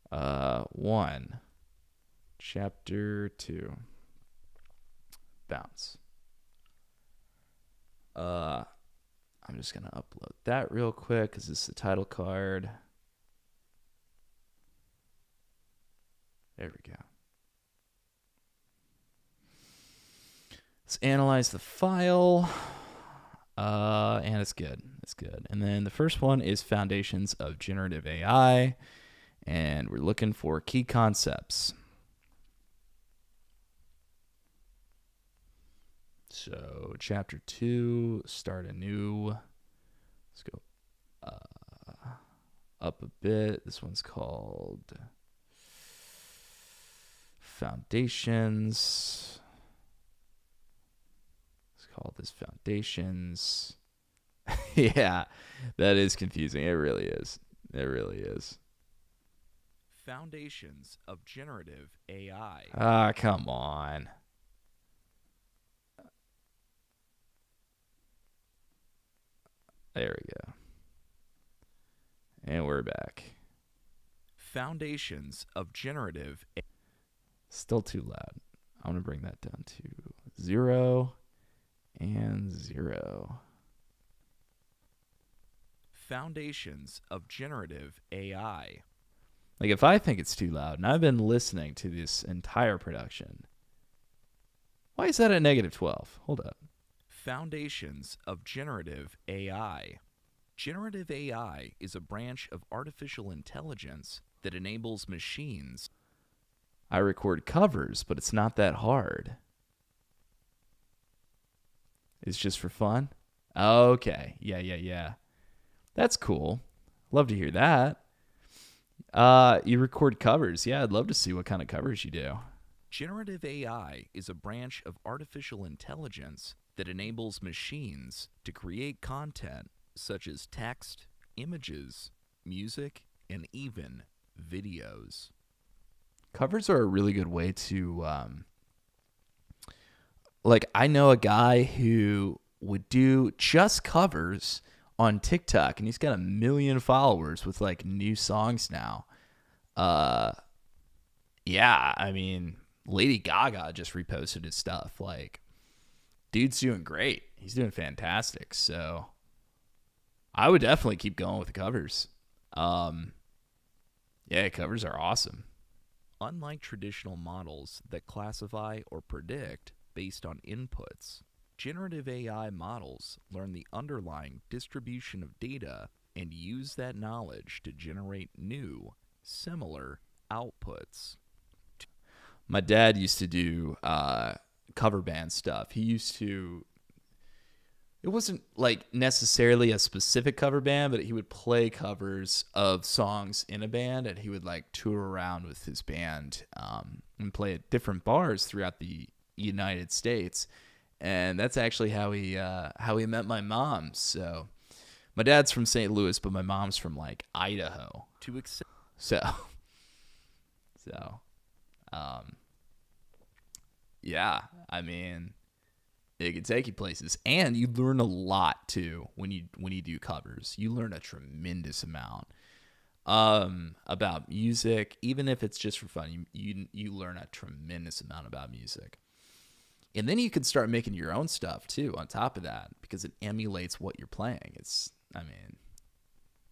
1. Chapter 2. Bounce. I'm just going to upload that real quick because it's the title card. There we go. Let's analyze the file. And it's good. It's good. And then the first one is Foundations of Generative AI. And we're looking for key concepts. So chapter 2, start anew. Let's go up a bit. This one's called Foundations. Let's call this Foundations. Yeah, that is confusing. It really is. It really is. Foundations of Generative AI. Ah, come on. There we go. And we're back. Foundations of Generative AI. Still too loud. I'm going to bring that down to 0 and 0. Foundations of Generative AI. Like, if I think it's too loud, and I've been listening to this entire production, why is that at -12? Hold up. Foundations of Generative AI. Generative AI is a branch of artificial intelligence that enables machines. I record covers, but it's not that hard. It's just for fun? Okay. Yeah. That's cool. Love to hear that. You record covers. Yeah, I'd love to see what kind of covers you do. Generative AI is a branch of artificial intelligence that enables machines to create content such as text, images, music, and even videos. Covers are a really good way to, like, I know a guy who would do just covers on TikTok, and he's got 1 million followers with, like, new songs now. Yeah, I mean, Lady Gaga just reposted his stuff. Like, dude's doing great. He's doing fantastic. So I would definitely keep going with the covers. Yeah, covers are awesome. Unlike traditional models that classify or predict based on inputs, generative AI models learn the underlying distribution of data and use that knowledge to generate new, similar outputs. My dad used to do cover band stuff. He used to, it wasn't like necessarily a specific cover band, but he would play covers of songs in a band, and he would like tour around with his band and play at different bars throughout the United States. And that's actually how he met my mom. So my dad's from St. Louis, but my mom's from like Idaho. So yeah, I mean, it can take you places, and you learn a lot too when you do covers. You learn a tremendous amount about music, even if it's just for fun. You learn a tremendous amount about music. And then you can start making your own stuff too on top of that, because it emulates what you're playing.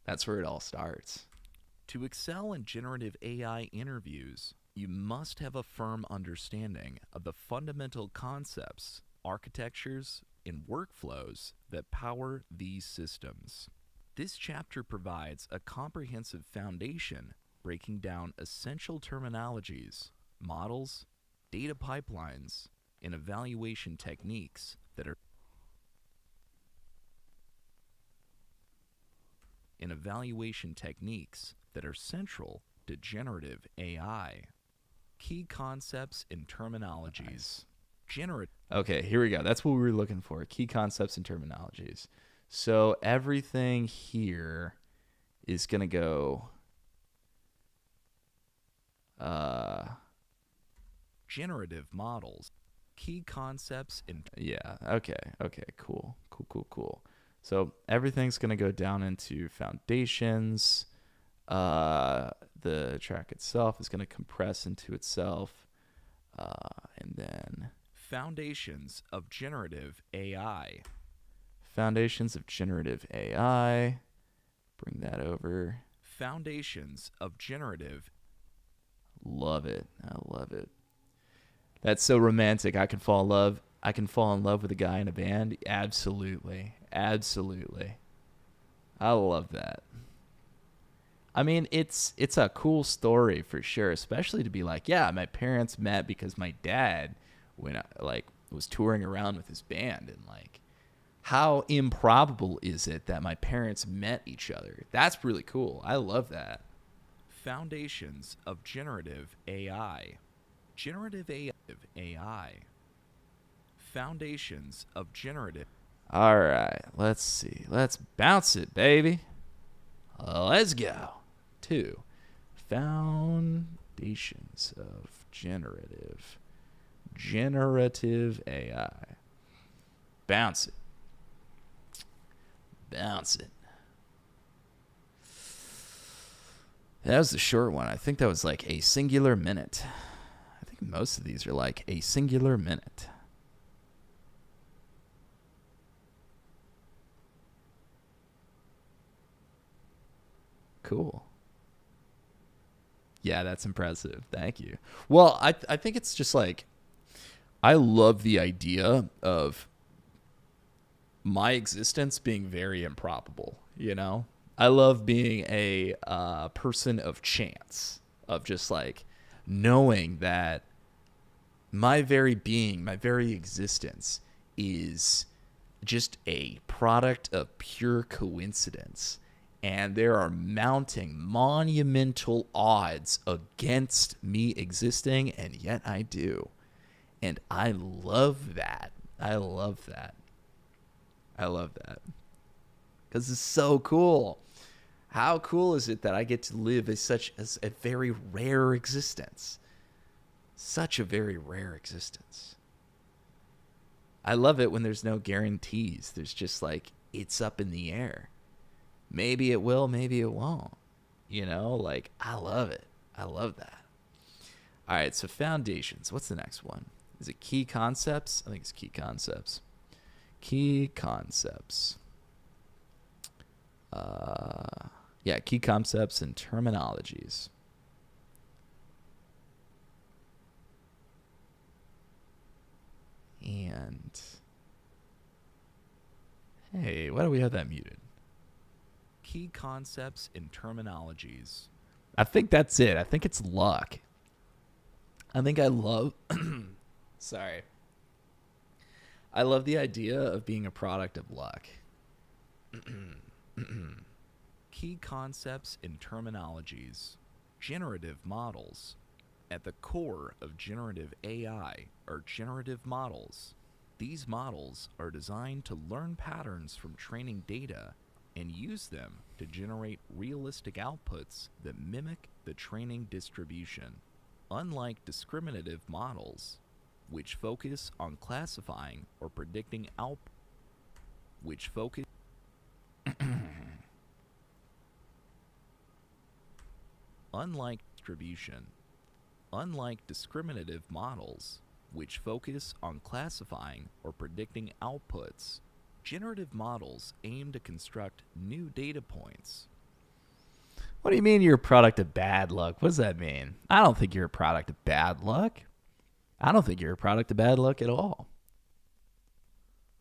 That's where it all starts. To excel in generative AI interviews, you must have a firm understanding of the fundamental concepts, architectures, and workflows that power these systems. This chapter provides a comprehensive foundation breaking down essential terminologies, models, data pipelines, and evaluation techniques that are central to generative AI. Key concepts and terminologies. Okay, here we go. That's what we were looking for. Key concepts and terminologies. So everything here is going to go generative models. Key concepts and cool. So everything's going to go down into foundations. The track itself is going to compress into itself. And then foundations of generative AI. Foundations of generative AI. Bring that over. Foundations of generative. Love it. I love it. That's so romantic. I can fall in love with a guy in a band. Absolutely. Absolutely. I love that. I mean, it's a cool story for sure, especially to be like, yeah, my parents met because my dad was touring around with his band, and like, how improbable is it that my parents met each other? That's really cool. I love that. Foundations of generative AI. Generative AI. Foundations of generative. All right, let's see. Let's bounce it, baby. Let's go. 2. Foundations of generative AI. Bounce it. Bounce it. That was the short one. I think that was like a singular minute. I think most of these are like a singular minute. Cool. Yeah, that's impressive. Thank you. Well, I think it's just like, I love the idea of my existence being very improbable, you know? I love being a person of chance, of just like knowing that my very being, my very existence is just a product of pure coincidence. And there are mounting monumental odds against me existing, and yet I do. And I love that. I love that. Because it's so cool. How cool is it that I get to live as a very rare existence? Such a very rare existence. I love it when there's no guarantees. There's just like, it's up in the air. Maybe it will, maybe it won't. You know, like, I love it. I love that. All right, so foundations. What's the next one? Is it key concepts? I think it's key concepts. Key concepts. Key concepts and terminologies. And hey, why do we have that muted? Key concepts and terminologies. I think that's it. I think it's luck. I think I love... Sorry. I love the idea of being a product of luck. Key concepts and terminologies. Generative models. At the core of generative AI are generative models. These models are designed to learn patterns from training data and use them to generate realistic outputs that mimic the training distribution. Unlike discriminative models, which focus on classifying or predicting Unlike discriminative models, which focus on classifying or predicting outputs, generative models aim to construct new data points. What do you mean you're a product of bad luck? What does that mean? I don't think you're a product of bad luck. I don't think you're a product of bad luck at all.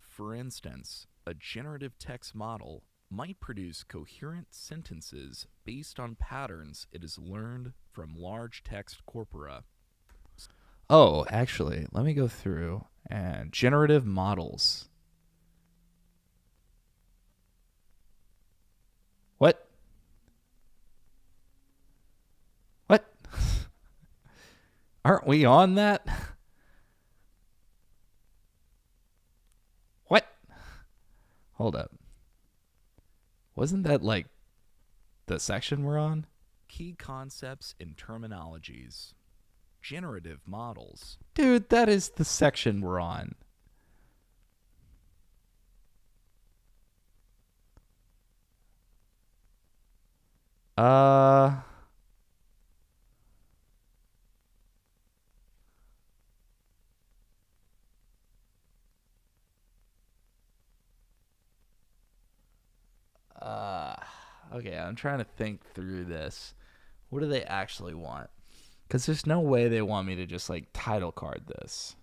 For instance, a generative text model might produce coherent sentences based on patterns it has learned from large text corpora. Oh, actually, let me go through and generative models. What? What? Aren't we on that? What? Hold up. Wasn't that like the section we're on? Key concepts and terminologies. Generative models. Dude, that is the section we're on. Okay, I'm trying to think through this. What do they actually want? Because there's no way they want me to just like title card this.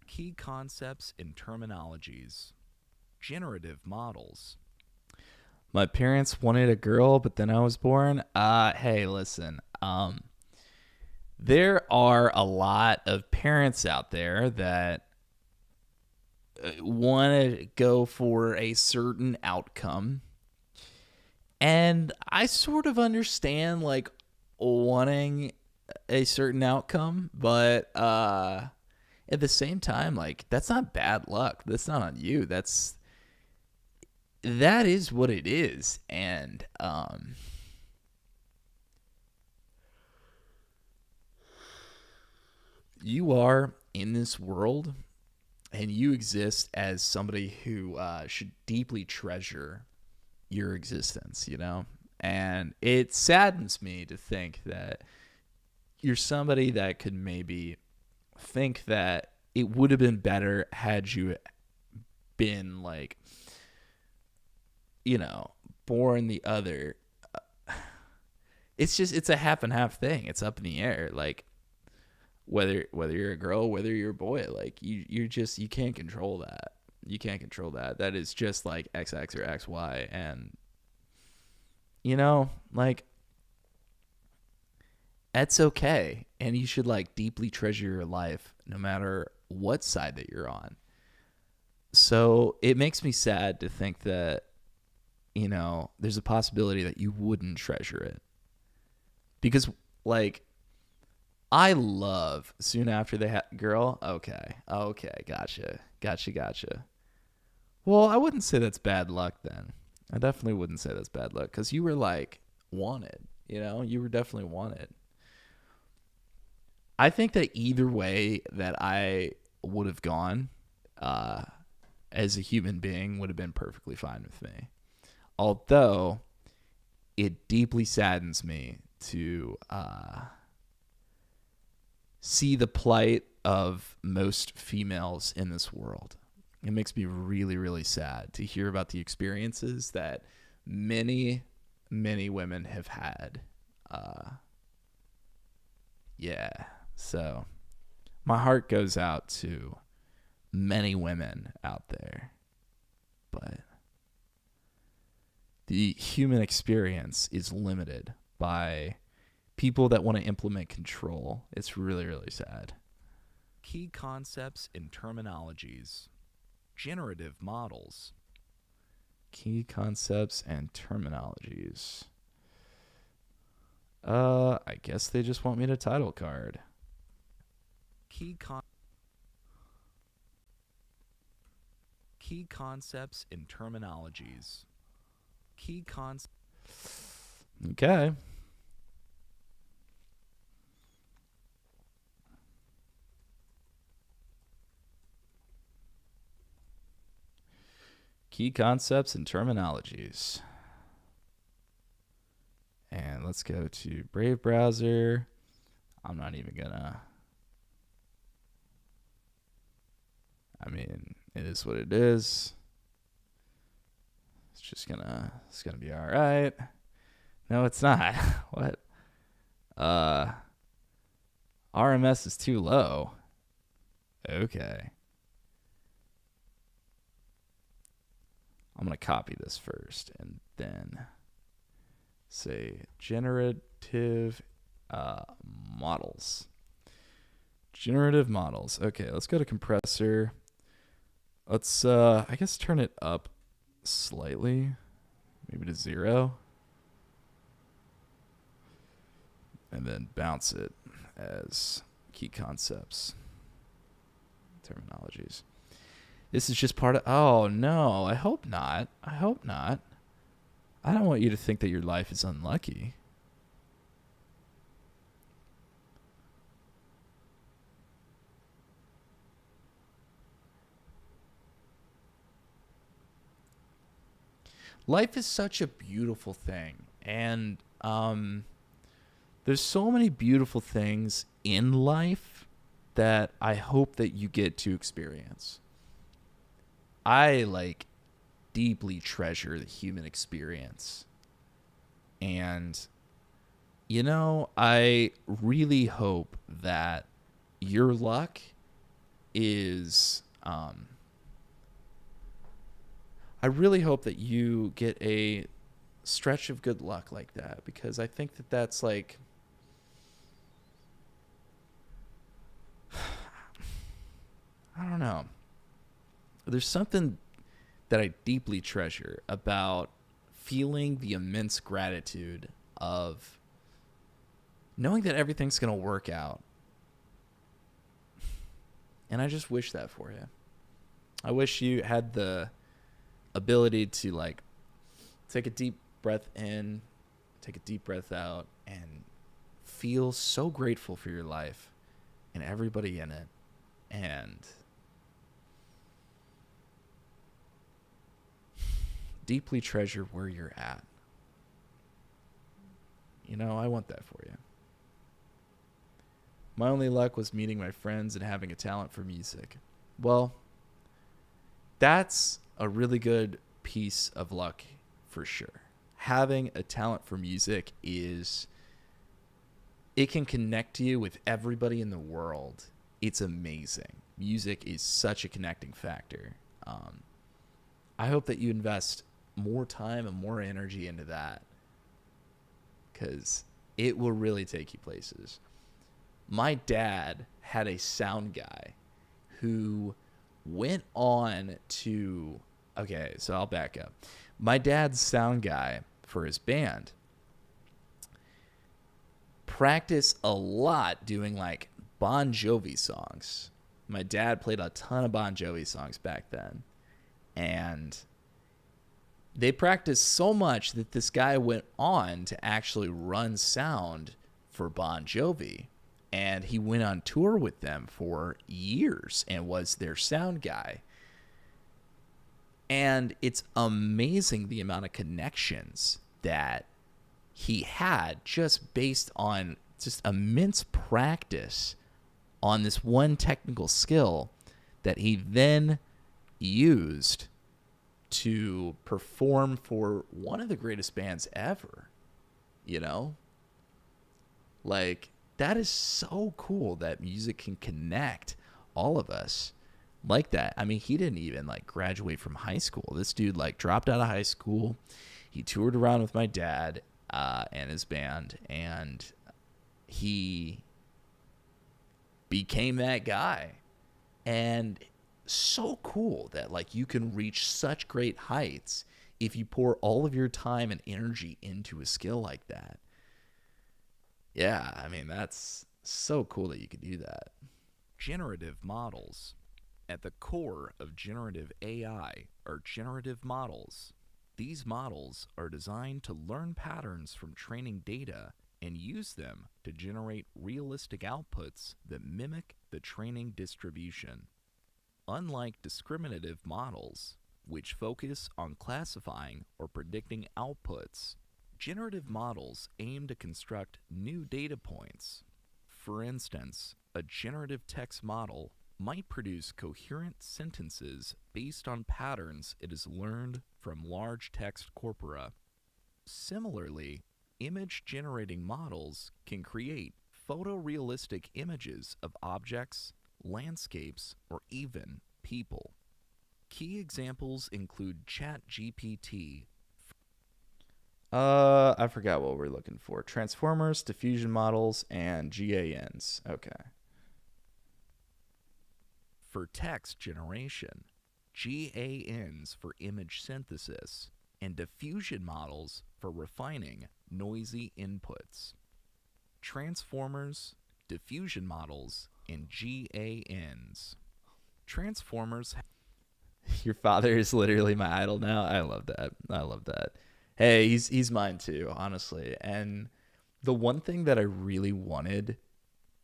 Key concepts and terminologies. Generative models. My parents wanted a girl, but then I was born. Hey, listen. There are a lot of parents out there that want to go for a certain outcome. And I sort of understand like wanting a certain outcome, but at the same time, like that's not bad luck. That's not on you. That is what it is. And you are in this world and you exist as somebody who should deeply treasure your existence, you know? And it saddens me to think that you're somebody that could maybe think that it would have been better had you been like, you know, born the other. It's a half and half thing. It's up in the air. Like whether you're a girl, whether you're a boy, like you can't control that. You can't control that. That is just like XX or XY. And you know, like that's okay. And you should like deeply treasure your life no matter what side that you're on. So it makes me sad to think that, you know, there's a possibility that you wouldn't treasure it. Because, like, I love soon after they had girl. Okay, gotcha. Well, I wouldn't say that's bad luck then. I definitely wouldn't say that's bad luck because you were, like, wanted. You know, you were definitely wanted. I think that either way that I would have gone as a human being would have been perfectly fine with me. Although it deeply saddens me to see the plight of most females in this world. It makes me really, really sad to hear about the experiences that many, many women have had. Yeah, so my heart goes out to many women out there but the human experience is limited by people that want to implement control. It's really, really sad. Key concepts and terminologies. Generative models. Key concepts and terminologies. I guess they just want me to title card. Key concepts and terminologies. Okay. Key concepts and terminologies. And let's go to Brave browser. I'm not even gonna. I mean, it is what it is. It's gonna be all right. No, it's not. What? RMS is too low. Okay. I'm going to copy this first and then say generative models. Generative models. Okay, let's go to compressor. Let's, I guess, turn it up slightly, maybe to 0. And then bounce it as key concepts, terminologies. This is just part of, oh no, I hope not. I hope not. I don't want you to think that your life is unlucky. Life is such a beautiful thing. And there's so many beautiful things in life that I hope that you get to experience. I deeply treasure the human experience. And, I really hope that your luck is, I really hope that you get a stretch of good luck like that, because I think that that's I don't know. There's something that I deeply treasure about feeling the immense gratitude of knowing that everything's going to work out. And I just wish that for you. I wish you had the ability to take a deep breath in, take a deep breath out, and feel so grateful for your life and everybody in it. And deeply treasure where you're at. I want that for you. My only luck was meeting my friends and having a talent for music. Well, that's a really good piece of luck for sure. Having a talent for music it can connect you with everybody in the world. It's amazing. Music is such a connecting factor. I hope that you invest more time and more energy into that, because it will really take you places. My dad had a sound guy who went on to, okay, so I'll back up. My dad's sound guy for his band practiced a lot doing Bon Jovi songs. My dad played a ton of Bon Jovi songs back then. And they practiced so much that this guy went on to actually run sound for Bon Jovi. And he went on tour with them for years and was their sound guy. And it's amazing the amount of connections that he had just based on just immense practice on this one technical skill that he then used to perform for one of the greatest bands ever. That is so cool that music can connect all of us. like that. I mean, he didn't even like graduate from high school. This dude like dropped out of high school. He toured around with my dad and his band, and he became that guy. And so cool that like you can reach such great heights if you pour all of your time and energy into a skill like that. Yeah, I mean, that's so cool that you could do that. Generative models. At the core of generative AI are generative models. These models are designed to learn patterns from training data and use them to generate realistic outputs that mimic the training distribution. Unlike discriminative models, which focus on classifying or predicting outputs, generative models aim to construct new data points. For instance, a generative text model might produce coherent sentences based on patterns it has learned from large text corpora. Similarly, image-generating models can create photorealistic images of objects, landscapes, or even people. Key examples include ChatGPT. I forgot what we're looking for. Transformers, diffusion models, and GANs. Okay. For text generation, GANs for image synthesis, and diffusion models for refining noisy inputs. Transformers, diffusion models, and GANs. Transformers. Your father is literally my idol now. I love that. I love that. Hey, he's mine too, honestly. And the one thing that I really wanted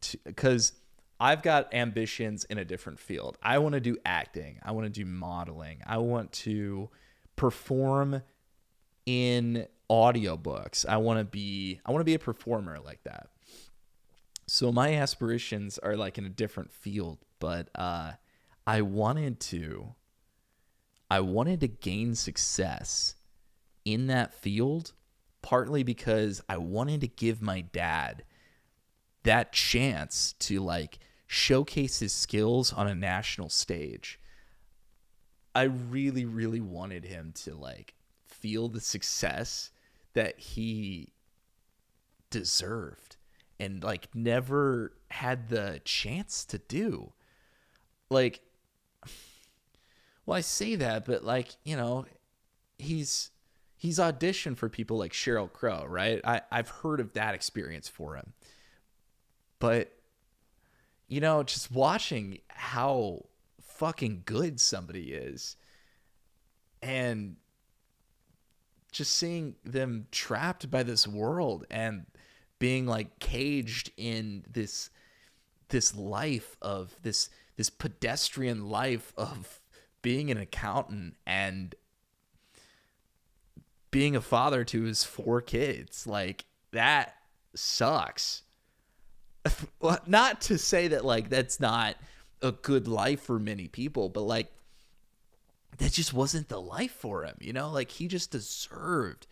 to, because I've got ambitions in a different field. I want to do acting. I want to do modeling. I want to perform in audiobooks. I want to be a performer like that. So my aspirations are like in a different field, but I wanted to gain success in that field, partly because I wanted to give my dad that chance to like showcase his skills on a national stage. I really, really wanted him to like feel the success that he deserved and like never had the chance to do. Like, well, I say that, but like, you know, he's auditioned for people like Sheryl Crow, right? I've heard of that experience for him. But, you know, just watching how fucking good somebody is and just seeing them trapped by this world and being like caged in this life of this pedestrian life of being an accountant and being a father to his 4 kids. Like, that sucks. Well, not to say that like that's not a good life for many people, but like that just wasn't the life for him, you know? Like, he just deserved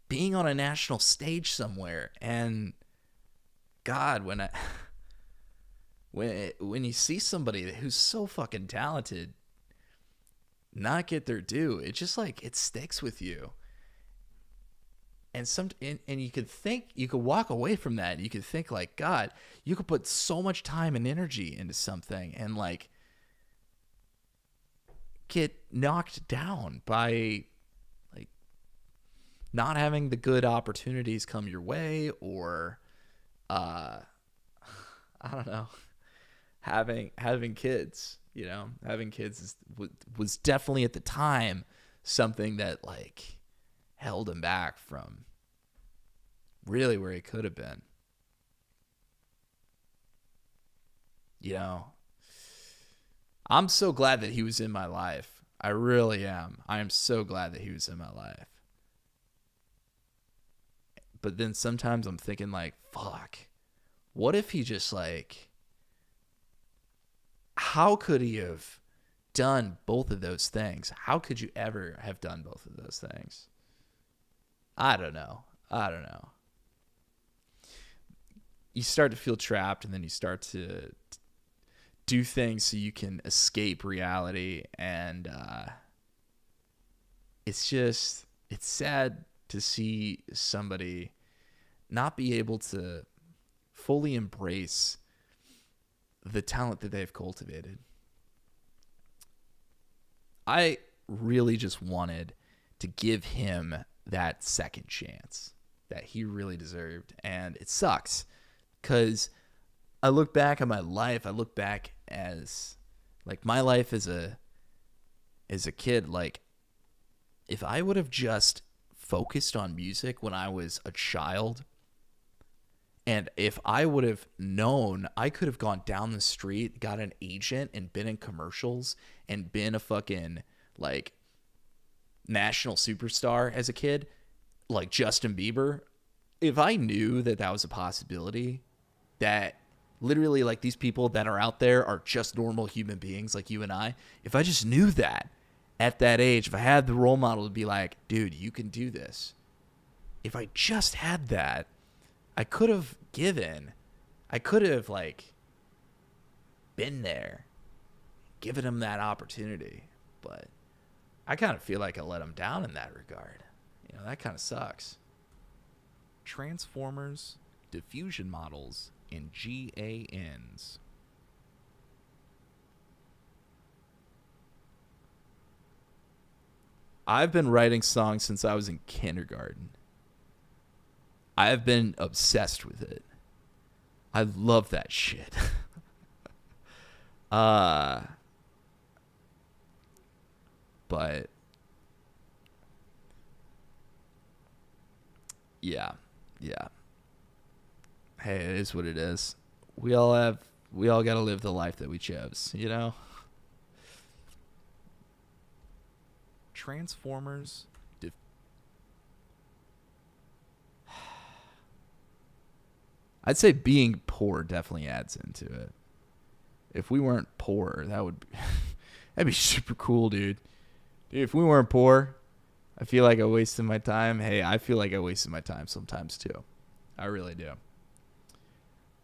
being on a national stage somewhere. And God, when you see somebody who's so fucking talented not get their due, it just like it sticks with you. And you could think, you could walk away from that and you could think like, God, you could put so much time and energy into something and like get knocked down by like not having the good opportunities come your way, or I don't know, having kids, you know, having kids was definitely at the time something that like held him back from really where he could have been. You know, I'm so glad that he was in my life. I really am. I am so glad that he was in my life. But then sometimes I'm thinking like, fuck, what if he just like, how could he have done both of those things? How could you ever have done both of those things? I don't know. You start to feel trapped, and then you start to do things so you can escape reality, and it's sad to see somebody not be able to fully embrace the talent that they've cultivated. I really just wanted to give him that second chance that he really deserved, and it sucks because I look back at my life. I look back as like my life as a kid. Like, if I would have just focused on music when I was a child, and if I would have known, I could have gone down the street, got an agent, and been in commercials and been a fucking like national superstar as a kid, like Justin Bieber. If I knew that that was a possibility, that literally like these people that are out there are just normal human beings like you and I, if I just knew that at that age, if I had the role model to be like, dude, you can do this. If I just had that, I could have given. I could have like been there, given him that opportunity. But I kind of feel like I let him down in that regard. You know, that kind of sucks. Transformers, diffusion models, and GANs. I've been writing songs since I was in kindergarten. I've been obsessed with it. I love that shit. But yeah. Hey, it is what it is. We all got to live the life that we chose, you know? Transformers. I'd say being poor definitely adds into it. If we weren't poor, that'd be super cool, dude. Dude, if we weren't poor, I feel like I wasted my time. Hey, I feel like I wasted my time sometimes too. I really do.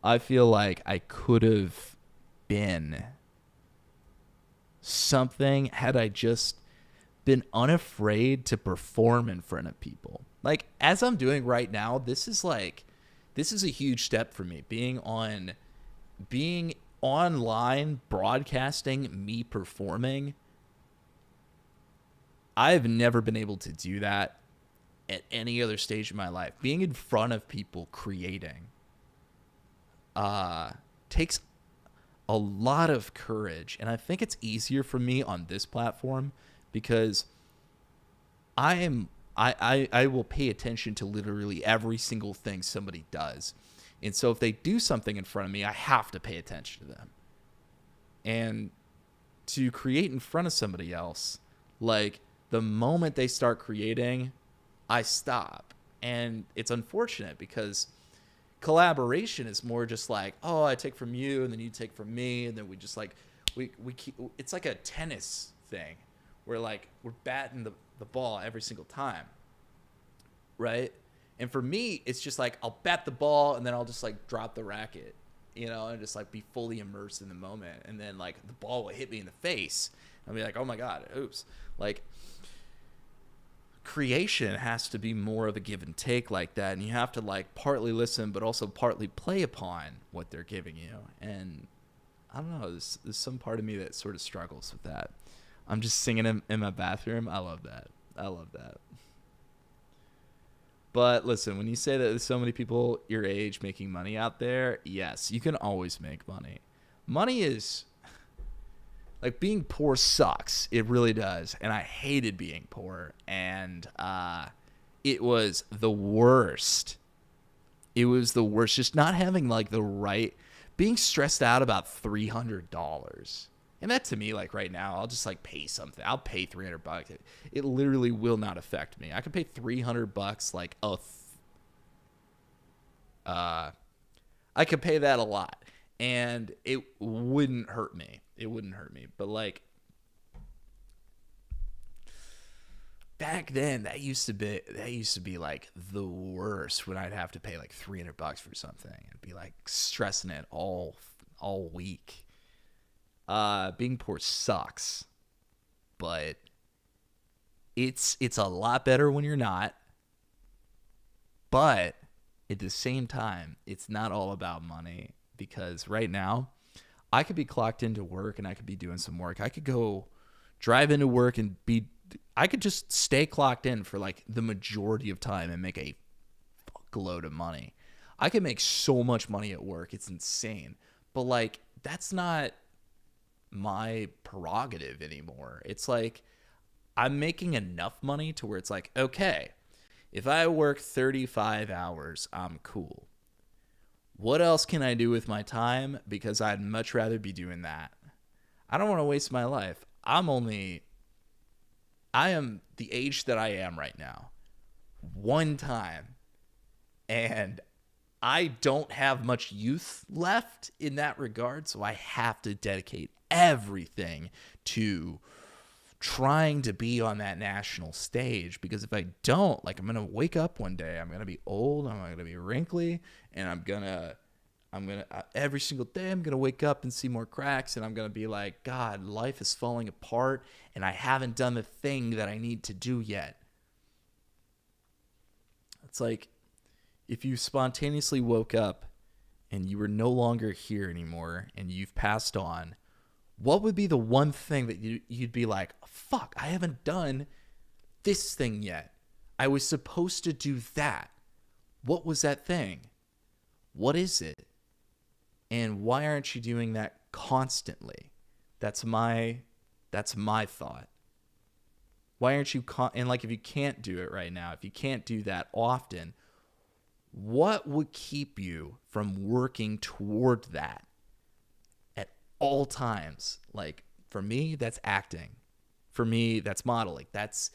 I feel like I could have been something had I just been unafraid to perform in front of people. Like, as I'm doing right now, this is a huge step for me. Being online, broadcasting me performing. I've never been able to do that at any other stage of my life. Being in front of people creating takes a lot of courage, and I think it's easier for me on this platform because I will pay attention to literally every single thing somebody does. And so if they do something in front of me, I have to pay attention to them. And to create in front of somebody else, like the moment they start creating, I stop. And it's unfortunate because collaboration is more just like, oh, I take from you and then you take from me. And then we just like, we keep, it's like a tennis thing where like we're batting the ball every single time. Right. And for me, it's just like, I'll bat the ball and then I'll just like drop the racket, you know, and just like be fully immersed in the moment. And then like the ball will hit me in the face. I'll be like, oh my God, oops. Like, creation has to be more of a give and take like that. And you have to like partly listen, but also partly play upon what they're giving you. And I don't know, there's some part of me that sort of struggles with that. I'm just singing in my bathroom. I love that. But listen, when you say that there's so many people your age making money out there, yes, you can always make money. Money is like, being poor sucks. It really does. And I hated being poor. And it was the worst. It was the worst. Just not having like the right, being stressed out about $300. And that to me, like right now, I'll just like pay something. I'll pay $300. It literally will not affect me. I can pay $300 like I could pay that a lot, and it wouldn't hurt me. But like back then, that used to be like the worst when I'd have to pay like $300 for something and be like stressing it all week. Being poor sucks, but it's a lot better when you're not. But at the same time, it's not all about money, because right now I could be clocked into work and I could be doing some work. I could go drive into work and I could just stay clocked in for like the majority of time and make a fuckload of money. I could make so much money at work. It's insane. But like, that's not my prerogative anymore. It's like, I'm making enough money to where it's like, okay, if I work 35 hours, I'm cool. What else can I do with my time? Because I'd much rather be doing that. I don't want to waste my life. I am the age that I am right now. One time. And I don't have much youth left in that regard. So I have to dedicate everything to trying to be on that national stage, because if I don't, like, I'm going to wake up one day, I'm going to be old, I'm going to be wrinkly, and I'm going to every single day I'm going to wake up and see more cracks, and I'm going to be like, God, life is falling apart and I haven't done the thing that I need to do yet. It's like if you spontaneously woke up and you were no longer here anymore and you've passed on, what would be the one thing that you'd be like, fuck, I haven't done this thing yet. I was supposed to do that. What was that thing? What is it? And why aren't you doing that constantly? That's my thought. Why aren't you and like, if you can't do it right now, if you can't do that often, what would keep you from working toward that all times? Like, for me, that's acting. For me, that's modeling. That's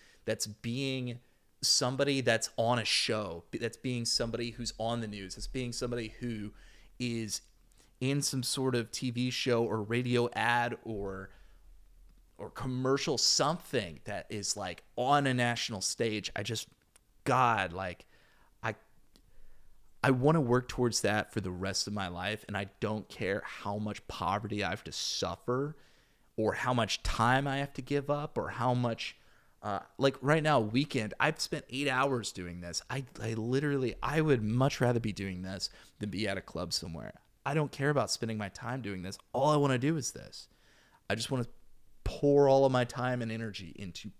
being somebody that's on a show. That's being somebody who's on the news. That's being somebody who is in some sort of TV show or radio ad or commercial, something that is like on a national stage. God, like, I want to work towards that for the rest of my life, and I don't care how much poverty I have to suffer or how much time I have to give up or how much, like right now, weekend, I've spent 8 hours doing this. I would much rather be doing this than be at a club somewhere. I don't care about spending my time doing this. All I want to do is this. I just want to pour all of my time and energy into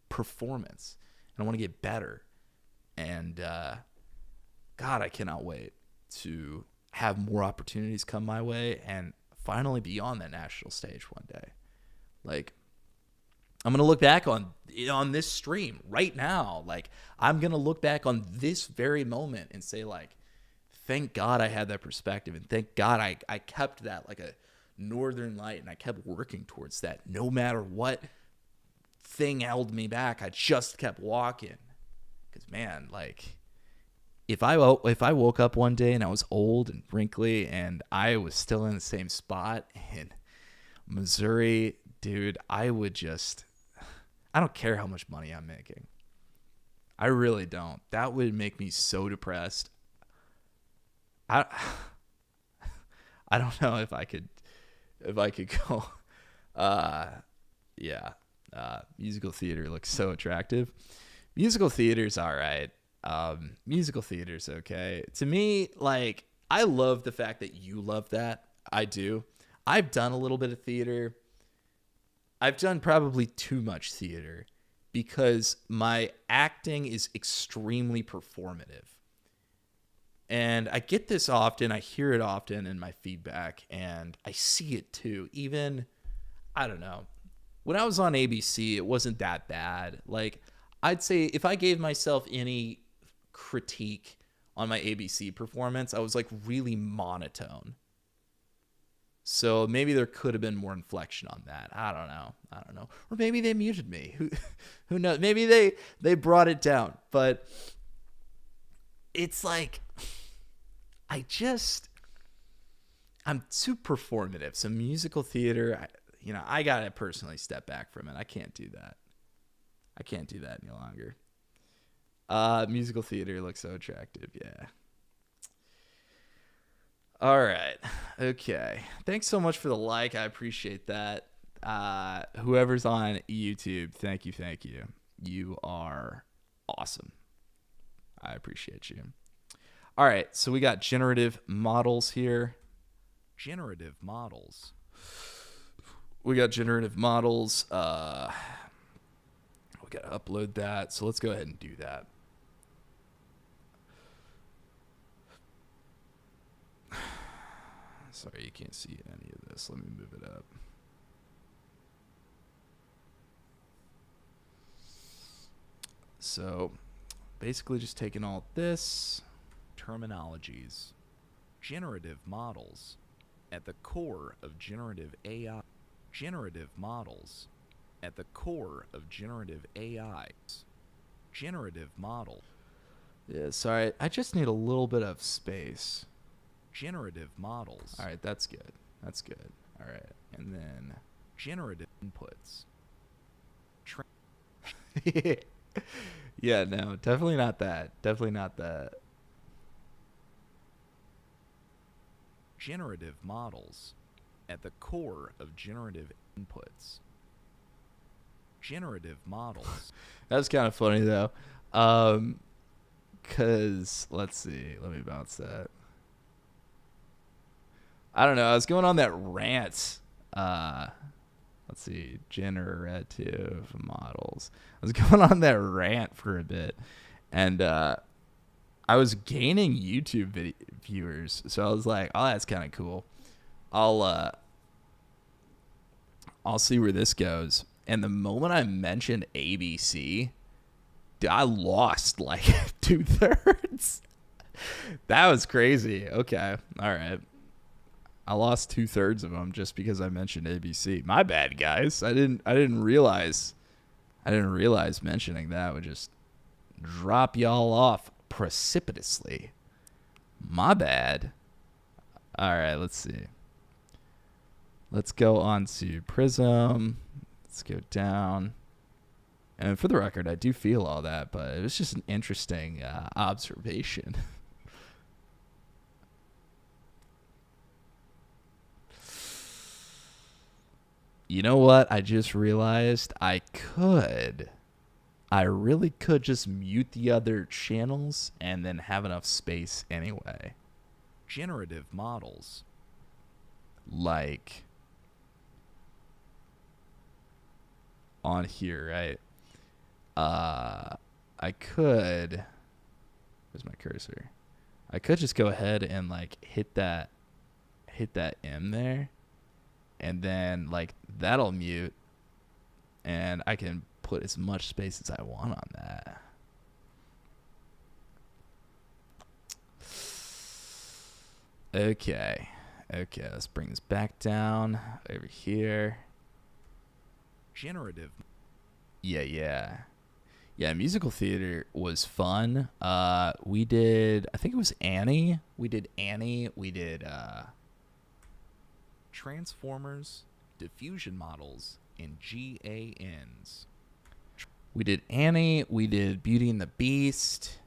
performance, and I want to get better. And, God, I cannot wait to have more opportunities come my way and finally be on that national stage one day. Like, I'm going to look back on this stream right now. Like, I'm going to look back on this very moment and say, like, thank God I had that perspective, and thank God I kept that like a northern light, and I kept working towards that. No matter what thing held me back, I just kept walking. Because, man, like, if I woke up one day and I was old and wrinkly and I was still in the same spot in Missouri, dude, I don't care how much money I'm making. I really don't. That would make me so depressed. I don't know if I could go. Musical theater looks so attractive. Musical theater's all right. Musical theater's okay. To me, like, I love the fact that you love that. I do. I've done a little bit of theater. I've done probably too much theater because my acting is extremely performative. And I get this often. I hear it often in my feedback, and I see it too. Even, I don't know, when I was on ABC, it wasn't that bad. Like, I'd say if I gave myself any critique on my ABC performance, I was like really monotone. So maybe there could have been more inflection on that. I don't know. Or maybe they muted me. Who knows? Maybe they brought it down. But it's like, I'm too performative. So musical theater, I gotta personally step back from it. I can't do that. I can't do that any longer. Musical theater looks so attractive, yeah. All right. Okay. Thanks so much for the like. I appreciate that. Whoever's on YouTube, thank you. You are awesome. I appreciate you. All right, so we got generative models here. Generative models. We got generative models. We got to upload that. So let's go ahead and do that. Sorry, you can't see any of this. Let me move it up. So basically just taking all this. Terminologies. Generative models. At the core of generative AI. Generative models. At the core of generative AI. Generative model. Yeah, sorry. I just need a little bit of space. Generative models. All right, that's good. That's good. All right. And then generative inputs. Yeah, no, definitely not that. Definitely not that. Generative models. At the core of generative inputs. Generative models. That's kind of funny though. Cause let's see, let me bounce that. I don't know. I was going on that rant. Let's see, generative models. I was going on that rant for a bit, and I was gaining YouTube viewers. So I was like, "Oh, that's kind of cool. I'll see where this goes." And the moment I mentioned ABC, I lost like 2/3. That was crazy. Okay, all right. I lost 2/3 of them just because I mentioned ABC. My bad, guys. I didn't realize mentioning that would just drop y'all off precipitously. My bad. All right, let's see. Let's go on to Prism. Let's go down. And for the record, I do feel all that, but it was just an interesting observation. You know what? I just realized I really could just mute the other channels and then have enough space anyway. Generative models. Like on here, right? I could, where's my cursor? I could just go ahead and like hit that M there. And then, like, that'll mute. And I can put as much space as I want on that. Okay. Okay, let's bring this back down. Over here. Generative. Yeah, musical theater was fun. We did, I think it was Annie. We did Annie. We did, Transformers, diffusion models, and GANs. We did Annie. We did Beauty and the Beast.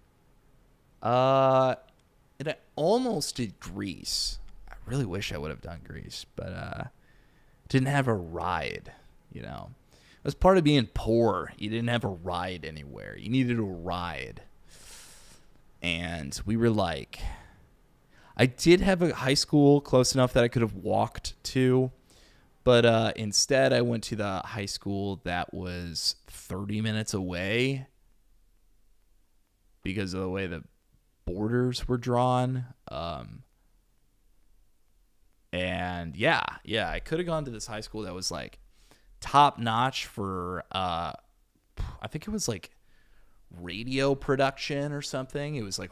And I almost did Grease. I really wish I would have done Grease, but didn't have a ride, you know. It was part of being poor. You didn't have a ride anywhere. You needed a ride. And we were like, I did have a high school close enough that I could have walked to, but instead I went to the high school that was 30 minutes away because of the way the borders were drawn. And yeah, I could have gone to this high school that was like top notch for, I think it was like radio production or something. It was like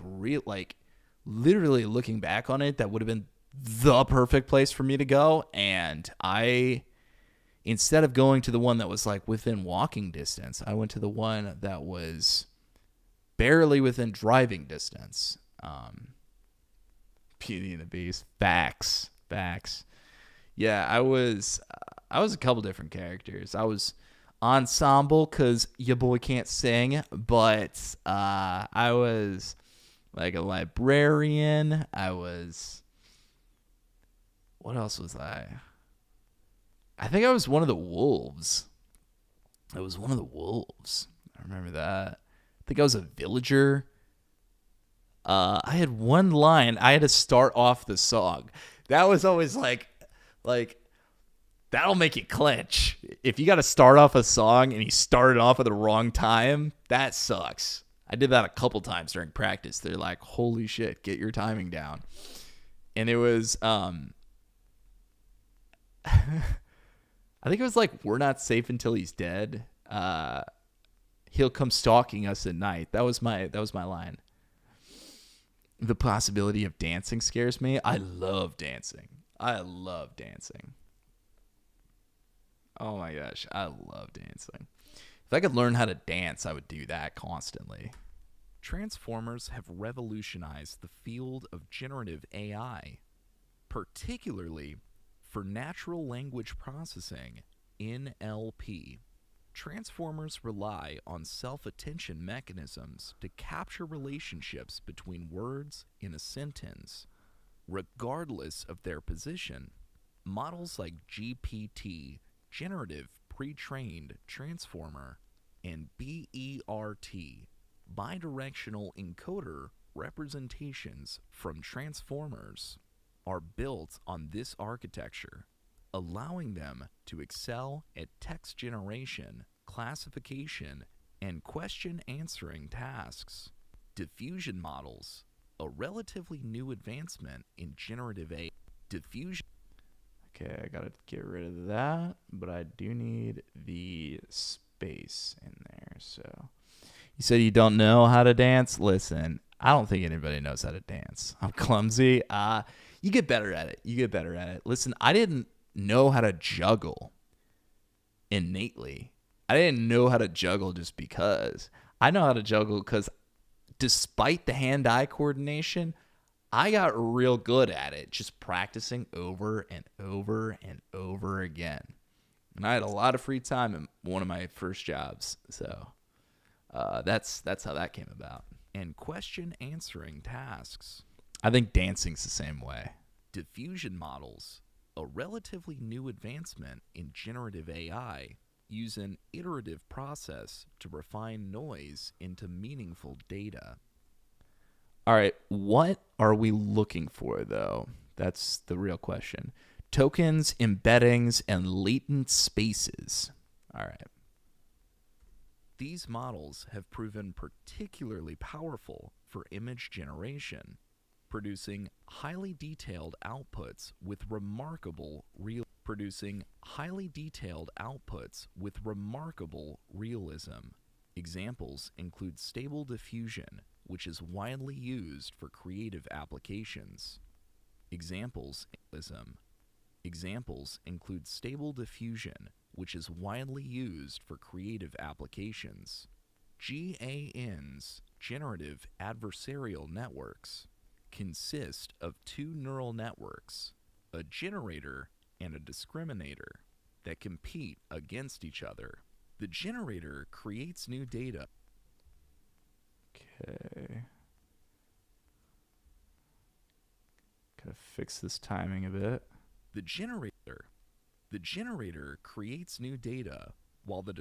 literally looking back on it, that would have been the perfect place for me to go. And instead of going to the one that was like within walking distance, I went to the one that was barely within driving distance. Beauty and the Beast. Facts. Yeah, I was a couple different characters. I was ensemble because your boy can't sing, but I was like a librarian. I was What else was I? I think I was one of the wolves. I was one of the wolves. I remember that. I think I was a villager. I had one line. I had to start off the song. That was always like that'll make you clench. If you got to start off a song and you started off at the wrong time, that sucks. I did that a couple times during practice. They're like, "Holy shit, get your timing down." And it was I think it was like, "We're not safe until he's dead. He'll come stalking us at night." That was my line. The possibility of dancing scares me. I love dancing. Oh my gosh, I love dancing. If I could learn how to dance, I would do that constantly. Transformers have revolutionized the field of generative AI, particularly for natural language processing, NLP. Transformers rely on self-attention mechanisms to capture relationships between words in a sentence, regardless of their position. Models like GPT, Generative Pre-trained Transformer, and BERT, Bidirectional Encoder representations from Transformers, are built on this architecture, allowing them to excel at text generation, classification, and question-answering tasks. Diffusion models, a relatively new advancement in generative AI. Diffusion. Okay, I gotta get rid of that, but I do need the space in there. So, you said you don't know how to dance? Listen, I don't think anybody knows how to dance. I'm clumsy. You get better at it. Listen, I didn't know how to juggle innately. I didn't know how to juggle just because. I know how to juggle because despite the hand-eye coordination, I got real good at it, just practicing over and over and over again. And I had a lot of free time in one of my first jobs. So that's how that came about. And question-answering tasks. I think dancing's the same way. Diffusion models, a relatively new advancement in generative AI, use an iterative process to refine noise into meaningful data. All right, what are we looking for, though? That's the real question. Tokens, embeddings, and latent spaces. All right. These models have proven particularly powerful for image generation, producing highly detailed outputs with remarkable realism. Examples include Stable Diffusion, which is widely used for creative applications. Examples include Stable Diffusion, which is widely used for creative applications. GANs, generative adversarial networks, consist of two neural networks, a generator and a discriminator, that compete against each other. The generator creates new data. Okay. Gotta fix this timing a bit. The generator creates new data while the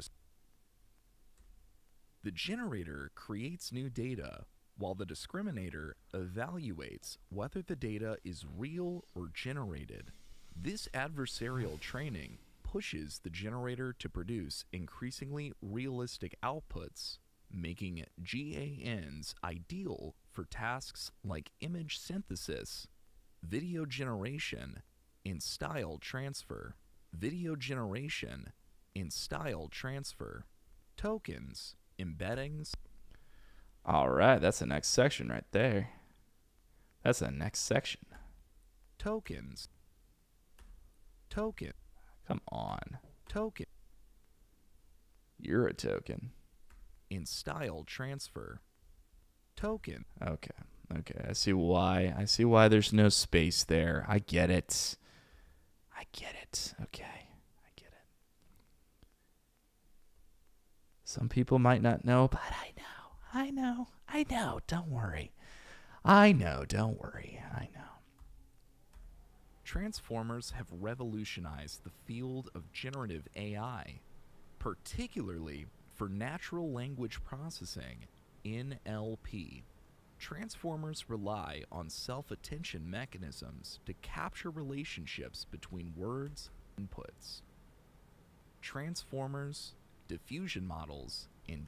discriminator evaluates whether the data is real or generated. This adversarial training pushes the generator to produce increasingly realistic outputs, making GANs ideal for tasks like image synthesis, video generation, and style transfer. Tokens, embeddings. All right, that's the next section right there. Tokens. Come on. Token. You're a token. In style transfer. Token. Okay. I see why there's no space there. I get it. Okay. I get it. Some people might not know, but I know. Don't worry. I know. Transformers have revolutionized the field of generative AI, particularly for natural language processing, NLP. Transformers rely on self-attention mechanisms to capture relationships between words and inputs. Transformers, diffusion models, and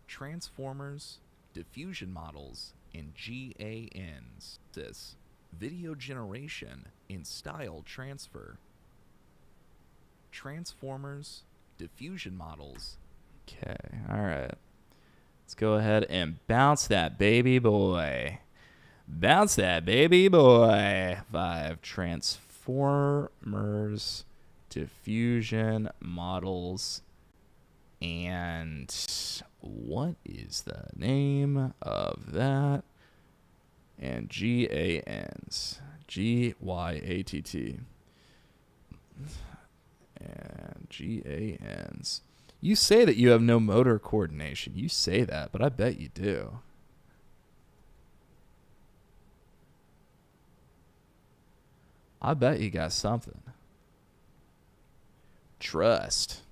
Transformers, diffusion models, and GANs. This video generation and style transfer. Transformers, diffusion models. Okay, all right. Let's go ahead and bounce that baby boy. Bounce that baby boy. 5 Transformers, diffusion models, and what is the name of that? And GANs. GYATT. And GANs. You say that you have no motor coordination. You say that, but I bet you do. I bet you got something. Trust.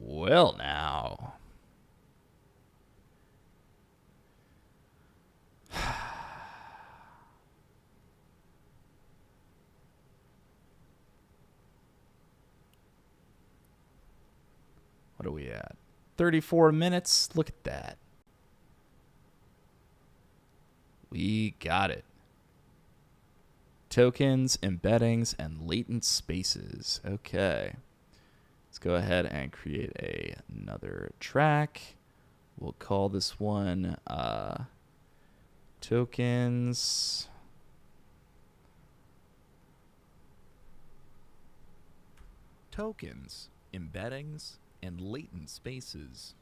Well, now. What are we at? 34 minutes. Look at that. We got it. Tokens, embeddings, and latent spaces. Okay. Let's go ahead and create another track. We'll call this one tokens. Tokens, embeddings, and latent spaces.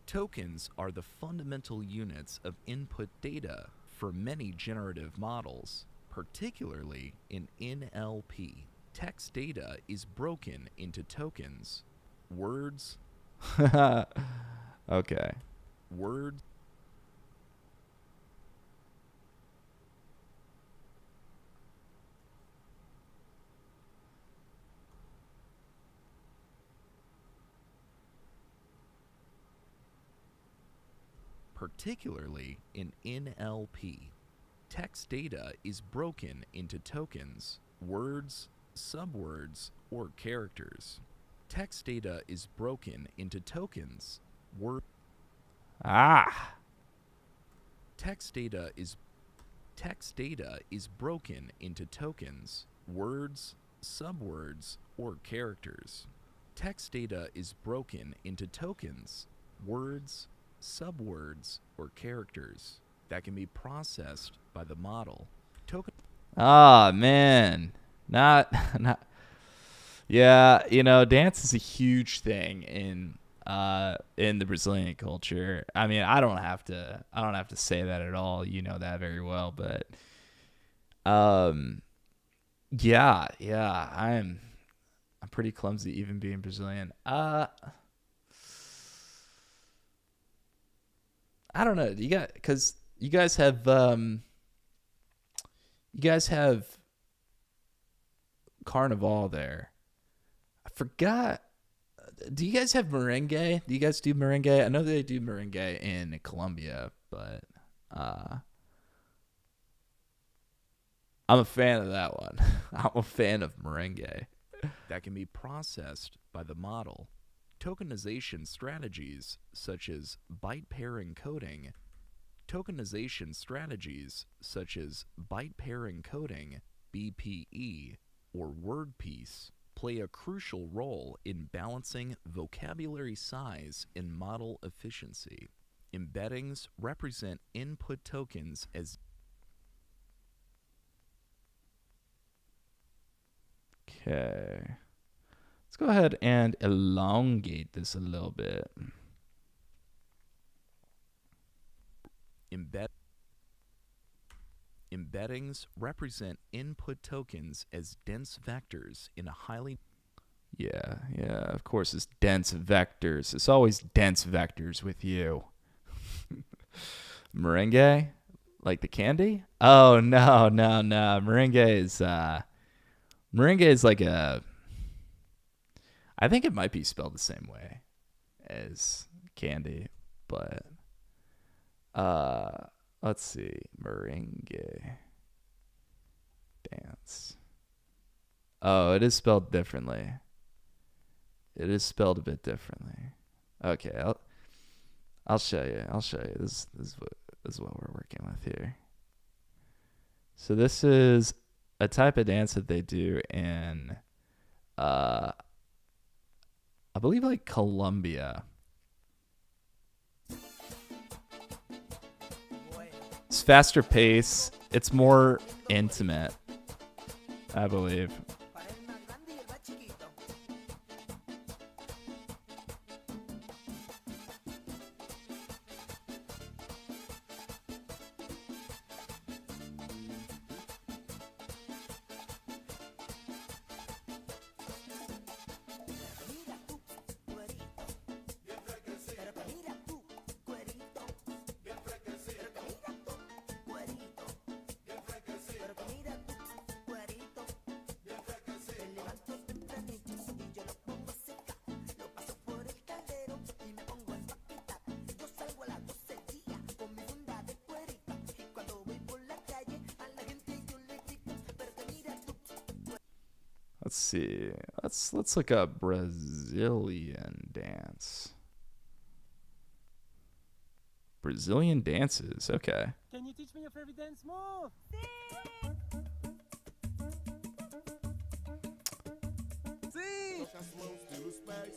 Tokens are the fundamental units of input data for many generative models, particularly in NLP. Text data is broken into tokens. Words. Okay. Words. Particularly in NLP. Text data is broken into tokens, words, subwords, or characters. Text data is broken into tokens, Text data is broken into tokens, words, subwords, or characters. Text data is broken into tokens, words, subwords, or characters that can be processed by the model. Man. Not Yeah, dance is a huge thing in the Brazilian culture. I mean, I don't have to say that at all. You know that very well, but yeah, I'm pretty clumsy even being Brazilian. I don't know. Cuz you guys have Carnival there. I forgot. Do you guys have merengue? Do you guys do merengue? I know they do merengue in Colombia, but I'm a fan of that one. I'm a fan of merengue. That can be processed by the model. Tokenization strategies such as byte pair encoding, BPE, or word piece play a crucial role in balancing vocabulary size and model efficiency. Embeddings represent input tokens as Okay. Let's go ahead and elongate this a little bit. Embeddings represent input tokens as dense vectors in a highly... Yeah, of course it's dense vectors. It's always dense vectors with you. Merengue? Like the candy? Oh, no. Merengue is like a... I think it might be spelled the same way as candy, but... let's see. Merengue dance. Oh, it is spelled differently. It is spelled a bit differently. Okay, I'll show you. This is what we're working with here. So this is a type of dance that they do in I believe like Colombia. It's faster pace. It's more intimate, I believe. Let's see. Let's look up Brazilian dance. Brazilian dances. Okay. Can you teach me your favorite dance move? Sim! Troca as mãos pelos pés.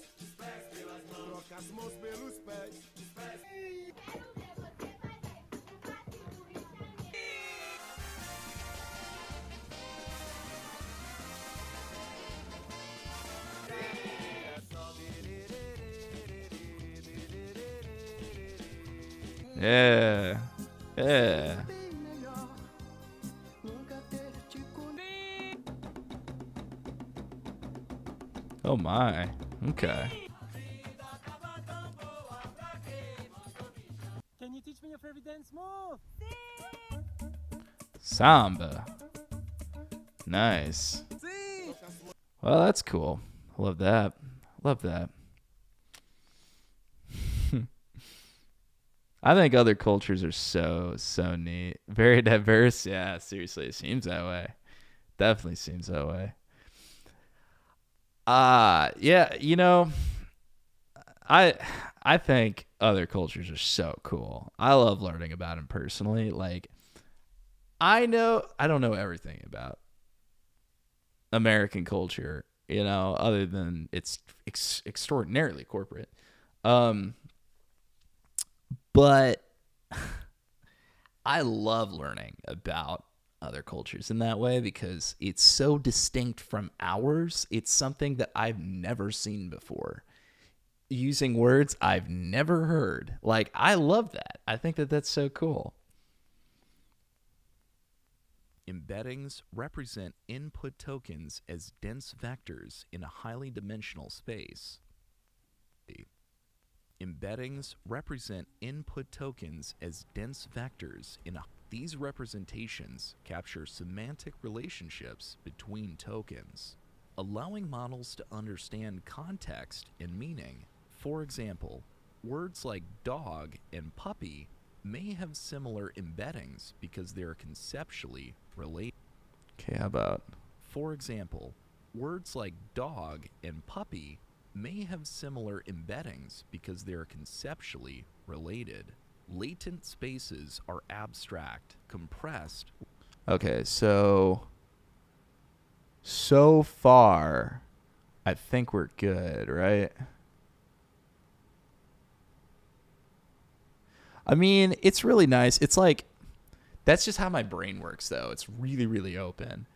Troca as mãos pelos pés. Yeah. Oh my. Okay. Can you teach me your favorite dance move? Samba. Nice. Well, that's cool. Love that. I think other cultures are so neat. Very diverse. Yeah, seriously, it seems that way. Definitely seems that way. Yeah, you know, I think other cultures are so cool. I love learning about them personally. Like, I don't know everything about American culture, you know, other than it's extraordinarily corporate. But I love learning about other cultures in that way because it's so distinct from ours. It's something that I've never seen before. Using words I've never heard. Like, I love that. I think that that's so cool. Embeddings represent input tokens as dense vectors in a highly dimensional space. Embeddings represent input tokens as dense vectors in a... These representations capture semantic relationships between tokens, allowing models to understand context and meaning. For example, words like dog and puppy may have similar embeddings because they are conceptually related. Okay, how about... For example, words like dog and puppy may have similar embeddings because they are conceptually related. Latent spaces are abstract, compressed. Okay, so far, I think we're good, right? I mean, it's really nice. It's like, that's just how my brain works, though. It's really, really open.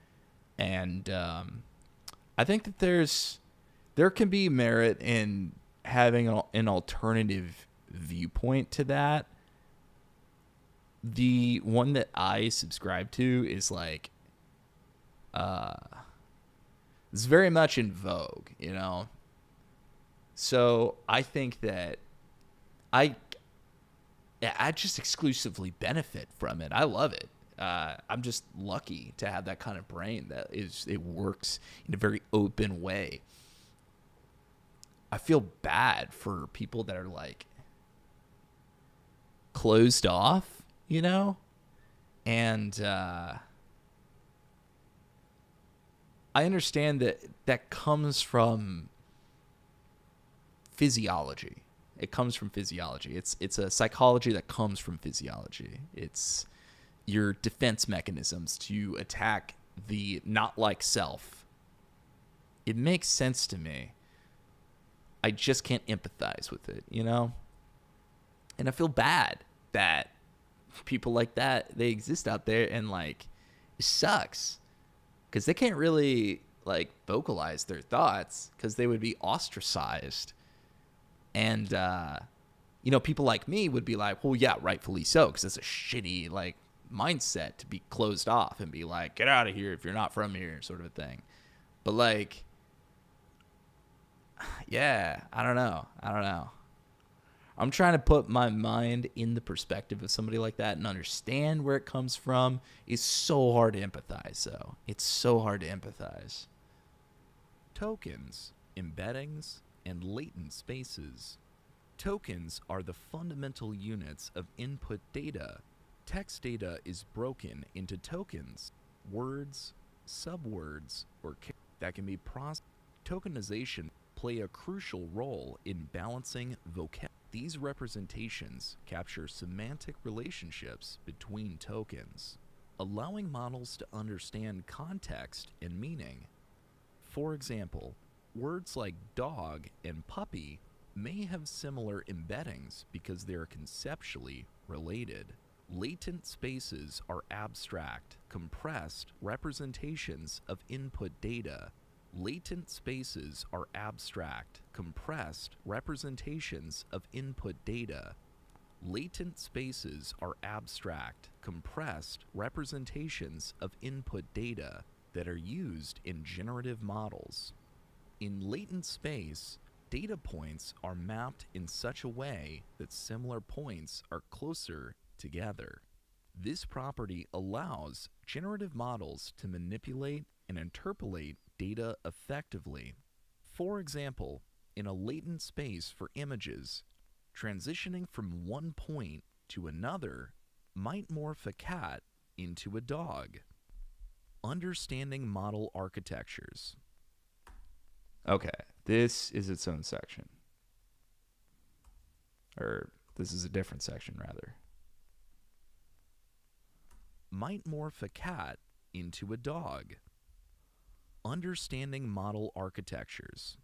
And I think that there can be merit in having an alternative viewpoint to that. the one that I subscribe to is like, it's very much in vogue, you know? So I think that I just exclusively benefit from it. I love it. I'm just lucky to have that kind of brain it works in a very open way. I feel bad for people that are like closed off, you know? And I understand that comes from physiology. It comes from physiology. It's a psychology that comes from physiology. It's your defense mechanisms to attack the not like self. It makes sense to me. I just can't empathize with it, you know? And I feel bad that people like that, they exist out there, and like, it sucks because they can't really like vocalize their thoughts because they would be ostracized. And, you know, people like me would be like, well, yeah, rightfully so, because it's a shitty like mindset to be closed off and be like, get out of here if you're not from here, sort of a thing. But like, yeah, I don't know. I'm trying to put my mind in the perspective of somebody like that and understand where it comes from. It's so hard to empathize, though. It's so hard to empathize. Tokens, embeddings, and latent spaces. Tokens are the fundamental units of input data. Text data is broken into tokens, words, subwords, or that can be processed. Tokenization play a crucial role in balancing vocabulary. These representations capture semantic relationships between tokens, allowing models to understand context and meaning. For example, words like dog and puppy may have similar embeddings because they are conceptually related. Latent spaces are abstract, compressed representations of input data. Latent spaces are abstract, compressed representations of input data. Latent spaces are abstract, compressed representations of input data that are used in generative models. In latent space, data points are mapped in such a way that similar points are closer together. This property allows generative models to manipulate and interpolate data effectively. For example, in a latent space for images, transitioning from one point to another might morph a cat into a dog. Understanding model architectures. Okay, this is its own section. Or this is a different section, rather. Might morph a cat into a dog. Understanding model architectures.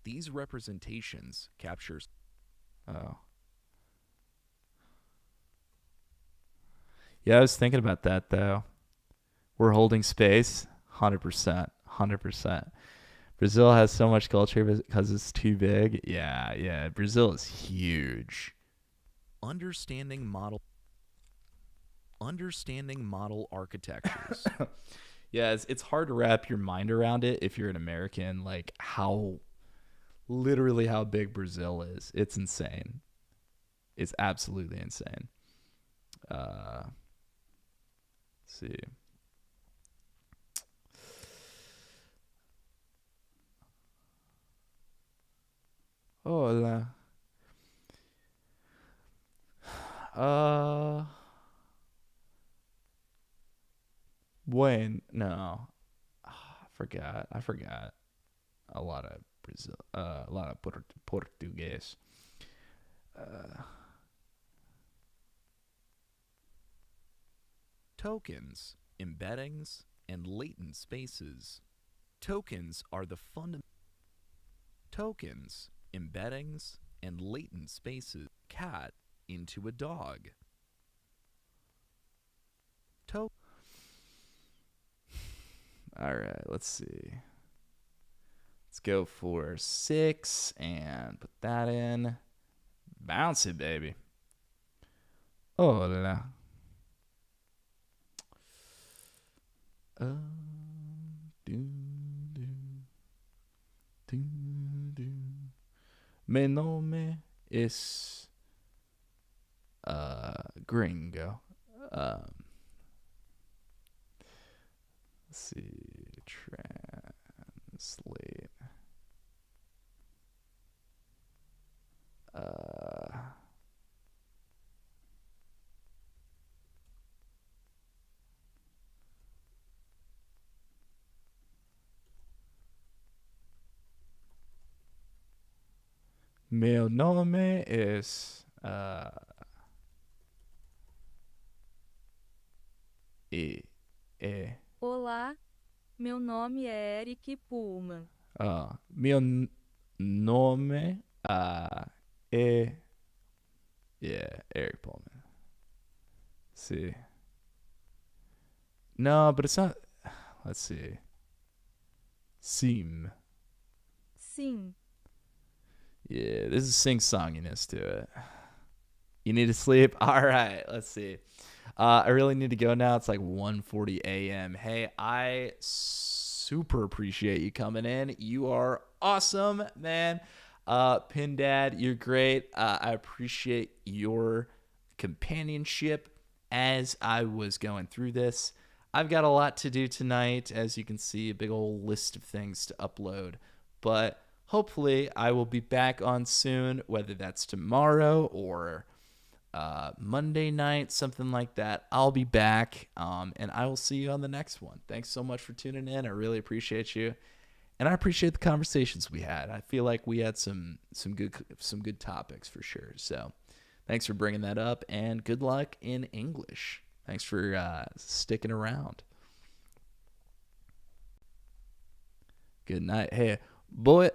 These representations captures. Oh. Yeah, I was thinking about that, though. We're holding space, 100%. 100%. Brazil has so much culture because it's too big. Yeah. Brazil is huge. Understanding model architectures. Yeah, it's hard to wrap your mind around it if you're an American, like literally how big Brazil is. It's insane. It's absolutely insane. Let's see. Hola. When? No. I forgot. A lot of Portuguese. Tokens, embeddings, and latent spaces. Tokens are the Tokens, embeddings, and latent spaces. Cat into a dog. All right, let's see. Let's go for 6 and put that in. Bounce it, baby. Hola. Do, do, do, do. Mi nome es gringo. Let's see. Translate. Mi nome es Olá, meu nome é Eric Pullman. Mio nome é Eric Pullman. See. No, but it's not. Let's see. Sim. Sim. Yeah, there's a sing-songiness to it. You need to sleep? All right, let's see. I really need to go now. It's like 1:40 a.m. Hey, I super appreciate you coming in. You are awesome, man. Pin Dad, you're great. I appreciate your companionship as I was going through this. I've got a lot to do tonight, as you can see, a big old list of things to upload. But hopefully I will be back on soon, whether that's tomorrow or Monday night, something like that. I'll be back, and I will see you on the next one. Thanks so much for tuning in. I really appreciate you, and I appreciate the conversations we had. I feel like we had some good topics for sure. So, thanks for bringing that up, and good luck in English. Thanks for sticking around. Good night. Hey, boa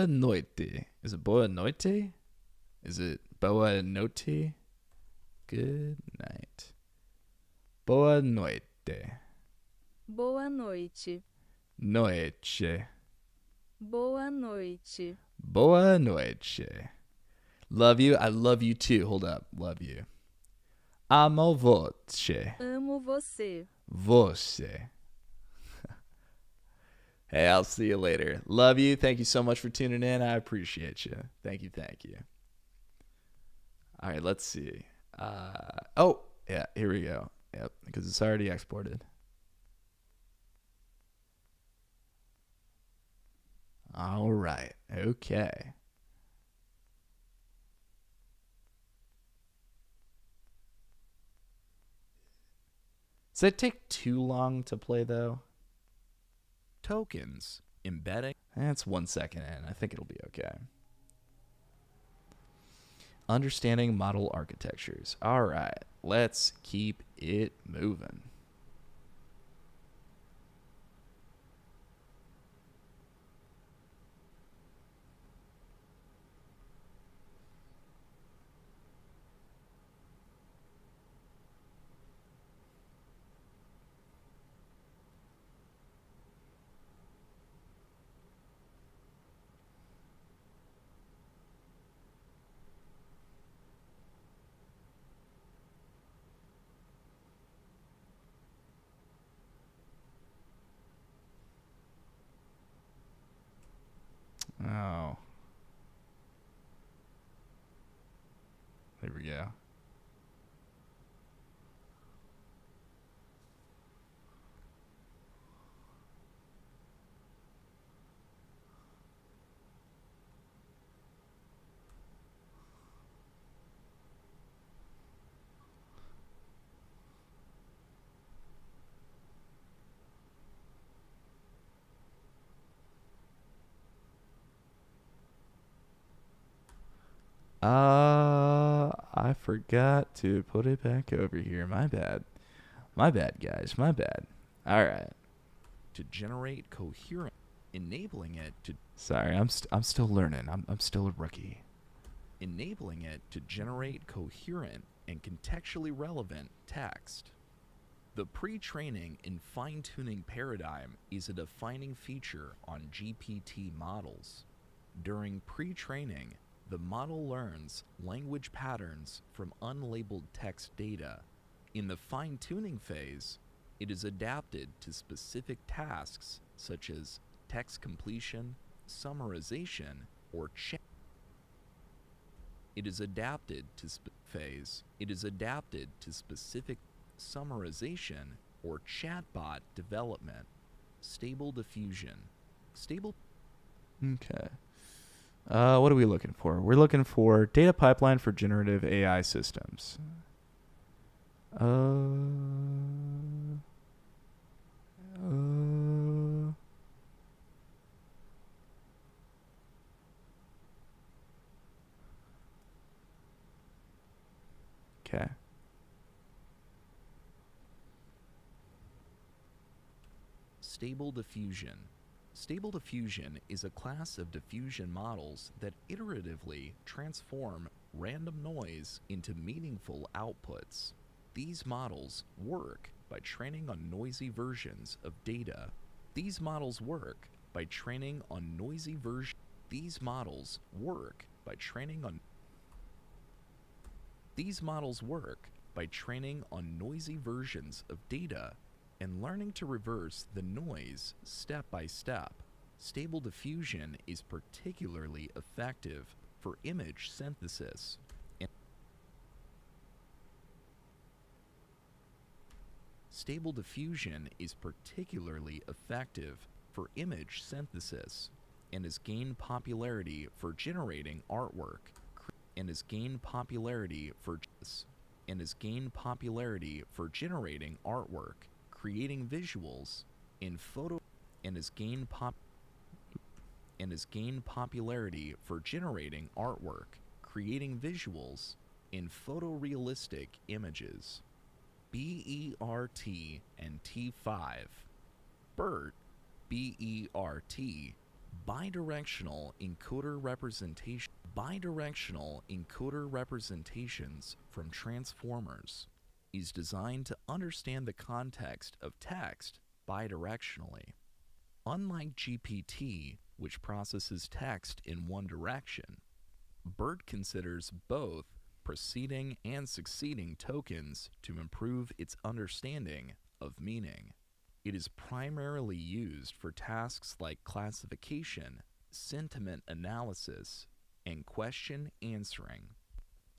noite. Is it boa noite? Is it boa noite? Good night. Boa noite. Boa noite. Noite. Boa noite. Boa noite. Love you. I love you too. Hold up. Love you. Amo você. Amo você. Você. Hey, I'll see you later. Love you. Thank you so much for tuning in. I appreciate you. Thank you. Thank you. All right, let's see. Oh, yeah, here we go. Yep, because it's already exported. All right. Okay. Does it take too long to play, though? Tokens. Embedding. That's 1 second in. I think it'll be okay. Understanding model architectures. All right. Let's keep it moving. Oh. There we go. I forgot to put it back over here. My bad. My bad, guys. My bad. All right. To generate coherent, enabling it to. Sorry, I'm still learning. I'm still a rookie. Enabling it to generate coherent and contextually relevant text. The pre-training and fine-tuning paradigm is a defining feature on GPT models. During pre-training, the model learns language patterns from unlabeled text data. In the fine-tuning phase, it is adapted to specific tasks such as text completion, summarization, or chat. It is adapted to specific summarization or chatbot development. Stable diffusion. Okay. What are we looking for? We're looking for data pipeline for generative AI systems. Okay. Stable diffusion. Stable diffusion is a class of diffusion models that iteratively transform random noise into meaningful outputs. These models work by training on noisy versions of data. These models work by training on noisy versions. These models work by training on noisy versions of data and learning to reverse the noise step by step. Stable diffusion is particularly effective for image synthesis. Stable diffusion is particularly effective for image synthesis and has gained popularity for generating artwork creating visuals in photo and has gained popularity for generating artwork, creating visuals in photorealistic images. BERT and T5. BERT, B-E-R-T, bidirectional encoder representations from transformers, is designed to understand the context of text bidirectionally. Unlike GPT, which processes text in one direction, BERT considers both preceding and succeeding tokens to improve its understanding of meaning. It is primarily used for tasks like classification, sentiment analysis, and question answering.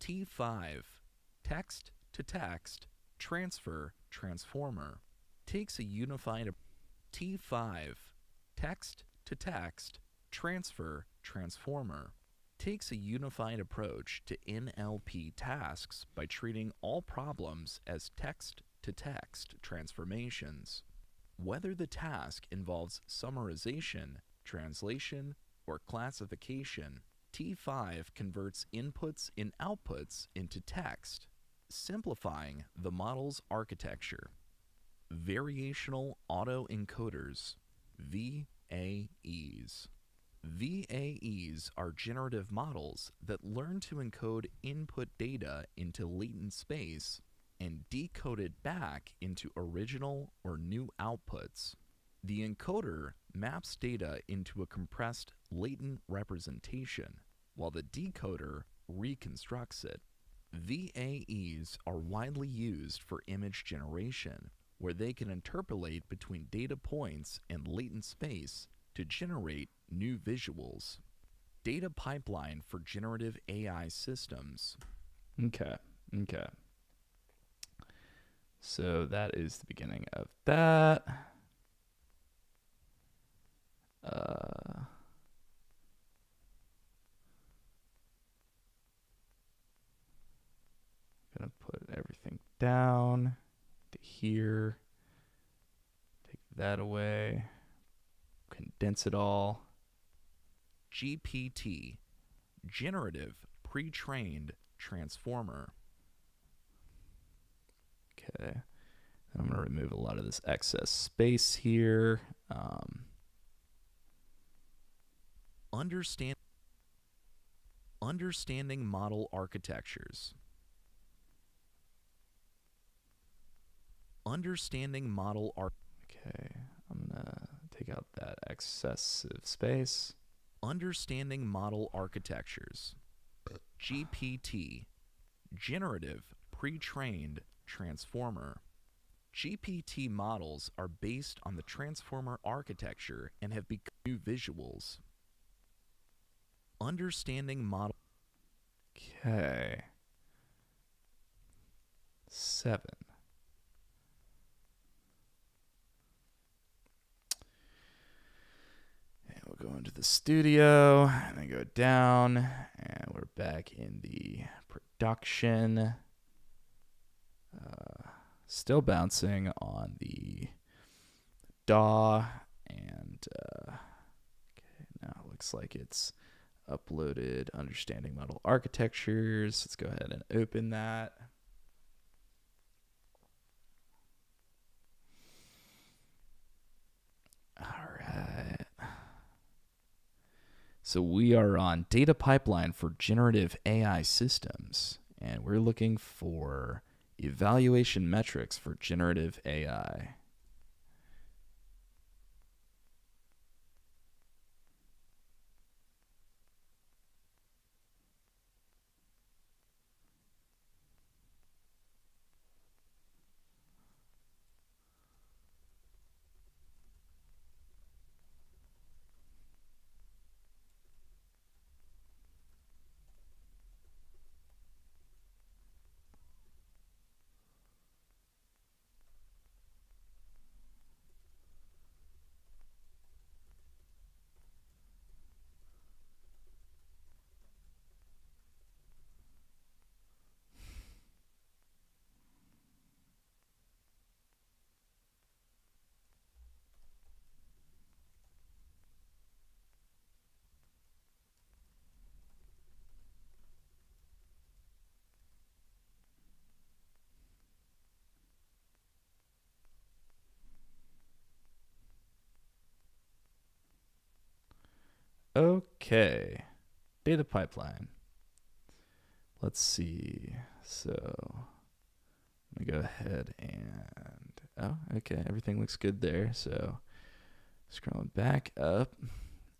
T5, text-to-text transfer transformer, takes a unified T5, text-to-text transfer transformer, takes a unified approach to NLP tasks by treating all problems as text-to-text transformations. Whether the task involves summarization, translation, or classification, T5 converts inputs and outputs into text, simplifying the model's architecture. Variational autoencoders, VAEs. VAEs are generative models that learn to encode input data into latent space and decode it back into original or new outputs. The encoder maps data into a compressed latent representation, while the decoder reconstructs it. VAEs are widely used for image generation, where they can interpolate between data points and latent space to generate new visuals. Data pipeline for generative AI systems. Okay. So that is the beginning of that. Gonna put everything down to here. Take that away. Condense it all. GPT, generative pre-trained transformer. Okay. I'm going to remove a lot of this excess space here. Understanding model architectures. Understanding model arc. Okay, I'm gonna take out that excessive space. Understanding model architectures. GPT. Generative Pre-trained Transformer. GPT models are based on the transformer architecture and have become new visuals. Understanding model. Okay. 7. And we'll go into the studio and then go down, and we're back in the production. Still bouncing on the DAW, and okay, now it looks like it's uploaded Understanding Model Architectures. Let's go ahead and open that. All right. So we are on Data Pipeline for Generative AI Systems, and we're looking for evaluation metrics for generative AI. Okay, data pipeline. Let's see. So I'm gonna go ahead and, oh, okay, everything looks good there. So scrolling back up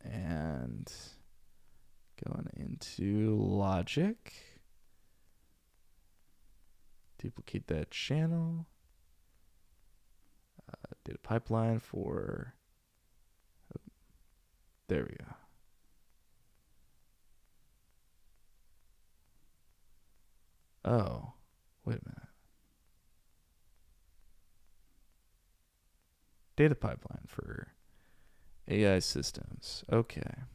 and going into Logic. Duplicate that channel. Data pipeline for, oh, there we go. Oh, wait a minute. Data pipeline for AI systems. Okay.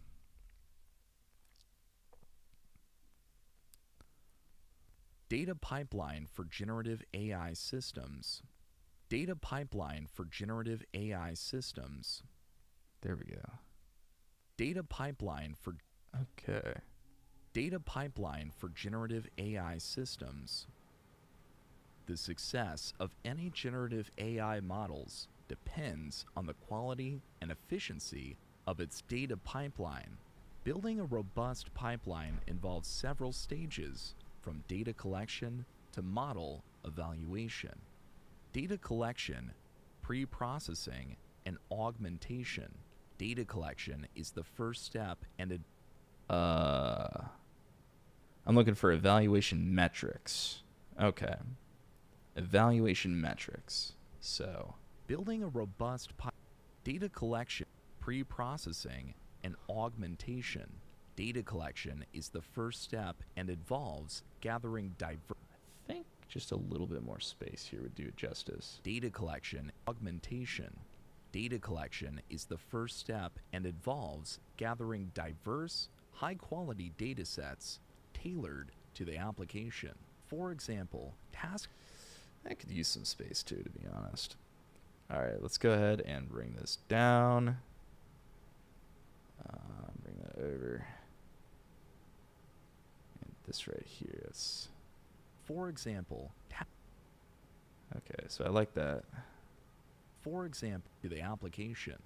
Data pipeline for generative AI systems. Data pipeline for generative AI systems. There we go. Data pipeline for. Okay. Data pipeline for generative AI systems. The success of any generative AI models depends on the quality and efficiency of its data pipeline. Building a robust pipeline involves several stages, from data collection to model evaluation. Data collection, pre-processing, and augmentation. Data collection is the first step and I'm looking for evaluation metrics. Okay. Evaluation metrics. So, building a robust data collection, pre-processing, and augmentation. Data collection is the first step and involves gathering diverse. I think just a little bit more space here would do it justice. Data collection, augmentation. Data collection is the first step and involves gathering diverse, high-quality data sets tailored to the application. For example, task. I could use some space too, to be honest. All right, let's go ahead and bring this down. Bring that over. And this right here is. For example, okay, so I like that. For example, to the application.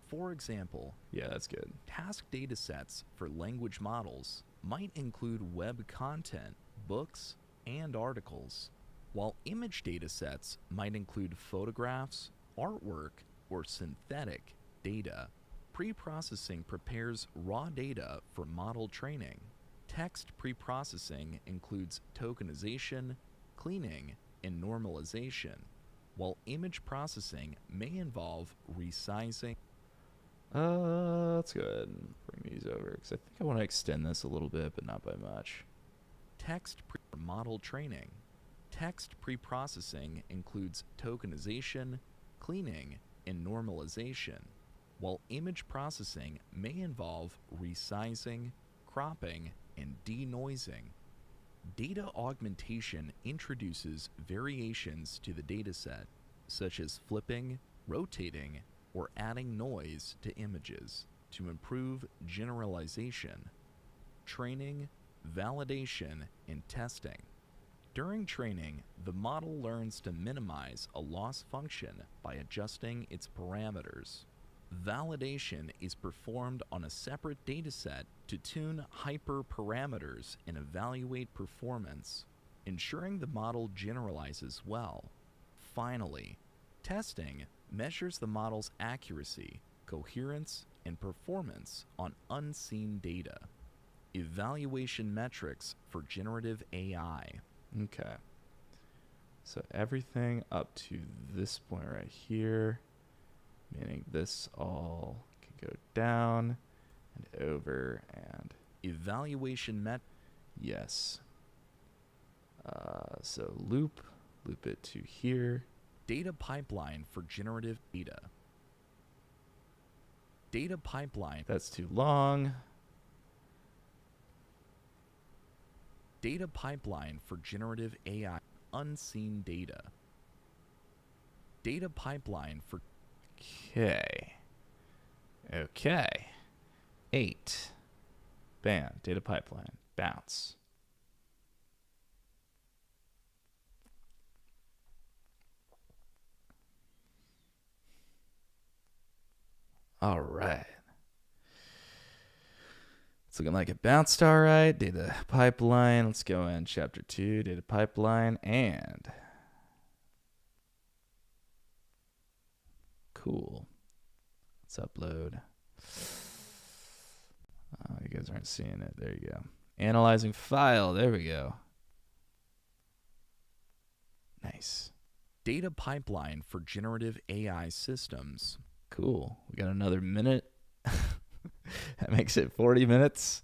For example, yeah, that's good. Task datasets for language models might include web content, books, and articles. While image datasets might include photographs, artwork, or synthetic data, preprocessing prepares raw data for model training. Text preprocessing includes tokenization, cleaning, and normalization, while image processing may involve resizing. Let's go ahead and bring these over because I think I want to extend this a little bit, but not by much. Text model training. Text preprocessing includes tokenization, cleaning, and normalization, while image processing may involve resizing, cropping, and denoising. Data augmentation introduces variations to the dataset, such as flipping, rotating, or adding noise to images to improve generalization, training, validation, and testing. During training, the model learns to minimize a loss function by adjusting its parameters. Validation is performed on a separate dataset to tune hyperparameters and evaluate performance, ensuring the model generalizes well. Finally, testing measures the model's accuracy, coherence, and performance on unseen data. Evaluation metrics for generative AI. Okay. So everything up to this point right here, meaning this all can go down and over and evaluation yes. So loop it to here. Data pipeline for generative data. Data pipeline. That's too long. Data pipeline for generative AI. Unseen data. Data pipeline for. Okay. 8. Bam. Data pipeline. Bounce. All right. It's looking like it bounced all right. Data pipeline. Let's go in chapter 2, data pipeline, and cool. Let's upload. You guys aren't seeing it. There you go. Analyzing file. There we go. Nice. Data pipeline for generative AI systems. Cool. We got another minute. That makes it 40 minutes.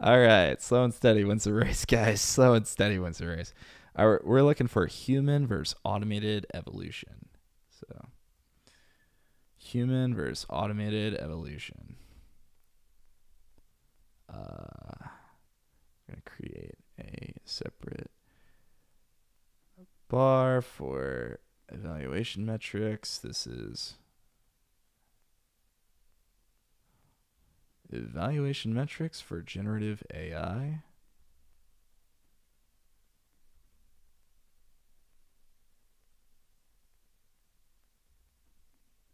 All right. Slow and steady wins the race, guys. Slow and steady wins the race. All right, we're looking for human versus automated evolution. So, human versus automated evolution. I'm going to create a separate bar for evaluation metrics. This is evaluation metrics for generative AI.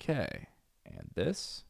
Okay, and this.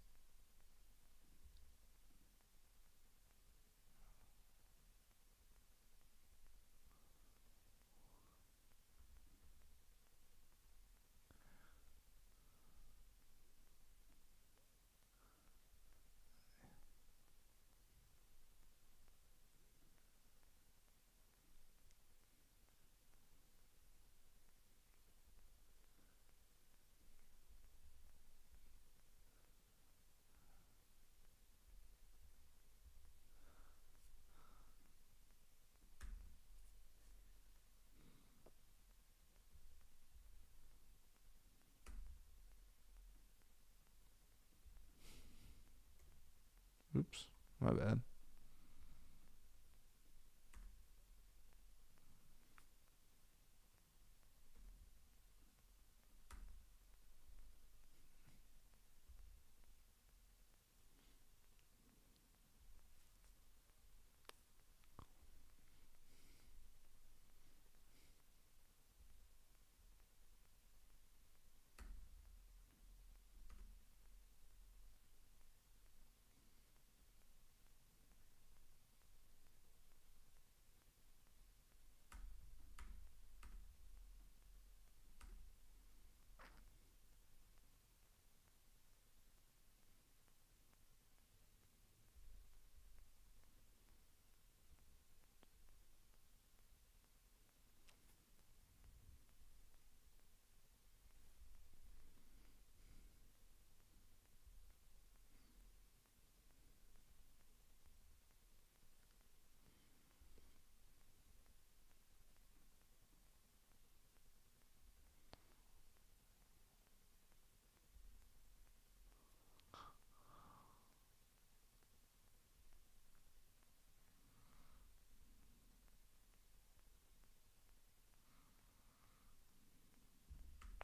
Oops, my bad.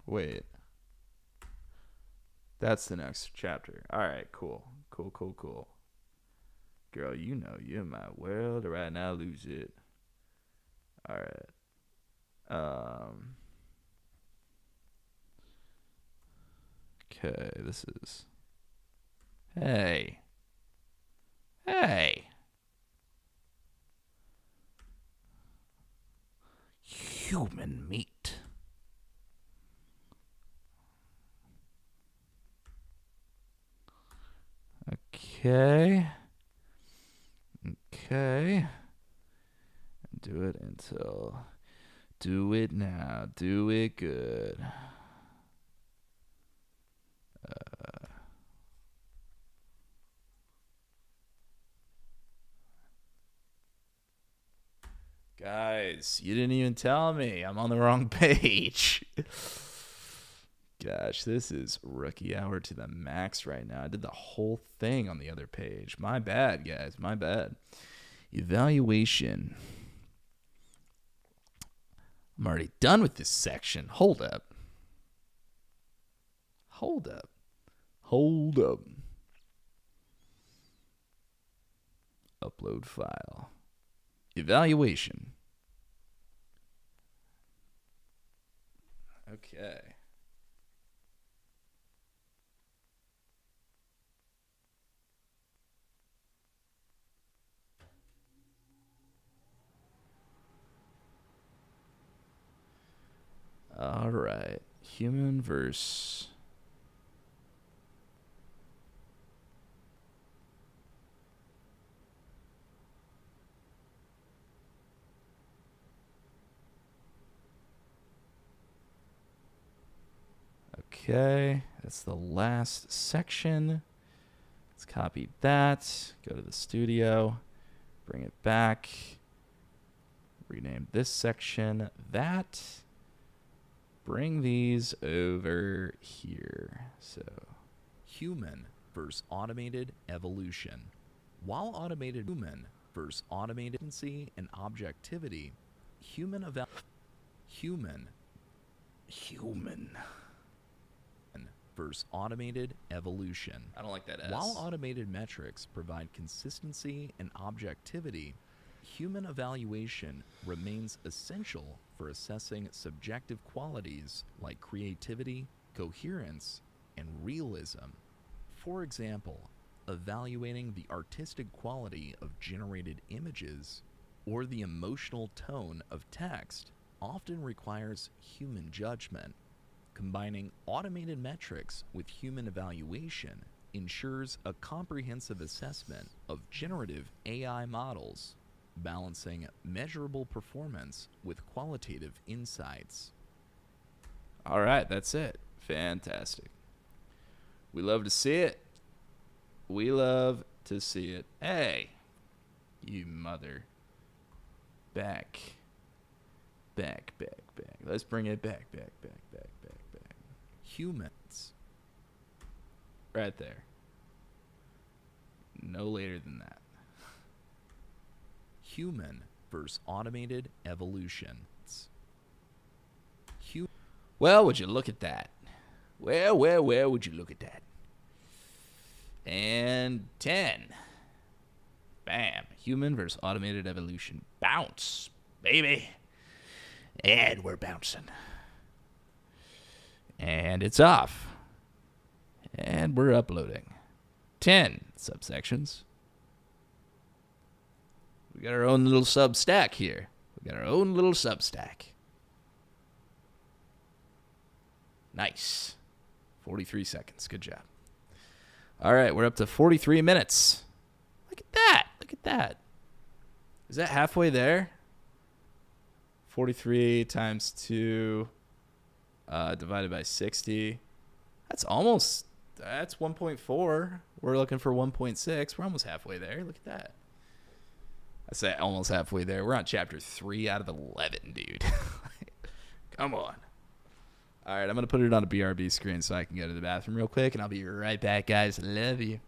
Wait. That's the next chapter. All right, cool. Cool. Girl, you know you're in my world right now. Lose it. All right. Okay, this is. Hey. Human meat. Okay. Do it until. Do it now. Do it good. Guys, you didn't even tell me. I'm on the wrong page. Gosh, this is rookie hour to the max right now. I did the whole thing on the other page. My bad, guys. My bad. Evaluation. I'm already done with this section. Hold up. Upload file. Evaluation. Okay. All right. Human verse. Okay, that's the last section. Let's copy that, go to the studio, bring it back, rename this section that, bring these over here. So, Human versus automated evolution. While automated human versus automated efficiency and objectivity, human versus automated evolution. I don't like that S. While automated metrics provide consistency and objectivity, human evaluation remains essential for assessing subjective qualities like creativity, coherence, and realism. For example, evaluating the artistic quality of generated images or the emotional tone of text often requires human judgment. Combining automated metrics with human evaluation ensures a comprehensive assessment of generative AI models, balancing measurable performance with qualitative insights. All right, that's it. Fantastic. We love to see it. Hey, you mother. Back. Let's bring it back. Humans. Right there. No later than that. Human versus automated evolution. Well, would you look at that? Where would you look at that? And 10. Bam. Human versus automated evolution. Bounce, baby. And we're bouncing. And it's off. And we're uploading. 10 subsections. We got our own little Substack here. Nice. 43 seconds. Good job. All right, we're up to 43 minutes. Look at that. Is that halfway there? 43 times 2 divided by 60. That's 1.4. We're looking for 1.6. We're almost halfway there. Look at that. I say almost halfway there. We're on chapter 3 out of 11, dude. Come on. All right, I'm going to put it on a BRB screen so I can go to the bathroom real quick, and I'll be right back, guys. Love you.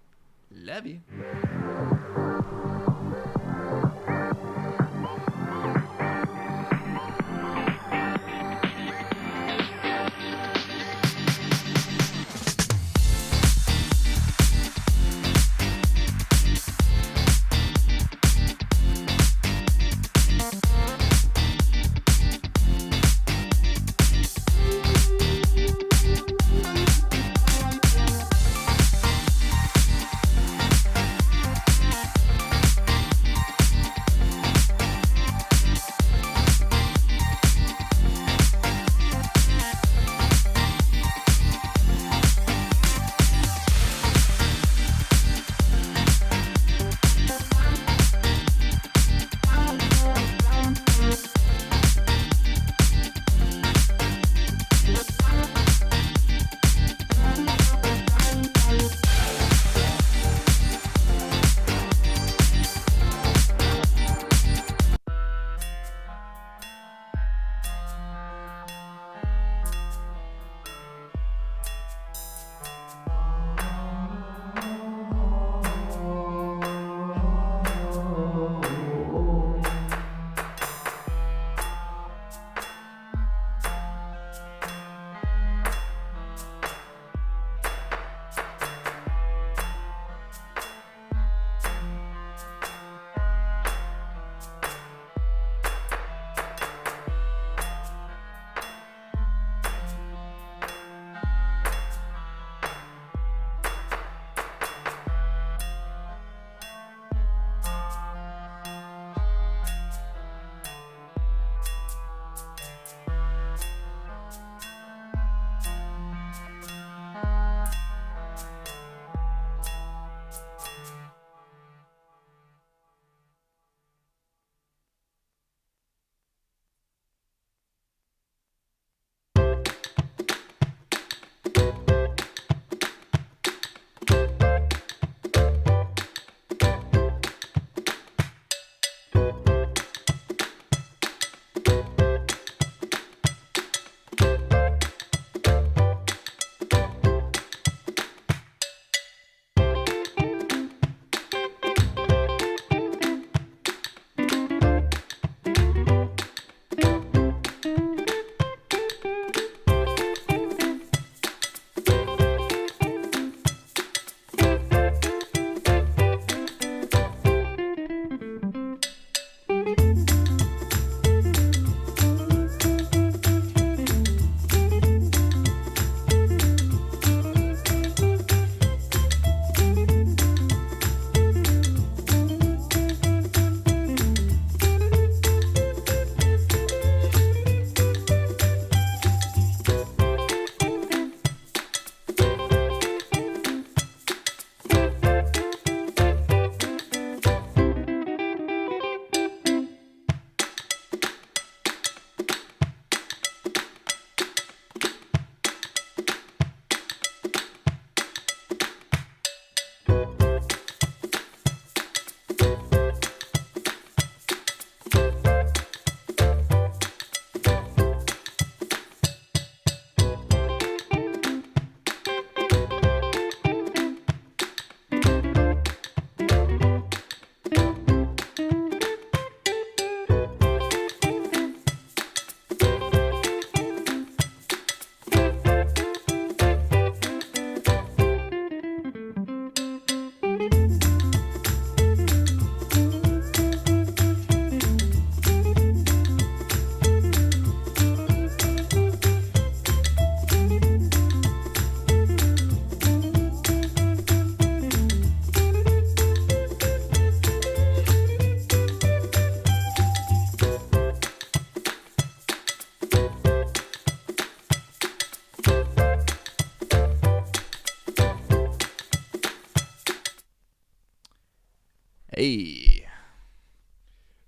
Hey.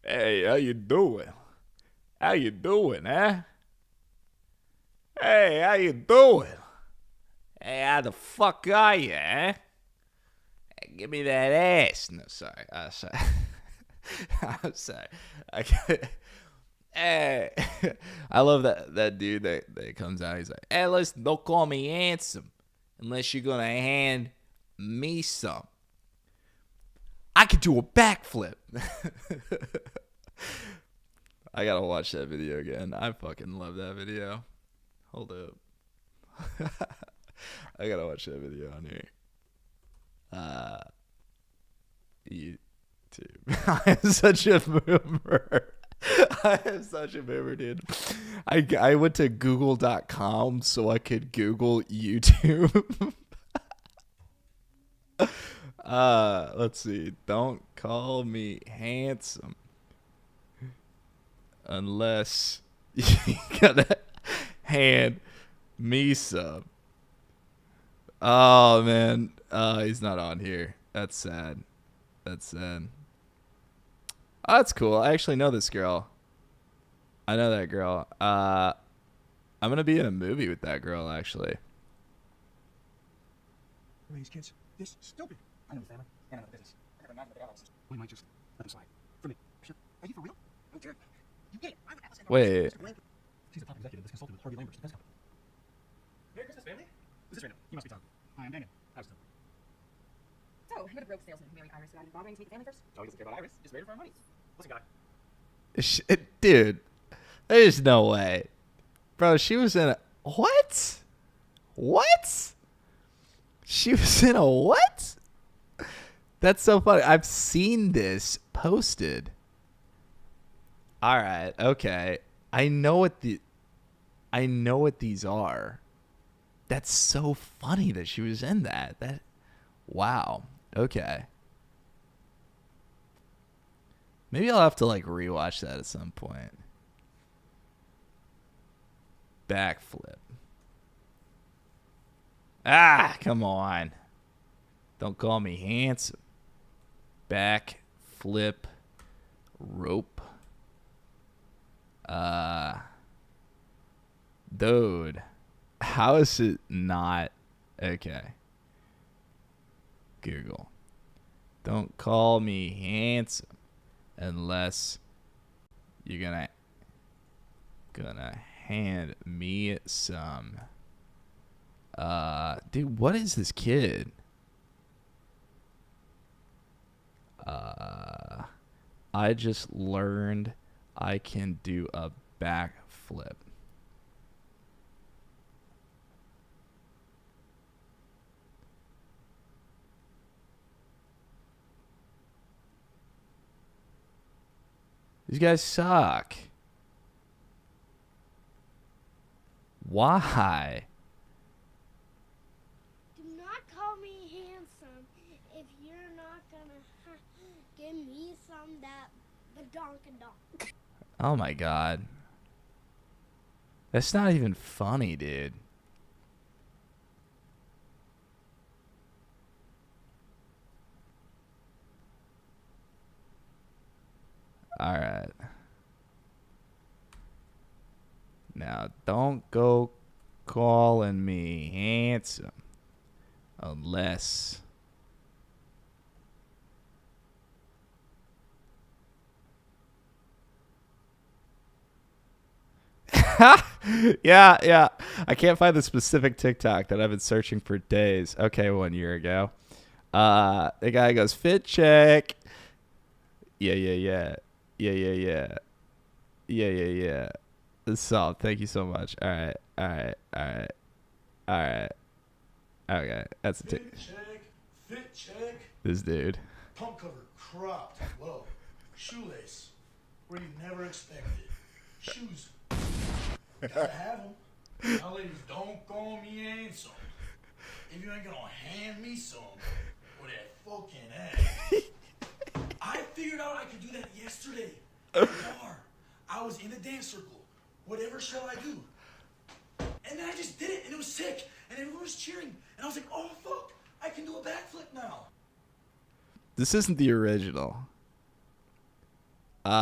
Hey, how you doing? How you doing, eh? Hey, how you doing? Hey, how the fuck are you, eh? Hey, give me that ass. No, sorry. Sorry. I'm sorry. Hey, I love that dude that comes out. He's like, hey, listen, don't call me handsome unless you're going to hand me some. I could do a backflip. I got to watch that video again. I fucking love that video. Hold up. I got to watch that video on here. YouTube. I am such a boomer. I am such a boomer, dude. I went to google.com so I could Google YouTube. Let's see. Don't call me handsome unless you gotta hand me some. Oh man. He's not on here. That's sad. That's sad. Oh, that's cool. I actually know this girl. I know that girl. I'm gonna be in a movie with that girl, actually. Raise kids this stupid. I know the family, and I know the business. I never imagined that they all exist. We might just let them slide. For me. Are you for real? No, Jared. You get it. I would ask Wait. She's a top executive that's consulted with Harvey Lambert's defense company. Merry Christmas, family. Who's this random? You must be Tom. Hi, I'm Daniel. How's it? So, I'm a broke salesman who married Iris, so I'm bothering to meet the family first. Oh, he doesn't care about Iris. Just married her for our money. Listen, guy. Dude, there's no way. Bro, she was in a... What? What? She was in a what? That's so funny. I've seen this posted. All right, okay. I know what these are. That's so funny that she was in that. Wow. Okay. Maybe I'll have to like rewatch that at some point. Backflip. Ah, come on. Don't call me handsome. Backflip rope. Dude. How is it not okay? Google. Don't call me handsome unless you're gonna hand me some. Dude, what is this kid? I just learned I can do a backflip. These guys suck. Why? Do not call me handsome if you're not gonna give me some that the donkin' donk. Oh my god. That's not even funny, dude. All right. Now, don't go calling me handsome unless yeah. I can't find the specific TikTok that I've been searching for days. Okay, 1 year ago. The guy goes, fit check. Yeah. So, thank you so much. All right. Okay, that's a Fit check. This dude. Pump cover cropped low. Shoelace where you never expected. Shoes. Gotta have them. Now, ladies, don't call me handsome if you ain't gonna hand me some with that fucking ass. I figured out I could do that yesterday. At the bar. I was in the dance circle. Whatever shall I do? And then I just did it, and it was sick, and everyone was cheering, and I was like, oh fuck, I can do a backflip now. This isn't the original. Is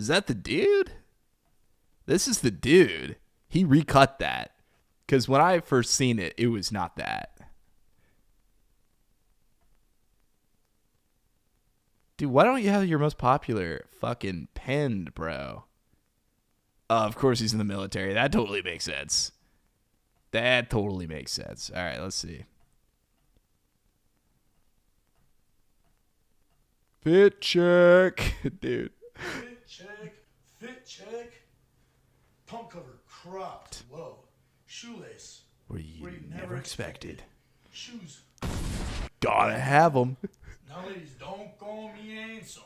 that the dude? This is the dude. He recut that. Because when I first seen it, it was not that. Dude, why don't you have your most popular fucking pinned, bro? Of course he's in the military. That totally makes sense. That totally makes sense. All right, let's see. Fit check. Dude. Fit check. Fit check. Pump cover cropped low. Shoelace. Where you never expected. Shoes. Gotta have them. Now, ladies, don't call me handsome.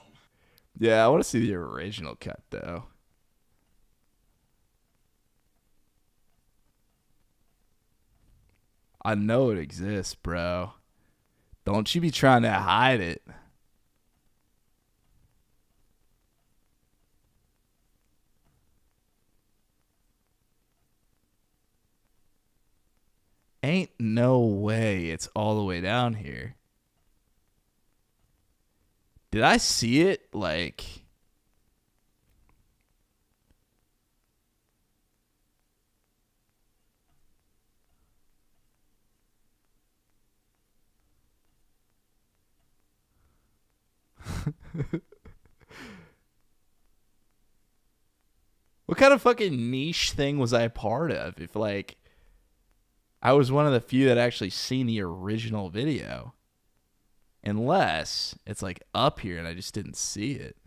Yeah, I want to see the original cut, though. I know it exists, bro. Don't you be trying to hide it. Ain't no way it's all the way down here. Did I see it? Like... What kind of fucking niche thing was I a part of? If, like, I was one of the few that actually seen the original video. Unless it's, like, up here and I just didn't see it.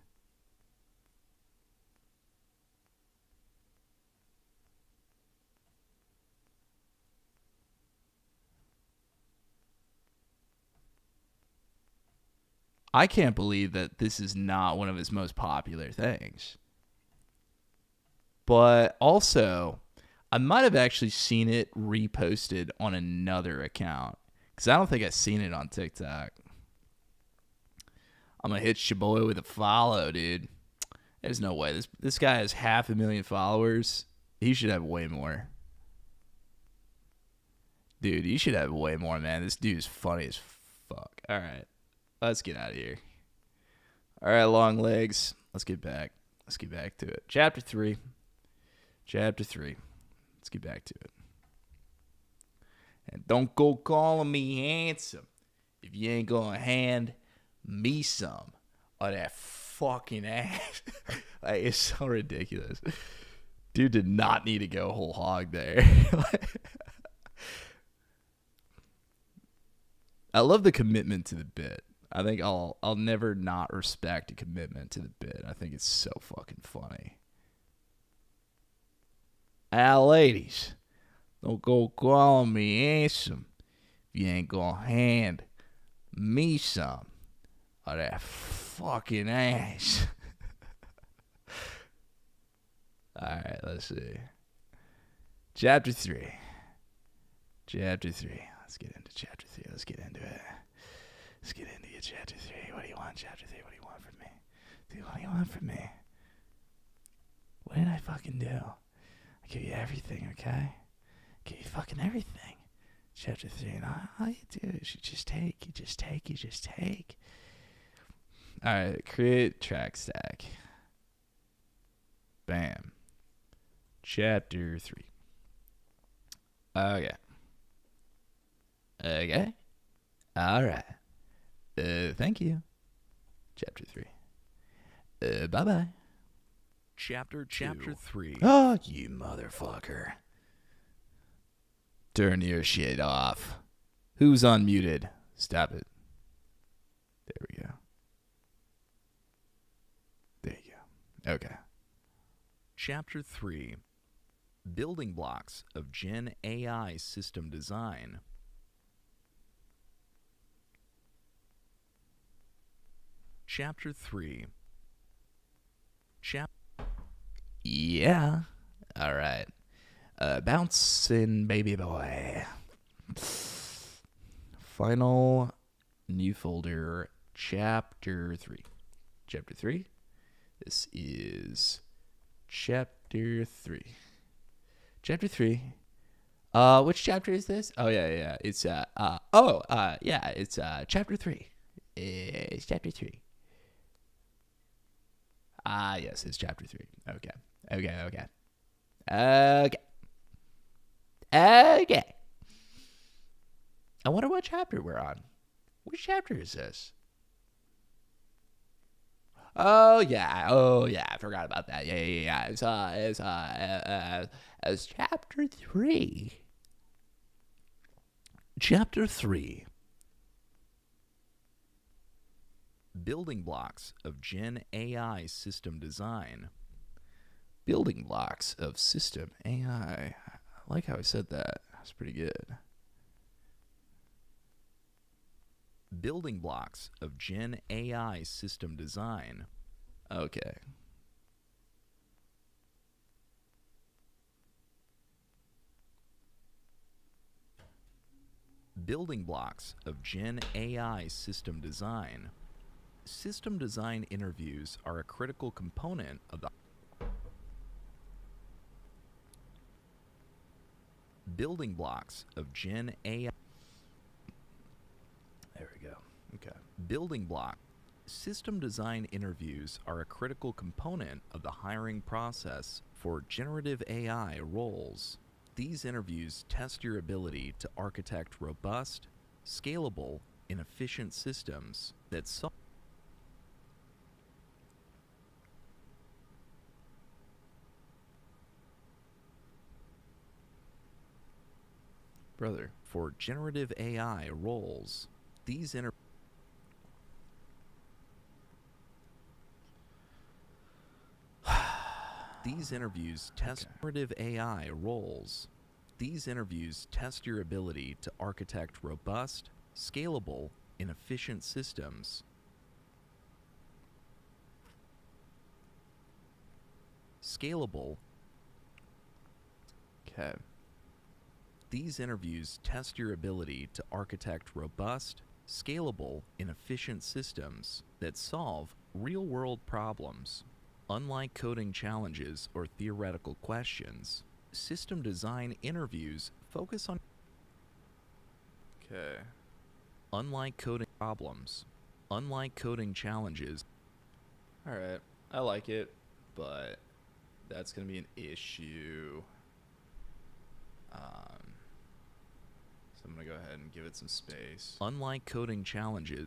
I can't believe that this is not one of his most popular things. But also, I might have actually seen it reposted on another account. Because I don't think I've seen it on TikTok. I'm going to hit your boy with a follow, dude. There's no way. This guy has 500,000 followers. He should have way more. Dude, you should have way more, man. This dude's funny as fuck. All right. Let's get out of here. All right, long legs. Let's get back. Let's get back to it. Chapter 3. Chapter 3. Let's get back to it. And don't go calling me handsome if you ain't gonna hand me some of that fucking ass. Like, it's so ridiculous. Dude did not need to go whole hog there. I love the commitment to the bit. I think I'll never not respect a commitment to the bit. I think it's so fucking funny. Ladies, don't go calling me handsome if you ain't gonna hand me some of that fucking ass. Alright, let's see. Chapter 3. Chapter 3. Let's get into chapter 3. Let's get into it. Let's get into it, chapter 3. What do you want, chapter 3? What do you want from me? Dude, what do you want from me? What did I fucking do? I give you everything, okay? I give you fucking everything. Chapter 3, and all you do is you just take, you just take, you just take. Alright, create track stack. Bam. Chapter 3. Okay. Okay. Alright. Thank you. Chapter 3. Bye-bye. Chapter 3. Oh, you motherfucker. Turn your shit off. Who's unmuted? Stop it. There we go. There you go. Okay. Chapter 3. Building blocks of Gen AI system design. Chapter 3. Yeah. All right. Bouncing baby boy. Final new folder. Chapter 3. Chapter 3. This is chapter 3. Chapter 3. Which chapter is this? Oh yeah. It's it's chapter 3. It's chapter 3. Yes, it's chapter 3. Okay. I wonder what chapter we're on. Which chapter is this? Oh yeah. I forgot about that. Yeah. It's chapter 3. Chapter 3. Building blocks of Gen AI system design. Building blocks of system AI. I like how I said that. That's pretty good. Building blocks of Gen AI system design. Okay. Building blocks of Gen AI system design. System design interviews are a critical component of the building blocks of Gen AI. There we go. Okay. Building block. System design interviews are a critical component of the hiring process for generative AI roles. These interviews test your ability to architect robust, scalable, and efficient systems that solve for generative AI roles. These interviews test generative AI roles. These interviews test your ability to architect robust, scalable, and efficient systems. Scalable. Okay. These interviews test your ability to architect robust, scalable, and efficient systems that solve real-world problems. Unlike coding challenges or theoretical questions, system design interviews focus on unlike coding problems, unlike coding challenges. All right, I like it, but that's going to be an issue. So I'm going to go ahead and give it some space. Unlike coding challenges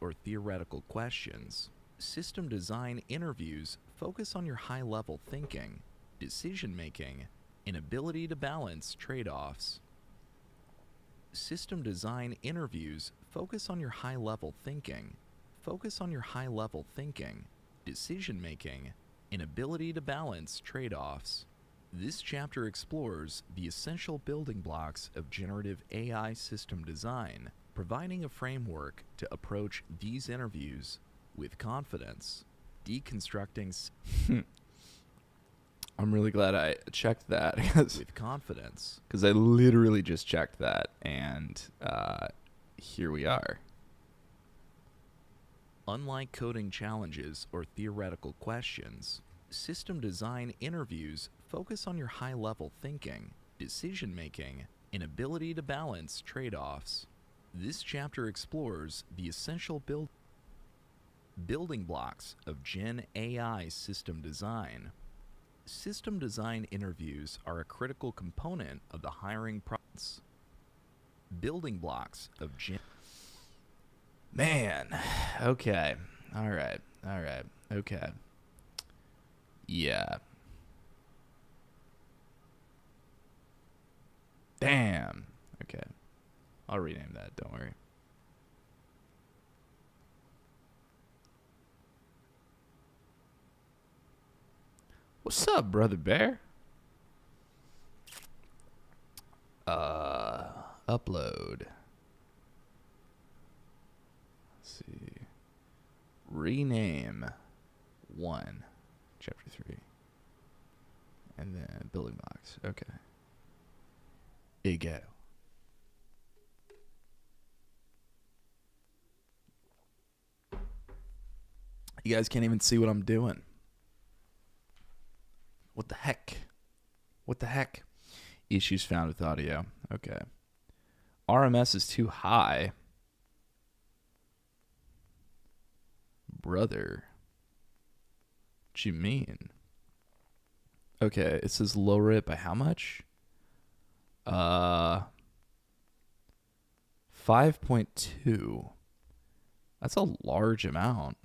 or theoretical questions, system design interviews focus on your high-level thinking, decision-making, and ability to balance trade-offs. System design interviews focus on your high-level thinking, decision-making, and ability to balance trade-offs. This chapter explores the essential building blocks of generative AI system design, providing a framework to approach these interviews with confidence. Deconstructing. I'm really glad I checked that with confidence, because I literally just checked that, and here we are. Unlike coding challenges or theoretical questions, system design interviews focus on your high-level thinking, decision-making, and ability to balance trade-offs. This chapter explores the essential building blocks of Gen AI system design. System design interviews are a critical component of the hiring process. Building blocks of Gen... Man, okay. All right, okay. Yeah. Damn. Okay. I'll rename that, don't worry. What's up, Brother Bear? Upload. Let's see. Rename 1, chapter 3. And then building blocks. Okay. Here you go. You guys can't even see what I'm doing. What the heck? What the heck? Issues found with audio. Okay. RMS is too high. Brother. What you mean? Okay, it says lower it by how much? 5.2. That's a large amount.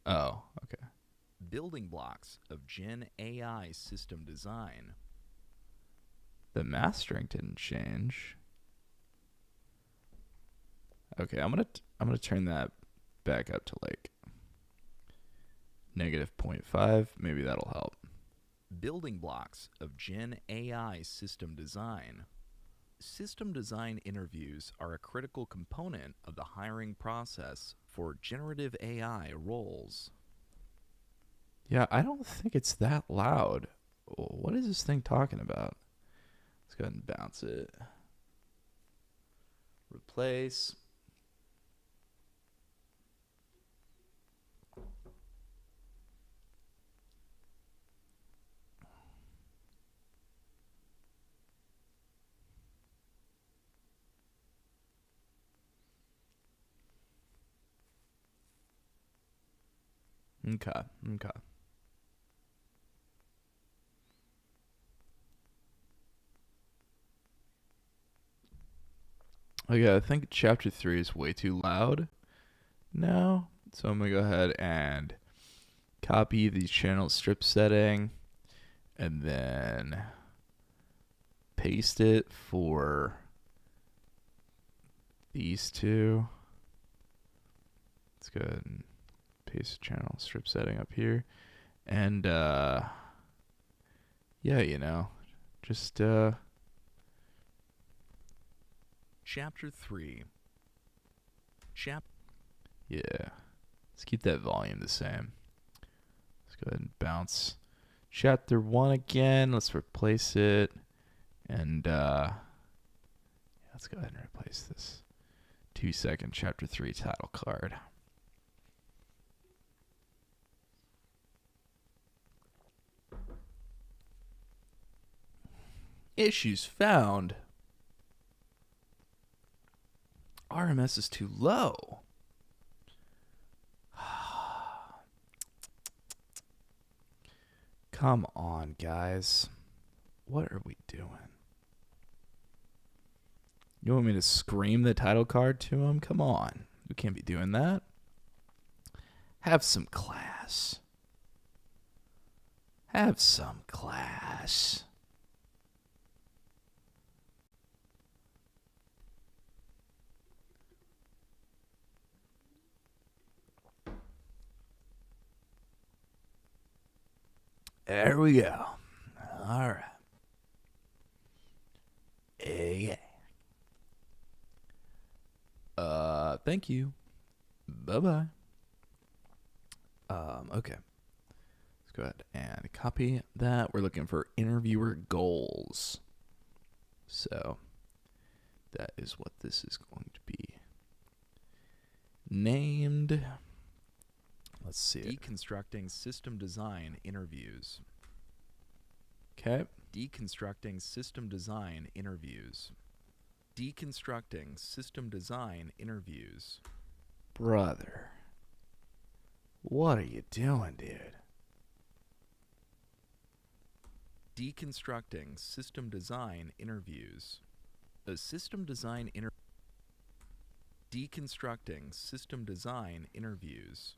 Oh, okay. Building blocks of Gen AI system design. The mastering didn't change. Okay, I'm gonna turn that back up to like -0.5. Maybe that'll help. Building blocks of Gen AI system design. System design interviews are a critical component of the hiring process for generative AI roles. Yeah, I don't think it's that loud. What is this thing talking about? Let's go ahead and bounce it. Replace. Okay. Okay, I think chapter 3 is way too loud now. So I'm going to go ahead and copy the channel strip setting and then paste it for these two. Let's go ahead and paste the channel strip setting up here. And yeah, you know, just Chapter 3. Yeah. Let's keep that volume the same. Let's go ahead and bounce chapter 1 again. Let's replace it. And let's go ahead and replace this 2-second chapter 3 title card. Issues found. RMS is too low. Come on, guys. What are we doing? You want me to scream the title card to him? Come on. We can't be doing that. Have some class. Have some class. There we go. All right. Yeah. Thank you. Bye-bye. Okay. Let's go ahead and copy that. We're looking for interviewer goals. So that is what this is going to be named. Let's see it. Deconstructing system design interviews. Okay. Deconstructing system design interviews. Deconstructing system design interviews. Brother. What are you doing, dude? Deconstructing system design interviews. A system design Deconstructing system design interviews.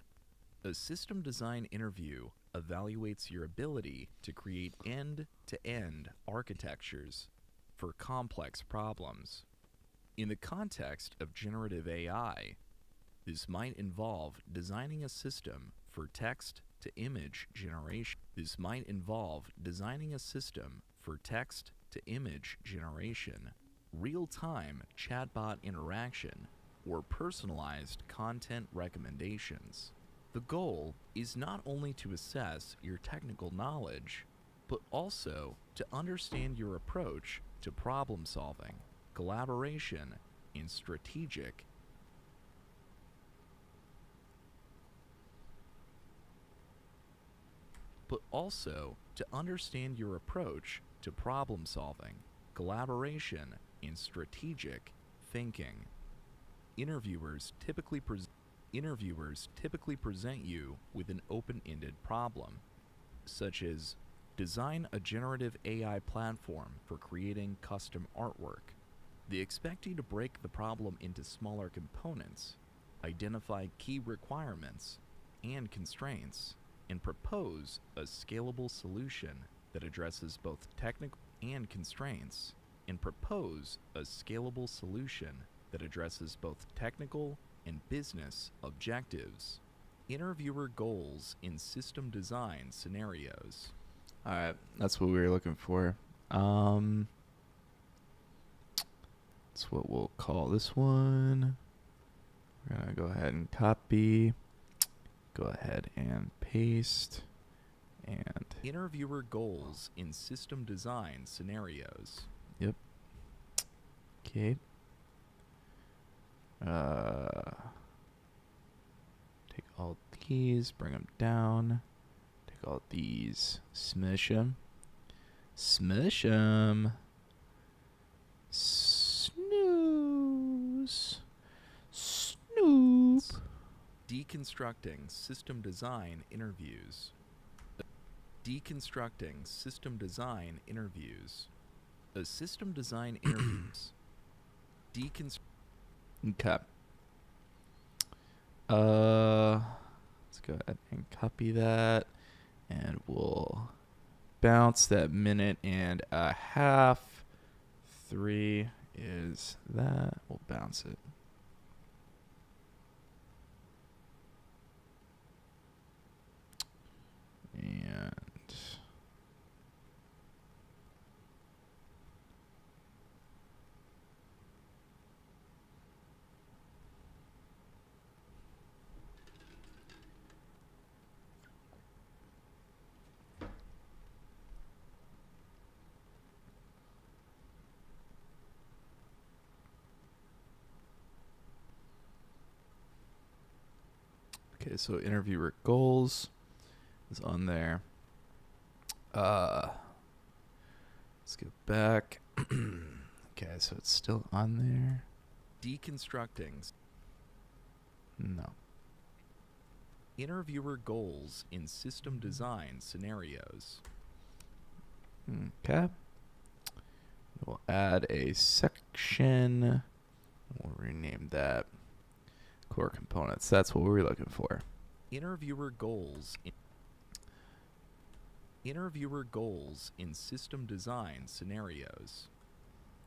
A system design interview evaluates your ability to create end-to-end architectures for complex problems. In the context of generative AI, this might involve designing a system for text-to-image generation. Real-time chatbot interaction, or personalized content recommendations. The goal is not only to assess your technical knowledge, but also to understand your approach to problem solving, collaboration, in strategic, but also to understand your approach to problem solving, collaboration, and strategic thinking. Interviewers typically present you with an open-ended problem, such as design a generative AI platform for creating custom artwork. They expect you to break the problem into smaller components, identify key requirements and constraints, and propose a scalable solution that addresses both technical and constraints, and propose a scalable solution that addresses both technical and business objectives. Interviewer goals in system design scenarios. All right, that's what we were looking for. That's what we'll call this one. We're gonna go ahead and copy. Go ahead and paste. And interviewer goals in system design scenarios. Yep. Okay. Take all these, bring them down. Take all these, smush them. Smush them. Snooze. Snoop. Deconstructing system design interviews. Deconstructing system design interviews. A system design interviews. Okay. Let's go ahead and copy that, and we'll bounce that minute and a half. 3 is that. We'll bounce it. And okay, so interviewer goals is on there. Let's go back. Okay, so it's still on there. Deconstructing. No. Interviewer goals in system design scenarios. Okay. We'll add a section. We'll rename that core components. That's what we were looking for. Interviewer goals in system design scenarios.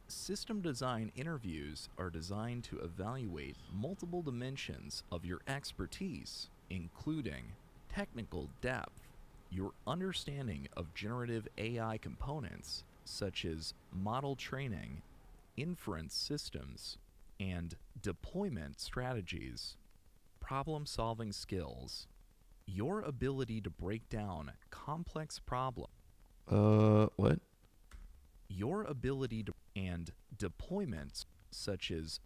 System design interviews are designed to evaluate multiple dimensions of your expertise, including technical depth, your understanding of generative AI components such as model training, inference systems, and deployment strategies, problem-solving skills, your ability to break down complex problems. What? Your ability to and deployments such as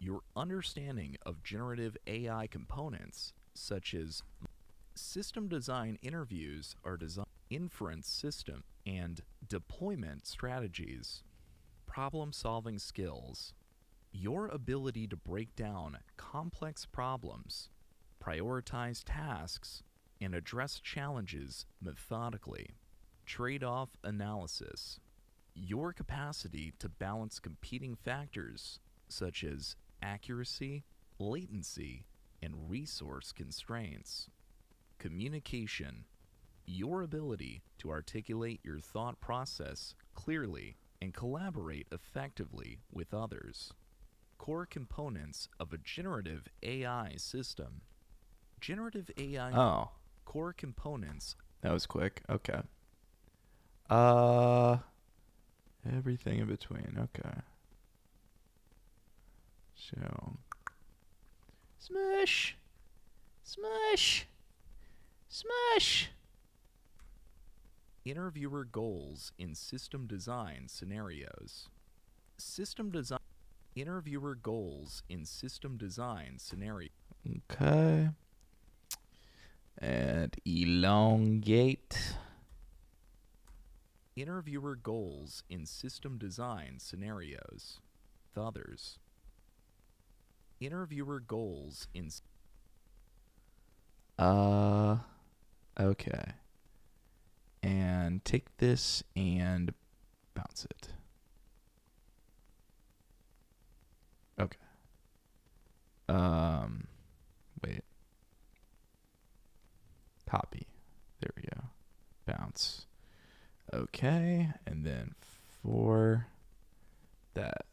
your understanding of generative AI components such as system design interviews are design inference system and deployment strategies, problem-solving skills, your ability to break down complex problems, prioritize tasks, and address challenges methodically, trade-off analysis, your capacity to balance competing factors such as accuracy, latency, and resource constraints, communication, your ability to articulate your thought process clearly and collaborate effectively with others. Core components of a generative AI system. Generative AI core components. That was quick. Okay. Everything in between. Okay. So smush. Smush. Smush. Interviewer goals in system design scenarios. System design. Interviewer goals in system design scenario. Okay. And elongate. Interviewer goals in system design scenarios. Others. Interviewer goals in. Okay. And take this and bounce it. Okay. Wait. Copy. There we go. Bounce. Okay, and then for that.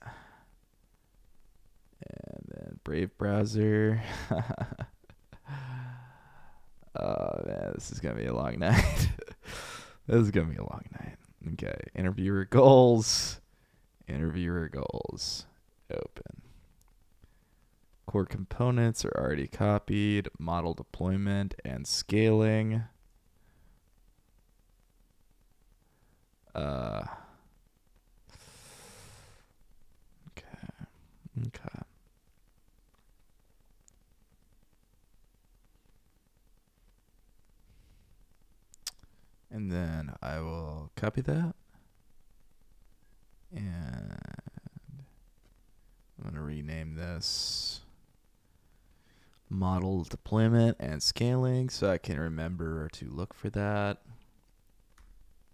And then Brave Browser. Oh man, this is gonna be a long night. This is gonna be a long night. Okay, interviewer goals. Interviewer goals. Open. Core components are already copied. Model deployment and scaling. Okay. And then I will copy that. And I'm going to rename this model deployment and scaling so I can remember to look for that.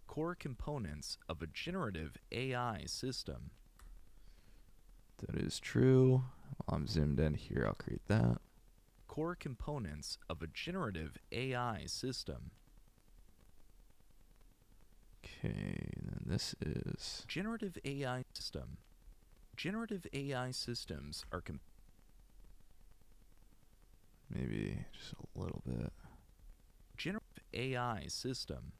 Core components of a generative AI system. That is true. While I'm zoomed in here, I'll create that. Core components of a generative AI system. Okay, then this is generative AI system. Generative AI systems are maybe just a little bit. Generative AI system.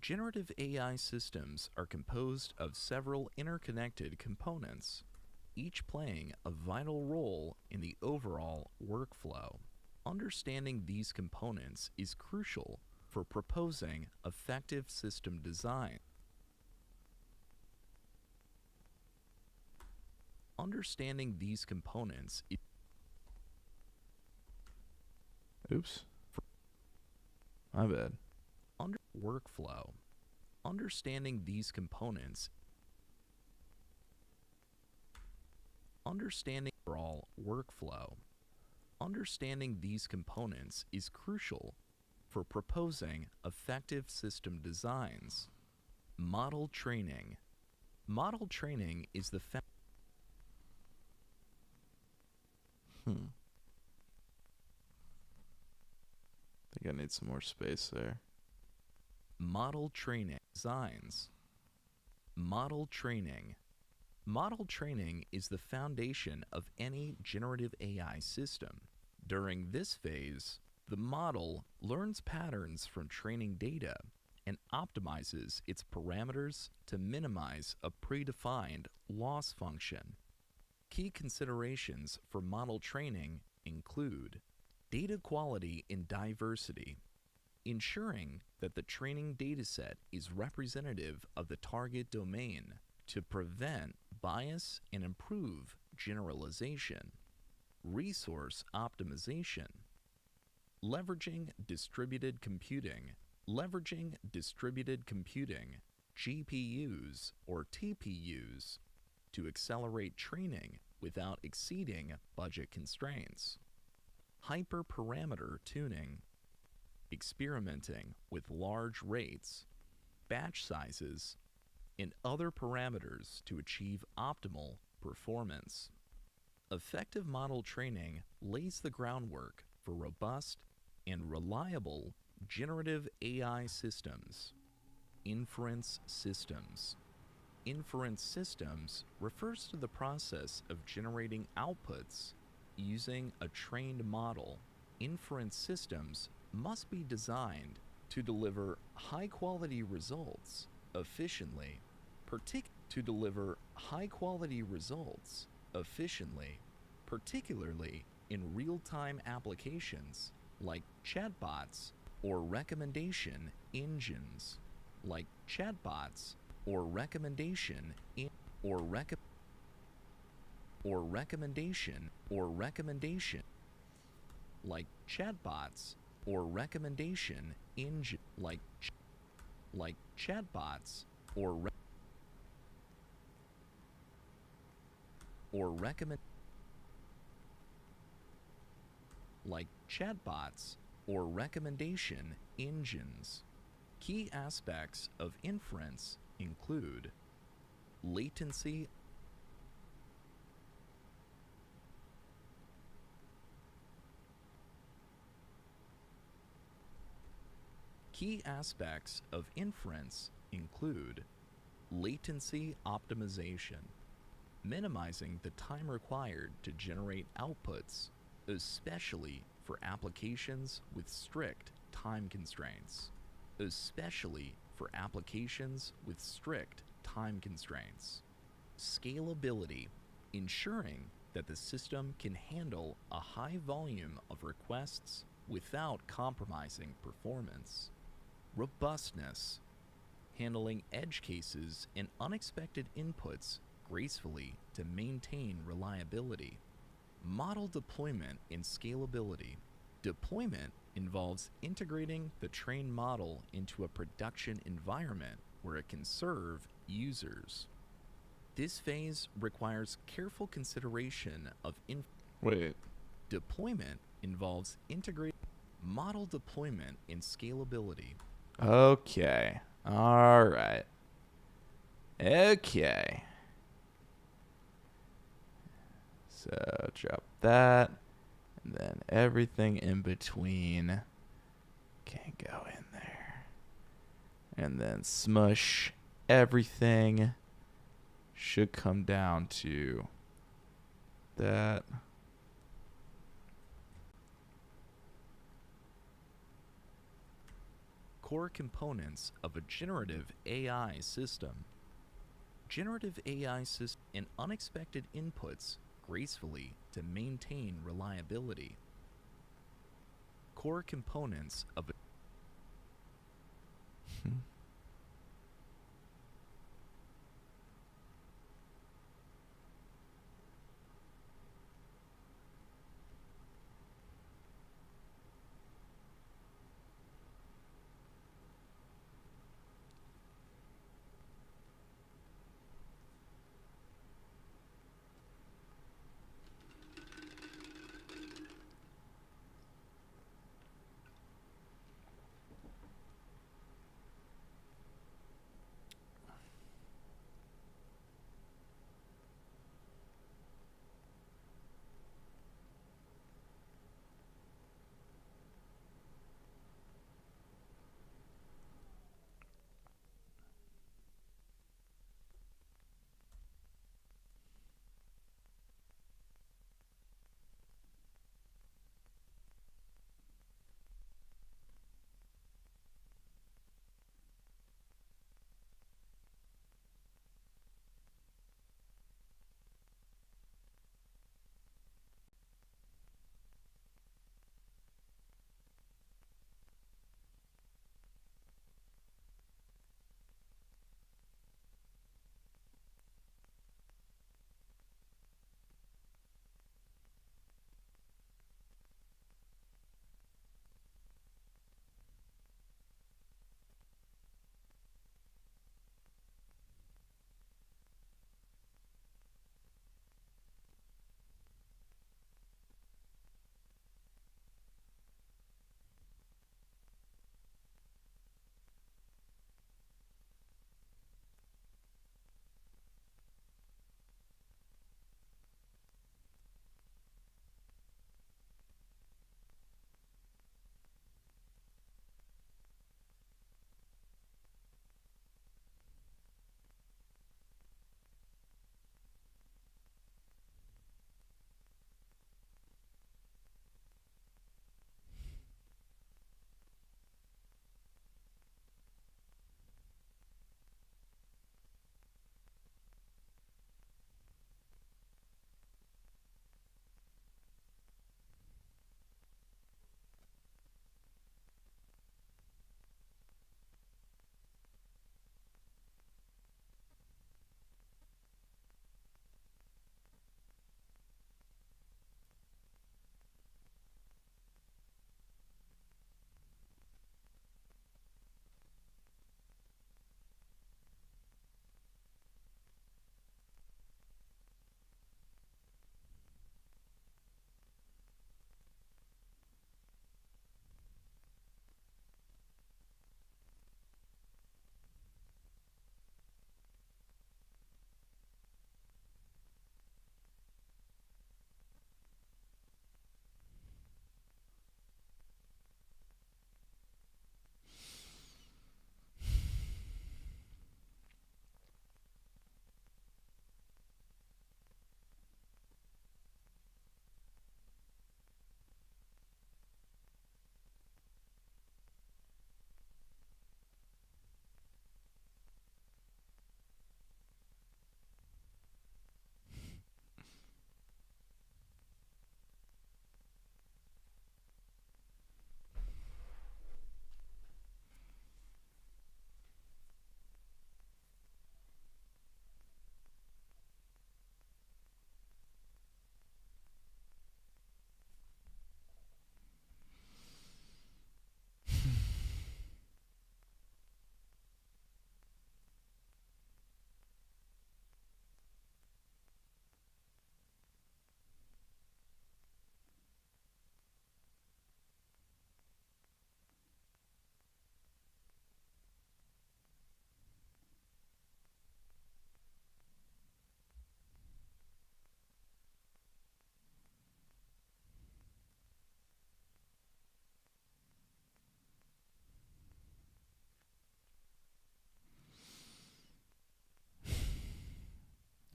Generative AI systems are composed of several interconnected components, each playing a vital role in the overall workflow. Understanding these components is crucial for proposing effective system design. Understanding these components is Oops. My bad. Under workflow. Understanding these components. Understanding overall workflow. Understanding these components is crucial for proposing effective system designs. Model training. Model training is the I think I need some more space there. Model training designs. Model training. Model training is the foundation of any generative AI system. During this phase, the model learns patterns from training data and optimizes its parameters to minimize a predefined loss function. Key considerations for model training include data quality and diversity, ensuring that the training dataset is representative of the target domain to prevent bias and improve generalization, resource optimization, leveraging distributed computing, GPUs or TPUs, to accelerate training without exceeding budget constraints, hyperparameter tuning, experimenting with large rates, batch sizes, and other parameters to achieve optimal performance. Effective model training lays the groundwork for robust and reliable generative AI systems. Inference systems. Inference systems refers to the process of generating outputs using a trained model. Inference systems must be designed to deliver high-quality results efficiently, particularly in real-time applications like chatbots or recommendation engines, or recommendation like chatbots or recommendation engine like chatbots or recommend like chatbots or recommendation engines. Key aspects of inference include latency, latency optimization, minimizing the time required to generate outputs, especially for applications with strict time constraints. Scalability, ensuring that the system can handle a high volume of requests without compromising performance. Robustness, handling edge cases and unexpected inputs gracefully to maintain reliability. Model deployment and scalability. Deployment involves integrating the trained model into a production environment where it can serve users. This phase requires careful consideration of deployment involves integrating model deployment and scalability. Okay. All right. Okay. So drop that. And then everything in between can go in there. And then smush everything. Should come down to that. Core components of a generative AI system. Generative AI system and unexpected inputs gracefully to maintain reliability. Core components of a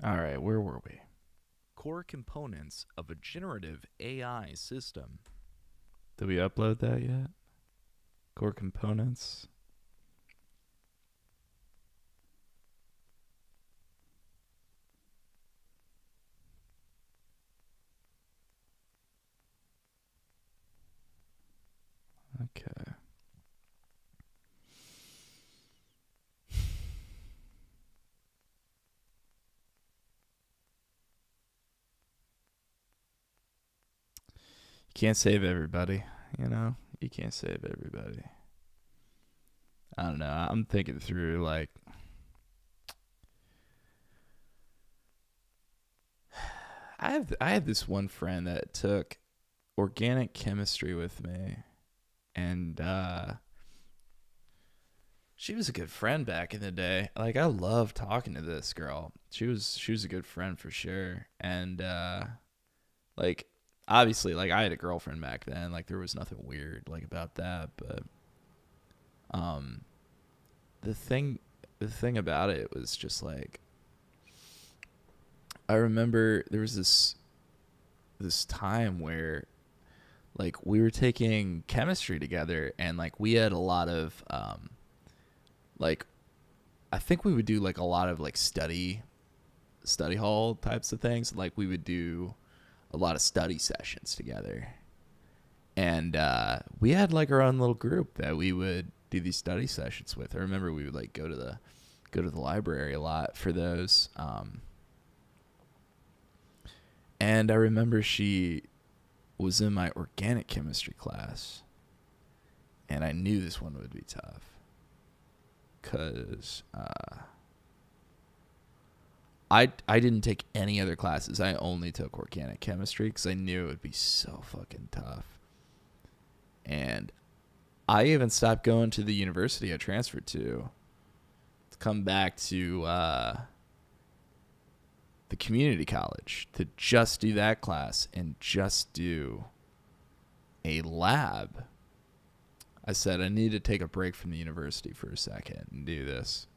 All right, where were we? Core components of a generative AI system. Did we upload that yet? Core components. Okay. You can't save everybody, you know? You can't save everybody. I don't know. I'm thinking through, like, I have this one friend that took organic chemistry with me, and she was a good friend back in the day. Like, I love talking to this girl. She was a good friend for sure. And like, obviously, like, I had a girlfriend back then. Like, there was nothing weird like about that, but the thing about it was just like, I remember there was this time where, like, we were taking chemistry together, and like we had a lot of like, I think we would do like a lot of like study hall types of things. Like, we would do a lot of study sessions together, and we had like our own little group that we would do these study sessions with. I remember we would like go to the library a lot for those. And I remember she was in my organic chemistry class, and I knew this one would be tough because I didn't take any other classes. I only took organic chemistry because I knew it would be so fucking tough. And I even stopped going to the university I transferred to come back to the community college to just do that class and just do a lab. I said I need to take a break from the university for a second and do this.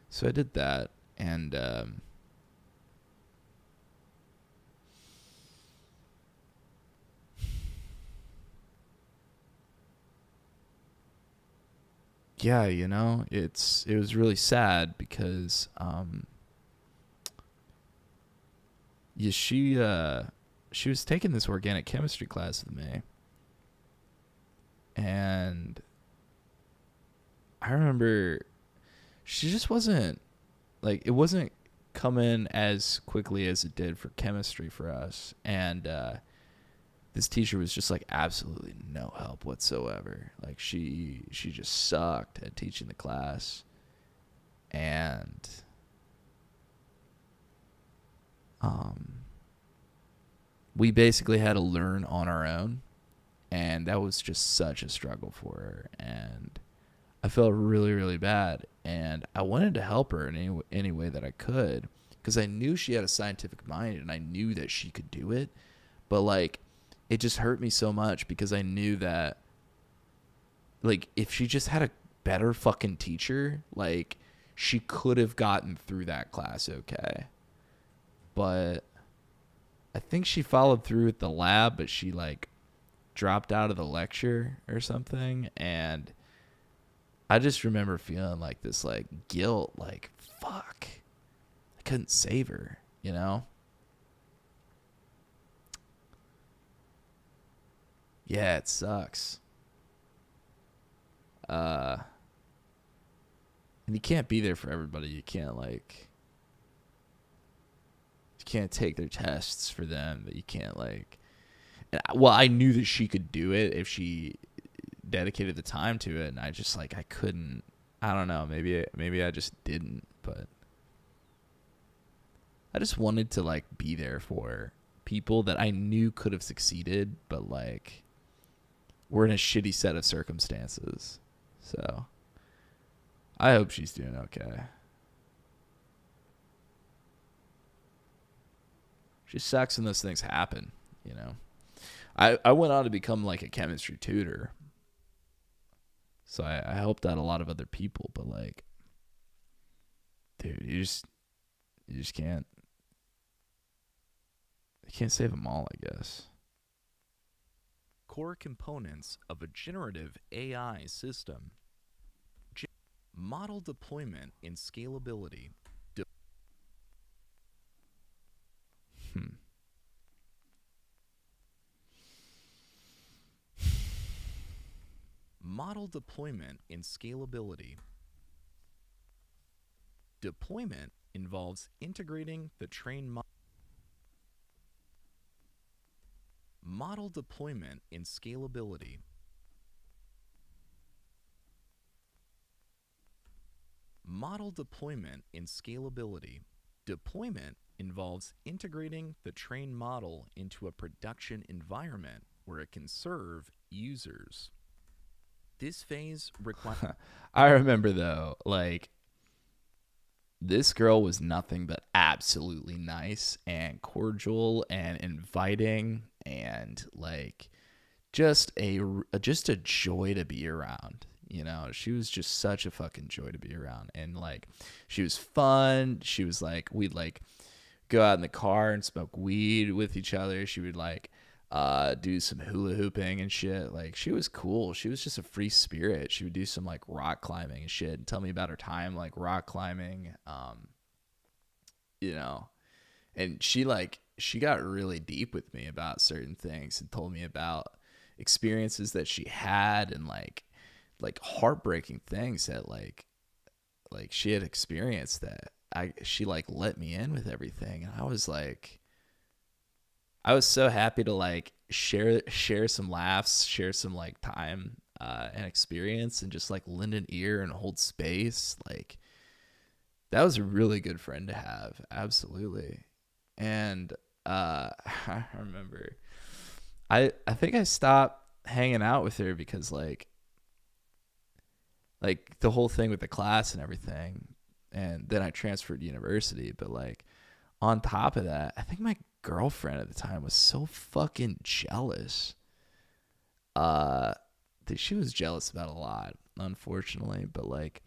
So I did that, and yeah, you know, it was really sad because yeah, she was taking this organic chemistry class with me, and I remember she just wasn't, like, it wasn't coming as quickly as it did for chemistry for us, and this teacher was just like absolutely no help whatsoever. Like, she just sucked at teaching the class, and we basically had to learn on our own, and that was just such a struggle for her, and I felt really, really bad, and I wanted to help her in any way that I could, because I knew she had a scientific mind, and I knew that she could do it, but like, it just hurt me so much because I knew that, like, if she just had a better fucking teacher, like, she could have gotten through that class okay. But I think she followed through with the lab, but she like dropped out of the lecture or something, and I just remember feeling like this like guilt, like, fuck, I couldn't save her, you know? Yeah, it sucks. And you can't be there for everybody. You can't take their tests for them. That you can't like. Well, I knew that she could do it if she dedicated the time to it, and I just like I couldn't. I don't know. Maybe I just didn't. But I just wanted to like be there for people that I knew could have succeeded, but like we're in a shitty set of circumstances. So I hope she's doing okay. She sucks when those things happen, you know. I went on to become like a chemistry tutor, so I helped out a lot of other people, but like, dude, you just can't I can't save them all, I guess. Core components of a generative AI system. Model deployment and scalability. Model deployment and scalability. Deployment involves integrating the trained model deployment and scalability. Model deployment and scalability. Deployment involves integrating the trained model into a production environment where it can serve users. This phase requires... I remember, though, like, this girl was nothing but absolutely nice and cordial and inviting and, like, just a joy to be around. You know, she was just such a fucking joy to be around. And, like, she was fun. She was, like, we'd, like, go out in the car and smoke weed with each other. She would, like, do some hula hooping and shit. Like, she was cool. She was just a free spirit. She would do some, like, rock climbing and shit and tell me about her time, like, rock climbing. You know, and she got really deep with me about certain things and told me about experiences that she had and like heartbreaking things that like she had experienced that she like let me in with everything. And I was so happy to like share some laughs, share some like time and experience, and just like lend an ear and hold space. Like, that was a really good friend to have. Absolutely. And I remember I think I stopped hanging out with her because like the whole thing with the class and everything. And then I transferred to university. But like on top of that, I think my girlfriend at the time was so fucking jealous. That she was jealous about a lot, unfortunately. But like,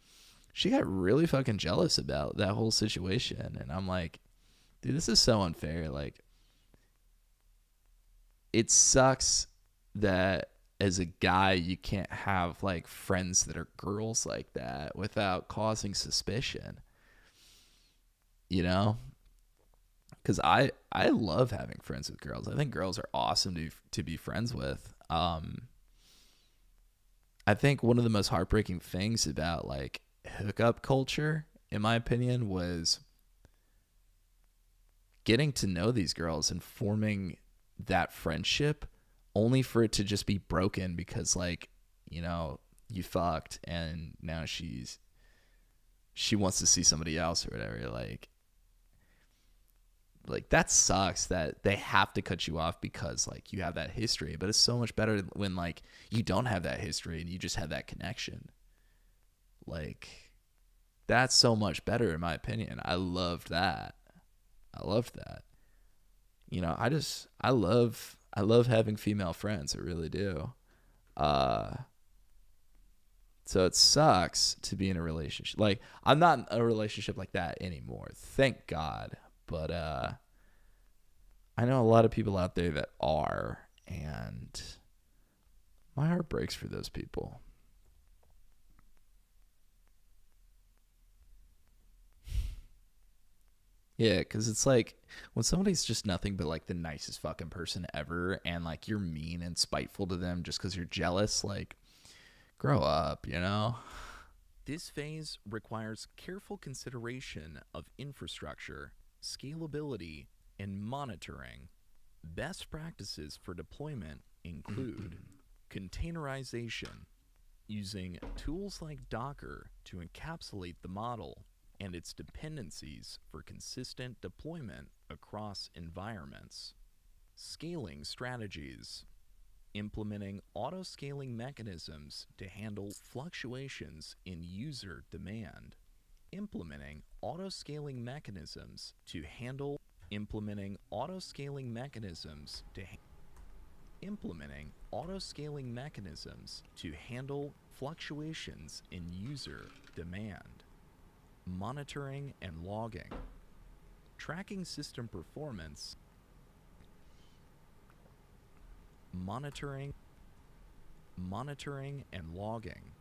she got really fucking jealous about that whole situation. And I'm like, dude, this is so unfair. Like, it sucks that as a guy, you can't have like friends that are girls like that without causing suspicion. You know? Because I love having friends with girls. I think girls are awesome to be friends with. I think one of the most heartbreaking things about like hookup culture, in my opinion, was getting to know these girls and forming that friendship only for it to just be broken because like, you know, you fucked and now she wants to see somebody else or whatever. Like that sucks that they have to cut you off because like you have that history. But it's so much better when like you don't have that history and you just have that connection. Like, that's so much better in my opinion. I loved that. You know, I love having female friends. I really do. So it sucks to be in a relationship. Like, I'm not in a relationship like that anymore. Thank God. But I know a lot of people out there that are, and my heart breaks for those people. Yeah, because it's like when somebody's just nothing but like the nicest fucking person ever, and like you're mean and spiteful to them just because you're jealous, like, grow up, you know? This phase requires careful consideration of infrastructure, scalability, and monitoring. Best practices for deployment include containerization, using tools like Docker to encapsulate the model and its dependencies for consistent deployment across environments. Scaling strategies, implementing auto-scaling mechanisms to handle fluctuations in user demand. Implementing auto-scaling mechanisms to handle implementing auto-scaling mechanisms to handle fluctuations in user demand. Monitoring and logging, tracking system performance, monitoring and logging,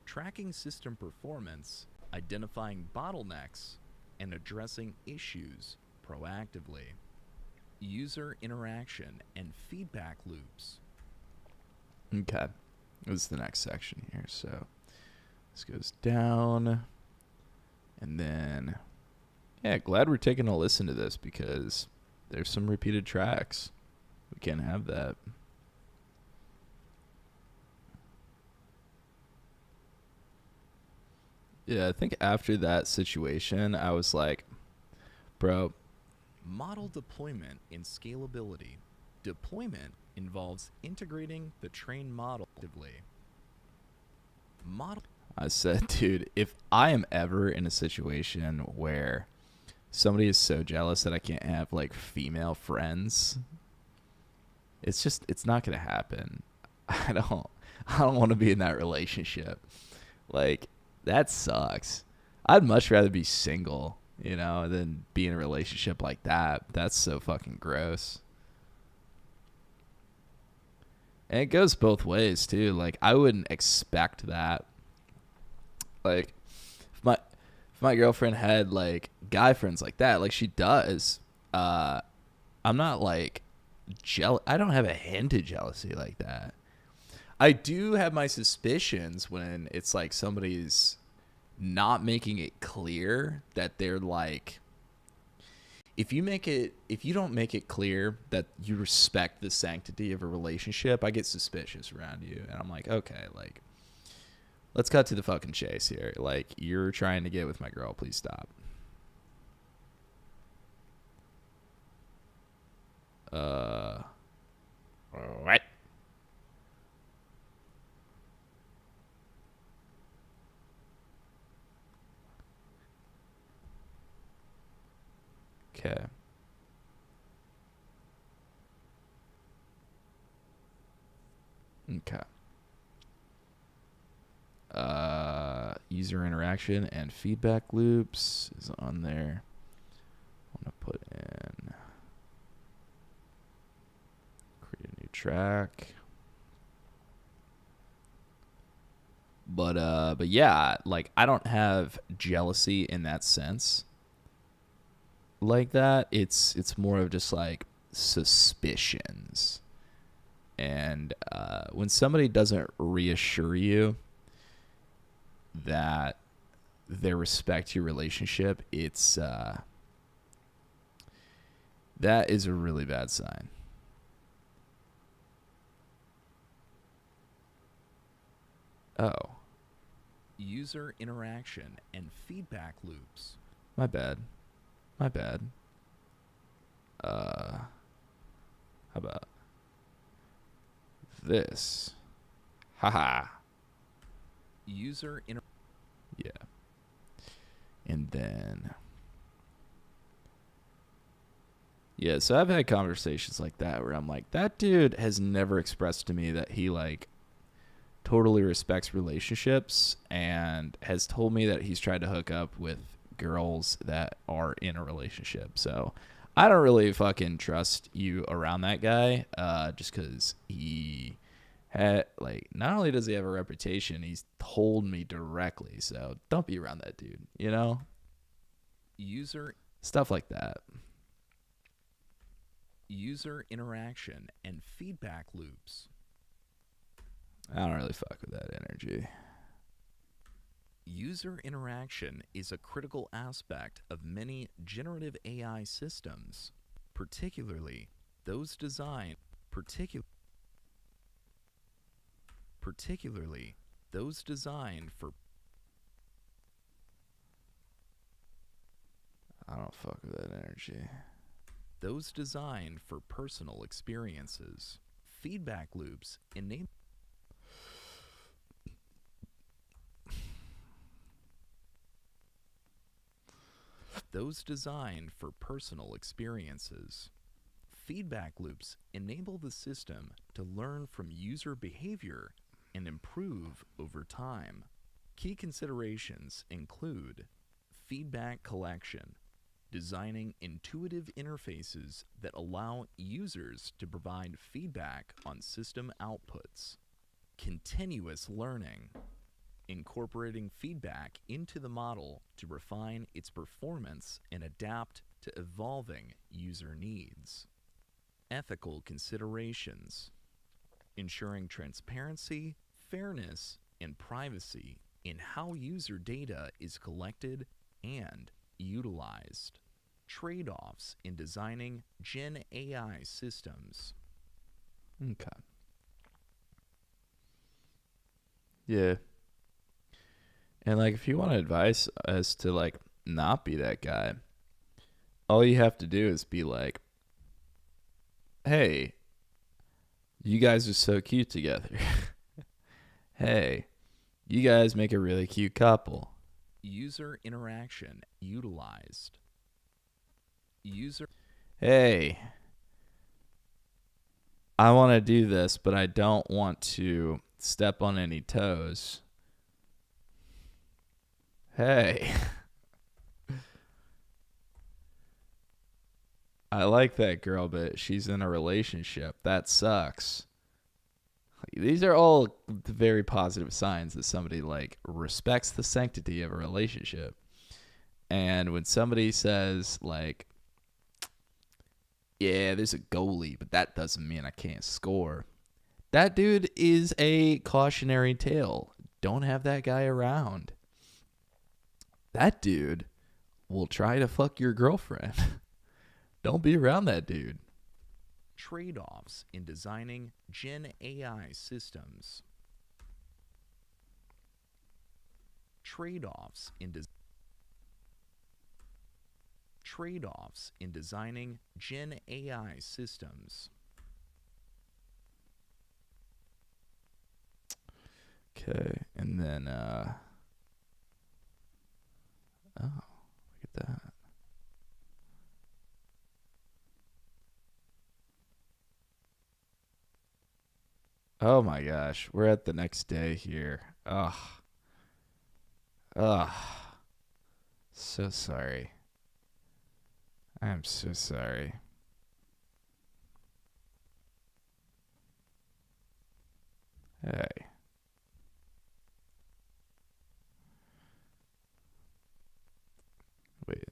tracking system performance, identifying bottlenecks, and addressing issues proactively, user interaction and feedback loops. Okay, this is the next section here. So this goes down, and then, yeah, glad we're taking a listen to this because there's some repeated tracks. We can't have that. Yeah, I think after that situation, I was like, bro. Model deployment and scalability. Deployment involves integrating the trained model actively. I said, dude, if I am ever in a situation where somebody is so jealous that I can't have like female friends, it's not gonna happen. I don't want to be in that relationship. Like, that sucks. I'd much rather be single, you know, than be in a relationship like that. That's so fucking gross. And it goes both ways too. Like, I wouldn't expect that. Like, if my girlfriend had like guy friends like that, like she does, I'm not like I don't have a hint of jealousy like that. I do have my suspicions when it's like somebody's not making it clear that they're like, if you don't make it clear that you respect the sanctity of a relationship, I get suspicious around you. And I'm like, okay, like, let's cut to the fucking chase here. Like, you're trying to get with my girl, please stop. What? Okay. Okay. User interaction and feedback loops is on there. I want to put in create a new track. But yeah, like, I don't have jealousy in that sense. Like that, it's more of just like suspicions. And when somebody doesn't reassure you that they respect your relationship, it's that is a really bad sign. Oh. User interaction and feedback loops. My bad. How about this? Haha. Yeah. And then, yeah, so I've had conversations like that where I'm like, that dude has never expressed to me that he like totally respects relationships, and has told me that he's tried to hook up with girls that are in a relationship. So I don't really fucking trust you around that guy, just because he had, like, not only does he have a reputation, he's told me directly. So don't be around that dude, you know? Stuff like that. User interaction and feedback loops. I don't really fuck with that energy. User interaction is a critical aspect of many generative AI systems, particularly those designed for I don't fuck with that energy. Those designed for personal experiences. Feedback loops enable those designed for personal experiences. Feedback loops enable the system to learn from user behavior and improve over time. Key considerations include feedback collection, designing intuitive interfaces that allow users to provide feedback on system outputs. Continuous learning, incorporating feedback into the model to refine its performance and adapt to evolving user needs. Ethical considerations, ensuring transparency, fairness, and privacy in how user data is collected and utilized. Trade-offs in designing Gen AI systems. Okay. Yeah. And like, if you want advice as to like not be that guy, all you have to do is be like, hey, you guys are so cute together. Hey, you guys make a really cute couple. User interaction utilized. Hey, I want to do this, but I don't want to step on any toes. Hey. I like that girl, but she's in a relationship. That sucks. These are all very positive signs that somebody like respects the sanctity of a relationship. And when somebody says like, yeah, there's a goalie, but that doesn't mean I can't score. That dude is a cautionary tale. Don't have that guy around. That dude will try to fuck your girlfriend. Don't be around that dude. Trade-offs in designing Gen AI systems. Trade-offs in designing Gen AI systems. Okay, and then oh, look at that. Oh my gosh, we're at the next day here. Ugh. Ugh. So sorry. I am so sorry. Hey. Wait.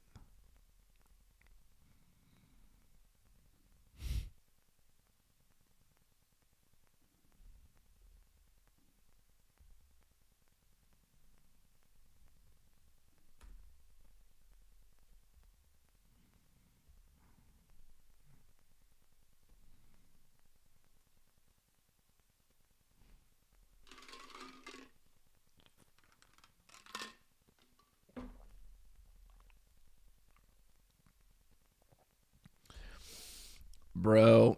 Bro.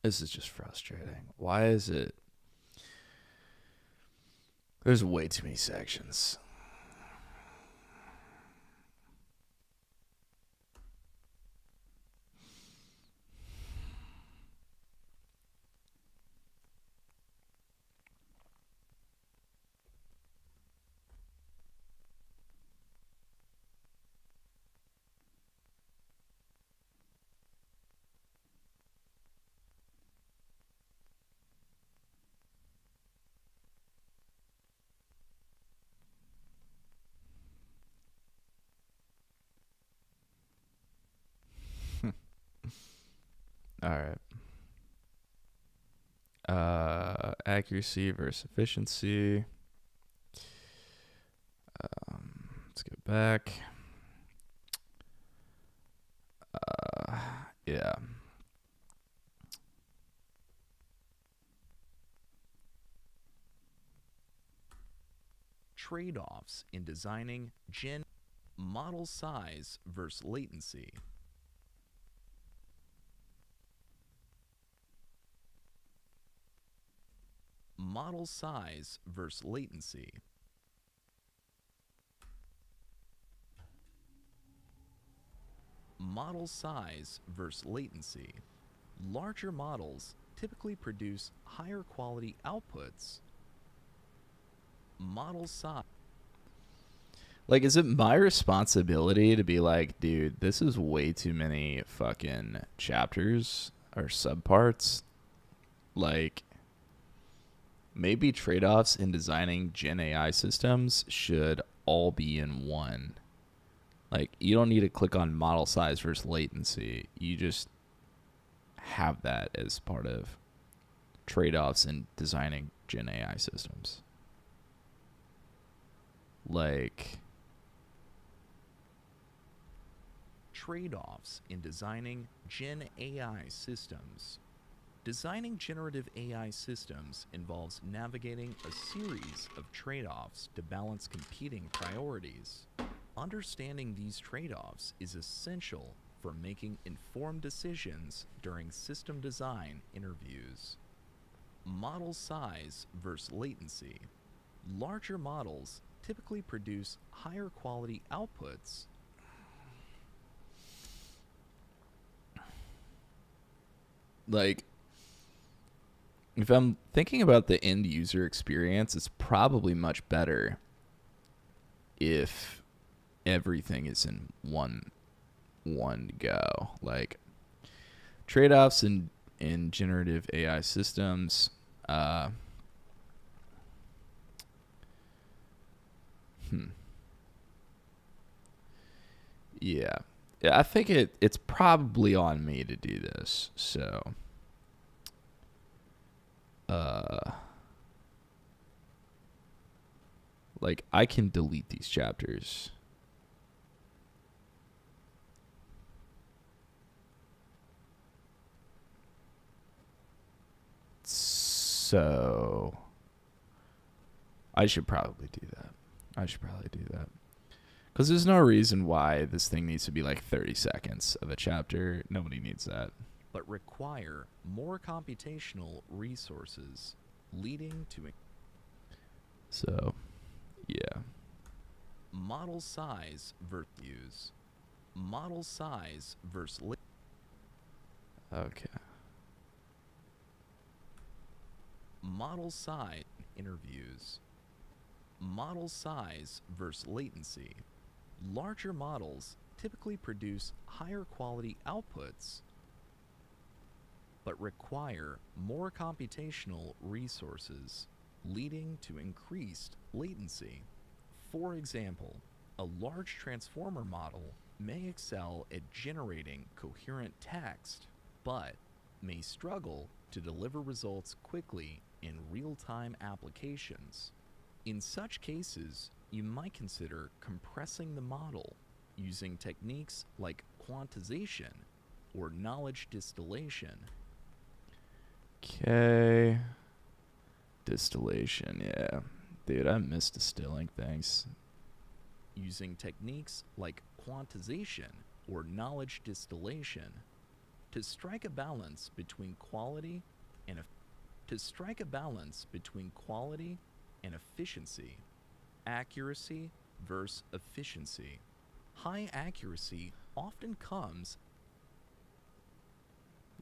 This is just frustrating. Why is it? There's way too many sections. All right. Accuracy versus efficiency. Let's go back. Yeah. Trade-offs in designing Gen model size versus latency. Model size versus latency. Model size versus latency. Larger models typically produce higher quality outputs. Model size. Like, is it my responsibility to be like, dude, this is way too many fucking chapters or subparts? Like, maybe trade-offs in designing Gen AI systems should all be in one. Like, you don't need to click on model size versus latency. You just have that as part of trade-offs in designing Gen AI systems. Like, trade-offs in designing Gen AI systems. Designing generative AI systems involves navigating a series of trade-offs to balance competing priorities. Understanding these trade-offs is essential for making informed decisions during system design interviews. Model size versus latency. Larger models typically produce higher quality outputs. Like, if I'm thinking about the end user experience, it's probably much better if everything is in one go. Like, trade-offs in generative AI systems. Yeah. I think it's probably on me to do this. So, like, I can delete these chapters. So, I should probably do that. Because there's no reason why this thing needs to be like 30 seconds of a chapter. Nobody needs that. But require more computational resources, leading to So, yeah. model size versus model size versus Okay. model size interviews. Model size versus latency. Larger models typically produce higher quality outputs, but require more computational resources, leading to increased latency. For example, a large transformer model may excel at generating coherent text, but may struggle to deliver results quickly in real-time applications. In such cases, you might consider compressing the model using techniques like quantization or knowledge distillation. Okay. Distillation, yeah. Dude, I miss distilling things. Using techniques like quantization or knowledge distillation to strike a balance between quality and efficiency. Accuracy versus efficiency. High accuracy often comes.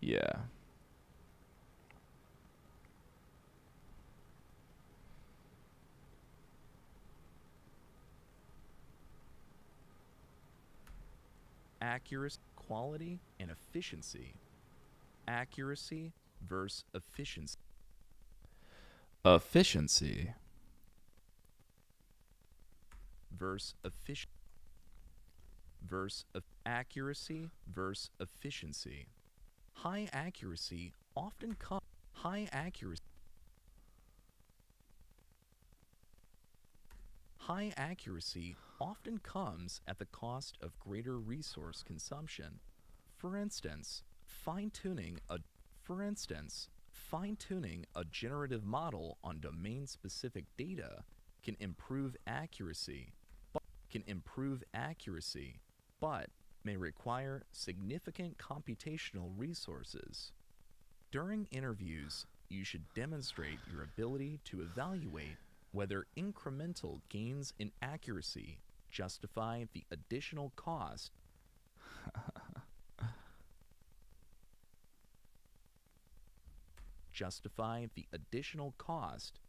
Yeah. Accuracy, quality, and efficiency. Accuracy versus efficiency. Efficiency versus accuracy versus efficiency. High accuracy often comes. High accuracy often comes at the cost of greater resource consumption. For instance, fine-tuning a generative model on domain-specific data can improve accuracy, but may require significant computational resources. During interviews, you should demonstrate your ability to evaluate whether incremental gains in accuracy justify the additional cost.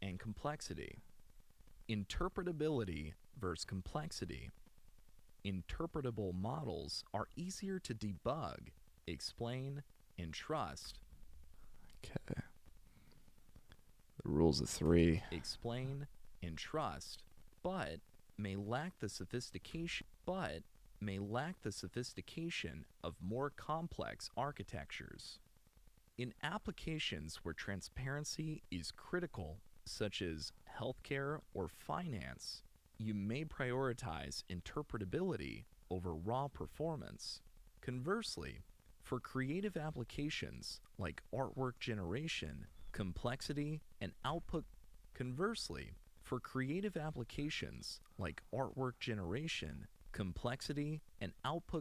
and complexity. Interpretability versus complexity. Interpretable models are easier to debug, explain, and trust. Okay. The rules of 3. Explain and trust, but may lack the sophistication of more complex architectures. In applications where transparency is critical, such as healthcare or finance, you may prioritize interpretability over raw performance. Conversely, for creative applications like artwork generation, complexity and output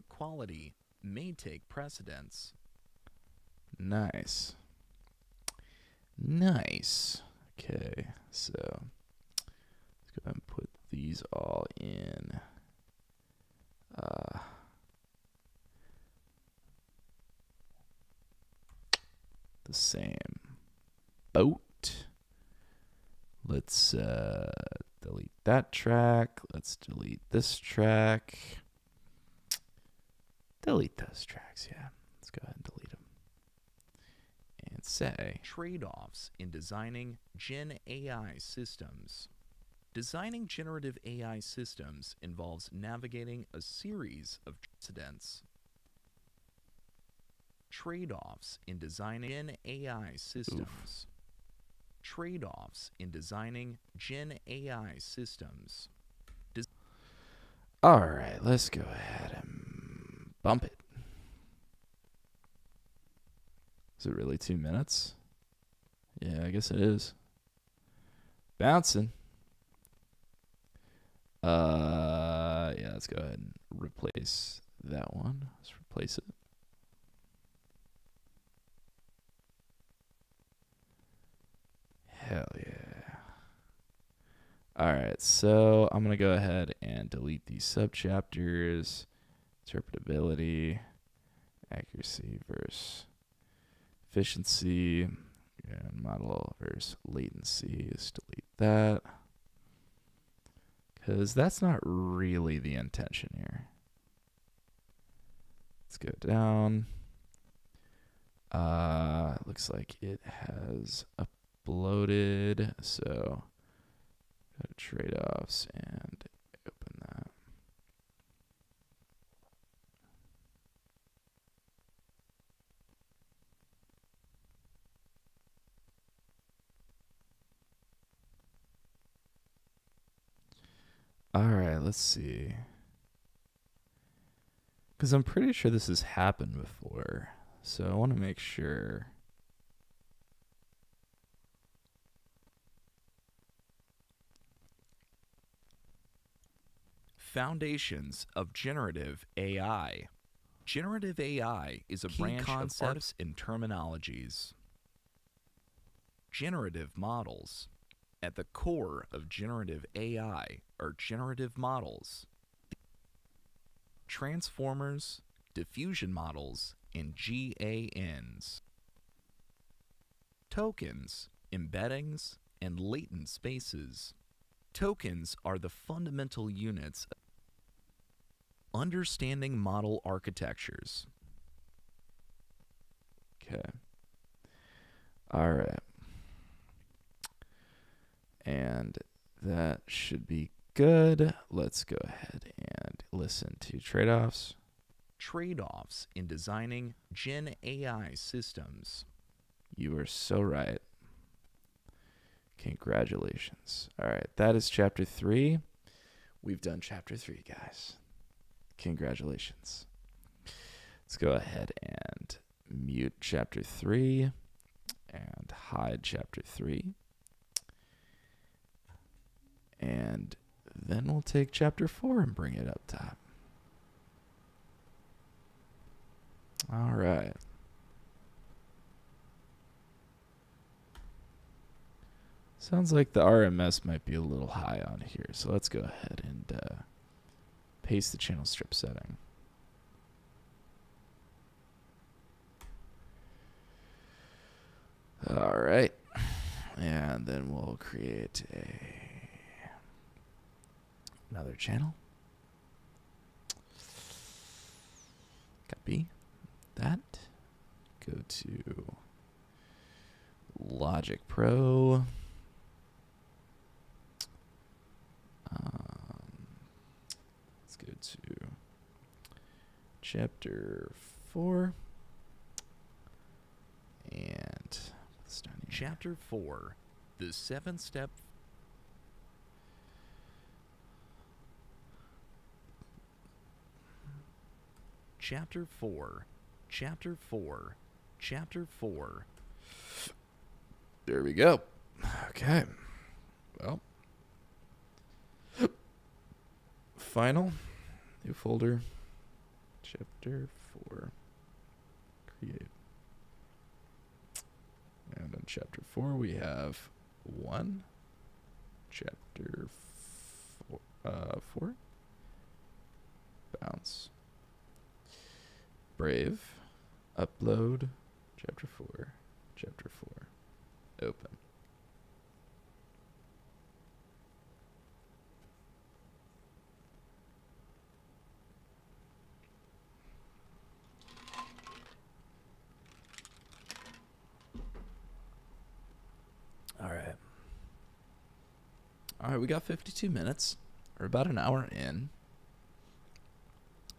quality may take precedence. Nice. Nice. Okay, so let's go ahead and put these all in. The same boat. Let's delete that track. Let's delete this track. Delete those tracks, yeah. Let's go ahead and delete them. And say trade-offs in designing Gen AI systems. Designing generative AI systems involves navigating a series of precedents. Trade-offs in designing Gen AI systems. Trade-offs in designing Gen AI systems. all right, let's go ahead and bump it. Is it really 2 minutes? Yeah, I guess it is. Bouncing. Yeah, let's go ahead and replace that one. Let's replace it. Hell yeah. All right, so I'm going to go ahead and delete these subchapters. Interpretability, accuracy versus efficiency, and model versus latency. Let's delete that. Because that's not really the intention here. Let's go down. Looks like it has uploaded. So go to trade-offs and open that. All right, let's see. Because I'm pretty sure this has happened before. So I want to make sure. Foundations of generative AI. Generative AI is a branch of concepts and terminologies. Generative models. At the core of generative AI are generative models, transformers, diffusion models, and GANs. Tokens, embeddings, and latent spaces. Tokens are the fundamental units of understanding model architectures. Okay. All right. And that should be good. Let's go ahead and listen to trade-offs. Trade-offs in designing Gen AI systems. You are so right. Congratulations. All right, that is chapter 3. We've done chapter 3, guys. Congratulations. Let's go ahead and mute chapter 3 and hide chapter 3. And then we'll take chapter 4 and bring it up top. All right. Sounds like the RMS might be a little high on here. So let's go ahead and paste the channel strip setting. All right. And then we'll create a Another channel. Copy that. Go to Logic Pro. Let's go to chapter 4. And what's down here? Chapter 4, the 7-step. Chapter 4, Chapter 4, Chapter 4. There we go. Okay. Well. Final. New folder. Chapter 4. Create. And in chapter 4 we have 1. Chapter 4. Bounce. Brave. Upload. Chapter 4. Chapter 4. Open. All right, we got 52 minutes. We're about an hour in.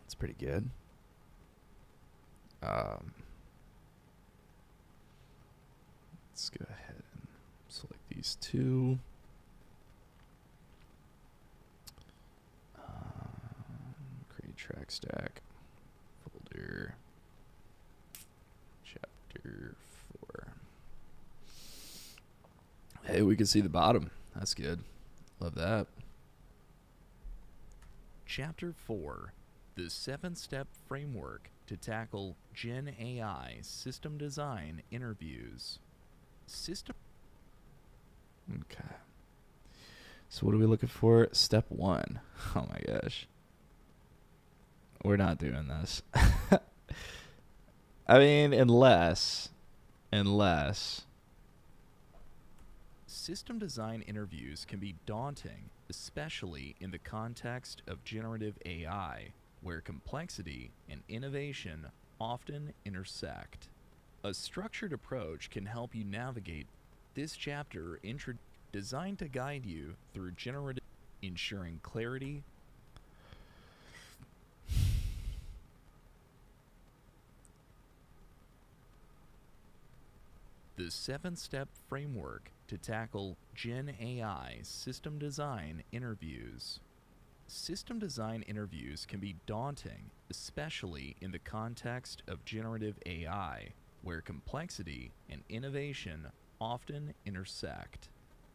That's pretty good. Let's go ahead and select these two. Create track stack. Folder. Chapter 4. Hey, we can see the bottom. That's good. Love that. Chapter 4, the 7-step framework to tackle Gen AI system design interviews. Okay. So what are we looking for? Step 1. Oh my gosh. We're not doing this. I mean, unless System design interviews can be daunting, especially in the context of generative AI, where complexity and innovation often intersect. A structured approach can help you navigate this chapter designed to guide you through generative, ensuring clarity, the 7-step framework to tackle Gen AI system design interviews. System design interviews can be daunting, especially in the context of generative AI, where complexity and innovation often intersect.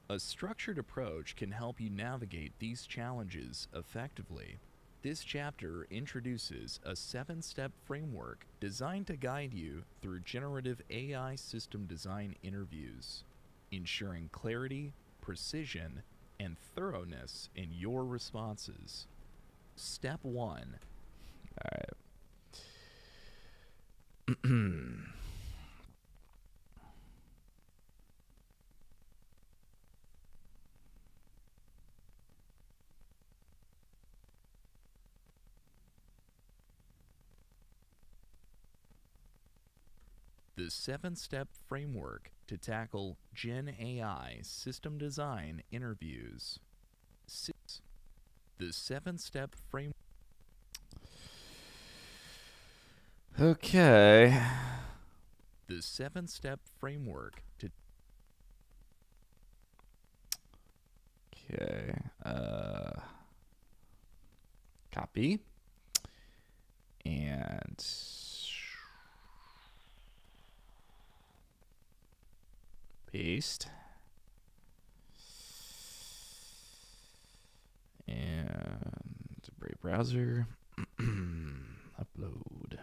A structured approach can help you navigate these challenges effectively. This chapter introduces a 7-step framework designed to guide you through generative AI system design interviews, ensuring clarity, precision, and thoroughness in your responses. Step 1. All right. The 7-step framework to tackle Gen AI system design interviews. The 7-step framework. Okay. The 7-step framework to. Okay. Copy. And paste. And Brave browser. Upload.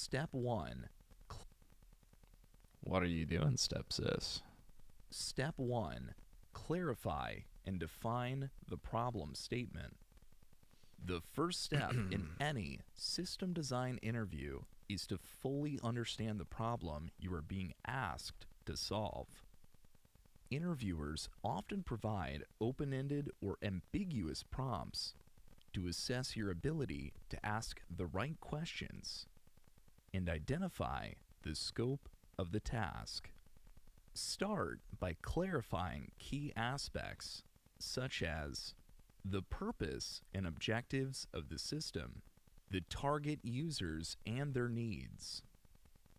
Step 1. What are you doing, Step Sis? Step 1. Clarify and define the problem statement. The first step in any system design interview is to fully understand the problem you are being asked to solve. Interviewers often provide open-ended or ambiguous prompts to assess your ability to ask the right questions and identify the scope of the task. Start by clarifying key aspects such as the purpose and objectives of the system, the target users and their needs,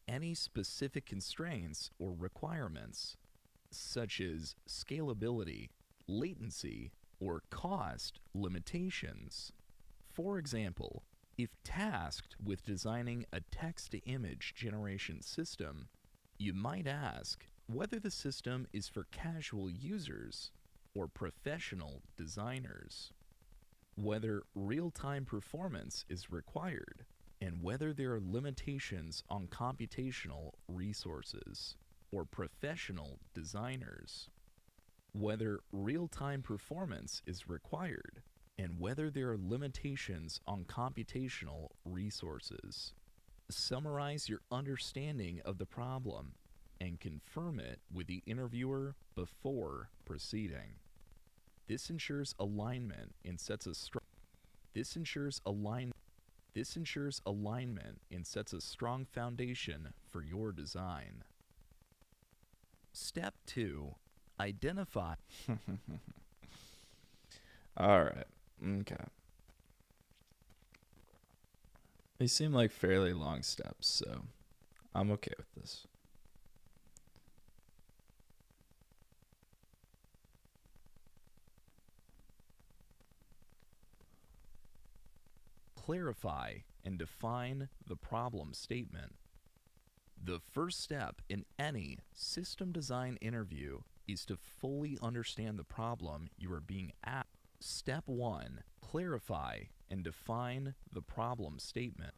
any specific constraints or requirements, such as scalability, latency, or cost limitations. For example, if tasked with designing a text-to-image generation system, you might ask whether the system is for casual users or professional designers, whether real-time performance is required, and whether there are limitations on computational resources or professional designers, whether real-time performance is required, and whether there are limitations on computational resources. Summarize your understanding of the problem and confirm it with the interviewer before proceeding. This ensures alignment and sets a strong foundation for your design. Step 2. Identify. All right. Okay. These seem like fairly long steps, so I'm okay with this. Clarify and define the problem statement. The first step in any system design interview is to fully understand the problem you are being asked. Step 1. Clarify and define the problem statement.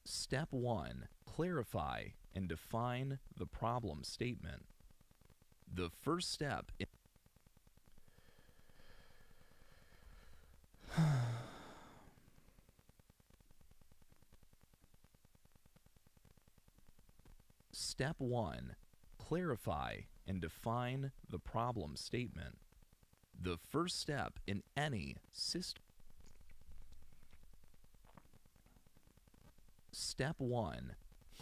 Step 1. Clarify and define the problem statement. The first step in Step 1. Clarify and define the problem statement. The first step in any system. Step 1.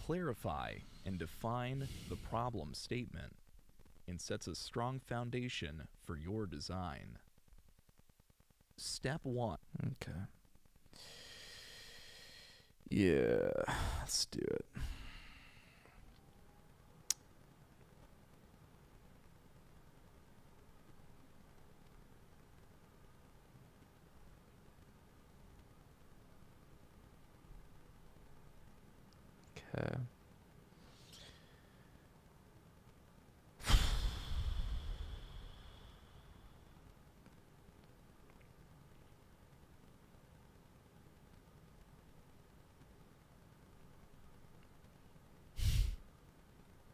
Clarify and define the problem statement and sets a strong foundation for your design. Step 1. Okay. Yeah, let's do it. Okay.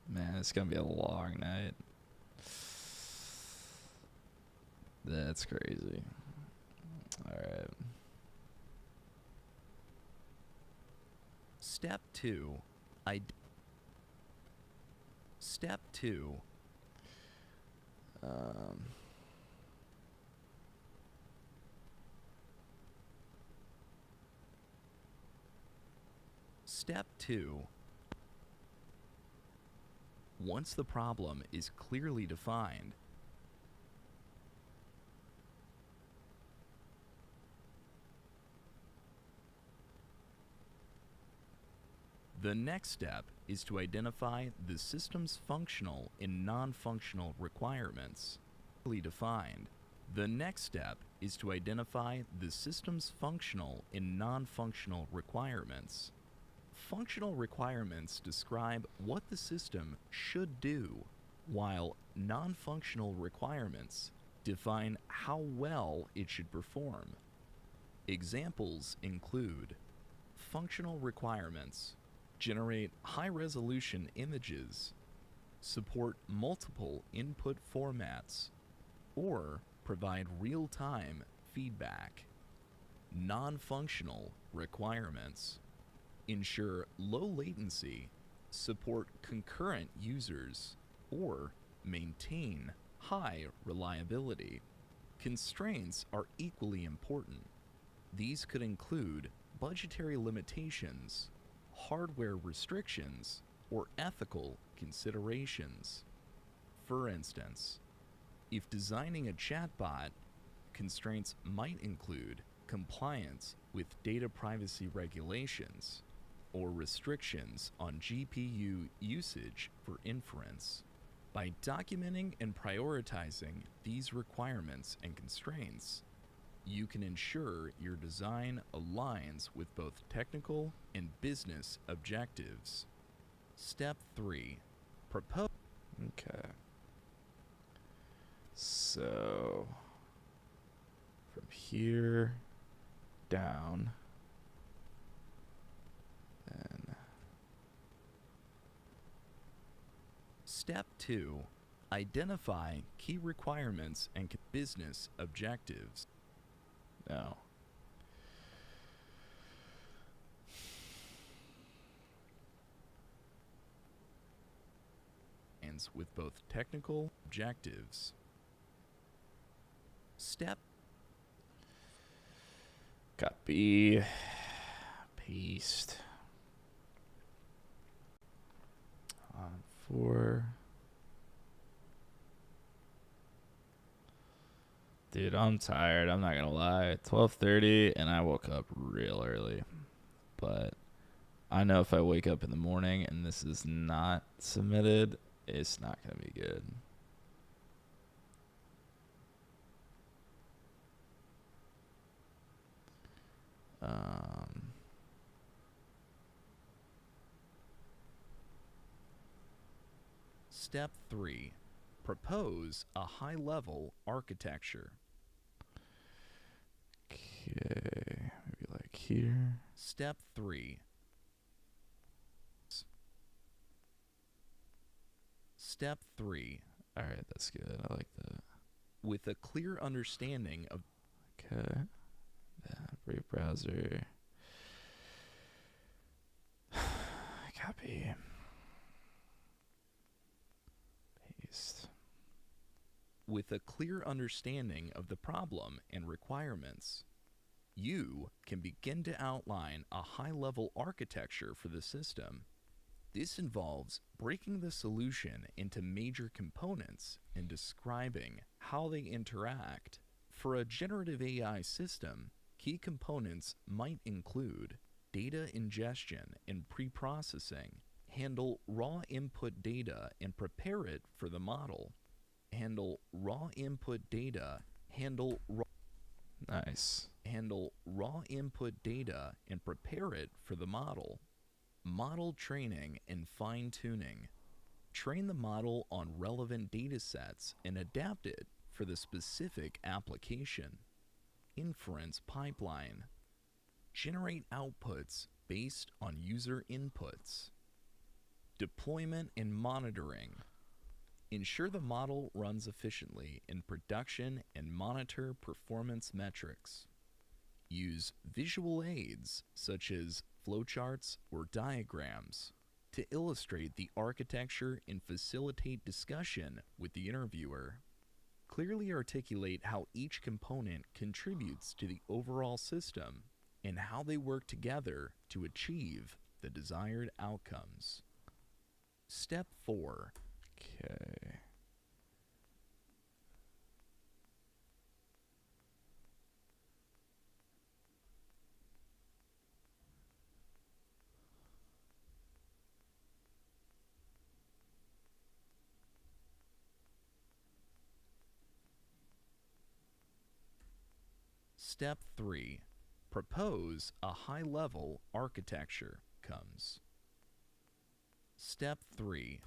Man, it's gonna be a long night. That's crazy. All right. Step 2. Step 2. Step 2. Once the problem is clearly defined, the next step is to identify the system's functional and non-functional requirements. Clearly defined. The next step is to identify the system's functional and non-functional requirements. Functional requirements describe what the system should do, while non-functional requirements define how well it should perform. Examples include functional requirements. generate high-resolution images, support multiple input formats, or provide real-time feedback. Non-functional requirements: ensure low latency, support concurrent users, or maintain high reliability. Constraints are equally important. These could include budgetary limitations, hardware restrictions, or ethical considerations. For instance, if designing a chatbot, constraints might include compliance with data privacy regulations or restrictions on GPU usage for inference. By documenting and prioritizing these requirements and constraints, you can ensure your design aligns with both technical and business objectives. Step 3. Propose. Okay. So from here down, then Step 2. Identify key requirements and business objectives. no. With both technical objectives. Step. Copy. Paste. On 4. Dude, I'm tired. I'm not gonna lie. 12:30, and I woke up real early. But I know if I wake up in the morning and this is not submitted, it's not gonna be good. Step 3. Propose a high-level architecture. Okay, maybe like here. Step 3. Step 3. All right, that's good. I like that. With a clear understanding of. Okay. Yeah, Brave browser. Copy. Paste. With a clear understanding of the problem and requirements, you can begin to outline a high-level architecture for the system. This involves breaking the solution into major components and describing how they interact. For a generative AI system, key components might include data ingestion and preprocessing, handle raw input data and prepare it for the model, handle raw input data, handle raw input data and prepare it for the model. Model training and fine-tuning. Train the model on relevant data sets and adapt it for the specific application. Inference pipeline. Generate outputs based on user inputs. Deployment and monitoring. Ensure the model runs efficiently in production and monitor performance metrics. Use visual aids such as flowcharts or diagrams to illustrate the architecture and facilitate discussion with the interviewer. Clearly articulate how each component contributes to the overall system and how they work together to achieve the desired outcomes. Step 4. Okay. Step 3. Propose a high-level architecture comes. Step 3.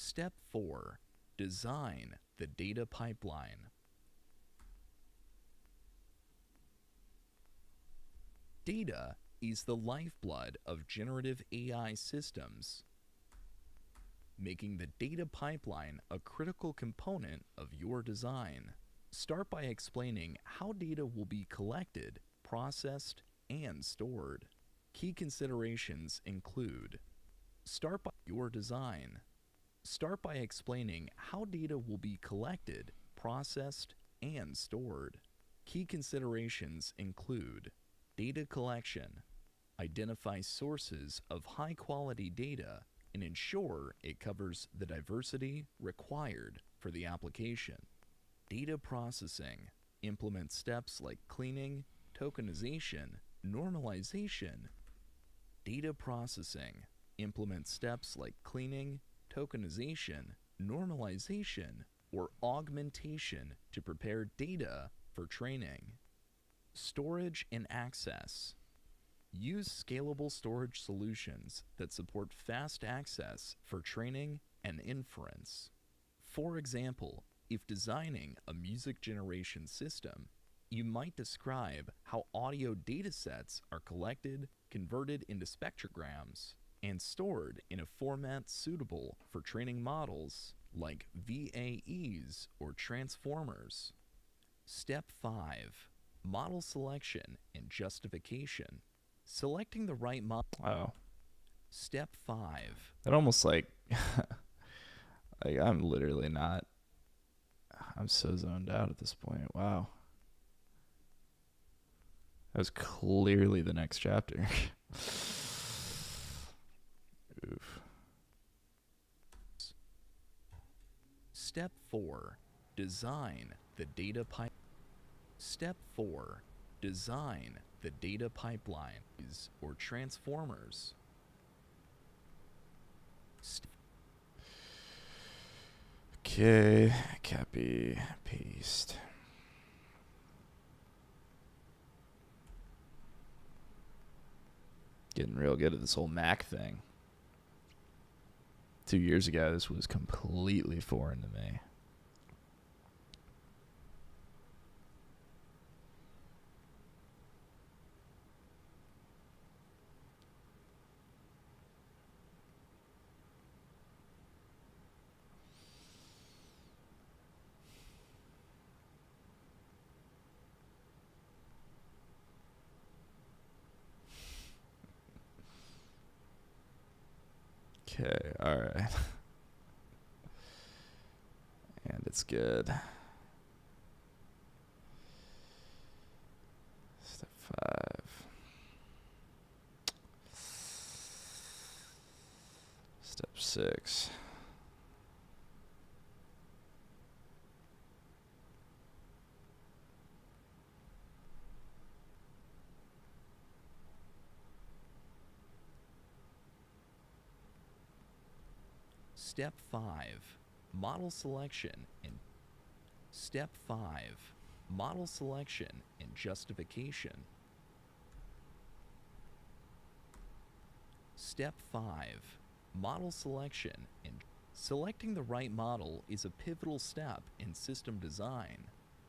Step 4. Design the data pipeline. Data is the lifeblood of generative AI systems, making the data pipeline a critical component of your design. Start by explaining how data will be collected, processed, and stored. Key considerations include: start by your design. Start by explaining how data will be collected, processed, and stored. Key considerations include: data collection. Identify sources of high-quality data and ensure it covers the diversity required for the application. Data processing. Implement steps like cleaning, tokenization, normalization. Data processing. Implement steps like cleaning, tokenization, normalization, or augmentation to prepare data for training. Storage and access. Use scalable storage solutions that support fast access for training and inference. For example, if designing a music generation system, you might describe how audio datasets are collected, converted into spectrograms, and stored in a format suitable for training models like VAEs or transformers. Step 5. Model selection and justification. Selecting the right model. Wow. Step 5. That almost like I'm literally not. I'm so zoned out at this point. Wow. That was clearly the next chapter. Oof. Step 4. Design the data pipe. Step 4. Design the data pipelines or transformers. Okay, copy, paste. Getting real good at this whole Mac thing. 2 years ago, this was completely foreign to me. Okay, alright. And it's good. Step 5. Step 6. Step 5. Model selection and Step 5. Model selection and justification. Step 5. Model selection and selecting the right model is a pivotal step in system design.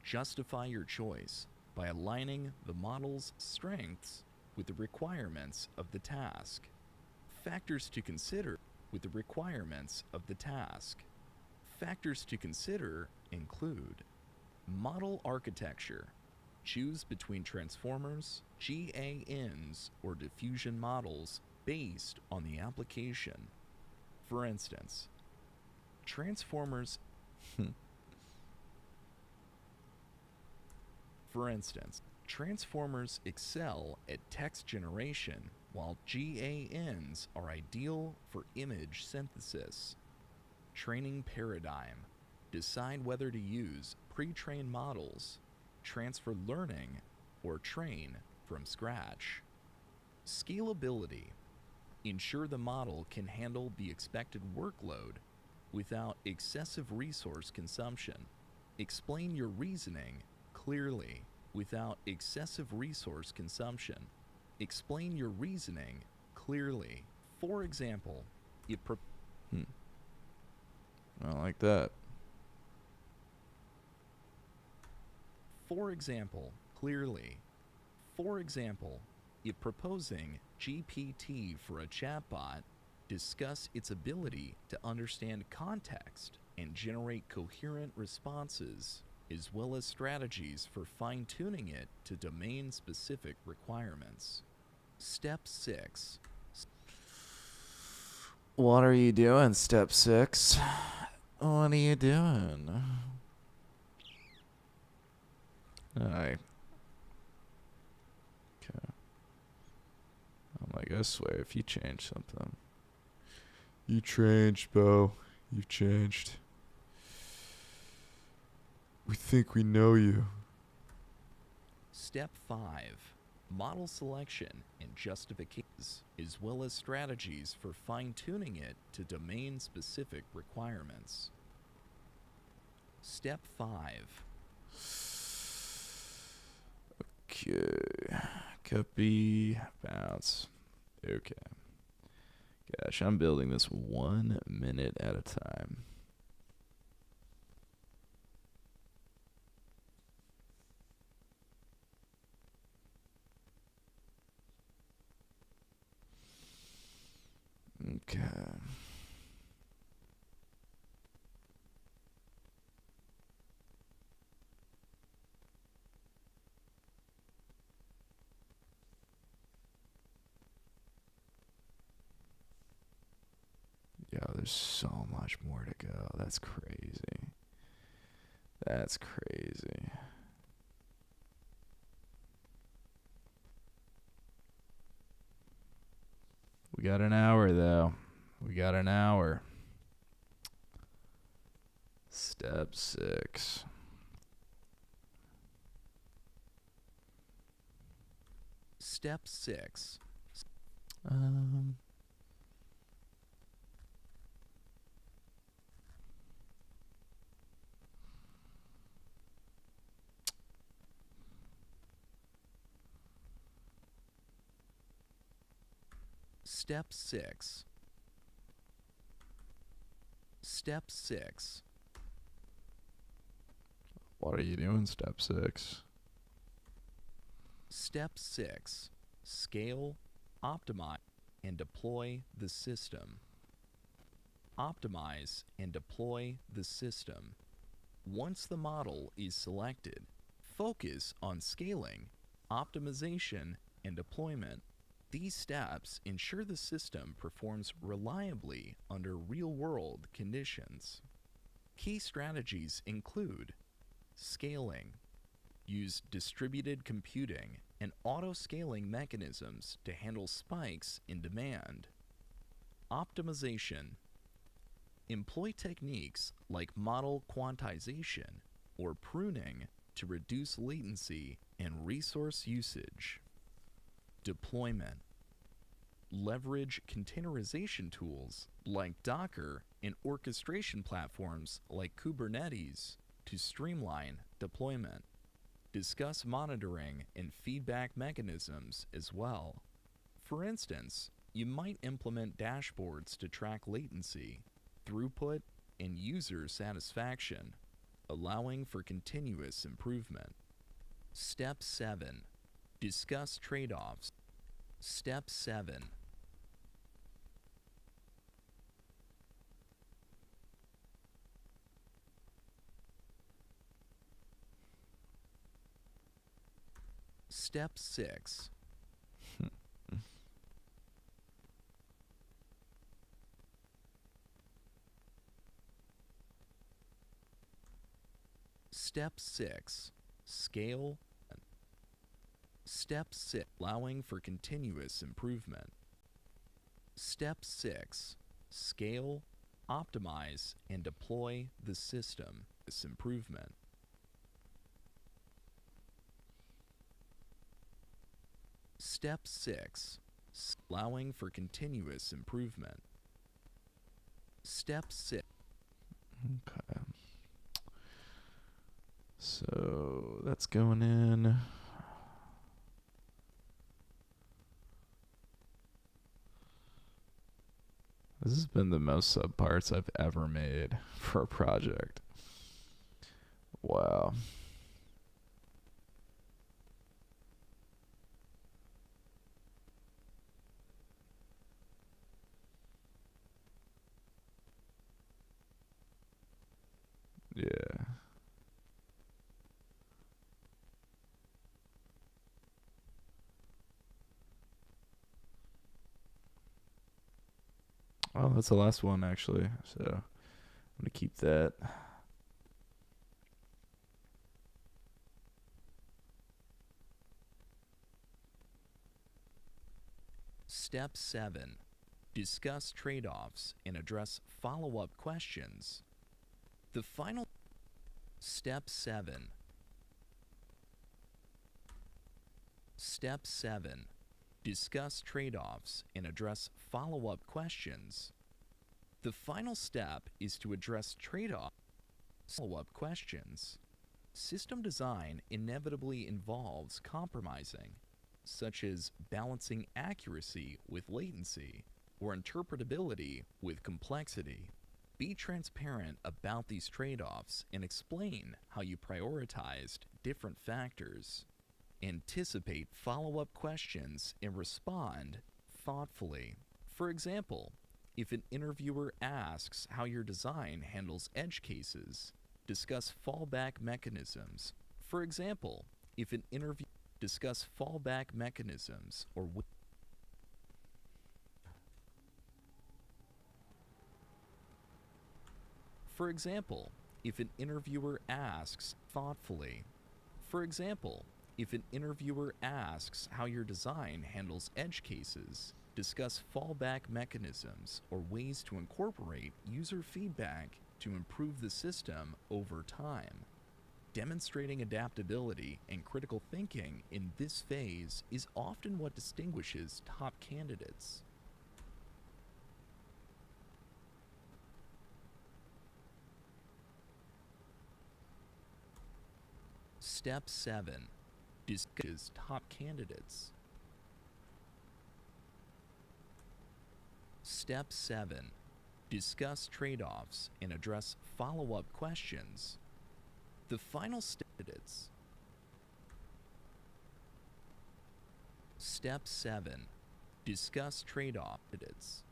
Justify your choice by aligning the model's strengths with the requirements of the task. Factors to consider with the requirements of the task. Factors to consider include model architecture. Choose between transformers, GANs, or diffusion models based on the application. For instance, transformers transformers excel at text generation, while GANs are ideal for image synthesis. Training paradigm. Decide whether to use pre-trained models, transfer learning, or train from scratch. Scalability. Ensure the model can handle the expected workload without excessive resource consumption. Explain your reasoning clearly without excessive resource consumption. Explain your reasoning clearly. For example, I like that. For example, clearly. For example, if proposing GPT for a chatbot, discuss its ability to understand context and generate coherent responses, as well as strategies for fine-tuning it to domain-specific requirements. Step 6. What are you doing, step 6? What are you doing? Alright. Okay. I'm like, I swear, if you change something. You changed, Bo. You've changed. We think we know you. Step 5. Model selection and justifications, as well as strategies for fine-tuning it to domain-specific requirements. Step 5. Okay. Copy. Bounce. Okay. Gosh, I'm building this 1 minute at a time. Okay. Yo, there's so much more to go. That's crazy. That's crazy. We got an hour, though. We got an hour. Step 6. Step 6. Step 6. Step 6. What are you doing, step 6? Step 6. Scale, optimize, and deploy the system. Optimize and deploy the system. Once the model is selected, focus on scaling, optimization, and deployment. These steps ensure the system performs reliably under real-world conditions. Key strategies include scaling. Use distributed computing and auto-scaling mechanisms to handle spikes in demand. Optimization. Employ techniques like model quantization or pruning to reduce latency and resource usage. Deployment. Leverage containerization tools like Docker and orchestration platforms like Kubernetes to streamline deployment. Discuss monitoring and feedback mechanisms as well. For instance, you might implement dashboards to track latency, throughput, and user satisfaction, allowing for continuous improvement. Step 7. Discuss trade-offs. Step 7. Step 6. Step 6. Scale. Step 6. Allowing for continuous improvement. Step 6. Scale, optimize, and deploy the system. This improvement. Step 6. Allowing for continuous improvement. Step 6. Okay. So that's going in. This has been the most subparts I've ever made for a project. Wow. Yeah. Oh, that's the last one actually. So I'm gonna keep that. Step 7. Discuss trade-offs and address follow-up questions. The final Step 7. Step 7. Discuss trade-offs and address follow-up questions. The final step is to address trade-off follow-up questions. System design inevitably involves compromising, such as balancing accuracy with latency or interpretability with complexity. Be transparent about these trade-offs and explain how you prioritized different factors. Anticipate follow-up questions and respond thoughtfully. For example, if an interviewer asks how your design handles edge cases, discuss fallback mechanisms. For example, if an interview discuss fallback mechanisms or For example, if an interviewer asks thoughtfully. For example, if an interviewer asks how your design handles edge cases, discuss fallback mechanisms or ways to incorporate user feedback to improve the system over time. Demonstrating adaptability and critical thinking in this phase is often what distinguishes top candidates. Step 7. Discuss top candidates. Step 7. Discuss trade-offs and address follow-up questions. The final candidates. Step 7. Discuss trade-off candidates.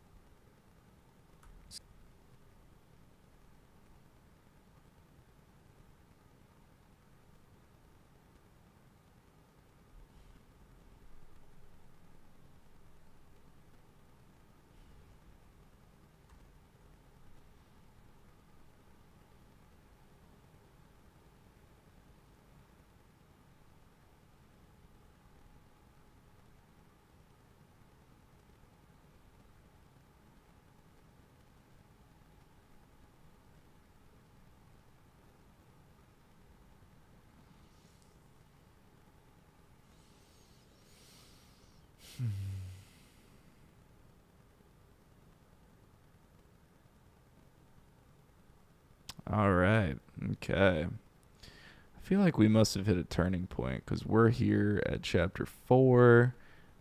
All right. Okay. I feel like we must have hit a turning point because we're here at chapter 4.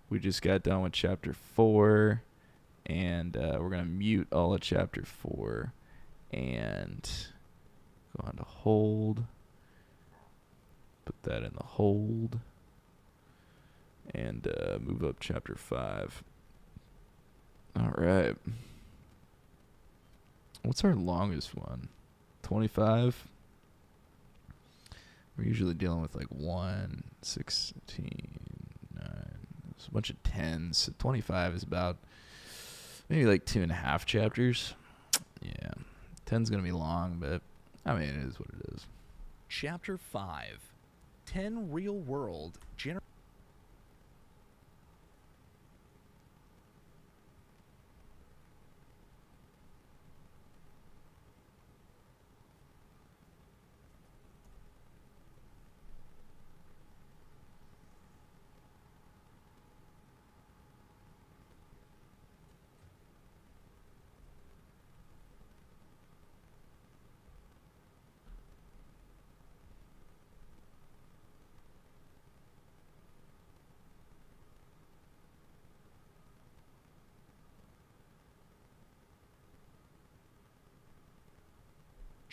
We just got done with chapter 4, and we're going to mute all of chapter 4 and go on to hold. Put that in the hold and move up chapter 5. All right. What's our longest one? 25? We're usually dealing with like 1, 16, 9. There's a bunch of 10s. So 25 is about maybe like 2.5 chapters. Yeah. 10's going to be long, but I mean, it is what it is. Chapter 5. 10 real-world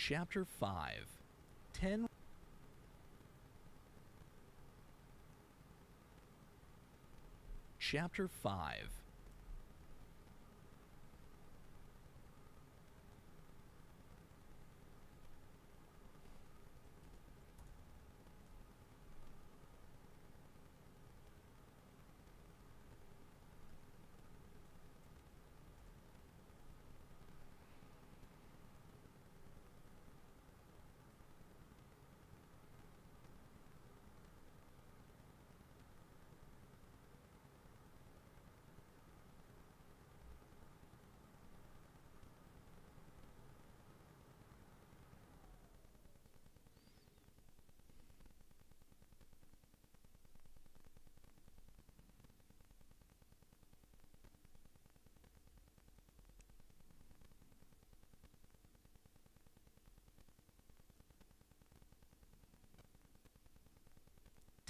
Chapter 5. 10 Chapter 5.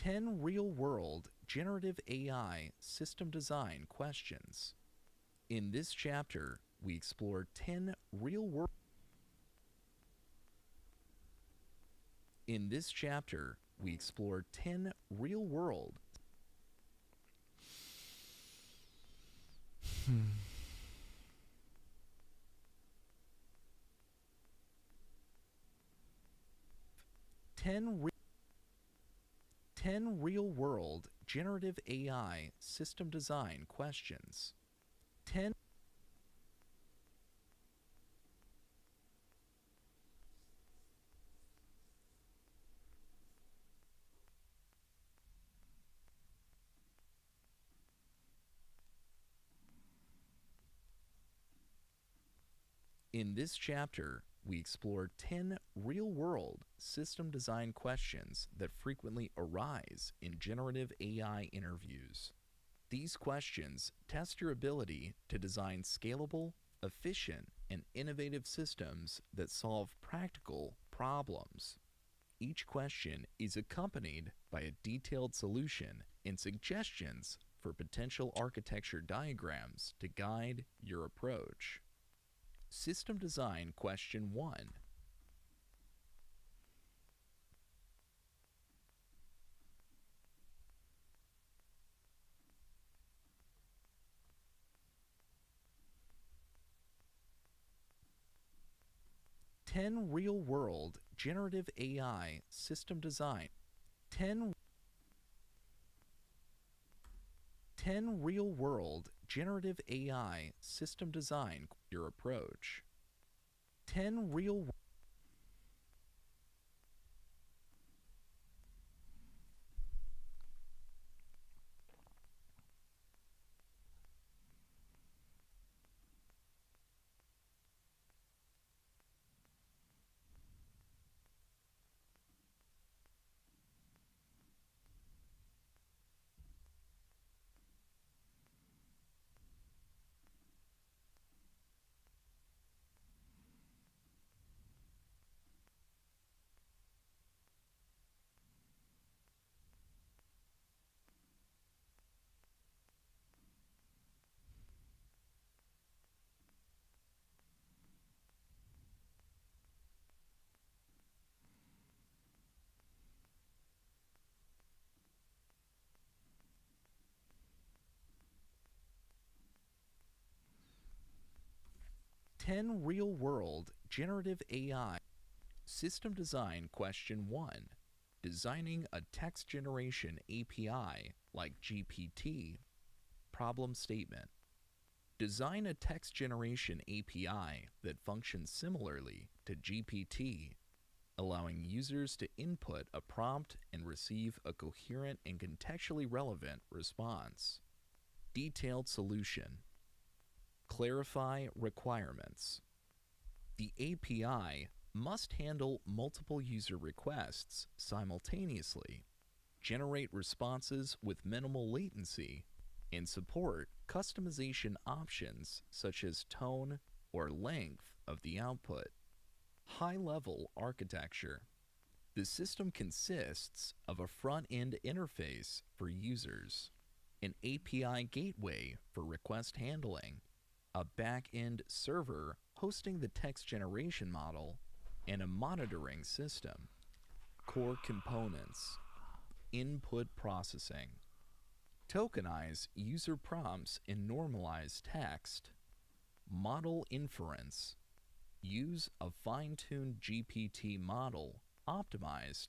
Ten real-world generative AI system design questions. In this chapter, we explore 10 real-world In this chapter, we explore 10 real-world 10 real-world generative AI system design questions. 10 In this chapter, we explore 10 real-world system design questions that frequently arise in generative AI interviews. These questions test your ability to design scalable, efficient, and innovative systems that solve practical problems. Each question is accompanied by a detailed solution and suggestions for potential architecture diagrams to guide your approach. System Design Question 1. Ten real-world generative AI system design. 10 real-world generative AI system design your approach. 10 real 10 real-world generative AI system design question 1. Designing a text generation API like GPT. Problem statement. Design a text generation API that functions similarly to GPT, allowing users to input a prompt and receive a coherent and contextually relevant response. Detailed solution. Clarify requirements. The API must handle multiple user requests simultaneously, generate responses with minimal latency, and support customization options such as tone or length of the output. High-level architecture. The system consists of a front-end interface for users, an API gateway for request handling, a back-end server hosting the text generation model, and a monitoring system. Core components: input processing, tokenize user prompts in normalized text, model inference, use a fine-tuned GPT model optimized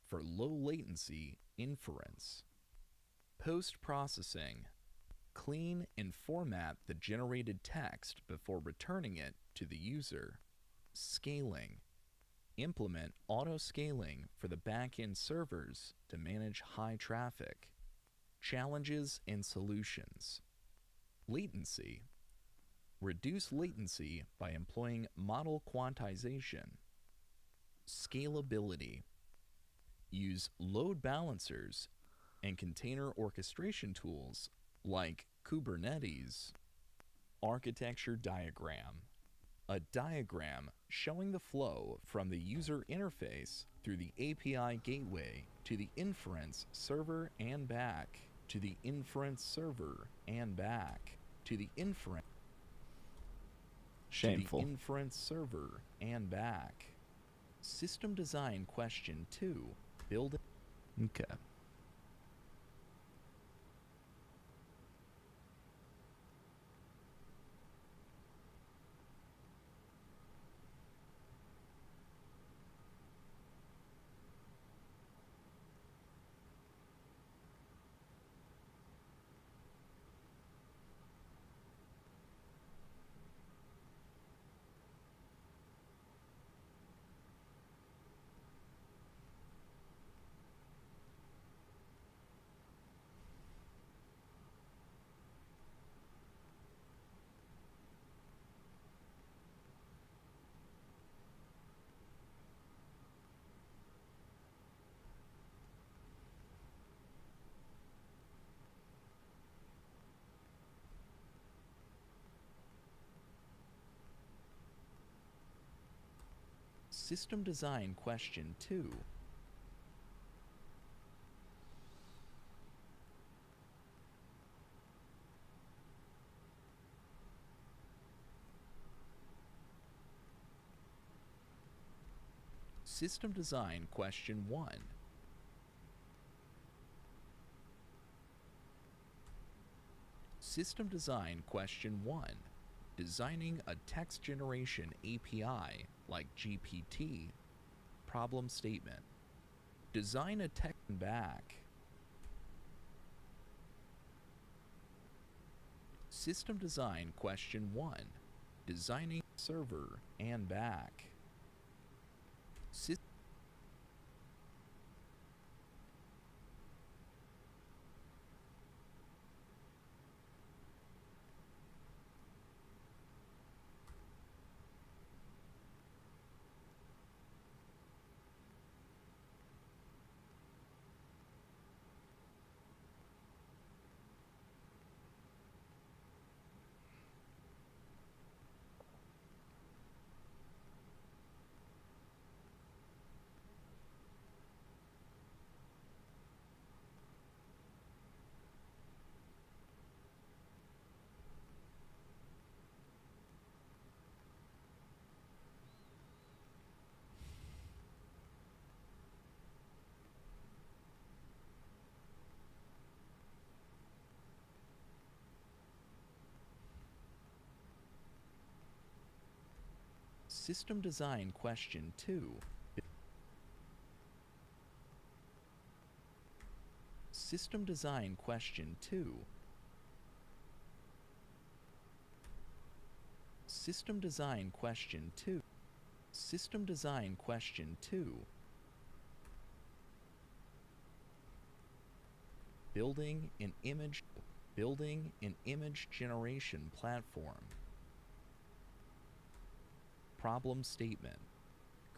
for low latency inference. Post-processing, clean and format the generated text before returning it to the user. Scaling, implement auto-scaling for the back-end servers to manage high traffic. Challenges and solutions. Latency, reduce latency by employing model quantization. Scalability, use load balancers and container orchestration tools like Kubernetes. Architecture diagram, a diagram showing the flow from the user interface through the API gateway to the inference server and back, to the inference server and back, to the inference Shameful. to the inference server and back. System design question 2, build. Okay. System design question 2. System design question 1. System design question 1. Designing a text generation API like GPT. Problem statement. Design a text back. System design question 1. Designing server and back. System design question 2. System design question 2. System design question 2. System design question 2. Building an image generation platform. Problem statement.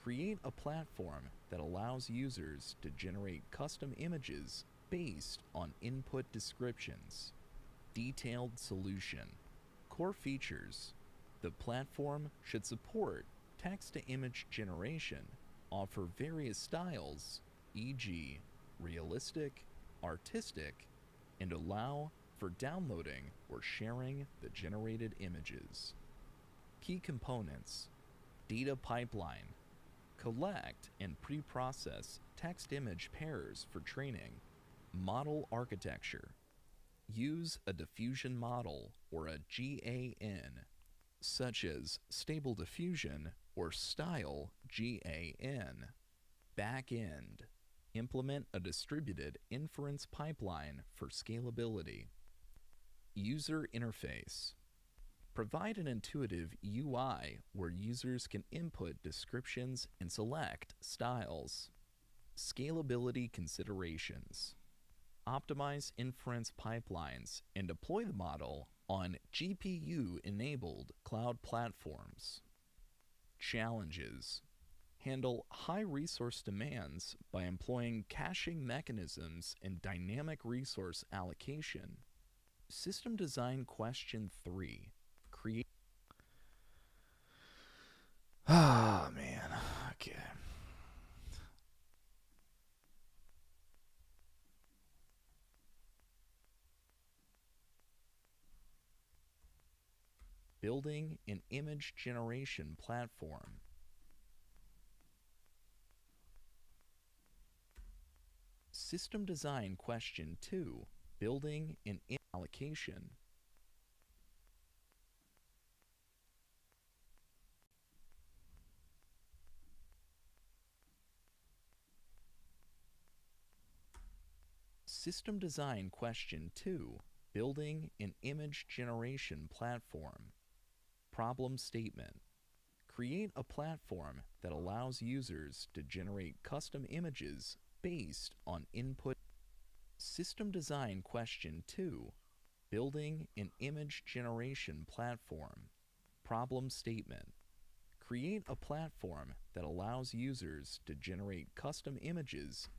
Create a platform that allows users to generate custom images based on input descriptions. Detailed solution. Core features. The platform should support text-to-image generation, offer various styles, e.g., realistic, artistic, and allow for downloading or sharing the generated images. Key components: data pipeline, Collect and pre-process text-image pairs for training. Model architecture. Use a diffusion model or a GAN, such as Stable Diffusion or Style GAN. Back-end. Implement a distributed inference pipeline for scalability. User interface. Provide an intuitive UI where users can input descriptions and select styles. Scalability considerations. Optimize inference pipelines and deploy the model on GPU-enabled cloud platforms. Challenges. Handle high resource demands by employing caching mechanisms and dynamic resource allocation. System design question 3. Create. Ah, man. Okay. Building an image generation platform. System design question 2. Building an allocation. System design question 2. Building an image generation platform. Problem statement. Create a platform that allows users to generate custom images based on input. System design question 2. Building an image generation platform. Problem statement. Create a platform that allows users to generate custom images.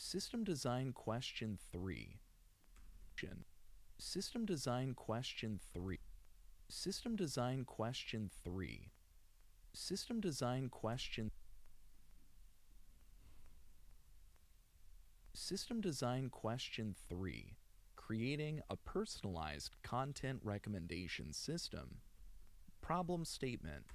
System design question 3. System design question 3. System design question 3. System design question. System design question 3. Creating a personalized content recommendation system. Problem statement.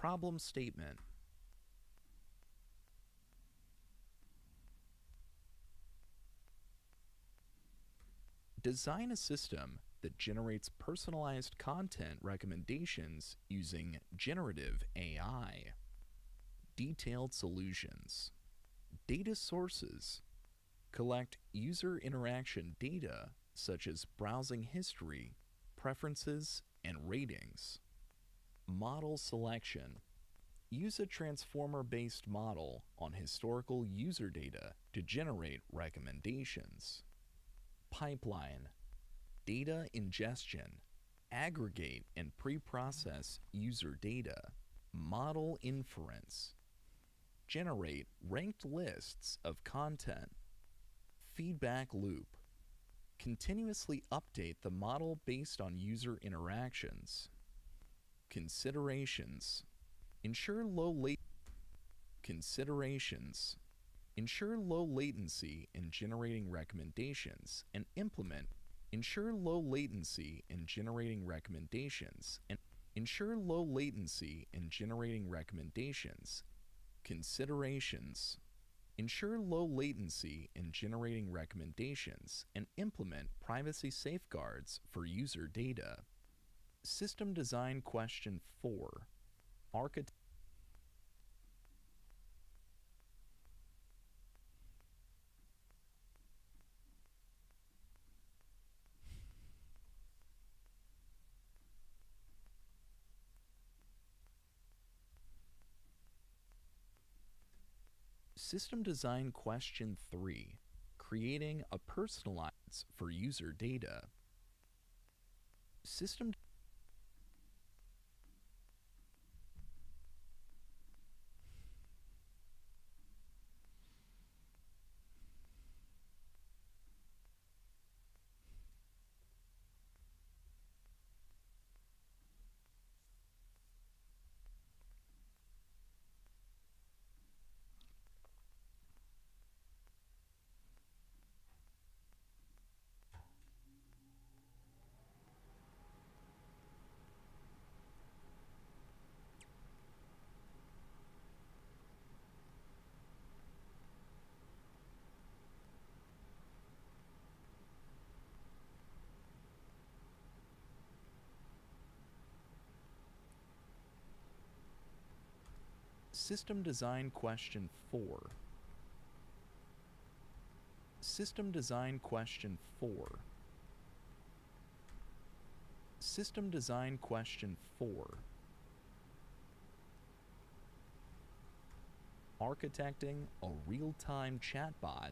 Problem statement. Design a system that generates personalized content recommendations using generative AI. Detailed solutions. Data sources. Collect user interaction data such as browsing history, preferences, and ratings. Model selection. Use a transformer-based model on historical user data to generate recommendations. Pipeline. Data ingestion. Aggregate and pre-process user data. Model inference. Generate ranked lists of content. Feedback loop. Continuously update the model based on user interactions. Considerations. Ensure low Considerations. Ensure low latency in generating recommendations and implement. Ensure low latency in generating recommendations and ensure low latency in generating recommendations. Considerations. Ensure low latency in generating recommendations and implement privacy safeguards for user data. System design question 4. Architect. System design question 3. Creating a personalized for user data. System System design question 4. System design question 4. System design question 4. Architecting a real-time chatbot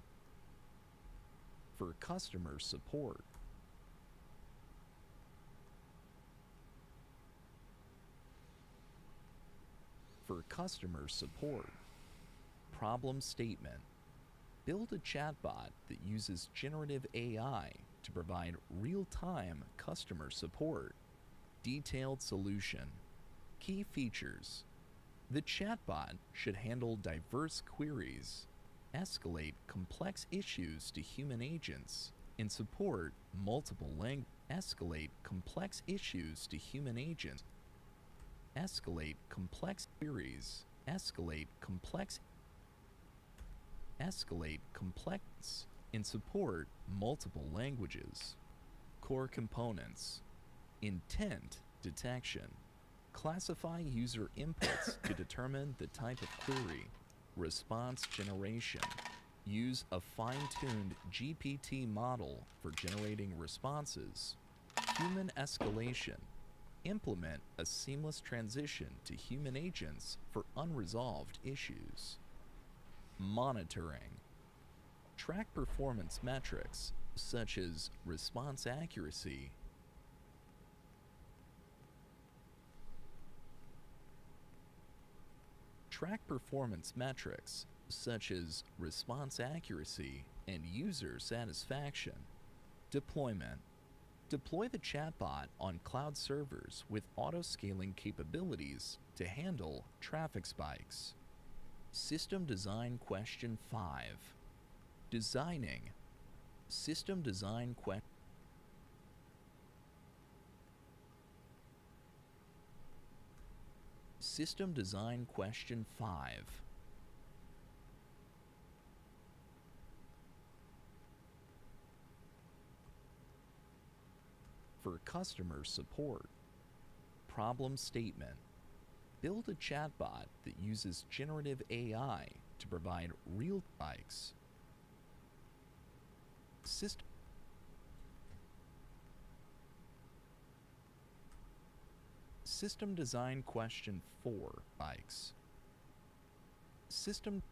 for customer support. For customer support. Problem statement. Build a chatbot that uses generative AI to provide real-time customer support. Detailed solution. Key features. The chatbot should handle diverse queries, escalate complex issues to human agents, and support multiple languages. Escalate complex issues to human agents. Escalate complex queries. Escalate complex and support multiple languages. Core components. Intent detection. Classify user inputs to determine the type of query. Response generation. Use a fine-tuned GPT model for generating responses. Human escalation. Implement a seamless transition to human agents for unresolved issues. Monitoring. Track performance metrics such as response accuracy, and user satisfaction. Deployment. Deploy the chatbot on cloud servers with auto-scaling capabilities to handle traffic spikes. System design question 5. Designing. System design question. System design question 5. For customer support. Problem statement. Build a chatbot that uses generative AI to provide real spikes. System design question 4. Spikes. System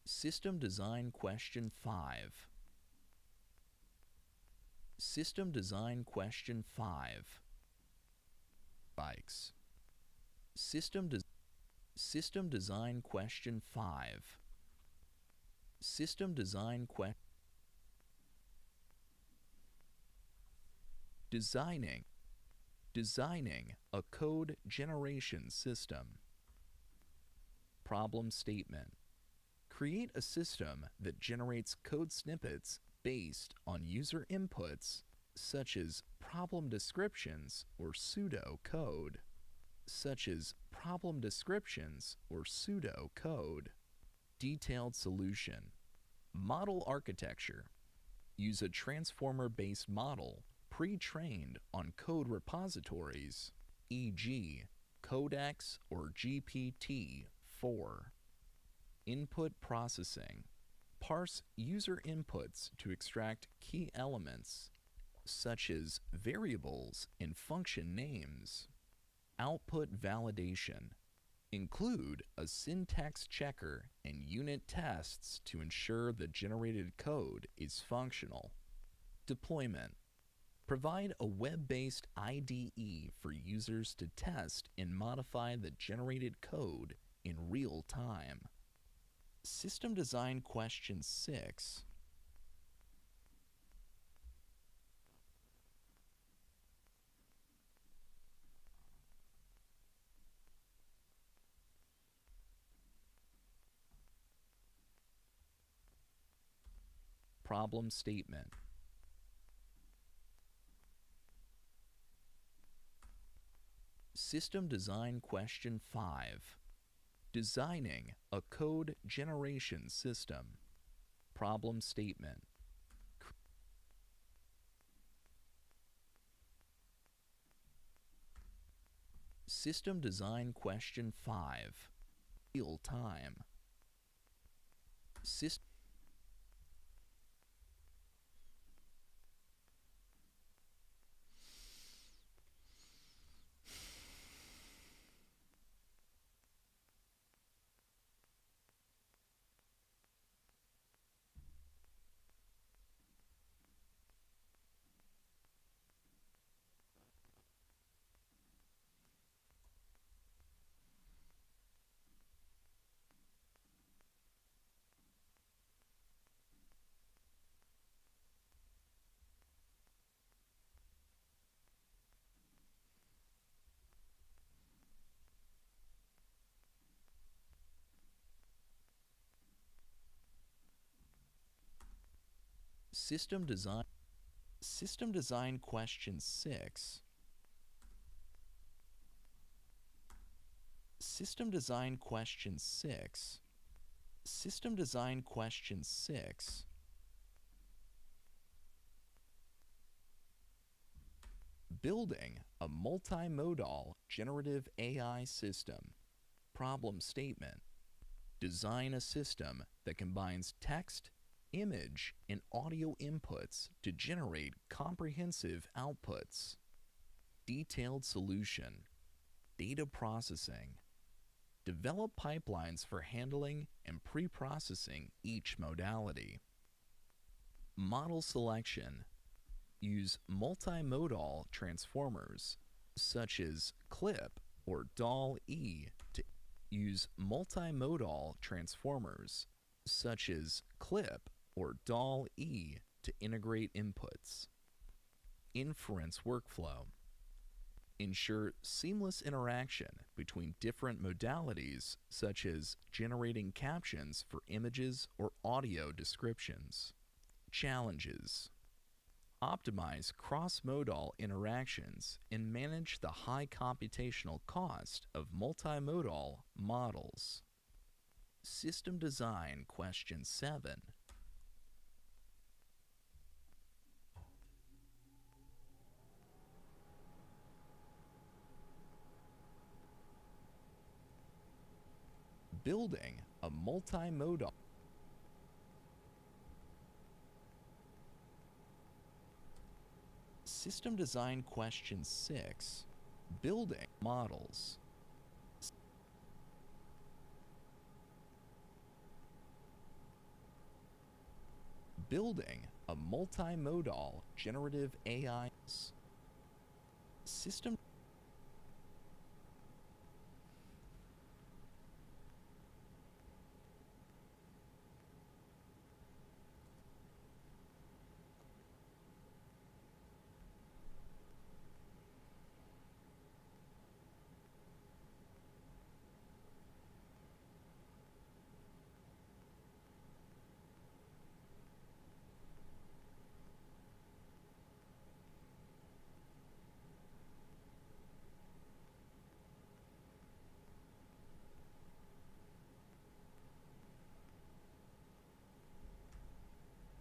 System design question 5. System design question 5. Bikes. System design question 5. System design Designing a code generation system. Problem statement. Create a system that generates code snippets based on user inputs such as problem descriptions or pseudo code. Detailed solution. Model architecture. Use a transformer-based model pre-trained on code repositories, e.g., Codex or GPT-4. Input processing. Parse user inputs to extract key elements, such as variables and function names. Output validation. Include a syntax checker and unit tests to ensure the generated code is functional. Deployment. Provide a web-based IDE for users to test and modify the generated code in real time. System design question 6. Problem statement. System design question 5. Designing a code generation system. Problem statement. System design question 5. Real time. System design question 6. System design question 6. System design question 6. Building a multimodal generative AI system. Problem statement. Design a system that combines text, image, and audio inputs to generate comprehensive outputs. Detailed solution. Data processing. Develop pipelines for handling and pre-processing each modality. Model selection. Use multimodal transformers such as CLIP or DAL-E to use multimodal transformers such as CLIP or DAL-E to integrate inputs. Inference workflow. Ensure seamless interaction between different modalities such as generating captions for images or audio descriptions. Challenges. Optimize cross-modal interactions and manage the high computational cost of multimodal models. System design question 7. Building a multimodal System design question 6. Building models. Building a multimodal generative AI system.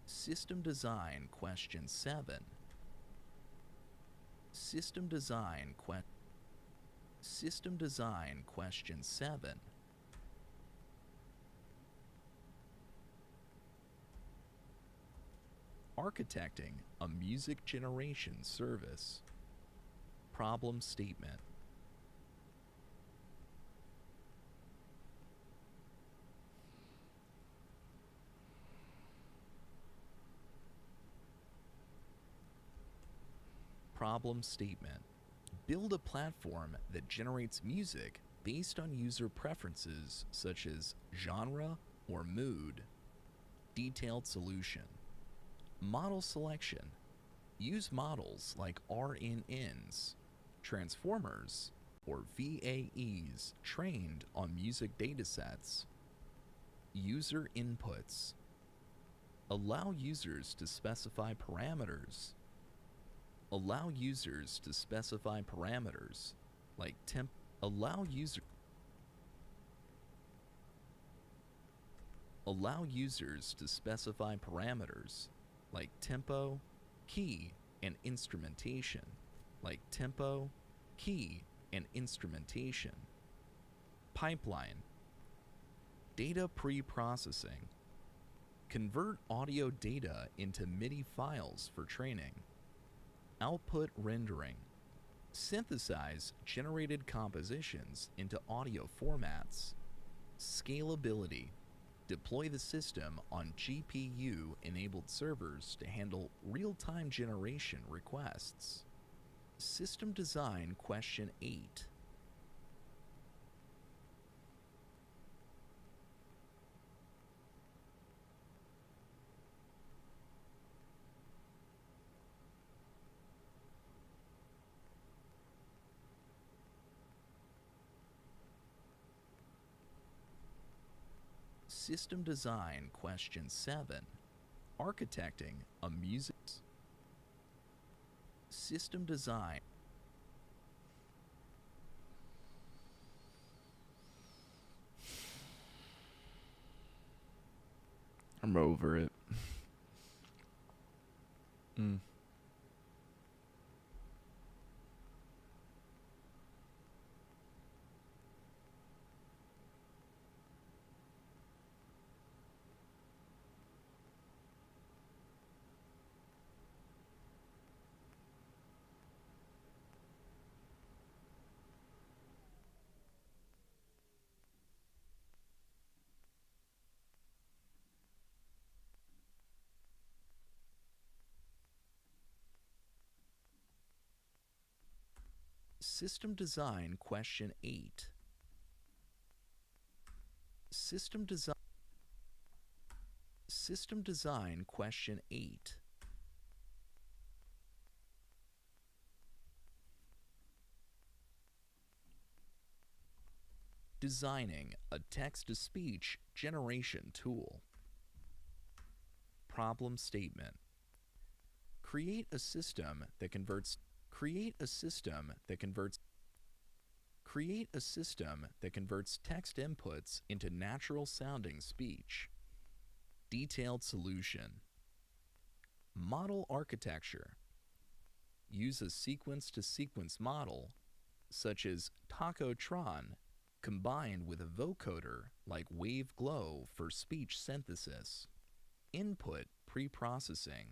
System design question 7. System design question 7. Architecting a music generation service. Problem statement. Problem statement. Build a platform that generates music based on user preferences such as genre or mood. Detailed solution. Model selection. Use models like RNNs, transformers, or VAEs trained on music datasets. User inputs. Allow users to specify parameters. Allow users to specify parameters like temp. Allow users to specify parameters like tempo, key, and instrumentation. Pipeline. Data pre-processing. Convert audio data into MIDI files for training. Output rendering. Synthesize generated compositions into audio formats. Scalability. Deploy the system on GPU-enabled servers to handle real-time generation requests. System design question 8. System design question 7. Architecting a music system design. I'm over it. System design question 8. System design question 8. Designing a text-to-speech generation tool. Problem statement. Create a system that converts text inputs into natural-sounding speech. Detailed solution. Model architecture. Use a sequence-to-sequence model, such as Tacotron, combined with a vocoder like WaveGlow for speech synthesis. Input pre-processing.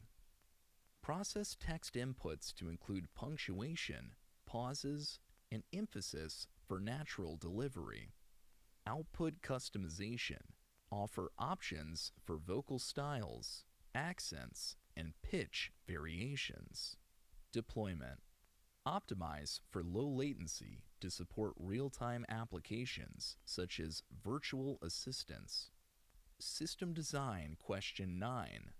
Process text inputs to include punctuation, pauses, and emphasis for natural delivery. Output customization. Offer options for vocal styles, accents, and pitch variations. Deployment. Optimize for low latency to support real-time applications such as virtual assistants. System design question 9.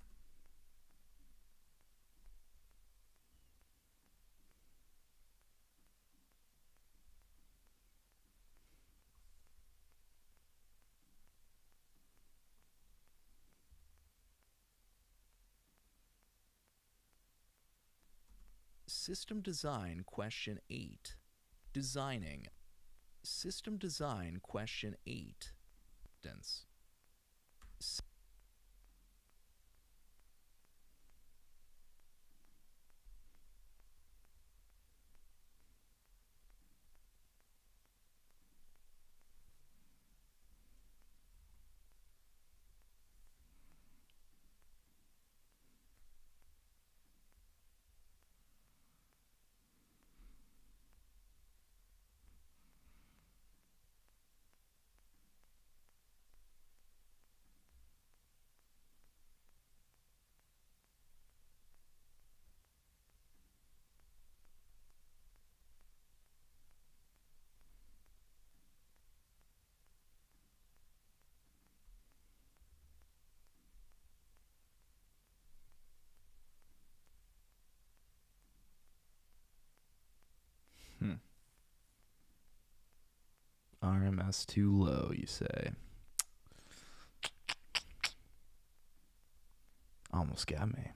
System design question 8. Designing. System design question 8. Dance. RMS too low, you say? Almost got me.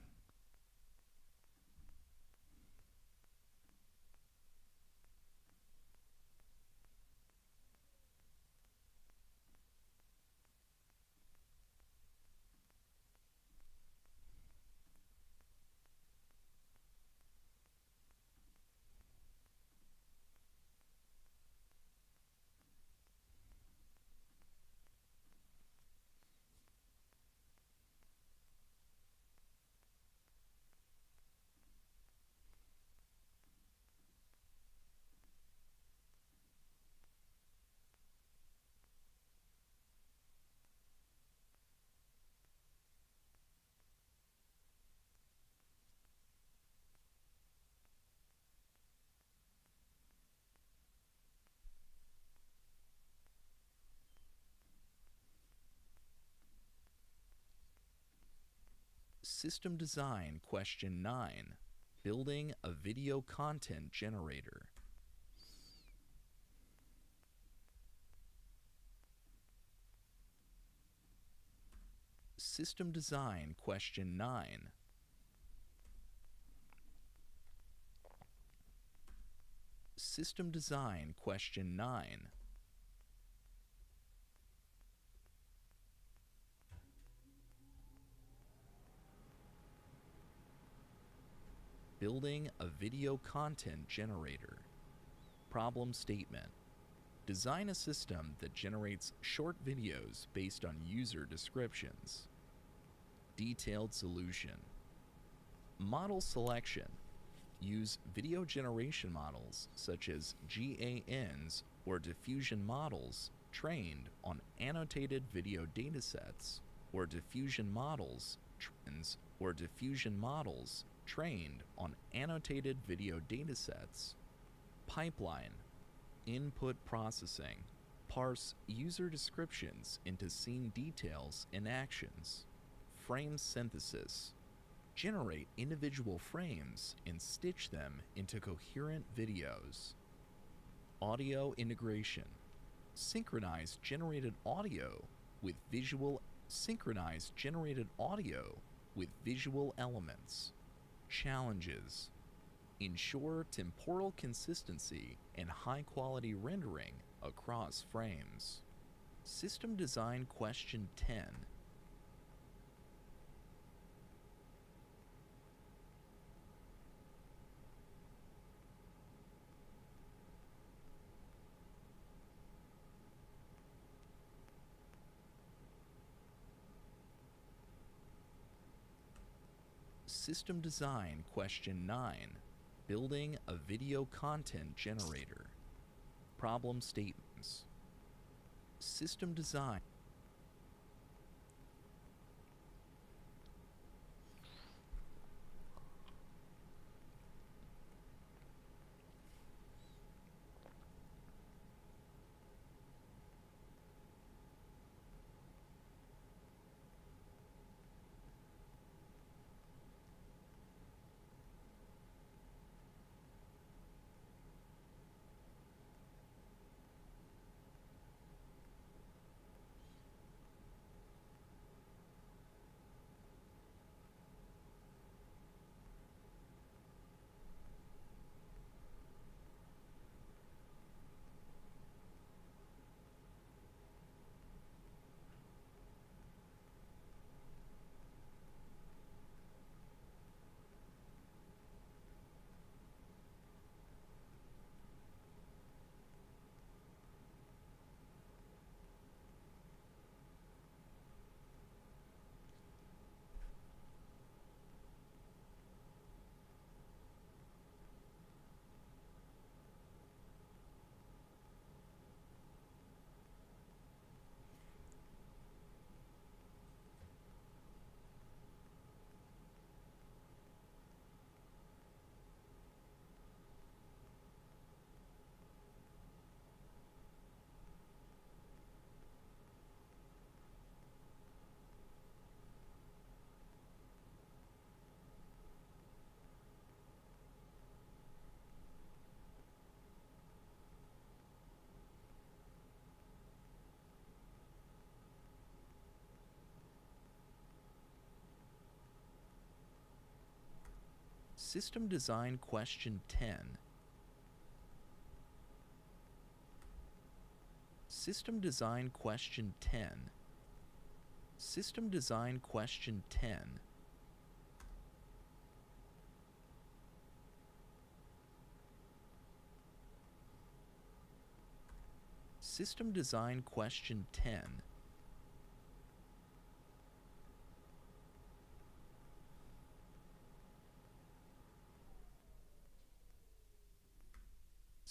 System design question 9. Building a video content generator. System design question 9. System design question 9. Building a video content generator. Problem statement. Design a system that generates short videos based on user descriptions. Detailed solution. Model selection. Use video generation models such as GANs or diffusion models trained on annotated video datasets, or diffusion models trained on annotated video datasets. Pipeline. Input processing. Parse user descriptions into scene details and actions. Frame synthesis. Generate individual frames and stitch them into coherent videos. Audio integration. Synchronize generated audio with visual elements. Challenges. Ensure temporal consistency and high-quality rendering across frames. System design question 10. System design question 9. Building a video content generator. Problem statements. System design. System Design Question 10. System Design Question 10. System Design Question 10. System Design Question 10.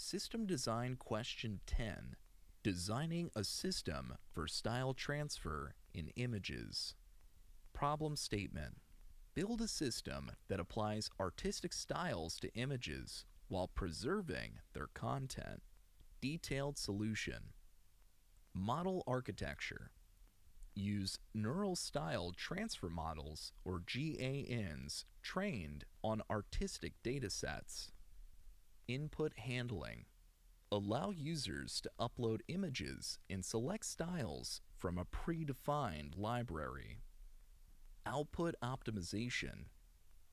System Design Question 10. Designing a system for style transfer in images. Problem statement. Build a system that applies artistic styles to images while preserving their content. Detailed solution. Model architecture. Use neural style transfer models or GANs trained on artistic datasets. Input handling. Allow users to upload images and select styles from a predefined library. Output optimization.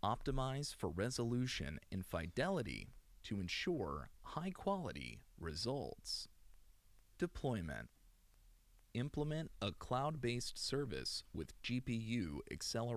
Optimize for resolution and fidelity to ensure high-quality results. Deployment. Implement a cloud-based service with GPU acceleration.